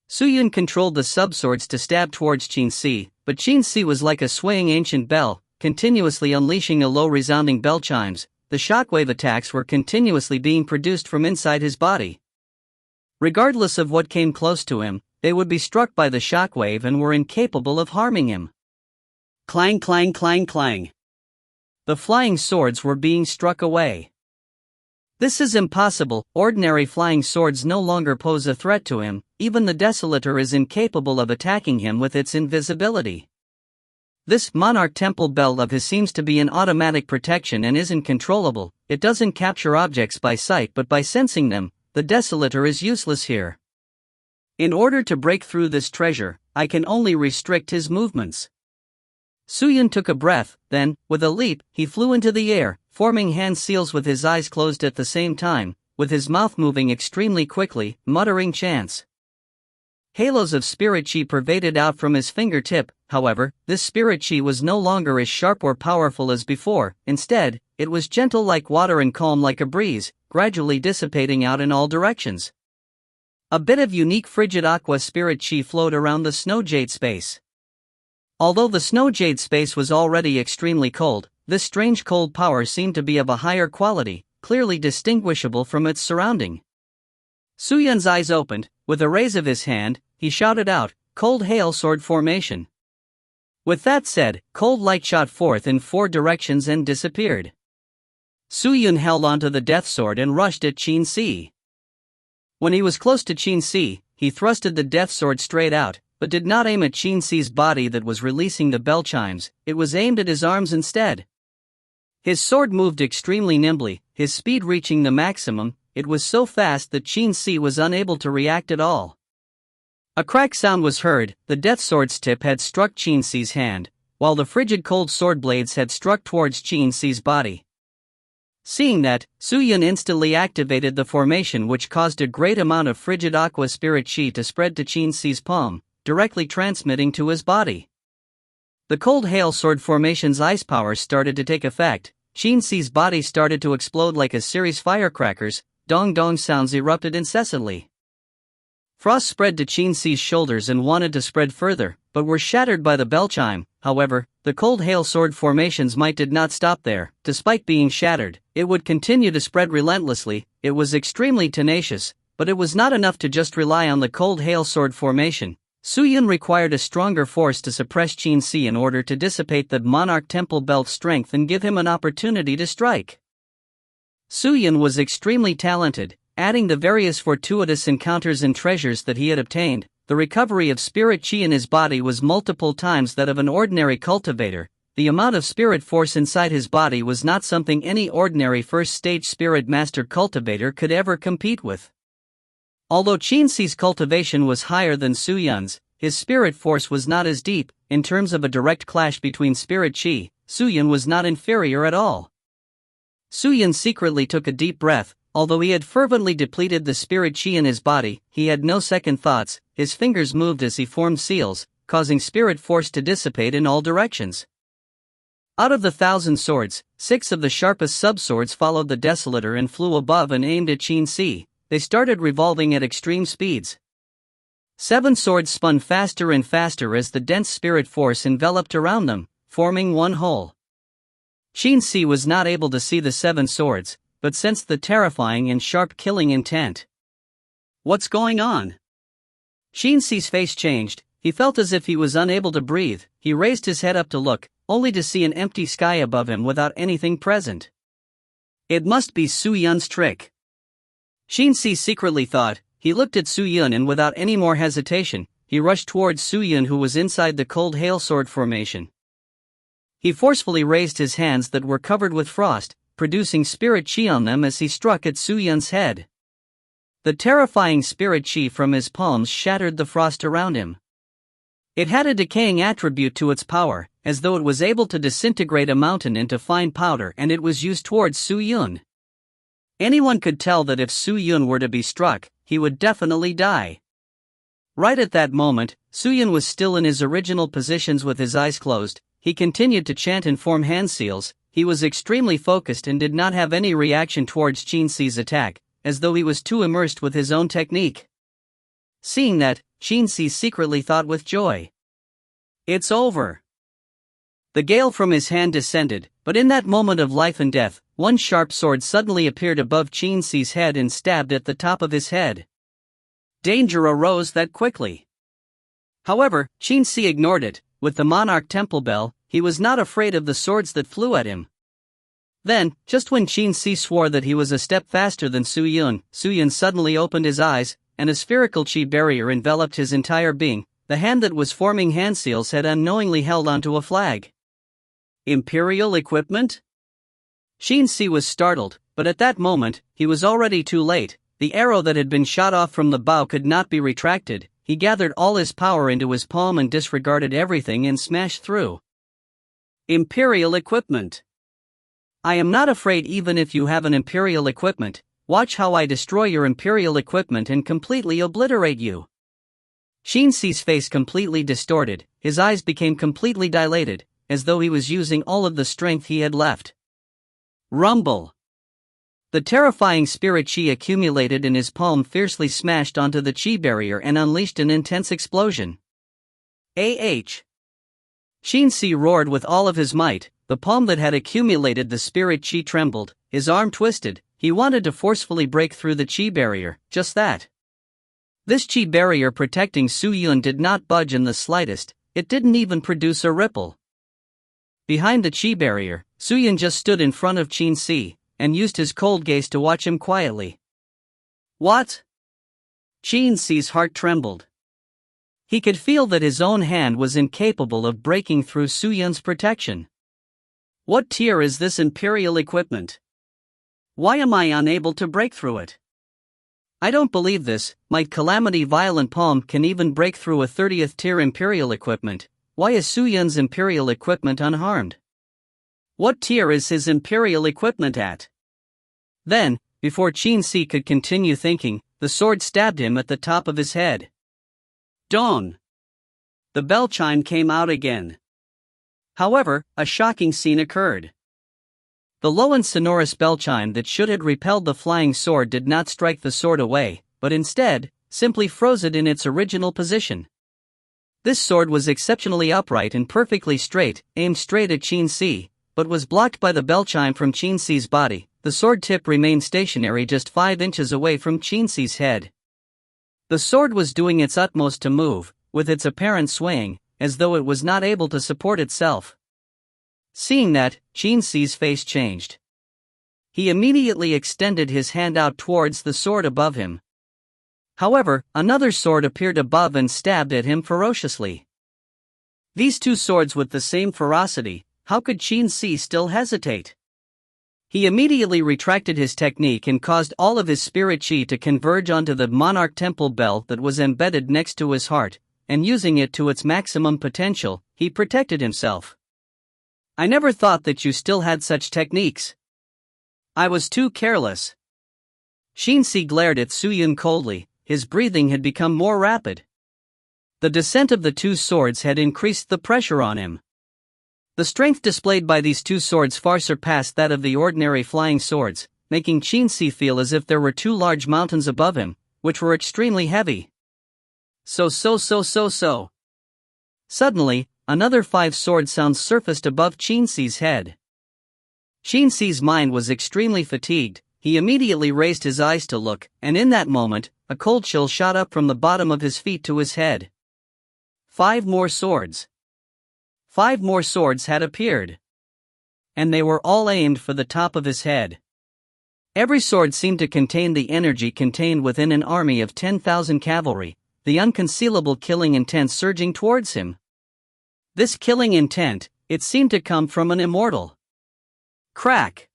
Suyun controlled the sub-swords to stab towards Qin, but Qin was like a swaying ancient bell, continuously unleashing a low resounding bell chimes. The shockwave attacks were continuously being produced from inside his body. Regardless of what came close to him, they would be struck by the shockwave and were incapable of harming him. Clang, clang, clang, clang. The flying swords were being struck away. This is impossible. Ordinary flying swords no longer pose a threat to him. Even the Desolator is incapable of attacking him with its invisibility. This Monarch Temple Bell of his seems to be an automatic protection and isn't controllable. It doesn't capture objects by sight but by sensing them. the Desolator is useless here. In order to break through this treasure, I can only restrict his movements. Suyun took a breath, then, with a leap, he flew into the air, forming hand seals with his eyes closed at the same time, with his mouth moving extremely quickly, muttering chants. Halos of spirit chi pervaded out from his fingertip. However, this spirit chi was no longer as sharp or powerful as before. Instead, it was gentle like water and calm like a breeze, gradually dissipating out in all directions. A bit of unique frigid aqua spirit chi flowed around the snow jade space. Although the snow jade space was already extremely cold, this strange cold power seemed to be of a higher quality, clearly distinguishable from its surrounding. Suyun's eyes opened. With a raise of his hand, he shouted out, "Cold hail sword formation." With that said, cold light shot forth in 4 directions and disappeared. Suyun held onto the death sword and rushed at Qin Si. When he was close to Qin Si, he thrusted the death sword straight out, but did not aim at Qin Si's body that was releasing the bell chimes. It was aimed at his arms instead. His sword moved extremely nimbly, his speed reaching the maximum. It was so fast that Qin Si was unable to react at all. A crack sound was heard. The death sword's tip had struck Qin Si's hand, while the frigid cold sword blades had struck towards Qin Si's body. Seeing that, Suyun instantly activated the formation, which caused a great amount of frigid aqua spirit chi to spread to Qin Si's palm, directly transmitting to his body. The cold hail sword formation's ice power started to take effect. Qin Si's body started to explode like a series firecrackers. Dong-dong sounds erupted incessantly. Frost spread to Qin Si's shoulders and wanted to spread further, but were shattered by the bell chime. However, the cold hail sword formation's might did not stop there. Despite being shattered, it would continue to spread relentlessly. It was extremely tenacious, but it was not enough to just rely on the cold hail sword formation. Suyun required a stronger force to suppress Qin Si in order to dissipate the Monarch Temple Belt's strength and give him an opportunity to strike. Suyun was extremely talented, adding the various fortuitous encounters and treasures that he had obtained. The recovery of spirit chi in his body was multiple times that of an ordinary cultivator. The amount of spirit force inside his body was not something any ordinary first-stage spirit master cultivator could ever compete with. Although Qin Si's cultivation was higher than Suyun's, his spirit force was not as deep. In terms of a direct clash between spirit chi, Suyun was not inferior at all. Suyun secretly took a deep breath. Although he had fervently depleted the spirit chi in his body, he had no second thoughts. His fingers moved as he formed seals, causing spirit force to dissipate in all directions. Out of the 1,000 swords, 6 of the sharpest sub-swords followed the Desolator and flew above and aimed at Qin Si. They started revolving at extreme speeds. 7 swords spun faster and faster as the dense spirit force enveloped around them, forming one whole. Qin Si was not able to see the 7 swords, but sensed the terrifying and sharp killing intent. What's going on? Qin Si's face changed. He felt as if he was unable to breathe. He raised his head up to look, only to see an empty sky above him without anything present. It must be Suyun's trick. Qin Si secretly thought. He looked at Suyun and without any more hesitation, he rushed towards Suyun, who was inside the cold hail sword formation. He forcefully raised his hands that were covered with frost, producing spirit chi on them as he struck at Suyun's head. The terrifying spirit chi from his palms shattered the frost around him. It had a decaying attribute to its power, as though it was able to disintegrate a mountain into fine powder, and it was used towards Suyun. Anyone could tell that if Suyun were to be struck, he would definitely die. Right at that moment, Suyun was still in his original positions with his eyes closed. He continued to chant and form hand seals. He was extremely focused and did not have any reaction towards Qin Si's attack, as though he was too immersed with his own technique. Seeing that, Qin Si secretly thought with joy. It's over. The gale from his hand descended, but in that moment of life and death, one sharp sword suddenly appeared above Qin Si's head and stabbed at the top of his head. Danger arose that quickly. However, Qin Si ignored it. With the Monarch Temple Bell, he was not afraid of the swords that flew at him. Then, just when Qin Si swore that he was a step faster than Suyun, Suyun suddenly opened his eyes, and a spherical chi barrier enveloped his entire being. The hand that was forming hand seals had unknowingly held onto a flag. Imperial equipment? Qin Si was startled, but at that moment, he was already too late. The arrow that had been shot off from the bow could not be retracted. He gathered all his power into his palm and disregarded everything and smashed through. Imperial equipment. I am not afraid even if you have an Imperial equipment. Watch how I destroy your Imperial equipment and completely obliterate you. Shinsi's face completely distorted, his eyes became completely dilated, as though he was using all of the strength he had left. Rumble. The terrifying spirit chi accumulated in his palm fiercely smashed onto the chi barrier and unleashed an intense explosion. Shinsi roared with all of his might. The palm that had accumulated the spirit chi trembled, his arm twisted. He wanted to forcefully break through the chi barrier, just that. This chi barrier protecting Su Yun did not budge in the slightest, it didn't even produce a ripple. Behind the chi barrier, Su Yun just stood in front of Shinsi and used his cold gaze to watch him quietly. What? Shinsi's heart trembled. He could feel that his own hand was incapable of breaking through Su Yun's protection. What tier is this Imperial equipment? Why am I unable to break through it? I don't believe this. My Calamity Violent Palm can even break through a 30th tier Imperial equipment. Why is Su Yun's Imperial equipment unharmed? What tier is his Imperial equipment at? Then, before Shinsi could continue thinking, the sword stabbed him at the top of his head. Dawn. The bell chime came out again. However, a shocking scene occurred. The low and sonorous bell chime that should have repelled the flying sword did not strike the sword away, but instead, simply froze it in its original position. This sword was exceptionally upright and perfectly straight, aimed straight at Shinsi, but was blocked by the bell chime from Shinsi's body. The sword tip remained stationary just 5 inches away from Shinsi's head. The sword was doing its utmost to move, with its apparent swaying, as though it was not able to support itself. Seeing that, Shinsi's face changed. He immediately extended his hand out towards the sword above him. However, another sword appeared above and stabbed at him ferociously. These two swords with the same ferocity, how could Shinsi still hesitate? He immediately retracted his technique and caused all of his spirit chi to converge onto the Monarch Temple bell that was embedded next to his heart, and using it to its maximum potential, he protected himself. I never thought that you still had such techniques. I was too careless. Shinsi glared at Su Yun coldly, his breathing had become more rapid. The descent of the two swords had increased the pressure on him. The strength displayed by these two swords far surpassed that of the ordinary flying swords, making Shinsi feel as if there were two large mountains above him, which were extremely heavy. So. Suddenly, another 5 sword sounds surfaced above Shinsi's head. Shinsi's mind was extremely fatigued. He immediately raised his eyes to look, and in that moment, a cold chill shot up from the bottom of his feet to his head. 5 more swords. 5 more swords had appeared. And they were all aimed for the top of his head. Every sword seemed to contain the energy contained within an army of 10,000 cavalry, the unconcealable killing intent surging towards him. This killing intent, it seemed to come from an immortal. Crack!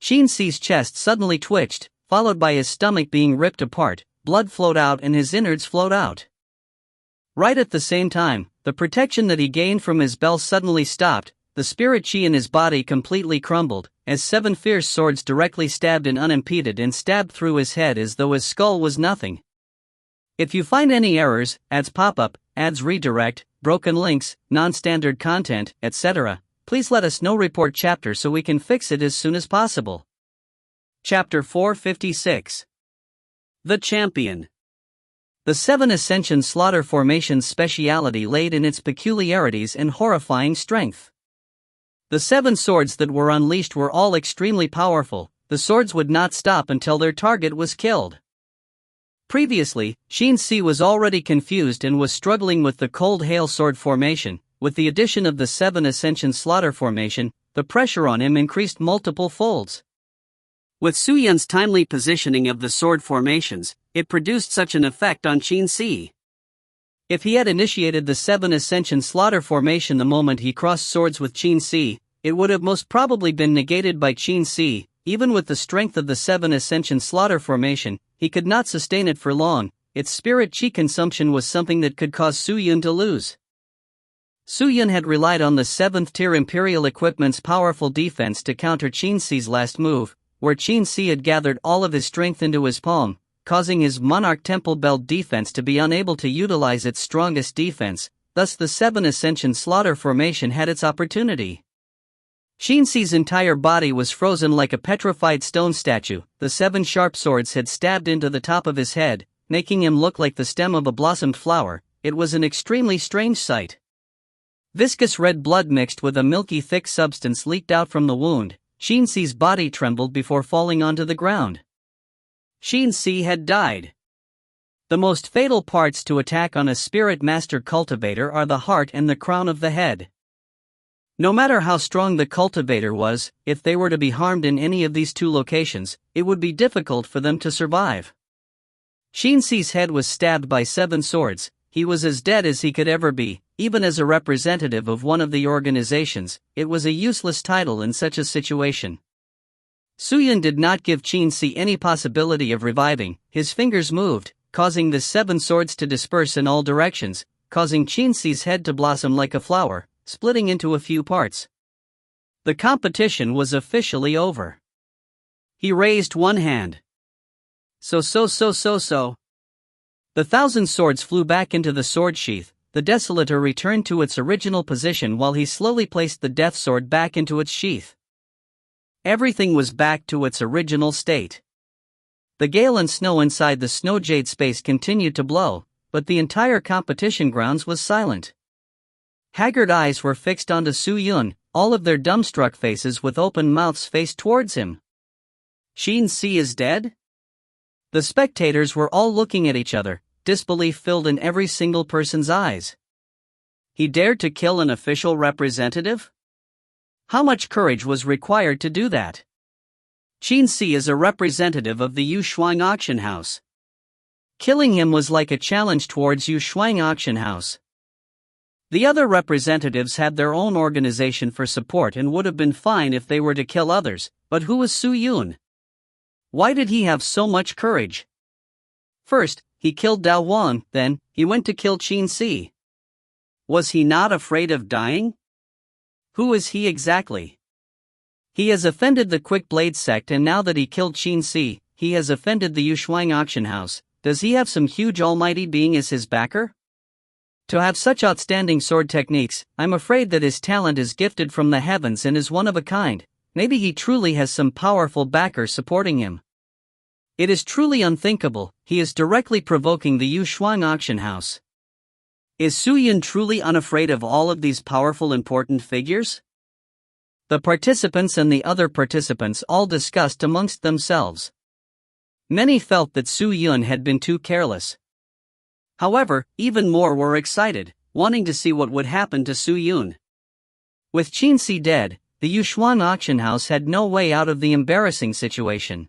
Shinsi's chest suddenly twitched, followed by his stomach being ripped apart, blood flowed out and his innards flowed out. Right at the same time, the protection that he gained from his bell suddenly stopped, the spirit chi in his body completely crumbled, as 7 fierce swords directly stabbed and unimpeded and stabbed through his head as though his skull was nothing. If you find any errors, ads pop up, ads redirect, broken links, non-standard content, etc., please let us know. Report chapter so we can fix it as soon as possible. Chapter 456. The Champion. The 7 Ascension Slaughter Formation's speciality laid in its peculiarities and horrifying strength. The 7 swords that were unleashed were all extremely powerful. The swords would not stop until their target was killed. Previously, Shinsi was already confused and was struggling with the Cold Hail Sword formation. With the addition of the 7 Ascension Slaughter formation, the pressure on him increased multiple folds. With Su Yun's timely positioning of the sword formations, it produced such an effect on Shinsi. If he had initiated the 7 Ascension Slaughter formation the moment he crossed swords with Shinsi, it would have most probably been negated by Shinsi, even with the strength of the 7 Ascension Slaughter formation, he could not sustain it for long. Its spirit chi consumption was something that could cause Su Yun to lose. Su Yun had relied on the 7th tier Imperial equipment's powerful defense to counter Qin Si's last move, where Qin Si had gathered all of his strength into his palm, causing his Monarch Temple Belt defense to be unable to utilize its strongest defense. Thus the 7 Ascension Slaughter formation had its opportunity. Qin Si's entire body was frozen like a petrified stone statue. The 7 sharp swords had stabbed into the top of his head, making him look like the stem of a blossomed flower. It was an extremely strange sight. Viscous red blood mixed with a milky thick substance leaked out from the wound. Qin Si's body trembled before falling onto the ground. Qin Si had died. The most fatal parts to attack on a Spirit Master cultivator are the heart and the crown of the head. No matter how strong the cultivator was, if they were to be harmed in any of these two locations, it would be difficult for them to survive. Qin Si's head was stabbed by 7 swords. He was as dead as he could ever be. Even as a representative of one of the organizations, it was a useless title in such a situation. Su Yun did not give Qin Si any possibility of reviving. His fingers moved, causing the 7 swords to disperse in all directions, causing Qin Si's head to blossom like a flower, splitting into a few parts. The competition was officially over. He raised one hand. So. The 1,000 swords flew back into the sword sheath. The Desolator returned to its original position while he slowly placed the Death Sword back into its sheath. Everything was back to its original state. The gale and snow inside the Snow Jade space continued to blow, but the entire competition grounds was silent. Haggard eyes were fixed onto Su Yun, all of their dumbstruck faces with open mouths faced towards him. Qin Si is dead? The spectators were all looking at each other, disbelief filled in every single person's eyes. He dared to kill an official representative? How much courage was required to do that? Qin Si is a representative of the Yu Shuang auction house. Killing him was like a challenge towards Yu Shuang auction house. The other representatives had their own organization for support and would have been fine if they were to kill others, but who was Su Yun? Why did he have so much courage? First, he killed Dao Wang, then, he went to kill Qin Si. Was he not afraid of dying? Who is he exactly? He has offended the Quick Blade sect, and now that he killed Qin Si, he has offended the Yu Shuang auction house. Does he have some huge almighty being as his backer? To have such outstanding sword techniques, I'm afraid that his talent is gifted from the heavens and is one of a kind. Maybe he truly has some powerful backer supporting him. It is truly unthinkable. He is directly provoking the Yu Shuang auction house. Is Su Yun truly unafraid of all of these powerful important figures? The participants and the other participants all discussed amongst themselves. Many felt that Su Yun had been too careless. However, even more were excited, wanting to see what would happen to Su Yun. With Qin Si dead, the Yu Shuang auction house had no way out of the embarrassing situation.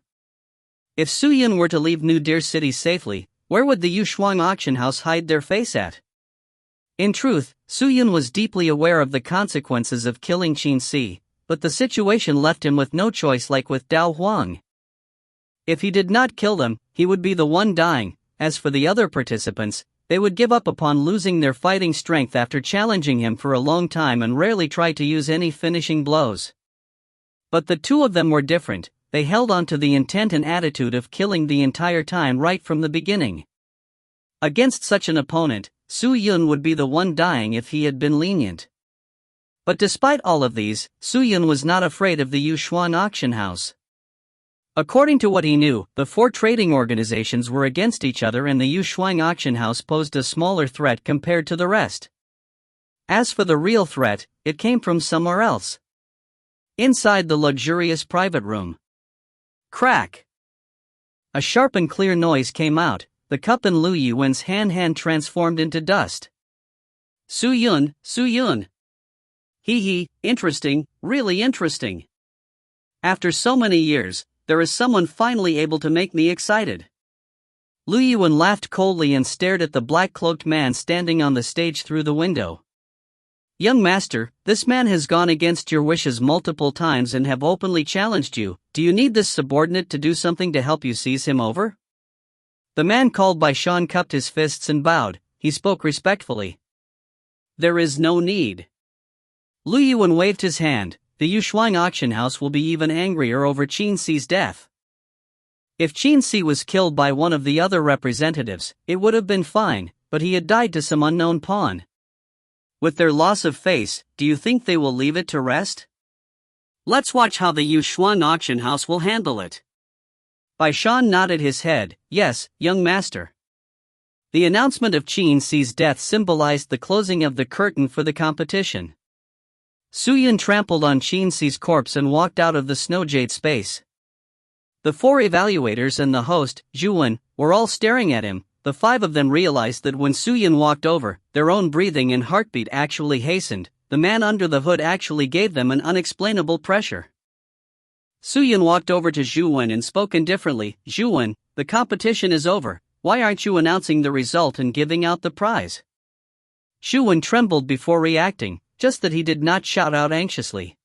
If Su Yun were to leave New Deer City safely, where would the Yu Shuang auction house hide their face at? In truth, Su Yun was deeply aware of the consequences of killing Qin Si, but the situation left him with no choice, like with Dao Huang. If he did not kill them, he would be the one dying. As for the other participants, they would give up upon losing their fighting strength after challenging him for a long time and rarely try to use any finishing blows. But the two of them were different. They held on to the intent and attitude of killing the entire time right from the beginning. Against such an opponent, Su Yun would be the one dying if he had been lenient. But despite all of these, Su Yun was not afraid of the Yu Shuang auction house. According to what he knew, the 4 trading organizations were against each other, and the Yu Shuang auction house posed a smaller threat compared to the rest. As for the real threat, it came from somewhere else. Inside the luxurious private room. Crack! A sharp and clear noise came out. The cup in Lu Yuan's hand transformed into dust. Su Yun. Hee, interesting, really interesting. After so many years, there is someone finally able to make me excited. Lu Yuan laughed coldly and stared at the black-cloaked man standing on the stage through the window. Young master, this man has gone against your wishes multiple times and have openly challenged you. Do you need this subordinate to do something to help you seize him over? The man called by Sean cupped his fists and bowed. He spoke respectfully. There is no need. Lu Yuan waved his hand. The Yushuang auction house will be even angrier over Qin Si's death. If Qin Si was killed by one of the other representatives, it would have been fine, but he had died to some unknown pawn. With their loss of face, do you think they will leave it to rest? Let's watch how the Yushuang auction house will handle it. Bai Shan nodded his head. Yes, young master. The announcement of Qin Si's death symbolized the closing of the curtain for the competition. Su Yun trampled on Qin Si's corpse and walked out of the snowjade space. The 4 evaluators and the host, Zhu Wen, were all staring at him. The 5 of them realized that when Su Yun walked over, their own breathing and heartbeat actually hastened. The man under the hood actually gave them an unexplainable pressure. Su Yun walked over to Zhu Wen and spoke indifferently. Zhu Wen, the competition is over. Why aren't you announcing the result and giving out the prize? Zhu Wen trembled before reacting, just that he did not shout out anxiously.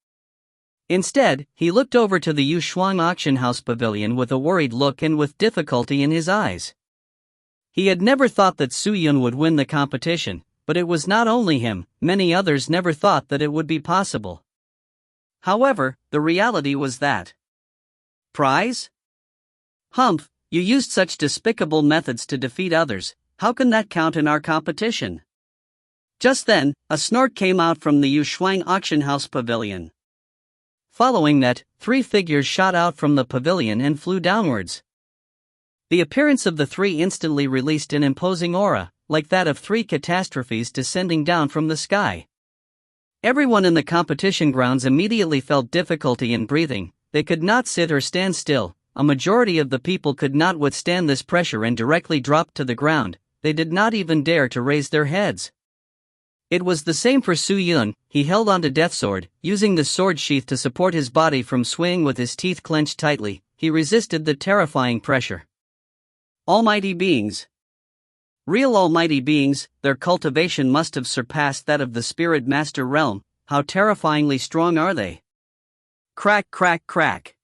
Instead, he looked over to the Yushuang auction house pavilion with a worried look and with difficulty in his eyes. He had never thought that Su Yun would win the competition, but it was not only him, many others never thought that it would be possible. However, the reality was that. Prize? Humph, you used such despicable methods to defeat others, how can that count in our competition? Just then, a snort came out from the Yushuang auction house pavilion. Following that, 3 figures shot out from the pavilion and flew downwards. The appearance of the 3 instantly released an imposing aura, like that of 3 catastrophes descending down from the sky. Everyone in the competition grounds immediately felt difficulty in breathing. They could not sit or stand still. A majority of the people could not withstand this pressure and directly dropped to the ground. They did not even dare to raise their heads. It was the same for Su Yun. He held onto Death Sword, using the sword sheath to support his body from swaying with his teeth clenched tightly. He resisted the terrifying pressure. Almighty beings. Real almighty beings, their cultivation must have surpassed that of the Spirit Master realm. How terrifyingly strong are they? Crack, crack, crack.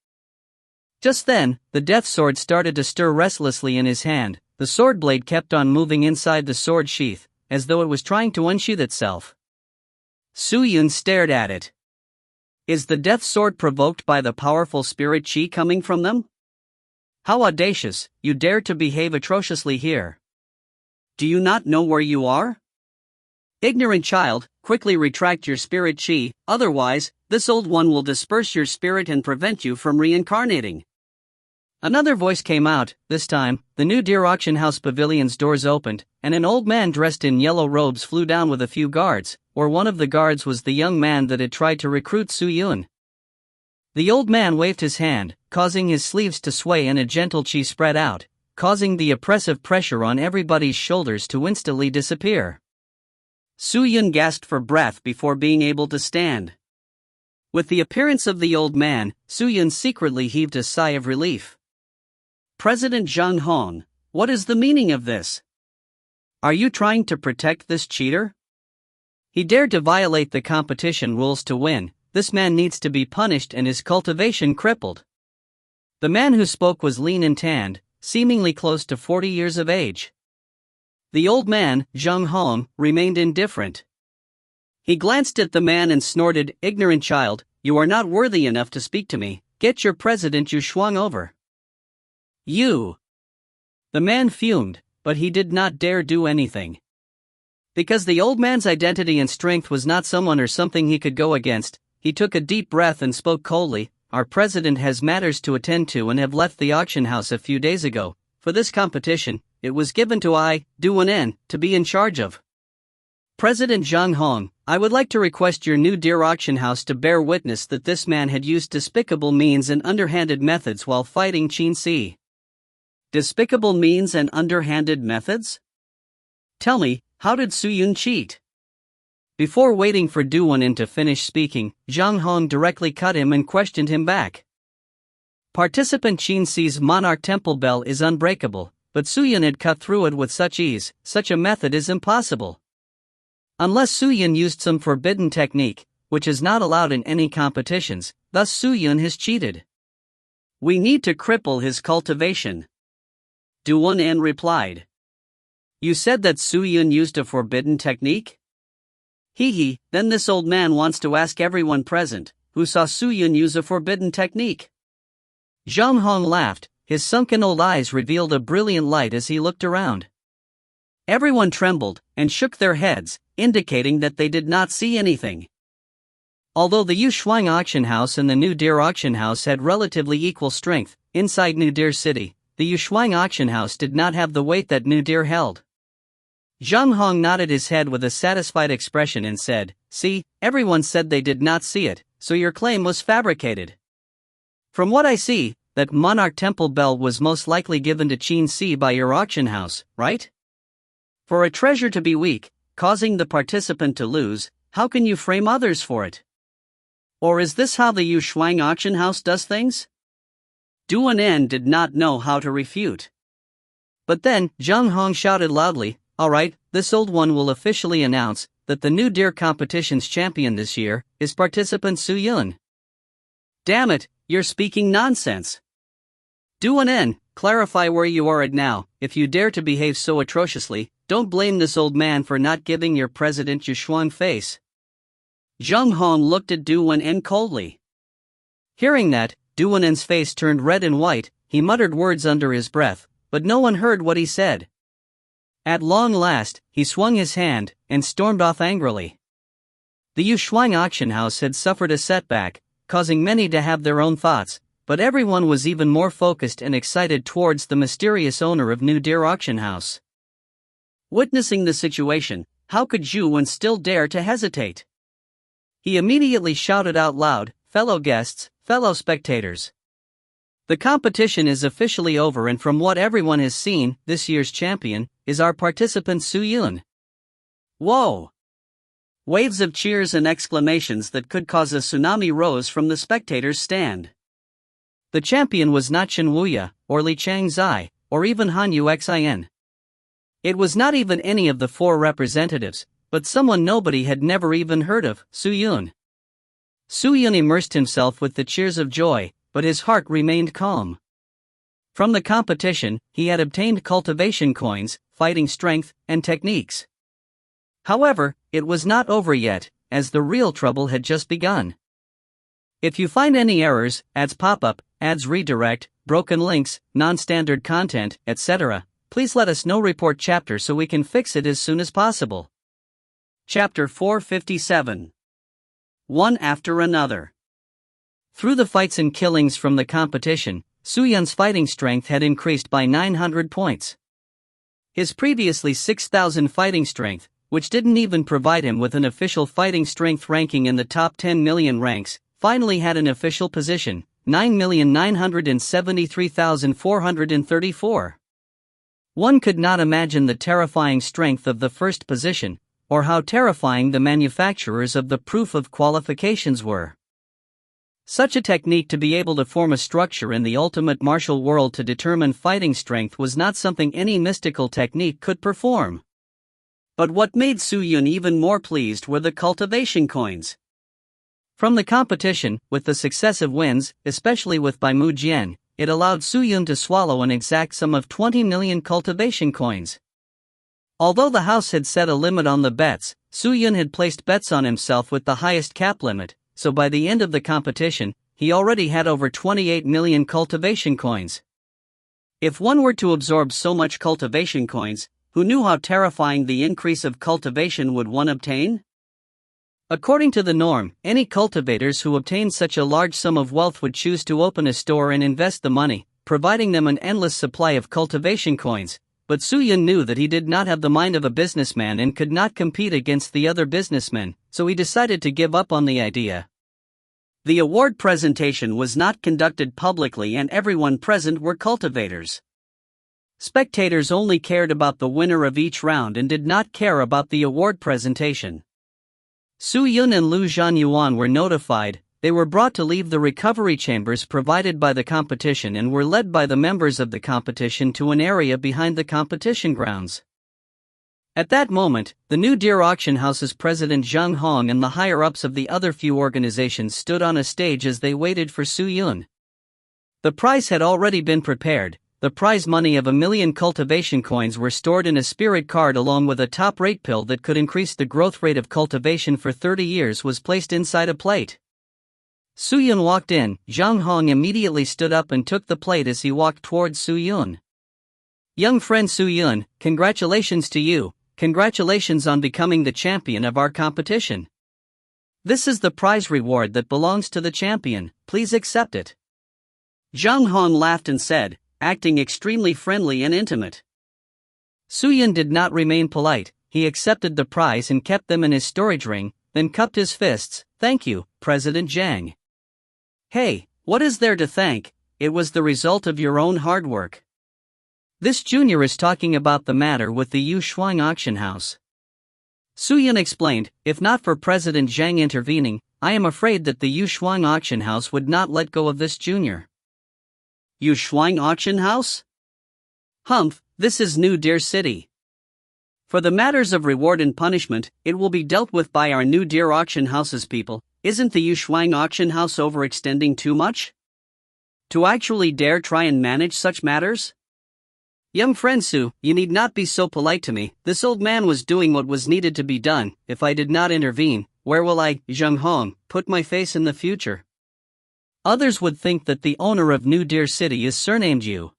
Just then, the death sword started to stir restlessly in his hand. The sword blade kept on moving inside the sword sheath, as though it was trying to unsheath itself. Su Yun stared at it. Is the death sword provoked by the powerful spirit chi coming from them? How audacious, you dare to behave atrociously here. Do you not know where you are? Ignorant child, quickly retract your spirit chi, otherwise, this old one will disperse your spirit and prevent you from reincarnating. Another voice came out. This time, the new Deer Auction House pavilion's doors opened, and an old man dressed in yellow robes flew down with a few guards, or one of the guards was the young man that had tried to recruit Su Yun. The old man waved his hand, causing his sleeves to sway and a gentle chi spread out, causing the oppressive pressure on everybody's shoulders to instantly disappear. Su Yun gasped for breath before being able to stand. With the appearance of the old man, Su Yun secretly heaved a sigh of relief. President Zhang Hong, what is the meaning of this? Are you trying to protect this cheater? He dared to violate the competition rules to win. This man needs to be punished and his cultivation crippled. The man who spoke was lean and tanned, seemingly close to 40 years of age. The old man, Zhang Hong, remained indifferent. He glanced at the man and snorted, "Ignorant child, you are not worthy enough to speak to me. Get your president Yushuang over." You. The man fumed, but he did not dare do anything. Because the old man's identity and strength was not someone or something he could go against, he took a deep breath and spoke coldly. Our president has matters to attend to and have left the auction house a few days ago. For this competition, it was given to Duanen, to be in charge of. President Zhang Hong, I would like to request your new deer auction house to bear witness that this man had used despicable means and underhanded methods while fighting Qin Si. Despicable means and underhanded methods? Tell me, how did Su Yun cheat? Before waiting for Duanen to finish speaking, Zhang Hong directly cut him and questioned him back. Participant Qin Si's monarch temple bell is unbreakable, but Su Yun had cut through it with such ease. Such a method is impossible. Unless Su Yun used some forbidden technique, which is not allowed in any competitions, thus Su Yun has cheated. We need to cripple his cultivation. Duan replied. You said that Su Yun used a forbidden technique? Hee, then this old man wants to ask everyone present, who saw Su Yun use a forbidden technique. Zhang Hong laughed, his sunken old eyes revealed a brilliant light as he looked around. Everyone trembled, and shook their heads, indicating that they did not see anything. Although the Yushuang auction house and the New Deer auction house had relatively equal strength, inside New Deer City, the Yushuang auction house did not have the weight that New Deer held. Zhang Hong nodded his head with a satisfied expression and said, See, everyone said they did not see it, so your claim was fabricated. From what I see, that Monarch Temple Bell was most likely given to Qin Si by your auction house, right? For a treasure to be weak, causing the participant to lose, how can you frame others for it? Or is this how the Yushuang auction house does things? Duan did not know how to refute. But then, Zhang Hong shouted loudly, Alright, this old one will officially announce that the New Deer competition's champion this year is participant Su Yun. Damn it, you're speaking nonsense. Duan, clarify where you are at now. If you dare to behave so atrociously, don't blame this old man for not giving your president Yushuang face. Zhang Hong looked at Duan coldly. Hearing that, Duan's face turned red and white, he muttered words under his breath, but no one heard what he said. At long last, he swung his hand, and stormed off angrily. The Yushuang auction house had suffered a setback, causing many to have their own thoughts, but everyone was even more focused and excited towards the mysterious owner of New Deer auction house. Witnessing the situation, how could Zhu Wen still dare to hesitate? He immediately shouted out loud, Fellow guests, fellow spectators. The competition is officially over, and from what everyone has seen, this year's champion is our participant Su Yun. Whoa! Waves of cheers and exclamations that could cause a tsunami rose from the spectators' stand. The champion was not Chen Wuya, or Li Changzai, or even Han Yuxin. It was not even any of the four representatives, but someone nobody had never even heard of, Su Yun. Su Yun immersed himself with the cheers of joy, but his heart remained calm. From the competition, he had obtained cultivation coins, fighting strength, and techniques. However, it was not over yet, as the real trouble had just begun. If you find any errors, ads pop up, ads redirect, broken links, non-standard content, etc., please let us know. Report chapter so we can fix it as soon as possible. Chapter 457. One after another. Through the fights and killings from the competition, Su Yun's fighting strength had increased by 900 points. His previously 6,000 fighting strength, which didn't even provide him with an official fighting strength ranking in the top 10 million ranks, finally had an official position, 9,973,434. One could not imagine the terrifying strength of the first position, or how terrifying the manufacturers of the proof of qualifications were. Such a technique to be able to form a structure in the ultimate martial world to determine fighting strength was not something any mystical technique could perform. But what made Su Yun even more pleased were the cultivation coins. From the competition, with the successive wins, especially with Bai Mu Jian, it allowed Su Yun to swallow an exact sum of 20 million cultivation coins. Although the house had set a limit on the bets, Su Yun had placed bets on himself with the highest cap limit, so by the end of the competition, he already had over 28 million cultivation coins. If one were to absorb so much cultivation coins, who knew how terrifying the increase of cultivation would one obtain? According to the norm, any cultivators who obtained such a large sum of wealth would choose to open a store and invest the money, providing them an endless supply of cultivation coins, but Su Yun knew that he did not have the mind of a businessman and could not compete against the other businessmen, so he decided to give up on the idea. The award presentation was not conducted publicly and everyone present were cultivators. Spectators only cared about the winner of each round and did not care about the award presentation. Su Yun and Lu Zhanyuan were notified. They were brought to leave the recovery chambers provided by the competition and were led by the members of the competition to an area behind the competition grounds. At that moment, the New Deer Auction House's president Zhang Hong and the higher-ups of the other few organizations stood on a stage as they waited for Su Yun. The prize had already been prepared. The prize money of 1 million cultivation coins were stored in a spirit card along with a top-rate pill that could increase the growth rate of cultivation for 30 years was placed inside a plate. Su Yun walked in. Zhang Hong immediately stood up and took the plate as he walked towards Su Yun. "Young friend Su Yun, congratulations to you. Congratulations on becoming the champion of our competition. This is the prize reward that belongs to the champion, please accept it." Zhang Hong laughed and said, acting extremely friendly and intimate. Su Yun did not remain polite. He accepted the prize and kept them in his storage ring, then cupped his fists. "Thank you, President Zhang." "Hey, what is there to thank? It was the result of your own hard work. This junior is talking about the matter with the Yu Shuang auction house." Su Yun explained, "If not for President Zhang intervening, I am afraid that the Yu Shuang auction house would not let go of this junior." "Yu Shuang auction house? Humph, this is New Deer City. For the matters of reward and punishment, it will be dealt with by our New Deer auction house's people. Isn't the Yu Shuang auction house overextending too much? To actually dare try and manage such matters? Young friend Su, you need not be so polite to me. This old man was doing what was needed to be done. If I did not intervene, where will I, Zhang Hong, put my face in the future? Others would think that the owner of New Deer City is surnamed Yu."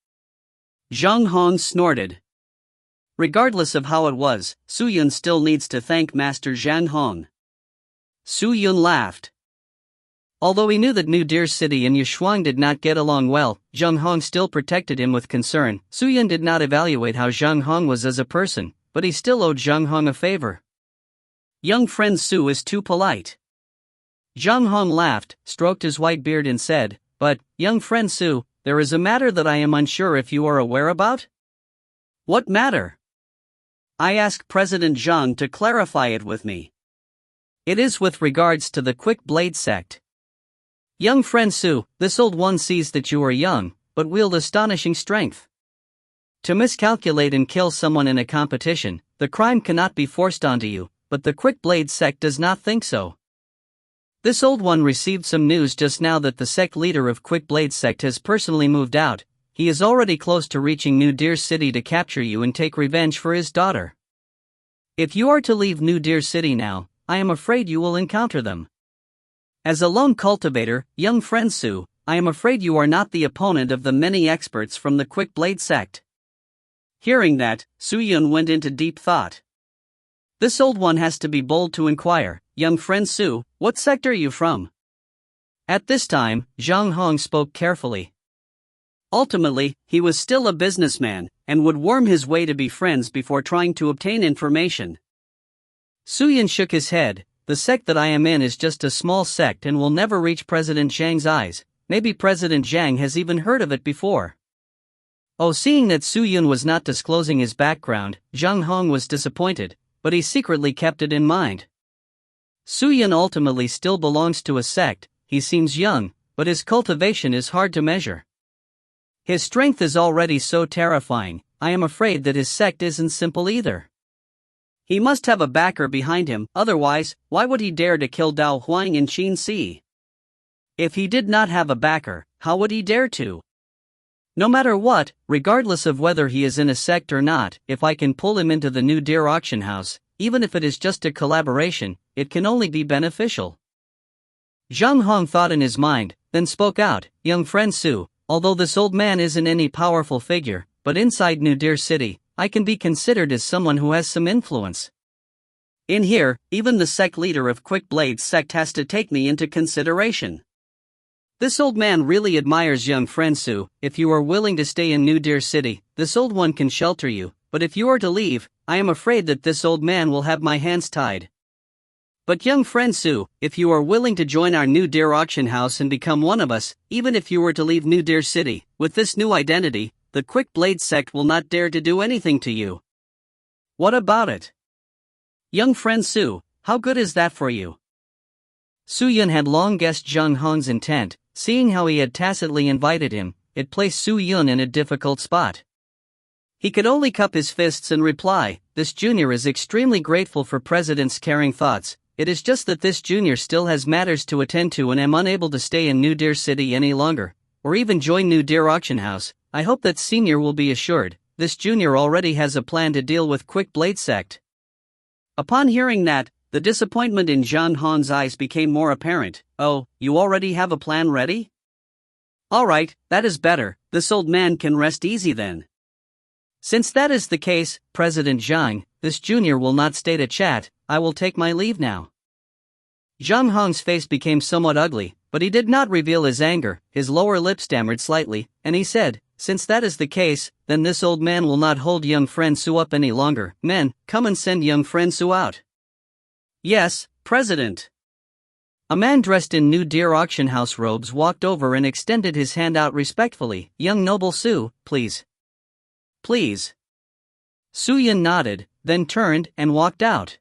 Zhang Hong snorted. Regardless of how it was, Su Yun still needs to thank Master Zhang Hong. Su Yun laughed. Although he knew that New Deer City and Yushuang did not get along well, Zhang Hong still protected him with concern. Su Yun did not evaluate how Zhang Hong was as a person, but he still owed Zhang Hong a favor. "Young friend Su is too polite." Zhang Hong laughed, stroked his white beard and said, "But, young friend Su, there is a matter that I am unsure if you are aware about." "What matter?" "I asked President Zhang to clarify it with me." "It is with regards to the Quick Blade sect. Young friend Su, this old one sees that you are young, but wield astonishing strength. To miscalculate and kill someone in a competition, the crime cannot be forced onto you, but the Quick Blade sect does not think so. This old one received some news just now that the sect leader of Quick Blade sect has personally moved out. He is already close to reaching New Deer City to capture you and take revenge for his daughter. If you are to leave New Deer City now, I am afraid you will encounter them. As a lone cultivator, young friend Su, I am afraid you are not the opponent of the many experts from the Quick Blade sect." Hearing that, Su Yun went into deep thought. This old one has to be bold to inquire, "Young friend Su, what sect are you from?" At this time, Zhang Hong spoke carefully. Ultimately, he was still a businessman, and would worm his way to be friends before trying to obtain information. Su Yun shook his head. "The sect that I am in is just a small sect and will never reach President Zhang's eyes. Maybe President Zhang has even heard of it before." Oh, seeing that Su Yun was not disclosing his background, Zhang Hong was disappointed, but he secretly kept it in mind. Su Yun ultimately still belongs to a sect. He seems young, but his cultivation is hard to measure. His strength is already so terrifying. I am afraid that his sect isn't simple either. He must have a backer behind him, otherwise, why would he dare to kill Dao Huang and Qin Si? If he did not have a backer, how would he dare to? No matter what, regardless of whether he is in a sect or not, if I can pull him into the New Deer auction house, even if it is just a collaboration, it can only be beneficial. Zhang Hong thought in his mind, then spoke out, "Young friend Su, although this old man isn't any powerful figure, but inside New Deer City, I can be considered as someone who has some influence. In here, even the sect leader of Quick Blade sect has to take me into consideration. This old man really admires young friend Su. If you are willing to stay in New Deer City, this old one can shelter you, but if you are to leave, I am afraid that this old man will have my hands tied. But young friend Su, if you are willing to join our New Deer auction house and become one of us, even if you were to leave New Deer City, with this new identity, the Quick Blade sect will not dare to do anything to you. What about it? Young friend Su, how good is that for you?" Su Yun had long guessed Zhang Hong's intent. Seeing how he had tacitly invited him, it placed Su Yun in a difficult spot. He could only cup his fists and reply, "This junior is extremely grateful for President's caring thoughts. It is just that this junior still has matters to attend to and am unable to stay in New Deer City any longer, or even join New Deer Auction House. I hope that senior will be assured, this junior already has a plan to deal with Quick Blade Sect." Upon hearing that, the disappointment in Zhang Han's eyes became more apparent. "Oh, you already have a plan ready? Alright, that is better, this old man can rest easy then. Since that is the case, President Zhang, this junior will not stay to chat, I will take my leave now." Zhang Hong's face became somewhat ugly, but he did not reveal his anger. His lower lip stammered slightly, and he said, "Since that is the case, then this old man will not hold young friend Su up any longer. Men, come and send young friend Su out." "Yes, President." A man dressed in New Deer auction house robes walked over and extended his hand out respectfully. "Young noble Su, please. Please." Su Yun nodded, then turned and walked out.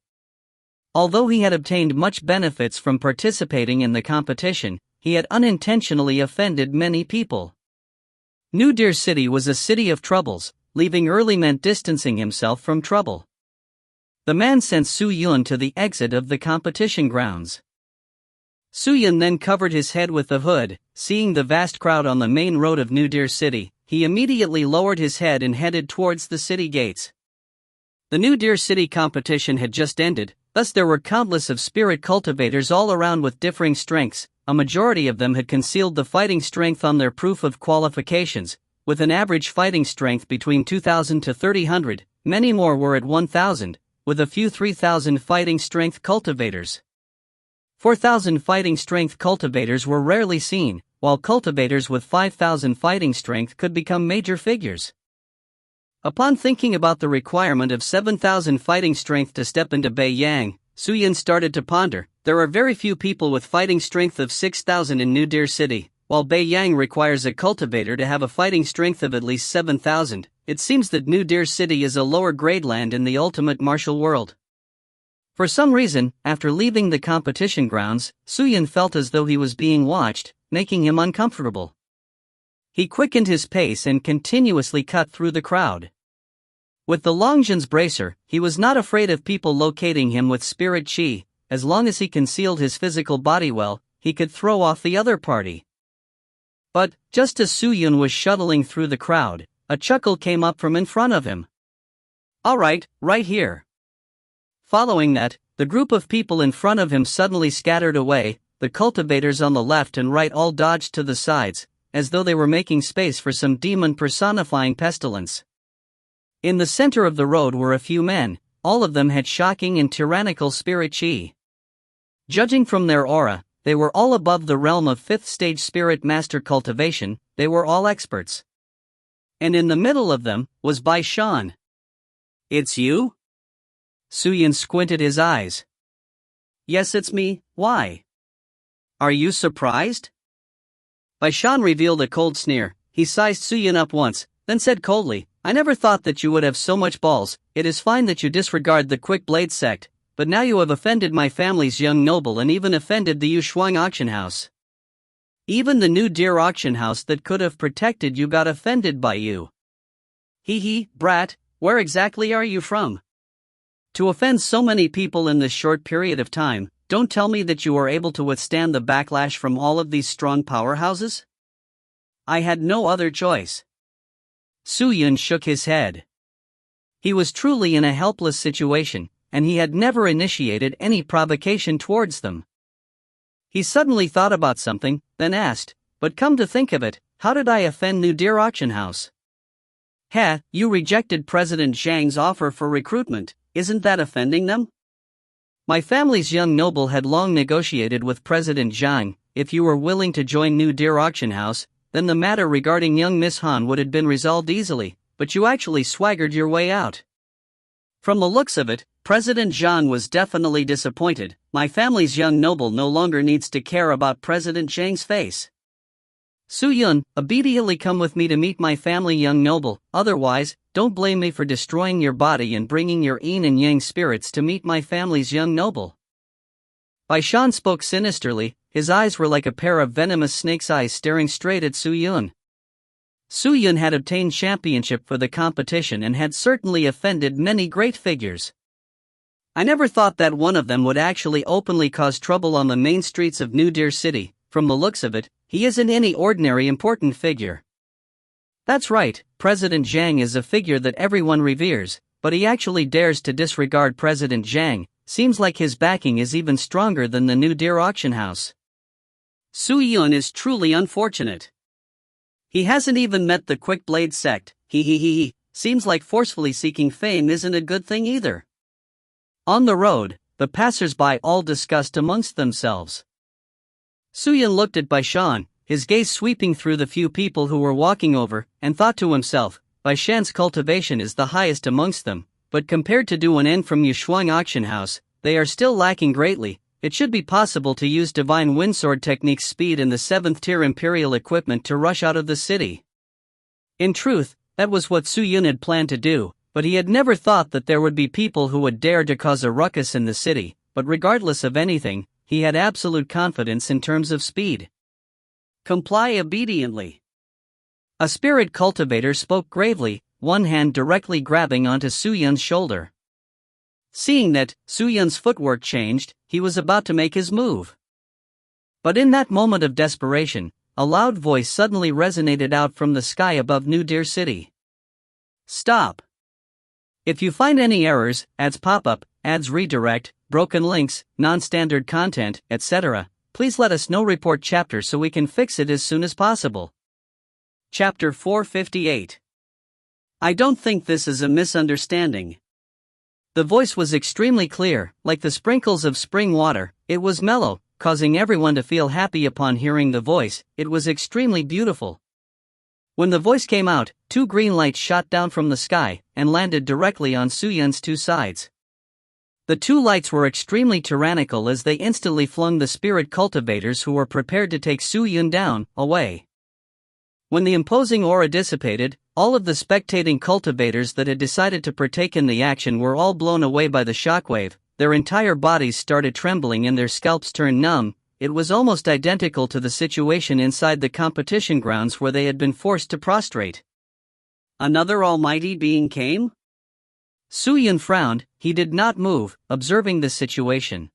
Although he had obtained much benefits from participating in the competition, he had unintentionally offended many people. New Deer City was a city of troubles. Leaving early meant distancing himself from trouble. The man sent Su Yun to the exit of the competition grounds. Su Yun then covered his head with the hood. Seeing the vast crowd on the main road of New Deer City, he immediately lowered his head and headed towards the city gates. The New Deer City competition had just ended, thus there were countless of spirit cultivators all around with differing strengths. A majority of them had concealed the fighting strength on their proof of qualifications, with an average fighting strength between 2,000 to 3,000. Many more were at 1,000, with a few 3,000 fighting strength cultivators. 4,000 fighting strength cultivators were rarely seen, while cultivators with 5,000 fighting strength could become major figures. Upon thinking about the requirement of 7,000 fighting strength to step into Beiyang, Su Yun started to ponder. There are very few people with fighting strength of 6,000 in New Deer City, while Beiyang requires a cultivator to have a fighting strength of at least 7,000. It seems that New Deer City is a lower grade land in the ultimate martial world. For some reason, after leaving the competition grounds, Su Yun felt as though he was being watched, making him uncomfortable. He quickened his pace and continuously cut through the crowd. With the Longjin's bracer, he was not afraid of people locating him with spirit chi. As long as he concealed his physical body well, he could throw off the other party. But, just as Su Yun was shuttling through the crowd, a chuckle came up from in front of him. "Alright, right here." Following that, the group of people in front of him suddenly scattered away. The cultivators on the left and right all dodged to the sides, as though they were making space for some demon personifying pestilence. In the center of the road were a few men. All of them had shocking and tyrannical spirit chi. Judging from their aura, they were all above the realm of 5th stage spirit master cultivation. They were all experts. And in the middle of them was Bai Shan. "It's you?" Su Yun squinted his eyes. "Yes, it's me. Why? Are you surprised?" Bai Shan revealed a cold sneer. He sized Su Yun up once, then said coldly, "I never thought that you would have so much balls. It is fine that you disregard the Quick Blade Sect, but now you have offended my family's young noble and even offended the Yushuang auction house. Even the New Deer auction house that could have protected you got offended by you. Hee, brat, where exactly are you from? To offend so many people in this short period of time, don't tell me that you are able to withstand the backlash from all of these strong powerhouses?" "I had no other choice." Su Yun shook his head. He was truly in a helpless situation, and he had never initiated any provocation towards them. He suddenly thought about something, then asked, "But come to think of it, how did I offend New Deer Auction House?" "Heh, you rejected President Zhang's offer for recruitment, isn't that offending them? My family's young noble had long negotiated with President Zhang. If you were willing to join New Deer Auction House, then the matter regarding young Miss Han would have been resolved easily, but you actually swaggered your way out." From the looks of it, President Zhang was definitely disappointed. My family's young noble no longer needs to care about President Zhang's face. Su Yun, immediately come with me to meet my family young noble, otherwise, don't blame me for destroying your body and bringing your yin and yang spirits to meet my family's young noble. Bai Shan spoke sinisterly, his eyes were like a pair of venomous snake's eyes staring straight at Su Yun. Su Yun had obtained championship for the competition and had certainly offended many great figures. I never thought that one of them would actually openly cause trouble on the main streets of New Deer City. From the looks of it, he isn't any ordinary important figure. That's right, President Zhang is a figure that everyone reveres, but he actually dares to disregard President Zhang. Seems like his backing is even stronger than the New Deer auction house. Su Yun is truly unfortunate. He hasn't even met the Quick Blade sect. Seems like forcefully seeking fame isn't a good thing either. On the road, the passers-by all discussed amongst themselves. Su Yun looked at Bai Shan, his gaze sweeping through the few people who were walking over, and thought to himself, Bai Shan's cultivation is the highest amongst them, but compared to Du Wen from Yushuang auction house, they are still lacking greatly. It should be possible to use divine windsword techniques speed and the 7th tier imperial equipment to rush out of the city. In truth, that was what Su Yun had planned to do, but he had never thought that there would be people who would dare to cause a ruckus in the city. But regardless of anything, he had absolute confidence in terms of speed. Comply obediently. A spirit cultivator spoke gravely, one hand directly grabbing onto Su Yun's shoulder. Seeing that, Su Yun's footwork changed, he was about to make his move. But in that moment of desperation, a loud voice suddenly resonated out from the sky above New Deer City. Stop! If you find any errors, ads pop-up, ads redirect, broken links, non-standard content, etc., please let us know. Report chapter so we can fix it as soon as possible. Chapter 458. I don't think this is a misunderstanding. The voice was extremely clear, like the sprinkles of spring water. It was mellow, causing everyone to feel happy upon hearing the voice. It was extremely beautiful. When the voice came out, 2 green lights shot down from the sky and landed directly on Su Yun's 2 sides. The 2 lights were extremely tyrannical as they instantly flung the spirit cultivators who were prepared to take Su Yun down, away. When the imposing aura dissipated, all of the spectating cultivators that had decided to partake in the action were all blown away by the shockwave. Their entire bodies started trembling and their scalps turned numb. It was almost identical to the situation inside the competition grounds where they had been forced to prostrate. Another almighty being came? Su Yun frowned. He did not move, observing the situation.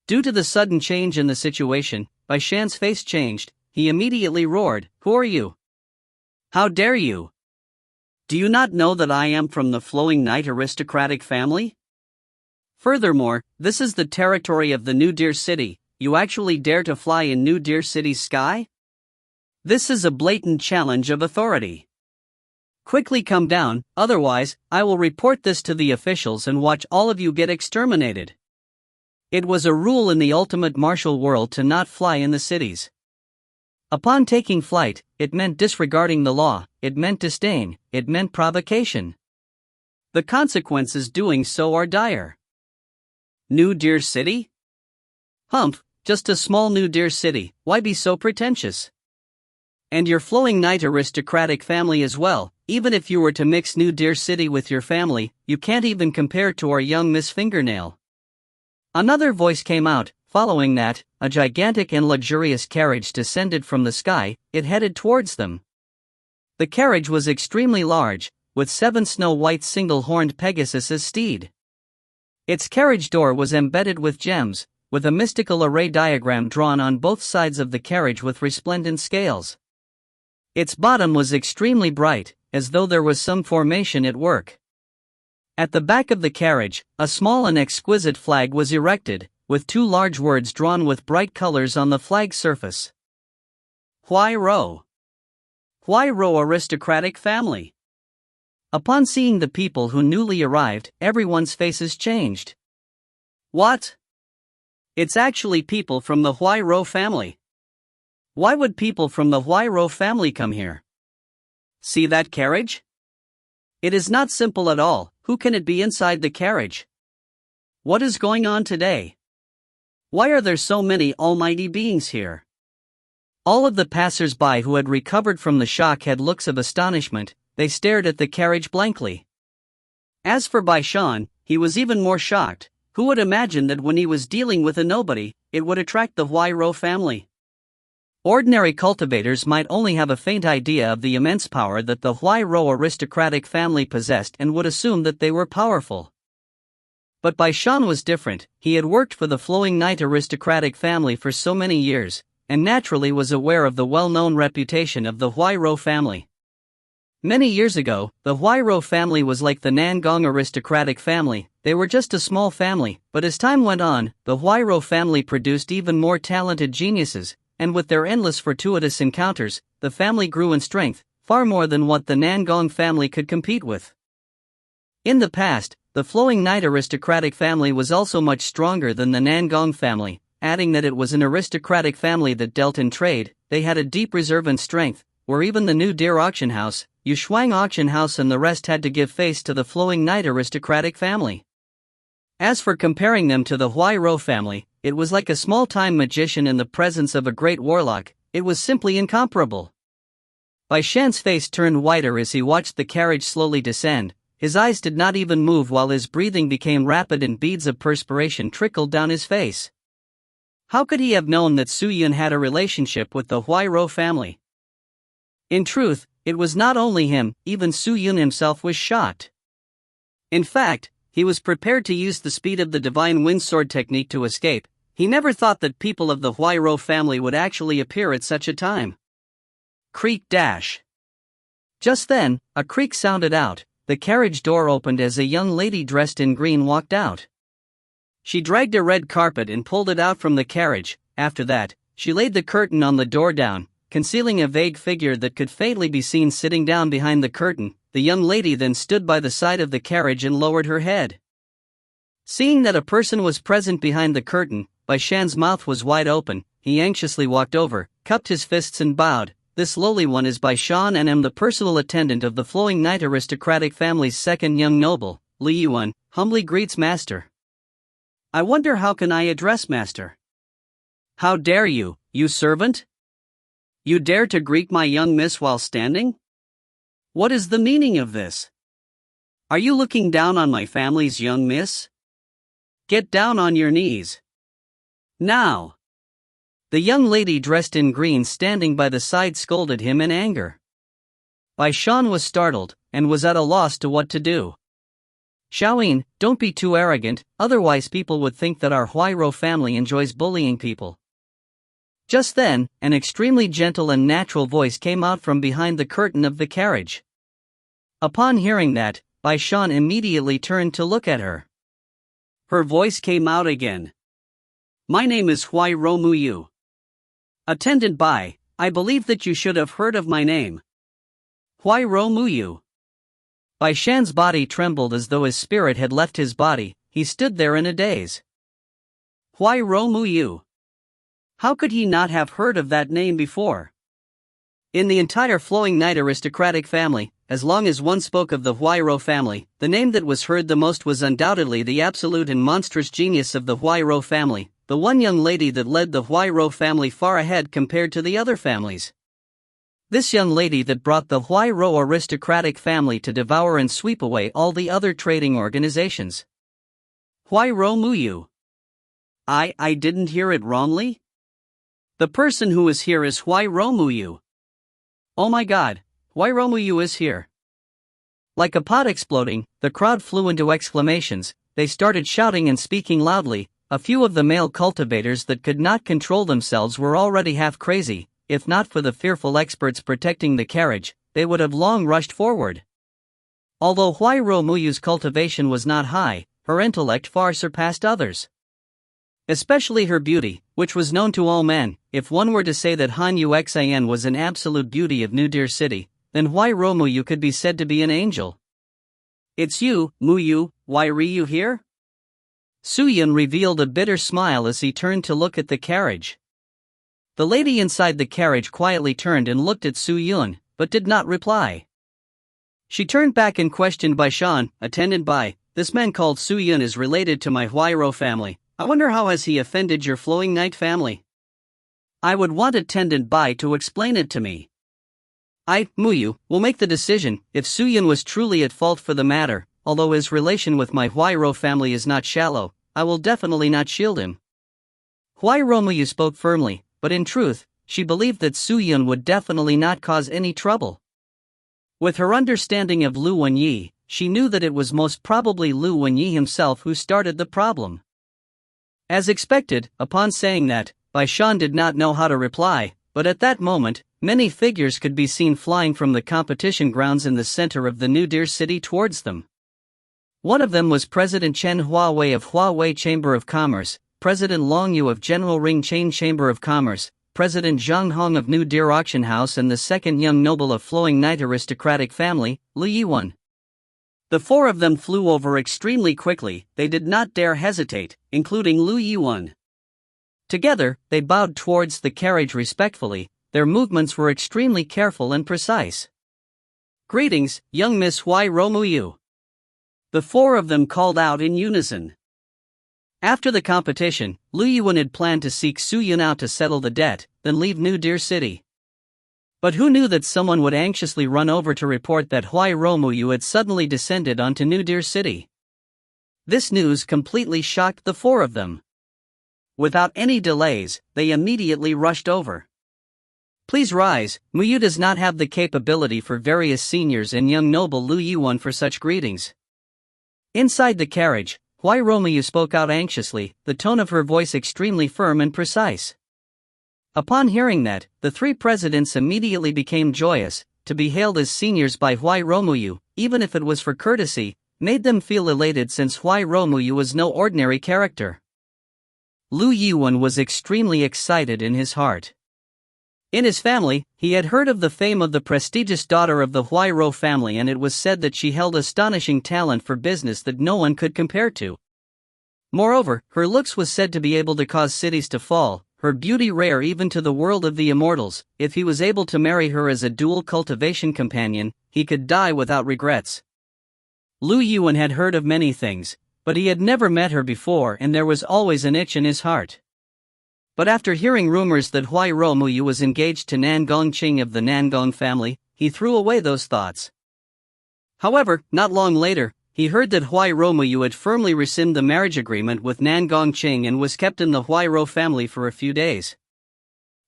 Due to the sudden change in the situation, Bai Shan's face changed. He immediately roared, "Who are you? How dare you? Do you not know that I am from the Flowing Night aristocratic family? Furthermore, this is the territory of the New Deer City. You actually dare to fly in New Deer City's sky? This is a blatant challenge of authority. Quickly come down, otherwise, I will report this to the officials and watch all of you get exterminated." It was a rule in the ultimate martial world to not fly in the cities. Upon taking flight, it meant disregarding the law, it meant disdain, it meant provocation. The consequences doing so are dire. New Deer City? Humph, just a small New Deer City, why be so pretentious? And your Flowing Night aristocratic family as well. Even if you were to mix New Deer City with your family, you can't even compare to our young Miss Fingernail. Another voice came out. Following that, a gigantic and luxurious carriage descended from the sky. It headed towards them. The carriage was extremely large, with 7 snow-white single-horned Pegasus as steed. Its carriage door was embedded with gems, with a mystical array diagram drawn on both sides of the carriage with resplendent scales. Its bottom was extremely bright, as though there was some formation at work. At the back of the carriage, a small and exquisite flag was erected, with 2 large words drawn with bright colors on the flag surface. Huai Rou. Huai Rou aristocratic family. Upon seeing the people who newly arrived, everyone's faces changed. What? It's actually people from the Huai Rou family. Why would people from the Huai Rou family come here? See that carriage? It is not simple at all. Who can it be inside the carriage? What is going on today? Why are there so many almighty beings here? All of the passers-by who had recovered from the shock had looks of astonishment. They stared at the carriage blankly. As for Bai Shan, he was even more shocked. Who would imagine that when he was dealing with a nobody, it would attract the Huai Rou family? Ordinary cultivators might only have a faint idea of the immense power that the Huairou aristocratic family possessed and would assume that they were powerful. But Bai Shan was different. He had worked for the Flowing Night aristocratic family for so many years, and naturally was aware of the well-known reputation of the Huairou family. Many years ago, the Huairou family was like the Nangong aristocratic family. They were just a small family, but as time went on, the Huairou family produced even more talented geniuses, and with their endless fortuitous encounters, the family grew in strength, far more than what the Nangong family could compete with. In the past, the Flowing Night aristocratic family was also much stronger than the Nangong family, adding that it was an aristocratic family that dealt in trade. They had a deep reserve and strength, where even the New Deer auction house, Yushuang auction house and the rest had to give face to the Flowing Night aristocratic family. As for comparing them to the Huairou family, it was like a small-time magician in the presence of a great warlock. It was simply incomparable. Bai Shan's face turned whiter as he watched the carriage slowly descend. His eyes did not even move while his breathing became rapid and beads of perspiration trickled down his face. How could he have known that Su Yun had a relationship with the Huairou family? In truth, it was not only him, even Su Yun himself was shocked. In fact, he was prepared to use the speed of the divine wind sword technique to escape. He never thought that people of the Huairou family would actually appear at such a time. Creak dash. Just then, a creak sounded out. The carriage door opened as a young lady dressed in green walked out. She dragged a red carpet and pulled it out from the carriage. After that, she laid the curtain on the door down, concealing a vague figure that could faintly be seen sitting down behind the curtain. The young lady then stood by the side of the carriage and lowered her head. Seeing that a person was present behind the curtain, Bai Shan's mouth was wide open. He anxiously walked over, cupped his fists and bowed. This lowly one is Bai Shan and am the personal attendant of the Flowing Night aristocratic family's second young noble. Li Yuan humbly greets master. I wonder how can I address master? How dare you, you servant? You dare to greet my young miss while standing? What is the meaning of this? Are you looking down on my family's young miss? Get down on your knees. Now. The young lady dressed in green standing by the side scolded him in anger. Bai Shan was startled, and was at a loss to what to do. Xiaoyin, don't be too arrogant, otherwise people would think that our Huairou family enjoys bullying people. Just then, an extremely gentle and natural voice came out from behind the curtain of the carriage. Upon hearing that, Bai Shan immediately turned to look at her. Her voice came out again. My name is Huairou Muyu. Attendant Bai, I believe that you should have heard of my name. Huairou Muyu. Bai Shan's body trembled as though his spirit had left his body. He stood there in a daze. Huairou Muyu. How could he not have heard of that name before? In the entire Flowing Night aristocratic family, as long as one spoke of the Huairou family, the name that was heard the most was undoubtedly the absolute and monstrous genius of the Huairou family, the one young lady that led the Huairou family far ahead compared to the other families. This young lady that brought the Huairou aristocratic family to devour and sweep away all the other trading organizations. Huairou Muyu. I didn't hear it wrongly? The person who is here is Huairou Muyu. Oh my god, Huairou Muyu is here. Like a pot exploding, the crowd flew into exclamations. They started shouting and speaking loudly. A few of the male cultivators that could not control themselves were already half crazy. If not for the fearful experts protecting the carriage, they would have long rushed forward. Although Huairou Muyu's cultivation was not high, her intellect far surpassed others. Especially her beauty, which was known to all men. If one were to say that Han Yuxian was an absolute beauty of New Deer City, then Huairou Muyu could be said to be an angel. It's you, Muyu, why are you here? Su Yun revealed a bitter smile as he turned to look at the carriage. The lady inside the carriage quietly turned and looked at Su Yun, but did not reply. She turned back and questioned Bai Shan, Attendant Bai, this man called Su Yun is related to my Huairou family. I wonder how has he offended your Flowing Night family? I would want Attendant Bai to explain it to me. I, Muyu, will make the decision. If Su Yun was truly at fault for the matter, although his relation with my Huairou family is not shallow, I will definitely not shield him. Huairou Muyu spoke firmly, but in truth, she believed that Su-yun would definitely not cause any trouble. With her understanding of Lu Wenyi, she knew that it was most probably Lu Wenyi himself who started the problem. As expected, upon saying that, Bai Shan did not know how to reply, but at that moment, many figures could be seen flying from the competition grounds in the center of the New Deer City towards them. One of them was President Chen Huawei of Huawei Chamber of Commerce, President Long Yu of General Ring Chain Chamber of Commerce, President Zhang Hong of New Deer Auction House, and the second young noble of Flowing Night aristocratic family, Li Yiwen. The four of them flew over extremely quickly, they did not dare hesitate, including Lu Yiwen. Together, they bowed towards the carriage respectfully, their movements were extremely careful and precise. "Greetings, young Miss Hui Romuyu," the four of them called out in unison. After the competition, Lu Yiwen had planned to seek Su-yun out to settle the debt, then leave New Deer City. But who knew that someone would anxiously run over to report that Hui Romuyu had suddenly descended onto New Deer City? This news completely shocked the four of them. Without any delays, they immediately rushed over. "Please rise, Muyu does not have the capability for various seniors and young noble Lu Yiwen for such greetings." Inside the carriage, Hui Romuyu spoke out anxiously, the tone of her voice extremely firm and precise. Upon hearing that, the three presidents immediately became joyous. To be hailed as seniors by Hui Romuyu, even if it was for courtesy, made them feel elated since Hui Romuyu was no ordinary character. Lu Yiwen was extremely excited in his heart. In his family, he had heard of the fame of the prestigious daughter of the Hui Ro family, and it was said that she held astonishing talent for business that no one could compare to. Moreover, her looks was said to be able to cause cities to fall, her beauty rare even to the world of the immortals. If he was able to marry her as a dual cultivation companion, he could die without regrets. Lu Yiwen had heard of many things, but he had never met her before, and there was always an itch in his heart. But after hearing rumors that Hui Romuyu was engaged to Nangong Qing of the Nangong family, he threw away those thoughts. However, not long later, he heard that Hui Romuyu had firmly rescinded the marriage agreement with Nangong Qing and was kept in the Hui Ro family for a few days.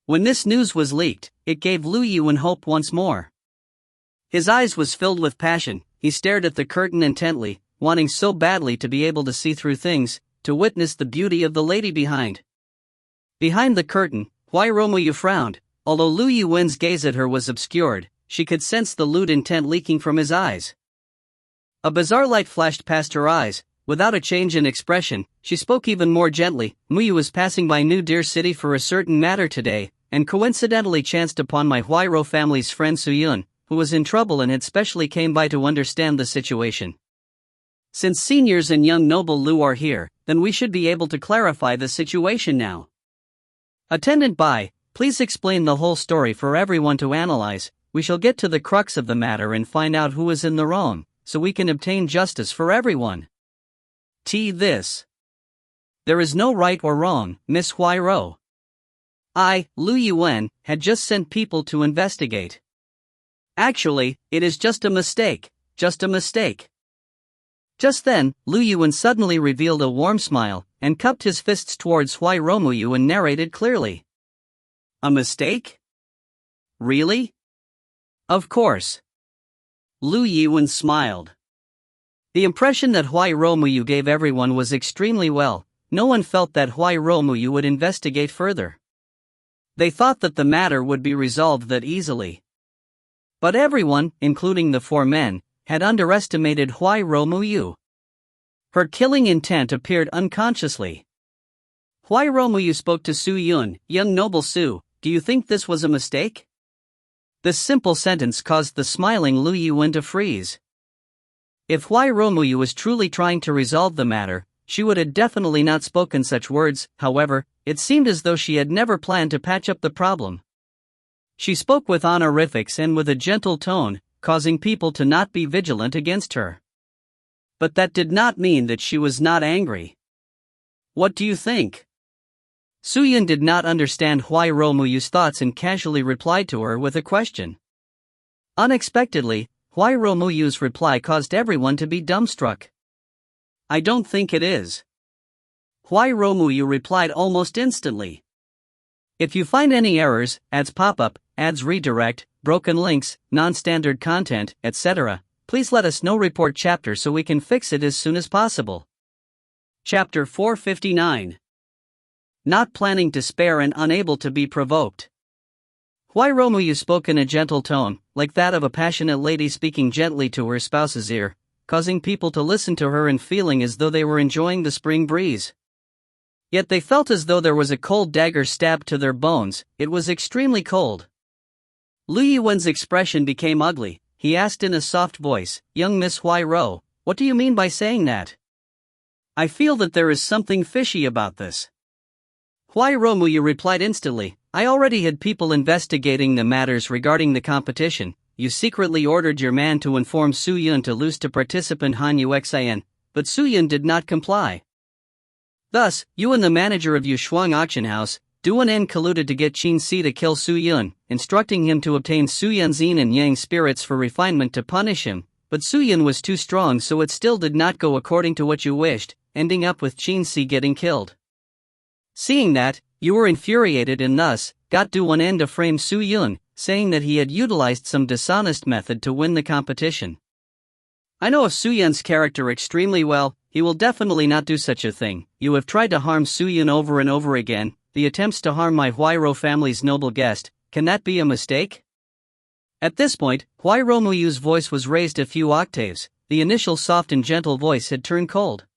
When this news was leaked, it gave Lu Yiwen hope once more. His eyes was filled with passion, he stared at the curtain intently, wanting so badly to be able to see through things, to witness the beauty of the lady behind. Behind the curtain, Hui Romuyu frowned. Although Lu Yiwen's gaze at her was obscured, she could sense the lewd intent leaking from his eyes. A bizarre light flashed past her eyes. Without a change in expression, she spoke even more gently. "Muyu was passing by New Deer City for a certain matter today, and coincidentally chanced upon my Hui Ro family's friend Su-yun, who was in trouble and had specially came by to understand the situation. Since seniors and young noble Lu are here, then we should be able to clarify the situation now. Attendant Bai, please explain the whole story for everyone to analyze. We shall get to the crux of the matter and find out who is in the wrong, so we can obtain justice for everyone." This. There is no right or wrong, Miss Hui Ro. I, Lu Yiwen, had just sent people to investigate. Actually, it is just a mistake, just a mistake. Just then, Lu Yiwen suddenly revealed a warm smile, and cupped his fists towards Hui Romuyu and narrated clearly. "A mistake? Really?" "Of course." Lu Yiwen smiled. The impression that Hui Romuyu gave everyone was extremely well. No one felt that Hui Romuyu would investigate further. They thought that the matter would be resolved that easily. But everyone, including the four men, had underestimated Hui Romuyu. Her killing intent appeared unconsciously. Hui Romuyu spoke to Su-yun, "Young noble Su, do you think this was a mistake?" This simple sentence caused the smiling Lu Yiwen to freeze. If Hui Romuyu was truly trying to resolve the matter, she would have definitely not spoken such words. However, it seemed as though she had never planned to patch up the problem. She spoke with honorifics and with a gentle tone, causing people to not be vigilant against her. But that did not mean that she was not angry. "What do you think?" Su-yun did not understand Hui Romuyu's thoughts and casually replied to her with a question. Unexpectedly, Hui Romuyu's reply caused everyone to be dumbstruck. "I don't think it is." Hui Romuyu replied almost instantly. If you find any errors, ads pop up, ads redirect, broken links, non-standard content, etc., please let us know. Report chapter so we can fix it as soon as possible. Chapter 459. Not planning to spare and unable to be provoked. Why Romuyu spoke in a gentle tone, like that of a passionate lady speaking gently to her spouse's ear, causing people to listen to her and feeling as though they were enjoying the spring breeze. Yet they felt as though there was a cold dagger stabbed to their bones. It was extremely cold. Lu Yuwen's expression became ugly. He asked in a soft voice, "Young Miss Huai-Ro, what do you mean by saying that? I feel that there is something fishy about this." Huai-Ro replied instantly, "I already had people investigating the matters regarding the competition. You secretly ordered your man to inform Su Yun to lose to participant Han Yuxian, but Su Yun did not comply. Thus, you and the manager of Yushuang Auction House, Duan En, colluded to get Qin Si to kill Su Yun, instructing him to obtain Su Yun's yin and yang spirits for refinement to punish him, but Su Yun was too strong, so it still did not go according to what you wished, ending up with Qin Si getting killed. Seeing that, you were infuriated and thus got Duan En to frame Su Yun, saying that he had utilized some dishonest method to win the competition. I know of Su Yun's character extremely well. He will definitely not do such a thing. You have tried to harm Su Yun over and over again. The attempts to harm my Huai-Ro family's noble guest, can that be a mistake?" At this point, Huai-Ro voice was raised a few octaves. The initial soft and gentle voice had turned cold.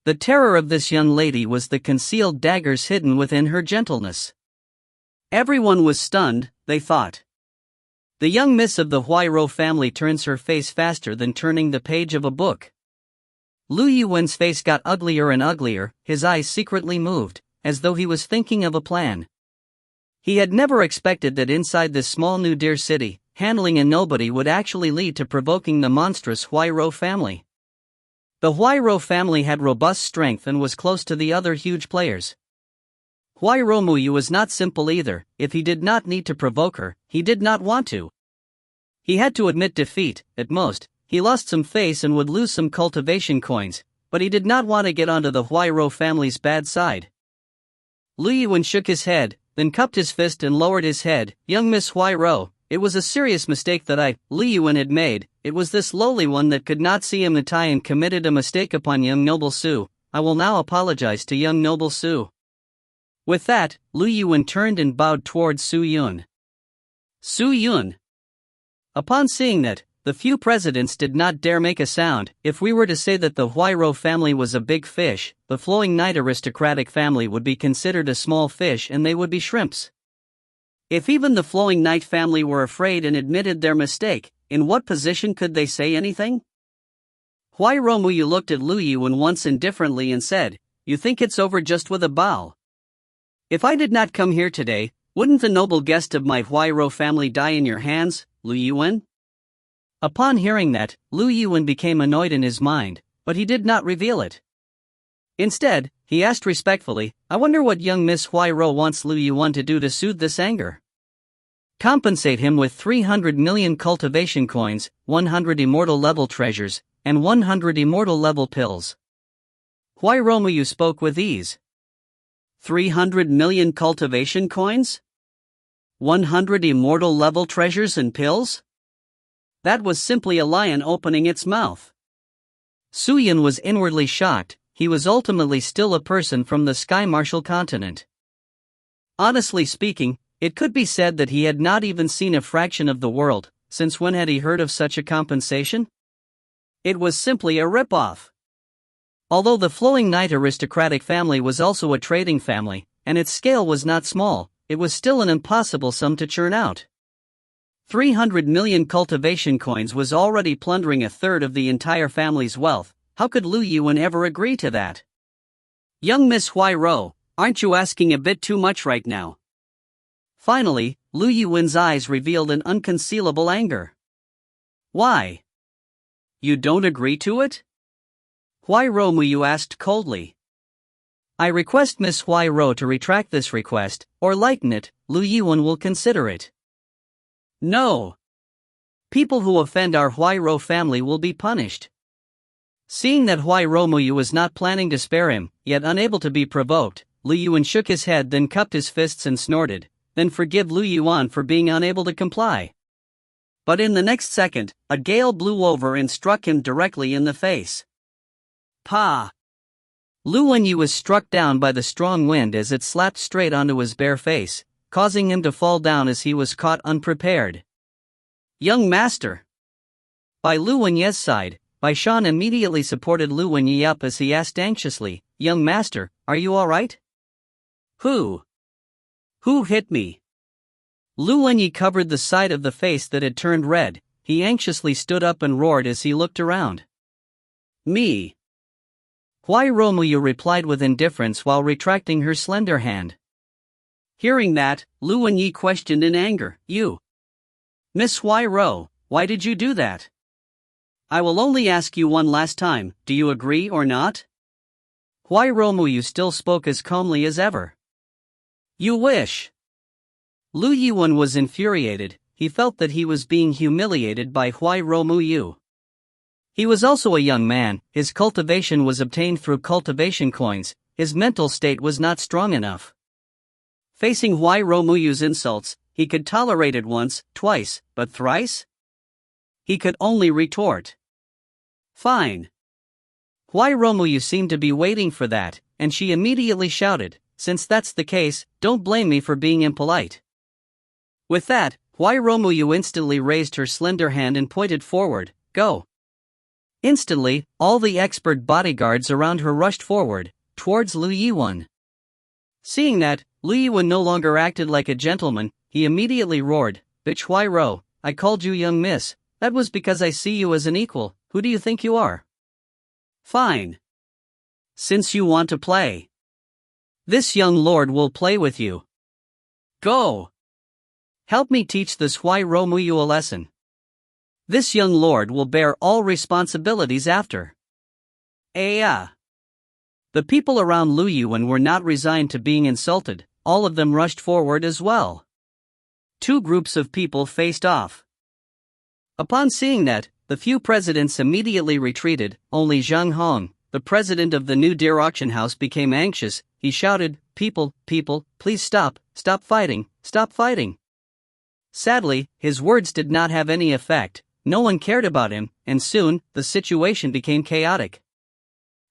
The terror of this young lady was the concealed daggers hidden within her gentleness. Everyone was stunned, they thought. The young miss of the Huai-Ro family turns her face faster than turning the page of a book. Lu Yuwen's face got uglier and uglier, his eyes secretly moved, as though he was thinking of a plan. He had never expected that inside this small New Deer city, handling a nobody would actually lead to provoking the monstrous Huai-Ro family. The Huai-Ro family had robust strength and was close to the other huge players. Huai-Ro was not simple either. If he did not need to provoke her, he did not want to. He had to admit defeat. At most, he lost some face and would lose some cultivation coins, but he did not want to get onto the Huai-Ro family's bad side. Lu Yuwen shook his head, then cupped his fist and lowered his head. "Young Miss Huai-Ro, it was a serious mistake that Lu Yuwen had made. It was this lowly one that could not see him Natai and committed a mistake upon young Noble Su. I will now apologize to young Noble Su." With that, Lu Yuwen turned and bowed towards Su Yun. Su Yun. Upon seeing that, the few presidents did not dare make a sound. If we were to say that the Huai-Ro family was a big fish, the Flowing Night aristocratic family would be considered a small fish and they would be shrimps. If even the Flowing Night family were afraid and admitted their mistake, in what position could they say anything? Huai-Ro looked at Lu Yuwen once indifferently and said, "You think it's over just with a bow? If I did not come here today, wouldn't the noble guest of my Huai-Ro family die in your hands, Lu Yuwen?" Upon hearing that, Lu Yuwen became annoyed in his mind, but he did not reveal it. Instead, he asked respectfully, "I wonder what young Miss Huai-Ro wants Lu Yuwen to do to soothe this anger?" "Compensate him with 300 million cultivation coins, 100 immortal level treasures, and 100 immortal level pills." Huai-Ro spoke with ease. 300 million cultivation coins? 100 immortal level treasures and pills? That was simply a lion opening its mouth. Su Yun was inwardly shocked. He was ultimately still a person from the Sky Martial continent. Honestly speaking, it could be said that he had not even seen a fraction of the world. Since when had he heard of such a compensation? It was simply a rip-off. Although the Flowing Night aristocratic family was also a trading family, and its scale was not small, it was still an impossible sum to churn out. 300 million cultivation coins was already plundering a third of the entire family's wealth. How could Lu Yuwen ever agree to that? "Young Miss Huai-Ro, aren't you asking a bit too much right now?" Finally, Lu Yuwen's eyes revealed an unconcealable anger. "Why? You don't agree to it?" Huai-Ro asked coldly. "I request Miss Huai-Ro to retract this request, or lighten it. Lu Yuwen will consider it." "No. People who offend our Huai-Ro family will be punished." Seeing that Huai-Ro was not planning to spare him, yet unable to be provoked, Lu Yuan shook his head, then cupped his fists and snorted, then forgive Lu Yuan for being unable to comply. But in the next second, a gale blew over and struck him directly in the face. Pa! Lu Wenyu was struck down by the strong wind as it slapped straight onto his bare face, causing him to fall down as he was caught unprepared. Young master! By Lu Wenye's side, Bai Shan immediately supported Lu Wenyi up as he asked anxiously, Young master, are you alright? Who hit me? Lu Wenyi covered the side of the face that had turned red. He anxiously stood up and roared as he looked around. Me. Huai Romuyu replied with indifference while retracting her slender hand. Hearing that, Lu Wenyi questioned in anger, You? Miss Huai Ro, why did you do that? I will only ask you one last time, do you agree or not? Huai Romuyu still spoke as calmly as ever. You wish. Lu Yuan was infuriated. He felt that he was being humiliated by Huai Romuyu. He was also a young man, his cultivation was obtained through cultivation coins, his mental state was not strong enough. Facing Huai Romuyu's insults, he could tolerate it once, twice, but thrice? He could only retort. Fine. Huai Romuyu seemed to be waiting for that, and she immediately shouted, Since that's the case, don't blame me for being impolite. With that, Huai Romuyu instantly raised her slender hand and pointed forward, Go. Instantly, all the expert bodyguards around her rushed forward, towards Lu Yuan. Seeing that, Lu Yuan no longer acted like a gentleman, he immediately roared, Bitch Huai Ro, I called you young miss, that was because I see you as an equal, who do you think you are? Fine. Since you want to play. This young lord will play with you. Go. Help me teach this Huai Romuyu a lesson. This young lord will bear all responsibilities after. The people around Lu Yuan were not resigned to being insulted, all of them rushed forward as well. Two groups of people faced off. Upon seeing that, the few presidents immediately retreated. Only Zhang Hong, the president of the new deer auction house, became anxious. He shouted, People, please stop fighting, stop fighting. Sadly, his words did not have any effect. No one cared about him, and soon, the situation became chaotic.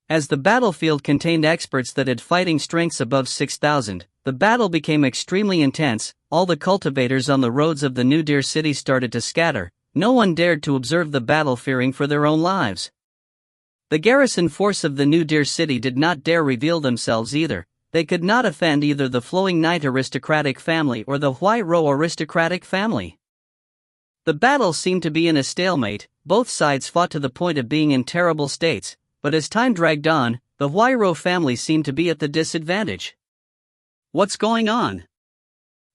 As the battlefield contained experts that had fighting strengths above 6,000, the battle became extremely intense. All the cultivators on the roads of the new deer city started to scatter. No one dared to observe the battle, fearing for their own lives. The garrison force of the new deer city did not dare reveal themselves either. They could not offend either the Flowing Night aristocratic family or the Huai Ro aristocratic family. The battle seemed to be in a stalemate. Both sides fought to the point of being in terrible states, but as time dragged on, the Huai Ro family seemed to be at the disadvantage. What's going on?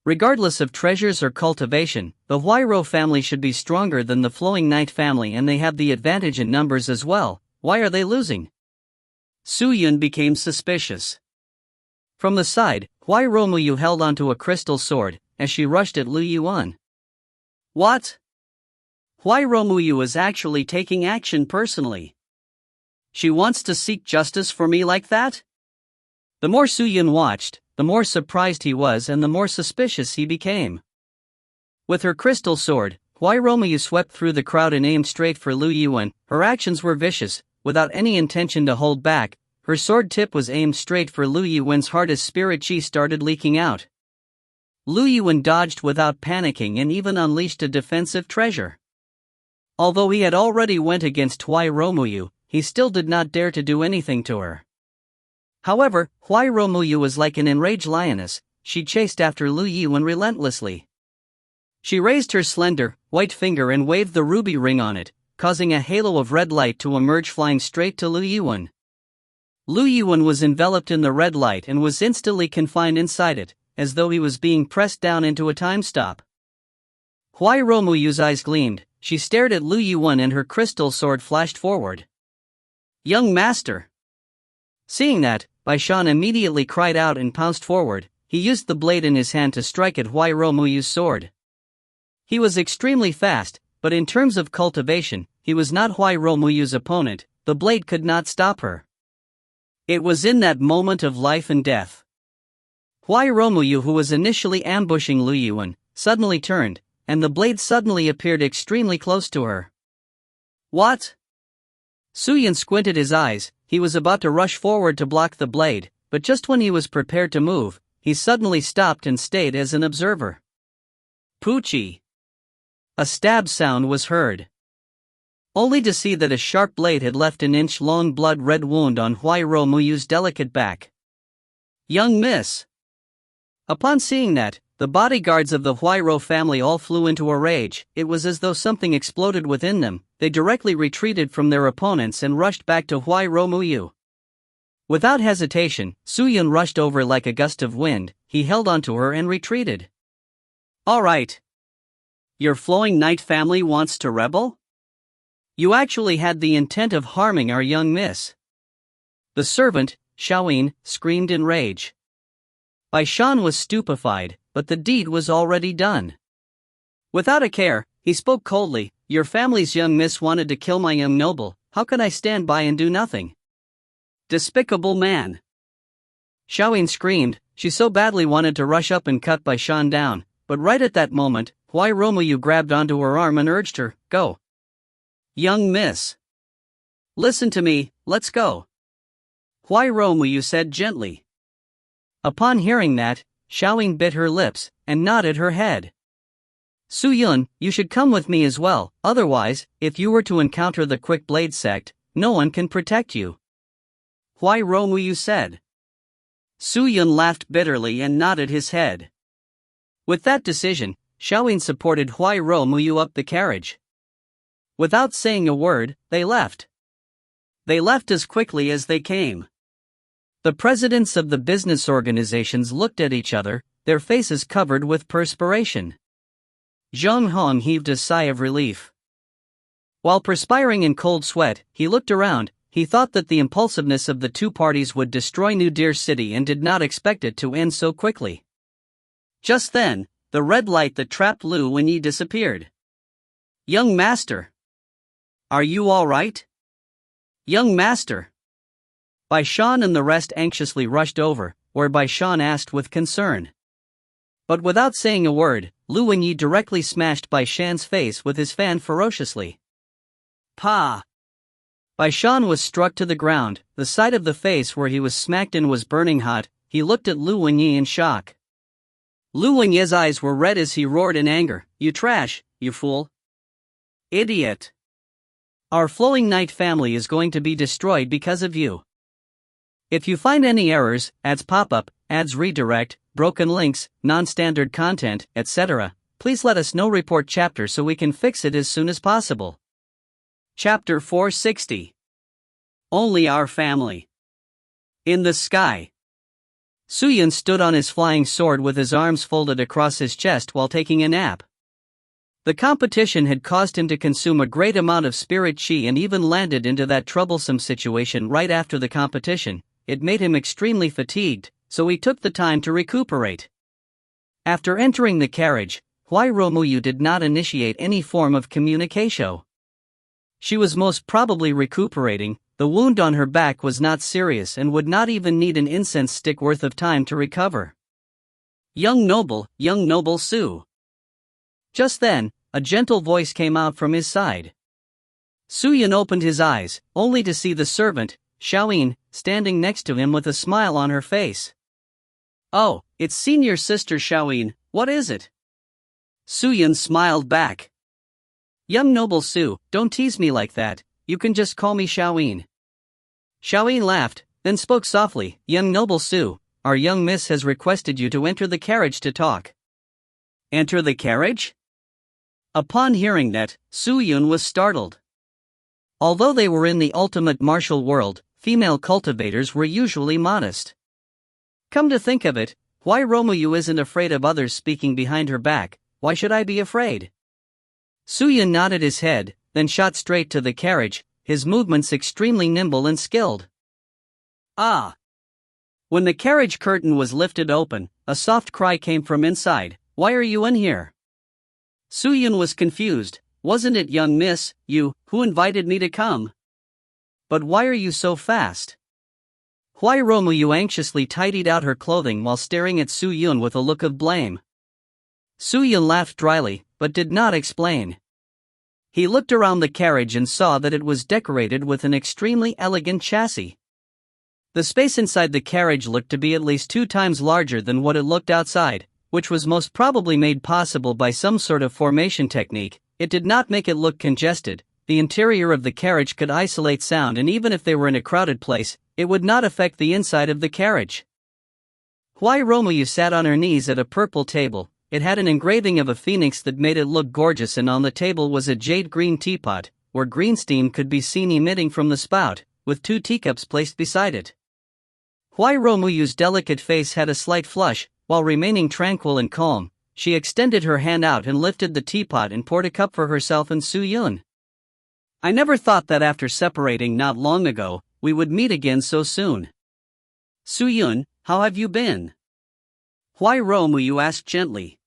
Regardless of treasures or cultivation, the Huai Ro family should be stronger than the Flowing Night family, and they have the advantage in numbers as well. Why are they losing? Su Yun became suspicious. From the side, Huai Romuyu held onto a crystal sword, as she rushed at Lu Yuan. What? Huai Romuyu is actually taking action personally. She wants to seek justice for me like that? The more Su Yun watched, the more surprised he was and the more suspicious he became. With her crystal sword, Huai Romuyu swept through the crowd and aimed straight for Lu Yuan. Her actions were vicious, without any intention to hold back. Her sword tip was aimed straight for Lu Yuan's heart as spirit chi started leaking out. Lu Yuan dodged without panicking and even unleashed a defensive treasure. Although he had already went against Huai Romuyu, he still did not dare to do anything to her. However, Huai Romuyu was like an enraged lioness. She chased after Lu Yuan relentlessly. She raised her slender, white finger and waved the ruby ring on it, causing a halo of red light to emerge, flying straight to Lu Yuan. Lu Yuan was enveloped in the red light and was instantly confined inside it, as though he was being pressed down into a time stop. Huai Romuyu's eyes gleamed. She stared at Lu Yuan and her crystal sword flashed forward. Young master! Seeing that, Bai Shan immediately cried out and pounced forward. He used the blade in his hand to strike at Huai Romuyu's sword. He was extremely fast, but in terms of cultivation, he was not Huai Romuyu's opponent. The blade could not stop her. It was in that moment of life and death. Huai Romuyu, who was initially ambushing Lu Yuan, suddenly turned, and the blade suddenly appeared extremely close to her. What? Su Yun squinted his eyes. He was about to rush forward to block the blade, but just when he was prepared to move, he suddenly stopped and stayed as an observer. Poochie! A stab sound was heard. Only to see that a sharp blade had left an inch-long blood-red wound on Huai Romuyu's delicate back. Young miss! Upon seeing that, the bodyguards of the Huairo family all flew into a rage. It was as though something exploded within them. They directly retreated from their opponents and rushed back to Huai Romuyu. Without hesitation, Su Yun rushed over like a gust of wind. He held onto her and retreated. All right. Your flowing knight family wants to rebel? You actually had the intent of harming our young miss. The servant, Xiaoyin, screamed in rage. Bai Shan was stupefied, but the deed was already done. Without a care, he spoke coldly. Your family's young miss wanted to kill my young noble. How can I stand by and do nothing? Despicable man! Xiaoyin screamed. She so badly wanted to rush up and cut Bai Shan down, but right at that moment, Huai Romuyu grabbed onto her arm and urged her, go. Young miss. Listen to me, let's go. Huai Romuyu said gently. Upon hearing that, Xiaoyin bit her lips and nodded her head. Su Yun, you should come with me as well, otherwise, if you were to encounter the Quick Blade sect, no one can protect you. Huai Romuyu said. Su Yun laughed bitterly and nodded his head. With that decision, Xiaoyin supported Huai Romuyu up the carriage. Without saying a word, they left. They left as quickly as they came. The presidents of the business organizations looked at each other, their faces covered with perspiration. Zheng Hong heaved a sigh of relief. While perspiring in cold sweat, he looked around. He thought that the impulsiveness of the two parties would destroy New Deer City and did not expect it to end so quickly. Just then, the red light that trapped Lu Wenyi disappeared. Young master! Are you all right? Young master! Bai Shan and the rest anxiously rushed over, where Bai Shan asked with concern. But without saying a word, Lu Wenyi directly smashed Bai Shan's face with his fan ferociously. Pa! Bai Shan was struck to the ground. The side of the face where he was smacked in was burning hot. He looked at Lu Wenyi in shock. Lu Wenyi's eyes were red as he roared in anger. You trash, you fool! Idiot! Our flowing knight family is going to be destroyed because of you. If you find any errors, ads pop-up, ads redirect, broken links, non-standard content, etc., please let us know. Report chapter so we can fix it as soon as possible. Chapter 460. Only our family. In the sky. Su Yun stood on his flying sword with his arms folded across his chest while taking a nap. The competition had caused him to consume a great amount of spirit chi and even landed into that troublesome situation right after the competition. It made him extremely fatigued, so he took the time to recuperate. After entering the carriage, Huai Romuyu did not initiate any form of communication. She was most probably recuperating. The wound on her back was not serious and would not even need an incense stick worth of time to recover. Young noble Su. Just then, a gentle voice came out from his side. Su Yun opened his eyes, only to see the servant, Xiaoyin, standing next to him with a smile on her face. Oh, it's senior sister Xiaoyin, what is it? Su Yun smiled back. Young noble Su, don't tease me like that, you can just call me Xiaoyin. Xiaoyin laughed, then spoke softly. Young noble Su, our young miss has requested you to enter the carriage to talk. Enter the carriage? Upon hearing that, Su Yun was startled. Although they were in the ultimate martial world, female cultivators were usually modest. Come to think of it, Huai Romuyu isn't afraid of others speaking behind her back. Why should I be afraid? Su Yun nodded his head, then shot straight to the carriage, his movements extremely nimble and skilled. Ah! When the carriage curtain was lifted open, a soft cry came from inside. Why are you in here? Su Yun was confused. Wasn't it young miss, you, who invited me to come? But why are you so fast? Huai Romuyu anxiously tidied out her clothing while staring at Su Yun with a look of blame. Su Yun laughed dryly, but did not explain. He looked around the carriage and saw that it was decorated with an extremely elegant chassis. The space inside the carriage looked to be at least 2 times larger than what it looked outside, which was most probably made possible by some sort of formation technique. It did not make it look congested. The interior of the carriage could isolate sound, and even if they were in a crowded place, it would not affect the inside of the carriage. Huai Romuyu sat on her knees at a purple table. It had an engraving of a phoenix that made it look gorgeous, and on the table was a jade green teapot, where green steam could be seen emitting from the spout, with 2 teacups placed beside it. Huai Romuyu's delicate face had a slight flush. While remaining tranquil and calm, she extended her hand out and lifted the teapot and poured a cup for herself and Su Yun. I never thought that after separating not long ago, we would meet again so soon. Su Yun, how have you been? Huai Romuyu asked gently.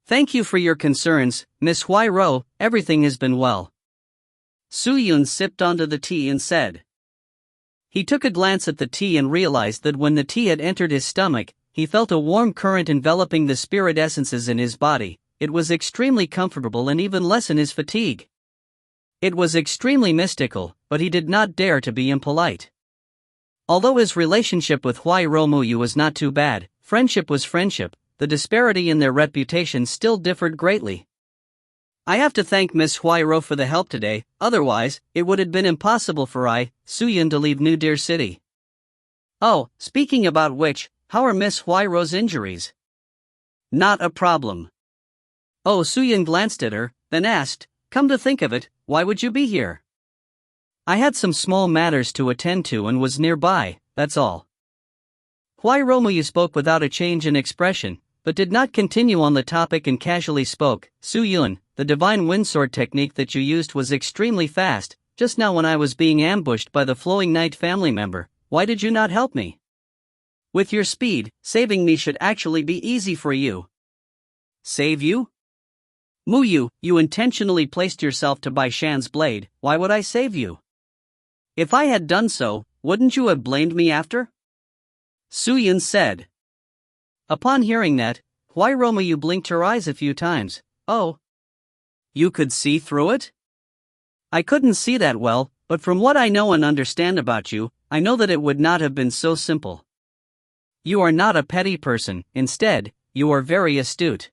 Thank you for your concerns, Miss Huai Ro, everything has been well. Su Yun sipped onto the tea and said. He took a glance at the tea and realized that when the tea had entered his stomach, he felt a warm current enveloping the spirit essences in his body. It was extremely comfortable and even lessened his fatigue. It was extremely mystical, but he did not dare to be impolite. Although his relationship with Huai Romuyu was not too bad, friendship was friendship, the disparity in their reputations still differed greatly. I have to thank Miss Huai Ro for the help today, otherwise, it would have been impossible for Su Yun to leave New Deer City. Oh, speaking about which, how are Miss Huai Ro's injuries? Not a problem. Oh, Su Yun glanced at her, then asked, come to think of it, why would you be here? I had some small matters to attend to and was nearby, that's all. Huai Romuyu spoke without a change in expression, but did not continue on the topic and casually spoke. Su Yun, the divine windsword technique that you used was extremely fast. Just now when I was being ambushed by the Flowing Night family member, why did you not help me? With your speed, saving me should actually be easy for you. Save you? Muyu, you intentionally placed yourself to Bai Shan's blade, why would I save you? If I had done so, wouldn't you have blamed me after? Su Yun said. Upon hearing that, Huai Romuyu blinked her eyes a few times. Oh. You could see through it? I couldn't see that well, but from what I know and understand about you, I know that it would not have been so simple. You are not a petty person, instead, you are very astute.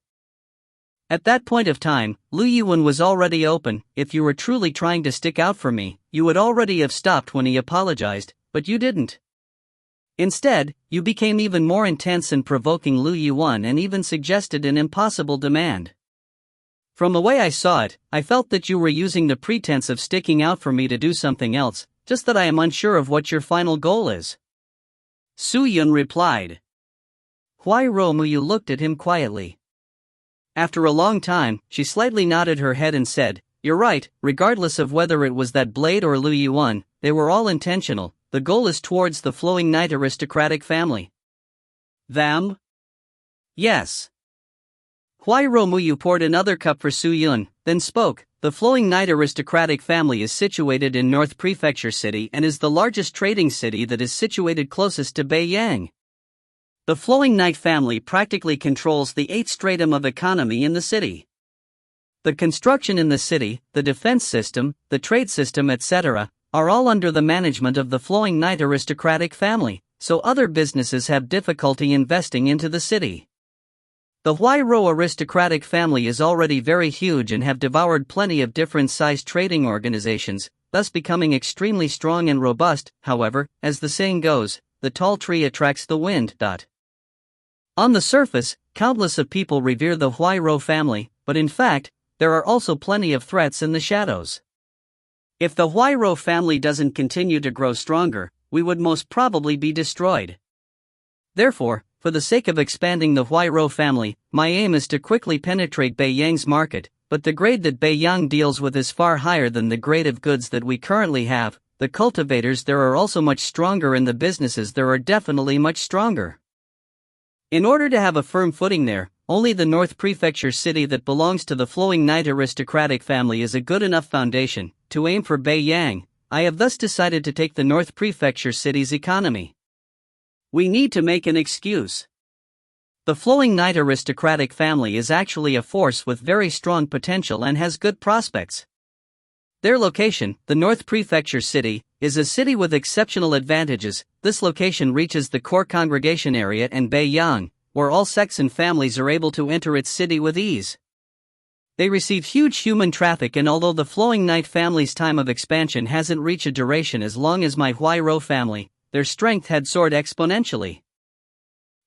At that point of time, Lu Yuan was already open. If you were truly trying to stick out for me, you would already have stopped when he apologized, but you didn't. Instead, you became even more intense and provoking Lu Yuan and even suggested an impossible demand. From the way I saw it, I felt that you were using the pretense of sticking out for me to do something else, just that I am unsure of what your final goal is. Su Yun replied. Huai Romuyu looked at him quietly. After a long time, she slightly nodded her head and said, you're right, regardless of whether it was that blade or Lu Yuan, they were all intentional. The goal is towards the Flowing Night aristocratic family. Them? Yes. Huai Romuyu poured another cup for Su Yun, then spoke. The Flowing Night aristocratic family is situated in North Prefecture City and is the largest trading city that is situated closest to Beiyang. The Flowing Night family practically controls the 8th stratum of economy in the city. The construction in the city, the defense system, the trade system, etc., are all under the management of the Flowing Night aristocratic family, so other businesses have difficulty investing into the city. The Huai Ro aristocratic family is already very huge and have devoured plenty of different-sized trading organizations, thus becoming extremely strong and robust. However, as the saying goes, the tall tree attracts the wind. On the surface, countless of people revere the Huai Ro family, but in fact, there are also plenty of threats in the shadows. If the Huai Ro family doesn't continue to grow stronger, we would most probably be destroyed. Therefore, for the sake of expanding the Huai Ro family, my aim is to quickly penetrate Beiyang's market, but the grade that Beiyang deals with is far higher than the grade of goods that we currently have. The cultivators there are also much stronger and the businesses there are definitely much stronger. In order to have a firm footing there, only the North Prefecture city that belongs to the Flowing Night aristocratic family is a good enough foundation to aim for Beiyang. I have thus decided to take the North Prefecture city's economy. We need to make an excuse. The Flowing Knight aristocratic family is actually a force with very strong potential and has good prospects. Their location, the North Prefecture City, is a city with exceptional advantages. This location reaches the core congregation area and Beiyang, where all sects and families are able to enter its city with ease. They receive huge human traffic, and although the Flowing Knight family's time of expansion hasn't reached a duration as long as my Huairou family, their strength had soared exponentially.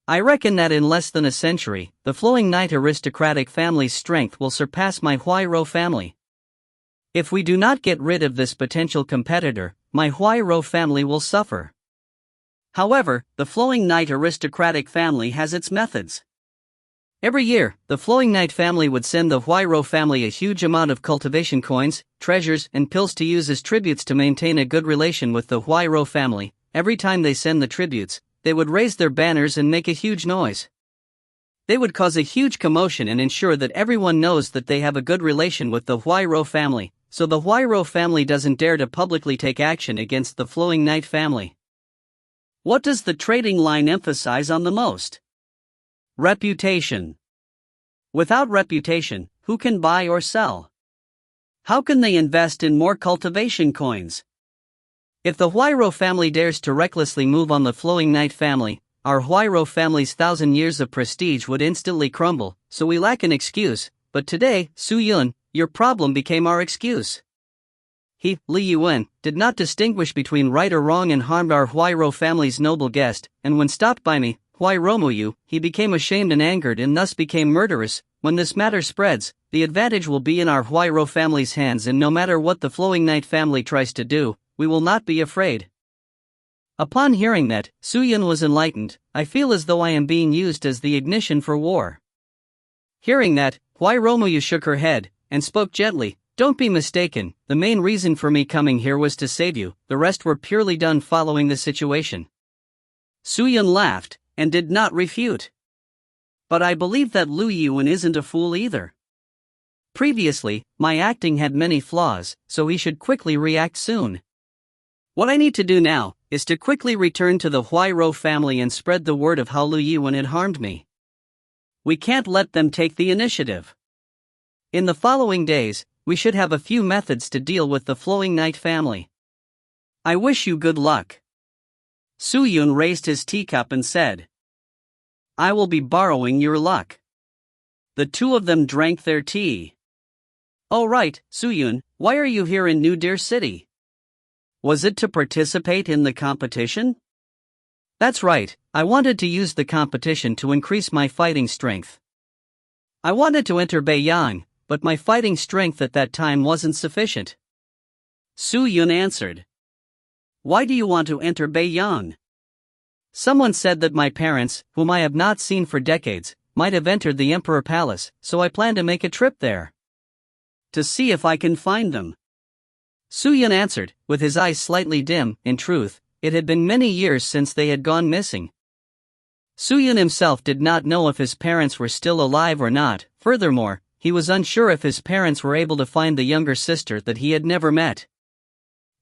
I reckon that in less than a century, the Flowing Knight aristocratic family's strength will surpass my Huairou family. If we do not get rid of this potential competitor, my Huairou family will suffer. However, the Flowing Knight aristocratic family has its methods. Every year, the Flowing Knight family would send the Huairou family a huge amount of cultivation coins, treasures, and pills to use as tributes to maintain a good relation with the Huairou family. Every time they send the tributes, they would raise their banners and make a huge noise. They would cause a huge commotion and ensure that everyone knows that they have a good relation with the Huairou family, so the Huairou family doesn't dare to publicly take action against the Flowing Knight family. What does the trading line emphasize on the most? Reputation. Without reputation, who can buy or sell? How can they invest in more cultivation coins? If the Huairou family dares to recklessly move on the Flowing Knight family, our Huairou family's 1,000 years of prestige would instantly crumble, so we lack an excuse. But today, Su Yun, your problem became our excuse. He, Li Yuan, did not distinguish between right or wrong and harmed our Huairou family's noble guest, and when stopped by me, Huairoumu, he became ashamed and angered and thus became murderous. When this matter spreads, the advantage will be in our Huairou family's hands, and no matter what the Flowing Knight family tries to do, we will not be afraid. Upon hearing that, Su Yun was enlightened. I feel as though I am being used as the ignition for war. Hearing that, Huairoumu shook her head and spoke gently. Don't be mistaken, the main reason for me coming here was to save you, the rest were purely done following the situation. Su Yun laughed and did not refute. But I believe that Lu Yuan isn't a fool either. Previously, my acting had many flaws, so he should quickly react soon. What I need to do now is to quickly return to the Huairou family and spread the word of how Lu Yuan had harmed me. We can't let them take the initiative. In the following days, we should have a few methods to deal with the Flowing Knight family. I wish you good luck. Su Yun raised his teacup and said, I will be borrowing your luck. The two of them drank their tea. Oh right, Su Yun, why are you here in New Deer City? Was it to participate in the competition? That's right, I wanted to use the competition to increase my fighting strength. I wanted to enter Beiyang, but my fighting strength at that time wasn't sufficient. Su Yun answered. Why do you want to enter Beiyang? Someone said that my parents, whom I have not seen for decades, might have entered the Emperor Palace, so I plan to make a trip there. To see if I can find them. Su Yun answered, with his eyes slightly dim. In truth, it had been many years since they had gone missing. Su Yun himself did not know if his parents were still alive or not. Furthermore, he was unsure if his parents were able to find the younger sister that he had never met.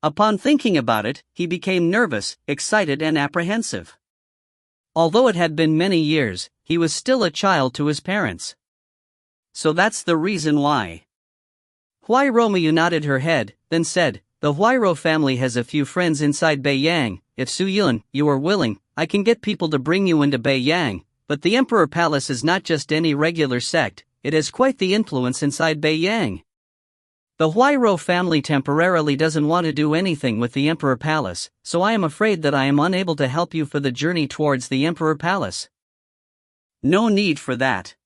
Upon thinking about it, he became nervous, excited and apprehensive. Although it had been many years, he was still a child to his parents. So that's the reason why. Huairoumu nodded her head, then said, the Huairou family has a few friends inside Beiyang. If Su Yun, you are willing, I can get people to bring you into Beiyang, but the Emperor Palace is not just any regular sect, it has quite the influence inside Beiyang. The Huairou family temporarily doesn't want to do anything with the Emperor Palace, so I am afraid that I am unable to help you for the journey towards the Emperor Palace. No need for that.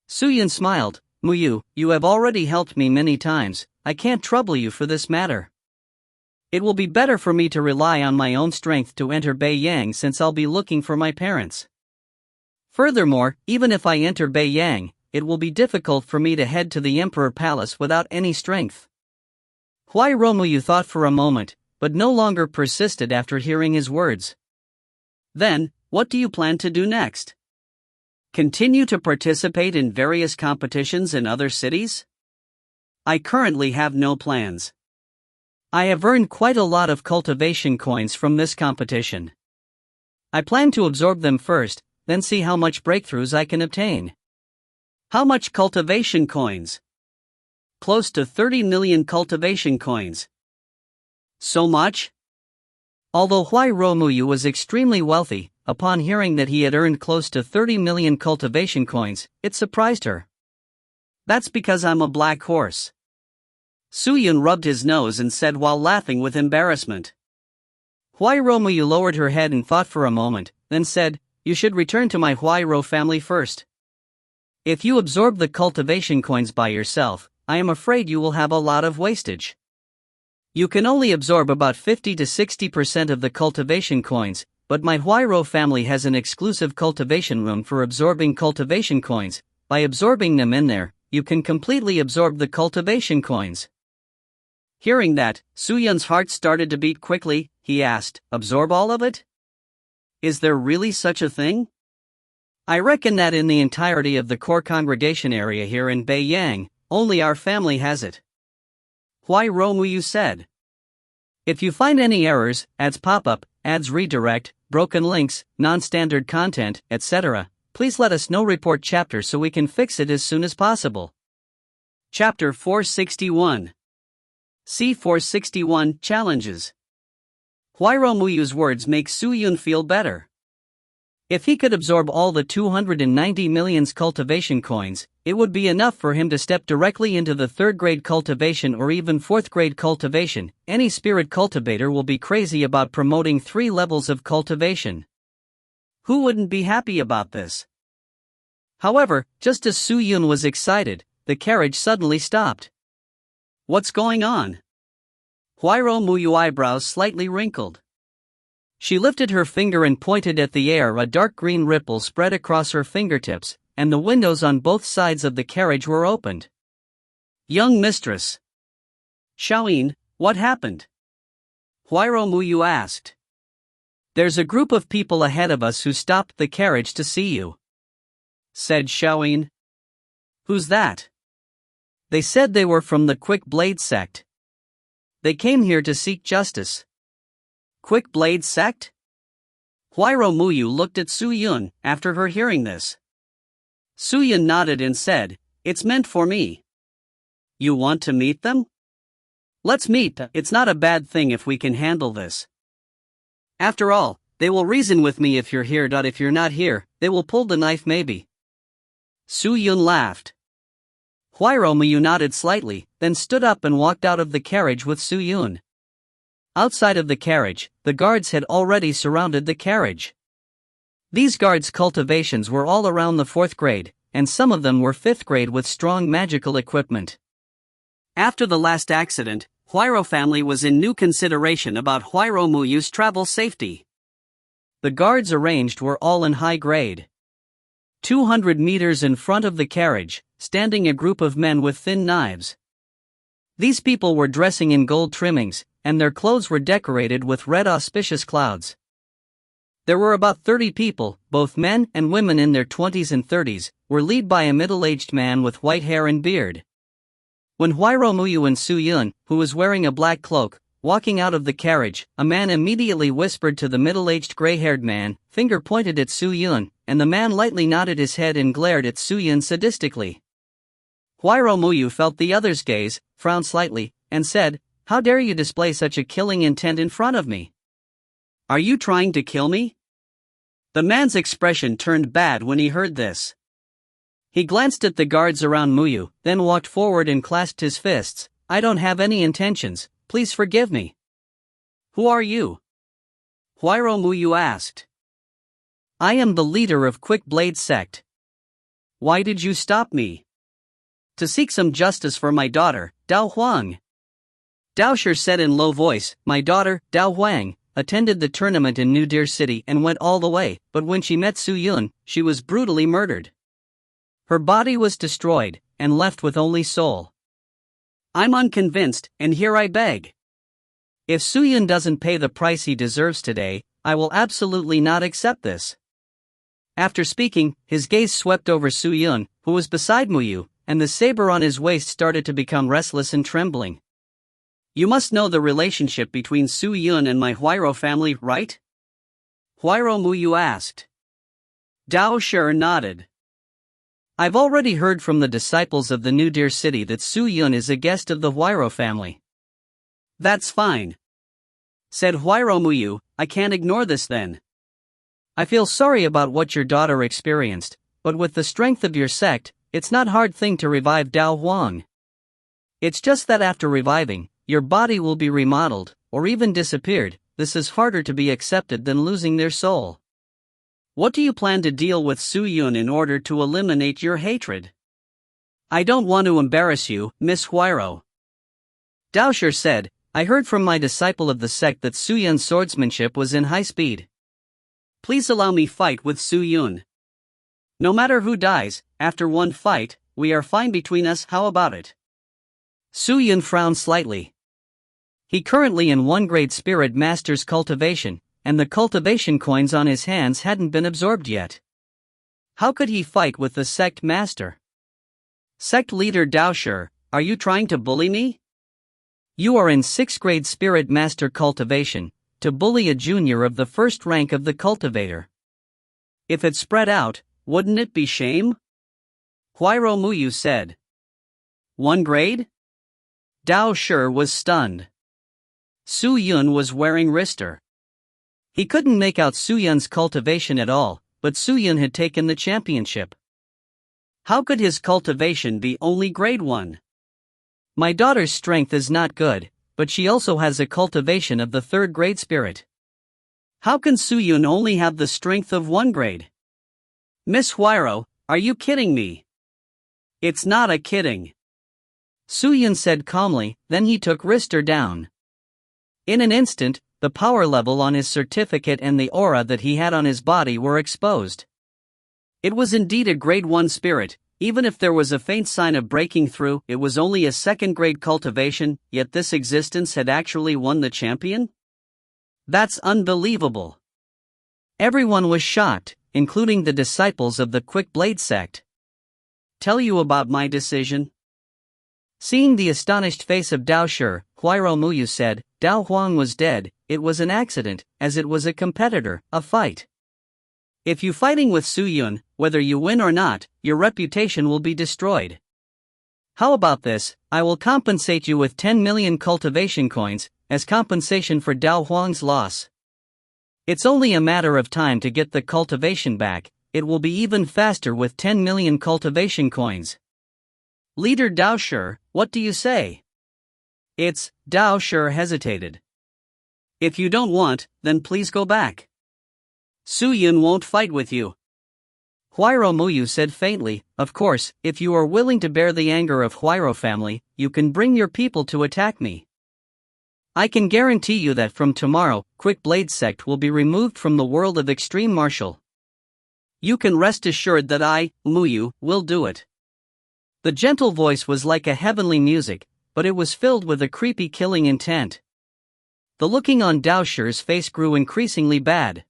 Su Yun smiled. Muyu, you have already helped me many times, I can't trouble you for this matter. It will be better for me to rely on my own strength to enter Beiyang since I'll be looking for my parents. Furthermore, even if I enter Beiyang, it will be difficult for me to head to the Emperor Palace without any strength. Huairoumu thought for a moment, but no longer persisted after hearing his words. Then, what do you plan to do next? Continue to participate in various competitions in other cities? I currently have no plans. I have earned quite a lot of cultivation coins from this competition. I plan to absorb them first, then see how much breakthroughs I can obtain. How much cultivation coins? Close to 30 million cultivation coins. So much? Although Huayromuyu was extremely wealthy, upon hearing that he had earned close to 30 million cultivation coins, it surprised her. That's because I'm a black horse. Suyun rubbed his nose and said while laughing with embarrassment. Huayromuyu lowered her head and thought for a moment, then said, "You should return to my Huayro family first. If you absorb the cultivation coins by yourself, I am afraid you will have a lot of wastage. You can only absorb about 50 to 60% of the cultivation coins, but my Huayro family has an exclusive cultivation room for absorbing cultivation coins. By absorbing them in there, you can completely absorb the cultivation coins." Hearing that, Suyun's heart started to beat quickly. He asked, "Absorb all of it? Is there really such a thing? I reckon that in the entirety of the core congregation area here in Beiyang, only our family has it." Huayromuyu said. If you find any errors, ads pop-up, ads redirect, broken links, non-standard content, etc., please let us know. Report chapter so we can fix it as soon as possible. Chapter 461. C461 Challenges. Huayromuyu's words make Suyun feel better. If he could absorb all the 290 million cultivation coins, it would be enough for him to step directly into the 3rd grade cultivation or even 4th grade cultivation. Any spirit cultivator will be crazy about promoting 3 levels of cultivation. Who wouldn't be happy about this? However, just as Suyun was excited, the carriage suddenly stopped. What's going on? Huayromuyu's eyebrows slightly wrinkled. She lifted her finger and pointed at the air. A dark green ripple spread across her fingertips, and the windows on both sides of the carriage were opened. "Young mistress Xiaoyin, what happened?" Huayromuyu asked. "There's a group of people ahead of us who stopped the carriage to see you," said Xiaoyin. "Who's that?" "They said they were from the Quick Blade sect. They came here to seek justice." Quick Blade sect? Huayromuyu looked at Suyun after her hearing this. Suyun nodded and said, "It's meant for me." "You want to meet them? Let's meet. It's not a bad thing if we can handle this. After all, they will reason with me if you're here. If you're not here, they will pull the knife maybe." Suyun laughed. Huayromuyu nodded slightly, then stood up and walked out of the carriage with Suyun. Outside of the carriage, the guards had already surrounded the carriage. These guards' cultivations were all around the 4th grade, and some of them were 5th grade with strong magical equipment. After the last accident, Huayro family was in new consideration about Huayromuyu's travel safety. The guards arranged were all in high grade. 200 meters in front of the carriage, standing a group of men with thin knives. These people were dressing in gold trimmings, and their clothes were decorated with red auspicious clouds. There were about 30 people, both men and women in their 20s and 30s, were led by a middle-aged man with white hair and beard. When Huayromuyu and Suyun, who was wearing a black cloak, walking out of the carriage, a man immediately whispered to the middle-aged gray-haired man, finger pointed at Suyun, and the man lightly nodded his head and glared at Suyun sadistically. Huayromuyu felt the other's gaze, frowned slightly, and said, "How dare you display such a killing intent in front of me? Are you trying to kill me?" The man's expression turned bad when he heard this. He glanced at the guards around Muyu, then walked forward and clasped his fists. "I don't have any intentions, please forgive me." "Who are you?" Huayromuyu asked. "I am the leader of Quick Blade sect." "Why did you stop me?" "To seek some justice for my daughter, Dao Huang." Daoshi said in low voice, "My daughter, Dao Huang, attended the tournament in New Deer City and went all the way, but when she met Suyun, she was brutally murdered. Her body was destroyed, and left with only soul. I'm unconvinced, and here I beg. If Suyun doesn't pay the price he deserves today, I will absolutely not accept this." After speaking, his gaze swept over Suyun, who was beside Muyu, and the saber on his waist started to become restless and trembling. "You must know the relationship between Suyun and my Huayro family, right?" Huairou Muyu asked. Dao Shi nodded. I've already heard from the disciples of the New Deer City that Su Yun is a guest of the Huairou family. That's fine, said Huairou Muyu. I can't ignore this then. I feel sorry about what your daughter experienced, but with the strength of your sect, it's not hard thing to revive Dao Huang. It's just that after reviving, your body will be remodeled, or even disappeared. This is harder to be accepted than losing their soul. What do you plan to deal with Su Yun in order to eliminate your hatred? I don't want to embarrass you, Miss Huairou. Dao Shi said, I heard from my disciple of the sect that Su Yun's swordsmanship was in high speed. Please allow me fight with Su Yun. No matter who dies, after one fight, we are fine between us, how about it? Su Yun frowned slightly. He currently in 1 grade spirit master's cultivation, and the cultivation coins on his hands hadn't been absorbed yet. How could he fight with the sect master? Sect leader Dao Shi, are you trying to bully me? You are in 6th grade spirit master cultivation, to bully a junior of the 1st rank of the cultivator. If it spread out, wouldn't it be shame? Huairou Muyu said. 1 grade? Dao Shi was stunned. Su Yun was wearing wrister. He couldn't make out Su Yun's cultivation at all, but Su Yun had taken the championship. How could his cultivation be only grade 1? My daughter's strength is not good, but she also has a cultivation of the 3rd grade spirit. How can Su Yun only have the strength of 1 grade? Miss Huairou, are you kidding me? It's not a kidding. Su Yun said calmly, then he took wrister down. In an instant, the power level on his certificate and the aura that he had on his body were exposed. It was indeed a grade 1 spirit. Even if there was a faint sign of breaking through, it was only a 2nd grade cultivation, yet this existence had actually won the champion? That's unbelievable. Everyone was shocked, including the disciples of the Quick Blade sect. Tell you about my decision? Seeing the astonished face of Dao Shi, Huairou Muyu said, Dao Huang was dead. It was an accident, as it was a competitor, a fight. If you fighting with Su Yun, whether you win or not, your reputation will be destroyed. How about this? I will compensate you with 10 million cultivation coins, as compensation for Dao Huang's loss. It's only a matter of time to get the cultivation back. It will be even faster with 10 million cultivation coins. Leader Dao Shi, what do you say? Dao Shi hesitated. If you don't want, then please go back. Su Yun won't fight with you. Huairou Muyu said faintly, of course, if you are willing to bear the anger of Huairou family, you can bring your people to attack me. I can guarantee you that from tomorrow, Quick Blade sect will be removed from the world of extreme martial. You can rest assured that I, Muyu, will do it. The gentle voice was like a heavenly music, but it was filled with a creepy killing intent. The looking on Dao Shi's face grew increasingly bad.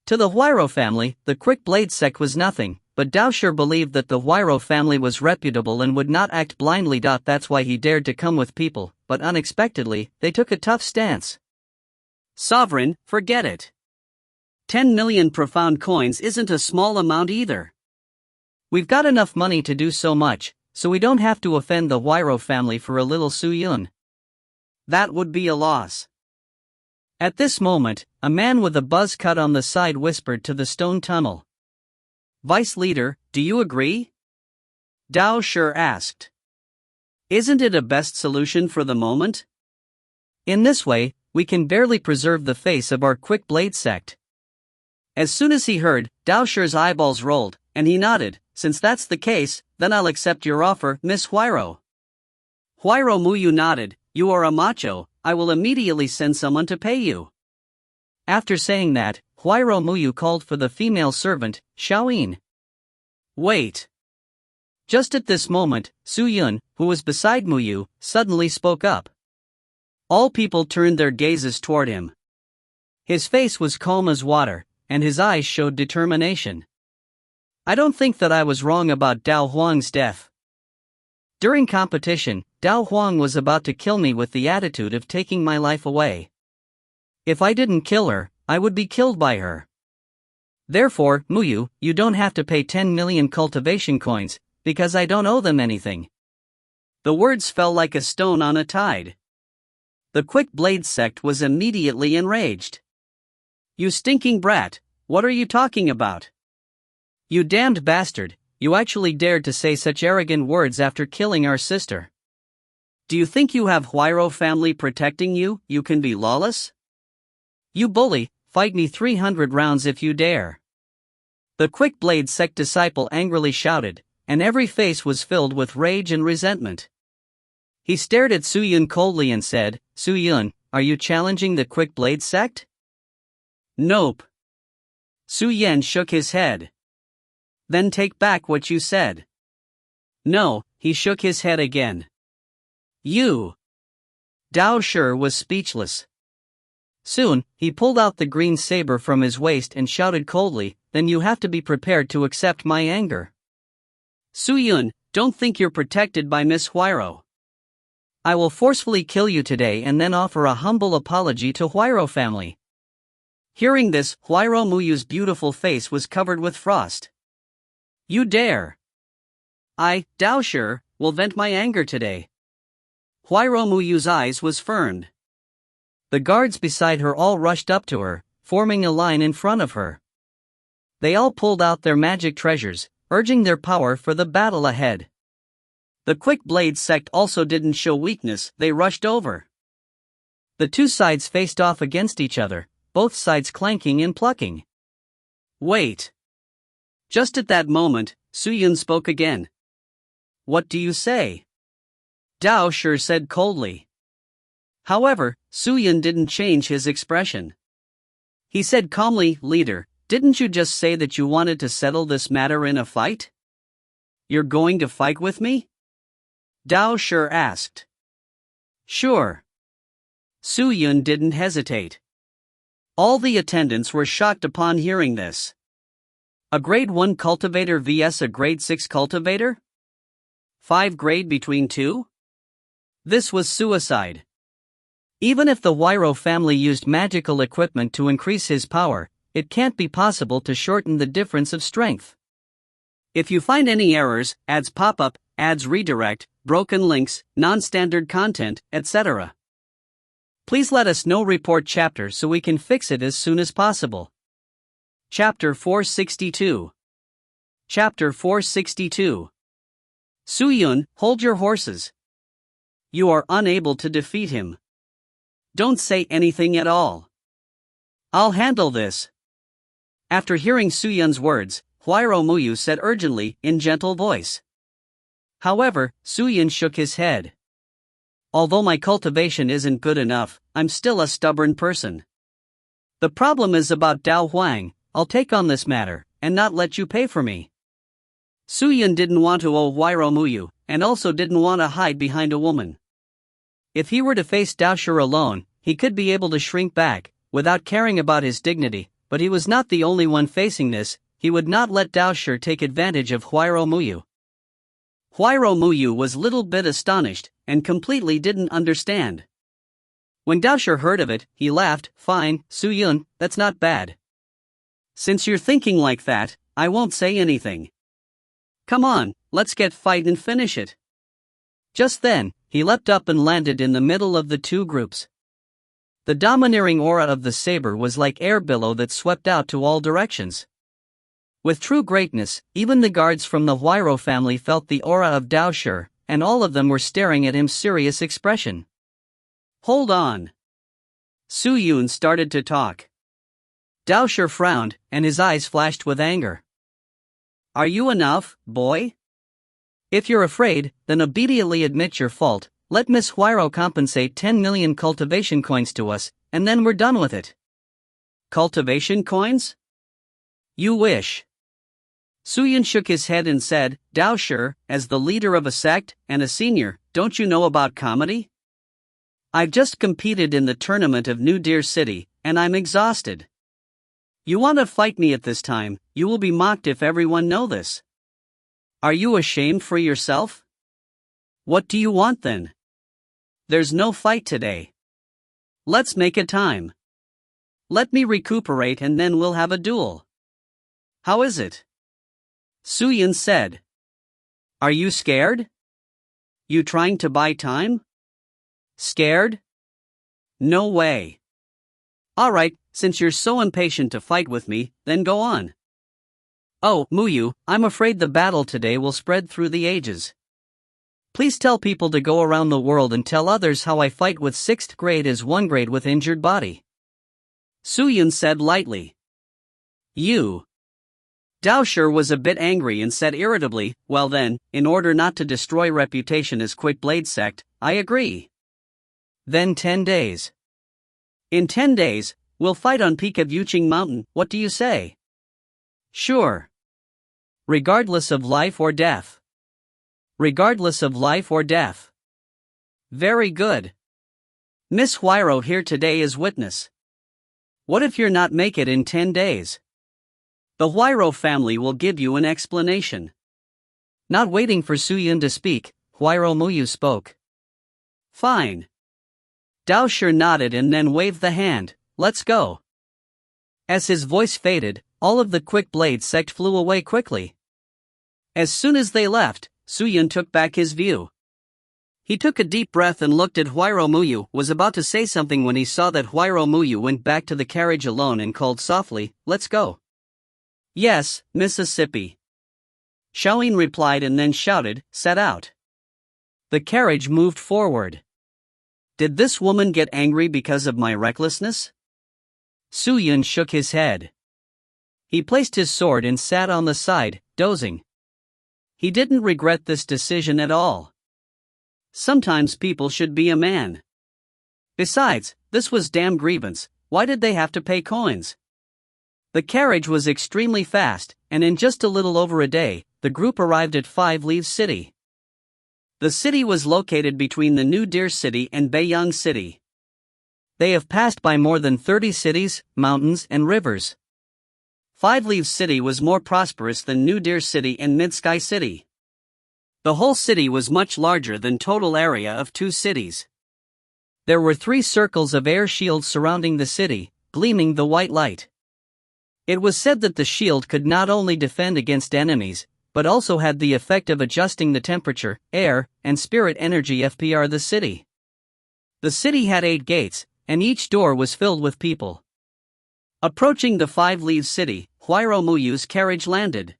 To the Huairou family, the Quick Blade sect was nothing, but Dao Shi believed that the Huairou family was reputable and would not act blindly. That's why he dared to come with people, but unexpectedly, they took a tough stance. Sovereign, forget it. 10 million profound coins isn't a small amount either. We've got enough money to do so much, so we don't have to offend the Huairou family for a little Su Yun. That would be a loss. At this moment, a man with a buzz cut on the side whispered to the stone tunnel. Vice Leader, do you agree? Dao Shi asked. Isn't it a best solution for the moment? In this way, we can barely preserve the face of our Quick Blade sect. As soon as he heard, Dao Shi's eyeballs rolled, and he nodded. Since that's the case, then I'll accept your offer, Miss Huairou. Huairou Muyu nodded. You are a macho, I will immediately send someone to pay you. After saying that, Huairou Muyu called for the female servant, Xiaoyin. Wait. Just at this moment, Su Yun, who was beside Muyu, suddenly spoke up. All people turned their gazes toward him. His face was calm as water, and his eyes showed determination. I don't think that I was wrong about Dao Huang's death. During competition, Dao Huang was about to kill me with the attitude of taking my life away. If I didn't kill her, I would be killed by her. Therefore, Muyu, you don't have to pay 10 million cultivation coins, because I don't owe them anything." The words fell like a stone on a tide. The Quick Blade sect was immediately enraged. "You stinking brat, what are you talking about? You damned bastard, you actually dared to say such arrogant words after killing our sister. Do you think you have Huayro family protecting you, you can be lawless? You bully, fight me 300 rounds if you dare." The Quick Blade sect disciple angrily shouted, and every face was filled with rage and resentment. He stared at Su Yun coldly and said, "Su Yun, are you challenging the Quick Blade sect?" "Nope." Su Yan shook his head. "Then take back what you said." "No," he shook his head again. "You." Dao Shi was speechless. Soon, he pulled out the green saber from his waist and shouted coldly, "Then you have to be prepared to accept my anger. Su Yun, don't think you're protected by Miss Huayro. I will forcefully kill you today and then offer a humble apology to Huayro family." Hearing this, Huayro Muyu's beautiful face was covered with frost. "You dare! I, Dao Shi, will vent my anger today." Huayro Muyu's eyes was furned. The guards beside her all rushed up to her, forming a line in front of her. They all pulled out their magic treasures, urging their power for the battle ahead. The Quick Blade sect also didn't show weakness, they rushed over. The two sides faced off against each other, both sides clanking and plucking. "Wait." Just at that moment, Su Yun spoke again. "What do you say?" Dao Shi said coldly. However, Su Yun didn't change his expression. He said calmly, "Leader, didn't you just say that you wanted to settle this matter in a fight? You're going to fight with me?" Dao Shi asked. "Sure." Su Yun didn't hesitate. All the attendants were shocked upon hearing this. A grade 1 cultivator vs a grade 6 cultivator? 5 grade between two? This was suicide. Even if the Huayro family used magical equipment to increase his power, it can't be possible to shorten the difference of strength. If you find any errors, ads pop up, ads redirect, broken links, non-standard content, etc., please let us know. Report chapter so we can fix it as soon as possible. Chapter 462. Chapter 462. Su Yun, hold your horses. You are unable to defeat him. Don't say anything at all. I'll handle this. After hearing Su Yun's words, Huayro Muyu said urgently, in gentle voice. However, Su Yun shook his head. Although my cultivation isn't good enough, I'm still a stubborn person. The problem is about Dao Huang. I'll take on this matter, and not let you pay for me. Su Yun didn't want to owe Huayro Muyu, and also didn't want to hide behind a woman. If he were to face Dao Shi alone, he could be able to shrink back, without caring about his dignity, but he was not the only one facing this. He would not let Dao Shi take advantage of Huayro Muyu. Huayro Muyu was little bit astonished, and completely didn't understand. When Dao Shi heard of it, he laughed. Fine, Su Yun, that's not bad. Since you're thinking like that, I won't say anything. Come on, let's get fight and finish it. Just then, he leapt up and landed in the middle of the two groups. The domineering aura of the saber was like air billow that swept out to all directions. With true greatness, even the guards from the Huayro family felt the aura of Dao Shi, and all of them were staring at him serious expression. Hold on. Su Yun started to talk. Dao Shi frowned, and his eyes flashed with anger. Are you enough, boy? If you're afraid, then obediently admit your fault. Let Miss Huayro compensate 10 million cultivation coins to us, and then we're done with it. Cultivation coins? You wish. Su Yun shook his head and said, Dao Shi, as the leader of a sect, and a senior, don't you know about comedy? I've just competed in the tournament of New Deer City, and I'm exhausted. You want to fight me at this time, you will be mocked if everyone know this. Are you ashamed for yourself? What do you want then? There's no fight today. Let's make a time. Let me recuperate and then we'll have a duel. How is it? Su Yun said. Are you scared? You trying to buy time? Scared? No way. Alright, since you're so impatient to fight with me, then go on. Oh, Muyu, I'm afraid the battle today will spread through the ages. Please tell people to go around the world and tell others how I fight with 6th grade as 1 grade with injured body. Su Yun said lightly. You. Daosher was a bit angry and said irritably, well then, in order not to destroy reputation as Quick Blade Sect, I agree. Then 10 days. In 10 days, we'll fight on peak of Yuqing Mountain, what do you say? Sure. Regardless of life or death. Regardless of life or death. Very good. Miss Huiro here today is witness. What if you're not make it in 10 days? The Huiro family will give you an explanation. Not waiting for Su Yun to speak, Huiro Muyu spoke. Fine. Daosher nodded and then waved the hand, let's go. As his voice faded, all of the Quick Blade sect flew away quickly. As soon as they left, Su Yun took back his view. He took a deep breath and looked at Huiro Muyu, was about to say something when he saw that Huiro Muyu went back to the carriage alone and called softly, let's go. Yes, Mississippi. Xiaoyin replied and then shouted, set out. The carriage moved forward. Did this woman get angry because of my recklessness? Su Yun shook his head. He placed his sword and sat on the side, dozing. He didn't regret this decision at all. Sometimes people should be a man. Besides, this was damn grievance, why did they have to pay coins? The carriage was extremely fast, and in just a little over a day, the group arrived at 5 Leaves City. The city was located between the New Deer City and Beiyang City. They have passed by more than 30 cities, mountains, and rivers. 5 Leaves City was more prosperous than New Deer City and Mid-Sky City. The whole city was much larger than total area of 2 cities. There were 3 circles of air shields surrounding the city, gleaming the white light. It was said that the shield could not only defend against enemies, but also had the effect of adjusting the temperature, air, and spirit energy FPR the city. The city had 8 gates, and each door was filled with people. Approaching the 5 Leaves City, Huiro Muyu's carriage landed.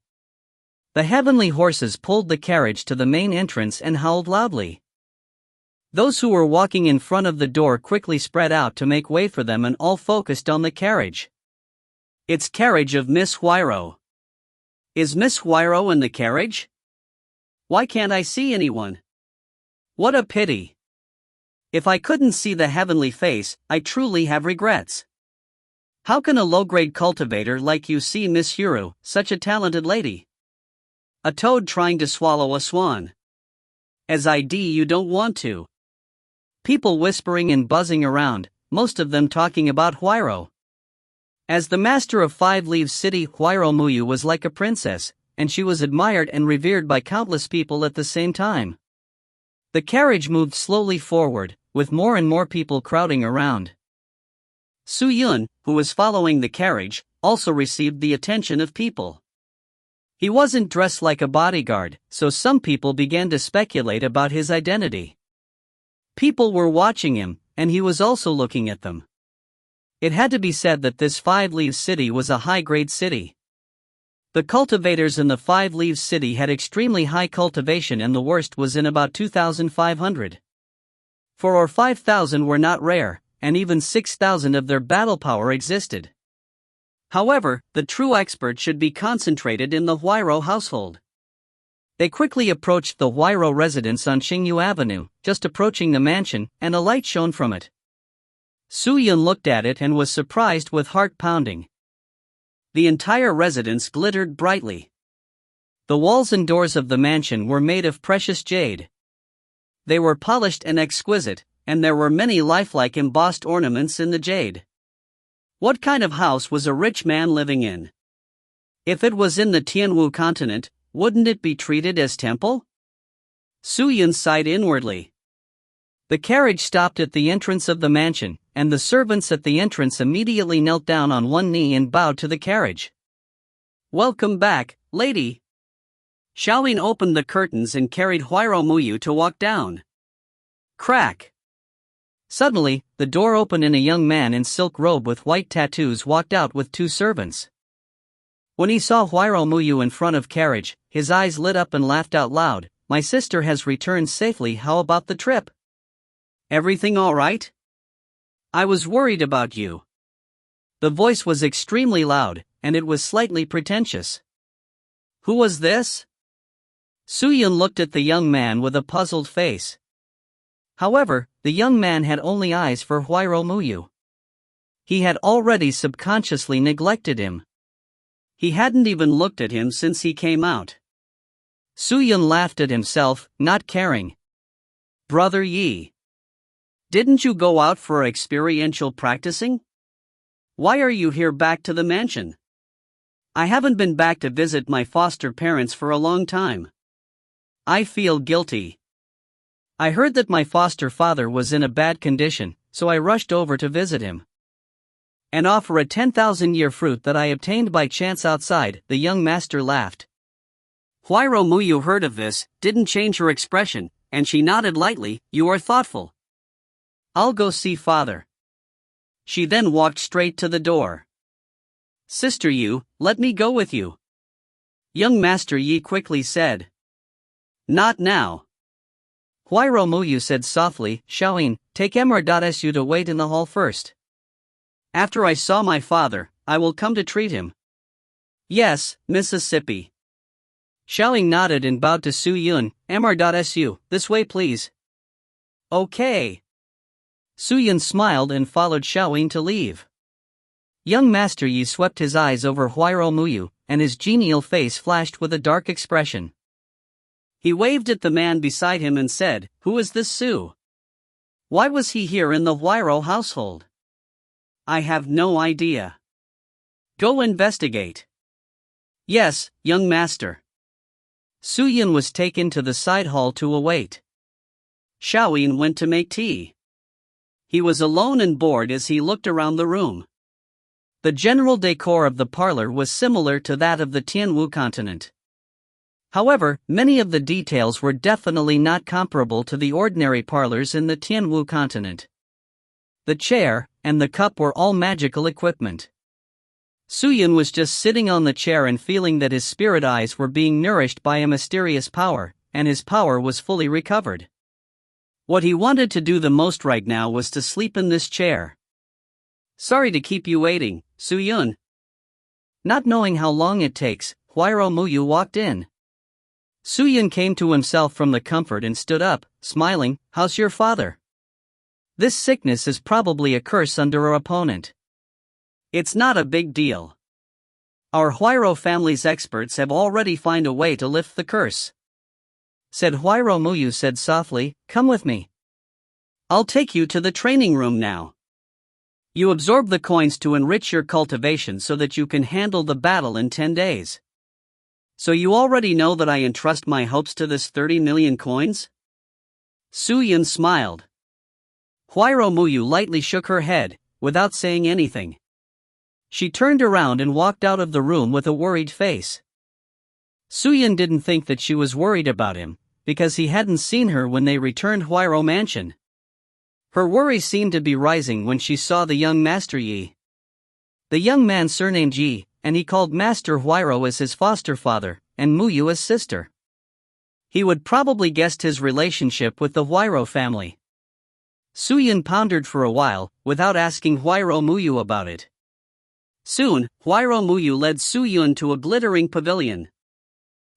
The heavenly horses pulled the carriage to the main entrance and howled loudly. Those who were walking in front of the door quickly spread out to make way for them and all focused on the carriage. It's carriage of Miss Huiro. Is Miss Huiro in the carriage? Why can't I see anyone? What a pity. If I couldn't see the heavenly face, I truly have regrets. How can a low-grade cultivator like you see Miss Huru, such a talented lady? A toad trying to swallow a swan. As ID you don't want to. People whispering and buzzing around, most of them talking about Huiro. As the master of 5 Leaves City, Huiro Muyu was like a princess, and she was admired and revered by countless people at the same time. The carriage moved slowly forward, with more and more people crowding around. Su Yun, who was following the carriage, also received the attention of people. He wasn't dressed like a bodyguard, so some people began to speculate about his identity. People were watching him, and he was also looking at them. It had to be said that this 5 Leaves City was a high-grade city. The cultivators in the 5 Leaves City had extremely high cultivation, and the worst was in about 2,500. 4 or 5,000 were not rare, and even 6,000 of their battle power existed. However, the true expert should be concentrated in the Huiro household. They quickly approached the Huiro residence on Qingyu Avenue, just approaching the mansion, and a light shone from it. Su Yun looked at it and was surprised with heart pounding. The entire residence glittered brightly. The walls and doors of the mansion were made of precious jade. They were polished and exquisite, and there were many lifelike embossed ornaments in the jade. What kind of house was a rich man living in? If it was in the Tianwu continent, wouldn't it be treated as temple? Su Yun sighed inwardly. The carriage stopped at the entrance of the mansion, and the servants at the entrance immediately knelt down on one knee and bowed to the carriage. "Welcome back, lady." Xiaoyin opened the curtains and carried Huairou Muyu to walk down. Crack! Suddenly, the door opened and a young man in silk robe with white tattoos walked out with two servants. When he saw Huairou Muyu in front of carriage, his eyes lit up and laughed out loud. "My sister has returned safely. How about the trip? Everything all right? I was worried about you." The voice was extremely loud, and it was slightly pretentious. Who was this? Suyun looked at the young man with a puzzled face. However, the young man had only eyes for Huairou Muyu. He had already subconsciously neglected him. He hadn't even looked at him since he came out. Suyun laughed at himself, not caring. "Brother Yi, didn't you go out for experiential practicing? Why are you here back to the mansion?" "I haven't been back to visit my foster parents for a long time. I feel guilty. I heard that my foster father was in a bad condition, so I rushed over to visit him and offer a 10,000-year fruit that I obtained by chance outside." The young master laughed. Huairou Muyu heard of this, didn't change her expression, and she nodded lightly. "You are thoughtful. I'll go see father." She then walked straight to the door. "Sister Yu, let me go with you," young Master Yi quickly said. "Not now." Huairou Muyu said softly. "Xiaoyin, take Mr.Su to wait in the hall first. After I saw my father, I will come to treat him." "Yes, Mississippi." Xiaoyin nodded and bowed to Suyun. "Mr.Su, this way please." "Okay." Suyun smiled and followed Xiaoyin to leave. Young Master Yi swept his eyes over Huairou Muyu, and his genial face flashed with a dark expression. He waved at the man beside him and said, "Who is this Su? Why was he here in the Huairou household? I have no idea. Go investigate." "Yes, young master." Suyun was taken to the side hall to await. Xiaoyin went to make tea. He was alone and bored as he looked around the room. The general decor of the parlor was similar to that of the Tianwu continent. However, many of the details were definitely not comparable to the ordinary parlors in the Tianwu continent. The chair and the cup were all magical equipment. Suyun was just sitting on the chair and feeling that his spirit eyes were being nourished by a mysterious power, and his power was fully recovered. What he wanted to do the most right now was to sleep in this chair. "Sorry to keep you waiting, Suyun." Not knowing how long it takes, Huairou Muyu walked in. Suyun came to himself from the comfort and stood up, smiling. "How's your father? This sickness is probably a curse under our opponent." "It's not a big deal. Our Huairou family's experts have already found a way to lift the curse," said Huairou Muyu said softly. "Come with me. I'll take you to the training room now. You absorb the coins to enrich your cultivation so that you can handle the battle in 10 days. So you already know that I entrust my hopes to this 30 million coins?" Suyun smiled. Huairou Muyu lightly shook her head, without saying anything. She turned around and walked out of the room with a worried face. Suyun didn't think that she was worried about him, because he hadn't seen her when they returned Huairou Mansion. Her worry seemed to be rising when she saw the young Master Yi. The young man surnamed Yi, and he called Master Huairou as his foster father, and Muyu as sister. He would probably guessed his relationship with the Huairou family. Suyun pondered for a while, without asking Huairou Muyu about it. Soon, Huairou Muyu led Suyun to a glittering pavilion.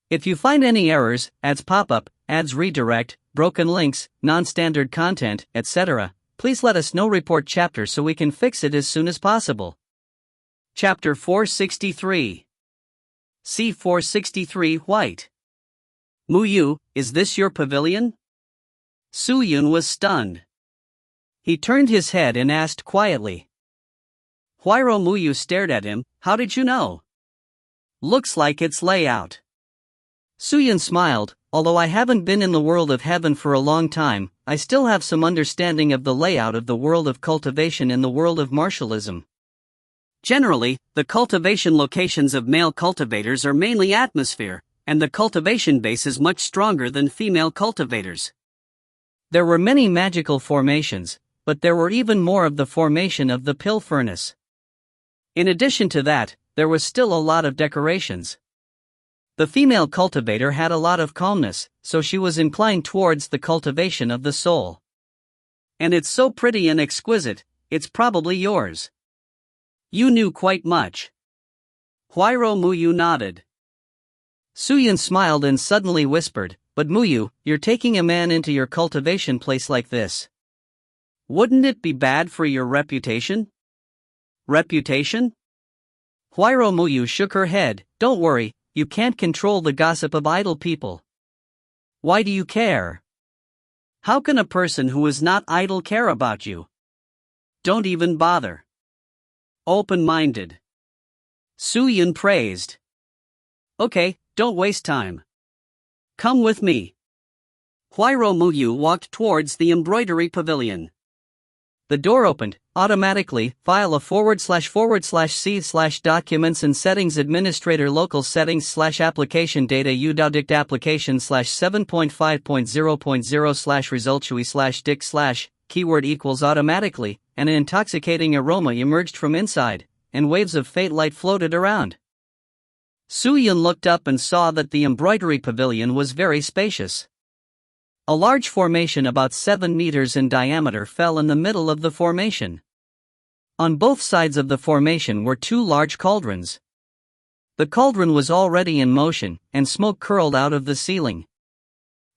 If you find any errors, ads pop-up, ads redirect, broken links, non-standard content, etc., please let us know. Report chapter so we can fix it as soon as possible. Chapter 463. C463 White. "Muyu, is this your pavilion?" Suyun was stunned. He turned his head and asked quietly. Huairou Muyu stared at him. "How did you know?" "Looks like its layout." Suyun smiled. although I haven't been in the world of heaven for a long time, I still have some understanding of the layout of the world of cultivation in the world of martialism. Generally, the cultivation locations of male cultivators are mainly atmosphere, and the cultivation base is much stronger than female cultivators. There were many magical formations, but there were even more of the formation of the pill furnace. In addition to that, there was still a lot of decorations. The female cultivator had a lot of calmness, so she was inclined towards the cultivation of the soul. And it's so pretty and exquisite, it's probably yours. You knew quite much. Huayro Muyu nodded. Suyun smiled and suddenly whispered, "But Muyu, you're taking a man into your cultivation place like this. Wouldn't it be bad for your reputation?" Reputation? Huayro Muyu shook her head. "Don't worry, you can't control the gossip of idle people. Why do you care? How can a person who is not idle care about you? Don't even bother." Open-minded. Suyun praised. "Okay, don't waste time. Come with me." Huayro Muyu walked towards the embroidery pavilion. The door opened, automatically, file a //c/documents and settings administrator local settings /application data udaudict application /7.5.0.0/resultsui/dict/ keyword equals automatically, and an intoxicating aroma emerged from inside, and waves of faint light floated around. Suyun looked up and saw that the embroidery pavilion was very spacious. A large formation about 7 meters in diameter fell in the middle of the formation. On both sides of the formation were 2 large cauldrons. The cauldron was already in motion, and smoke curled out of the ceiling.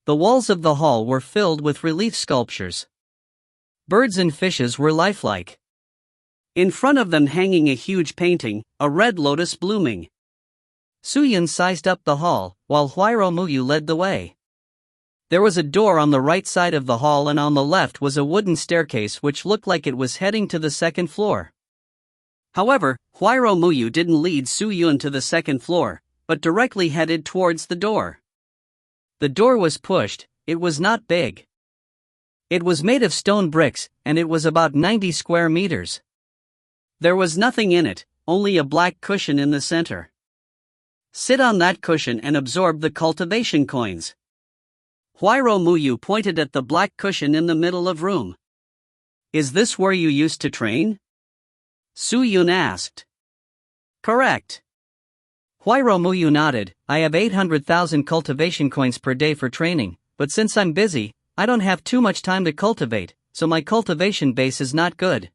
The walls of the hall were filled with relief sculptures. Birds and fishes were lifelike. In front of them hanging a huge painting, a red lotus blooming. Suyun sized up the hall, while Huayro Muyu led the way. There was a door on the right side of the hall, and on the left was a wooden staircase which looked like it was heading to the second floor. However, Huayro Muyu didn't lead Suyun to the second floor, but directly headed towards the door. The door was pushed. It was not big. It was made of stone bricks, and it was about 90 square meters. There was nothing in it, only a black cushion in the center. Sit on that cushion and absorb the cultivation coins. Huayro Muyu pointed at the black cushion in the middle of room. Is this where you used to train? Suyun asked. Correct. Huayro Muyu nodded. I have 800,000 cultivation coins per day for training, but since I'm busy, I don't have too much time to cultivate, so my cultivation base is not good.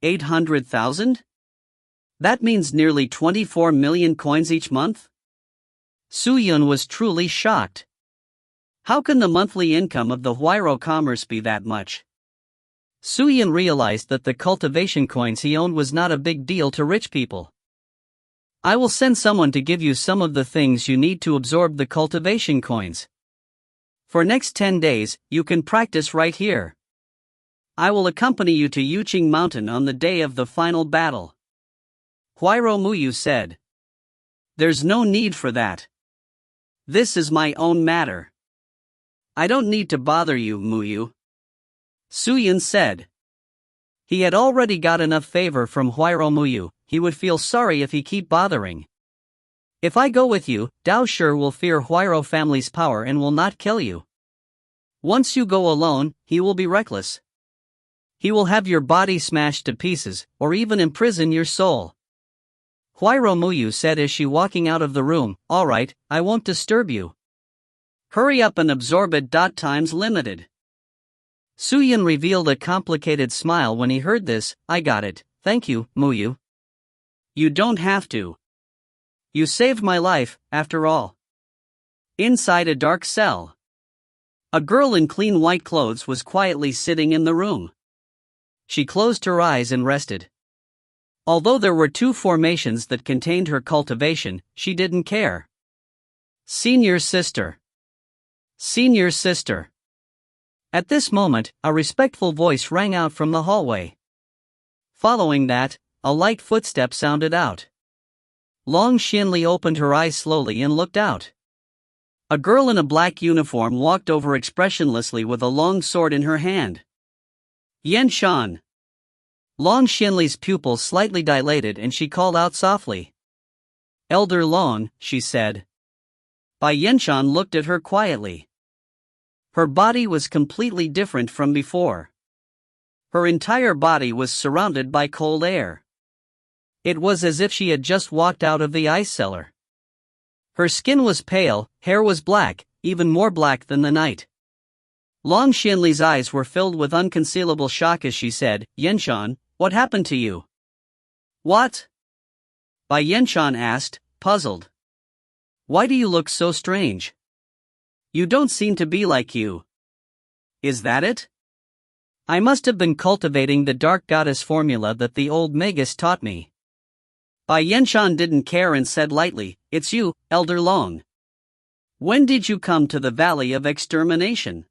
800,000? That means nearly 24 million coins each month? Suyun was truly shocked. How can the monthly income of the Huayro commerce be that much? Suyun realized that the cultivation coins he owned was not a big deal to rich people. I will send someone to give you some of the things you need to absorb the cultivation coins. For next 10 days, you can practice right here. I will accompany you to Yuqing Mountain on the day of the final battle. Huayro Muyu said. There's no need for that. This is my own matter. I don't need to bother you, Muyu. Suyun said. He had already got enough favor from Huayro Muyu, he would feel sorry if he keep bothering. If I go with you, Dao Shi will fear Huayro family's power and will not kill you. Once you go alone, he will be reckless. He will have your body smashed to pieces, or even imprison your soul. Huayro Muyu said as she walking out of the room, all right, I won't disturb you. Hurry up and absorb it. Time's limited. Suyun revealed a complicated smile when he heard this. I got it, thank you, Muyu. You don't have to. You saved my life, after all. Inside a dark cell. A girl in clean white clothes was quietly sitting in the room. She closed her eyes and rested. Although there were 2 formations that contained her cultivation, she didn't care. Senior sister. Senior sister. At this moment, a respectful voice rang out from the hallway. Following that, a light footstep sounded out. Long Xinli opened her eyes slowly and looked out. A girl in a black uniform walked over expressionlessly with a long sword in her hand. Yan Shan. Long Xianli's pupils slightly dilated and she called out softly. Elder Long, she said. Bai Yanshan looked at her quietly. Her body was completely different from before. Her entire body was surrounded by cold air. It was as if she had just walked out of the ice cellar. Her skin was pale, hair was black, even more black than the night. Long Xianli's eyes were filled with unconcealable shock as she said, Yanshan, what happened to you? What? Bai Yanshan asked, puzzled. Why do you look so strange? You don't seem to be like you. Is that it? I must have been cultivating the dark goddess formula that the old Magus taught me. Bai Yanshan didn't care and said lightly, it's you, Elder Long. When did you come to the Valley of Extermination?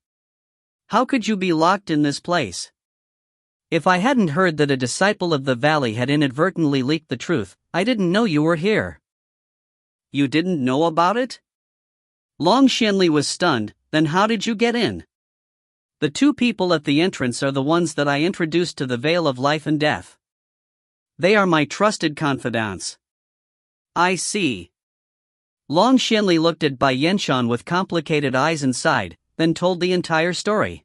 How could you be locked in this place? If I hadn't heard that a disciple of the valley had inadvertently leaked the truth, I didn't know you were here. You didn't know about it? Long Xianli was stunned, then how did you get in? The two people at the entrance are the ones that I introduced to the Veil of Life and Death. They are my trusted confidants. I see. Long Xianli looked at Bai Yanshan with complicated eyes and sighed, then told the entire story.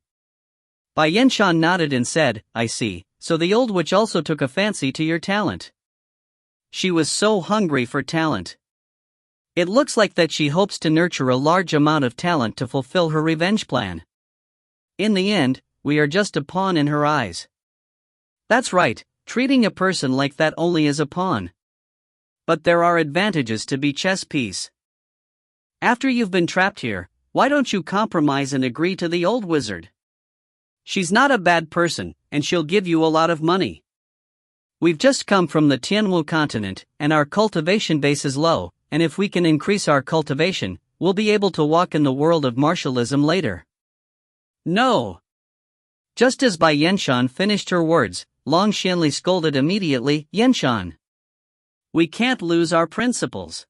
Bai Yanshan nodded and said, I see, so the old witch also took a fancy to your talent. She was so hungry for talent. It looks like that she hopes to nurture a large amount of talent to fulfill her revenge plan. In the end, we are just a pawn in her eyes. That's right, treating a person like that only as a pawn. But there are advantages to be chess piece. After you've been trapped here, why don't you compromise and agree to the old wizard? She's not a bad person, and she'll give you a lot of money. We've just come from the Tianwu continent, and our cultivation base is low, and if we can increase our cultivation, we'll be able to walk in the world of martialism later. No! Just as Bai Yanshan finished her words, Long Xianli scolded immediately, Yanshan. We can't lose our principles.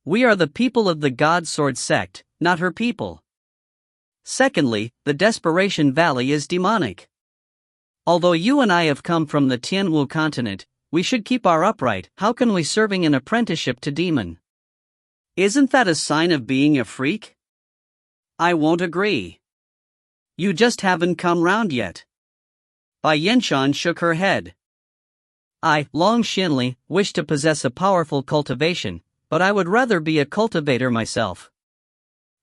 We are the people of the God Sword sect, not her people. Secondly, the Desperation Valley is demonic. Although you and I have come from the Tianwu continent, we should keep our upright. How can we serving an apprenticeship to demon? Isn't that a sign of being a freak? I won't agree. You just haven't come round yet. Bai Yanshan shook her head. I, Long Xianli, wish to possess a powerful cultivation, but I would rather be a cultivator myself.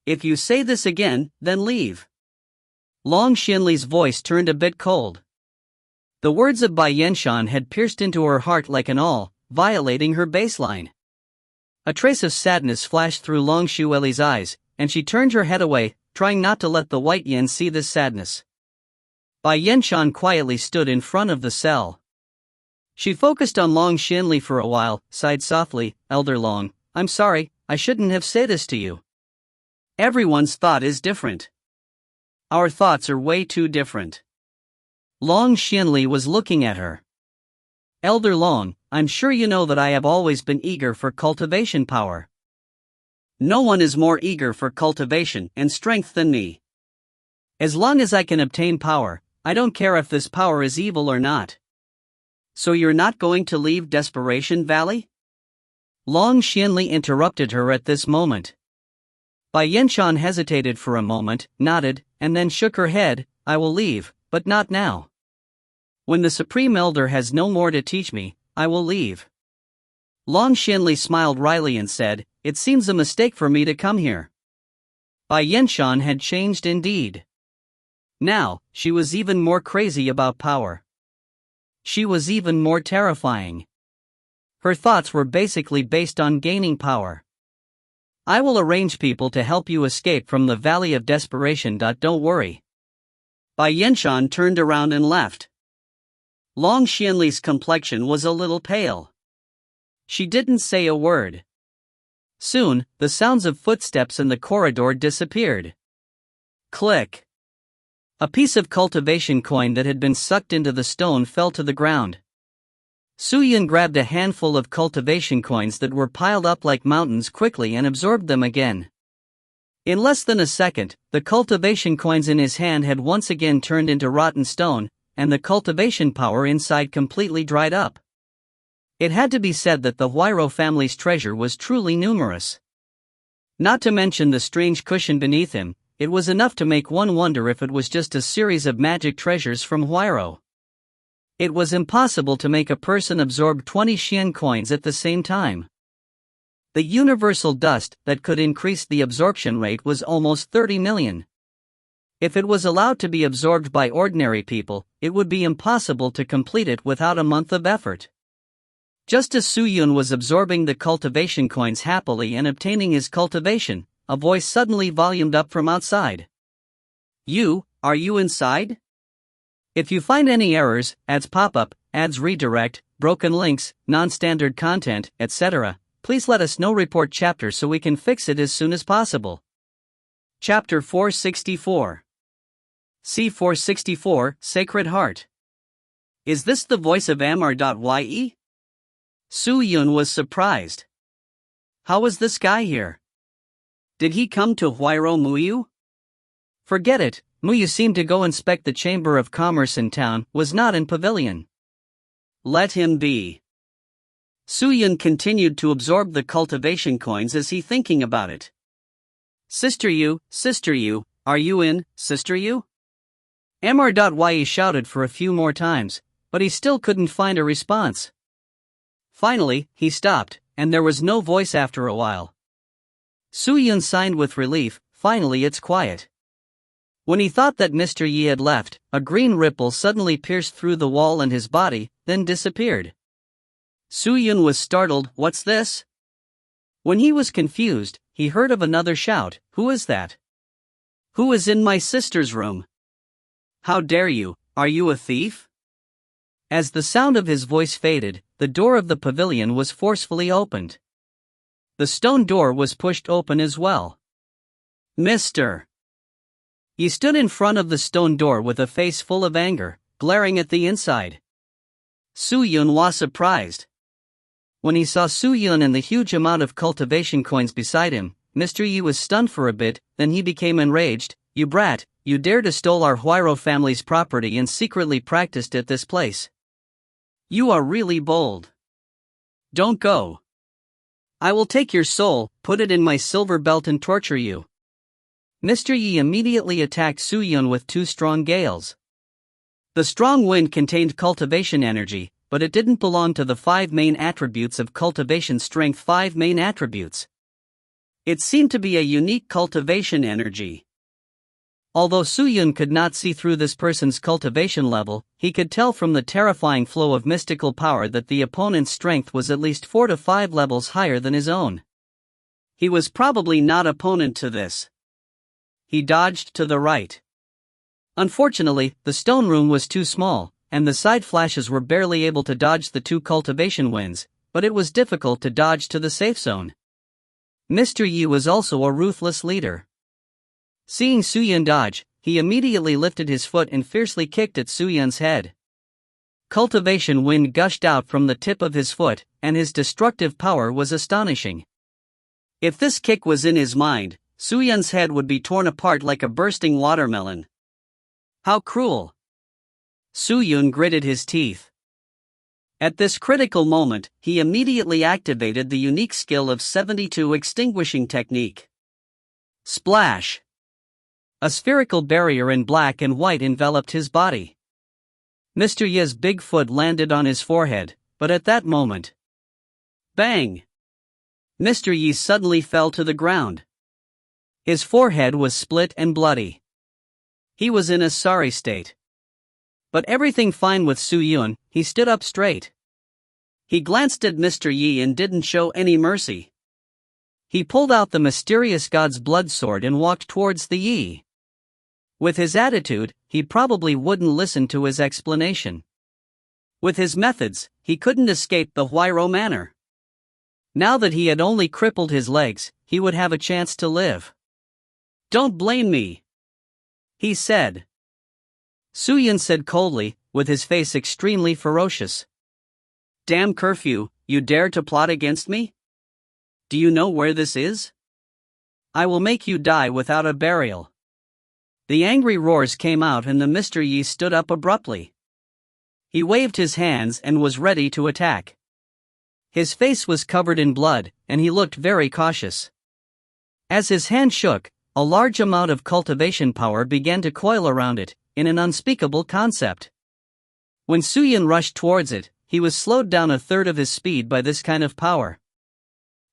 If you say this again, then leave. Long Xianli's voice turned a bit cold. The words of Bai Yanshan had pierced into her heart like an awl, violating her baseline. A trace of sadness flashed through Long Xianli's eyes, and she turned her head away, trying not to let the white yen see this sadness. Bai Yanshan quietly stood in front of the cell. She focused on Long Xianli for a while, sighed softly, Elder Long, I'm sorry, I shouldn't have said this to you. Everyone's thought is different. Our thoughts are way too different. Long Xianli was looking at her. Elder Long, I'm sure you know that I have always been eager for cultivation power. No one is more eager for cultivation and strength than me. As long as I can obtain power, I don't care if this power is evil or not. So you're not going to leave Desperation Valley? Long Xianli interrupted her at this moment. Bai Yanshan hesitated for a moment, nodded, and then shook her head, I will leave, but not now. When the Supreme Elder has no more to teach me, I will leave. Long Xianli smiled wryly and said, it seems a mistake for me to come here. Bai Yanshan had changed indeed. Now, she was even more crazy about power. She was even more terrifying. Her thoughts were basically based on gaining power. I will arrange people to help you escape from the Valley of Desperation. Don't worry. Bai Yanshan turned around and left. Long Xianli's complexion was a little pale. She didn't say a word. Soon, the sounds of footsteps in the corridor disappeared. Click. A piece of cultivation coin that had been sucked into the stone fell to the ground. Suyin grabbed a handful of cultivation coins that were piled up like mountains quickly and absorbed them again. In less than a second, the cultivation coins in his hand had once again turned into rotten stone, and the cultivation power inside completely dried up. It had to be said that the Huayro family's treasure was truly numerous. Not to mention the strange cushion beneath him, it was enough to make one wonder if it was just a series of magic treasures from Huayro. It was impossible to make a person absorb 20 Xian coins at the same time. The universal dust that could increase the absorption rate was almost 30 million. If it was allowed to be absorbed by ordinary people, it would be impossible to complete it without a month of effort. Just as Su Yun was absorbing the cultivation coins happily and obtaining his cultivation, a voice suddenly volumed up from outside. Are you inside? If you find any errors, ads pop-up, ads redirect, broken links, non-standard content, etc., please let us know. Report chapter so we can fix it as soon as possible. Chapter 464. C464, Sacred Heart. Is this the voice of Amr.ye? Su Yun was surprised. How was this guy here? Did he come to Huayro Muyu? Forget it, Muyu seemed to go inspect the Chamber of Commerce in town, was not in pavilion. Let him be. Su Yun continued to absorb the cultivation coins as he thinking about it. Sister Yu, are you in, Sister Yu? Amr.ye shouted for a few more times, but he still couldn't find a response. Finally, he stopped, and there was no voice after a while. Su Yun sighed with relief. Finally it's quiet. When he thought that Mr. Yi had left, a green ripple suddenly pierced through the wall and his body, then disappeared. Su Yun was startled. What's this? When he was confused, he heard of another shout. Who is that? Who is in my sister's room? How dare you, are you a thief? As the sound of his voice faded, the door of the pavilion was forcefully opened. The stone door was pushed open as well. Mr. He stood in front of the stone door with a face full of anger, glaring at the inside. Su Yun was surprised. When he saw Su Yun and the huge amount of cultivation coins beside him, Mr. Yi was stunned for a bit, then he became enraged. You brat, you dared to steal our Huayro family's property and secretly practiced at this place. You are really bold. Don't go. I will take your soul, put it in my silver belt and torture you. Mr. Yi immediately attacked Su Yun with two strong gales. The strong wind contained cultivation energy, but it didn't belong to the 5 main attributes of cultivation strength. 5 main attributes. It seemed to be a unique cultivation energy. Although Su Yun could not see through this person's cultivation level, he could tell from the terrifying flow of mystical power that the opponent's strength was at least 4 to 5 levels higher than his own. He was probably not opponent to this. He dodged to the right. Unfortunately, the stone room was too small, and the side flashes were barely able to dodge the 2 cultivation winds, but it was difficult to dodge to the safe zone. Mr. Yi was also a ruthless leader. Seeing Su Yun dodge, he immediately lifted his foot and fiercely kicked at Su Yun's head. Cultivation wind gushed out from the tip of his foot, and his destructive power was astonishing. If this kick was in his mind, Su Yun's head would be torn apart like a bursting watermelon. How cruel! Su Yun gritted his teeth. At this critical moment, he immediately activated the unique skill of 72 extinguishing technique. Splash! A spherical barrier in black and white enveloped his body. Mr. Yi's big foot landed on his forehead, but at that moment, bang! Mr. Yi suddenly fell to the ground. His forehead was split and bloody. He was in a sorry state. But everything fine with Su Yun, he stood up straight. He glanced at Mr. Yi and didn't show any mercy. He pulled out the mysterious god's blood sword and walked towards the Yi. With his attitude, he probably wouldn't listen to his explanation. With his methods, he couldn't escape the Huayro manor. Now that he had only crippled his legs, he would have a chance to live. Don't blame me, he said. Su Yun said coldly, with his face extremely ferocious. Damn curfew, you dare to plot against me? Do you know where this is? I will make you die without a burial. The angry roars came out and the Mr. Yi stood up abruptly. He waved his hands and was ready to attack. His face was covered in blood, and he looked very cautious. As his hand shook, a large amount of cultivation power began to coil around it, in an unspeakable concept. When Suyun rushed towards it, he was slowed down a third of his speed by this kind of power.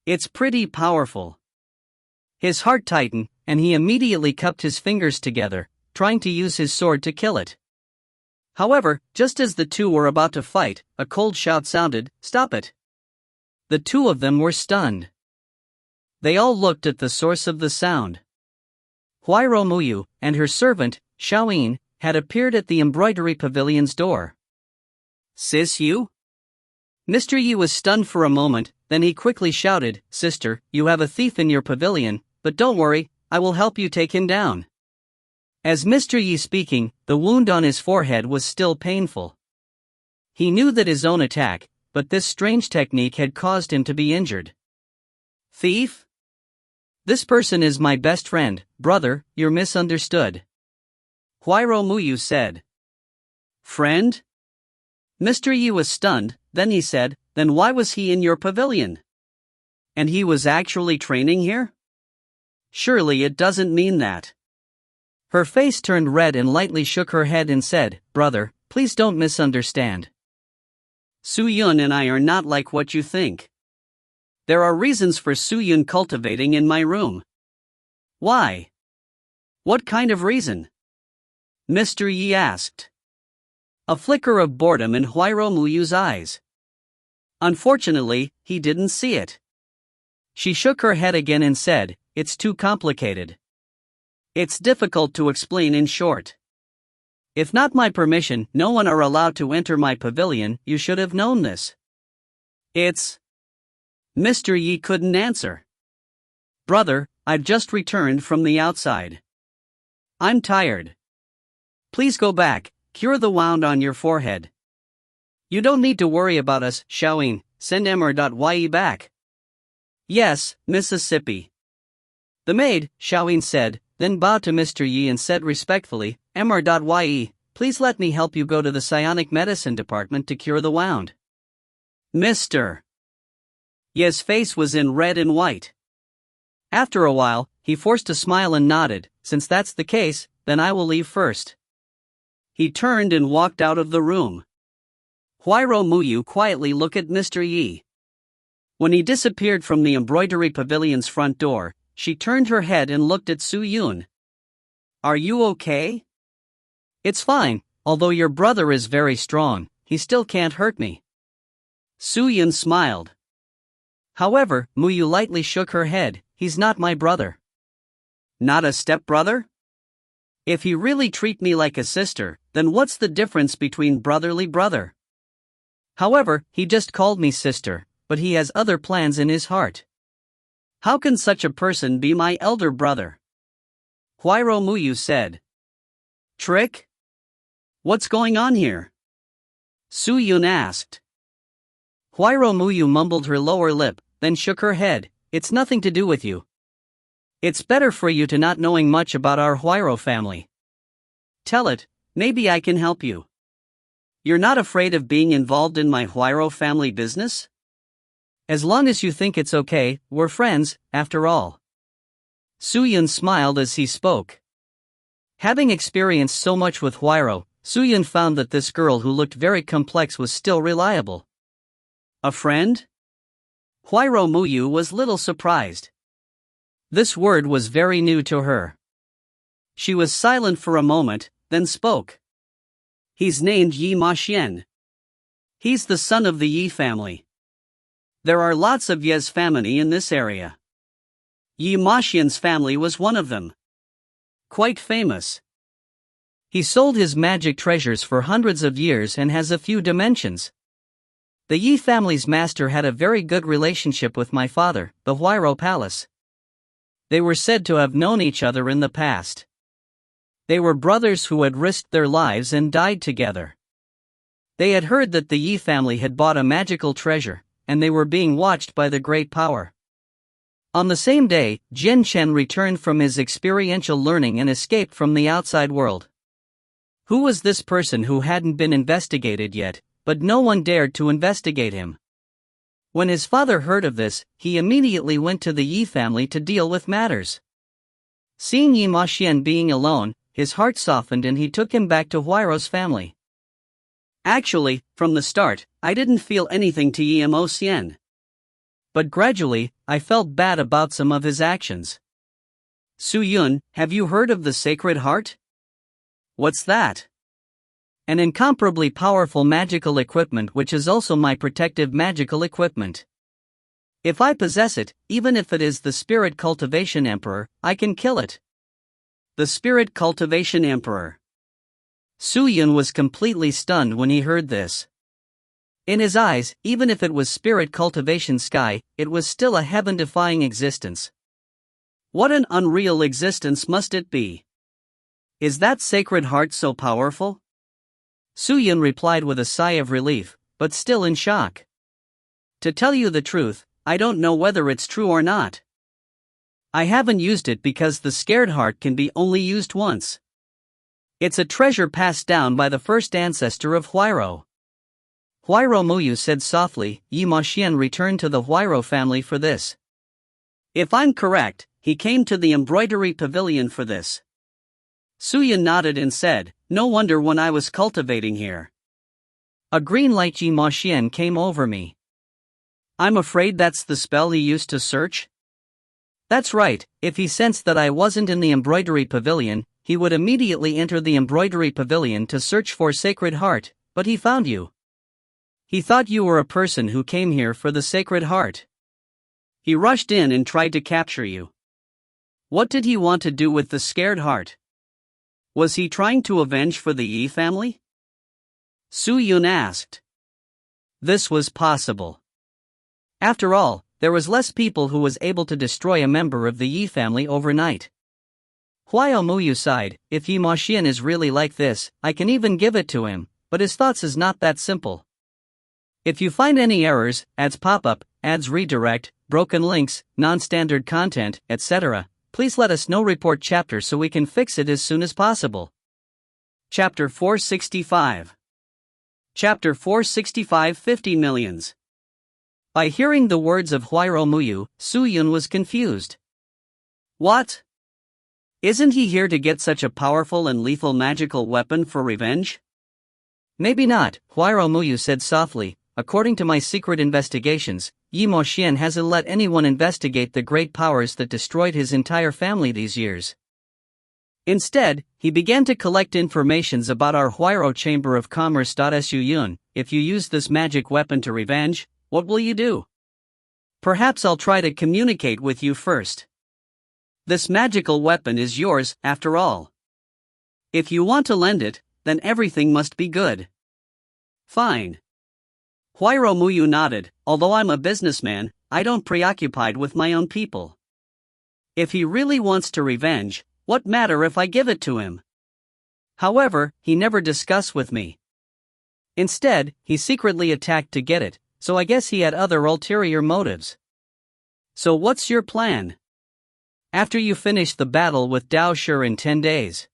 It's pretty powerful. His heart tightened, and he immediately cupped his fingers together, trying to use his sword to kill it. However, just as the two were about to fight, a cold shout sounded, "Stop it!" The two of them were stunned. They all looked at the source of the sound. Huairou Muyu and her servant, Xiaoyin, had appeared at the embroidery pavilion's door. "Sis, you?" Mr. Yi was stunned for a moment, then he quickly shouted, "Sister, you have a thief in your pavilion, but don't worry, I will help you take him down." As Mr. Yi speaking, the wound on his forehead was still painful. He knew that his own attack, but this strange technique had caused him to be injured. "Thief? This person is my best friend, brother, you're misunderstood," Huairou Muyu said. "Friend?" Mr. Yi was stunned, then he said, "Then why was he in your pavilion? And he was actually training here? Surely it doesn't mean that." Her face turned red and lightly shook her head and said, "Brother, please don't misunderstand. Suyun and I are not like what you think. There are reasons for Suyun cultivating in my room." "Why? What kind of reason?" Mr. Yi asked. A flicker of boredom in Huairou Muyu's eyes. Unfortunately, he didn't see it. She shook her head again and said, "It's too complicated. It's difficult to explain in short. If not my permission, no one are allowed to enter my pavilion, you should have known this." "It's..." Mr. Yi couldn't answer. "Brother, I've just returned from the outside. I'm tired. Please go back, cure the wound on your forehead. You don't need to worry about us, Xiaoyin, send Mr.Yi back." "Yes, Mississippi." The maid, Xiaoyin said, then bowed to Mr. Yi and said respectfully, "Mr.Yi, please let me help you go to the psionic medicine department to cure the wound." Mr. Yi's face was in red and white. After a while, he forced a smile and nodded, "Since that's the case, then I will leave first." He turned and walked out of the room. Huairou Muyu quietly looked at Mr. Yi. When he disappeared from the embroidery pavilion's front door, she turned her head and looked at Suyun. "Are you okay?" "It's fine, although your brother is very strong, he still can't hurt me." Suyun smiled. However, Muyu lightly shook her head, "He's not my brother." "Not a stepbrother? If he really treat me like a sister, then what's the difference between brotherly brother? However, he just called me sister, but he has other plans in his heart. How can such a person be my elder brother?" Huairou Muyu said. "Trick? What's going on here?" Suyun asked. Huairou Muyu mumbled her lower lip, then shook her head, "It's nothing to do with you. It's better for you to not knowing much about our Huairou family. Tell it, maybe I can help you. You're not afraid of being involved in my Huairou family business? As long as you think it's okay, we're friends, after all." Suyun smiled as he spoke. Having experienced so much with Huairou, Suyun found that this girl who looked very complex was still reliable. A friend? Huairou Muyu was little surprised. This word was very new to her. She was silent for a moment, then spoke. "He's named Yi Maxian. He's the son of the Yi family. There are lots of Yi's family in this area. Yi Maxian's family was one of them. Quite famous. He sold his magic treasures for hundreds of years and has a few dimensions. The Yi family's master had a very good relationship with my father, the Huairou Palace. They were said to have known each other in the past. They were brothers who had risked their lives and died together. They had heard that the Yi family had bought a magical treasure, and they were being watched by the great power. On the same day, Jin Chen returned from his experiential learning and escaped from the outside world. Who was this person who hadn't been investigated yet, but no one dared to investigate him? When his father heard of this, he immediately went to the Yi family to deal with matters. Seeing Yi Maxian being alone, his heart softened and he took him back to Huairou's family. Actually, from the start, I didn't feel anything to Yi Maxian. But gradually, I felt bad about some of his actions. Su Yun, have you heard of the Sacred Heart? What's that? An incomparably powerful magical equipment which is also my protective magical equipment. If I possess it, even if it is the Spirit Cultivation Emperor, I can kill it. The Spirit Cultivation Emperor. Su Yun was completely stunned when he heard this. In his eyes, even if it was Spirit Cultivation Sky, it was still a heaven-defying existence. What an unreal existence must it be? Is that Sacred Heart so powerful? Su Yun replied with a sigh of relief, but still in shock. To tell you the truth, I don't know whether it's true or not. I haven't used it because the Scared Heart can be only used once. It's a treasure passed down by the first ancestor of Huairou. Huairou Muyu said softly. Yi Maxian returned to the Huairou family for this. If I'm correct, he came to the embroidery pavilion for this. Su Yun nodded and said, no wonder when I was cultivating here. A green light Yi Maxian came over me. I'm afraid that's the spell he used to search? That's right, if he sensed that I wasn't in the embroidery pavilion, he would immediately enter the embroidery pavilion to search for Sacred Heart, but he found you. He thought you were a person who came here for the Sacred Heart. He rushed in and tried to capture you. What did he want to do with the Scared Heart? Was he trying to avenge for the Yi family? Su Yun asked. This was possible. After all, there was less people who was able to destroy a member of the Yi family overnight. Huairou Muyu sighed. If Yi Maxian is really like this, I can even give it to him, but his thoughts is not that simple. If you find any errors, ads pop-up, ads redirect, broken links, non-standard content, etc., please let us know. Report chapter so we can fix it as soon as possible. Chapter 465. Chapter 465 50 Millions. By hearing the words of Huairou Muyu, Su Yun was confused. What? Isn't he here to get such a powerful and lethal magical weapon for revenge? Maybe not, Huairou Muyu said softly. According to my secret investigations, Yi Maxian hasn't let anyone investigate the great powers that destroyed his entire family these years. Instead, he began to collect informations about our Huairou Chamber of Commerce. Su Yun, if you use this magic weapon to revenge, what will you do? Perhaps I'll try to communicate with you first. This magical weapon is yours, after all. If you want to lend it, then everything must be good. Fine. Huairou Muyu nodded. Although I'm a businessman, I don't preoccupied with my own people. If he really wants to revenge, what matter if I give it to him? However, he never discussed with me. Instead, he secretly attacked to get it, so I guess he had other ulterior motives. So what's your plan? After you finish the battle with Dao Shi in 10 days.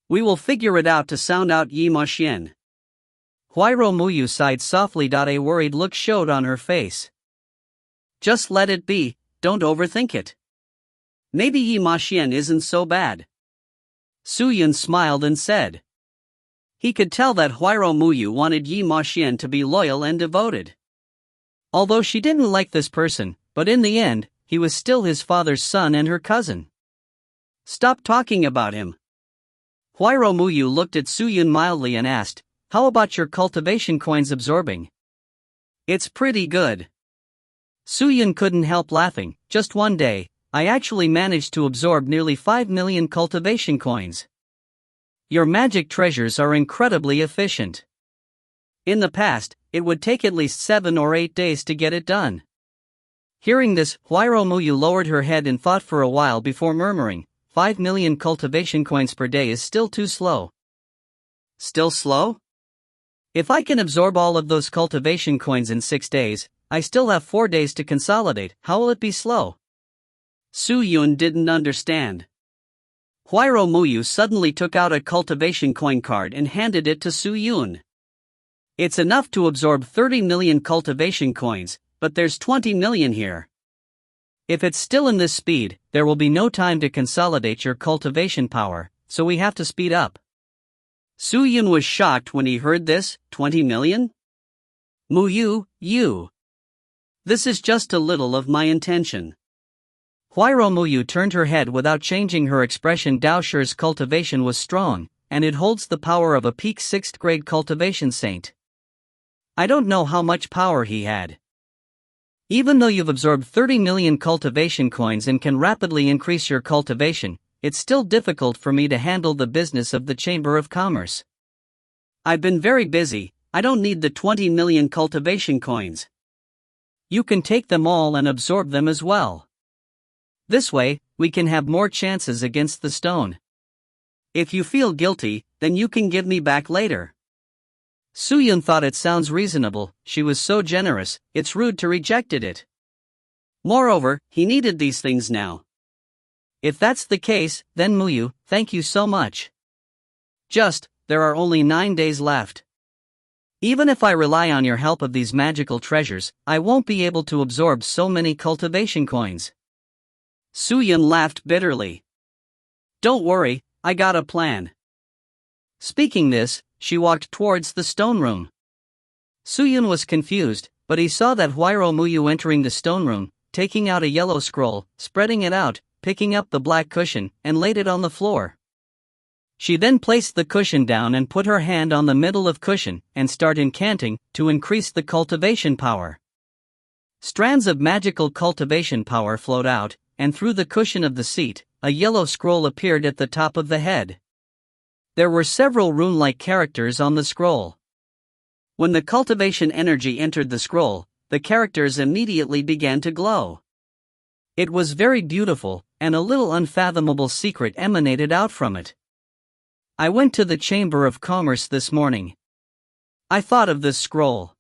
We will figure it out to sound out Yi Maxian. Huairou Muyu sighed softly. A worried look showed on her face. Just let it be, don't overthink it. Maybe Yi Maxian isn't so bad. Su Yun smiled and said. He could tell that Huairou Muyu wanted Yi Maxian to be loyal and devoted. Although she didn't like this person, but in the end, he was still his father's son and her cousin. Stop talking about him. Huairou Muyu looked at Su Yun mildly and asked, how about your cultivation coins absorbing? It's pretty good. Su Yun couldn't help laughing. Just one day, I actually managed to absorb nearly 5 million cultivation coins. Your magic treasures are incredibly efficient. In the past, it would take at least 7 or 8 days to get it done. Hearing this, Huairou Muyu lowered her head and thought for a while before murmuring, 5 million cultivation coins per day is still too slow. Still slow? If I can absorb all of those cultivation coins in 6 days, I still have 4 days to consolidate. How will it be slow? Su Yun didn't understand. Huayro Muyu suddenly took out a cultivation coin card and handed it to Su Yun. It's enough to absorb 30 million cultivation coins, but there's 20 million here. If it's still in this speed, there will be no time to consolidate your cultivation power, so we have to speed up. Su Yun was shocked when he heard this. 20 million? Muyu, you. This is just a little of my intention. Huayro Muyu turned her head without changing her expression. Dao Shi's cultivation was strong, and it holds the power of a peak 6th grade cultivation saint. I don't know how much power he had. Even though you've absorbed 30 million cultivation coins and can rapidly increase your cultivation, it's still difficult for me to handle the business of the Chamber of Commerce. I've been very busy. I don't need the 20 million cultivation coins. You can take them all and absorb them as well. This way, we can have more chances against the stone. If you feel guilty, then you can give me back later. Su Yun thought it sounds reasonable. She was so generous, it's rude to reject it. Moreover, he needed these things now. If that's the case, then Muyu, thank you so much. There are only 9 days left. Even if I rely on your help of these magical treasures, I won't be able to absorb so many cultivation coins. Su Yun laughed bitterly. Don't worry, I got a plan. Speaking this, she walked towards the stone room. Su Yun was confused, but he saw that Huayro Muyu entering the stone room, taking out a yellow scroll, spreading it out, picking up the black cushion, and laid it on the floor. She then placed the cushion down and put her hand on the middle of cushion and started incanting to increase the cultivation power. Strands of magical cultivation power flowed out, and through the cushion of the seat, a yellow scroll appeared at the top of the head. There were several rune-like characters on the scroll. When the cultivation energy entered the scroll, the characters immediately began to glow. It was very beautiful, and a little unfathomable secret emanated out from it. I went to the Chamber of Commerce this morning. I thought of this scroll.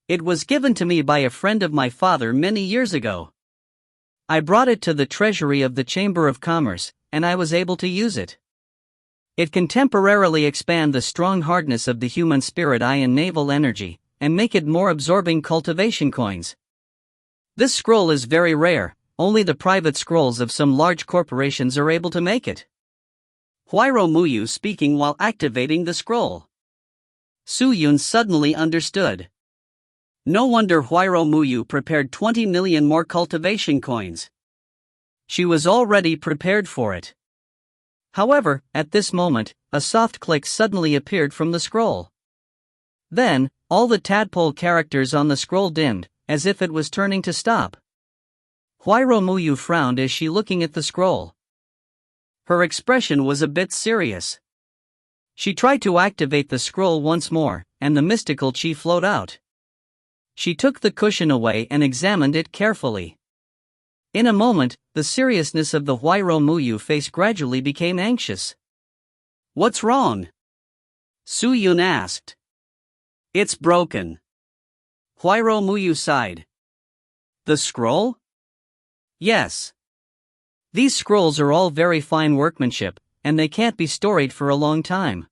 It was given to me by a friend of my father many years ago. I brought it to the treasury of the Chamber of Commerce, and I was able to use it. It can temporarily expand the strong hardness of the human spirit eye and naval energy, and make it more absorbing cultivation coins. This scroll is very rare, only the private scrolls of some large corporations are able to make it. Huayro Muyu speaking while activating the scroll. Su Yun suddenly understood. No wonder Huayro Muyu prepared 20 million more cultivation coins. She was already prepared for it. However, at this moment, a soft click suddenly appeared from the scroll. Then, all the tadpole characters on the scroll dimmed, as if it was turning to stop. Huayro Muyu frowned as she looking at the scroll. Her expression was a bit serious. She tried to activate the scroll once more, and the mystical chi flowed out. She took the cushion away and examined it carefully. In a moment, the seriousness of the Huayro Muyu face gradually became anxious. What's wrong? Su Yun asked. It's broken. Huayro Muyu sighed. The scroll? Yes. These scrolls are all very fine workmanship, and they can't be storied for a long time.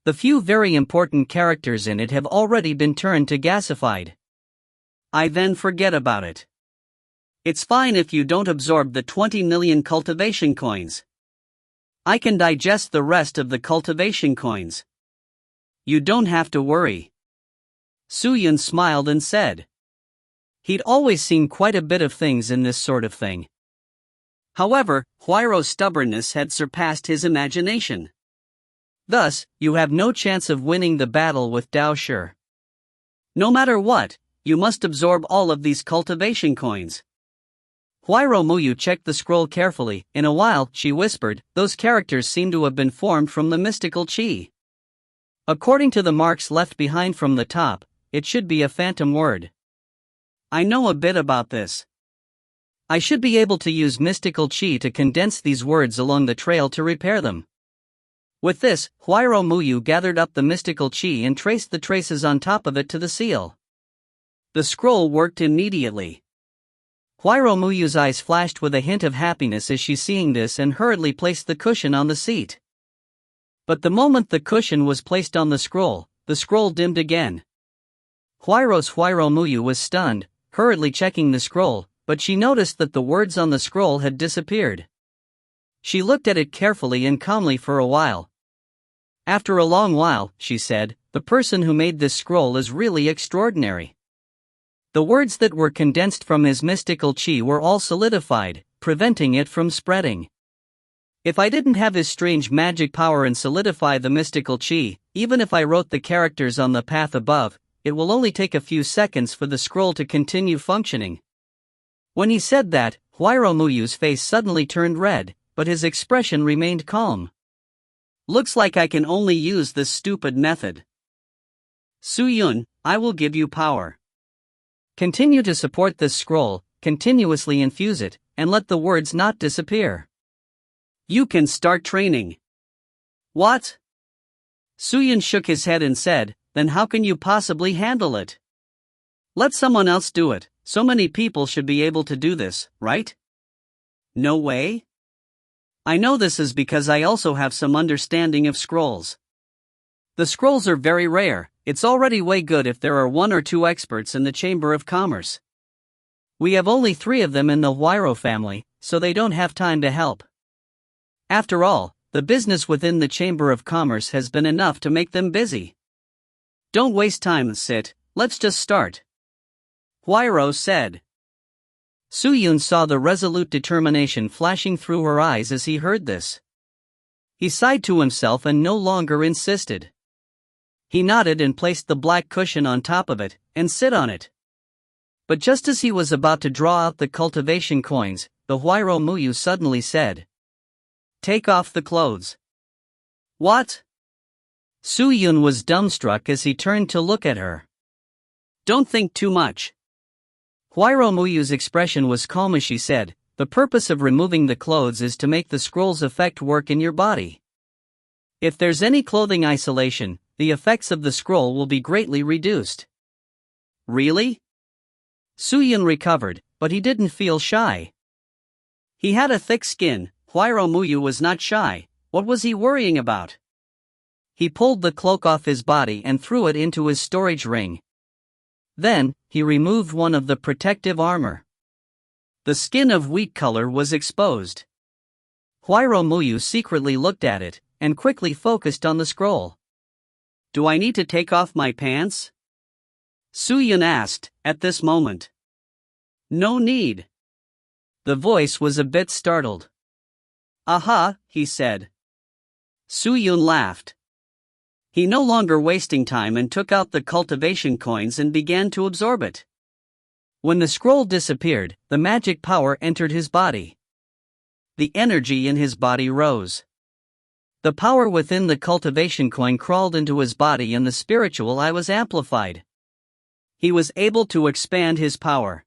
The few very important characters in it have already been turned to gasified. I then forget about it. It's fine if you don't absorb the 20 million cultivation coins. I can digest the rest of the cultivation coins. You don't have to worry. Su Yun smiled and said. He'd always seen quite a bit of things in this sort of thing. However, Huayro's stubbornness had surpassed his imagination. Thus, you have no chance of winning the battle with Dao Shi. No matter what, you must absorb all of these cultivation coins. Huayro Muyu checked the scroll carefully. In a while, she whispered, those characters seem to have been formed from the mystical chi. According to the marks left behind from the top, it should be a phantom word. I know a bit about this. I should be able to use mystical chi to condense these words along the trail to repair them. With this, Huayro Muyu gathered up the mystical chi and traced the traces on top of it to the seal. The scroll worked immediately. Huayro Muyu's eyes flashed with a hint of happiness as she seeing this and hurriedly placed the cushion on the seat. But the moment the cushion was placed on the scroll dimmed again. Huayro Muyu was stunned, hurriedly checking the scroll, but she noticed that the words on the scroll had disappeared. She looked at it carefully and calmly for a while. After a long while, she said, "The person who made this scroll is really extraordinary." The words that were condensed from his mystical chi were all solidified, preventing it from spreading. If I didn't have his strange magic power and solidify the mystical chi, even if I wrote the characters on the path above, it will only take a few seconds for the scroll to continue functioning. When he said that, Huayro Muyu's face suddenly turned red, but his expression remained calm. "Looks like I can only use this stupid method. Su-yun, I will give you power. Continue to support this scroll, continuously infuse it, and let the words not disappear. You can start training." "What?" Su-yun shook his head and said, "Then how can you possibly handle it? Let someone else do it. So many people should be able to do this, right?" "No way. I know this is because I also have some understanding of scrolls. The scrolls are very rare. It's already way good if there are 1 or 2 experts in the Chamber of Commerce. We have only 3 of them in the Huayro family, so they don't have time to help. After all, the business within the Chamber of Commerce has been enough to make them busy. Don't waste time, Sit, let's just start," Huayro said. Su-yun saw the resolute determination flashing through her eyes as he heard this. He sighed to himself and no longer insisted. He nodded and placed the black cushion on top of it, and sit on it. But just as he was about to draw out the cultivation coins, the Huayro Muyu suddenly said, "Take off the clothes." "What?" Su-yun was dumbstruck as he turned to look at her. "Don't think too much." Huayro Muyu's expression was calm as she said, "The purpose of removing the clothes is to make the scroll's effect work in your body. If there's any clothing isolation, the effects of the scroll will be greatly reduced." "Really?" Su-yun recovered, but he didn't feel shy. He had a thick skin. Huayro Muyu was not shy. What was he worrying about? He pulled the cloak off his body and threw it into his storage ring. Then, he removed one of the protective armor. The skin of wheat color was exposed. Huayro Muyu secretly looked at it, and quickly focused on the scroll. "Do I need to take off my pants?" Su-yun asked, at this moment. "No need." The voice was a bit startled. "Aha," he said. Su-yun laughed. He no longer wasting time and took out the cultivation coins and began to absorb it. When the scroll disappeared, the magic power entered his body. The energy in his body rose. The power within the cultivation coin crawled into his body and the spiritual eye was amplified. He was able to expand his power.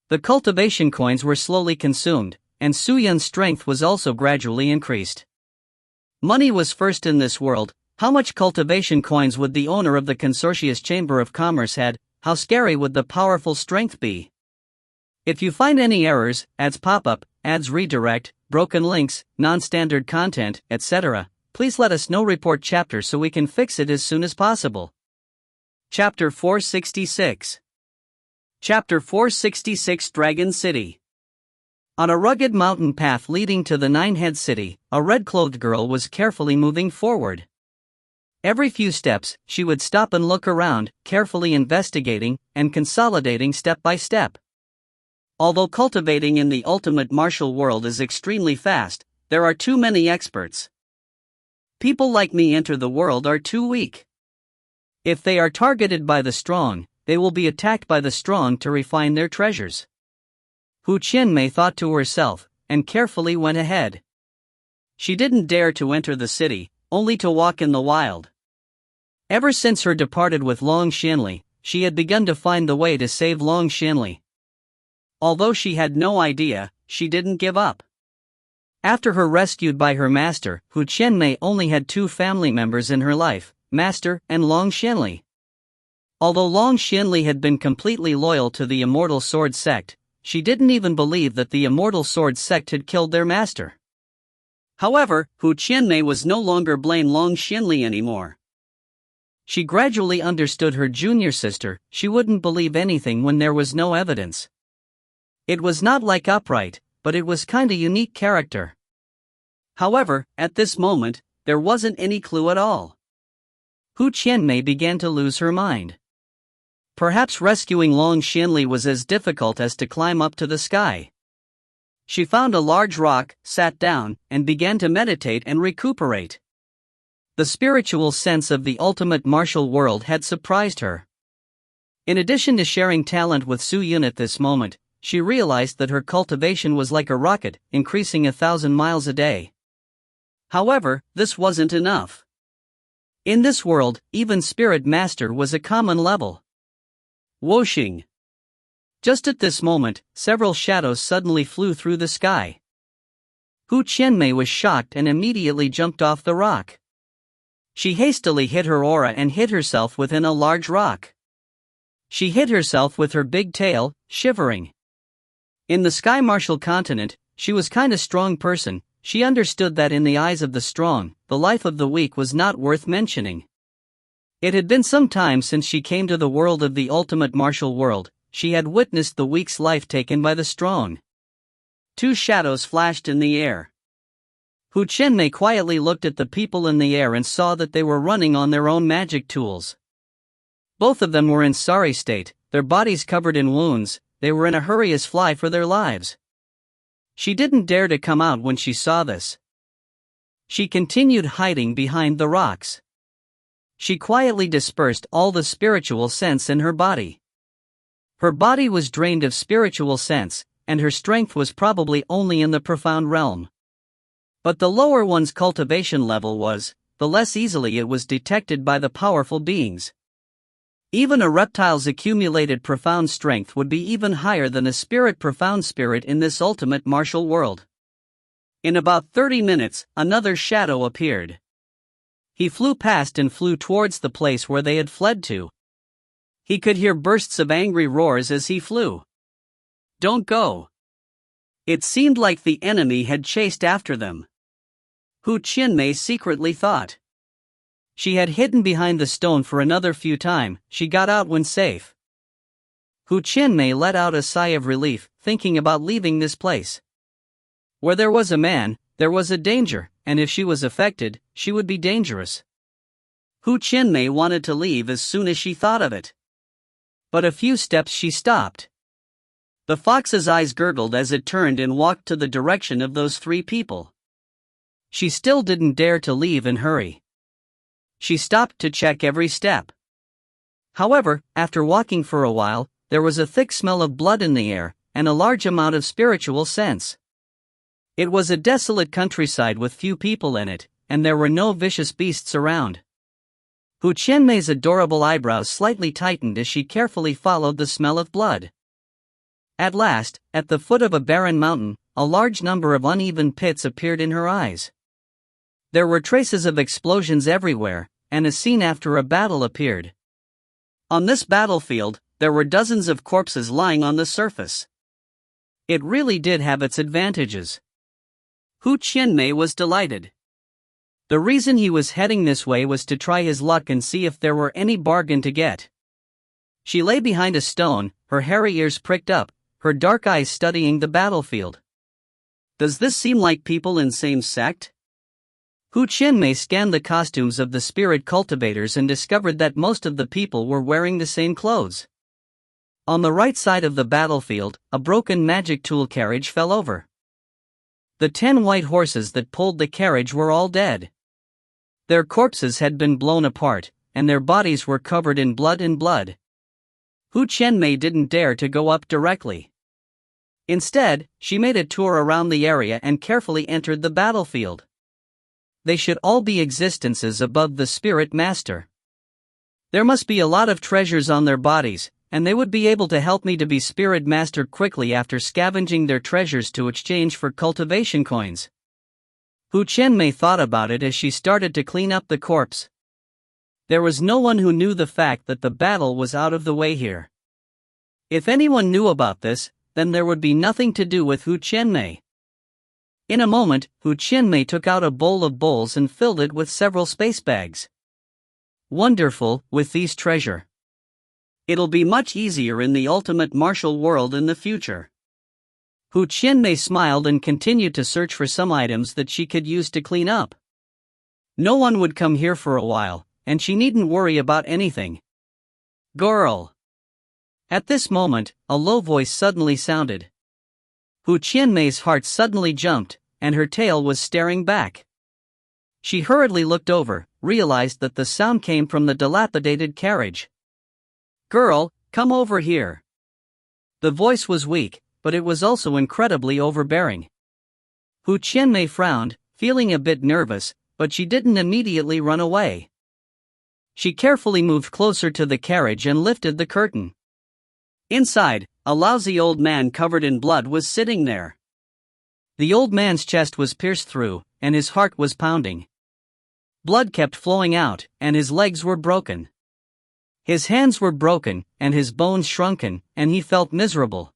The cultivation coins were slowly consumed, and Su-yun's strength was also gradually increased. Money was first in this world. How much cultivation coins would the owner of the Consortius Chamber of Commerce had? How scary would the powerful strength be? If you find any errors, ads pop up, ads redirect, broken links, non-standard content, etc., please let us know. Report chapter so we can fix it as soon as possible. Chapter 466. Chapter 466 Dragon City. On a rugged mountain path leading to the Nine-Head City, a red-clothed girl was carefully moving forward. Every few steps, she would stop and look around, carefully investigating and consolidating step by step. Although cultivating in the ultimate martial world is extremely fast, there are too many experts. People like me enter the world are too weak. If they are targeted by the strong, they will be attacked by the strong to refine their treasures. Hu Qianmei thought to herself, and carefully went ahead. She didn't dare to enter the city, only to walk in the wild. Ever since her departed with Long Xianli, she had begun to find the way to save Long Xianli. Although she had no idea, she didn't give up. After her rescued by her master, Hu Qianmei only had 2 family members in her life, Master and Long Xianli. Although Long Xianli had been completely loyal to the Immortal Sword sect, she didn't even believe that the immortal sword sect had killed their master. However, Hu Qianmei was no longer blame Long Xinli anymore. She gradually understood her junior sister. She wouldn't believe anything when there was no evidence. It was not like Upright, but it was kinda unique character. However, at this moment, there wasn't any clue at all. Hu Qianmei began to lose her mind. Perhaps rescuing Long Xinli was as difficult as to climb up to the sky. She found a large rock, sat down, and began to meditate and recuperate. The spiritual sense of the ultimate martial world had surprised her. In addition to sharing talent with Su Yun at this moment, she realized that her cultivation was like a rocket, increasing 1,000 miles a day. However, this wasn't enough. In this world, even Spirit Master was a common level. Whooshing. Just at this moment, several shadows suddenly flew through the sky. Hu Qianmei was shocked and immediately jumped off the rock. She hastily hid her aura and hid herself within a large rock. She hid herself with her big tail, shivering. In the Sky Martial continent, she was kinda strong person. She understood that in the eyes of the strong, the life of the weak was not worth mentioning. It had been some time since she came to the world of the ultimate martial world. She had witnessed the weak's life taken by the strong. Two shadows flashed in the air. Hu Qianmei quietly looked at the people in the air and saw that they were running on their own magic tools. Both of them were in sorry state, their bodies covered in wounds. They were in a hurry as fly for their lives. She didn't dare to come out when she saw this. She continued hiding behind the rocks. She quietly dispersed all the spiritual sense in her body. Her body was drained of spiritual sense, and her strength was probably only in the profound realm. But the lower one's cultivation level was, the less easily it was detected by the powerful beings. Even a reptile's accumulated profound strength would be even higher than a profound spirit in this ultimate martial world. In about 30 minutes, another shadow appeared. He flew past and flew towards the place where they had fled to. He could hear bursts of angry roars as he flew. "Don't go." It seemed like the enemy had chased after them. Hu Qianmei secretly thought. She had hidden behind the stone for another few times. She got out when safe. Hu Qianmei let out a sigh of relief, thinking about leaving this place. Where there was a man, there was a danger, and if she was affected, she would be dangerous. Hu Qianmei wanted to leave as soon as she thought of it. But a few steps she stopped. The fox's eyes gurgled as it turned and walked to the direction of those three people. She still didn't dare to leave and hurry. She stopped to check every step. However, after walking for a while, there was a thick smell of blood in the air, and a large amount of spiritual sense. It was a desolate countryside with few people in it, and there were no vicious beasts around. Hu Qianmei's adorable eyebrows slightly tightened as she carefully followed the smell of blood. At last, at the foot of a barren mountain, a large number of uneven pits appeared in her eyes. There were traces of explosions everywhere, and a scene after a battle appeared. On this battlefield, there were dozens of corpses lying on the surface. It really did have its advantages. Hu Qianmei was delighted. The reason he was heading this way was to try his luck and see if there were any bargain to get. She lay behind a stone, her hairy ears pricked up, her dark eyes studying the battlefield. Does this seem like people in same sect? Hu Qianmei scanned the costumes of the spirit cultivators and discovered that most of the people were wearing the same clothes. On the right side of the battlefield, a broken magic tool carriage fell over. The 10 white horses that pulled the carriage were all dead. Their corpses had been blown apart, and their bodies were covered in blood. Hu Qianmei didn't dare to go up directly. Instead, she made a tour around the area and carefully entered the battlefield. They should all be existences above the spirit master. There must be a lot of treasures on their bodies, and they would be able to help me to be spirit master quickly after scavenging their treasures to exchange for cultivation coins. Hu Qianmei thought about it as she started to clean up the corpse. There was no one who knew the fact that the battle was out of the way here. If anyone knew about this, then there would be nothing to do with Hu Qianmei. In a moment, Hu Qianmei took out a bowl of bowls and filled it with several space bags. Wonderful, with these treasure. It'll be much easier in the ultimate martial world in the future. Hu Qianmei smiled and continued to search for some items that she could use to clean up. No one would come here for a while, and she needn't worry about anything. Girl! At this moment, a low voice suddenly sounded. Hu Qianmei's heart suddenly jumped, and her tail was staring back. She hurriedly looked over, realized that the sound came from the dilapidated carriage. Girl, come over here. The voice was weak, but it was also incredibly overbearing. Hu Qianmei frowned, feeling a bit nervous, but she didn't immediately run away. She carefully moved closer to the carriage and lifted the curtain. Inside, a lousy old man covered in blood was sitting there. The old man's chest was pierced through, and his heart was pounding. Blood kept flowing out, and his legs were broken. His hands were broken, and his bones shrunken, and he felt miserable.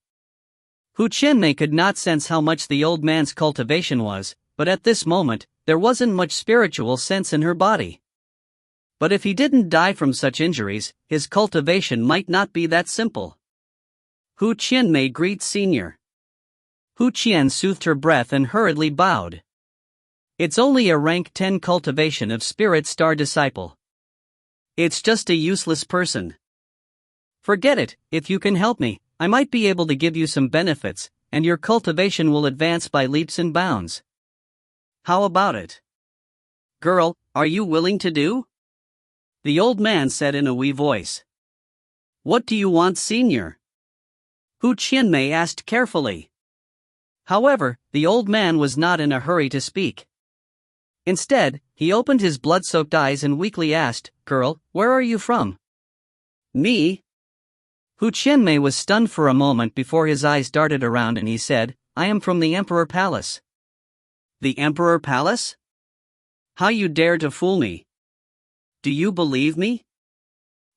Hu Qianmei could not sense how much the old man's cultivation was, but at this moment, there wasn't much spiritual sense in her body. But if he didn't die from such injuries, his cultivation might not be that simple. Hu Qianmei greets Senior. Hu Qian soothed her breath and hurriedly bowed. It's only a rank 10 cultivation of Spirit Star Disciple. It's just a useless person. Forget it, if you can help me, I might be able to give you some benefits, and your cultivation will advance by leaps and bounds. How about it? Girl, are you willing to do? The old man said in a wee voice. What do you want, Senior? Hu Qianmei asked carefully. However, the old man was not in a hurry to speak. Instead, he opened his blood-soaked eyes and weakly asked, Girl, where are you from? Me? Hu Qianmei was stunned for a moment before his eyes darted around and he said, I am from the Emperor Palace. The Emperor Palace? How you dare to fool me? Do you believe me?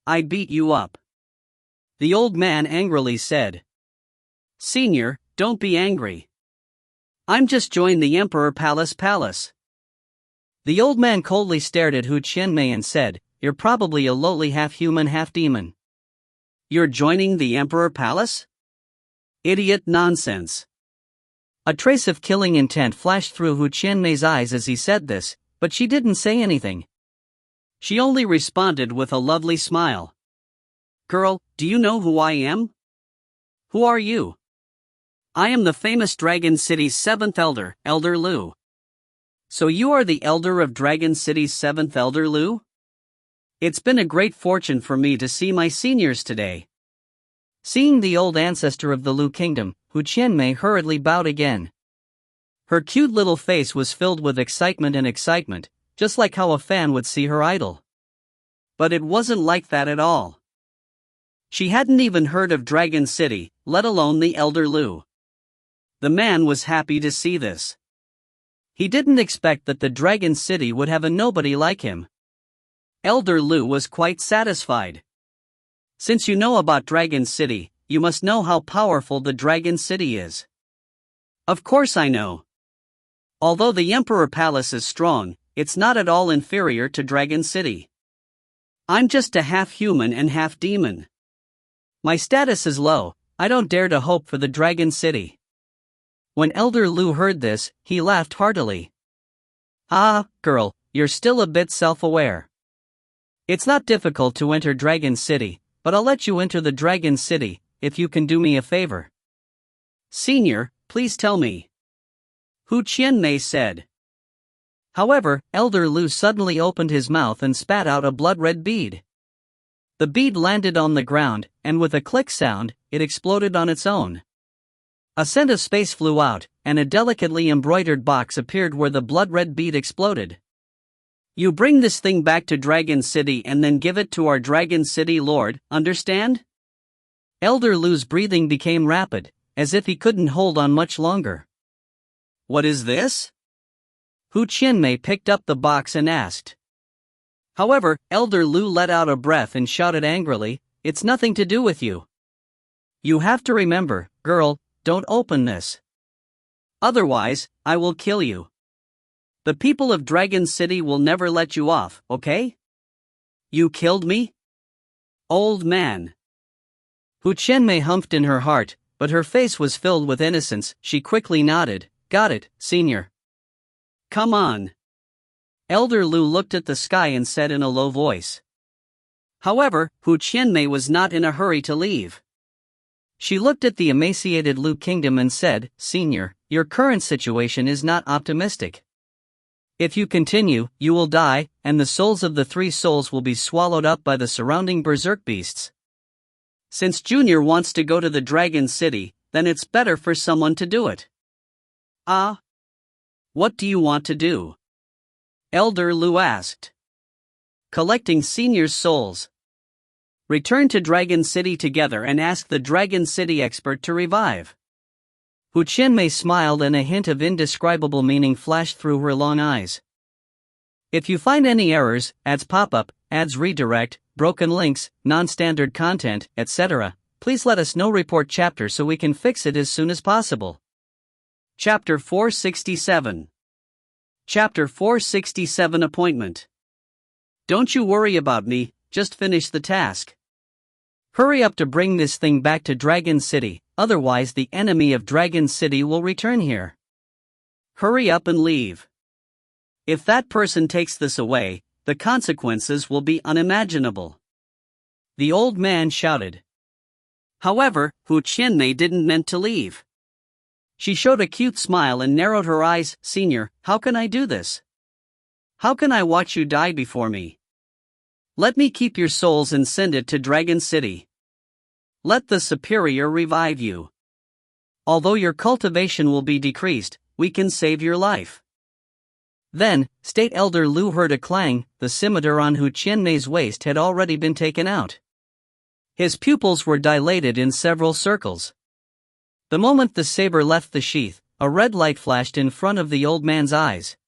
I beat you up. The old man angrily said. Senior, don't be angry. I'm just joined the Emperor Palace. The old man coldly stared at Hu Qianmei and said, You're probably a lowly half-human half-demon. You're joining the Emperor Palace? Idiot nonsense. A trace of killing intent flashed through Hu Qianmei's eyes as he said this, but she didn't say anything. She only responded with a lovely smile. Girl, do you know who I am? Who are you? I am the famous Dragon City's 7th Elder, Elder Lu. So you are the Elder of Dragon City's 7th Elder Lu? It's been a great fortune for me to see my seniors today. Seeing the old ancestor of the Lu Kingdom, Hu Qianmei hurriedly bowed again. Her cute little face was filled with excitement, just like how a fan would see her idol. But it wasn't like that at all. She hadn't even heard of Dragon City, let alone the Elder Lu. The man was happy to see this. He didn't expect that the Dragon City would have a nobody like him. Elder Lu was quite satisfied. Since you know about Dragon City, you must know how powerful the Dragon City is. Of course I know. Although the Emperor Palace is strong, it's not at all inferior to Dragon City. I'm just a half-human and half-demon. My status is low, I don't dare to hope for the Dragon City. When Elder Lu heard this, he laughed heartily. Ah, girl, you're still a bit self-aware. It's not difficult to enter Dragon City, but I'll let you enter the Dragon City, if you can do me a favor. Senior, please tell me. Hu Qianmei said. However, Elder Lu suddenly opened his mouth and spat out a blood-red bead. The bead landed on the ground, and with a click sound, it exploded on its own. A scent of space flew out, and a delicately embroidered box appeared where the blood-red bead exploded. You bring this thing back to Dragon City and then give it to our Dragon City Lord, understand? Elder Lu's breathing became rapid, as if he couldn't hold on much longer. What is this? Hu Qianmei picked up the box and asked. However, Elder Lu let out a breath and shouted angrily, It's nothing to do with you. You have to remember, girl, don't open this. Otherwise, I will kill you. The people of Dragon City will never let you off, okay? You killed me? Old man. Hu Qianmei humphed in her heart, but her face was filled with innocence. She quickly nodded. Got it, senior. Come on. Elder Lu looked at the sky and said in a low voice. However, Hu Qianmei was not in a hurry to leave. She looked at the emaciated Lu kingdom and said, Senior, your current situation is not optimistic. If you continue, you will die, and the souls of the 3 souls will be swallowed up by the surrounding berserk beasts. Since Junior wants to go to the Dragon City, then it's better for someone to do it. Ah? What do you want to do? Elder Lu asked. Collecting Senior's souls. Return to Dragon City together and ask the Dragon City expert to revive. Hu Qianmei smiled and a hint of indescribable meaning flashed through her long eyes. If you find any errors, ads pop-up, ads redirect, broken links, non-standard content, etc., please let us know. Report chapter so we can fix it as soon as possible. Chapter 467. Chapter 467 Appointment. Don't you worry about me, just finish the task. Hurry up to bring this thing back to Dragon City, otherwise the enemy of Dragon City will return here. Hurry up and leave. If that person takes this away, the consequences will be unimaginable. The old man shouted. However, Hu Qianmei didn't meant to leave. She showed a cute smile and narrowed her eyes. Senior, how can I do this? How can I watch you die before me? Let me keep your souls and send it to Dragon City. Let the superior revive you. Although your cultivation will be decreased, we can save your life. Then, State Elder Lu heard a clang. The scimitar on Hu Qianmei's waist had already been taken out. His pupils were dilated in several circles. The moment the saber left the sheath, a red light flashed in front of the old man's eyes.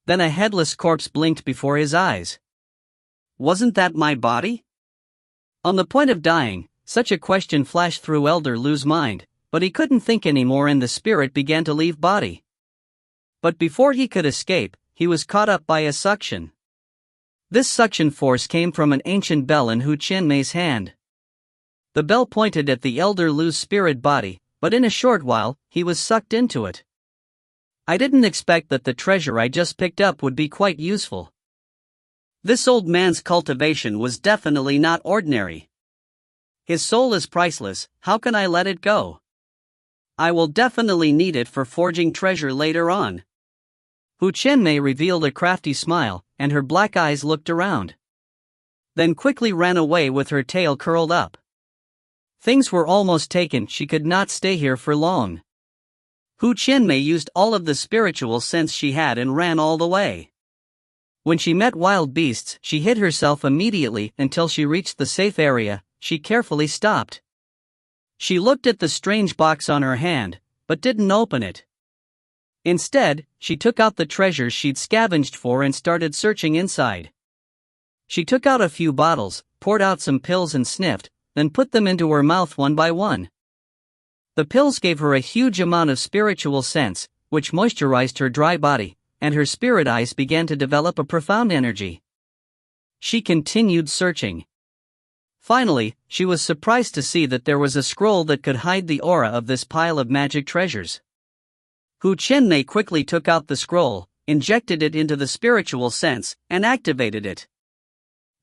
Then a headless corpse blinked before his eyes. Wasn't that my body? On the point of dying, such a question flashed through Elder Lu's mind, but he couldn't think anymore and the spirit began to leave body. But before he could escape, he was caught up by a suction. This suction force came from an ancient bell in Hu Qianmei's hand. The bell pointed at the Elder Lu's spirit body, but in a short while, he was sucked into it. I didn't expect that the treasure I just picked up would be quite useful. This old man's cultivation was definitely not ordinary. His soul is priceless, how can I let it go? I will definitely need it for forging treasure later on. Hu Qianmei revealed a crafty smile, and her black eyes looked around. Then quickly ran away with her tail curled up. Things were almost taken, she could not stay here for long. Hu Qianmei used all of the spiritual sense she had and ran all the way. When she met wild beasts, she hid herself immediately until she reached the safe area. She carefully stopped. She looked at the strange box on her hand, but didn't open it. Instead, she took out the treasures she'd scavenged for and started searching inside. She took out a few bottles, poured out some pills and sniffed, then put them into her mouth one by one. The pills gave her a huge amount of spiritual sense, which moisturized her dry body, and her spirit eyes began to develop a profound energy. She continued searching. Finally, she was surprised to see that there was a scroll that could hide the aura of this pile of magic treasures. Hu Qianmei quickly took out the scroll, injected it into the spiritual sense, and activated it.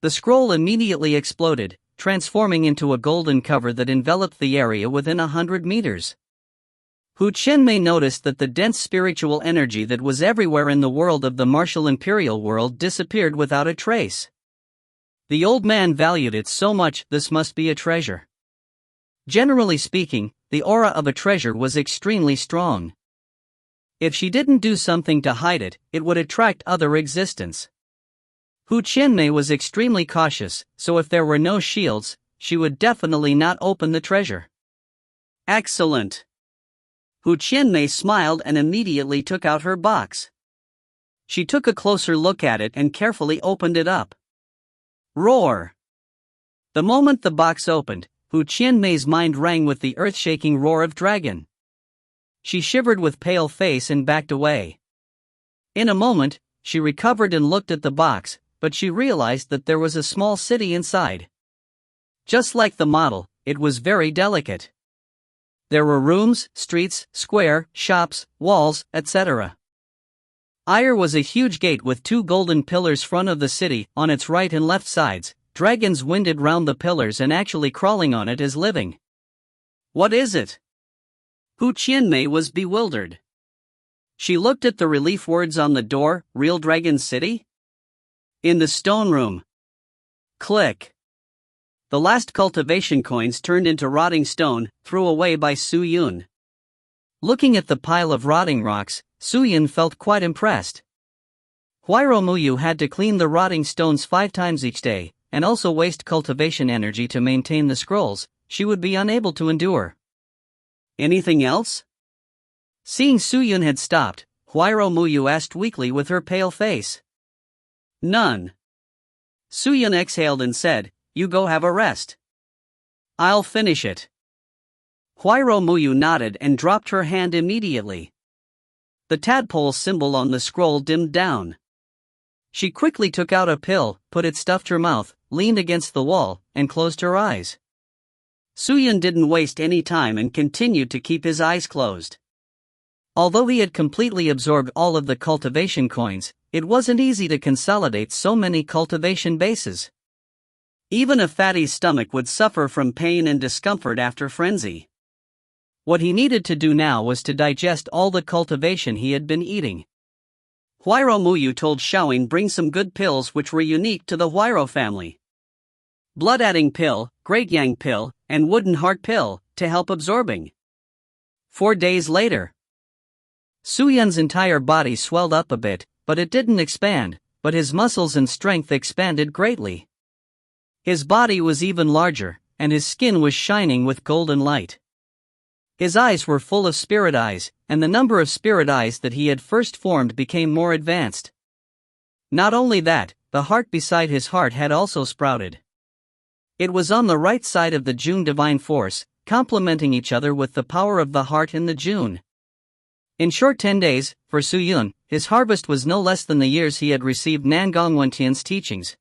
The scroll immediately exploded, transforming into a golden cover that enveloped the area within 100 meters. Hu Qianmei noticed that the dense spiritual energy that was everywhere in the world of the martial imperial world disappeared without a trace. The old man valued it so much. This must be a treasure. Generally speaking, the aura of a treasure was extremely strong. If she didn't do something to hide it, it would attract other existence. Hu Qianmei was extremely cautious, so if there were no shields, she would definitely not open the treasure. Excellent. Hu Qianmei smiled and immediately took out her box. She took a closer look at it and carefully opened it up. Roar! The moment the box opened, Hu Qianmei's mind rang with the earth-shaking roar of dragon. She shivered with pale face and backed away. In a moment, she recovered and looked at the box, but she realized that there was a small city inside. Just like the model, it was very delicate. There were rooms, streets, square, shops, walls, etc. Ire was a huge gate with 2 golden pillars front of the city, on its right and left sides. Dragons winded round the pillars and actually crawling on it as living. What is it? Hu Qianmei was bewildered. She looked at the relief words on the door, Real Dragon City? In the stone room. Click. The last cultivation coins turned into rotting stone, threw away by Su Yun. Looking at the pile of rotting rocks, Su Yun felt quite impressed. Huairo Muyu had to clean the rotting stones 5 times each day, and also waste cultivation energy to maintain the scrolls. She would be unable to endure. Anything else? Seeing Su Yun had stopped, Huairo Muyu asked weakly with her pale face. None. Su Yun exhaled and said, You go have a rest. I'll finish it. Huairo Muyu nodded and dropped her hand immediately. The tadpole symbol on the scroll dimmed down. She quickly took out a pill, put it stuffed her mouth, leaned against the wall, and closed her eyes. Su Yun didn't waste any time and continued to keep his eyes closed. Although he had completely absorbed all of the cultivation coins, it wasn't easy to consolidate so many cultivation bases. Even a fatty's stomach would suffer from pain and discomfort after frenzy. What he needed to do now was to digest all the cultivation he had been eating. Huairo Muyu told Xiaoying bring some good pills which were unique to the Huairo family. Blood-adding pill, Great Yang pill, and Wooden Heart pill, to help absorbing. 4 days later. Su Yun's entire body swelled up a bit, but it didn't expand, but his muscles and strength expanded greatly. His body was even larger, and his skin was shining with golden light. His eyes were full of spirit eyes, and the number of spirit eyes that he had first formed became more advanced. Not only that, the heart beside his heart had also sprouted. It was on the right side of the June divine force, complementing each other with the power of the heart in the June. In short 10 days, for Su Yun, his harvest was no less than the years he had received Nangong Wentian's teachings.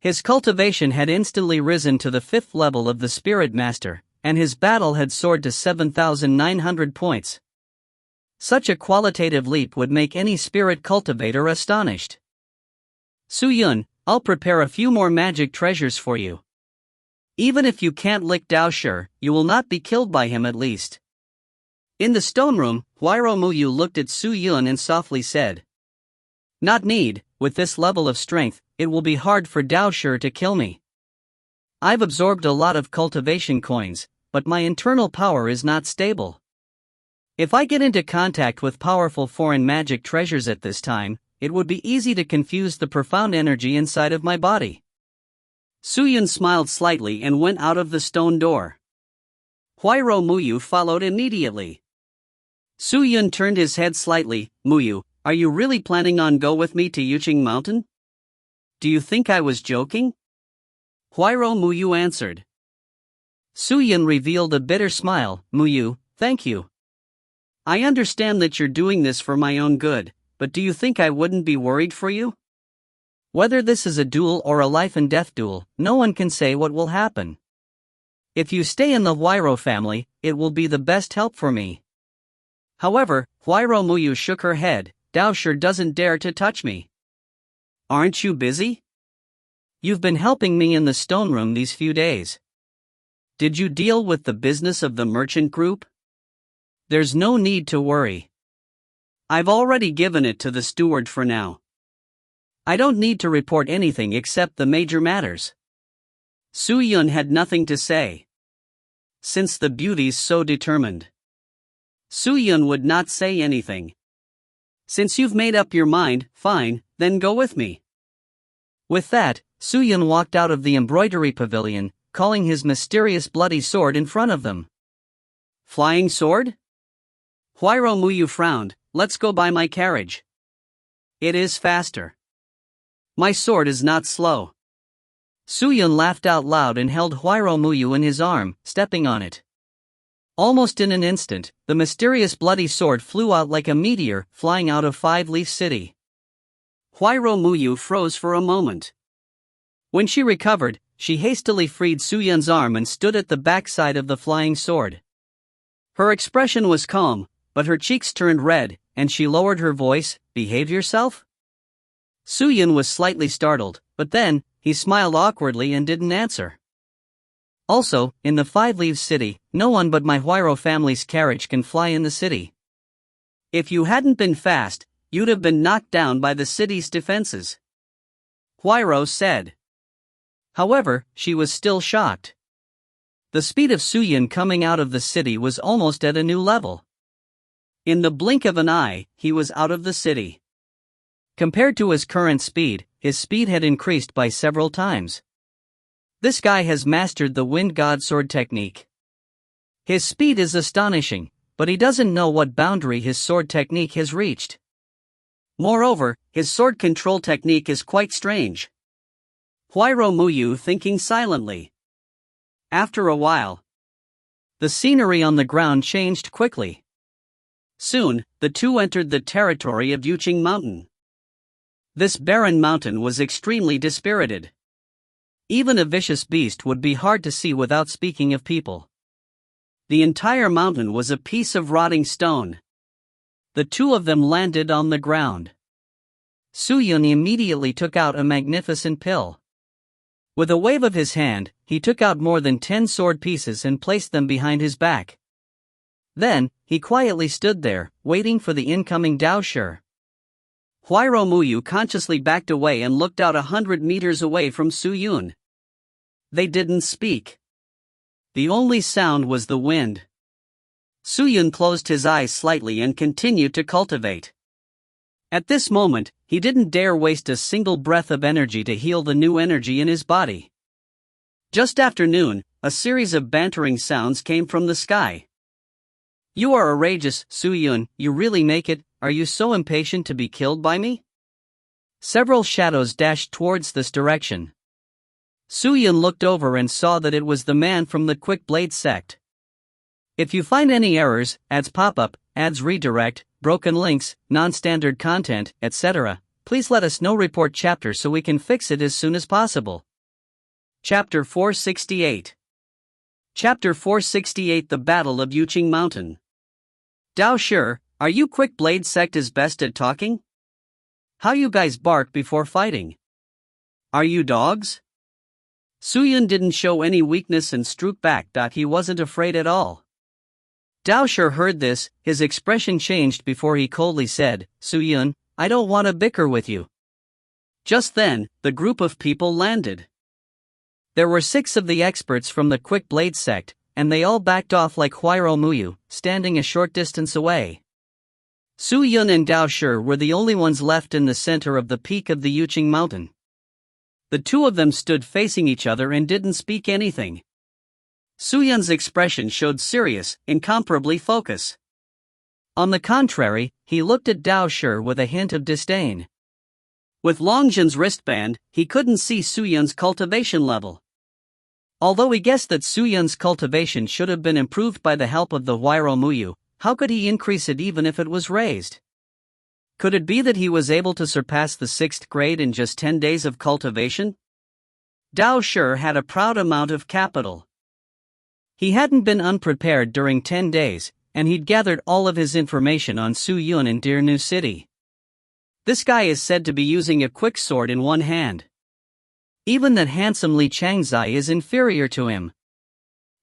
His cultivation had instantly risen to the 5th level of the Spirit Master, and his battle had soared to 7,900 points. Such a qualitative leap would make any spirit cultivator astonished. Su Yun, I'll prepare a few more magic treasures for you. Even if you can't lick Dao Shi, you will not be killed by him at least. In the stone room, Huairo Muyu looked at Su Yun and softly said, Not need, with this level of strength, it will be hard for Dao Shi to kill me. I've absorbed a lot of cultivation coins, but my internal power is not stable. If I get into contact with powerful foreign magic treasures at this time, it would be easy to confuse the profound energy inside of my body. Su Yun smiled slightly and went out of the stone door. Huairo Muyu followed immediately. Su Yun turned his head slightly. Muyu, are you really planning on go with me to Yuqing Mountain? Do you think I was joking? Huairo Muyu answered. Su Yun revealed a bitter smile. Muyu, thank you. I understand that you're doing this for my own good, but do you think I wouldn't be worried for you? Whether this is a duel or a life and death duel, no one can say what will happen. If you stay in the Huairo family, it will be the best help for me. However, Huairo Muyu shook her head. Dao Shi doesn't dare to touch me. Aren't you busy? You've been helping me in the stone room these few days. Did you deal with the business of the merchant group? There's no need to worry. I've already given it to the steward for now. I don't need to report anything except the major matters. Su Yun had nothing to say. Since the beauty's so determined, Su Yun would not say anything. Since you've made up your mind, fine, then go with me. With that, Su Yun walked out of the embroidery pavilion, calling his mysterious bloody sword in front of them. Flying sword? Huairo Muyu frowned. Let's go by my carriage. It is faster. My sword is not slow. Suyun laughed out loud and held Huairo Muyu in his arm, stepping on it. Almost in an instant, the mysterious bloody sword flew out like a meteor, flying out of Five Leaf City. Huairo Muyu froze for a moment. When she recovered, she hastily freed Suyun's arm and stood at the backside of the flying sword. Her expression was calm, but her cheeks turned red, and she lowered her voice. "Behave yourself?" Suyun was slightly startled, but then, he smiled awkwardly and didn't answer. Also, in the Five Leaves City, no one but my Huairo family's carriage can fly in the city. If you hadn't been fast, you'd have been knocked down by the city's defenses, Huairo said. However, she was still shocked. The speed of Suyun coming out of the city was almost at a new level. In the blink of an eye, he was out of the city. Compared to his current speed, his speed had increased by several times. This guy has mastered the Wind God Sword technique. His speed is astonishing, but he doesn't know what boundary his sword technique has reached. Moreover, his sword control technique is quite strange. Huairo Muyu thinking silently. After a while, the scenery on the ground changed quickly. Soon, the two entered the territory of Yuqing Mountain. This barren mountain was extremely dispirited. Even a vicious beast would be hard to see without speaking of people. The entire mountain was a piece of rotting stone. The two of them landed on the ground. Suyun immediately took out a magnificent pill. With a wave of his hand, he took out more than 10 sword pieces and placed them behind his back. Then, he quietly stood there, waiting for the incoming Dao Shi. Huairo Muyu consciously backed away and looked out 100 meters away from Suyun. They didn't speak. The only sound was the wind. Suyun closed his eyes slightly and continued to cultivate. At this moment, he didn't dare waste a single breath of energy to heal the new energy in his body. Just after noon, a series of bantering sounds came from the sky. "You are outrageous, Suyun, you really make it, are you so impatient to be killed by me?" Several shadows dashed towards this direction. Suyun looked over and saw that it was the man from the Quick Blade sect. If you find any errors, ads pop-up, ads redirect, broken links, non-standard content, etc., please let us know. Report chapter so we can fix it as soon as possible. Chapter 468. Chapter 468 The Battle of Yuqing Mountain. Dao Shi, are you Quick Blade sect is best at talking? How you guys bark before fighting? Are you dogs? Suyun didn't show any weakness and struck back. He wasn't afraid at all. Dao Shi heard this, his expression changed before he coldly said, "Suyun, I don't want to bicker with you." Just then, the group of people landed. There were 6 of the experts from the Quick Blade sect, and they all backed off like Huairo Muyu, standing a short distance away. Suyun and Dao Shi were the only ones left in the center of the peak of the Yuqing Mountain. The two of them stood facing each other and didn't speak anything. Suyun's expression showed serious, incomparably focus. On the contrary, he looked at Dao Shi with a hint of disdain. With Longjin's wristband, he couldn't see Suyun's cultivation level. Although he guessed that Suyun's cultivation should have been improved by the help of the Huairo Muyu, how could he increase it even if it was raised? Could it be that he was able to surpass the 6th grade in just 10 days of cultivation? Dao Shi had a proud amount of capital. He hadn't been unprepared during 10 days, and he'd gathered all of his information on Suyun in Dirnu City. This guy is said to be using a quick sword in one hand. Even that handsome Li Changzai is inferior to him.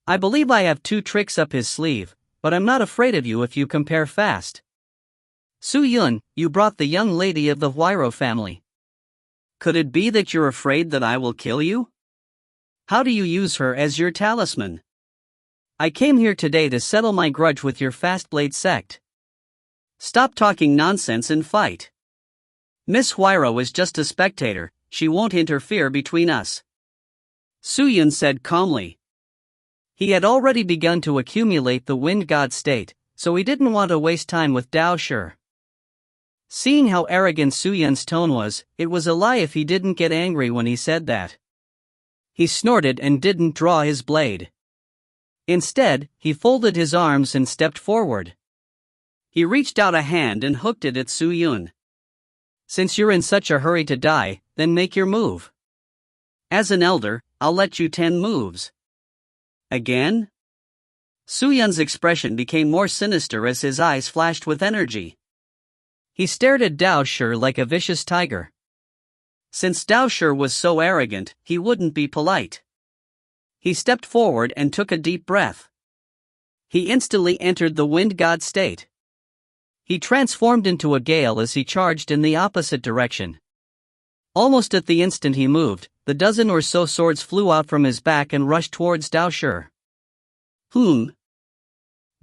I believe I have 2 tricks up his sleeve, but I'm not afraid of you if you compare fast. Suyun, you brought the young lady of the Huairo family. Could it be that you're afraid that I will kill you? How do you use her as your talisman? I came here today to settle my grudge with your Fast Blade sect. Stop talking nonsense and fight. Miss Huairo is just a spectator, she won't interfere between us. Suyun said calmly. He had already begun to accumulate the Wind God state, so he didn't want to waste time with Dao Shi. Seeing how arrogant Suyun's tone was, it was a lie if he didn't get angry when he said that. He snorted and didn't draw his blade. Instead, he folded his arms and stepped forward. He reached out a hand and hooked it at Su Yun. Since you're in such a hurry to die, then make your move. As an elder, I'll let you 10 moves. Again? Su Yun's expression became more sinister as his eyes flashed with energy. He stared at Dao Shi like a vicious tiger. Since Dao Shi was so arrogant, he wouldn't be polite. He stepped forward and took a deep breath. He instantly entered the wind god state. He transformed into a gale as he charged in the opposite direction. Almost at the instant he moved, the dozen or so swords flew out from his back and rushed towards Dao Shi.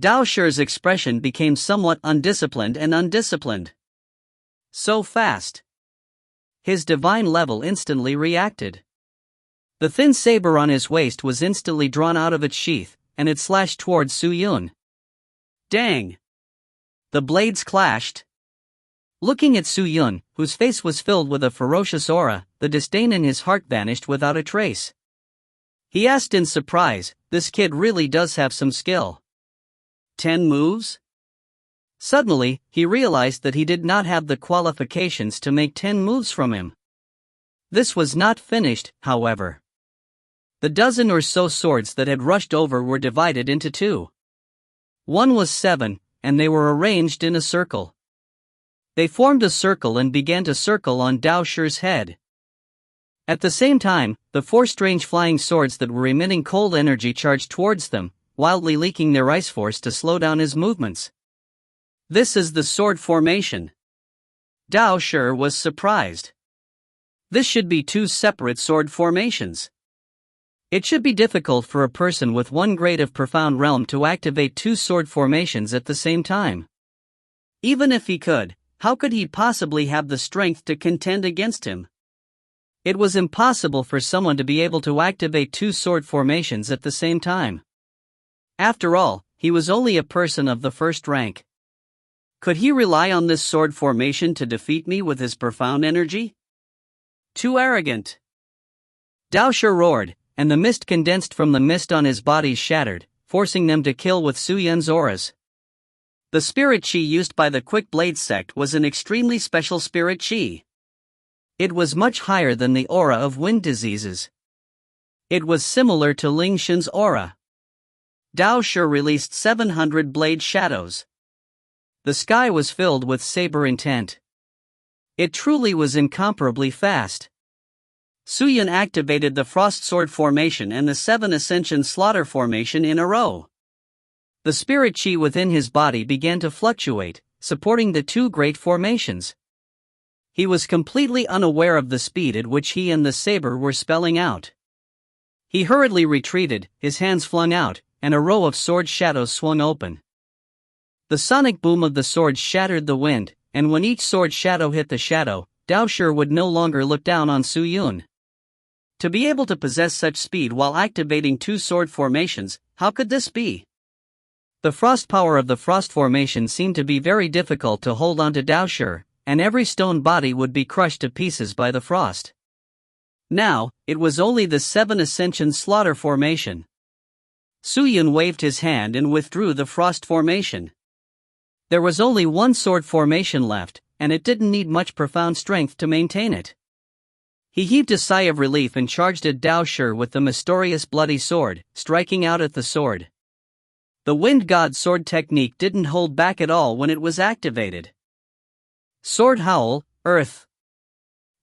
Dao Shi's expression became somewhat undisciplined. So fast. His divine level instantly reacted. The thin saber on his waist was instantly drawn out of its sheath, and it slashed towards Su Yun. Dang! The blades clashed. Looking at Su Yun, whose face was filled with a ferocious aura, the disdain in his heart vanished without a trace. He asked in surprise, "This kid really does have some skill. 10 moves?" Suddenly, he realized that he did not have the qualifications to make 10 moves from him. This was not finished, however. The dozen or so swords that had rushed over were divided into 2. One was 7, and they were arranged in a circle. They formed a circle and began to circle on Dao Shi's head. At the same time, the 4 strange flying swords that were emitting cold energy charged towards them, wildly leaking their ice force to slow down his movements. This is the sword formation. Dao Shi was surprised. This should be 2 separate sword formations. It should be difficult for a person with 1 grade of profound realm to activate 2 sword formations at the same time. Even if he could, how could he possibly have the strength to contend against him? It was impossible for someone to be able to activate 2 sword formations at the same time. After all, he was only a person of the 1st rank. Could he rely on this sword formation to defeat me with his profound energy? Too arrogant. Dao Shi roared, and the mist condensed from the mist on his body shattered, forcing them to kill with Su Yun's auras. The spirit chi used by the Quick Blade sect was an extremely special spirit chi. It was much higher than the aura of wind diseases. It was similar to Ling Xin's aura. Dao Shi released 700 blade shadows. The sky was filled with saber intent. It truly was incomparably fast. Su Yun activated the Frost Sword formation and the 7 Ascension Slaughter formation in a row. The spirit chi within his body began to fluctuate, supporting the 2 great formations. He was completely unaware of the speed at which he and the saber were spelling out. He hurriedly retreated, his hands flung out, and a row of sword shadows swung open. The sonic boom of the swords shattered the wind, and when each sword shadow hit the shadow, Dao Shi would no longer look down on Su Yun. To be able to possess such speed while activating 2 sword formations, how could this be? The frost power of the frost formation seemed to be very difficult to hold onto Dao Shi, and every stone body would be crushed to pieces by the frost. Now, it was only the 7 Ascension Slaughter formation. Su Yun waved his hand and withdrew the frost formation. There was only 1 sword formation left, and it didn't need much profound strength to maintain it. He heaved a sigh of relief and charged at Dao Shi with the mysterious bloody sword, striking out at the sword. The Wind God sword technique didn't hold back at all when it was activated. Sword howl, earth.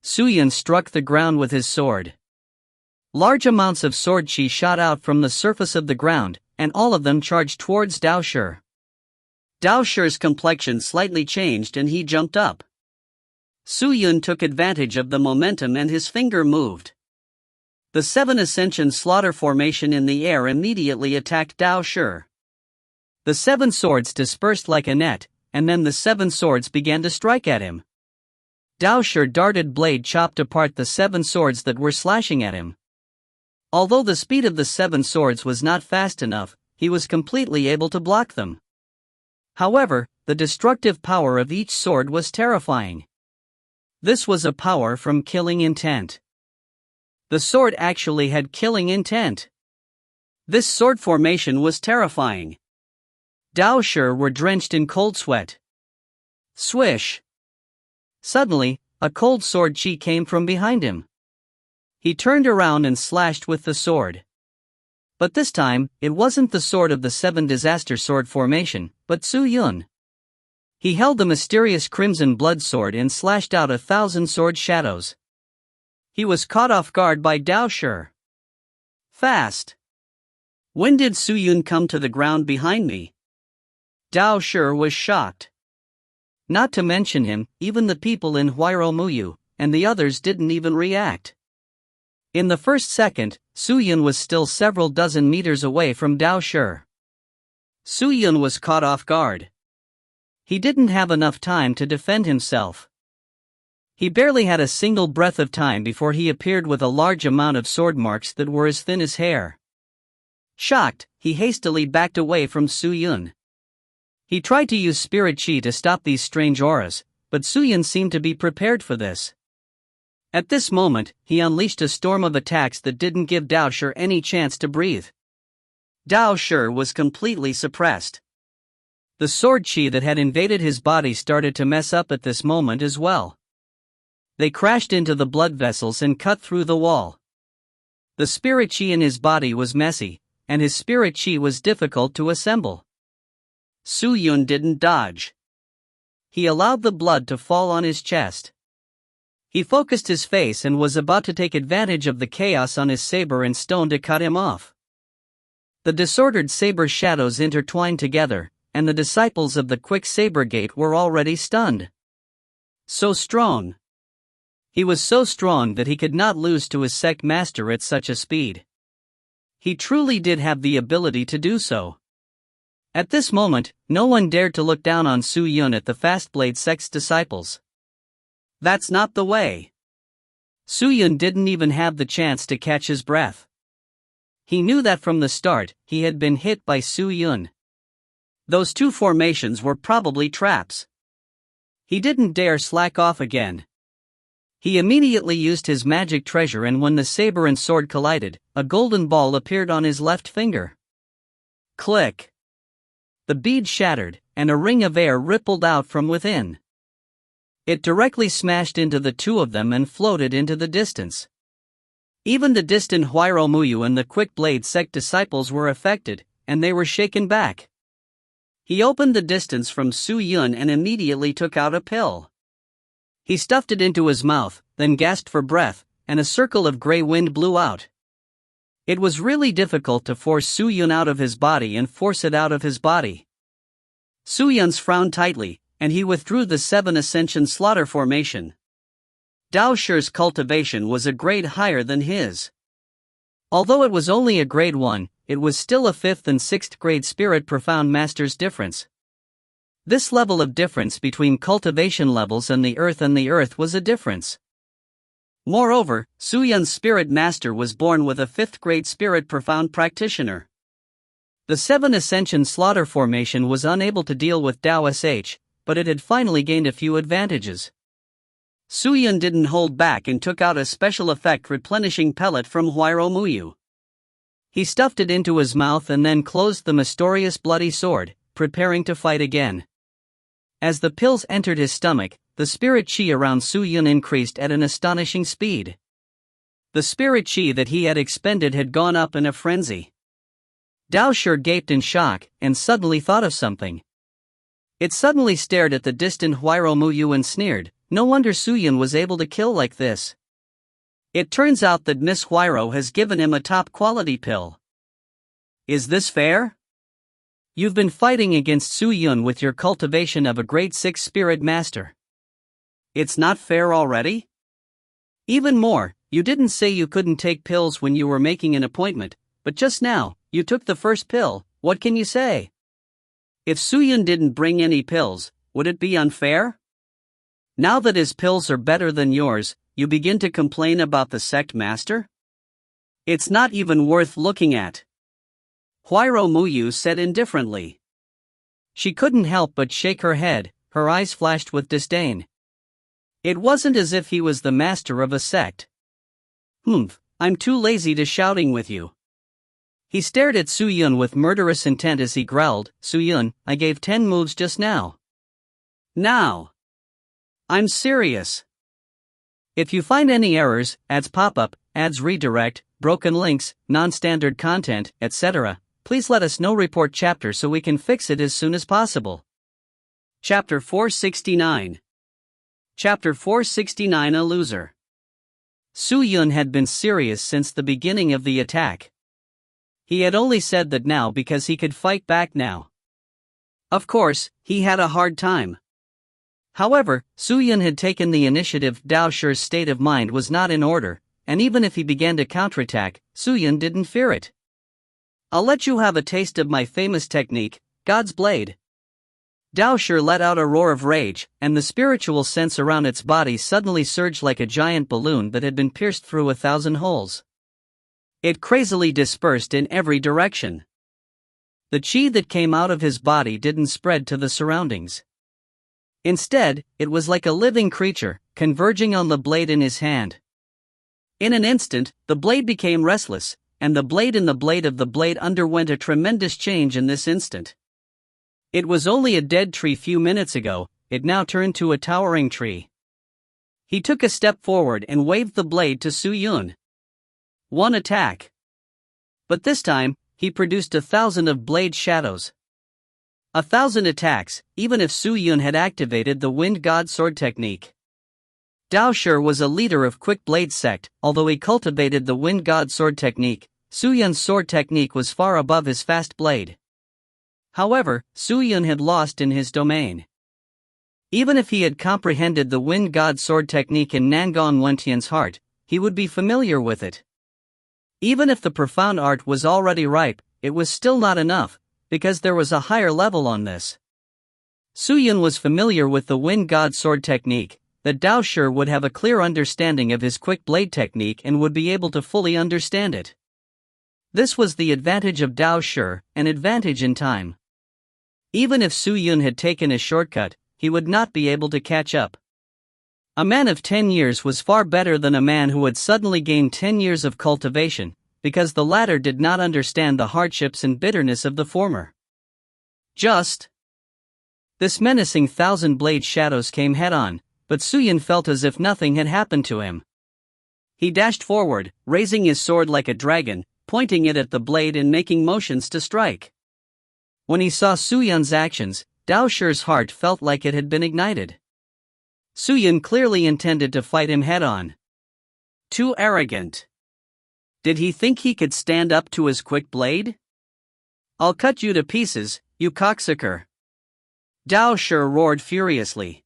Su Yun struck the ground with his sword. Large amounts of sword chi shot out from the surface of the ground, and all of them charged towards Dao Shi. Dao Shi's complexion slightly changed and he jumped up. Su Yun took advantage of the momentum and his finger moved. The 7 Ascension Slaughter formation in the air immediately attacked Dao Shi. The 7 swords dispersed like a net, and then the 7 swords began to strike at him. Dao Shi darted blade chopped apart the 7 swords that were slashing at him. Although the speed of the 7 swords was not fast enough, he was completely able to block them. However, the destructive power of each sword was terrifying. This was a power from killing intent. The sword actually had killing intent. This sword formation was terrifying. Dao Shi were drenched in cold sweat. Swish! Suddenly, a cold sword chi came from behind him. He turned around and slashed with the sword. But this time, it wasn't the sword of the 7 disaster sword formation, but Su Yun. He held the mysterious crimson blood sword and slashed out 1,000 sword shadows. He was caught off guard by Dao Shi. Fast! When did Su Yun come to the ground behind me? Dao Shi was shocked. Not to mention him, even the people in Huairou Muyu and the others didn't even react. In the first second, Su Yun was still several dozen meters away from Dao Shi. Su Yun was caught off guard. He didn't have enough time to defend himself. He barely had a single breath of time before he appeared with a large amount of sword marks that were as thin as hair. Shocked, he hastily backed away from Su Yun. He tried to use spirit chi to stop these strange auras, but Su Yun seemed to be prepared for this. At this moment, he unleashed a storm of attacks that didn't give Dao Shi any chance to breathe. Dao Shi was completely suppressed. The sword chi that had invaded his body started to mess up at this moment as well. They crashed into the blood vessels and cut through the wall. The spirit chi in his body was messy, and his spirit chi was difficult to assemble. Su Yun didn't dodge. He allowed the blood to fall on his chest. He focused his face and was about to take advantage of the chaos on his saber and stone to cut him off. The disordered saber shadows intertwined together, and the disciples of the quick saber gate were already stunned. So strong. He was so strong that he could not lose to his sect master at such a speed. He truly did have the ability to do so. At this moment, no one dared to look down on Su Yun at the Fastblade sect's disciples. That's not the way. Su Yun didn't even have the chance to catch his breath. He knew that from the start, he had been hit by Su Yun. Those 2 formations were probably traps. He didn't dare slack off again. He immediately used his magic treasure, and when the saber and sword collided, a golden ball appeared on his left finger. Click! The bead shattered, and a ring of air rippled out from within. It directly smashed into the 2 of them and floated into the distance. Even the distant Huairou Muyu and the Quick Blade sect disciples were affected, and they were shaken back. He opened the distance from Su Yun and immediately took out a pill. He stuffed it into his mouth, then gasped for breath, and a circle of gray wind blew out. It was really difficult to force Su Yun out of his body and force it out of his body. Su Yun's frowned tightly, and he withdrew the 7 Ascension Slaughter formation. Dao Shi's cultivation was a grade higher than his. Although it was only a grade 1, it was still a 5th and 6th grade Spirit Profound Master's difference. This level of difference between cultivation levels and the earth was a difference. Moreover, Su Yun's Spirit Master was born with a 5th grade Spirit Profound Practitioner. The 7 Ascension Slaughter formation was unable to deal with Dao Sh, but it had finally gained a few advantages. Su Yun didn't hold back and took out a special effect replenishing pellet from Huairou Muyu. He stuffed it into his mouth and then closed the mysterious bloody sword, preparing to fight again. As the pills entered his stomach, the spirit chi around Su Yun increased at an astonishing speed. The spirit chi that he had expended had gone up in a frenzy. Dao Shi gaped in shock and suddenly thought of something. It suddenly stared at the distant Huairou Muyu and sneered, "No wonder Su Yun was able to kill like this. It turns out that Miss Huairou has given him a top-quality pill. Is this fair? You've been fighting against Su Yun with your cultivation of a grade 6 Spirit Master. It's not fair already? Even more, you didn't say you couldn't take pills when you were making an appointment, but just now, you took the first pill. What can you say? If Su Yun didn't bring any pills, would it be unfair? Now that his pills are better than yours, you begin to complain about the sect master? It's not even worth looking at." Huairou Muyu said indifferently. She couldn't help but shake her head, her eyes flashed with disdain. It wasn't as if he was the master of a sect. I'm too lazy to shouting with you. He stared at Su-Yun with murderous intent as he growled, Su-Yun, I gave 10 moves just now. Now. I'm serious. If you find any errors, ads pop up, ads redirect, broken links, non-standard content, etc., please let us know. Report chapter so we can fix it as soon as possible. Chapter 469. Chapter 469 A Loser. Su-Yun had been serious since the beginning of the attack. He had only said that now because he could fight back now. Of course, he had a hard time. However, Su-Yun had taken the initiative. Dao Shi's state of mind was not in order, and even if he began to counterattack, Su-Yun didn't fear it. I'll let you have a taste of my famous technique, God's Blade. Dao Shi let out a roar of rage, and the spiritual sense around its body suddenly surged like a giant balloon that had been pierced through 1,000 holes. It crazily dispersed in every direction. The chi that came out of his body didn't spread to the surroundings. Instead, it was like a living creature, converging on the blade in his hand. In an instant, the blade became restless, and the blade in the blade of the blade underwent a tremendous change in this instant. It was only a dead tree few minutes ago, it now turned to a towering tree. He took a step forward and waved the blade to Su-Yun. One attack. But this time, he produced 1,000 of blade shadows. 1,000 attacks, even if Su-Yun had activated the Wind God Sword technique. Dao Shi was a leader of Quick Blade sect. Although he cultivated the Wind God Sword technique, Su-Yun's sword technique was far above his fast blade. However, Su-Yun had lost in his domain. Even if he had comprehended the Wind God Sword technique in Nangon Wentian's heart, he would be familiar with it. Even if the profound art was already ripe, it was still not enough, because there was a higher level on this. Su-Yun was familiar with the Wind God Sword technique, that Dao Shi would have a clear understanding of his quick blade technique and would be able to fully understand it. This was the advantage of Dao Shi, an advantage in time. Even if Su-Yun had taken a shortcut, he would not be able to catch up. A man of 10 years was far better than a man who had suddenly gained 10 years of cultivation, because the latter did not understand the hardships and bitterness of the former. This menacing 1,000 blade shadows came head-on, but Su-Yun felt as if nothing had happened to him. He dashed forward, raising his sword like a dragon, pointing it at the blade and making motions to strike. When he saw Su-Yun's actions, Dao Shi's heart felt like it had been ignited. Su-Yun clearly intended to fight him head-on. Too arrogant. Did he think he could stand up to his quick blade? I'll cut you to pieces, you cocksucker. Dao Shi roared furiously.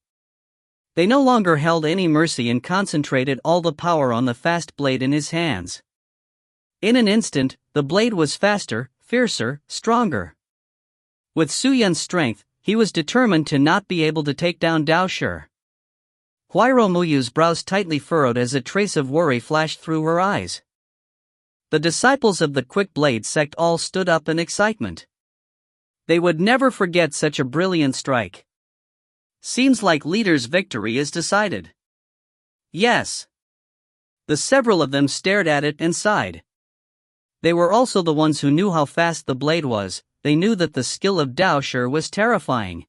They no longer held any mercy and concentrated all the power on the fast blade in his hands. In an instant, the blade was faster, fiercer, stronger. With Su-Yun's strength, he was determined to not be able to take down Dao Shi. Huiro Muyu's brows tightly furrowed as a trace of worry flashed through her eyes. The disciples of the Quick Blade sect all stood up in excitement. They would never forget such a brilliant strike. Seems like leader's victory is decided. Yes. The several of them stared at it and sighed. They were also the ones who knew how fast the blade was. They knew that the skill of Dao Shi was terrifying.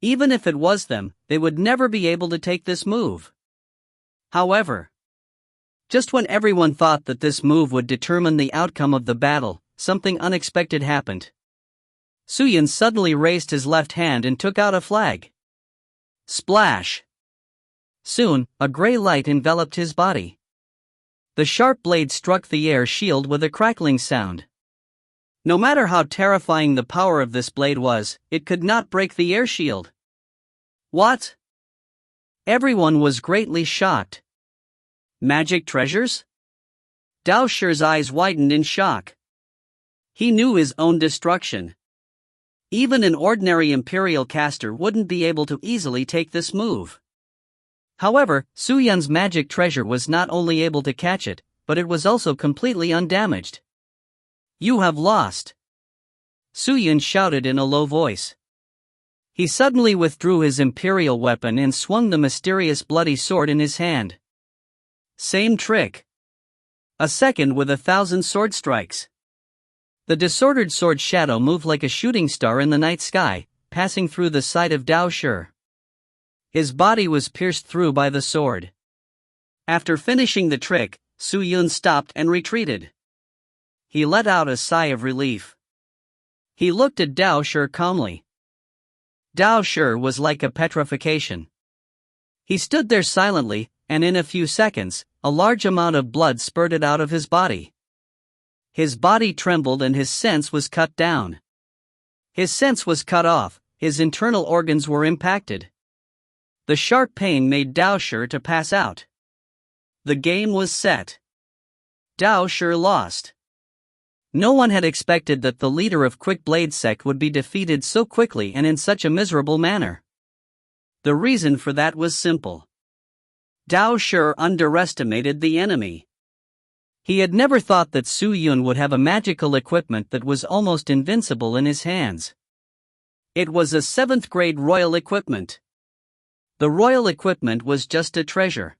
Even if it was them, they would never be able to take this move. However, just when everyone thought that this move would determine the outcome of the battle, something unexpected happened. Su-Yun suddenly raised his left hand and took out a flag. Splash! Soon, a gray light enveloped his body. The sharp blade struck the air shield with a crackling sound. No matter how terrifying the power of this blade was, it could not break the air shield. What? Everyone was greatly shocked. Magic treasures? Dao Shi's eyes widened in shock. He knew his own destruction. Even an ordinary Imperial caster wouldn't be able to easily take this move. However, Su-Yun's magic treasure was not only able to catch it, but it was also completely undamaged. You have lost. Su-Yun shouted in a low voice. He suddenly withdrew his imperial weapon and swung the mysterious bloody sword in his hand. Same trick. A second with 1,000 sword strikes. The disordered sword shadow moved like a shooting star in the night sky, passing through the side of Dao Shi. His body was pierced through by the sword. After finishing the trick, Su Yun stopped and retreated. He let out a sigh of relief. He looked at Dao Shi calmly. Dao Shi was like a petrification. He stood there silently, and in a few seconds, a large amount of blood spurted out of his body. His body trembled and his sense was cut down. His sense was cut off, his internal organs were impacted. The sharp pain made Dao Shi to pass out. The game was set. Dao Shi lost. No one had expected that the leader of Quick Blade sect would be defeated so quickly and in such a miserable manner. The reason for that was simple. Dao Shi underestimated the enemy. He had never thought that Su Yun would have a magical equipment that was almost invincible in his hands. It was a 7th grade royal equipment. The royal equipment was just a treasure.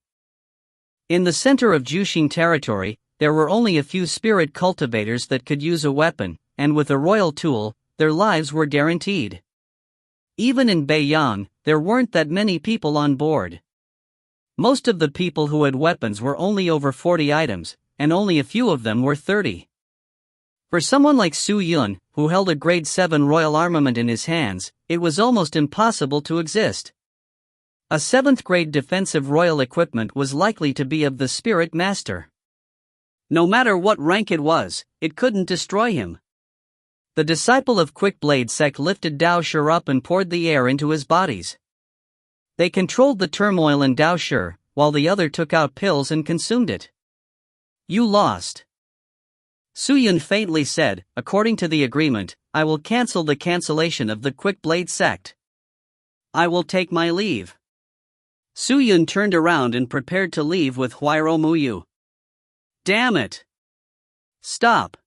In the center of Jushin territory, there were only a few spirit cultivators that could use a weapon, and with a royal tool, their lives were guaranteed. Even in Beiyang, there weren't that many people on board. Most of the people who had weapons were only over 40 items, and only a few of them were 30. For someone like Su Yun, who held a grade 7 royal armament in his hands, it was almost impossible to exist. A 7th grade defensive royal equipment was likely to be of the spirit master. No matter what rank it was, it couldn't destroy him. The disciple of Quick Blade sect lifted Dao Shi up and poured the air into his bodies. They controlled the turmoil in Dao Shi, while the other took out pills and consumed it. You lost. Su Yun faintly said, according to the agreement, I will cancel the cancellation of the Quick Blade sect. I will take my leave. Su Yun turned around and prepared to leave with Huairo Muyu. Damn it! Stop!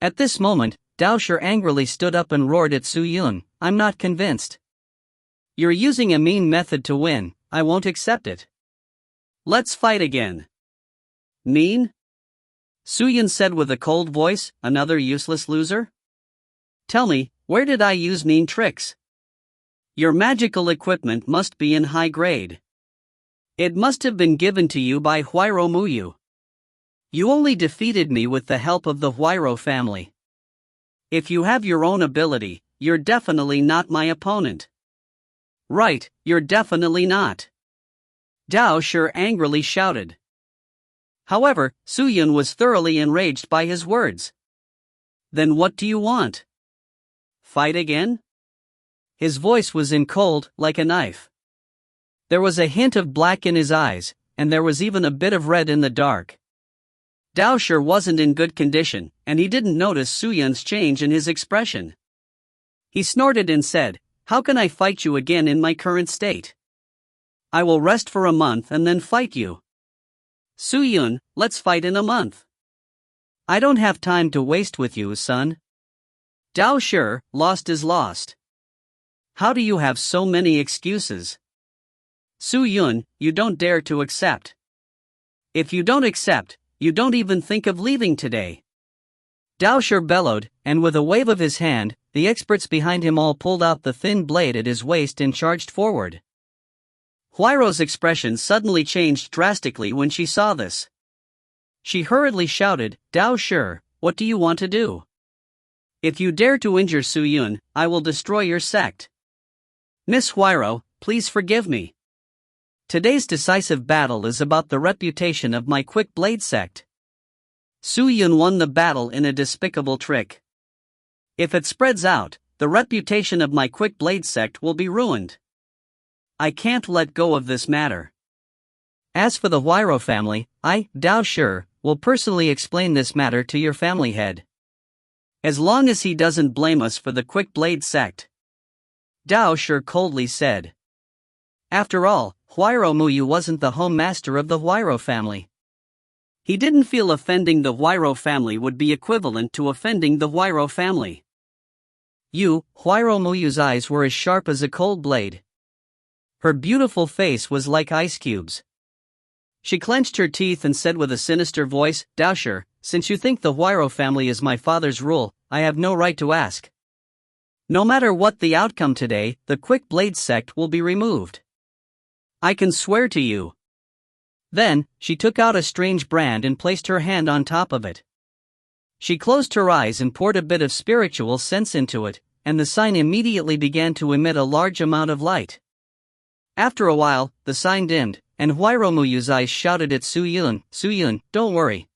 At this moment, Dao Shi angrily stood up and roared at Su Yun, I'm not convinced. You're using a mean method to win, I won't accept it. Let's fight again. Mean? Su Yun said with a cold voice, another useless loser? Tell me, where did I use mean tricks? Your magical equipment must be in high grade. It must have been given to you by Huairo Muyu. You only defeated me with the help of the Huairo family. If you have your own ability, you're definitely not my opponent. Right, you're definitely not. Dao Shi angrily shouted. However, Su Yun was thoroughly enraged by his words. Then what do you want? Fight again? His voice was cold, like a knife. There was a hint of black in his eyes, and there was even a bit of red in the dark. Dao Shi wasn't in good condition, and he didn't notice Su Yun's change in his expression. He snorted and said, How can I fight you again in my current state? I will rest for a month and then fight you. Su Yun, let's fight in a month. I don't have time to waste with you, son. Dao Shi, lost is lost. How do you have so many excuses? Su Yun, you don't dare to accept. If you don't accept, you don't even think of leaving today. Dao Shi bellowed, and with a wave of his hand, the experts behind him all pulled out the thin blade at his waist and charged forward. Huairo's expression suddenly changed drastically when she saw this. She hurriedly shouted, Dao Shi, what do you want to do? If you dare to injure Su Yun, I will destroy your sect. Miss Huairo, please forgive me. Today's decisive battle is about the reputation of my Quick Blade sect. Su Yun won the battle in a despicable trick. If it spreads out, the reputation of my Quick Blade sect will be ruined. I can't let go of this matter. As for the Huairo family, I, Dao Shi, will personally explain this matter to your family head. As long as he doesn't blame us for the Quick Blade sect. Dao Shi coldly said. After all, Huairo Muyu wasn't the home master of the Huairo family. He didn't feel offending the Huairo family would be equivalent to offending the Huairo family. Huairo Muyu's eyes were as sharp as a cold blade. Her beautiful face was like ice cubes. She clenched her teeth and said with a sinister voice, "Dousher, since you think the Huayro family is my father's rule, I have no right to ask. No matter what the outcome today, the Quick Blade sect will be removed. I can swear to you." Then, she took out a strange brand and placed her hand on top of it. She closed her eyes and poured a bit of spiritual sense into it, and the sign immediately began to emit a large amount of light. After a while, the sign dimmed, and Huayro Muyu's eyes shouted at Su Yun, "Su Yun, don't worry.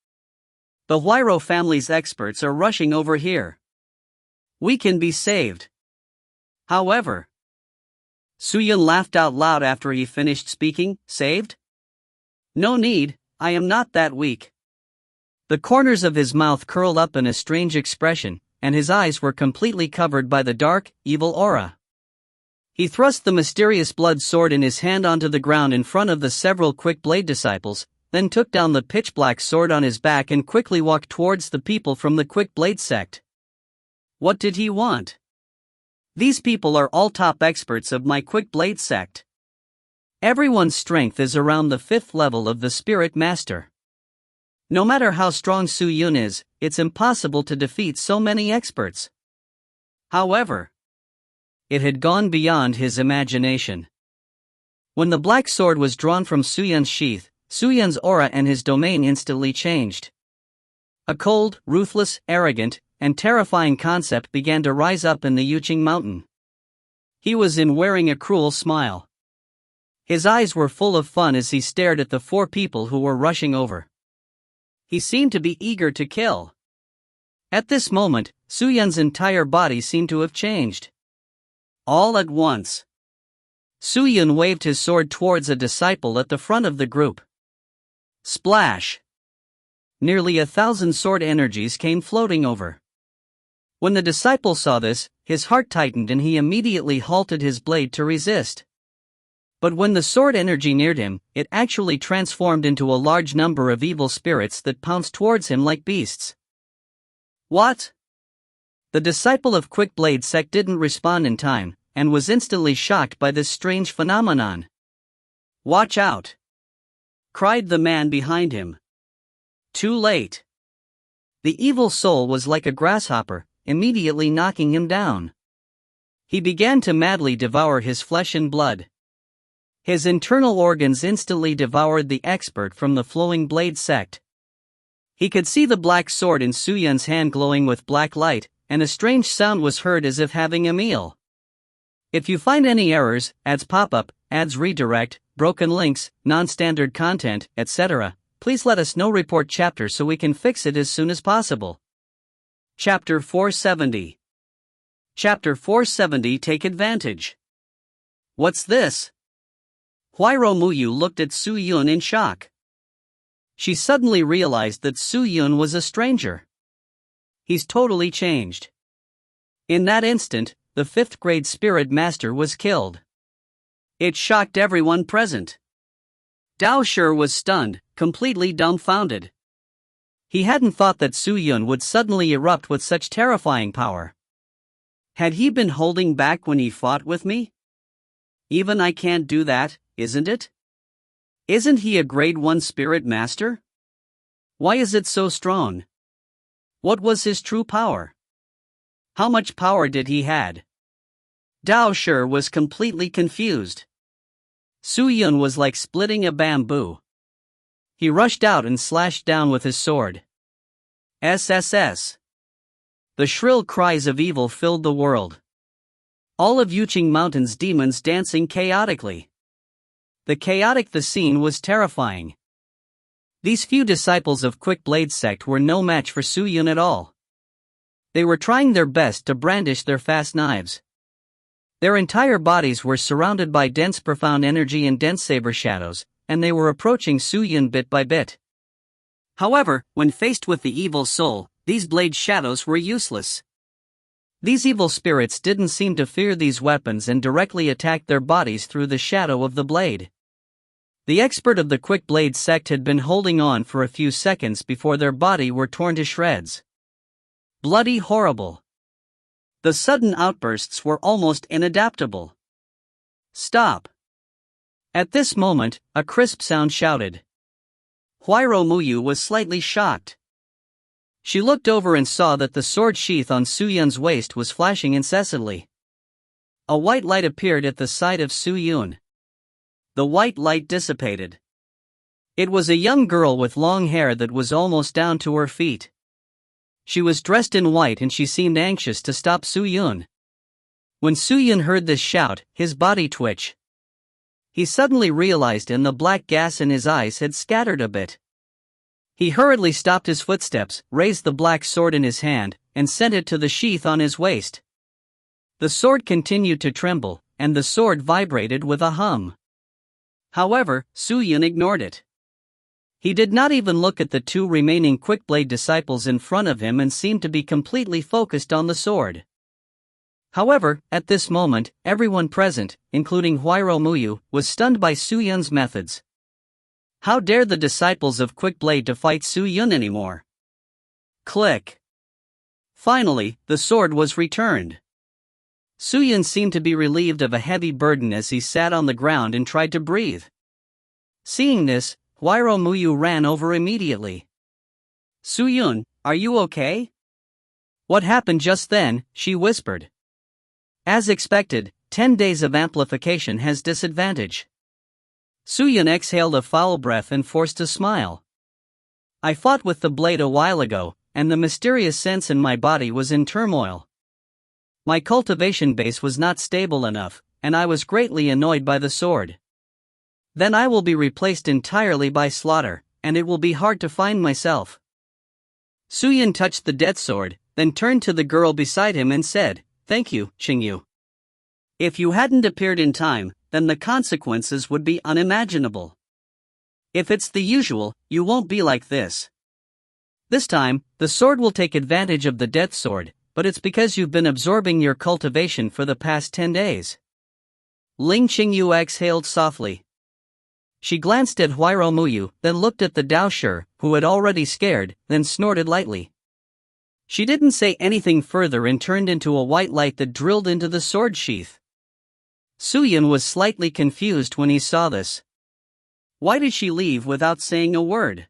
The Huayro family's experts are rushing over here. We can be saved." However, Su Yun laughed out loud after he finished speaking. "Saved? No need, I am not that weak." The corners of his mouth curled up in a strange expression, and his eyes were completely covered by the dark, evil aura. He thrust the mysterious blood sword in his hand onto the ground in front of the several Quick Blade disciples, then took down the pitch-black sword on his back and quickly walked towards the people from the Quick Blade sect. What did he want? These people are all top experts of my Quick Blade sect. Everyone's strength is around the 5th level of the Spirit Master. No matter how strong Su Yun is, it's impossible to defeat so many experts. However, it had gone beyond his imagination. When the black sword was drawn from Su Yun's sheath, Su Yun's aura and his domain instantly changed. A cold, ruthless, arrogant, and terrifying concept began to rise up in the Yuqing mountain. He was wearing a cruel smile. His eyes were full of fun as he stared at the 4 people who were rushing over. He seemed to be eager to kill. At this moment, Su Yun's entire body seemed to have changed. All at once, Su Yun waved his sword towards a disciple at the front of the group. Splash! Nearly 1,000 sword energies came floating over. When the disciple saw this, his heart tightened and he immediately halted his blade to resist. But when the sword energy neared him, it actually transformed into a large number of evil spirits that pounced towards him like beasts. What? The disciple of Quick Blade sect didn't respond in time, and was instantly shocked by this strange phenomenon. "Watch out!" cried the man behind him. Too late. The evil soul was like a grasshopper, immediately knocking him down. He began to madly devour his flesh and blood. His internal organs instantly devoured the expert from the Flowing Blade sect. He could see the black sword in Su Yun's hand glowing with black light, and a strange sound was heard as if having a meal. If you find any errors, ads pop up, ads redirect, broken links, non-standard content, etc., please let us know. Report chapter so we can fix it as soon as possible. Chapter 470. Chapter 470. Take advantage. What's this? Huayro Muyu looked at Su Yun in shock. She suddenly realized that Su Yun was a stranger. He's totally changed. In that instant, the 5th grade Spirit Master was killed. It shocked everyone present. Dousher was stunned, completely dumbfounded. He hadn't thought that Su Yun would suddenly erupt with such terrifying power. Had he been holding back when he fought with me? Even I can't do that, isn't it? Isn't he a grade 1 Spirit Master? Why is it so strong? What was his true power? How much power did he had? Dousher was completely confused. Su Yun was like splitting a bamboo. He rushed out and slashed down with his sword. SSS. The shrill cries of evil filled the world. All of Yuqing Mountain's demons dancing chaotically. The scene was terrifying. These few disciples of Quick Blade sect were no match for Su Yun at all. They were trying their best to brandish their fast knives. Their entire bodies were surrounded by dense profound energy and dense saber shadows, and they were approaching Su Yun bit by bit. However, when faced with the evil soul, these blade shadows were useless. These evil spirits didn't seem to fear these weapons and directly attacked their bodies through the shadow of the blade. The expert of the Quick Blade sect had been holding on for a few seconds before their body were torn to shreds. Bloody horrible. The sudden outbursts were almost inadaptable. Stop. At this moment, a crisp sound shouted. Huayro Muyu was slightly shocked. She looked over and saw that the sword sheath on Su Yun's waist was flashing incessantly. A white light appeared at the side of Su Yun. The white light dissipated. It was a young girl with long hair that was almost down to her feet. She was dressed in white and she seemed anxious to stop Su Yun. When Su Yun heard this shout, his body twitched. He suddenly realized and the black gas in his eyes had scattered a bit. He hurriedly stopped his footsteps, raised the black sword in his hand, and sent it to the sheath on his waist. The sword continued to tremble, and the sword vibrated with a hum. However, Su Yun ignored it. He did not even look at the two remaining Quickblade disciples in front of him and seemed to be completely focused on the sword. However, at this moment, everyone present, including Huayro Muyu, was stunned by Su Yun's methods. How dare the disciples of Quickblade to fight Su Yun anymore? Click. Finally, the sword was returned. Su Yun seemed to be relieved of a heavy burden as he sat on the ground and tried to breathe. Seeing this, Huayro Muyu ran over immediately. Su Yun, are you okay? What happened just then? She whispered. As expected, 10 days of amplification has disadvantage. Su Yun exhaled a foul breath and forced a smile. I fought with the blade a while ago, and the mysterious sense in my body was in turmoil. My cultivation base was not stable enough, and I was greatly annoyed by the sword. Then I will be replaced entirely by slaughter, and it will be hard to find myself. Su Yun touched the death sword, then turned to the girl beside him and said, Thank you, Qingyu. If you hadn't appeared in time, then the consequences would be unimaginable. If it's the usual, you won't be like this. This time, the sword will take advantage of the death sword, but it's because you've been absorbing your cultivation for the past 10 days. Ling Qingyu exhaled softly. She glanced at Huayro Muyu, then looked at the Daoshi, who had already scared, then snorted lightly. She didn't say anything further and turned into a white light that drilled into the sword sheath. Su Yun was slightly confused when he saw this. Why did she leave without saying a word?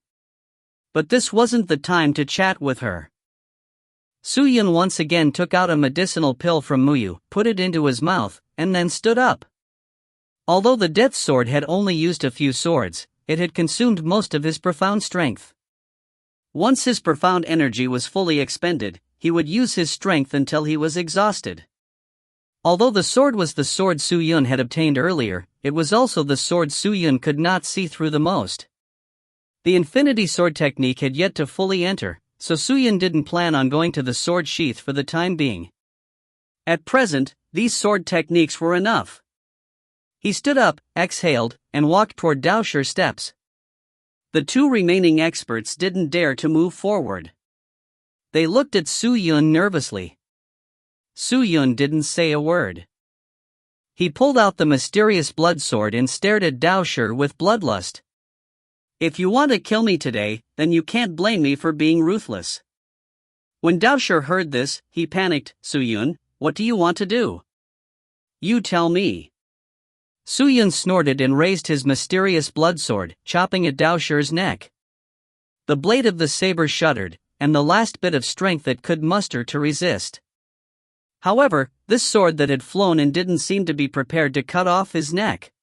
But this wasn't the time to chat with her. Su Yun once again took out a medicinal pill from Muyu, put it into his mouth, and then stood up. Although the death sword had only used a few swords, it had consumed most of his profound strength. Once his profound energy was fully expended, he would use his strength until he was exhausted. Although the sword was the sword Su Yun had obtained earlier, it was also the sword Su Yun could not see through the most. The infinity sword technique had yet to fully enter, so Su Yun didn't plan on going to the sword sheath for the time being. At present, these sword techniques were enough. He stood up, exhaled, and walked toward Daoshi's steps. The two remaining experts didn't dare to move forward. They looked at Su Yun nervously. Su Yun didn't say a word. He pulled out the mysterious blood sword and stared at Daoshi with bloodlust. If you want to kill me today, then you can't blame me for being ruthless. When Daoshi heard this, he panicked. Su Yun, what do you want to do? You tell me. Su Yun snorted and raised his mysterious blood sword, chopping at Daoshi's neck. The blade of the saber shuddered, and the last bit of strength it could muster to resist. However, this sword that had flown in didn't seem to be prepared to cut off his neck.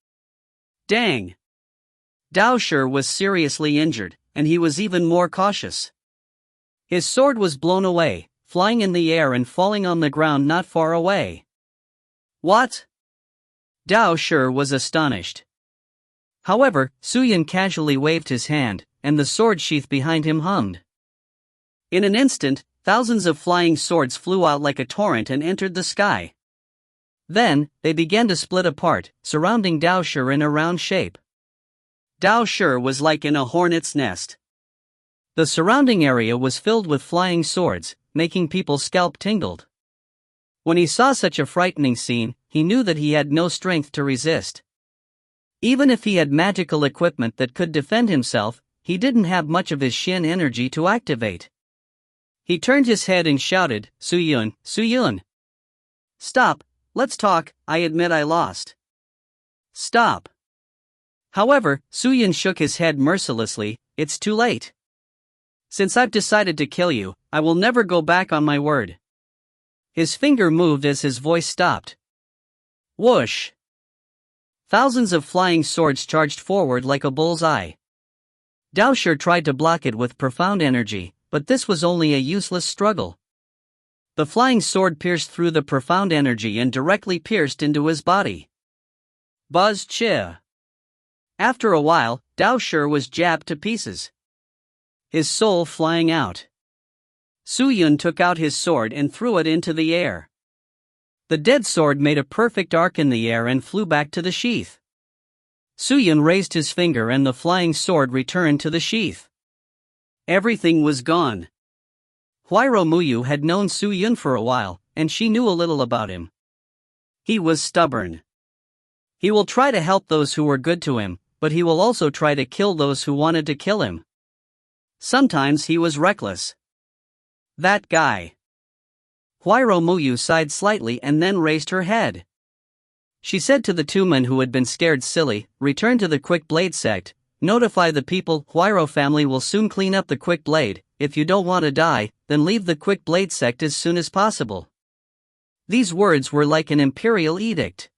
Dang! Daoshi was seriously injured, and he was even more cautious. His sword was blown away, flying in the air and falling on the ground not far away. What? Daoshi was astonished. However, Su Yun casually waved his hand, and the sword sheath behind him hummed. In an instant, thousands of flying swords flew out like a torrent and entered the sky. Then, they began to split apart, surrounding Daoshi in a round shape. Daoshi was like in a hornet's nest. The surrounding area was filled with flying swords, making people's scalp tingled. When he saw such a frightening scene, he knew that he had no strength to resist. Even if he had magical equipment that could defend himself, he didn't have much of his Shin energy to activate. He turned his head and shouted, Su Yun, Su Yun. Stop, let's talk, I admit I lost. Stop. However, Su Yun shook his head mercilessly, it's too late. Since I've decided to kill you, I will never go back on my word. His finger moved as his voice stopped. Whoosh! Thousands of flying swords charged forward like a bull's eye. Daosher tried to block it with profound energy, but this was only a useless struggle. The flying sword pierced through the profound energy and directly pierced into his body. Buzz Chia. After a while, Daosher was jabbed to pieces, his soul flying out. Su Yun took out his sword and threw it into the air. The dead sword made a perfect arc in the air and flew back to the sheath. Su Yun raised his finger and the flying sword returned to the sheath. Everything was gone. Huairou Muyu had known Su Yun for a while, and she knew a little about him. He was stubborn. He will try to help those who were good to him, but he will also try to kill those who wanted to kill him. Sometimes he was reckless. That guy. Huairou Muyu sighed slightly and then raised her head. She said to the two men who had been scared silly, "Return to the Quick Blade sect, notify the people. Huairou family will soon clean up the Quick Blade. If you don't want to die, then leave the Quick Blade sect as soon as possible." These words were like an imperial edict.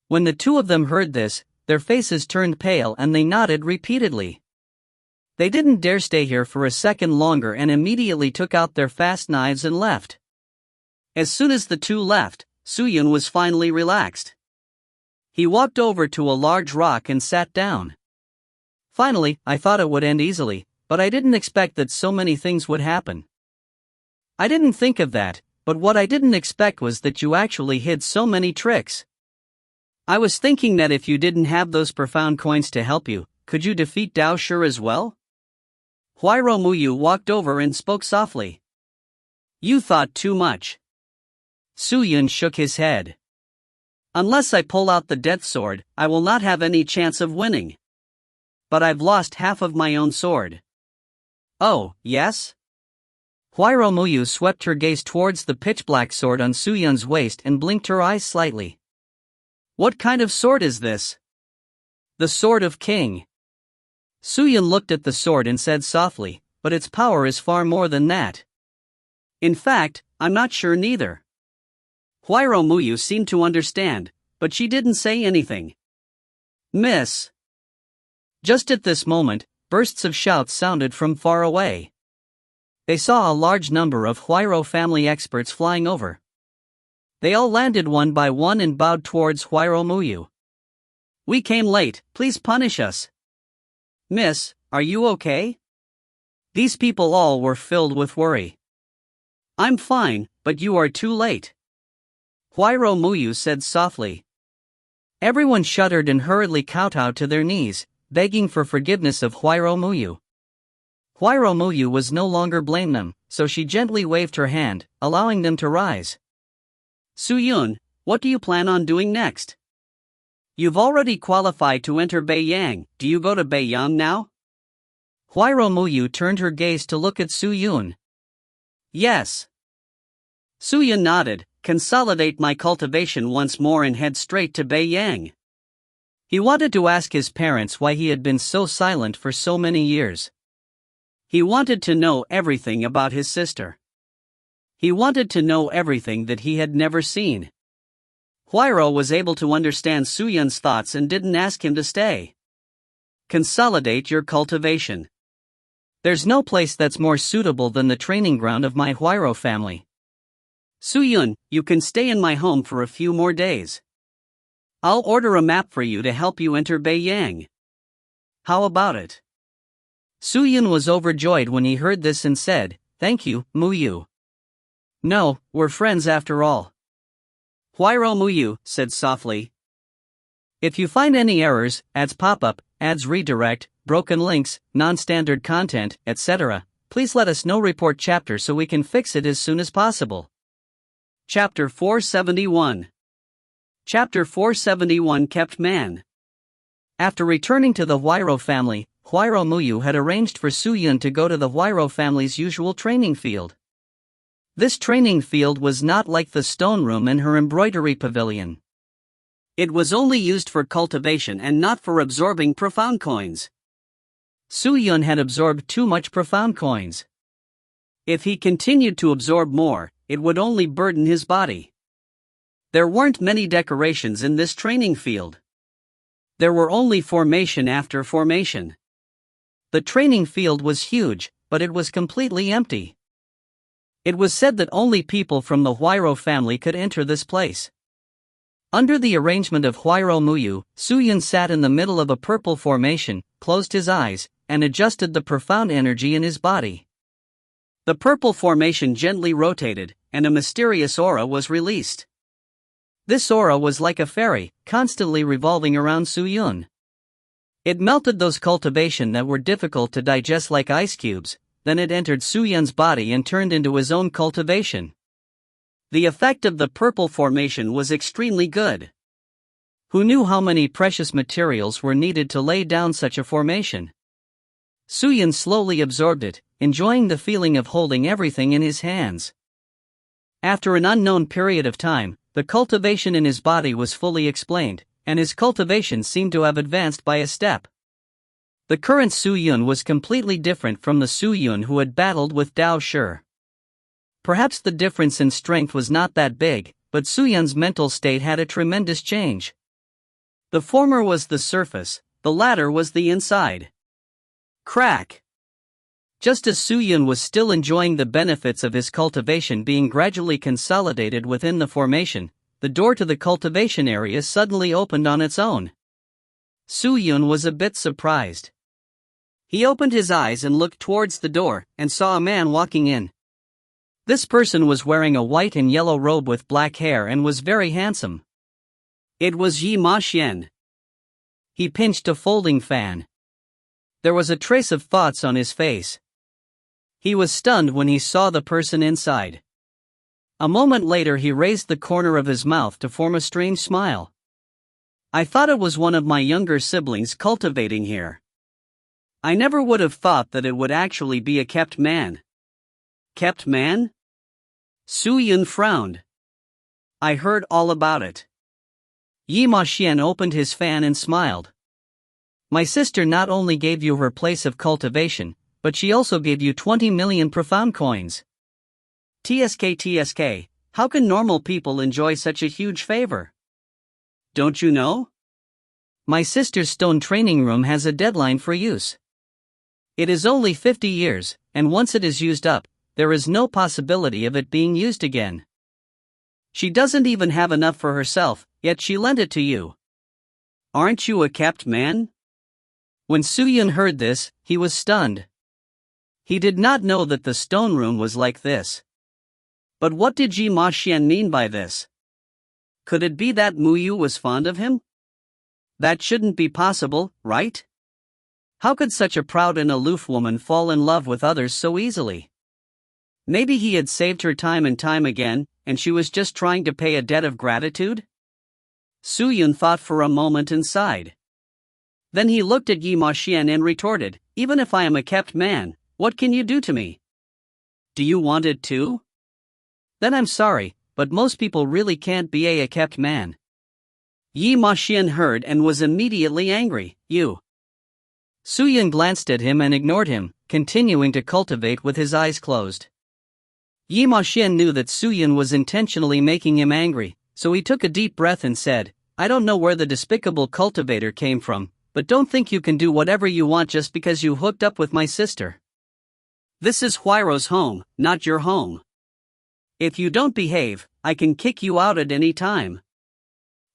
When the two of them heard this, their faces turned pale and they nodded repeatedly. They didn't dare stay here for a second longer and immediately took out their fast knives and left. As soon as the two left, Su Yun was finally relaxed. He walked over to a large rock and sat down. Finally, I thought it would end easily, but I didn't expect that so many things would happen. I didn't think of that, but what I didn't expect was that you actually hid so many tricks. I was thinking that if you didn't have those profound coins to help you, could you defeat Daosher as well? Huairou Muyu walked over and spoke softly. You thought too much. Su Yun shook his head. Unless I pull out the death sword, I will not have any chance of winning. But I've lost half of my own sword. Oh, yes? Huairou Muyu swept her gaze towards the pitch-black sword on Su Yun's waist and blinked her eyes slightly. What kind of sword is this? The Sword of King. Su Yun looked at the sword and said softly, but its power is far more than that. In fact, I'm not sure neither. Huairou Muyu seemed to understand, but she didn't say anything. Miss. Just at this moment, bursts of shouts sounded from far away. They saw a large number of Huairou family experts flying over. They all landed one by one and bowed towards Huairou Muyu. We came late, please punish us. Miss, are you okay? These people all were filled with worry. I'm fine, but you are too late. Huairou Muyu said softly. Everyone shuddered and hurriedly kowtowed to their knees, begging for forgiveness of Huairou Muyu. Huairou Muyu was no longer blaming them, so she gently waved her hand, allowing them to rise. Su Yun, what do you plan on doing next? You've already qualified to enter Beiyang, do you go to Beiyang now? Huairou Muyu turned her gaze to look at Su Yun. Yes. Su Yun nodded, consolidate my cultivation once more and head straight to Beiyang. He wanted to ask his parents why he had been so silent for so many years. He wanted to know everything about his sister. He wanted to know everything that he had never seen. Huairou was able to understand Su Yun's thoughts and didn't ask him to stay. Consolidate your cultivation. There's no place that's more suitable than the training ground of my Huairou family. Su Yun, you can stay in my home for a few more days. I'll order a map for you to help you enter Beiyang. How about it? Su Yun was overjoyed when he heard this and said, Thank you, Muyu. No, we're friends after all. Huairou Muyu said softly. If you find any errors, ads pop-up, ads redirect, broken links, non-standard content, etc., please let us know. Report chapter so we can fix it as soon as possible. Chapter 471. Chapter 471 Kept Man. After returning to the Huairou family, Huairou Muyu had arranged for Su Yun to go to the Huairou family's usual training field. This training field was not like the stone room in her embroidery pavilion. It was only used for cultivation and not for absorbing profound coins. Su Yun had absorbed too much profound coins. If he continued to absorb more, it would only burden his body. There weren't many decorations in this training field. There were only formation after formation. The training field was huge, but it was completely empty. It was said that only people from the Huairo family could enter this place. Under the arrangement of Huairo Muyu, Su Yun sat in the middle of a purple formation, closed his eyes, and adjusted the profound energy in his body. The purple formation gently rotated, and a mysterious aura was released. This aura was like a fairy, constantly revolving around Su Yun. It melted those cultivation that were difficult to digest like ice cubes, then it entered Su Yun's body and turned into his own cultivation. The effect of the purple formation was extremely good. Who knew how many precious materials were needed to lay down such a formation? Su Yun slowly absorbed it, enjoying the feeling of holding everything in his hands. After an unknown period of time, the cultivation in his body was fully explained, and his cultivation seemed to have advanced by a step. The current Su Yun was completely different from the Su Yun who had battled with Dao Shi. Perhaps the difference in strength was not that big, but Su Yun's mental state had a tremendous change. The former was the surface, the latter was the inside. Crack! Just as Su Yun was still enjoying the benefits of his cultivation being gradually consolidated within the formation, the door to the cultivation area suddenly opened on its own. Su Yun was a bit surprised. He opened his eyes and looked towards the door, and saw a man walking in. This person was wearing a white and yellow robe with black hair and was very handsome. It was Yi Ma Xian. He pinched a folding fan. There was a trace of thoughts on his face. He was stunned when he saw the person inside. A moment later he raised the corner of his mouth to form a strange smile. I thought it was one of my younger siblings cultivating here. I never would have thought that it would actually be a kept man. Kept man? Su Yun frowned. I heard all about it. Yi Ma Xian opened his fan and smiled. My sister not only gave you her place of cultivation, but she also gave you 20 million profound coins. TSK, how can normal people enjoy such a huge favor? Don't you know? My sister's stone training room has a deadline for use. It is only 50 years, and once it is used up, there is no possibility of it being used again. She doesn't even have enough for herself, yet she lent it to you. Aren't you a kept man? When Su Yun heard this, he was stunned. He did not know that the stone room was like this. But what did Yi Ma Xian mean by this? Could it be that Muyu was fond of him? That shouldn't be possible, right? How could such a proud and aloof woman fall in love with others so easily? Maybe he had saved her time and time again, and she was just trying to pay a debt of gratitude? Su Yun thought for a moment and sighed. Then he looked at Yi Ma Xian and retorted, even if I am a kept man, what can you do to me? Do you want it too? Then I'm sorry, but most people really can't be a kept man. Yi Ma Xian heard and was immediately angry. You. Su Yun glanced at him and ignored him, continuing to cultivate with his eyes closed. Yi Ma Xian knew that Su Yun was intentionally making him angry, so he took a deep breath and said, I don't know where the despicable cultivator came from, but don't think you can do whatever you want just because you hooked up with my sister. This is Huairo's home, not your home. If you don't behave, I can kick you out at any time.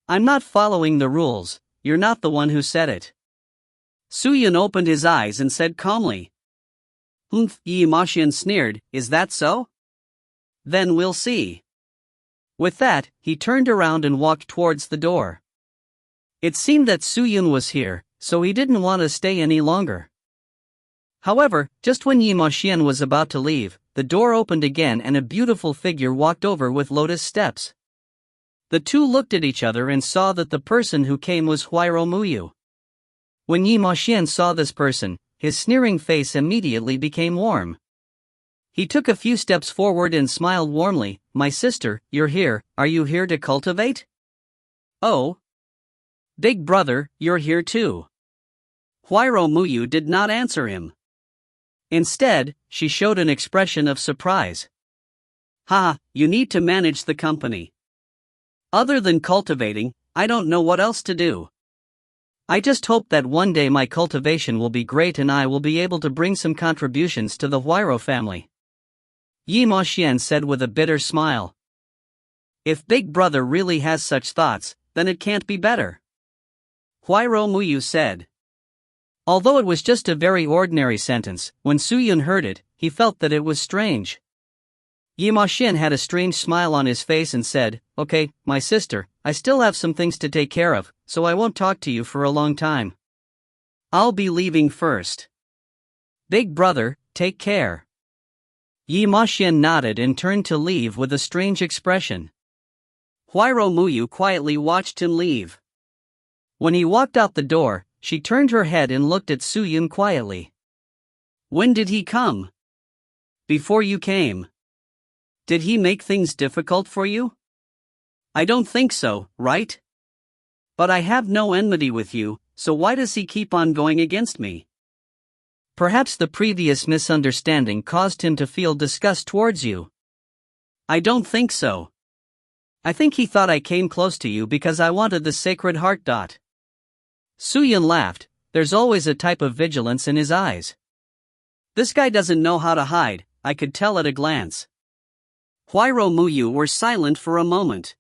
I'm not following the rules, you're not the one who said it. Su Yun opened his eyes and said calmly. Yi Ma Xian sneered, is that so? Then we'll see. With that, he turned around and walked towards the door. It seemed that Su Yun was here, so he didn't want to stay any longer. However, just when Yi Ma Xian was about to leave, the door opened again and a beautiful figure walked over with lotus steps. The two looked at each other and saw that the person who came was Huairo Muyu. When Yi Ma Xian saw this person, his sneering face immediately became warm. He took a few steps forward and smiled warmly. My sister, you're here, are you here to cultivate? Oh. Big brother, you're here too. Huayro Muyu did not answer him. Instead, she showed an expression of surprise. "Ha, you need to manage the company. Other than cultivating, I don't know what else to do. I just hope that one day my cultivation will be great and I will be able to bring some contributions to the Huayro family." Yi Moxian said with a bitter smile. "If Big Brother really has such thoughts, then it can't be better," Huayro Muyu said. Although it was just a very ordinary sentence, when Suyun heard it, he felt that it was strange. Yi Moxian had a strange smile on his face and said, "Okay, my sister, I still have some things to take care of, so I won't talk to you for a long time. I'll be leaving first. Big Brother, take care." Yi Moxian nodded and turned to leave with a strange expression. Huayro Muyu quietly watched him leave. When he walked out the door, she turned her head and looked at Suyun quietly. "When did he come?" "Before you came." "Did he make things difficult for you?" "I don't think so, right? But I have no enmity with you, so why does he keep on going against me?" "Perhaps the previous misunderstanding caused him to feel disgust towards you." "I don't think so. I think he thought I came close to you because I wanted the Sacred Heart. Suyun laughed. There's always a type of vigilance in his eyes. This guy doesn't know how to hide, I could tell at a glance. Huayro Muyu were silent for a moment.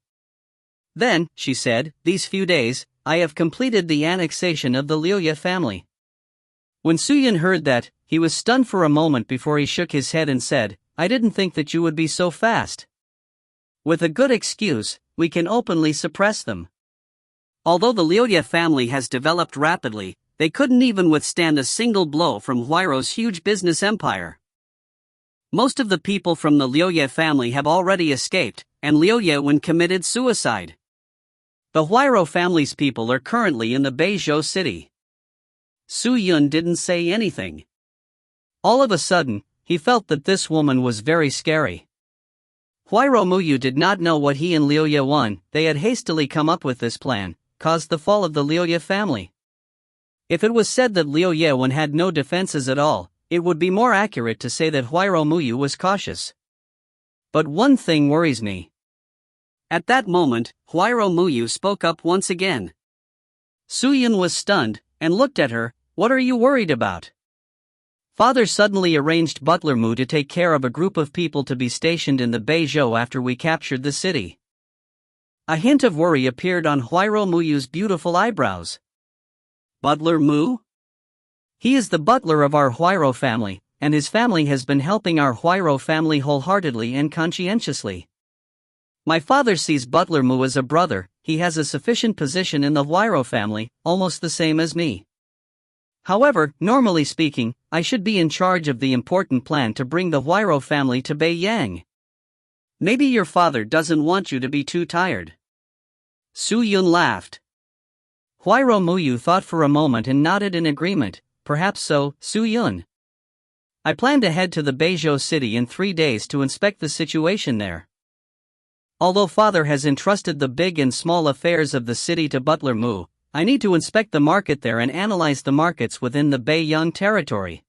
Then, she said, "These few days, I have completed the annexation of the Liuya family." When Suyun heard that, he was stunned for a moment before he shook his head and said, "I didn't think that you would be so fast. With a good excuse, we can openly suppress them." Although the Liuya family has developed rapidly, they couldn't even withstand a single blow from Huayro's huge business empire. Most of the people from the Liuya family have already escaped, and Liu Wen committed suicide. The Huayro family's people are currently in the Beizhou city. Suyun didn't say anything. All of a sudden, he felt that this woman was very scary. Huayro Muyu did not know what he and Liu Wen, they had hastily come up with this plan, caused the fall of the Liuya family. If it was said that Liu Wen had no defenses at all, it would be more accurate to say that Huayro Muyu was cautious. But one thing worries me. At that moment, Huayro Muyu spoke up once again. Suyun was stunned, and looked at her. "What are you worried about?" "Father suddenly arranged Butler Mu to take care of a group of people to be stationed in the Beizhou after we captured the city." A hint of worry appeared on Huayro Muyu's beautiful eyebrows. "Butler Mu? He is the butler of our Huayro family, and his family has been helping our Huayro family wholeheartedly and conscientiously. My father sees Butler Mu as a brother. He has a sufficient position in the Huayro family, almost the same as me. However, normally speaking, I should be in charge of the important plan to bring the Huayro family to Beiyang. Maybe your father doesn't want you to be too tired." Suyun laughed. Huayro Muyu thought for a moment and nodded in agreement. "Perhaps so, Suyun. I plan to head to the Beizhou city in 3 days to inspect the situation there. Although father has entrusted the big and small affairs of the city to Butler Mu, I need to inspect the market there and analyze the markets within the Beiyang territory.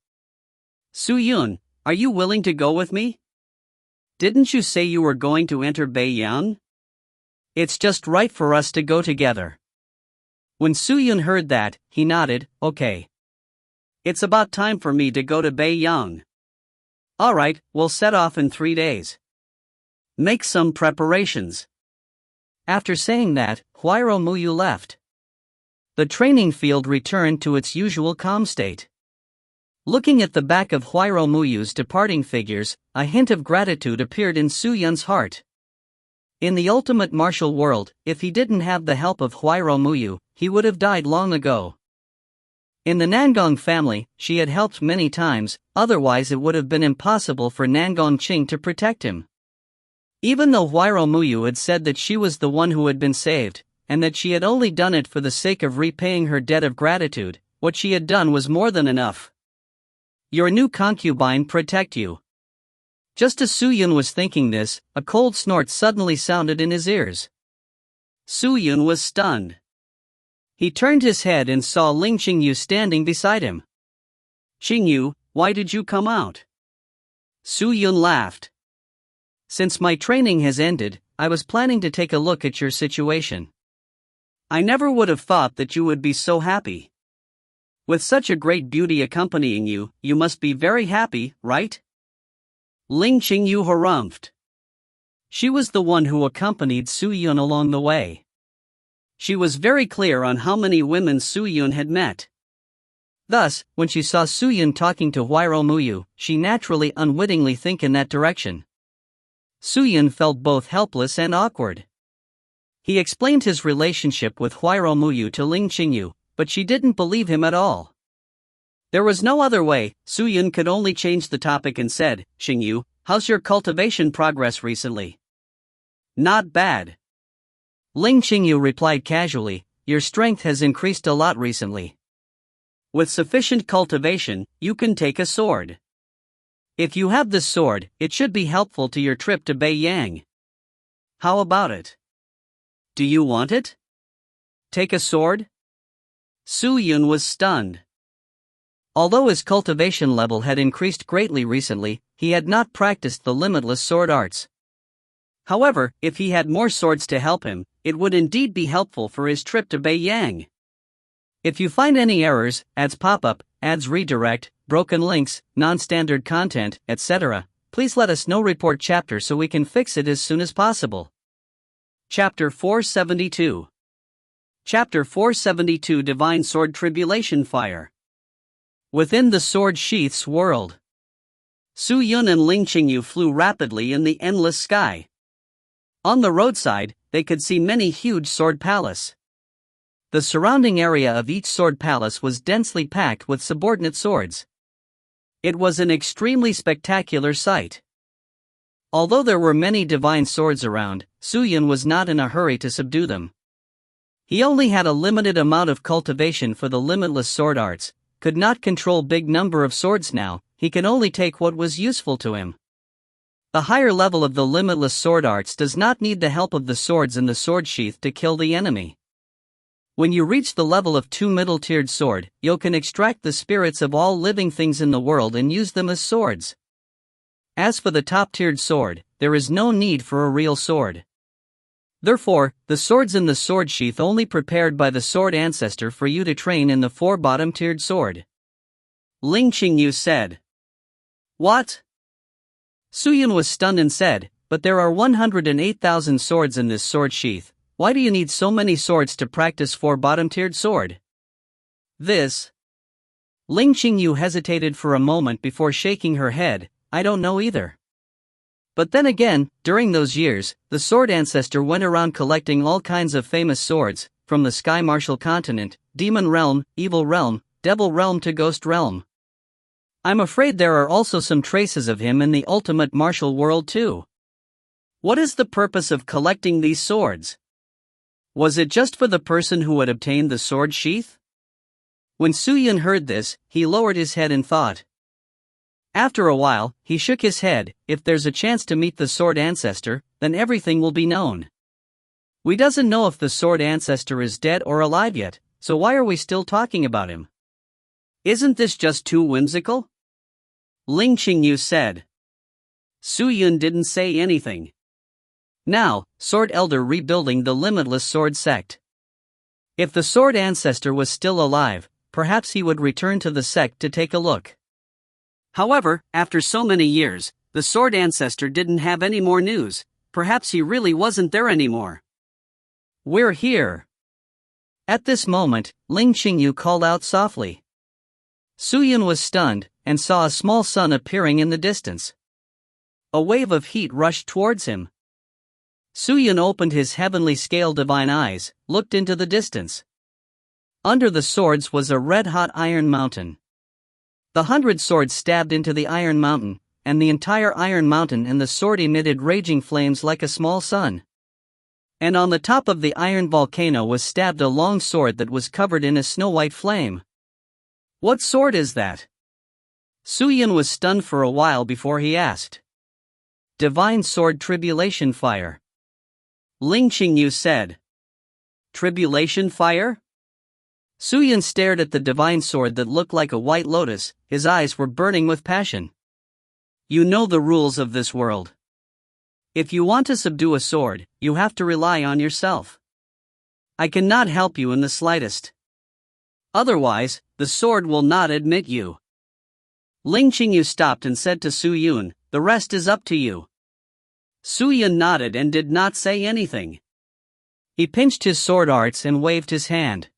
Suyun, are you willing to go with me? Didn't you say you were going to enter Beiyang? It's just right for us to go together." When Suyun heard that, he nodded. "Okay. It's about time for me to go to Beiyang. Alright, we'll set off in 3 days. Make some preparations." After saying that, Huayro Muyu left. The training field returned to its usual calm state. Looking at the back of Huayro Muyu's departing figures, a hint of gratitude appeared in Suyun's heart. In the ultimate martial world, if he didn't have the help of Huayro Muyu, he would have died long ago. In the Nangong family, she had helped many times, otherwise it would have been impossible for Nangong Qing to protect him. Even though Huayro Muyu had said that she was the one who had been saved, and that she had only done it for the sake of repaying her debt of gratitude, what she had done was more than enough. Your new concubine protect you. Just as Suyun was thinking this, a cold snort suddenly sounded in his ears. Suyun was stunned. He turned his head and saw Ling Qingyu standing beside him. "Qingyu, why did you come out?" Su Yun laughed. "Since my training has ended, I was planning to take a look at your situation. I never would have thought that you would be so happy. With such a great beauty accompanying you, you must be very happy, right?" Ling Qingyu harumphed. She was the one who accompanied Su Yun along the way. She was very clear on how many women Su Yun had met. Thus, when she saw Su Yun talking to Huiro Muyu, she naturally unwittingly think in that direction. Su Yun felt both helpless and awkward. He explained his relationship with Huiro Muyu to Ling Qingyu, but she didn't believe him at all. There was no other way. Su Yun could only change the topic and said, "Qingyu, how's your cultivation progress recently?" "Not bad." Ling Qingyu replied casually, "Your strength has increased a lot recently. With sufficient cultivation, you can take a sword. If you have this sword, it should be helpful to your trip to Beiyang. How about it? Do you want it? Take a sword?" Su Yun was stunned. Although his cultivation level had increased greatly recently, he had not practiced the limitless sword arts. However, if he had more swords to help him, it would indeed be helpful for his trip to Beiyang. If you find any errors, ads pop up, ads redirect, broken links, non-standard content, etc., please let us know. Report chapter so we can fix it as soon as possible. Chapter 472. Chapter 472 Divine Sword Tribulation Fire. Within the sword sheath's world, Su Yun and Ling Qingyu flew rapidly in the endless sky. On the roadside, they could see many huge sword palaces. The surrounding area of each sword palace was densely packed with subordinate swords. It was an extremely spectacular sight. Although there were many divine swords around, Su Yun was not in a hurry to subdue them. He only had a limited amount of cultivation for the limitless sword arts, could not control big number of swords now, he could only take what was useful to him. The higher level of the limitless sword arts does not need the help of the swords in the sword sheath to kill the enemy. When you reach the level of 2 middle-tiered sword, you can extract the spirits of all living things in the world and use them as swords. As for the top-tiered sword, there is no need for a real sword. Therefore, the swords in the sword sheath only prepared by the sword ancestor for you to train in the 4 bottom-tiered sword. Ling Qingyu said. What? Su Yun was stunned and said, but there are 108,000 swords in this sword sheath. Why do you need so many swords to practice 4 bottom-tiered sword? This. Ling Qingyu hesitated for a moment before shaking her head, I don't know either. But then again, during those years, the sword ancestor went around collecting all kinds of famous swords, from the Sky Martial Continent, Demon Realm, Evil Realm, Devil Realm to Ghost Realm. I'm afraid there are also some traces of him in the ultimate martial world too. What is the purpose of collecting these swords? Was it just for the person who had obtained the sword sheath? When Su Yun heard this, he lowered his head in thought. After a while, he shook his head. If there's a chance to meet the sword ancestor, then everything will be known. We doesn't know if the sword ancestor is dead or alive yet, so why are we still talking about him? Isn't this just too whimsical? Ling Qingyu said. Su Yun didn't say anything. Now, Sword Elder rebuilding the limitless sword sect. If the sword ancestor was still alive, perhaps he would return to the sect to take a look. However, after so many years, the sword ancestor didn't have any more news. Perhaps he really wasn't there anymore. We're here. At this moment, Ling Qingyu called out softly. Su Yun was stunned, and saw a small sun appearing in the distance. A wave of heat rushed towards him. Su Yun opened his heavenly scale divine eyes, looked into the distance. Under the swords was a red-hot iron mountain. The 100 swords stabbed into the iron mountain, and the entire iron mountain and the sword emitted raging flames like a small sun. And on the top of the iron volcano was stabbed a long sword that was covered in a snow-white flame. What sword is that? Su Yun was stunned for a while before he asked. Divine Sword Tribulation Fire. Ling Qingyu said. Tribulation Fire? Su Yun stared at the divine sword that looked like a white lotus. His eyes were burning with passion. You know the rules of this world. If you want to subdue a sword, you have to rely on yourself. I cannot help you in the slightest. Otherwise, the sword will not admit you. Ling Qingyu stopped and said to Su Yun, "The rest is up to you." Su Yun nodded and did not say anything. He pinched his sword arts and waved his hand.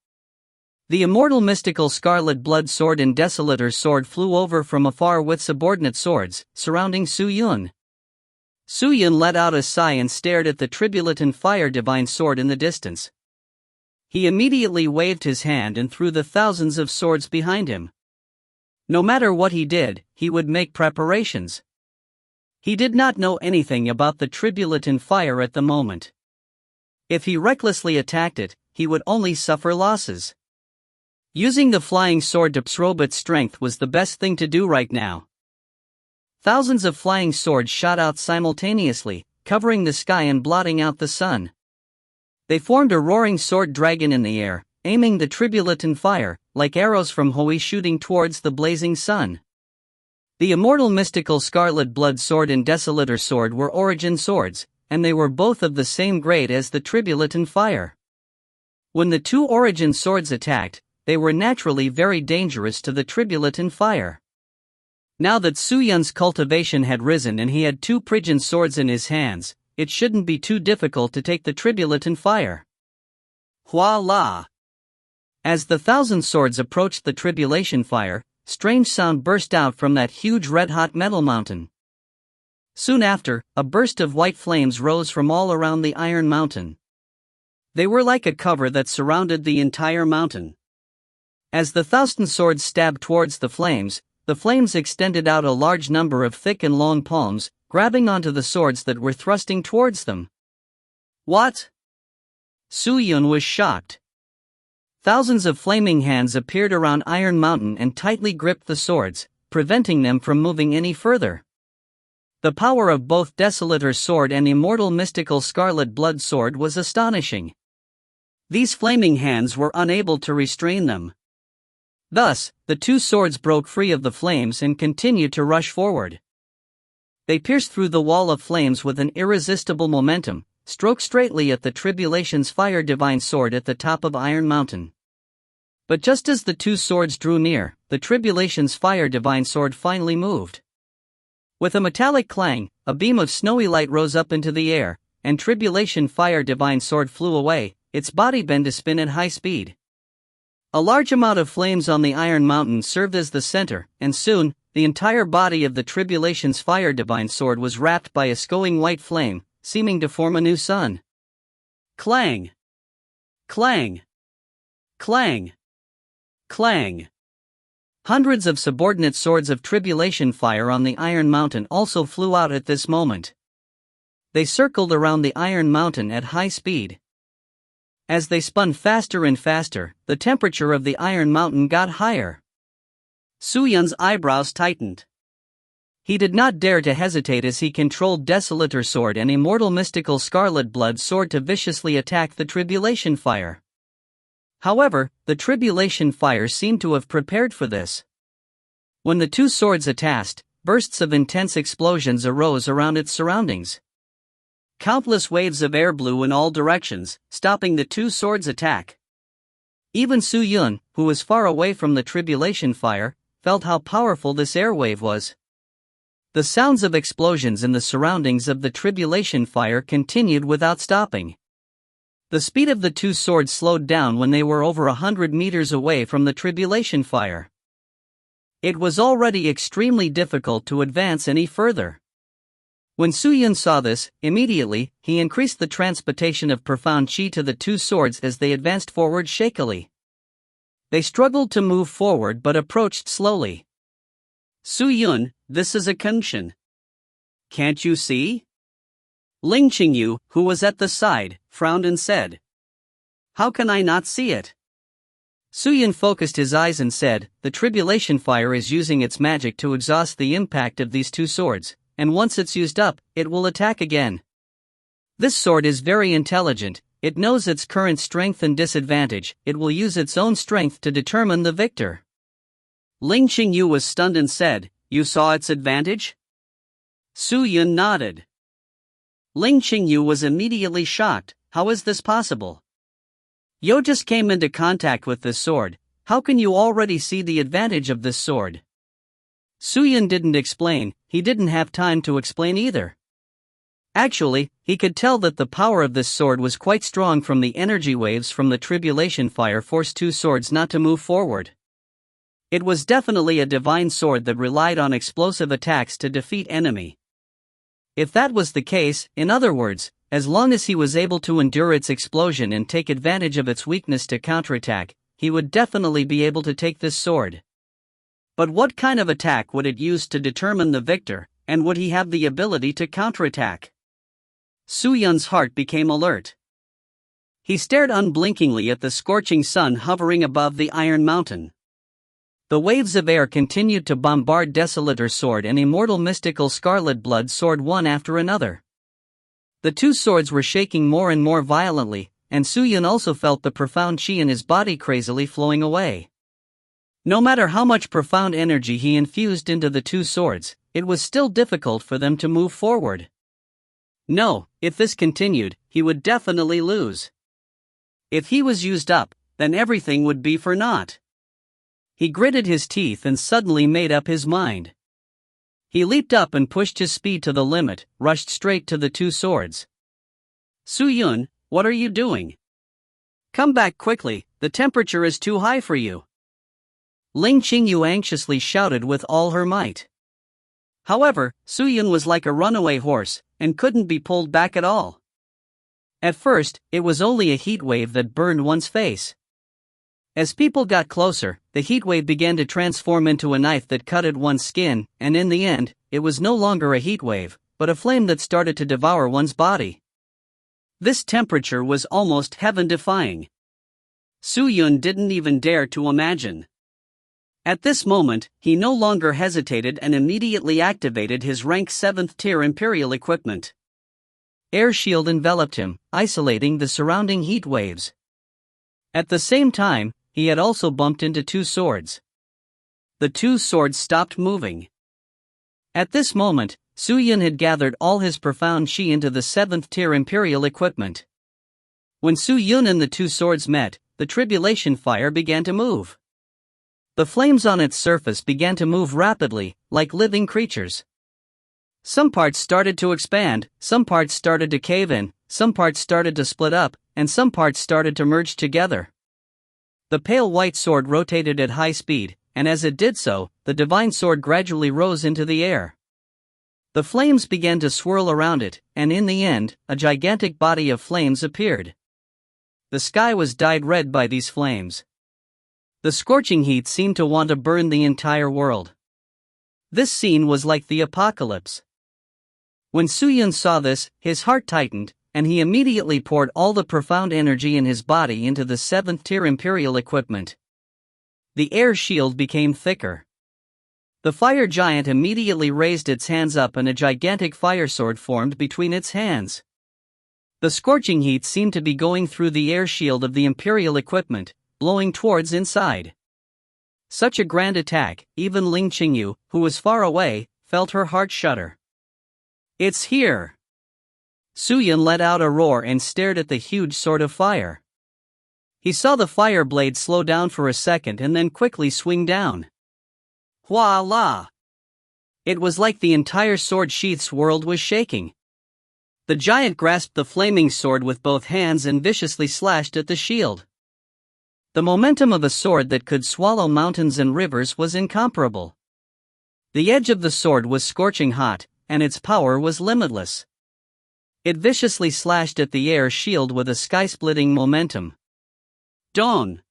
The immortal mystical scarlet blood sword and desolator's sword flew over from afar with subordinate swords, surrounding Su Yun. Su Yun let out a sigh and stared at the tribulatin fire divine sword in the distance. He immediately waved his hand and threw the thousands of swords behind him. No matter what he did, he would make preparations. He did not know anything about the tribulatin fire at the moment. If he recklessly attacked it, he would only suffer losses. Using the flying sword to probe its strength was the best thing to do right now. Thousands of flying swords shot out simultaneously, covering the sky and blotting out the sun. They formed a roaring sword dragon in the air, aiming the tribulatin fire, like arrows from Hoi shooting towards the blazing sun. The immortal mystical scarlet blood sword and desolator sword were origin swords, and they were both of the same grade as the tribulatin fire. When the two origin swords attacked, they were naturally very dangerous to the tribulatin fire. Now that Su Yun's cultivation had risen and he had two prigin swords in his hands, it shouldn't be too difficult to take the tribulatin fire. Hua la! As the thousand swords approached the tribulation fire, strange sound burst out from that huge red-hot metal mountain. Soon after, a burst of white flames rose from all around the iron mountain. They were like a cover that surrounded the entire mountain. As the thousand swords stabbed towards the flames extended out a large number of thick and long palms, grabbing onto the swords that were thrusting towards them. What? Su Yun was shocked. Thousands of flaming hands appeared around Iron Mountain and tightly gripped the swords, preventing them from moving any further. The power of both Desolator's sword and immortal mystical scarlet blood sword was astonishing. These flaming hands were unable to restrain them. Thus, the two swords broke free of the flames and continued to rush forward. They pierced through the wall of flames with an irresistible momentum, struck straightly at the Tribulation's fire divine sword at the top of Iron Mountain. But just as the two swords drew near, the Tribulation's fire divine sword finally moved. With a metallic clang, a beam of snowy light rose up into the air, and Tribulation fire divine sword flew away, its body bent to spin at high speed. A large amount of flames on the Iron Mountain served as the center, and soon, the entire body of the Tribulation's fire divine sword was wrapped by a scoing white flame, seeming to form a new sun. Clang! Clang! Clang! Clang! Hundreds of subordinate swords of Tribulation fire on the Iron Mountain also flew out at this moment. They circled around the Iron Mountain at high speed. As they spun faster and faster, the temperature of the Iron Mountain got higher. Su Yun's eyebrows tightened. He did not dare to hesitate as he controlled Desolator sword and immortal mystical scarlet blood sword to viciously attack the Tribulation fire. However, the Tribulation fire seemed to have prepared for this. When the two swords attacked, bursts of intense explosions arose around its surroundings. Countless waves of air blew in all directions, stopping the two swords' attack. Even Su Yun, who was far away from the Tribulation fire, felt how powerful this air wave was. The sounds of explosions in the surroundings of the Tribulation fire continued without stopping. The speed of the two swords slowed down when they were over 100 meters away from the Tribulation fire. It was already extremely difficult to advance any further. When Su Yun saw this, immediately, he increased the transportation of profound chi to the two swords as they advanced forward shakily. They struggled to move forward but approached slowly. Su Yun, this is a Kenshin. Can't you see? Ling Qingyu, who was at the side, frowned and said. How can I not see it? Su Yun focused his eyes and said, the Tribulation fire is using its magic to exhaust the impact of these two swords, and once it's used up, it will attack again. This sword is very intelligent, it knows its current strength and disadvantage, it will use its own strength to determine the victor. Ling Qingyu was stunned and said, "You saw its advantage?" Su Yun nodded. Ling Qingyu was immediately shocked. How is this possible? You just came into contact with this sword, how can you already see the advantage of this sword? Su Yun didn't explain, he didn't have time to explain either. Actually, he could tell that the power of this sword was quite strong from the energy waves from the tribulation fire forced two swords not to move forward. It was definitely a divine sword that relied on explosive attacks to defeat enemy. If that was the case, in other words, as long as he was able to endure its explosion and take advantage of its weakness to counterattack, he would definitely be able to take this sword. But what kind of attack would it use to determine the victor, and would he have the ability to counterattack? Su Yun's heart became alert. He stared unblinkingly at the scorching sun hovering above the Iron Mountain. The waves of air continued to bombard Desolator Sword and Immortal Mystical Scarlet Blood Sword one after another. The two swords were shaking more and more violently, and Su Yun also felt the profound chi in his body crazily flowing away. No matter how much profound energy he infused into the two swords, it was still difficult for them to move forward. No, if this continued, he would definitely lose. If he was used up, then everything would be for naught. He gritted his teeth and suddenly made up his mind. He leaped up and pushed his speed to the limit, rushed straight to the two swords. Su Yun, what are you doing? Come back quickly, the temperature is too high for you. Ling Qingyu anxiously shouted with all her might. However, Su Yun was like a runaway horse, and couldn't be pulled back at all. At first, it was only a heat wave that burned one's face. As people got closer, the heat wave began to transform into a knife that cut at one's skin, and in the end, it was no longer a heat wave, but a flame that started to devour one's body. This temperature was almost heaven-defying. Su Yun didn't even dare to imagine. At this moment, he no longer hesitated and immediately activated his rank 7th tier Imperial equipment. Air shield enveloped him, isolating the surrounding heat waves. At the same time, he had also bumped into two swords. The two swords stopped moving. At this moment, Su Yun had gathered all his profound chi into the 7th tier Imperial equipment. When Su Yun and the two swords met, the tribulation fire began to move. The flames on its surface began to move rapidly, like living creatures. Some parts started to expand, some parts started to cave in, some parts started to split up, and some parts started to merge together. The pale white sword rotated at high speed, and as it did so, the divine sword gradually rose into the air. The flames began to swirl around it, and in the end, a gigantic body of flames appeared. The sky was dyed red by these flames. The scorching heat seemed to want to burn the entire world. This scene was like the apocalypse. When Su Yun saw this, his heart tightened, and he immediately poured all the profound energy in his body into the 7th tier Imperial equipment. The air shield became thicker. The fire giant immediately raised its hands up and a gigantic fire sword formed between its hands. The scorching heat seemed to be going through the air shield of the Imperial equipment, blowing towards inside. Such a grand attack, even Ling Qingyu, who was far away, felt her heart shudder. It's here! Su Yun let out a roar and stared at the huge sword of fire. He saw the fire blade slow down for a second and then quickly swing down. Voila! It was like the entire sword sheath's world was shaking. The giant grasped the flaming sword with both hands and viciously slashed at the shield. The momentum of a sword that could swallow mountains and rivers was incomparable. The edge of the sword was scorching hot, and its power was limitless. It viciously slashed at the air shield with a sky-splitting momentum. Dawn!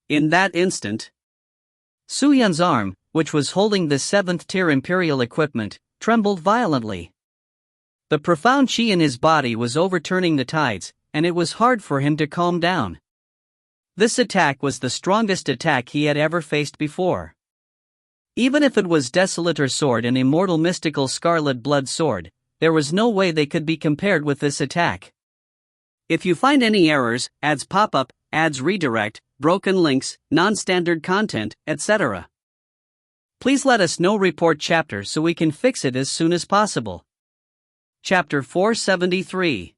In that instant, Su Yun's arm, which was holding the 7th tier Imperial equipment, trembled violently. The profound chi in his body was overturning the tides, and it was hard for him to calm down. This attack was the strongest attack he had ever faced before. Even if it was Desolator Sword and Immortal Mystical Scarlet Blood Sword, there was no way they could be compared with this attack. If you find any errors, ads pop up, ads redirect, broken links, non-standard content, etc., please let us know. Report chapter so we can fix it as soon as possible. Chapter 473.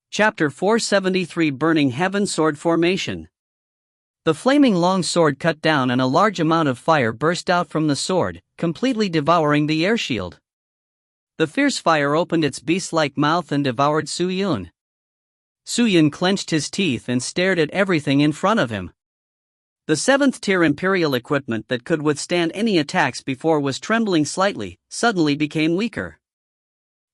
Chapter 473, Burning Heaven Sword Formation. The flaming long sword cut down and a large amount of fire burst out from the sword, completely devouring the air shield. The fierce fire opened its beast-like mouth and devoured Su Yun. Su Yun clenched his teeth and stared at everything in front of him. The 7th tier Imperial equipment that could withstand any attacks before was trembling slightly, suddenly became weaker.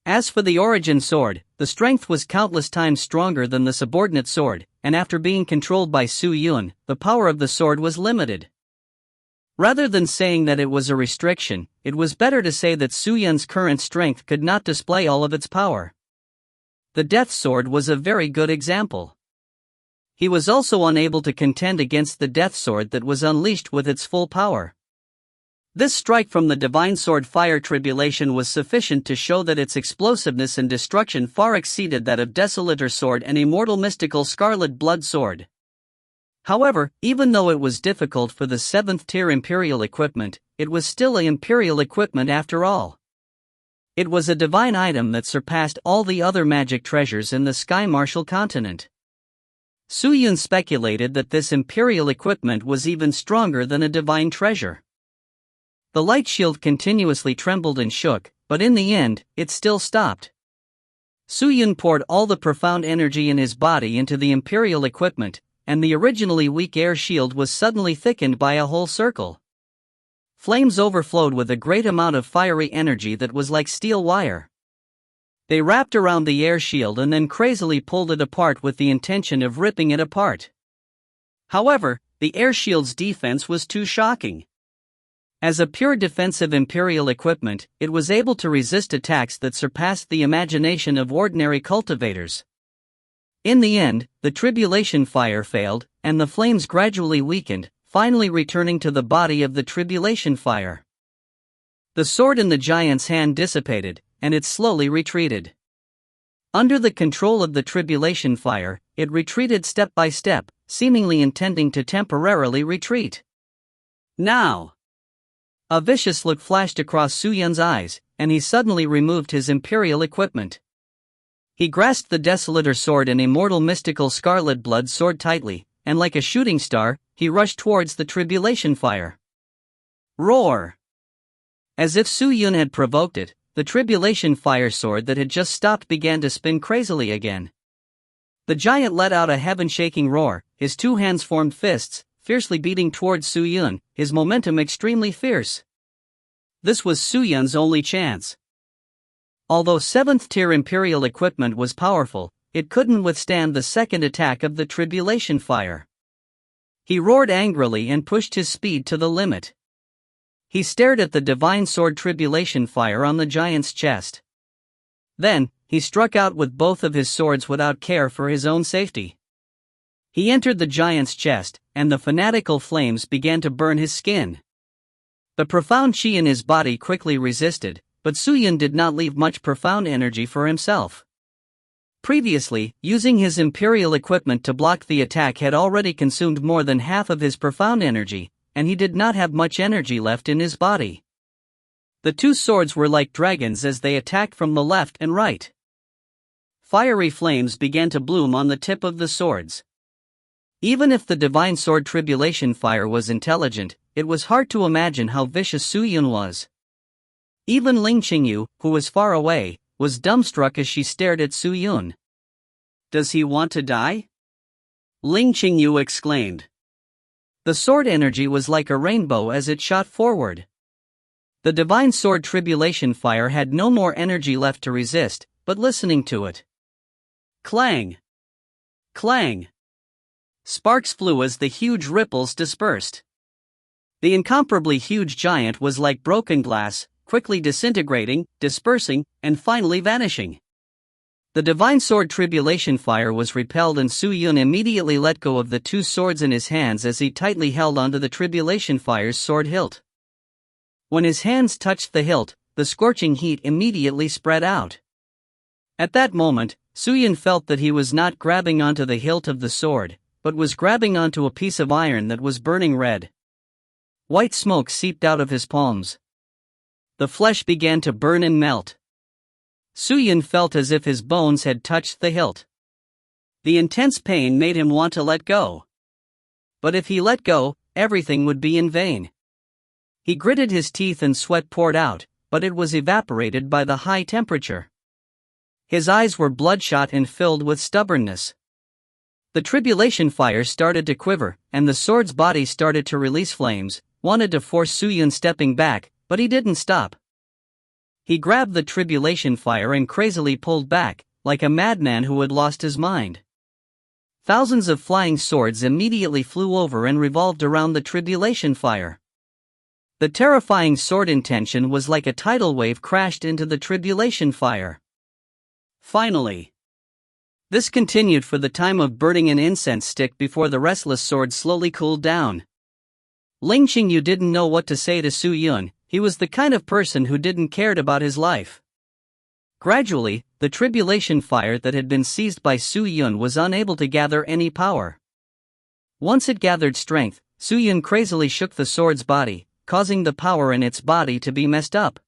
As for the Origin sword, the strength was countless times stronger than the subordinate sword, and after being controlled by Su Yun, the power of the sword was limited. Rather than saying that it was a restriction, it was better to say that Su Yun's current strength could not display all of its power. The Death Sword was a very good example. He was also unable to contend against the Death Sword that was unleashed with its full power. This strike from the Divine Sword Fire Tribulation was sufficient to show that its explosiveness and destruction far exceeded that of Desolator Sword and Immortal Mystical Scarlet Blood Sword. However, even though it was difficult for the 7th tier Imperial equipment, it was still an Imperial equipment after all. It was a divine item that surpassed all the other magic treasures in the Sky Martial continent. Su Yun speculated that this Imperial equipment was even stronger than a divine treasure. The light shield continuously trembled and shook, but in the end, it still stopped. Su Yun poured all the profound energy in his body into the Imperial equipment, and the originally weak air shield was suddenly thickened by a whole circle. Flames overflowed with a great amount of fiery energy that was like steel wire. They wrapped around the air shield and then crazily pulled it apart with the intention of ripping it apart. However, the air shield's defense was too shocking. As a pure defensive Imperial equipment, it was able to resist attacks that surpassed the imagination of ordinary cultivators. In the end, the Tribulation Fire failed, and the flames gradually weakened, finally returning to the body of the Tribulation Fire. The sword in the giant's hand dissipated, and it slowly retreated. Under the control of the Tribulation Fire, it retreated step by step, seemingly intending to temporarily retreat. Now! A vicious look flashed across Su Yun's eyes, and he suddenly removed his Imperial equipment. He grasped the Desolator Sword and Immortal Mystical Scarlet Blood Sword tightly, and like a shooting star, he rushed towards the Tribulation Fire. Roar! As if Su Yun had provoked it, the Tribulation Fire sword that had just stopped began to spin crazily again. The giant let out a heaven-shaking roar, his two hands formed fists, fiercely beating towards Su Yun, his momentum extremely fierce. This was Su Yun's only chance. Although 7th tier Imperial equipment was powerful, it couldn't withstand the second attack of the Tribulation Fire. He roared angrily and pushed his speed to the limit. He stared at the Divine Sword Tribulation Fire on the giant's chest. Then, he struck out with both of his swords without care for his own safety. He entered the giant's chest, and the fanatical flames began to burn his skin. The profound chi in his body quickly resisted, but Su Yun did not leave much profound energy for himself. Previously, using his Imperial equipment to block the attack had already consumed more than half of his profound energy, and he did not have much energy left in his body. The two swords were like dragons as they attacked from the left and right. Fiery flames began to bloom on the tip of the swords. Even if the Divine Sword Tribulation Fire was intelligent, it was hard to imagine how vicious Su Yun was. Even Ling Qingyu, who was far away, was dumbstruck as she stared at Su Yun. "Does he want to die?" Ling Qingyu exclaimed. The sword energy was like a rainbow as it shot forward. The Divine Sword Tribulation Fire had no more energy left to resist, but listening to it. Clang! Clang! Sparks flew as the huge ripples dispersed. The incomparably huge giant was like broken glass, quickly disintegrating, dispersing, and finally vanishing. The Divine Sword Tribulation Fire was repelled and Su Yun immediately let go of the two swords in his hands as he tightly held onto the Tribulation Fire's sword hilt. When his hands touched the hilt, the scorching heat immediately spread out. At that moment, Su-Yun felt that he was not grabbing onto the hilt of the sword, but was grabbing onto a piece of iron that was burning red. White smoke seeped out of his palms. The flesh began to burn and melt. Su-Yun felt as if his bones had touched the hilt. The intense pain made him want to let go. But if he let go, everything would be in vain. He gritted his teeth and sweat poured out, but it was evaporated by the high temperature. His eyes were bloodshot and filled with stubbornness. The tribulation fire started to quiver, and the sword's body started to release flames, wanted to force Su-Yun stepping back, but he didn't stop. He grabbed the tribulation fire and crazily pulled back, like a madman who had lost his mind. Thousands of flying swords immediately flew over and revolved around the tribulation fire. The terrifying sword intention was like a tidal wave crashed into the tribulation fire. Finally, this continued for the time of burning an incense stick before the restless sword slowly cooled down. Ling Qingyu didn't know what to say to Su-Yun. He was the kind of person who didn't care about his life. Gradually, the tribulation fire that had been seized by Su-Yun was unable to gather any power. Once it gathered strength, Su-Yun crazily shook the sword's body, causing the power in its body to be messed up.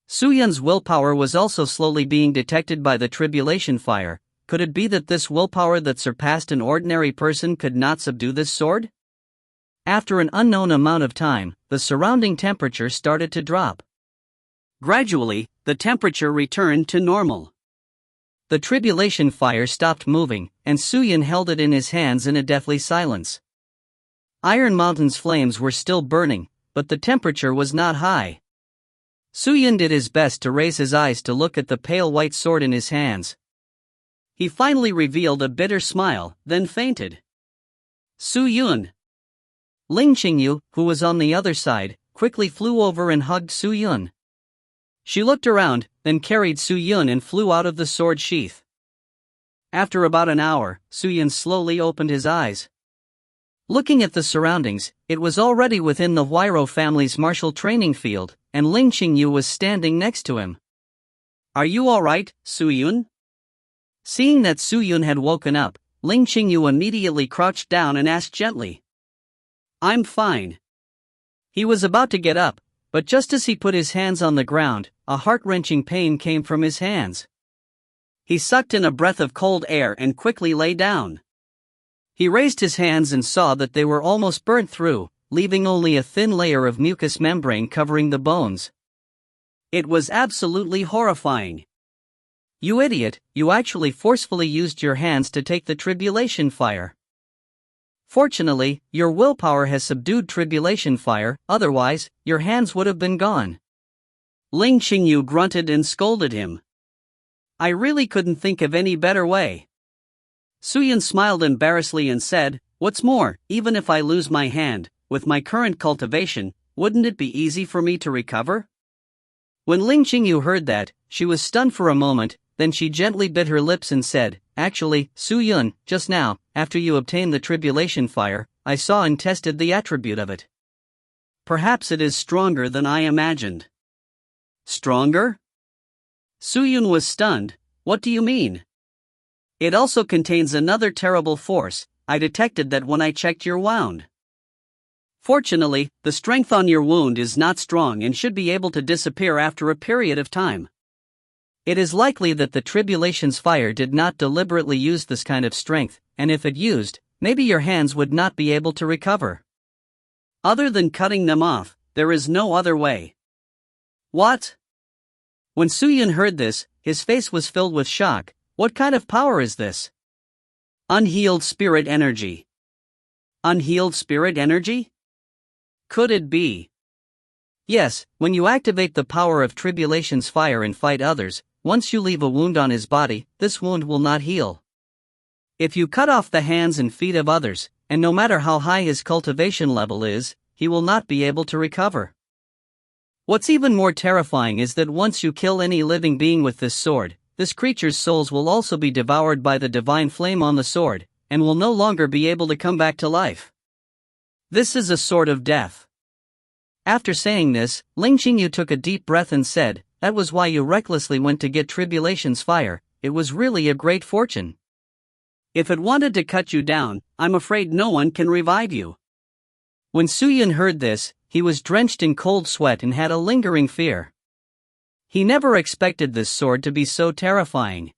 Su-Yun's willpower was also slowly being detected by the tribulation fire. Could it be that this willpower that surpassed an ordinary person could not subdue this sword? After an unknown amount of time, the surrounding temperature started to drop. Gradually, the temperature returned to normal. The tribulation fire stopped moving, and Su-Yun held it in his hands in a deathly silence. Iron Mountain's flames were still burning, but the temperature was not high. Su-Yun did his best to raise his eyes to look at the pale white sword in his hands. He finally revealed a bitter smile, then fainted. Su-Yun! Ling Qingyu, who was on the other side, quickly flew over and hugged Su-Yun. She looked around, then carried Su-Yun and flew out of the sword sheath. After about an hour, Su-Yun slowly opened his eyes. Looking at the surroundings, it was already within the Huairou family's martial training field, and Ling Qingyu was standing next to him. "Are you alright, Su-Yun?" Seeing that Su-Yun had woken up, Ling Qingyu immediately crouched down and asked gently. "I'm fine." He was about to get up, but just as he put his hands on the ground, a heart-wrenching pain came from his hands. He sucked in a breath of cold air and quickly lay down. He raised his hands and saw that they were almost burnt through, leaving only a thin layer of mucous membrane covering the bones. It was absolutely horrifying. "You idiot, you actually forcefully used your hands to take the tribulation fire. Fortunately, your willpower has subdued tribulation fire, otherwise, your hands would have been gone." Ling Qingyu grunted and scolded him. "I really couldn't think of any better way." Su-Yun smiled embarrassedly and said, "What's more, even if I lose my hand, with my current cultivation, wouldn't it be easy for me to recover?" When Ling Qingyu heard that, she was stunned for a moment, then she gently bit her lips and said, "Actually, Su-Yun, just now, after you obtained the tribulation fire, I saw and tested the attribute of it. Perhaps it is stronger than I imagined." "Stronger?" Su-Yun was stunned. "What do you mean?" "It also contains another terrible force. I detected that when I checked your wound. Fortunately, the strength on your wound is not strong and should be able to disappear after a period of time. It is likely that the tribulation's fire did not deliberately use this kind of strength, and if it used, maybe your hands would not be able to recover. Other than cutting them off, there is no other way." "What?" When Su-Yun heard this, his face was filled with shock. "What kind of power is this?" "Unhealed spirit energy." "Unhealed spirit energy? Could it be?" "Yes, when you activate the power of tribulation's fire and fight others, once you leave a wound on his body, this wound will not heal. If you cut off the hands and feet of others, and no matter how high his cultivation level is, he will not be able to recover. What's even more terrifying is that once you kill any living being with this sword, this creature's souls will also be devoured by the divine flame on the sword, and will no longer be able to come back to life. This is a sword of death." After saying this, Ling Qingyu took a deep breath and said, "That was why you recklessly went to get tribulation's fire. it was really a great fortune. If it wanted to cut you down, I'm afraid no one can revive you." When Suyun heard this, he was drenched in cold sweat and had a lingering fear. He never expected this sword to be so terrifying.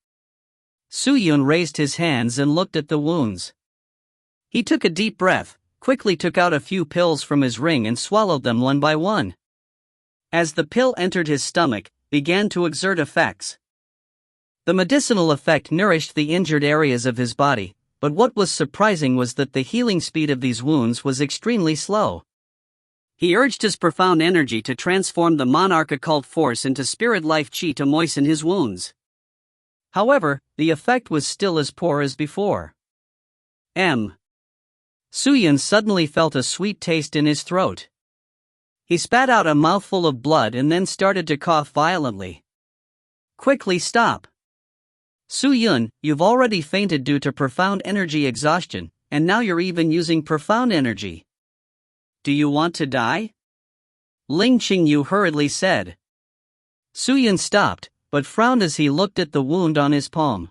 Suyun raised his hands and looked at the wounds. He took a deep breath, quickly took out a few pills from his ring and swallowed them one by one. As the pill entered his stomach, began to exert effects. The medicinal effect nourished the injured areas of his body, but what was surprising was that the healing speed of these wounds was extremely slow. He urged his profound energy to transform the monarch occult force into spirit life chi to moisten his wounds. However, the effect was still as poor as before. Suyun suddenly felt a sweet taste in his throat. He spat out a mouthful of blood and then started to cough violently. "Quickly stop. Suyun, you've already fainted due to profound energy exhaustion, and now you're even using profound energy. Do you want to die?" Ling Qingyu hurriedly said. Suyun stopped, but frowned as he looked at the wound on his palm.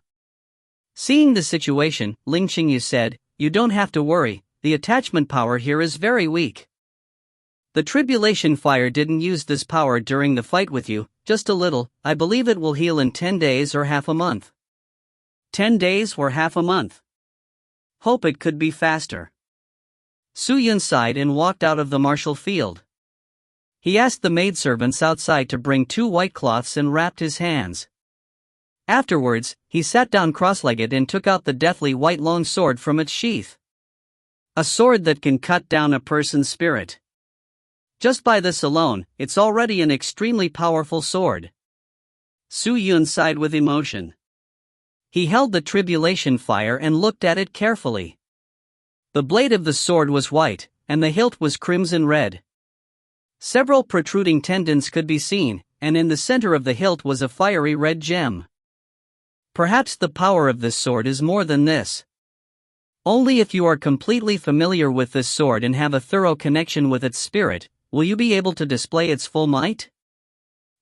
Seeing the situation, Ling Qingyu said, "You don't have to worry, the attachment power here is very weak. The tribulation fire didn't use this power during the fight with you, just a little. I believe it will heal in 10 days or half a month." 10 days or half a month. Hope it could be faster. Suyun sighed and walked out of the martial field. He asked the maidservants outside to bring 2 white cloths and wrapped his hands. Afterwards, he sat down cross-legged and took out the deathly white long sword from its sheath. A sword that can cut down a person's spirit. Just by this alone, it's already an extremely powerful sword. Suyun sighed with emotion. He held the tribulation fire and looked at it carefully. The blade of the sword was white, and the hilt was crimson red. Several protruding tendons could be seen, and in the center of the hilt was a fiery red gem. Perhaps the power of this sword is more than this. Only if you are completely familiar with this sword and have a thorough connection with its spirit, will you be able to display its full might?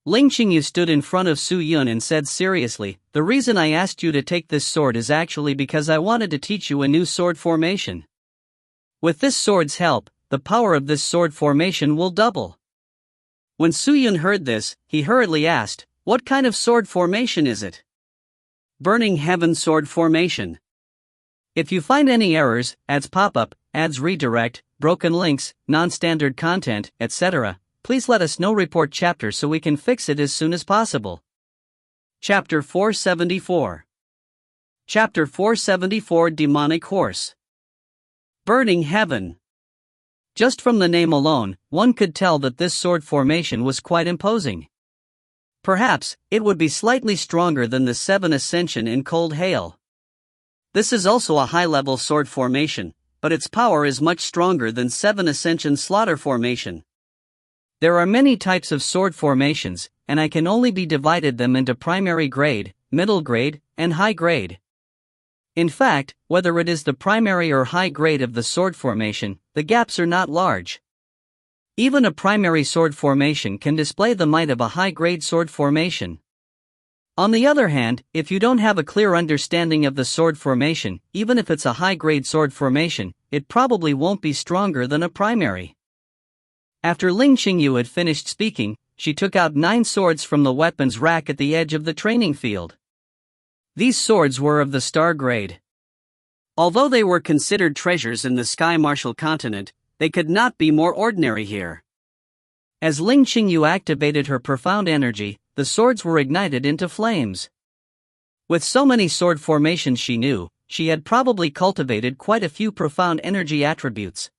Ling Qingyu stood in front of Suyun and said seriously, "The reason I asked you to take this sword is actually because I wanted to teach you a new sword formation. With this sword's help, the power of this sword formation will double." When Suyun heard this, he hurriedly asked, "What kind of sword formation is it?" "Burning Heaven Sword Formation." If you find any errors, ads pop up, ads redirect, broken links, non-standard content, etc., please let us know. Report chapter so we can fix it as soon as possible. Chapter 474. Chapter 474 Demonic Horse. Burning Heaven. Just from the name alone, one could tell that this sword formation was quite imposing. Perhaps, it would be slightly stronger than the 7 Ascension in Cold Hail. This is also a high-level sword formation, but its power is much stronger than 7 Ascension Slaughter Formation. There are many types of sword formations, and I can only be divided them into primary grade, middle grade, and high grade. In fact, whether it is the primary or high grade of the sword formation, the gaps are not large. Even a primary sword formation can display the might of a high-grade sword formation. On the other hand, if you don't have a clear understanding of the sword formation, even if it's a high-grade sword formation, it probably won't be stronger than a primary. After Ling Qingyu had finished speaking, she took out 9 swords from the weapons rack at the edge of the training field. These swords were of the star grade. Although they were considered treasures in the Sky Martial continent, they could not be more ordinary here. As Ling Qingyu activated her profound energy, the swords were ignited into flames. With so many sword formations she knew, she had probably cultivated quite a few profound energy attributes.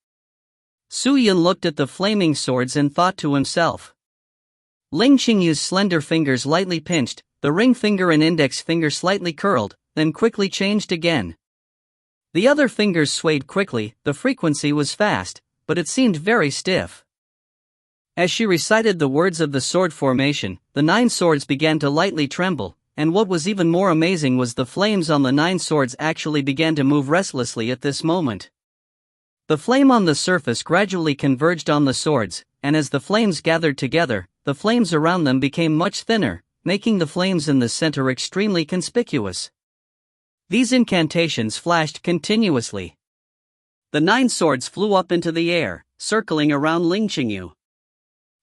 Suyun looked at the flaming swords and thought to himself. Ling Qingyu's slender fingers lightly pinched, the ring finger and index finger slightly curled, then quickly changed again. The other fingers swayed quickly, the frequency was fast, but it seemed very stiff. As she recited the words of the sword formation, the 9 swords began to lightly tremble, and what was even more amazing was the flames on the 9 swords actually began to move restlessly at this moment. The flame on the surface gradually converged on the swords, and as the flames gathered together, the flames around them became much thinner, making the flames in the center extremely conspicuous. These incantations flashed continuously. The 9 swords flew up into the air, circling around Ling Qingyu.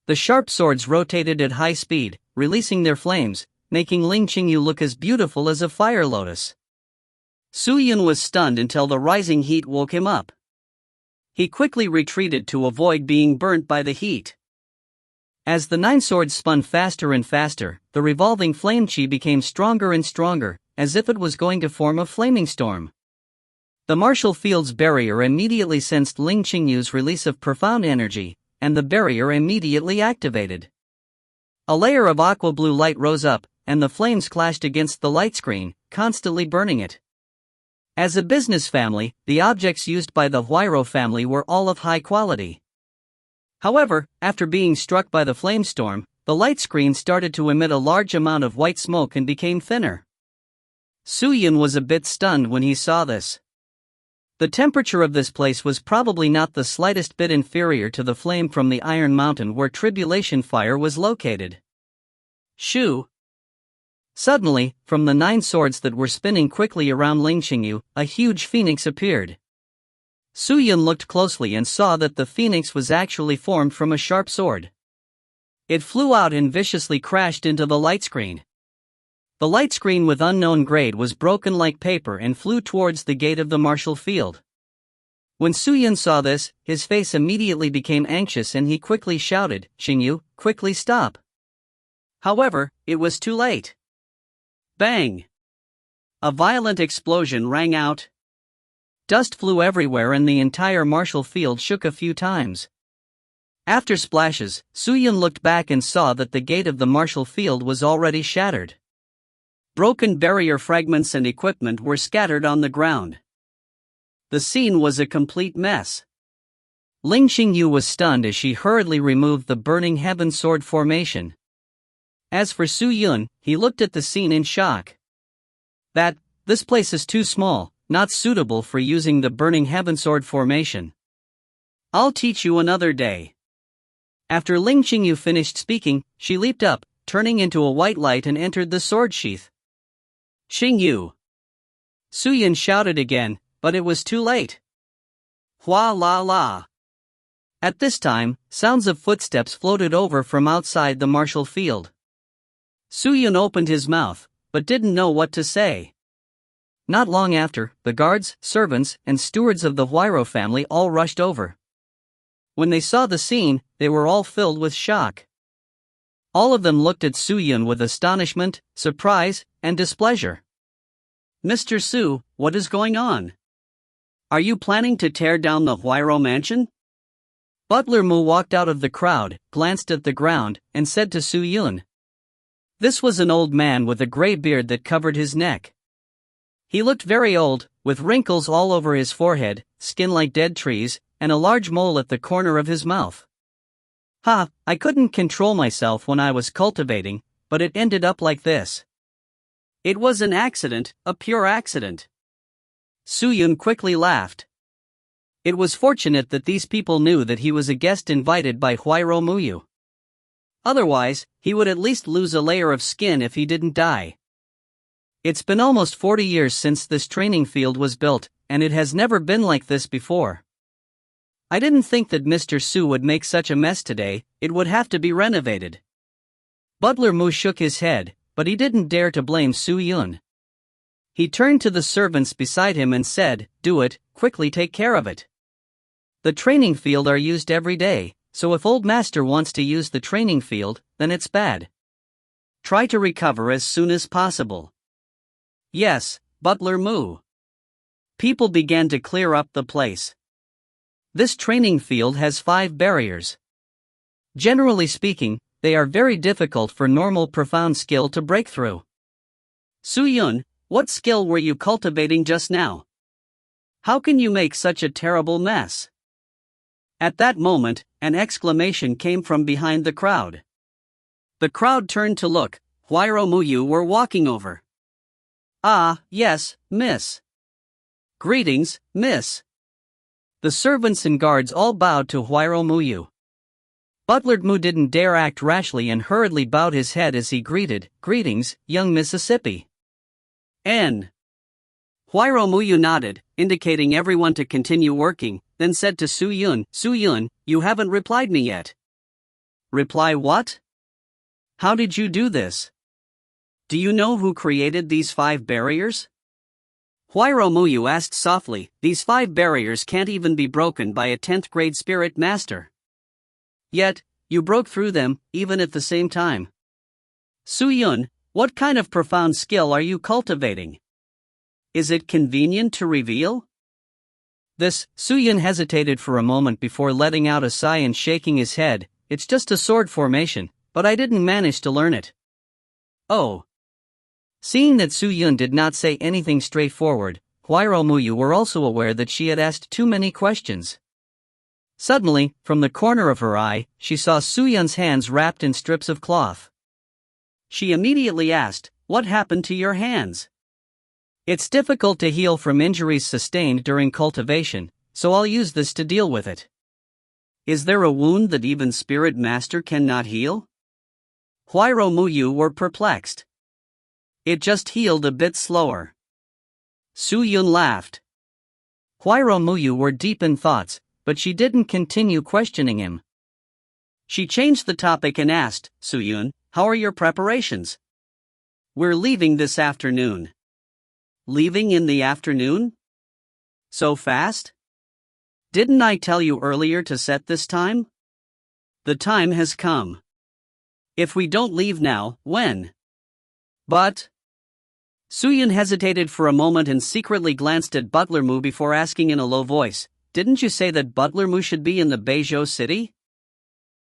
The sharp swords rotated at high speed, releasing their flames, making Ling Qingyu look as beautiful as a fire lotus. Su Yun was stunned until the rising heat woke him up. He quickly retreated to avoid being burnt by the heat. As the 9 swords spun faster and faster, the revolving flame chi became stronger and stronger, as if it was going to form a flaming storm. The martial field's barrier immediately sensed Ling Qingyu's release of profound energy, and the barrier immediately activated. A layer of aqua blue light rose up, and the flames clashed against the light screen, constantly burning it. As a business family, the objects used by the Huairou family were all of high quality. However, after being struck by the flame storm, the light screen started to emit a large amount of white smoke and became thinner. Su Yun was a bit stunned when he saw this. The temperature of this place was probably not the slightest bit inferior to the flame from the Iron Mountain where Tribulation Fire was located. Shoo! Suddenly, from the 9 swords that were spinning quickly around Ling Qingyu, a huge phoenix appeared. Su Yun looked closely and saw that the phoenix was actually formed from a sharp sword. It flew out and viciously crashed into the light screen. The light screen with unknown grade was broken like paper and flew towards the gate of the martial field. When Su Yun saw this, his face immediately became anxious and he quickly shouted, "Qingyu, quickly stop!" However, it was too late. Bang! A violent explosion rang out. Dust flew everywhere and the entire martial field shook a few times. After splashes, Su Yun looked back and saw that the gate of the martial field was already shattered. Broken barrier fragments and equipment were scattered on the ground. The scene was a complete mess. Ling Qingyu was stunned as she hurriedly removed the burning heaven sword formation. As for Su Yun, he looked at the scene in shock. This place is too small, not suitable for using the burning heaven sword formation. I'll teach you another day. After Ling Qingyu finished speaking, she leaped up, turning into a white light and entered the sword sheath. Qingyu! Su Yun shouted again, but it was too late. Hua la la! At this time, sounds of footsteps floated over from outside the martial field. Su Yun opened his mouth, but didn't know what to say. Not long after, the guards, servants, and stewards of the Huairou family all rushed over. When they saw the scene, they were all filled with shock. All of them looked at Su Yun with astonishment, surprise, and displeasure. Mr. Su, what is going on? Are you planning to tear down the Huairou mansion? Butler Mu walked out of the crowd, glanced at the ground, and said to Su Yun. This was an old man with a gray beard that covered his neck. He looked very old, with wrinkles all over his forehead, skin like dead trees, and a large mole at the corner of his mouth. I couldn't control myself when I was cultivating, but it ended up like this. It was an accident, a pure accident. Su Yun quickly laughed. It was fortunate that these people knew that he was a guest invited by Huairou Muyu. Otherwise, he would at least lose a layer of skin if he didn't die. It's been almost 40 years since this training field was built, and it has never been like this before. I didn't think that Mr. Su would make such a mess today, it would have to be renovated. Butler Mu shook his head, but he didn't dare to blame Su Yun. He turned to the servants beside him and said, "Do it, quickly take care of it. The training field are used every day, so if Old Master wants to use the training field, then it's bad. Try to recover as soon as possible." Yes, Butler Mu. People began to clear up the place. This training field has 5 barriers. Generally speaking, they are very difficult for normal profound skill to break through. Su Yun, what skill were you cultivating just now? How can you make such a terrible mess? At that moment, an exclamation came from behind the crowd. The crowd turned to look. Huairou Muyu were walking over. "Ah, yes, miss." "Greetings, miss." The servants and guards all bowed to Huairou Muyu. Butler Mu didn't dare act rashly and hurriedly bowed his head as he greeted, "Greetings, young Mississippi." N. Huayro Muyu nodded, indicating everyone to continue working, then said to Su Yun, "Su Yun, you haven't replied me yet." "Reply what? How did you do this? Do you know who created these 5 barriers?" Huayro Muyu asked softly. "These 5 barriers can't even be broken by a 10th grade spirit master. Yet, you broke through them, even at the same time. Su Yun, what kind of profound skill are you cultivating? Is it convenient to reveal?" Su Yun hesitated for a moment before letting out a sigh and shaking his head. "It's just a sword formation, but I didn't manage to learn it." "Oh." Seeing that Su Yun did not say anything straightforward, Huayro Muyu were also aware that she had asked too many questions. Suddenly, from the corner of her eye, she saw Su Yun's hands wrapped in strips of cloth. She immediately asked, "What happened to your hands?" "It's difficult to heal from injuries sustained during cultivation, so I'll use this to deal with it." "Is there a wound that even Spirit Master cannot heal?" Huayro Muyu were perplexed. "It just healed a bit slower." Su Yun laughed. Huayro Muyu were deep in thoughts, but she didn't continue questioning him. She changed the topic and asked, "Su Yun, how are your preparations?" "We're leaving this afternoon." "Leaving in the afternoon? So fast? Didn't I tell you earlier to set this time?" "The time has come. If we don't leave now, when?" "But..." Su Yun hesitated for a moment and secretly glanced at Butler Mu before asking in a low voice, "Didn't you say that Butler Mu should be in the Beizhou city?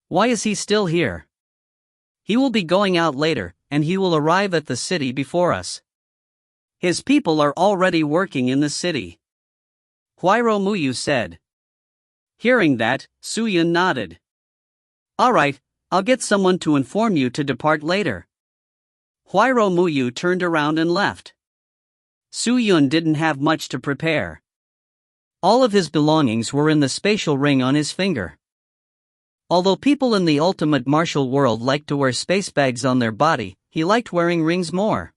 Why is he still here?" "He will be going out later, and he will arrive at the city before us. His people are already working in the city," Huayro Muyu said. Hearing that, Su Yun nodded. "All right, I'll get someone to inform you to depart later." Huayro Muyu turned around and left. Su Yun didn't have much to prepare. All of his belongings were in the spatial ring on his finger. Although people in the ultimate martial world liked to wear space bags on their body, he liked wearing rings more.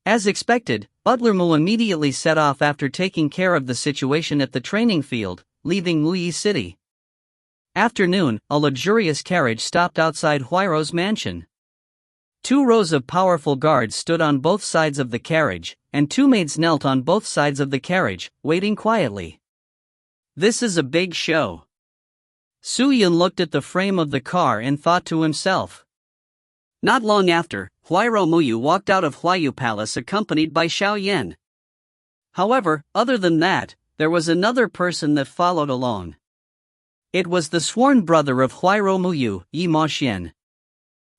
As expected, Butler Mu immediately set off after taking care of the situation at the training field, leaving Wuyi City. After noon, a luxurious carriage stopped outside Huayro's mansion. 2 rows of powerful guards stood on both sides of the carriage, and 2 maids knelt on both sides of the carriage, waiting quietly. "This is a big show." Su Yun looked at the frame of the car and thought to himself. Not long after, Huayro Muyu walked out of Huayu Palace accompanied by Xiao Yan. However, other than that, there was another person that followed along. It was the sworn brother of Huayro Muyu, Yi Ma Xian.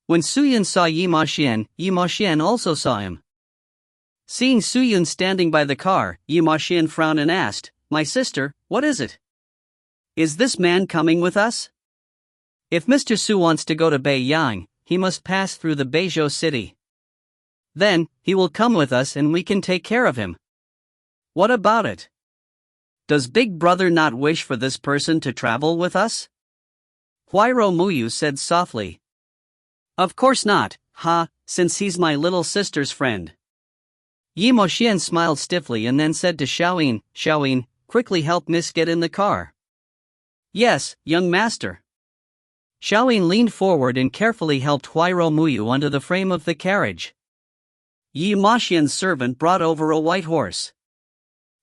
When Su Yun saw Yi Ma Xian also saw him. Seeing Su Yun standing by the car, Yi Ma Xian frowned and asked, "My sister, what is it? Is this man coming with us? If Mr. Su wants to go to Beiyang, he must pass through the Beizhou city. Then, he will come with us and we can take care of him. What about it? Does Big Brother not wish for this person to travel with us?" Huayro Muyu said softly. "Of course not, since he's my little sister's friend." Yi Mo Xian smiled stiffly and then said to Xiaoyin, "Quickly help Miss get in the car." "Yes, young master." Xiaoyin leaned forward and carefully helped Huayro Muyu onto the frame of the carriage. Yi Ma Xian's servant brought over a white horse.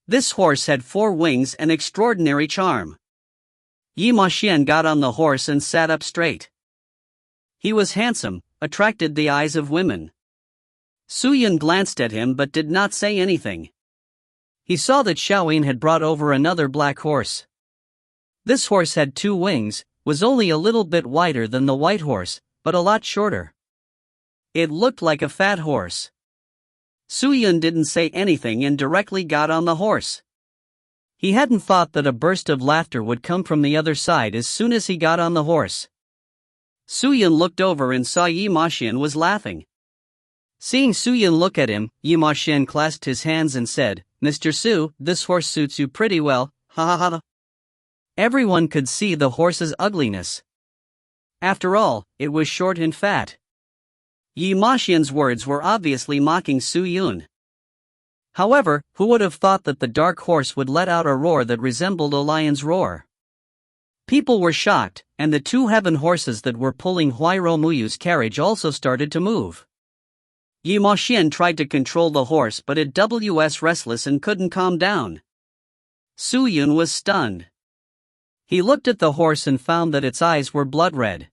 This horse had 4 wings and extraordinary charm. Yi Ma Xian got on the horse and sat up straight. He was handsome, attracted the eyes of women. Su Yun glanced at him but did not say anything. He saw that Xiaoyin had brought over another black horse. This horse had 2 wings, was only a little bit wider than the white horse, but a lot shorter. It looked like a fat horse. Su Yun didn't say anything and directly got on the horse. He hadn't thought that a burst of laughter would come from the other side as soon as he got on the horse. Su Yun looked over and saw Yi Ma Xian was laughing. Seeing Su Yun look at him, Yi Ma Xian clasped his hands and said, "Mr. Su, this horse suits you pretty well, ha ha ha." Everyone could see the horse's ugliness. After all, it was short and fat. Yi Maxian's words were obviously mocking Su Yun. However, who would have thought that the dark horse would let out a roar that resembled a lion's roar? People were shocked, and the two heaven horses that were pulling Huairou Muyu's carriage also started to move. Yi Maxian tried to control the horse, but it was restless and couldn't calm down. Su Yun was stunned. He looked at the horse and found that its eyes were blood red.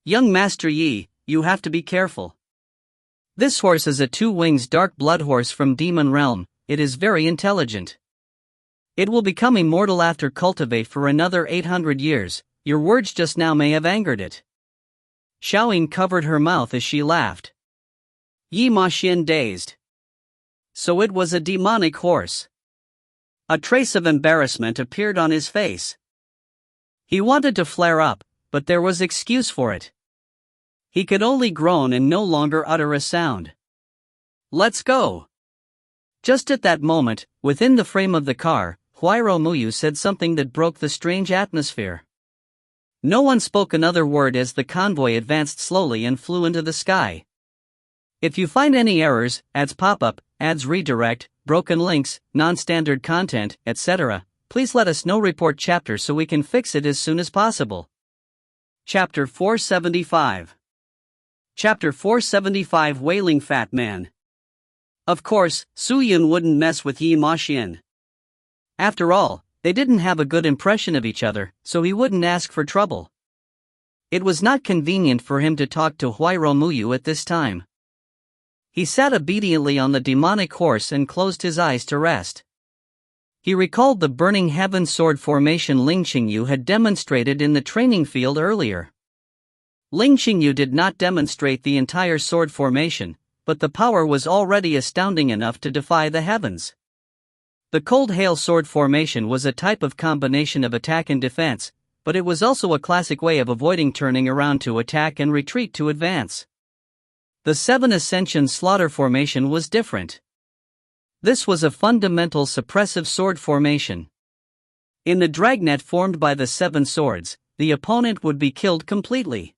"Young Master Yi, you have to be careful. This horse is a two-wings dark blood horse from Demon Realm. It is very intelligent. It will become immortal after cultivate for another 800 years, your words just now may have angered it." Xiaoying covered her mouth as she laughed. Yi Maxian dazed. So it was a demonic horse. A trace of embarrassment appeared on his face. He wanted to flare up, but there was excuse for it. He could only groan and no longer utter a sound. "Let's go." Just at that moment, within the frame of the car, Huairou Muyu said something that broke the strange atmosphere. No one spoke another word as the convoy advanced slowly and flew into the sky. If you find any errors, ads pop-up, ads redirect, broken links, non-standard content, etc., please let us know. Report chapter so we can fix it as soon as possible. Chapter 475. Chapter 475 Wailing Fat Man. Of course, Su Yun wouldn't mess with Yi Maxian. After all, they didn't have a good impression of each other, so he wouldn't ask for trouble. It was not convenient for him to talk to Huairou Muyu at this time. He sat obediently on the demonic horse and closed his eyes to rest. He recalled the burning heaven sword formation Ling Qingyu had demonstrated in the training field earlier. Ling Qingyu did not demonstrate the entire sword formation, but the power was already astounding enough to defy the heavens. The cold hail sword formation was a type of combination of attack and defense, but it was also a classic way of avoiding turning around to attack and retreat to advance. The Seven Ascension slaughter formation was different. This was a fundamental suppressive sword formation. In the dragnet formed by the seven swords, the opponent would be killed completely.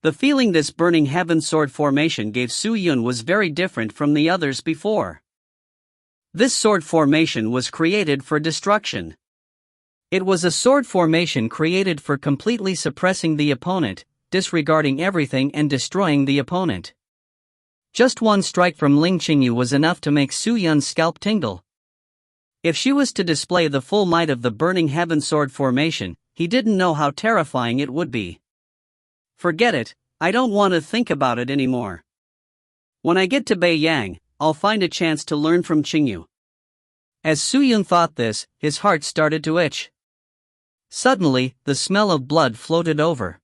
The feeling this burning heaven sword formation gave Su Yun was very different from the others before. This sword formation was created for destruction. It was a sword formation created for completely suppressing the opponent, disregarding everything and destroying the opponent. Just one strike from Ling Qingyu was enough to make Su Yun's scalp tingle. If she was to display the full might of the burning heaven sword formation, he didn't know how terrifying it would be. "Forget it, I don't want to think about it anymore. When I get to Beiyang, I'll find a chance to learn from Qingyu." As Su Yun thought this, his heart started to itch. Suddenly, the smell of blood floated over.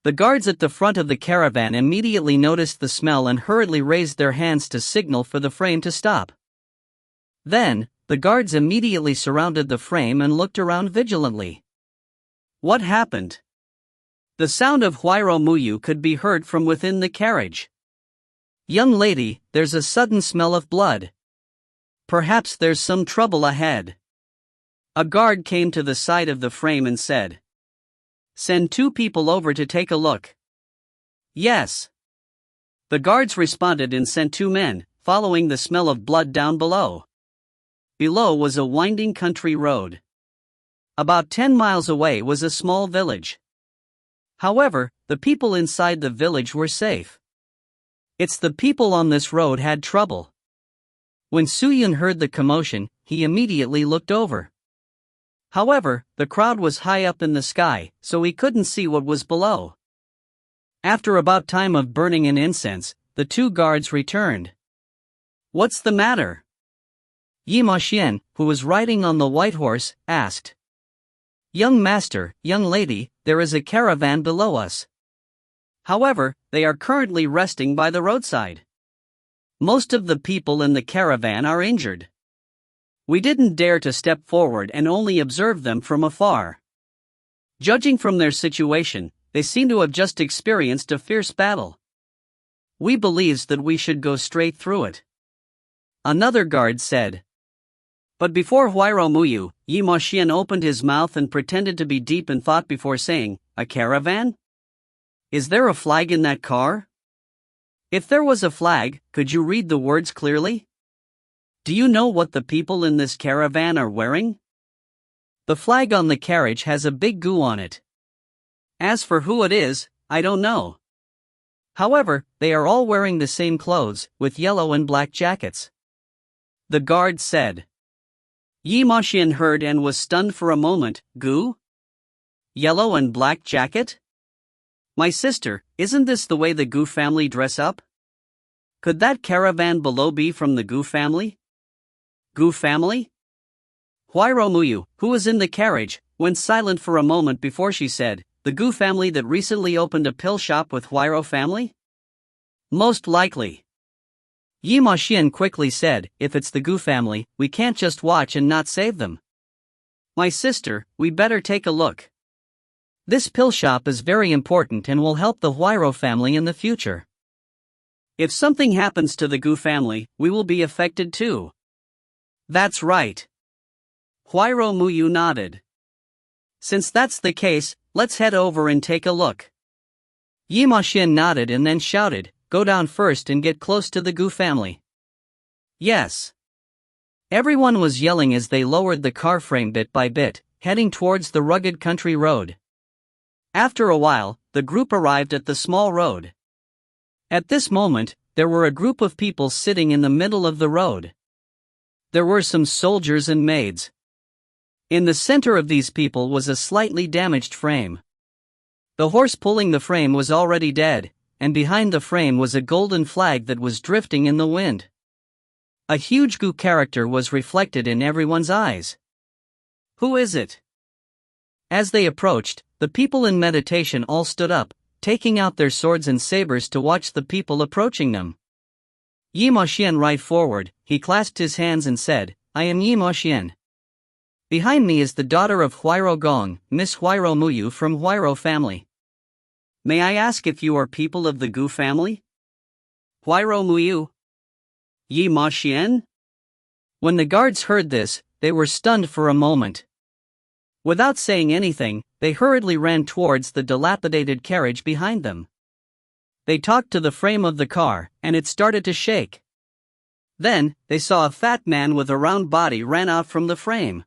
The guards at the front of the caravan immediately noticed the smell and hurriedly raised their hands to signal for the frame to stop. Then, the guards immediately surrounded the frame and looked around vigilantly. What happened? The sound of Huairou Muyu could be heard from within the carriage. "Young lady, there's a sudden smell of blood. Perhaps there's some trouble ahead." A guard came to the side of the frame and said, "Send 2 people over to take a look." "Yes." The guards responded and sent 2 men, following the smell of blood down below. Below was a winding country road. About 10 miles away was a small village. However, the people inside the village were safe. It's the people on this road had trouble. When Su Yun heard the commotion, he immediately looked over. However, the crowd was high up in the sky, so he couldn't see what was below. After about time of burning an incense, the 2 guards returned. "What's the matter?" Yi Maxian, who was riding on the white horse, asked. "Young master, young lady, there is a caravan below us. However, they are currently resting by the roadside. Most of the people in the caravan are injured. We didn't dare to step forward and only observe them from afar. Judging from their situation, they seem to have just experienced a fierce battle. We believes that we should go straight through it." Another guard said. But before Huairou Muyu, Yi Maxian opened his mouth and pretended to be deep in thought before saying, A caravan? Is there a flag in that car? If there was a flag, could you read the words clearly? Do you know what the people in this caravan are wearing? The flag on the carriage has a big goo on it. As for who it is, I don't know. However, they are all wearing the same clothes, with yellow and black jackets. The guard said. Yi Maxian heard and was stunned for a moment. Goo? Yellow and black jacket? My sister, isn't this the way the Gu family dress up? Could that caravan below be from the Gu family? Gu family? Huayro Muyu, who was in the carriage, went silent for a moment before she said, the Gu family that recently opened a pill shop with Huayro family? Most likely. Yi Maxian quickly said, if it's the Gu family, we can't just watch and not save them. My sister, we better take a look. This pill shop is very important and will help the Huayro family in the future. If something happens to the Gu family, we will be affected too. That's right. Huayro Muyu nodded. Since that's the case, let's head over and take a look. Yi Maxian nodded and then shouted, go down first and get close to the Gu family. Yes. Everyone was yelling as they lowered the car frame bit by bit, heading towards the rugged country road. After a while, the group arrived at the small road. At this moment, there were a group of people sitting in the middle of the road. There were some soldiers and maids. In the center of these people was a slightly damaged frame. The horse pulling the frame was already dead, and behind the frame was a golden flag that was drifting in the wind. A huge Gu character was reflected in everyone's eyes. Who is it? As they approached, the people in meditation all stood up, taking out their swords and sabers to watch the people approaching them. Yi Maxian right forward, he clasped his hands and said, I am Yi Maxian. Behind me is the daughter of Huayro Gong, Miss Huayro Muyu from Huayro family. May I ask if you are people of the Gu family? Huayro Muyu? Yi Maxian? When the guards heard this, they were stunned for a moment. Without saying anything, they hurriedly ran towards the dilapidated carriage behind them. They talked to the frame of the car, and it started to shake. Then, they saw a fat man with a round body ran out from the frame.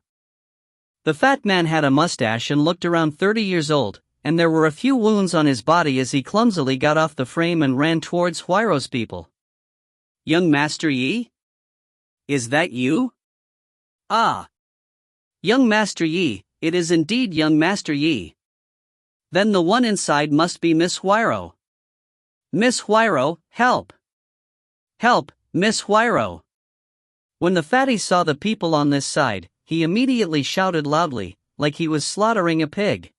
The fat man had a mustache and looked around 30 years old, and there were a few wounds on his body as he clumsily got off the frame and ran towards Huayro's people. Young Master Yi? Is that you? Ah! Young Master Yi, it is indeed young Master Yi. Then the one inside must be Miss Huayro. Miss Huayro, help! Help, Miss Huayro! When the fatty saw the people on this side, he immediately shouted loudly, like he was slaughtering a pig.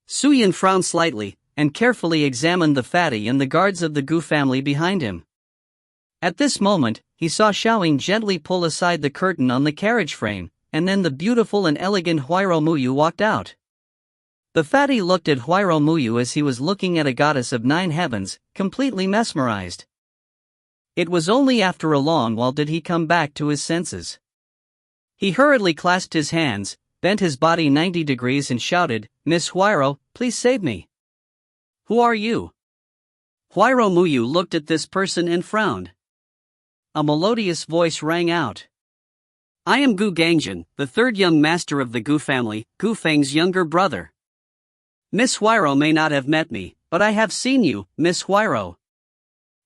Suyin frowned slightly, and carefully examined the fatty and the guards of the Gu family behind him. At this moment, he saw Xiaoying gently pull aside the curtain on the carriage frame, and then the beautiful and elegant Huayro Muyu walked out. The fatty looked at Huayro Muyu as he was looking at a goddess of 9 heavens, completely mesmerized. It was only after a long while did he come back to his senses. He hurriedly clasped his hands, bent his body 90 degrees and shouted, Miss Huayro, please save me. Who are you? Huayro Muyu looked at this person and frowned. A melodious voice rang out. I am Gu Gangjin, the third young master of the Gu family, Gu Feng's younger brother. Miss Huayro may not have met me, but I have seen you, Miss Huayro.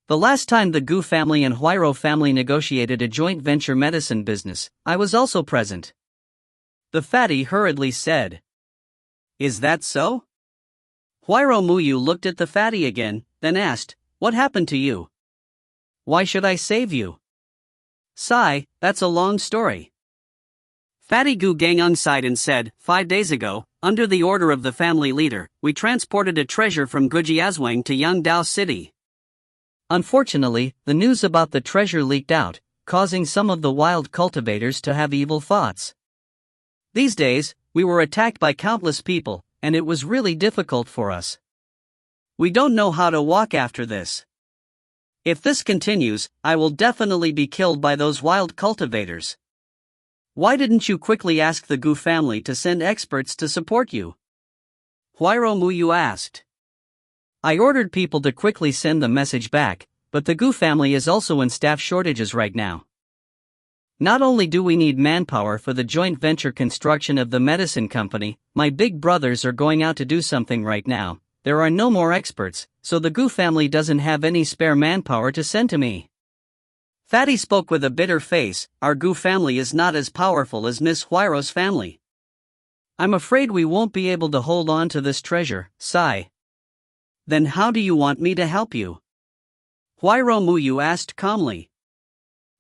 The last time the Gu family and Huayro family negotiated a joint venture medicine business, I was also present. The fatty hurriedly said. Is that so? Huayro Muyu looked at the fatty again, then asked, what happened to you? Why should I save you? Sigh, that's a long story. Fatty Gu Gangung sighed and said, 5 days ago, under the order of the family leader, we transported a treasure from Gujiazwang to Yangdao City. Unfortunately, the news about the treasure leaked out, causing some of the wild cultivators to have evil thoughts. These days, we were attacked by countless people, and it was really difficult for us. We don't know how to walk after this. If this continues, I will definitely be killed by those wild cultivators. Why didn't you quickly ask the Gu family to send experts to support you? Huayro Muyu asked. I ordered people to quickly send the message back, but the Gu family is also in staff shortages right now. Not only do we need manpower for the joint venture construction of the medicine company, my big brothers are going out to do something right now. There are no more experts, so the Gu family doesn't have any spare manpower to send to me. Fatty spoke with a bitter face. Our Gu family is not as powerful as Miss Huayro's family. I'm afraid we won't be able to hold on to this treasure, sigh. Then how do you want me to help you? Huayro Muyu asked calmly.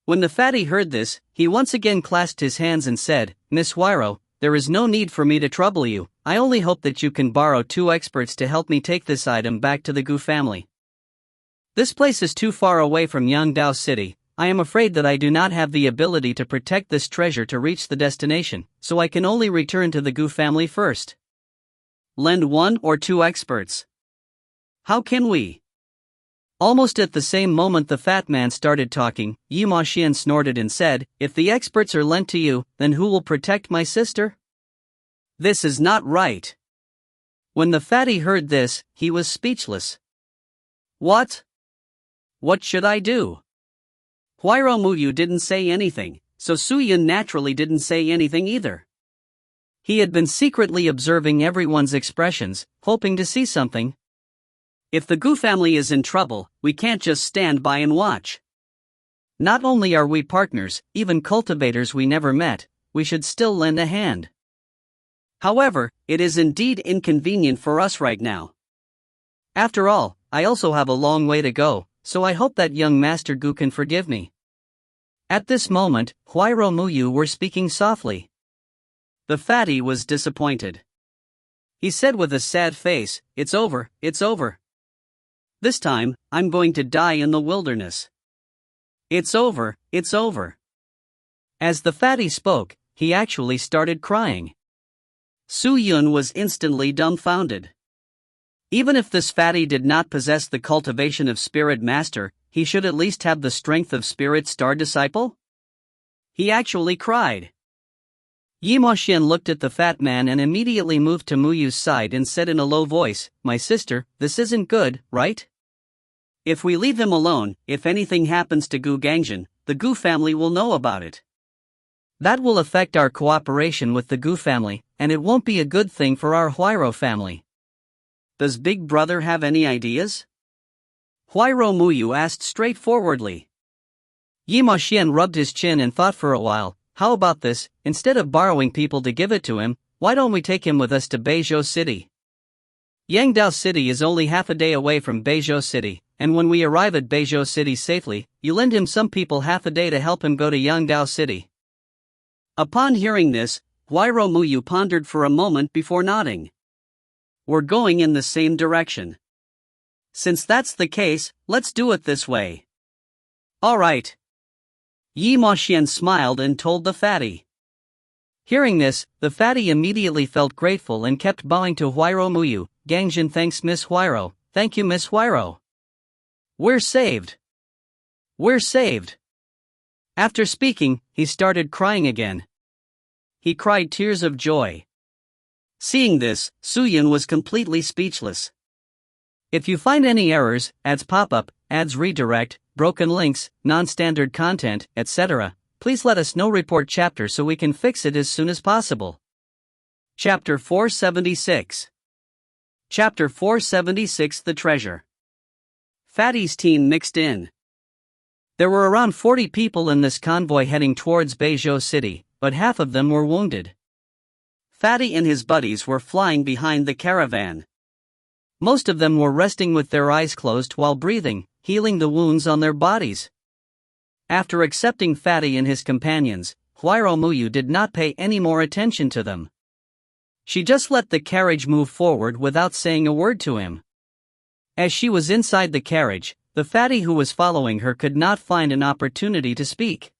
When the fatty heard this, he once again clasped his hands and said, Miss Huayro, there is no need for me to trouble you. I only hope that you can borrow 2 experts to help me take this item back to the Gu family. This place is too far away from Yangdao City. I am afraid that I do not have the ability to protect this treasure to reach the destination, so I can only return to the Gu family first. Lend 1 or 2 experts. How can we? Almost at the same moment the fat man started talking. Yi Maxian snorted and said, if the experts are lent to you, then who will protect my sister? This is not right. When the fatty heard this, he was speechless. What? What should I do? Huayro Muyu didn't say anything, so Su Yun naturally didn't say anything either. He had been secretly observing everyone's expressions, hoping to see something. If the Gu family is in trouble, we can't just stand by and watch. Not only are we partners, even cultivators we never met, we should still lend a hand. However, it is indeed inconvenient for us right now. After all, I also have a long way to go, so I hope that young Master Gu can forgive me. At this moment, Huayro Muyu were speaking softly. The fatty was disappointed. He said with a sad face, it's over, it's over. This time, I'm going to die in the wilderness. It's over, it's over. As the fatty spoke, he actually started crying. Su Yun was instantly dumbfounded. Even if this fatty did not possess the cultivation of Spirit Master, he should at least have the strength of Spirit Star Disciple? He actually cried. Yi Maxian looked at the fat man and immediately moved to Muyu's side and said in a low voice, my sister, this isn't good, right? If we leave him alone, if anything happens to Gu Gangjin, the Gu family will know about it. That will affect our cooperation with the Gu family, and it won't be a good thing for our Huayro family. Does Big Brother have any ideas? Huayro Muyu asked straightforwardly. Yi Maxian rubbed his chin and thought for a while. How about this, instead of borrowing people to give it to him, why don't we take him with us to Beizhou City? Yangdao City is only half a day away from Beizhou City, and when we arrive at Beizhou City safely, you lend him some people half a day to help him go to Yangdao City. Upon hearing this, Huayro Muyu pondered for a moment before nodding. We're going in the same direction. Since that's the case, let's do it this way. All right. Yi Maxian smiled and told the fatty. Hearing this, the fatty immediately felt grateful and kept bowing to Huayro Muyu. Gangjin thanks Miss Huayro. Thank you Miss Huayro. We're saved. We're saved. After speaking, he started crying again. He cried tears of joy. Seeing this, Su Yun was completely speechless. If you find any errors, ads pop-up, ads redirect, broken links, non-standard content, etc., please let us know. Report chapter so we can fix it as soon as possible. Chapter 476. Chapter 476 The Treasure. Fatty's team mixed in. There were around 40 people in this convoy heading towards Beizhou City, but half of them were wounded. Fatty and his buddies were flying behind the caravan. Most of them were resting with their eyes closed while breathing, healing the wounds on their bodies. After accepting Fatty and his companions, Huayro Muyu did not pay any more attention to them. She just let the carriage move forward without saying a word to him. As she was inside the carriage, the fatty who was following her could not find an opportunity to speak.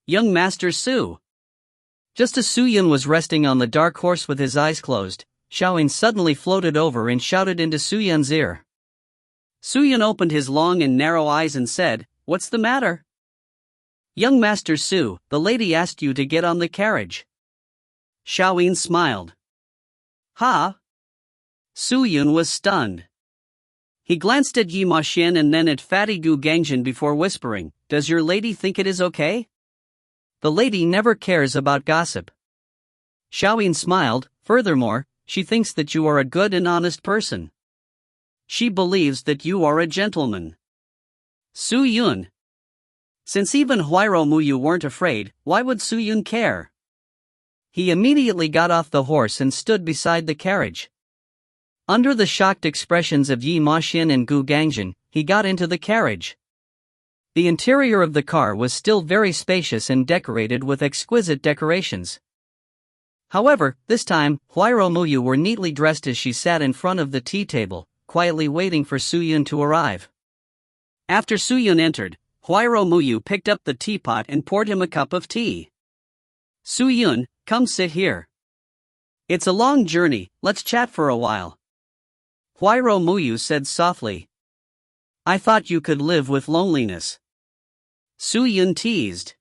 Young Master Su. Just as Su Yun was resting on the dark horse with his eyes closed, Xiaoyin suddenly floated over and shouted into Su Yun's ear. Su Yun opened his long and narrow eyes and said, "What's the matter?" "Young Master Su, the lady asked you to get on the carriage." Xiaoyin smiled. "Ha? Su Yun was stunned. He glanced at Yi Ma Xin and then at Fatty Gu Gangjin before whispering, "Does your lady think it is okay?" The lady never cares about gossip. Xiaoyin smiled. Furthermore, she thinks that you are a good and honest person. She believes that you are a gentleman. Su Yun. Since even Huairou Muyu weren't afraid, why would Su Yun care? He immediately got off the horse and stood beside the carriage. Under the shocked expressions of Yi Ma Xin and Gu Gangjin, he got into the carriage. The interior of the car was still very spacious and decorated with exquisite decorations. However, this time, Huairou Muyu were neatly dressed as she sat in front of the tea table, quietly waiting for Su Yun to arrive. After Su Yun entered, Huairou Muyu picked up the teapot and poured him a cup of tea. "Su Yun, come sit here. It's a long journey, let's chat for a while." Huairou Muyu said softly. "I thought you could live with loneliness." Su Yun teased.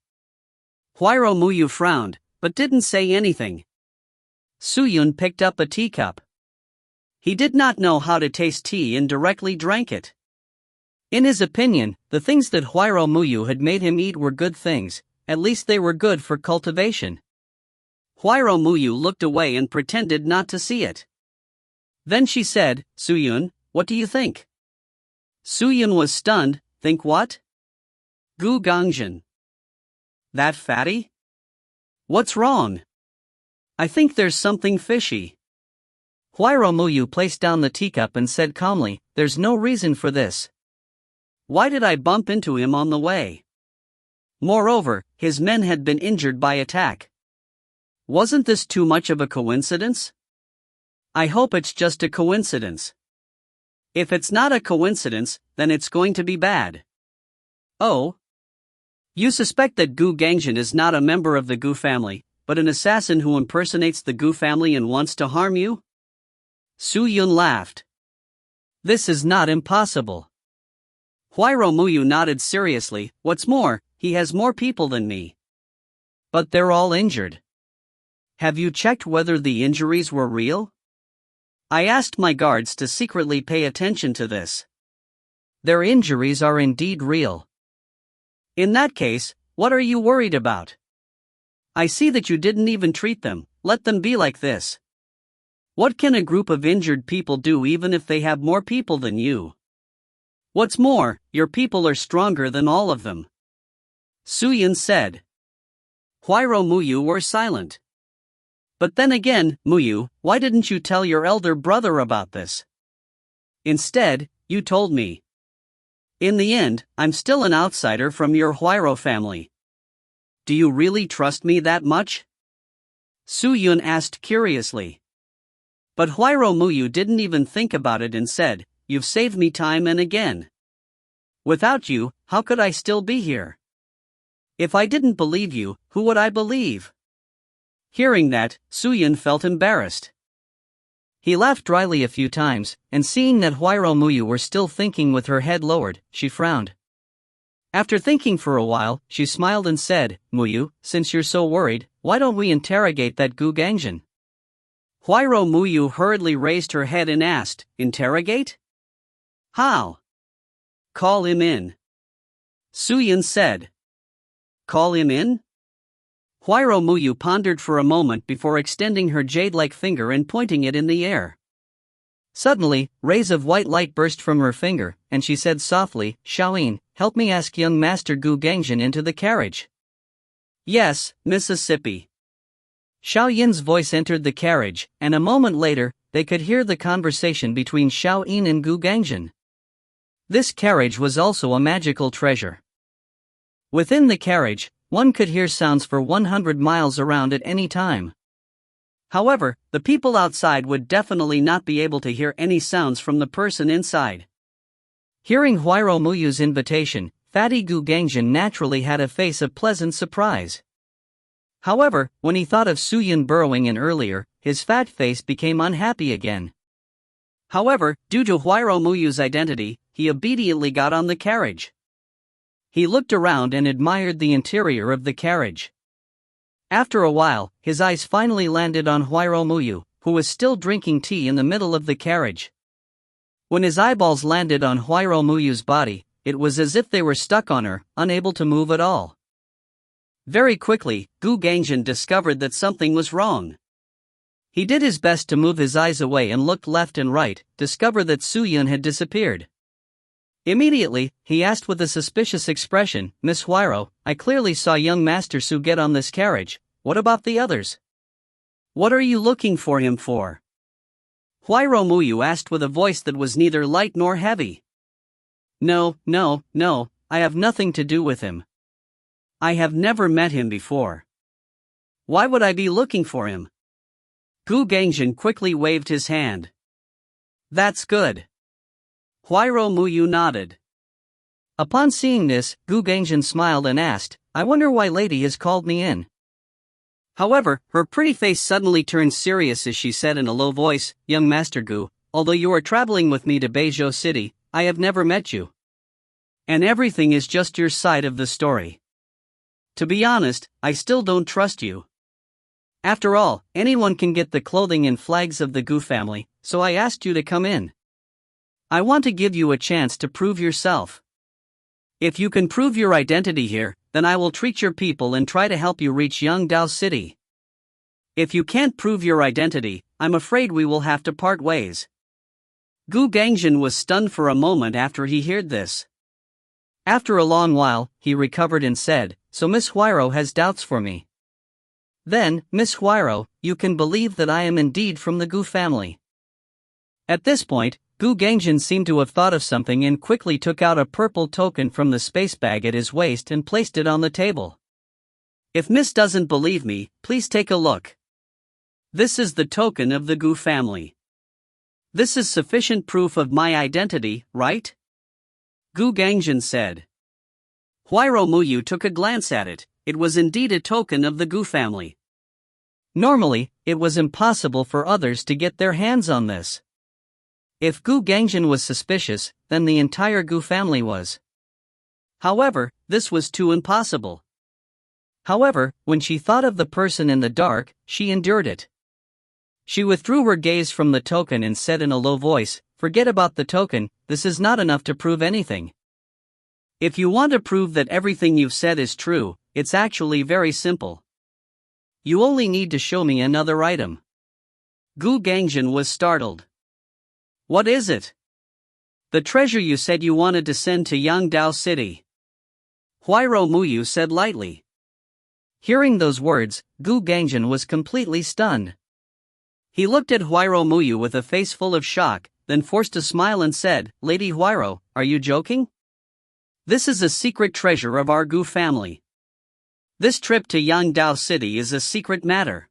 Huairou Muyu frowned, but didn't say anything. Su Yun picked up a teacup. He did not know how to taste tea and directly drank it. In his opinion, the things that Huairou Muyu had made him eat were good things, at least they were good for cultivation. Huairou Muyu looked away and pretended not to see it. Then she said, "Su Yun, what do you think?" Su Yun was stunned. "Think what?" Gu Gangjin. "That fatty? What's wrong?" "I think there's something fishy." Huairou Muyu placed down the teacup and said calmly, "There's no reason for this. Why did I bump into him on the way? Moreover, his men had been injured by attack. Wasn't this too much of a coincidence? I hope it's just a coincidence. If it's not a coincidence, then it's going to be bad." "Oh? You suspect that Gu Gangjin is not a member of the Gu family, but an assassin who impersonates the Gu family and wants to harm you?" Su Yun laughed. "This is not impossible." Huairou Muyu nodded seriously. "What's more, he has more people than me. But they're all injured. Have you checked whether the injuries were real? I asked my guards to secretly pay attention to this. Their injuries are indeed real. In that case, what are you worried about? I see that you didn't even treat them. Let them be like this. What can a group of injured people do even if they have more people than you? What's more, your people are stronger than all of them." Su Yun said. Huairou Muyu were silent. "But then again, Muyu, why didn't you tell your elder brother about this? Instead, you told me. In the end, I'm still an outsider from your Huairou family. Do you really trust me that much?" Su Yun asked curiously. But Huairou Muyu didn't even think about it and said, "You've saved me time and again. Without you, how could I still be here? If I didn't believe you, who would I believe?" Hearing that, Su Yun felt embarrassed. He laughed dryly a few times, and seeing that Huairou Muyu were still thinking with her head lowered, she frowned. After thinking for a while, she smiled and said, "Muyu, since you're so worried, why don't we interrogate that Gu Gangjin?" Huairou Muyu hurriedly raised her head and asked, "Interrogate? How?" "Call him in." Su Yun said. "Call him in?" Huairou Muyu pondered for a moment before extending her jade-like finger and pointing it in the air. Suddenly, rays of white light burst from her finger, and she said softly, "Xiaoyin, help me ask young Master Gu Gangjin into the carriage." "Yes, Mississippi." Xiaoyin's voice entered the carriage, and a moment later, they could hear the conversation between Xiaoyin and Gu Gangjin. This carriage was also a magical treasure. Within the carriage, one could hear sounds for 100 miles around at any time. However, the people outside would definitely not be able to hear any sounds from the person inside. Hearing Huairou Muyu's invitation, Fatty Gu Gangjin naturally had a face of pleasant surprise. However, when he thought of Su Yun burrowing in earlier, his fat face became unhappy again. However, due to Huairou Muyu's identity, he obediently got on the carriage. He looked around and admired the interior of the carriage. After a while, his eyes finally landed on Huairou Muyu, who was still drinking tea in the middle of the carriage. When his eyeballs landed on Huayro Muyu's body, it was as if they were stuck on her, unable to move at all. Very quickly, Gu Gangjin discovered that something was wrong. He did his best to move his eyes away and looked left and right, discover that Su Yun had disappeared. Immediately, he asked with a suspicious expression, "Miss Huayro, I clearly saw young Master Su get on this carriage. What about the others? What are you looking for him for?" Huayro Muyu asked with a voice that was neither light nor heavy. No, I have nothing to do with him. I have never met him before. Why would I be looking for him?" Gu Gangjin quickly waved his hand. "That's good." Huayro Muyu nodded. Upon seeing this, Gu Gangjin smiled and asked, "I wonder why lady has called me in." However, her pretty face suddenly turned serious as she said in a low voice, "Young Master Gu, although you are traveling with me to Beizhou City, I have never met you. And everything is just your side of the story. To be honest, I still don't trust you. After all, anyone can get the clothing and flags of the Gu family, so I asked you to come in. I want to give you a chance to prove yourself. If you can prove your identity here, then I will treat your people and try to help you reach Yangdao City. If you can't prove your identity, I'm afraid we will have to part ways." Gu Gangjin was stunned for a moment after he heard this. After a long while, he recovered and said, "So Miss Huayro has doubts for me. Then, Miss Huayro, you can believe that I am indeed from the Gu family." At this point, Gu Gangjin seemed to have thought of something and quickly took out a purple token from the space bag at his waist and placed it on the table. "If Miss doesn't believe me, please take a look. This is the token of the Gu family. This is sufficient proof of my identity, right?" Gu Gangjin said. Huayro Muyu took a glance at it. It was indeed a token of the Gu family. Normally, it was impossible for others to get their hands on this. If Gu Gangjin was suspicious, then the entire Gu family was. However, this was too impossible. However, when she thought of the person in the dark, she endured it. She withdrew her gaze from the token and said in a low voice, "Forget about the token, this is not enough to prove anything. If you want to prove that everything you've said is true, it's actually very simple. You only need to show me another item." Gu Gangjin was startled. "What is it?" "The treasure you said you wanted to send to Yangdao City," Huayro Muyu said lightly. Hearing those words, Gu Gangjin was completely stunned. He looked at Huayro Muyu with a face full of shock, then forced a smile and said, "Lady Huayro, are you joking? This is a secret treasure of our Gu family. This trip to Yangdao City is a secret matter.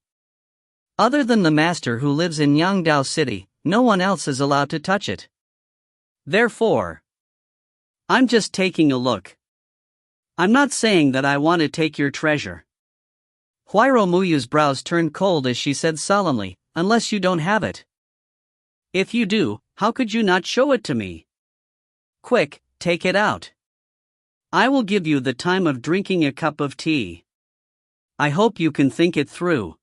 Other than the master who lives in Yangdao City, no one else is allowed to touch it. Therefore, I'm just taking a look. I'm not saying that I want to take your treasure." Huayro Muyu's brows turned cold as she said solemnly, "Unless you don't have it. If you do, how could you not show it to me? Quick, take it out. I will give you the time of drinking a cup of tea. I hope you can think it through.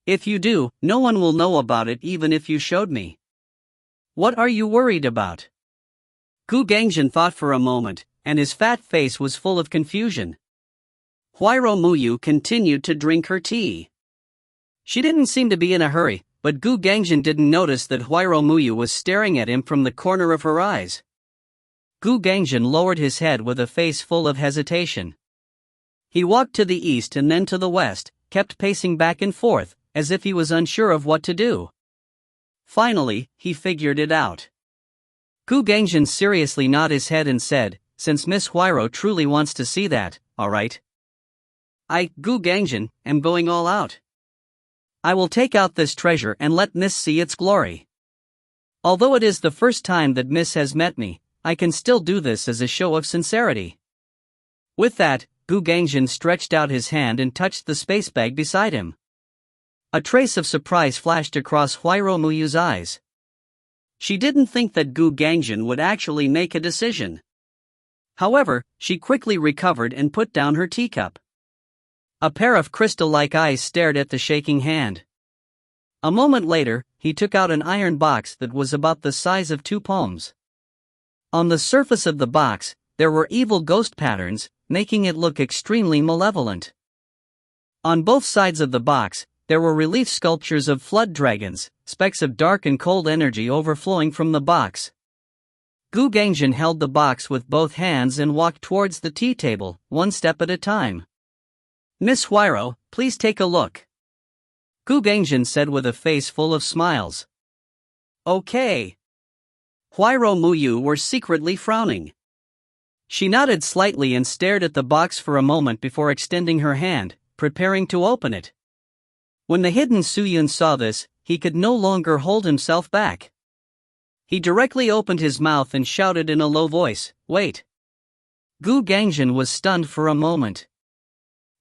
If you do, no one will know about it even if you showed me. What are you worried about?" Gu Gangjin thought for a moment, and his fat face was full of confusion. Huayro Muyu continued to drink her tea. She didn't seem to be in a hurry, but Gu Gangjin didn't notice that Huayro Muyu was staring at him from the corner of her eyes. Gu Gangjin lowered his head with a face full of hesitation. He walked to the east and then to the west, kept pacing back and forth, as if he was unsure of what to do. Finally, he figured it out. Gu Gangjin seriously nodded his head and said, "Since Miss Huayro truly wants to see that, alright. I, Gu Gangjin, am going all out. I will take out this treasure and let Miss see its glory. Although it is the first time that Miss has met me, I can still do this as a show of sincerity." With that, Gu Gangjin stretched out his hand and touched the space bag beside him. A trace of surprise flashed across Huayro Muyu's eyes. She didn't think that Gu Gangjin would actually make a decision. However, she quickly recovered and put down her teacup. A pair of crystal-like eyes stared at the shaking hand. A moment later, he took out an iron box that was about the size of 2 palms. On the surface of the box, there were evil ghost patterns, making it look extremely malevolent. On both sides of the box, there were relief sculptures of flood dragons, specks of dark and cold energy overflowing from the box. Gu Gangjin held the box with both hands and walked towards the tea table, one step at a time. "Miss Huiro, please take a look," Gu Gangjin said with a face full of smiles. "Okay." Huiro Muyu were secretly frowning. She nodded slightly and stared at the box for a moment before extending her hand, preparing to open it. When the hidden Suyun saw this, he could no longer hold himself back. He directly opened his mouth and shouted in a low voice, "Wait!" Gu Gangjin was stunned for a moment.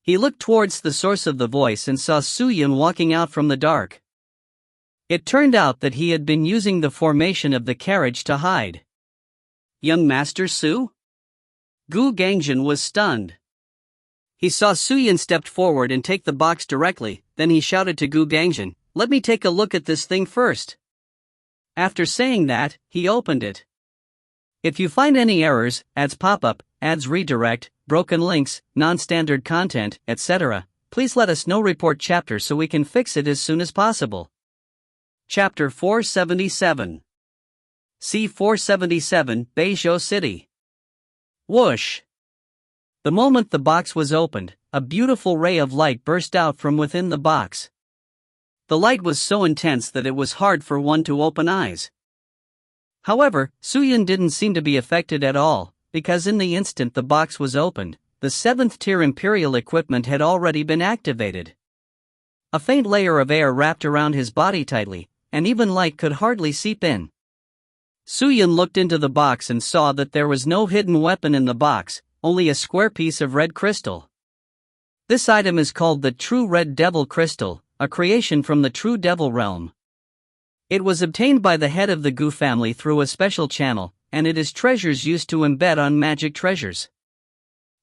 He looked towards the source of the voice and saw Suyun walking out from the dark. It turned out that he had been using the formation of the carriage to hide. "Young Master Su?" Gu Gangjin was stunned. He saw Suyun step forward and take the box directly, then he shouted to Gu Gangjin, "Let me take a look at this thing first." After saying that, he opened it. If you find any errors, ads pop-up, ads redirect, broken links, non-standard content, etc., please let us know. Report chapter so we can fix it as soon as possible. Chapter 477. C-477, Beizhou City. Whoosh! The moment the box was opened, a beautiful ray of light burst out from within the box. The light was so intense that it was hard for one to open eyes. However, Suyun didn't seem to be affected at all, because in the instant the box was opened, the 7th tier Imperial equipment had already been activated. A faint layer of air wrapped around his body tightly, and even light could hardly seep in. Suyun looked into the box and saw that there was no hidden weapon in the box, only a square piece of red crystal. This item is called the True Red Devil Crystal, a creation from the True Devil realm. It was obtained by the head of the Gu family through a special channel, and it is treasures used to embed on magic treasures.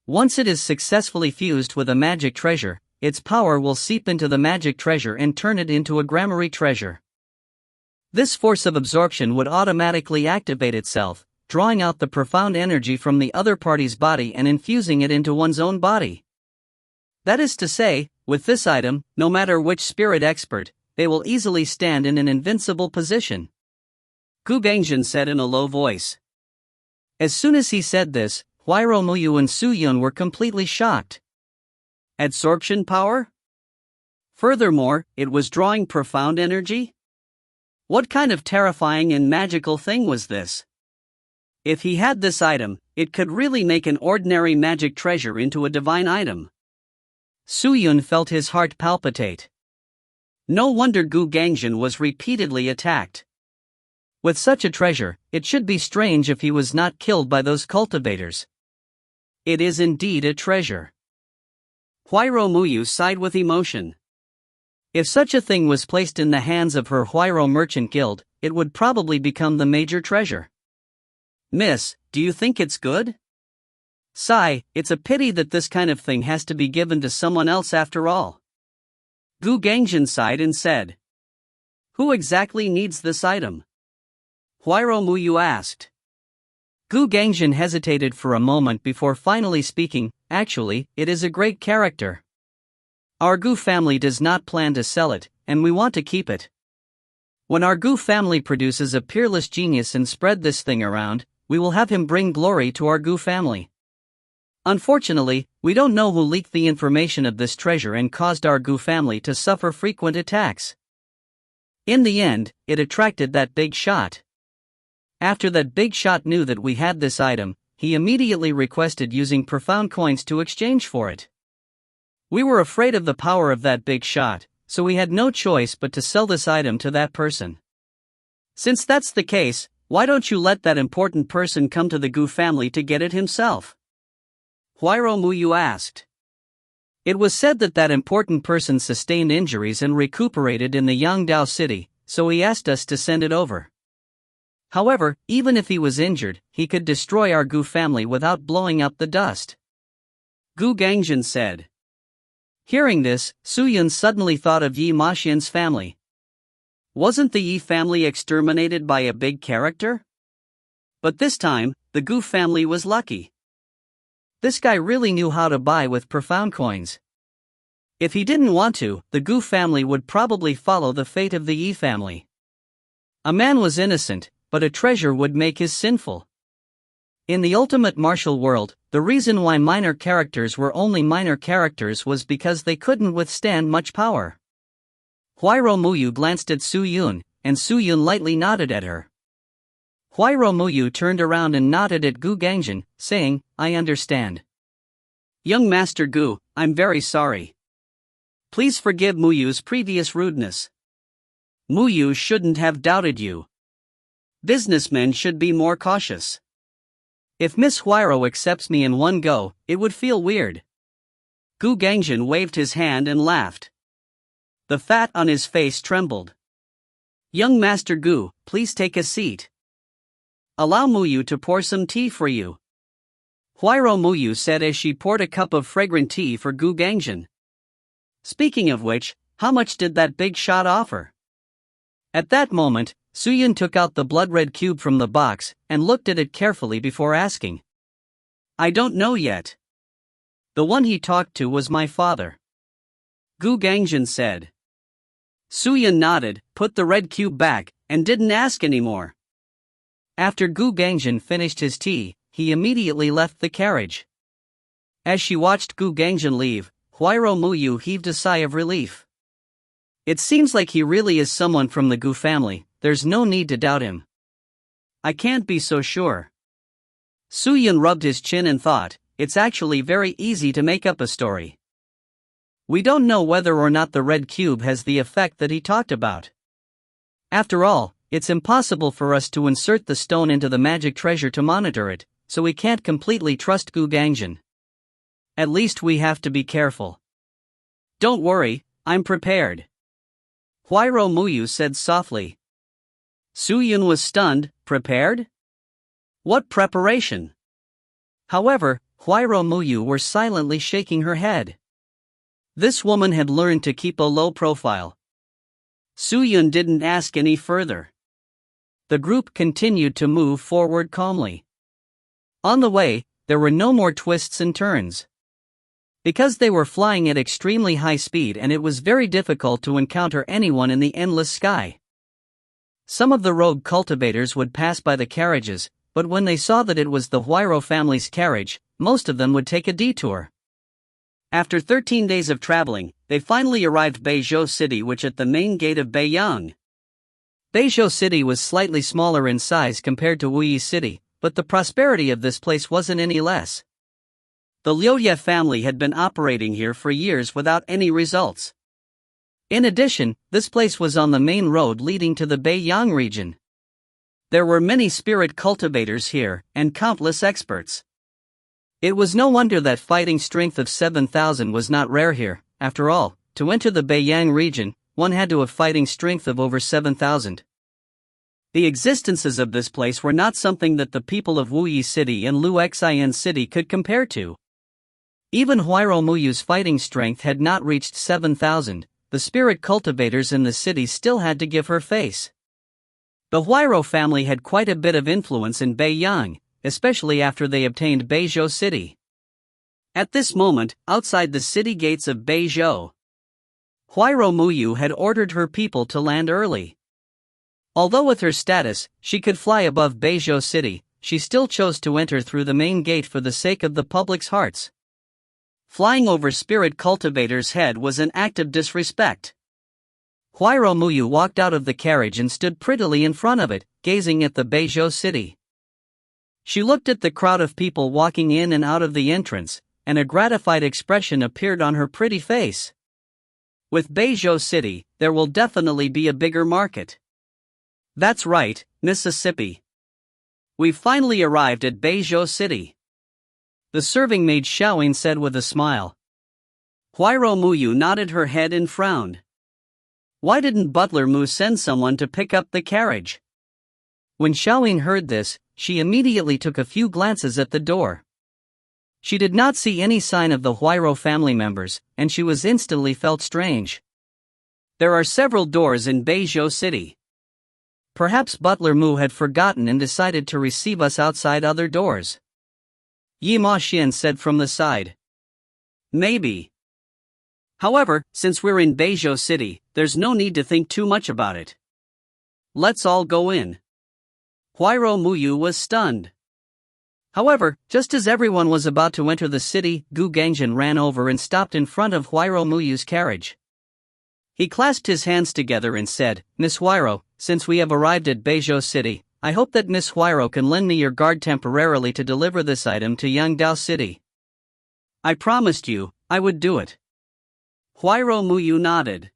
Once it is successfully fused with a magic treasure, its power will seep into the magic treasure and turn it into a gramarye treasure. This force of absorption would automatically activate itself, drawing out the profound energy from the other party's body and infusing it into one's own body. That is to say, with this item, no matter which spirit expert, they will easily stand in an invincible position. Gu Gangjin said in a low voice. As soon as he said this, Huiro Muyu and Suyun were completely shocked. Adsorption power? Furthermore, it was drawing profound energy? What kind of terrifying and magical thing was this? If he had this item, it could really make an ordinary magic treasure into a divine item. Suyun felt his heart palpitate. No wonder Gu Gangjin was repeatedly attacked. With such a treasure, it should be strange if he was not killed by those cultivators. It is indeed a treasure. Huiro Muyu sighed with emotion. If such a thing was placed in the hands of her Huiro Merchant Guild, it would probably become the major treasure. Miss, do you think it's good? Sigh, it's a pity that this kind of thing has to be given to someone else after all. Gu Gangjin sighed and said. Who exactly needs this item? Huiro Muyu asked. Gu Gangjin hesitated for a moment before finally speaking, actually, it is a great character. Our Gu family does not plan to sell it, and we want to keep it. When our Gu family produces a peerless genius and spread this thing around, we will have him bring glory to our Gu family. Unfortunately, we don't know who leaked the information of this treasure and caused our Gu family to suffer frequent attacks. In the end, it attracted that big shot. After that big shot knew that we had this item, he immediately requested using profound coins to exchange for it. We were afraid of the power of that big shot, so we had no choice but to sell this item to that person. Since that's the case, why don't you let that important person come to the Gu family to get it himself? Huiro Muyu asked. It was said that that important person sustained injuries and recuperated in the Yangdao city, so he asked us to send it over. However, even if he was injured, he could destroy our Gu family without blowing up the dust. Gu Gangjin said. Hearing this, Suyun suddenly thought of Yi Maxian's family. Wasn't the Yi family exterminated by a big character? But this time, the Gu family was lucky. This guy really knew how to buy with profound coins. If he didn't want to, the Gu family would probably follow the fate of the Yi family. A man was innocent, but a treasure would make his sinful. In the ultimate martial world, the reason why minor characters were only minor characters was because they couldn't withstand much power. Huairou Muyu glanced at Su Yun, and Su Yun lightly nodded at her. Huairou Muyu turned around and nodded at Gu Gangjin, saying, "I understand. Young Master Gu, I'm very sorry. Please forgive Muyu's previous rudeness. Muyu shouldn't have doubted you. Businessmen should be more cautious. If Miss Huairou accepts me in one go, it would feel weird." Gu Gangjin waved his hand and laughed. The fat on his face trembled. "Young Master Gu, please take a seat. Allow Muyu to pour some tea for you," Huairou Muyu said as she poured a cup of fragrant tea for Gu Gangjin. "Speaking of which, how much did that big shot offer?" At that moment, Su Yun took out the blood-red cube from the box and looked at it carefully before asking. "I don't know yet. The one he talked to was my father," Gu Gangjin said. Su Yun nodded, put the red cube back, and didn't ask anymore. After Gu Gangjin finished his tea, he immediately left the carriage. As she watched Gu Gangjin leave, Huairou Muyu heaved a sigh of relief. It seems like he really is someone from the Gu family. There's no need to doubt him. I can't be so sure. Su Yun rubbed his chin and thought, it's actually very easy to make up a story. We don't know whether or not the red cube has the effect that he talked about. After all, it's impossible for us to insert the stone into the magic treasure to monitor it, so we can't completely trust Gu Gangjin. At least we have to be careful. Don't worry, I'm prepared, Huairou Muyu said softly. Su Yun was stunned. Prepared? What preparation? However, Huairou Muyu were silently shaking her head. This woman had learned to keep a low profile. Su Yun didn't ask any further. The group continued to move forward calmly. On the way, there were no more twists and turns. Because they were flying at extremely high speed and it was very difficult to encounter anyone in the endless sky. Some of the rogue cultivators would pass by the carriages, but when they saw that it was the Huairou family's carriage, most of them would take a detour. After 13 days of traveling, they finally arrived Beizhou City, which at the main gate of Beiyang. Beizhou City was slightly smaller in size compared to Wuyi City, but the prosperity of this place wasn't any less. The Liuye family had been operating here for years without any results. In addition, this place was on the main road leading to the Beiyang region. There were many spirit cultivators here, and countless experts. It was no wonder that fighting strength of 7,000 was not rare here. After all, to enter the Beiyang region, one had to have fighting strength of over 7,000. The existences of this place were not something that the people of Wuyi City and Luxian City could compare to. Even Huairou Muyu's fighting strength had not reached 7,000, the spirit cultivators in the city still had to give her face. The Huairou family had quite a bit of influence in Beiyang, especially after they obtained Beizhou City. At this moment, outside the city gates of Beizhou, Huairou Muyu had ordered her people to land early. Although with her status, she could fly above Beizhou City, she still chose to enter through the main gate for the sake of the public's hearts. Flying over spirit cultivator's head was an act of disrespect. Huairou Muyu walked out of the carriage and stood prettily in front of it, gazing at the Beizhou City. She looked at the crowd of people walking in and out of the entrance, and a gratified expression appeared on her pretty face. With Beizhou City, there will definitely be a bigger market. That's right, Mississippi. We've finally arrived at Beizhou City, the serving maid Xiaoyin said with a smile. Huairou Muyu nodded her head and frowned. Why didn't Butler Mu send someone to pick up the carriage? When Xiaoyin heard this, she immediately took a few glances at the door. She did not see any sign of the Huairou family members, and she was instantly felt strange. There are several doors in Beizhou City. Perhaps Butler Mu had forgotten and decided to receive us outside other doors. Yi Ma Xian said from the side. Maybe. However, since we're in Beizhou City, there's no need to think too much about it. Let's all go in. Huairou Muyu was stunned. However, just as everyone was about to enter the city, Gu Gangjin ran over and stopped in front of Huairou Muyu's carriage. He clasped his hands together and said, Miss Huairou, since we have arrived at Beizhou City, I hope that Miss Huairou can lend me your guard temporarily to deliver this item to Yangdao City. I promised you, I would do it. Huairou Muyu nodded.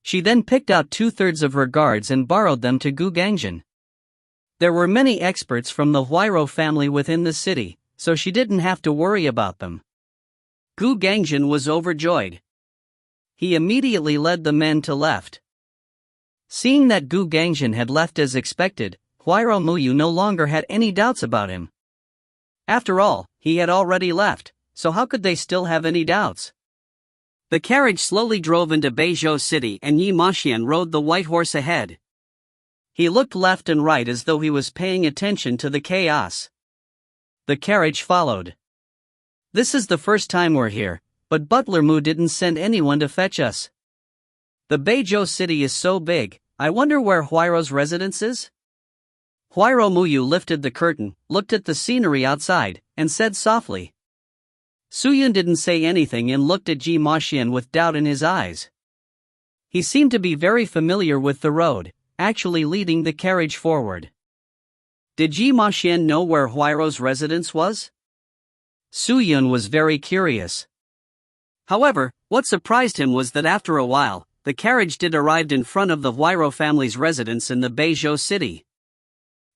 She then picked out 2/3 of her guards and borrowed them to Gu Gangjin. There were many experts from the Huairou family within the city, so she didn't have to worry about them. Gu Gangjin was overjoyed. He immediately led the men to left. Seeing that Gu Gangjin had left as expected, Huairou Muyu no longer had any doubts about him. After all, he had already left, so how could they still have any doubts? The carriage slowly drove into Beizhou City and Yi Ma Xian rode the white horse ahead. He looked left and right as though he was paying attention to the chaos. The carriage followed. This is the first time we're here, but Butler Mu didn't send anyone to fetch us. The Beizhou City is so big, I wonder where Huairou's residence is? Huairou Muyu lifted the curtain, looked at the scenery outside, and said softly. Suyun didn't say anything and looked at Yi Ma Xian with doubt in his eyes. He seemed to be very familiar with the road, actually leading the carriage forward. Did Yi Ma Xian know where Huairou's residence was? Suyun was very curious. However, what surprised him was that after a while, the carriage did arrive in front of the Huairou family's residence in the Beizhou City.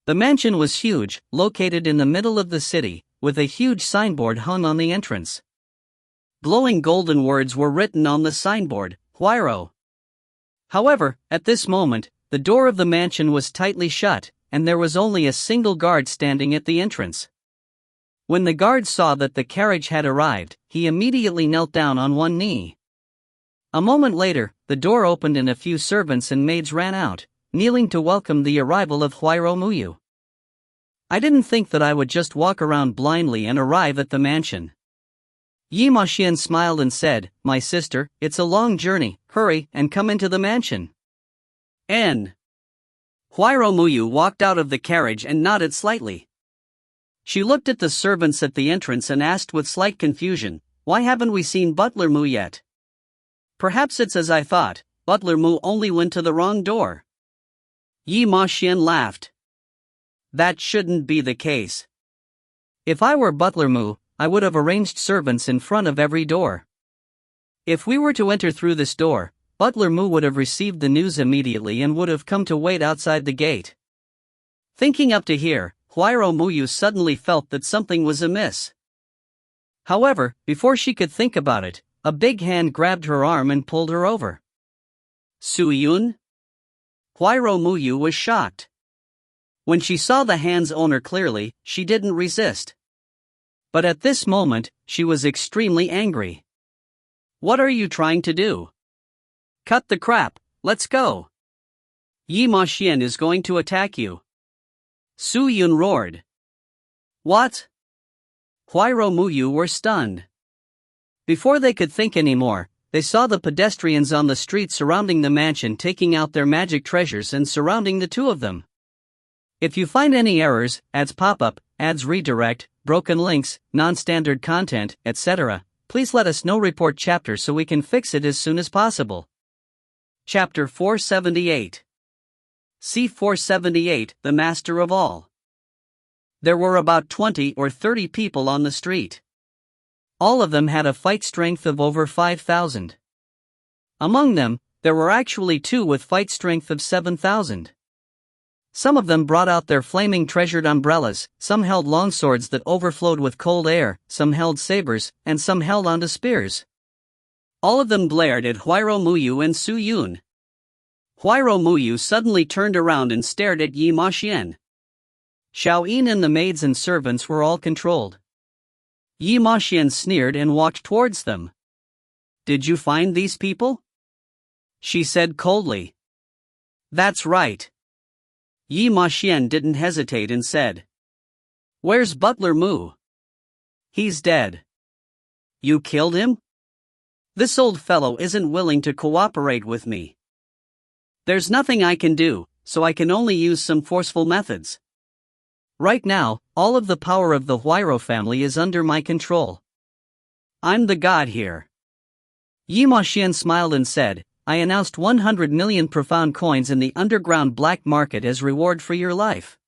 The mansion was huge, located in the middle of the city, with a huge signboard hung on the entrance. Glowing golden words were written on the signboard, Huairou. However, at this moment, the door of the mansion was tightly shut, and there was only a single guard standing at the entrance. When the guard saw that the carriage had arrived, he immediately knelt down on one knee. A moment later, the door opened and a few servants and maids ran out, kneeling to welcome the arrival of Huairou Muyu. I didn't think that I would just walk around blindly and arrive at the mansion. Yi Ma Xian smiled and said, My sister, it's a long journey, hurry and come into the mansion. Huairou Muyu walked out of the carriage and nodded slightly. She looked at the servants at the entrance and asked with slight confusion, Why haven't we seen Butler Mu yet? Perhaps it's as I thought, Butler Mu only went to the wrong door. Yi Ma Xian laughed. That shouldn't be the case. If I were Butler Mu, I would have arranged servants in front of every door. If we were to enter through this door, Butler Mu would have received the news immediately and would have come to wait outside the gate. Thinking up to here, Huairou Muyu suddenly felt that something was amiss. However, before she could think about it, a big hand grabbed her arm and pulled her over. Suyun? Huairou Muyu was shocked. When she saw the hand's owner clearly, she didn't resist. But at this moment, she was extremely angry. What are you trying to do? Cut the crap, let's go. Yi Ma Xian is going to attack you. Suyun roared. What? Huairou Muyu were stunned. Before they could think anymore, they saw the pedestrians on the street surrounding the mansion taking out their magic treasures and surrounding the two of them. If you find any errors, ads pop-up, ads redirect, broken links, non-standard content, etc., please let us know. Report chapter so we can fix it as soon as possible. Chapter 478. C478, the Master of All. There were about 20 or 30 people on the street. All of them had a fight strength of over 5,000. Among them, there were actually 2 with fight strength of 7,000. Some of them brought out their flaming treasured umbrellas, some held longswords that overflowed with cold air, some held sabers, and some held onto spears. All of them glared at Huairou Muyu and Suyun. Huairou Muyu suddenly turned around and stared at Yi Ma Xian. Xiaoyin and the maids and servants were all controlled. Yi Ma Xian sneered and walked towards them. Did you find these people? she said coldly. That's right. Yi Maxian didn't hesitate and said. Where's Butler Mu? He's dead. You killed him? This old fellow isn't willing to cooperate with me. There's nothing I can do, so I can only use some forceful methods. Right now, all of the power of the Huairou family is under my control. I'm the god here. Yi Maxian smiled and said, I announced 100 million profound coins in the underground black market as reward for your life.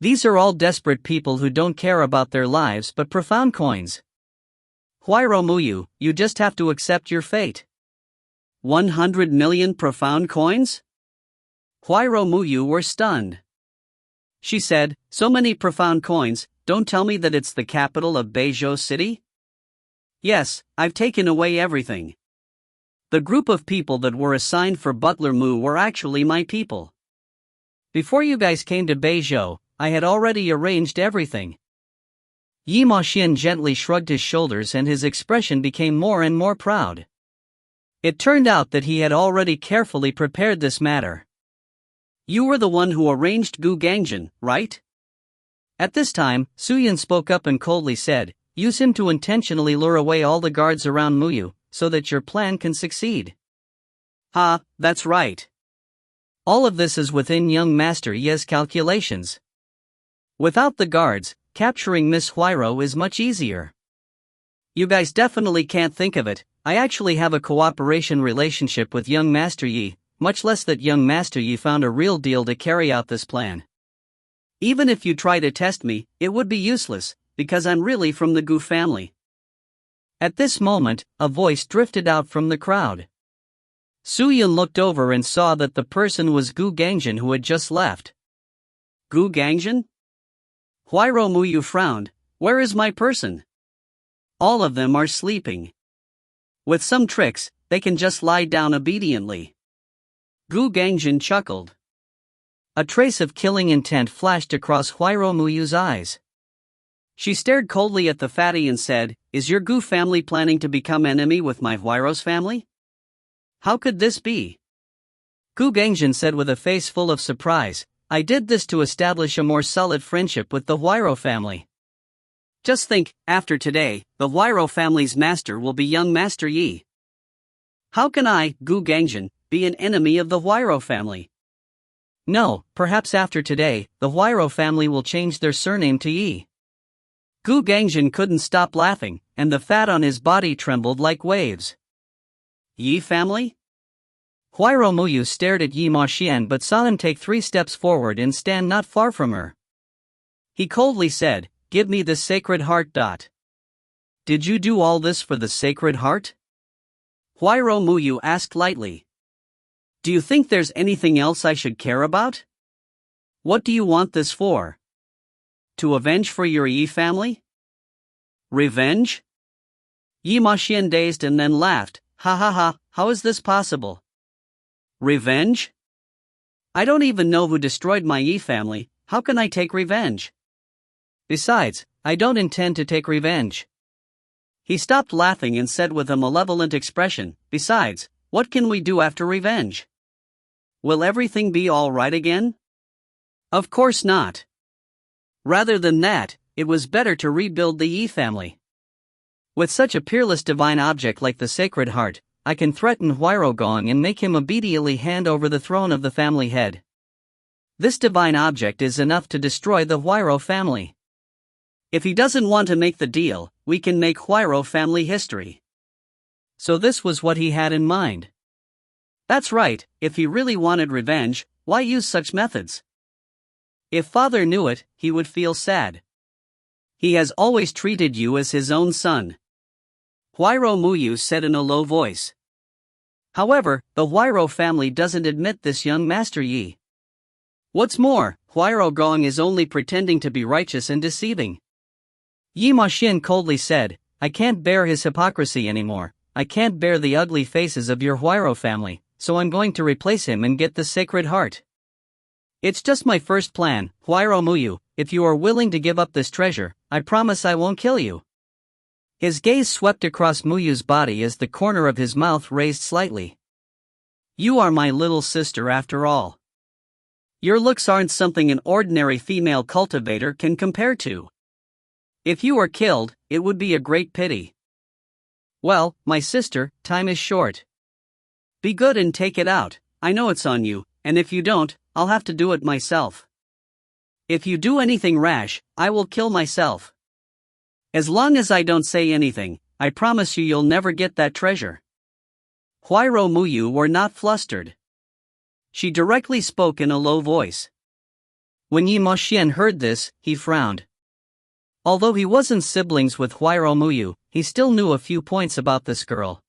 These are all desperate people who don't care about their lives but profound coins. Huairou Muyu, you just have to accept your fate. 100 million profound coins? Huairou Muyu were stunned. She said, so many profound coins, don't tell me that it's the capital of Beizhou City? Yes, I've taken away everything. The group of people that were assigned for Butler Mu were actually my people. Before you guys came to Beizhou, I had already arranged everything. Yi Maxian gently shrugged his shoulders and his expression became more and more proud. It turned out that he had already carefully prepared this matter. You were the one who arranged Gu Gangjin, right? At this time, Suyin spoke up and coldly said, use him to intentionally lure away all the guards around Muyu, so that your plan can succeed. Ha, that's right. All of this is within young Master Ye's calculations. Without the guards, capturing Miss Huairou is much easier. You guys definitely can't think of it, I actually have a cooperation relationship with young Master Yi, much less that young Master Yi found a real deal to carry out this plan. Even if you try to test me, it would be useless, because I'm really from the Gu family. At this moment, a voice drifted out from the crowd. Suyin looked over and saw that the person was Gu Gangjin who had just left. Gu Gangjin? Huairou Muyu frowned, where is my person? All of them are sleeping. With some tricks, they can just lie down obediently. Gu Gangjin chuckled. A trace of killing intent flashed across Huairou Muyu's eyes. She stared coldly at the fatty and said, is your Gu family planning to become enemy with my Huairou's family? How could this be? Gu Gangjin said with a face full of surprise, I did this to establish a more solid friendship with the Huairou family. Just think, after today, the Huairou family's master will be young Master Yi. How can I, Gu Gangjin, be an enemy of the Huairou family? No, perhaps after today, the Huairou family will change their surname to Yi. Gu Gangjin couldn't stop laughing, and the fat on his body trembled like waves. Yi family? Huairou Muyu stared at Yi Maxian but saw him take 3 steps forward and stand not far from her. He coldly said, give me the Sacred Heart. Did you do all this for the Sacred Heart? Huairou Muyu asked lightly. Do you think there's anything else I should care about? What do you want this for? To avenge for your Yi family? Revenge? Yi Maxian dazed and then laughed, ha ha ha, how is this possible? Revenge? I don't even know who destroyed my Yi family, how can I take revenge? Besides, I don't intend to take revenge. He stopped laughing and said with a malevolent expression, besides, what can we do after revenge? Will everything be all right again? Of course not. Rather than that, it was better to rebuild the Yi family. With such a peerless divine object like the Sacred Heart, I can threaten Huairou Gong and make him obediently hand over the throne of the family head. This divine object is enough to destroy the Huairou family. If he doesn't want to make the deal, we can make Huairou family history. So this was what he had in mind. That's right, if he really wanted revenge, why use such methods? If father knew it, he would feel sad. He has always treated you as his own son. Huairou Muyu said in a low voice. However, the Huairou family doesn't admit this young Master Yi. What's more, Huairou Gong is only pretending to be righteous and deceiving. Yi Maxian coldly said, I can't bear his hypocrisy anymore, I can't bear the ugly faces of your Huairou family, so I'm going to replace him and get the Sacred Heart. It's just my first plan, Huairou Muyu, if you are willing to give up this treasure, I promise I won't kill you. His gaze swept across Muyu's body as the corner of his mouth raised slightly. You are my little sister after all. Your looks aren't something an ordinary female cultivator can compare to. If you were killed, it would be a great pity. Well, my sister, time is short. Be good and take it out. I know it's on you, and if you don't, I'll have to do it myself. If you do anything rash, I will kill myself. As long as I don't say anything, I promise you'll never get that treasure. Huayro Muyu were not flustered. She directly spoke in a low voice. When Yi Moxian heard this, he frowned. Although he wasn't siblings with Huayro Muyu, he still knew a few points about this girl.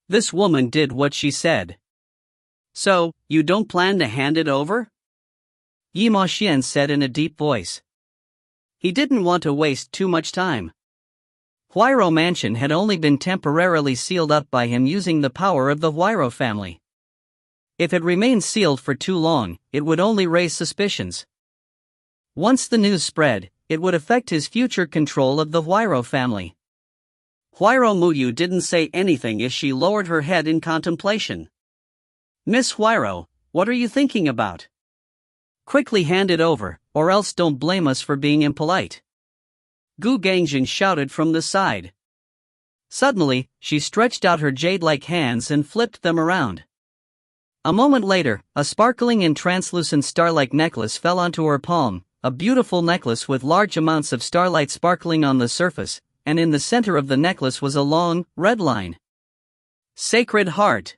This woman did what she said. So, you don't plan to hand it over? Yi Moxian said in a deep voice. He didn't want to waste too much time. Huayro Mansion had only been temporarily sealed up by him using the power of the Huayro family. If it remained sealed for too long, it would only raise suspicions. Once the news spread, it would affect his future control of the Huayro family. Huayro Muyu didn't say anything as she lowered her head in contemplation. Miss Huayro, what are you thinking about? Quickly hand it over, or else don't blame us for being impolite. Gu Gangjin shouted from the side. Suddenly, she stretched out her jade-like hands and flipped them around. A moment later, a sparkling and translucent star-like necklace fell onto her palm, a beautiful necklace with large amounts of starlight sparkling on the surface, and in the center of the necklace was a long, red line. Sacred Heart.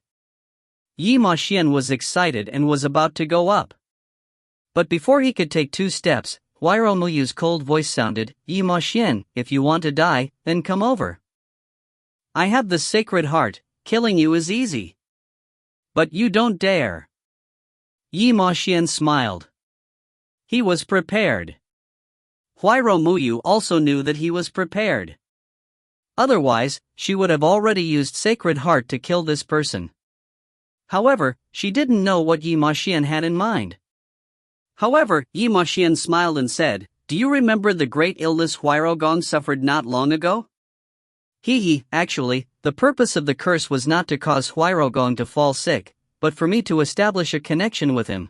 Yi Moxian was excited and was about to go up. But before he could take 2 steps, Huayro Muyu's cold voice sounded, Yi Moxian, if you want to die, then come over. I have the Sacred Heart, killing you is easy. But you don't dare. Yi Moxian smiled. He was prepared. Huayro Muyu also knew that he was prepared. Otherwise, she would have already used Sacred Heart to kill this person. However, she didn't know what Yi Moxian had in mind. However, Yi Moxian smiled and said, do you remember the great illness Huayro Gong suffered not long ago? Actually, the purpose of the curse was not to cause Huayro Gong to fall sick, but for me to establish a connection with him.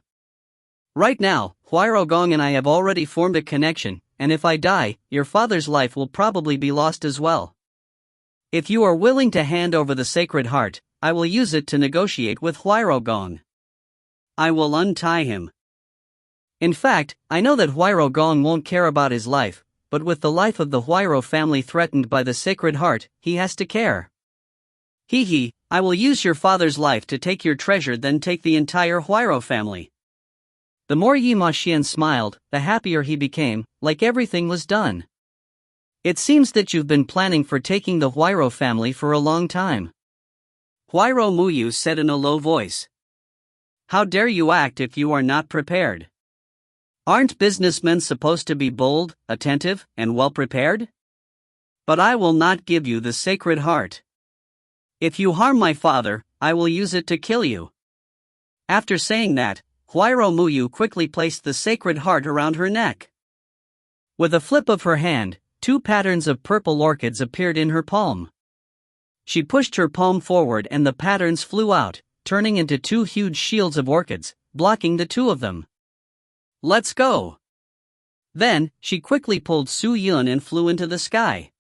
Right now, Huayro Gong and I have already formed a connection, and if I die, your father's life will probably be lost as well. If you are willing to hand over the Sacred Heart, I will use it to negotiate with Huayro Gong. I will untie him. In fact, I know that Huayro Gong won't care about his life, but with the life of the Huayro family threatened by the Sacred Heart, he has to care. I will use your father's life to take your treasure, then take the entire Huayro family. The more Yi Moxian smiled, the happier he became, like everything was done. It seems that you've been planning for taking the Huayro family for a long time. Huayro Muyu said in a low voice. How dare you act if you are not prepared? Aren't businessmen supposed to be bold, attentive, and well prepared? But I will not give you the Sacred Heart. If you harm my father, I will use it to kill you. After saying that, Huayro Muyu quickly placed the Sacred Heart around her neck. With a flip of her hand, 2 patterns of purple orchids appeared in her palm. She pushed her palm forward and the patterns flew out, turning into 2 huge shields of orchids, blocking the 2 of them. Let's go! Then, she quickly pulled Su Yun and flew into the sky.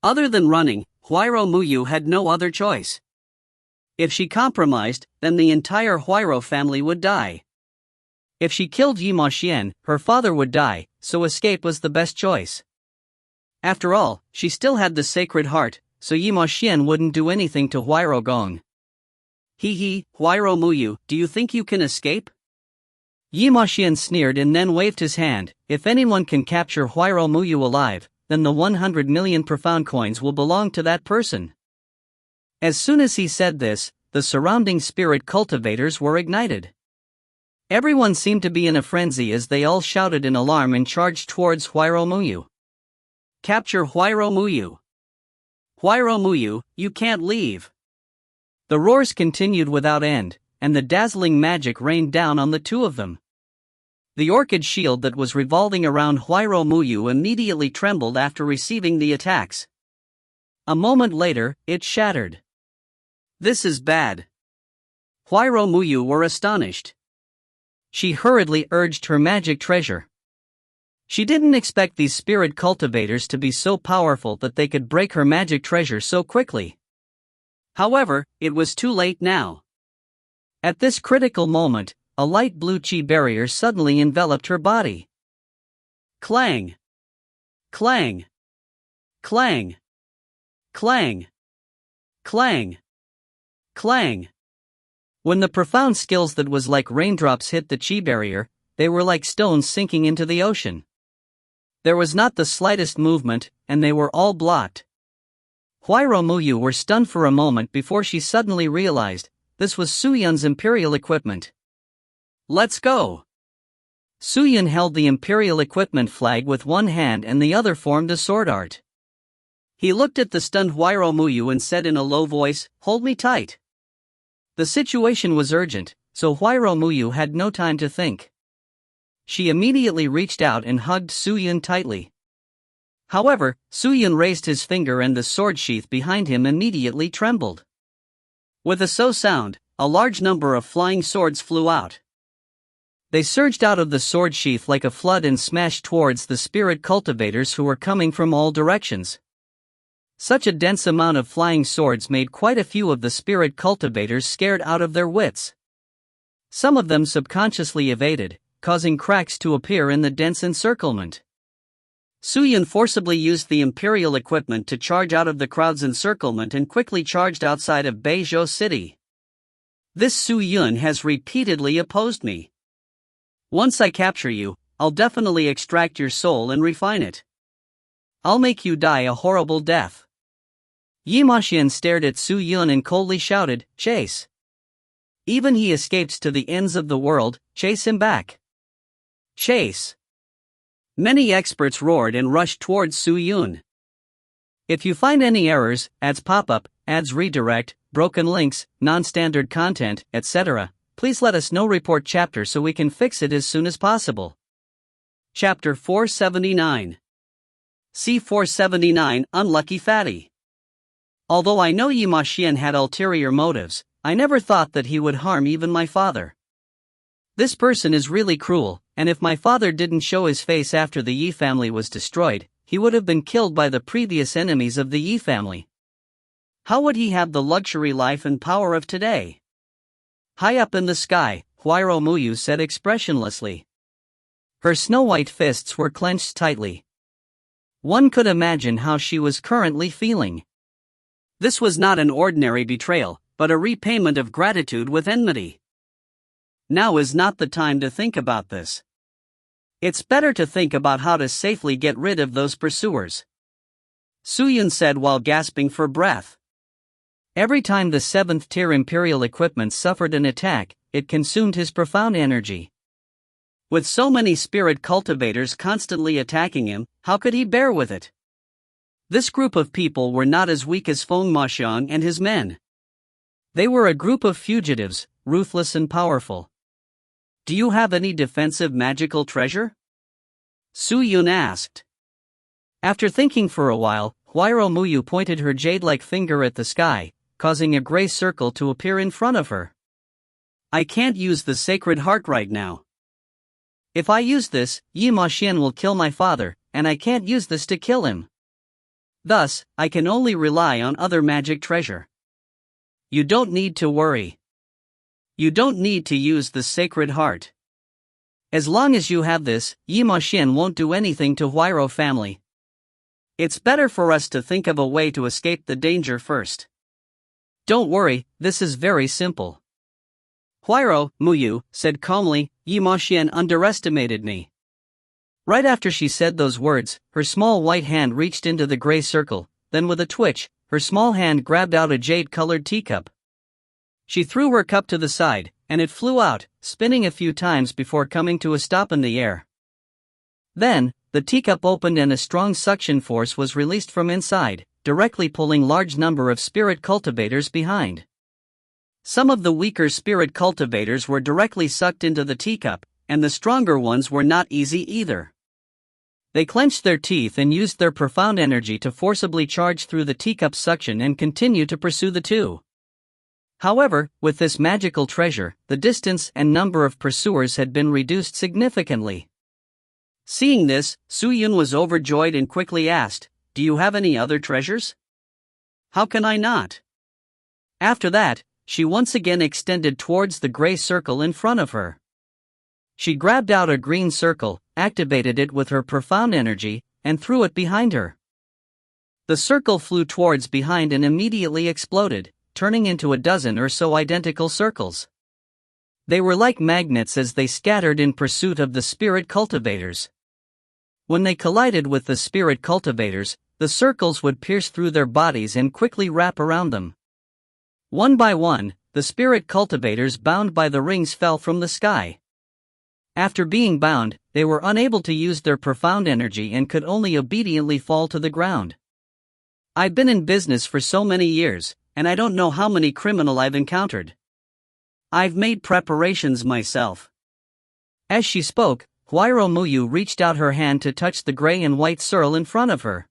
Other than running, Huayro Muyu had no other choice. If she compromised, then the entire Huayro family would die. If she killed Yi Moxian, her father would die, so escape was the best choice. After all, she still had the Sacred Heart, so Yi Moxian wouldn't do anything to Huayro Gong. Huayro Muyu, do you think you can escape? Yi Moxian sneered and then waved his hand. If anyone can capture Huayro Muyu alive, then the 100 million profound coins will belong to that person. As soon as he said this, the surrounding spirit cultivators were ignited. Everyone seemed to be in a frenzy as they all shouted in alarm and charged towards Huayro Muyu. Capture Huayro Muyu! Huayro Muyu, you can't leave! The roars continued without end, and the dazzling magic rained down on the 2 of them. The orchid shield that was revolving around Huayro Muyu immediately trembled after receiving the attacks. A moment later, it shattered. This is bad. Huayro Muyu were astonished. She hurriedly urged her magic treasure. She didn't expect these spirit cultivators to be so powerful that they could break her magic treasure so quickly. However, it was too late now. At this critical moment, a light blue chi barrier suddenly enveloped her body. Clang! Clang! Clang! Clang! Clang! Clang! When the profound skills that was like raindrops hit the chi barrier, they were like stones sinking into the ocean. There was not the slightest movement, and they were all blocked. Huayro Muyu were stunned for a moment before she suddenly realized, this was Suyun's imperial equipment. Let's go! Suyun held the imperial equipment flag with one hand and the other formed a sword art. He looked at the stunned Huayro Muyu and said in a low voice, "Hold me tight." The situation was urgent, so Huayro Muyu had no time to think. She immediately reached out and hugged Suyun tightly. However, Suyun raised his finger and the sword sheath behind him immediately trembled. With a so sound, a large number of flying swords flew out. They surged out of the sword sheath like a flood and smashed towards the spirit cultivators who were coming from all directions. Such a dense amount of flying swords made quite a few of the spirit cultivators scared out of their wits. Some of them subconsciously evaded, causing cracks to appear in the dense encirclement. Suyun forcibly used the imperial equipment to charge out of the crowd's encirclement and quickly charged outside of Beizhou City. This Suyun has repeatedly opposed me. Once I capture you, I'll definitely extract your soul and refine it. I'll make you die a horrible death. Yi Maxian stared at Suyun and coldly shouted, "Chase! Even he escapes to the ends of the world, chase him back! Chase!" Many experts roared and rushed towards Suyun. If you find any errors, ads pop up, ads redirect, broken links, non-standard content, etc., please let us know. Report chapter so we can fix it as soon as possible. Chapter 479. C479 Unlucky Fatty. Although I know Yi Maxian had ulterior motives, I never thought that he would harm even my father. This person is really cruel, and if my father didn't show his face after the Yi family was destroyed, he would have been killed by the previous enemies of the Yi family. How would he have the luxury life and power of today? High up in the sky, Huayro Muyu said expressionlessly. Her snow-white fists were clenched tightly. One could imagine how she was currently feeling. This was not an ordinary betrayal, but a repayment of gratitude with enmity. Now is not the time to think about this. It's better to think about how to safely get rid of those pursuers. Suyun said while gasping for breath. Every time the 7th tier Imperial equipment suffered an attack, it consumed his profound energy. With so many spirit cultivators constantly attacking him, how could he bear with it? This group of people were not as weak as Feng Maxiang and his men. They were a group of fugitives, ruthless and powerful. Do you have any defensive magical treasure? Suyun asked. After thinking for a while, Huayro Muyu pointed her jade-like finger at the sky, causing a gray circle to appear in front of her. I can't use the Sacred Heart right now. If I use this, Yi Maxian will kill my father, and I can't use this to kill him. Thus, I can only rely on other magic treasure. You don't need to worry. You don't need to use the Sacred Heart. As long as you have this, Yi Maxian won't do anything to Huayro family. It's better for us to think of a way to escape the danger first. Don't worry, this is very simple. Huayro Muyu said calmly, Yi Maxian underestimated me. Right after she said those words, her small white hand reached into the gray circle, then with a twitch, her small hand grabbed out a jade-colored teacup. She threw her cup to the side, and it flew out, spinning a few times before coming to a stop in the air. Then, the teacup opened and a strong suction force was released from inside, directly pulling large number of spirit cultivators behind. Some of the weaker spirit cultivators were directly sucked into the teacup, and the stronger ones were not easy either. They clenched their teeth and used their profound energy to forcibly charge through the teacup suction and continue to pursue the two. However, with this magical treasure, the distance and number of pursuers had been reduced significantly. Seeing this, Su-Yun was overjoyed and quickly asked, "Do you have any other treasures?" "How can I not?" After that, she once again extended towards the gray circle in front of her. She grabbed out a green circle, activated it with her profound energy, and threw it behind her. The circle flew towards behind and immediately exploded, turning into a dozen or so identical circles. They were like magnets as they scattered in pursuit of the spirit cultivators. When they collided with the spirit cultivators, the circles would pierce through their bodies and quickly wrap around them. One by one, the spirit cultivators bound by the rings fell from the sky. After being bound, they were unable to use their profound energy and could only obediently fall to the ground. "I've been in business for so many years, and I don't know how many criminals I've encountered. I've made preparations myself." As she spoke, Huayro Muyu reached out her hand to touch the gray and white circle in front of her.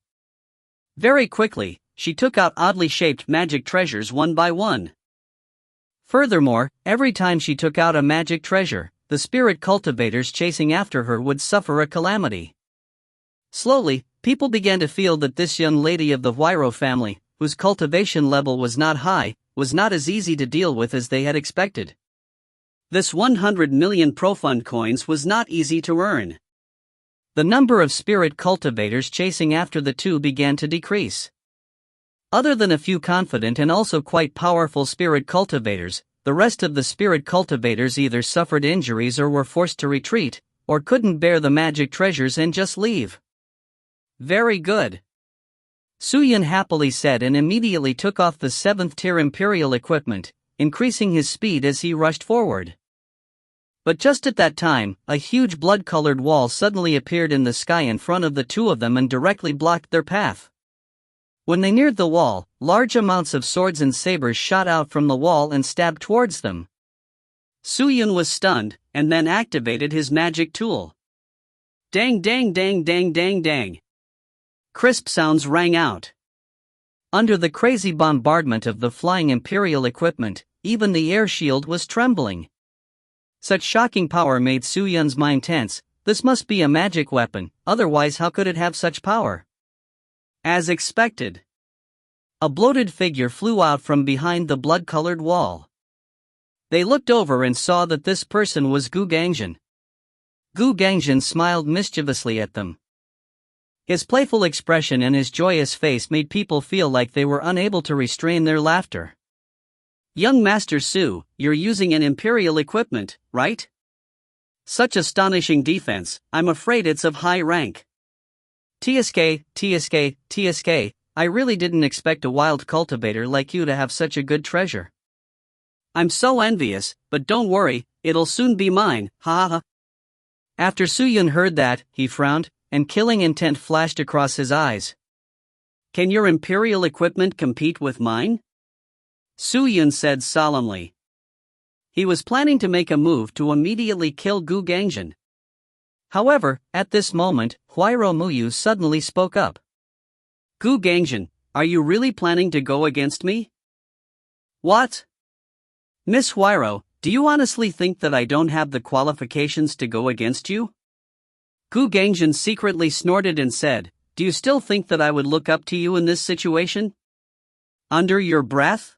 Very quickly, she took out oddly shaped magic treasures one by one. Furthermore, every time she took out a magic treasure, the spirit cultivators chasing after her would suffer a calamity. Slowly, people began to feel that this young lady of the Huayro family, whose cultivation level was not high, was not as easy to deal with as they had expected. This 100 million profund coins was not easy to earn. The number of spirit cultivators chasing after the two began to decrease. Other than a few confident and also quite powerful spirit cultivators, the rest of the spirit cultivators either suffered injuries or were forced to retreat, or couldn't bear the magic treasures and just leave. "Very good," Su-Yun happily said and immediately took off the 7th tier Imperial equipment, increasing his speed as he rushed forward. But just at that time, a huge blood-colored wall suddenly appeared in the sky in front of the two of them and directly blocked their path. When they neared the wall, large amounts of swords and sabers shot out from the wall and stabbed towards them. Su-Yun was stunned, and then activated his magic tool. Dang dang dang dang dang dang. Crisp sounds rang out. Under the crazy bombardment of the flying Imperial equipment, even the air shield was trembling. Such shocking power made Su-Yun's mind tense. This must be a magic weapon, otherwise how could it have such power? As expected, a bloated figure flew out from behind the blood-colored wall. They looked over and saw that this person was Gu Gangjin. Gu Gangjin smiled mischievously at them. His playful expression and his joyous face made people feel like they were unable to restrain their laughter. "Young Master Su, you're using an Imperial equipment, right? Such astonishing defense, I'm afraid it's of high rank." TSK, I really didn't expect a wild cultivator like you to have such a good treasure. I'm so envious, but don't worry, it'll soon be mine, ha ha ha. After Su-Yun heard that, he frowned, and killing intent flashed across his eyes. "Can your Imperial equipment compete with mine?" Su-Yun said solemnly. He was planning to make a move to immediately kill Gu Gangjin. However, at this moment, Huayro Muyu suddenly spoke up. "Gu Gangjin, are you really planning to go against me?" "What? Miss Huayro, do you honestly think that I don't have the qualifications to go against you?" Gu Gangjin secretly snorted and said, "Do you still think that I would look up to you in this situation?" Under your breath?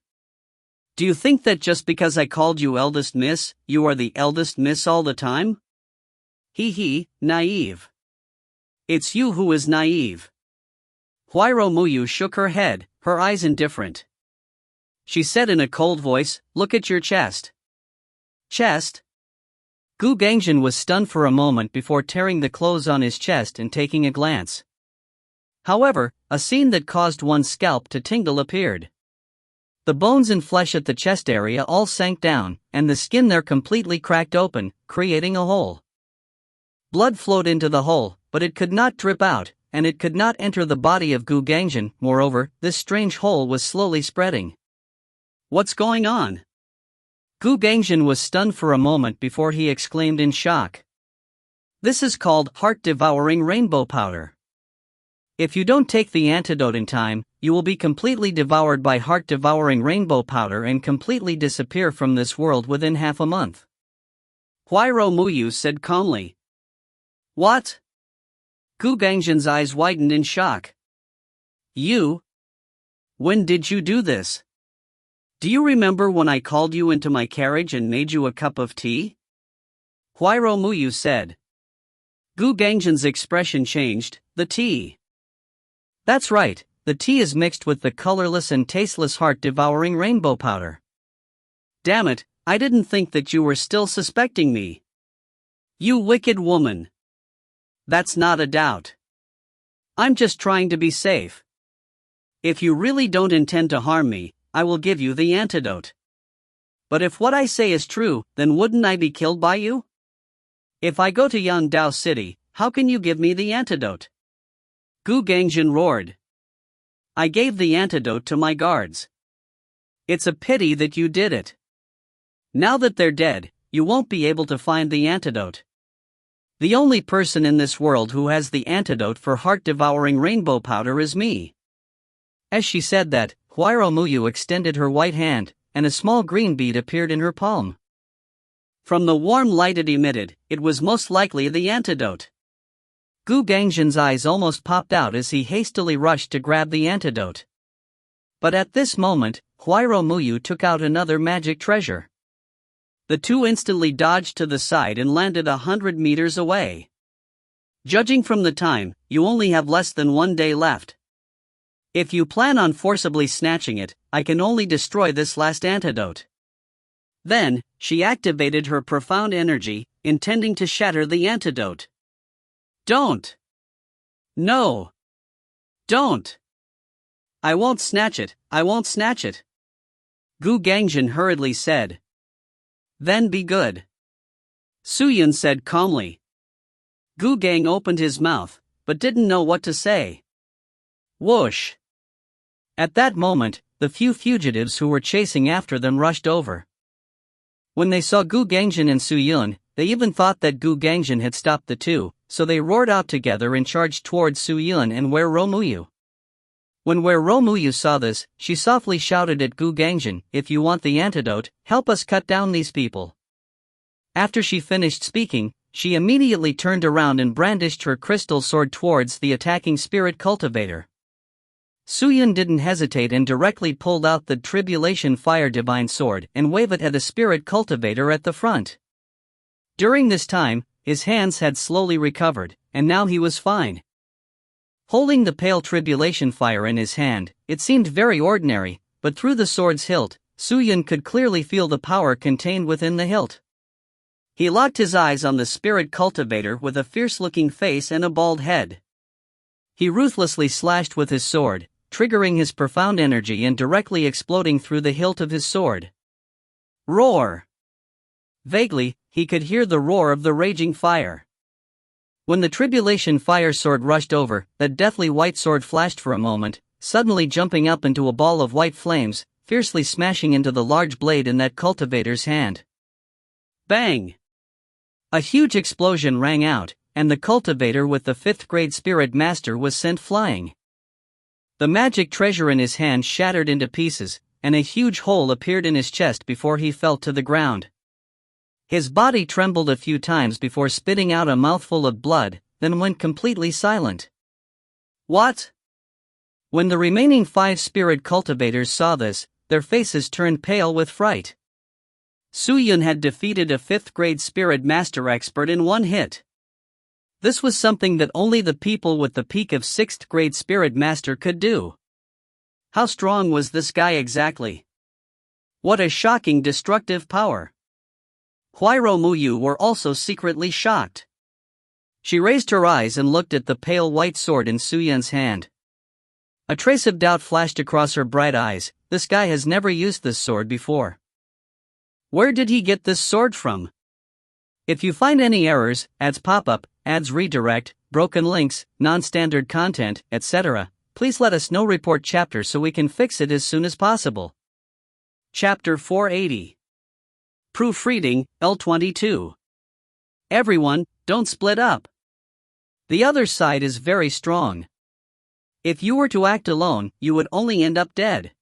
"Do you think that just because I called you eldest miss, you are the eldest miss all the time?" Hee, naive. It's you who is naive. Huayro Muyu shook her head, her eyes indifferent. She said in a cold voice, "Look at your chest." Chest? Gu Gangjin was stunned for a moment before tearing the clothes on his chest and taking a glance. However, a scene that caused one's scalp to tingle appeared. The bones and flesh at the chest area all sank down, and the skin there completely cracked open, creating a hole. Blood flowed into the hole, but it could not drip out, and it could not enter the body of Gu Gangjin. Moreover, this strange hole was slowly spreading. What's going on? Gu Gangjin was stunned for a moment before he exclaimed in shock. This is called heart-devouring rainbow powder. If you don't take the antidote in time, you will be completely devoured by heart-devouring rainbow powder and completely disappear from this world within half a month. Huayro Muyu said calmly. What? Gu Gangjin's eyes widened in shock. You? When did you do this? Do you remember when I called you into my carriage and made you a cup of tea? Huayro Muyu said. Gu Gangjin's expression changed. The tea. That's right, the tea is mixed with the colorless and tasteless heart-devouring rainbow powder. Damn it, I didn't think that you were still suspecting me. You wicked woman. That's not a doubt. I'm just trying to be safe. If you really don't intend to harm me, I will give you the antidote. But if what I say is true, then wouldn't I be killed by you? If I go to Yangdao City, how can you give me the antidote? Gu Gangjin roared. I gave the antidote to my guards. It's a pity that you did it. Now that they're dead, you won't be able to find the antidote. The only person in this world who has the antidote for heart-devouring rainbow powder is me. As she said that, Huayro Muyu extended her white hand, and a small green bead appeared in her palm. From the warm light it emitted, it was most likely the antidote. Gu Gangjin's eyes almost popped out as he hastily rushed to grab the antidote. But at this moment, Huayro Muyu took out another magic treasure. The two instantly dodged to the side and landed 100 meters away. Judging from the time, you only have less than 1 day left. If you plan on forcibly snatching it, I can only destroy this last antidote. Then, she activated her profound energy, intending to shatter the antidote. Don't! No! Don't! I won't snatch it, I won't snatch it. Gu Gangjin hurriedly said. Then be good. Suyun said calmly. Gu Gang opened his mouth, but didn't know what to say. Whoosh! At that moment, the few fugitives who were chasing after them rushed over. When they saw Gu Gangjin and Suyun, they even thought that Gu Gangjin had stopped the two, so they roared out together and charged towards Suyun and Huayro Muyu. When Huayro Muyu saw this, she softly shouted at Gu Gangjin, if you want the antidote, help us cut down these people. After she finished speaking, she immediately turned around and brandished her crystal sword towards the attacking spirit cultivator. Suyun didn't hesitate and directly pulled out the Tribulation Fire Divine Sword and waved it at the spirit cultivator at the front. During this time, his hands had slowly recovered, and now he was fine. Holding the pale tribulation fire in his hand, it seemed very ordinary, but through the sword's hilt, Suyun could clearly feel the power contained within the hilt. He locked his eyes on the spirit cultivator with a fierce-looking face and a bald head. He ruthlessly slashed with his sword, triggering his profound energy and directly exploding through the hilt of his sword. Roar! Vaguely, he could hear the roar of the raging fire. When the Tribulation Fire Sword rushed over, that deathly white sword flashed for a moment, suddenly jumping up into a ball of white flames, fiercely smashing into the large blade in that cultivator's hand. Bang! A huge explosion rang out, and the cultivator with the 5th grade spirit master was sent flying. The magic treasure in his hand shattered into pieces, and a huge hole appeared in his chest before he fell to the ground. His body trembled a few times before spitting out a mouthful of blood, then went completely silent. What? When the remaining 5 spirit cultivators saw this, their faces turned pale with fright. Suyun had defeated a 5th grade spirit master expert in one hit. This was something that only the people with the peak of 6th grade spirit master could do. How strong was this guy exactly? What a shocking destructive power! Huayro Muyu were also secretly shocked. She raised her eyes and looked at the pale white sword in Suyun's hand. A trace of doubt flashed across her bright eyes. This guy has never used this sword before. Where did he get this sword from? If you find any errors, ads pop-up, ads redirect, broken links, non-standard content, etc., please let us know. Report chapter so we can fix it as soon as possible. Chapter 480. Proofreading, L22. Everyone, don't split up. The other side is very strong. If you were to act alone, you would only end up dead.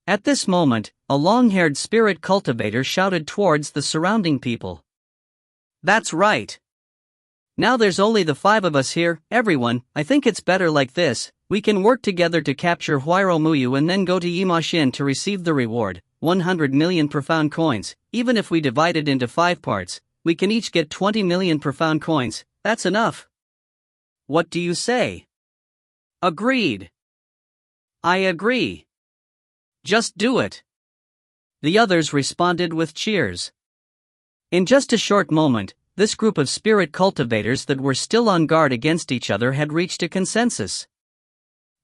At this moment, a long-haired spirit cultivator shouted towards the surrounding people. That's right. Now there's only the 5 of us here, everyone. I think it's better like this. We can work together to capture Huayro Muyu and then go to Yimashin to receive the reward, 100 million profound coins. Even if we divide it into 5 parts, we can each get 20 million profound coins. That's enough. What do you say? Agreed. I agree. Just do it. The others responded with cheers. In just a short moment, this group of spirit cultivators that were still on guard against each other had reached a consensus.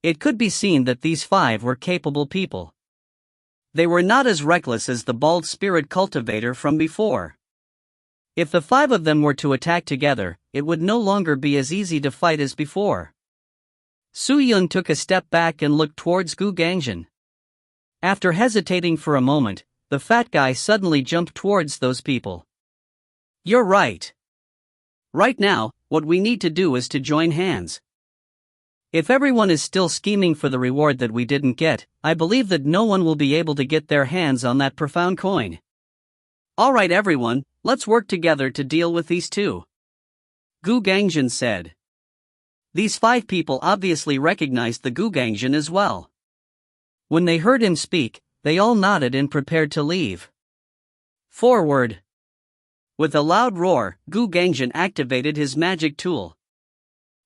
It could be seen that these 5 were capable people. They were not as reckless as the bald spirit cultivator from before. If the 5 of them were to attack together, it would no longer be as easy to fight as before. Su Yun took a step back and looked towards Gu Gangjin. After hesitating for a moment, the fat guy suddenly jumped towards those people. You're right. Right now, what we need to do is to join hands. If everyone is still scheming for the reward that we didn't get, I believe that no one will be able to get their hands on that profound coin. Alright everyone, let's work together to deal with these 2. Gu Gangjin said. These 5 people obviously recognized the Gu Gangjin as well. When they heard him speak, they all nodded and prepared to leave. Forward! With a loud roar, Gu Gangjin activated his magic tool.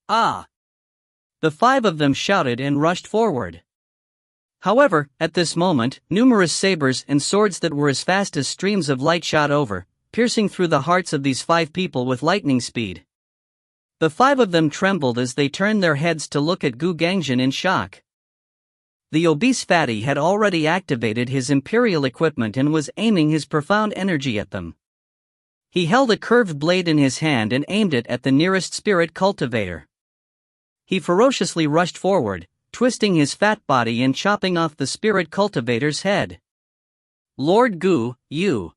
Ah! The 5 of them shouted and rushed forward. However, at this moment, numerous sabers and swords that were as fast as streams of light shot over, piercing through the hearts of these 5 people with lightning speed. The 5 of them trembled as they turned their heads to look at Gu Gangjin in shock. The obese fatty had already activated his imperial equipment and was aiming his profound energy at them. He held a curved blade in his hand and aimed it at the nearest spirit cultivator. He ferociously rushed forward, twisting his fat body and chopping off the spirit cultivator's head. Lord Gu, you!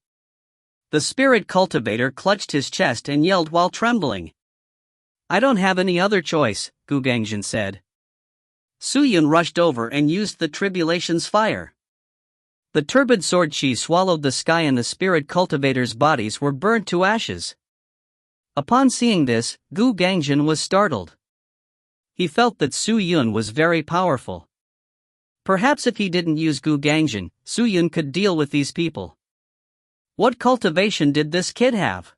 The spirit cultivator clutched his chest and yelled while trembling. I don't have any other choice, Gu Gangjin said. Su Yun rushed over and used the tribulation's fire. The turbid sword chi swallowed the sky and the spirit cultivators' bodies were burnt to ashes. Upon seeing this, Gu Gangjin was startled. He felt that Su Yun was very powerful. Perhaps if he didn't use Gu Gangjin, Su Yun could deal with these people. What cultivation did this kid have?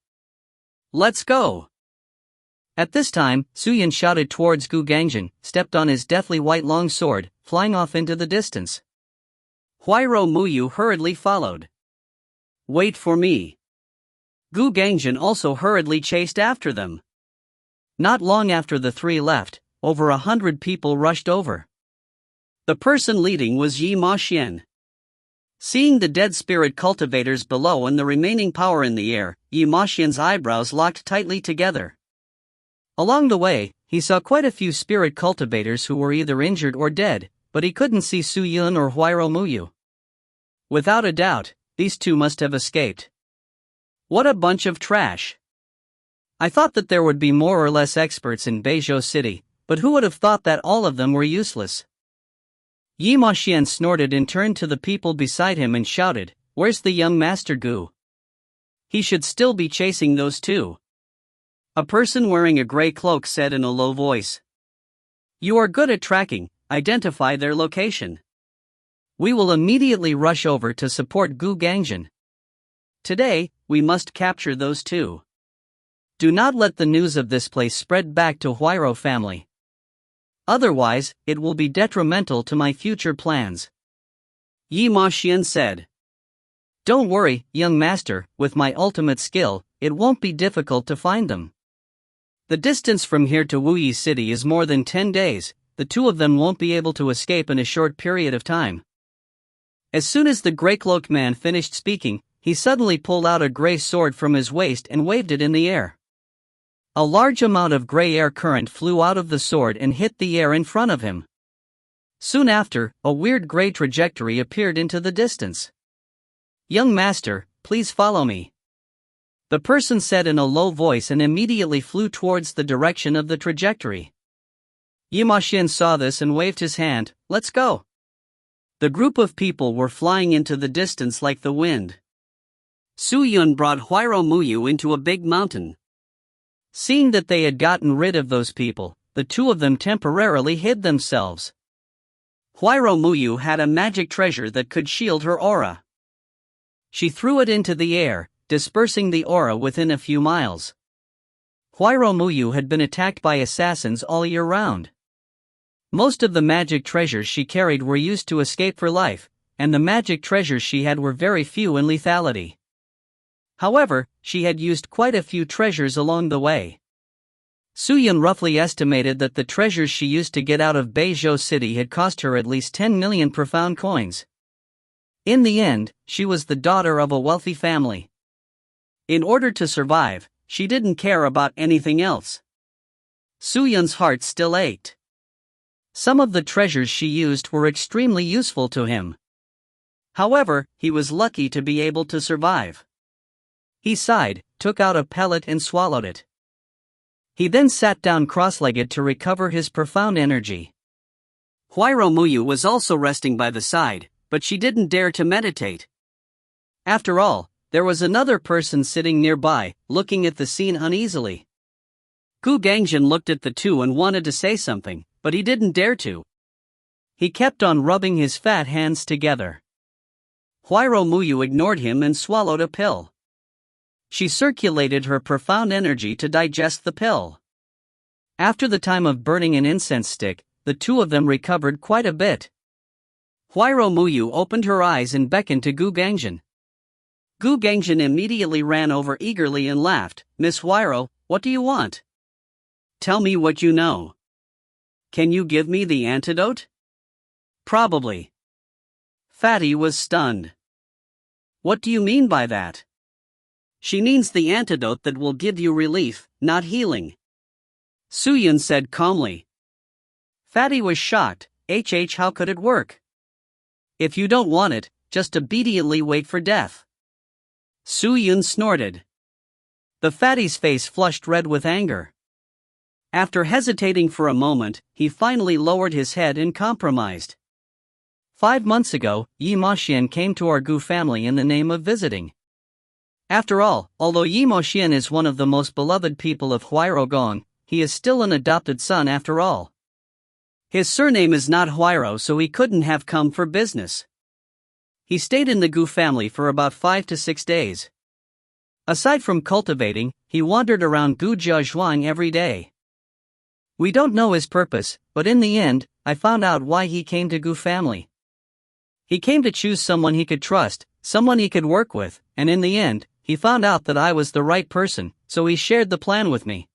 Let's go! At this time, Su Yun shouted towards Gu Gangjin, stepped on his deathly white long sword, flying off into the distance. Huayro Muyu hurriedly followed. Wait for me. Gu Gangjin also hurriedly chased after them. Not long after the 3 left, over 100 people rushed over. The person leading was Yi Ma Xian. Seeing the dead spirit cultivators below and the remaining power in the air, Yi Ma Xian's eyebrows locked tightly together. Along the way, he saw quite a few spirit cultivators who were either injured or dead, but he couldn't see Su Yun or Huayro Muyu. Without a doubt, these 2 must have escaped. What a bunch of trash. I thought that there would be more or less experts in Beizhou City, but who would have thought that all of them were useless? Yi Ma Xian snorted and turned to the people beside him and shouted, Where's the young master Gu? He should still be chasing those 2. A person wearing a gray cloak said in a low voice. You are good at tracking, identify their location. We will immediately rush over to support Gu Gangjin. Today, we must capture those 2. Do not let the news of this place spread back to Huayro family. Otherwise, it will be detrimental to my future plans. Yi Ma Xian said. Don't worry, young master, with my ultimate skill, it won't be difficult to find them. The distance from here to Wuyi City is more than 10 days, the 2 of them won't be able to escape in a short period of time. As soon as the gray-cloaked man finished speaking, he suddenly pulled out a gray sword from his waist and waved it in the air. A large amount of gray air current flew out of the sword and hit the air in front of him. Soon after, a weird gray trajectory appeared into the distance. Young master, please follow me. The person said in a low voice and immediately flew towards the direction of the trajectory. Xian saw this and waved his hand. Let's go. The group of people were flying into the distance like the wind. Su Yun brought Huiro Muyu into a big mountain. Seeing that they had gotten rid of those people, the two of them temporarily hid themselves. Huiro Muyu had a magic treasure that could shield her aura. She threw it into the air, dispersing the aura within a few miles. Huiro Muyu had been attacked by assassins all year round. Most of the magic treasures she carried were used to escape for life, and the magic treasures she had were very few in lethality. However, she had used quite a few treasures along the way. Su Yun roughly estimated that the treasures she used to get out of Beizhou City had cost her at least 10 million profound coins. In the end, she was the daughter of a wealthy family. In order to survive, she didn't care about anything else. Su Yun's heart still ached. Some of the treasures she used were extremely useful to him. However, he was lucky to be able to survive. He sighed, took out a pellet and swallowed it. He then sat down cross-legged to recover his profound energy. Huiro Muyu was also resting by the side, but she didn't dare to meditate. After all, there was another person sitting nearby, looking at the scene uneasily. Gu Gangjin looked at the two and wanted to say something, but he didn't dare to. He kept on rubbing his fat hands together. Huiro Muyu ignored him and swallowed a pill. She circulated her profound energy to digest the pill. After the time of burning an incense stick, the two of them recovered quite a bit. Huiro Muyu opened her eyes and beckoned to Gu Gangjin. Gu Gangjin immediately ran over eagerly and laughed. Miss Huiro, what do you want? Tell me what you know. Can you give me the antidote? Probably. Fatty was stunned. What do you mean by that? She means the antidote that will give you relief, not healing. Su Yun said calmly. Fatty was shocked. How could it work? If you don't want it, just obediently wait for death. Su Yun snorted. The fatty's face flushed red with anger. After hesitating for a moment, he finally lowered his head and compromised. 5 months ago, Xian came to our Gu family in the name of visiting. After all, although Xian is one of the most beloved people of Huiro Gong, he is still an adopted son after all. His surname is not Huiro, so he couldn't have come for business. He stayed in the Gu family for about 5 to 6 days. Aside from cultivating, he wandered around Gu Jiazhuang every day. We don't know his purpose, but in the end, I found out why he came to Gu family. He came to choose someone he could trust, someone he could work with, and in the end, he found out that I was the right person, so he shared the plan with me.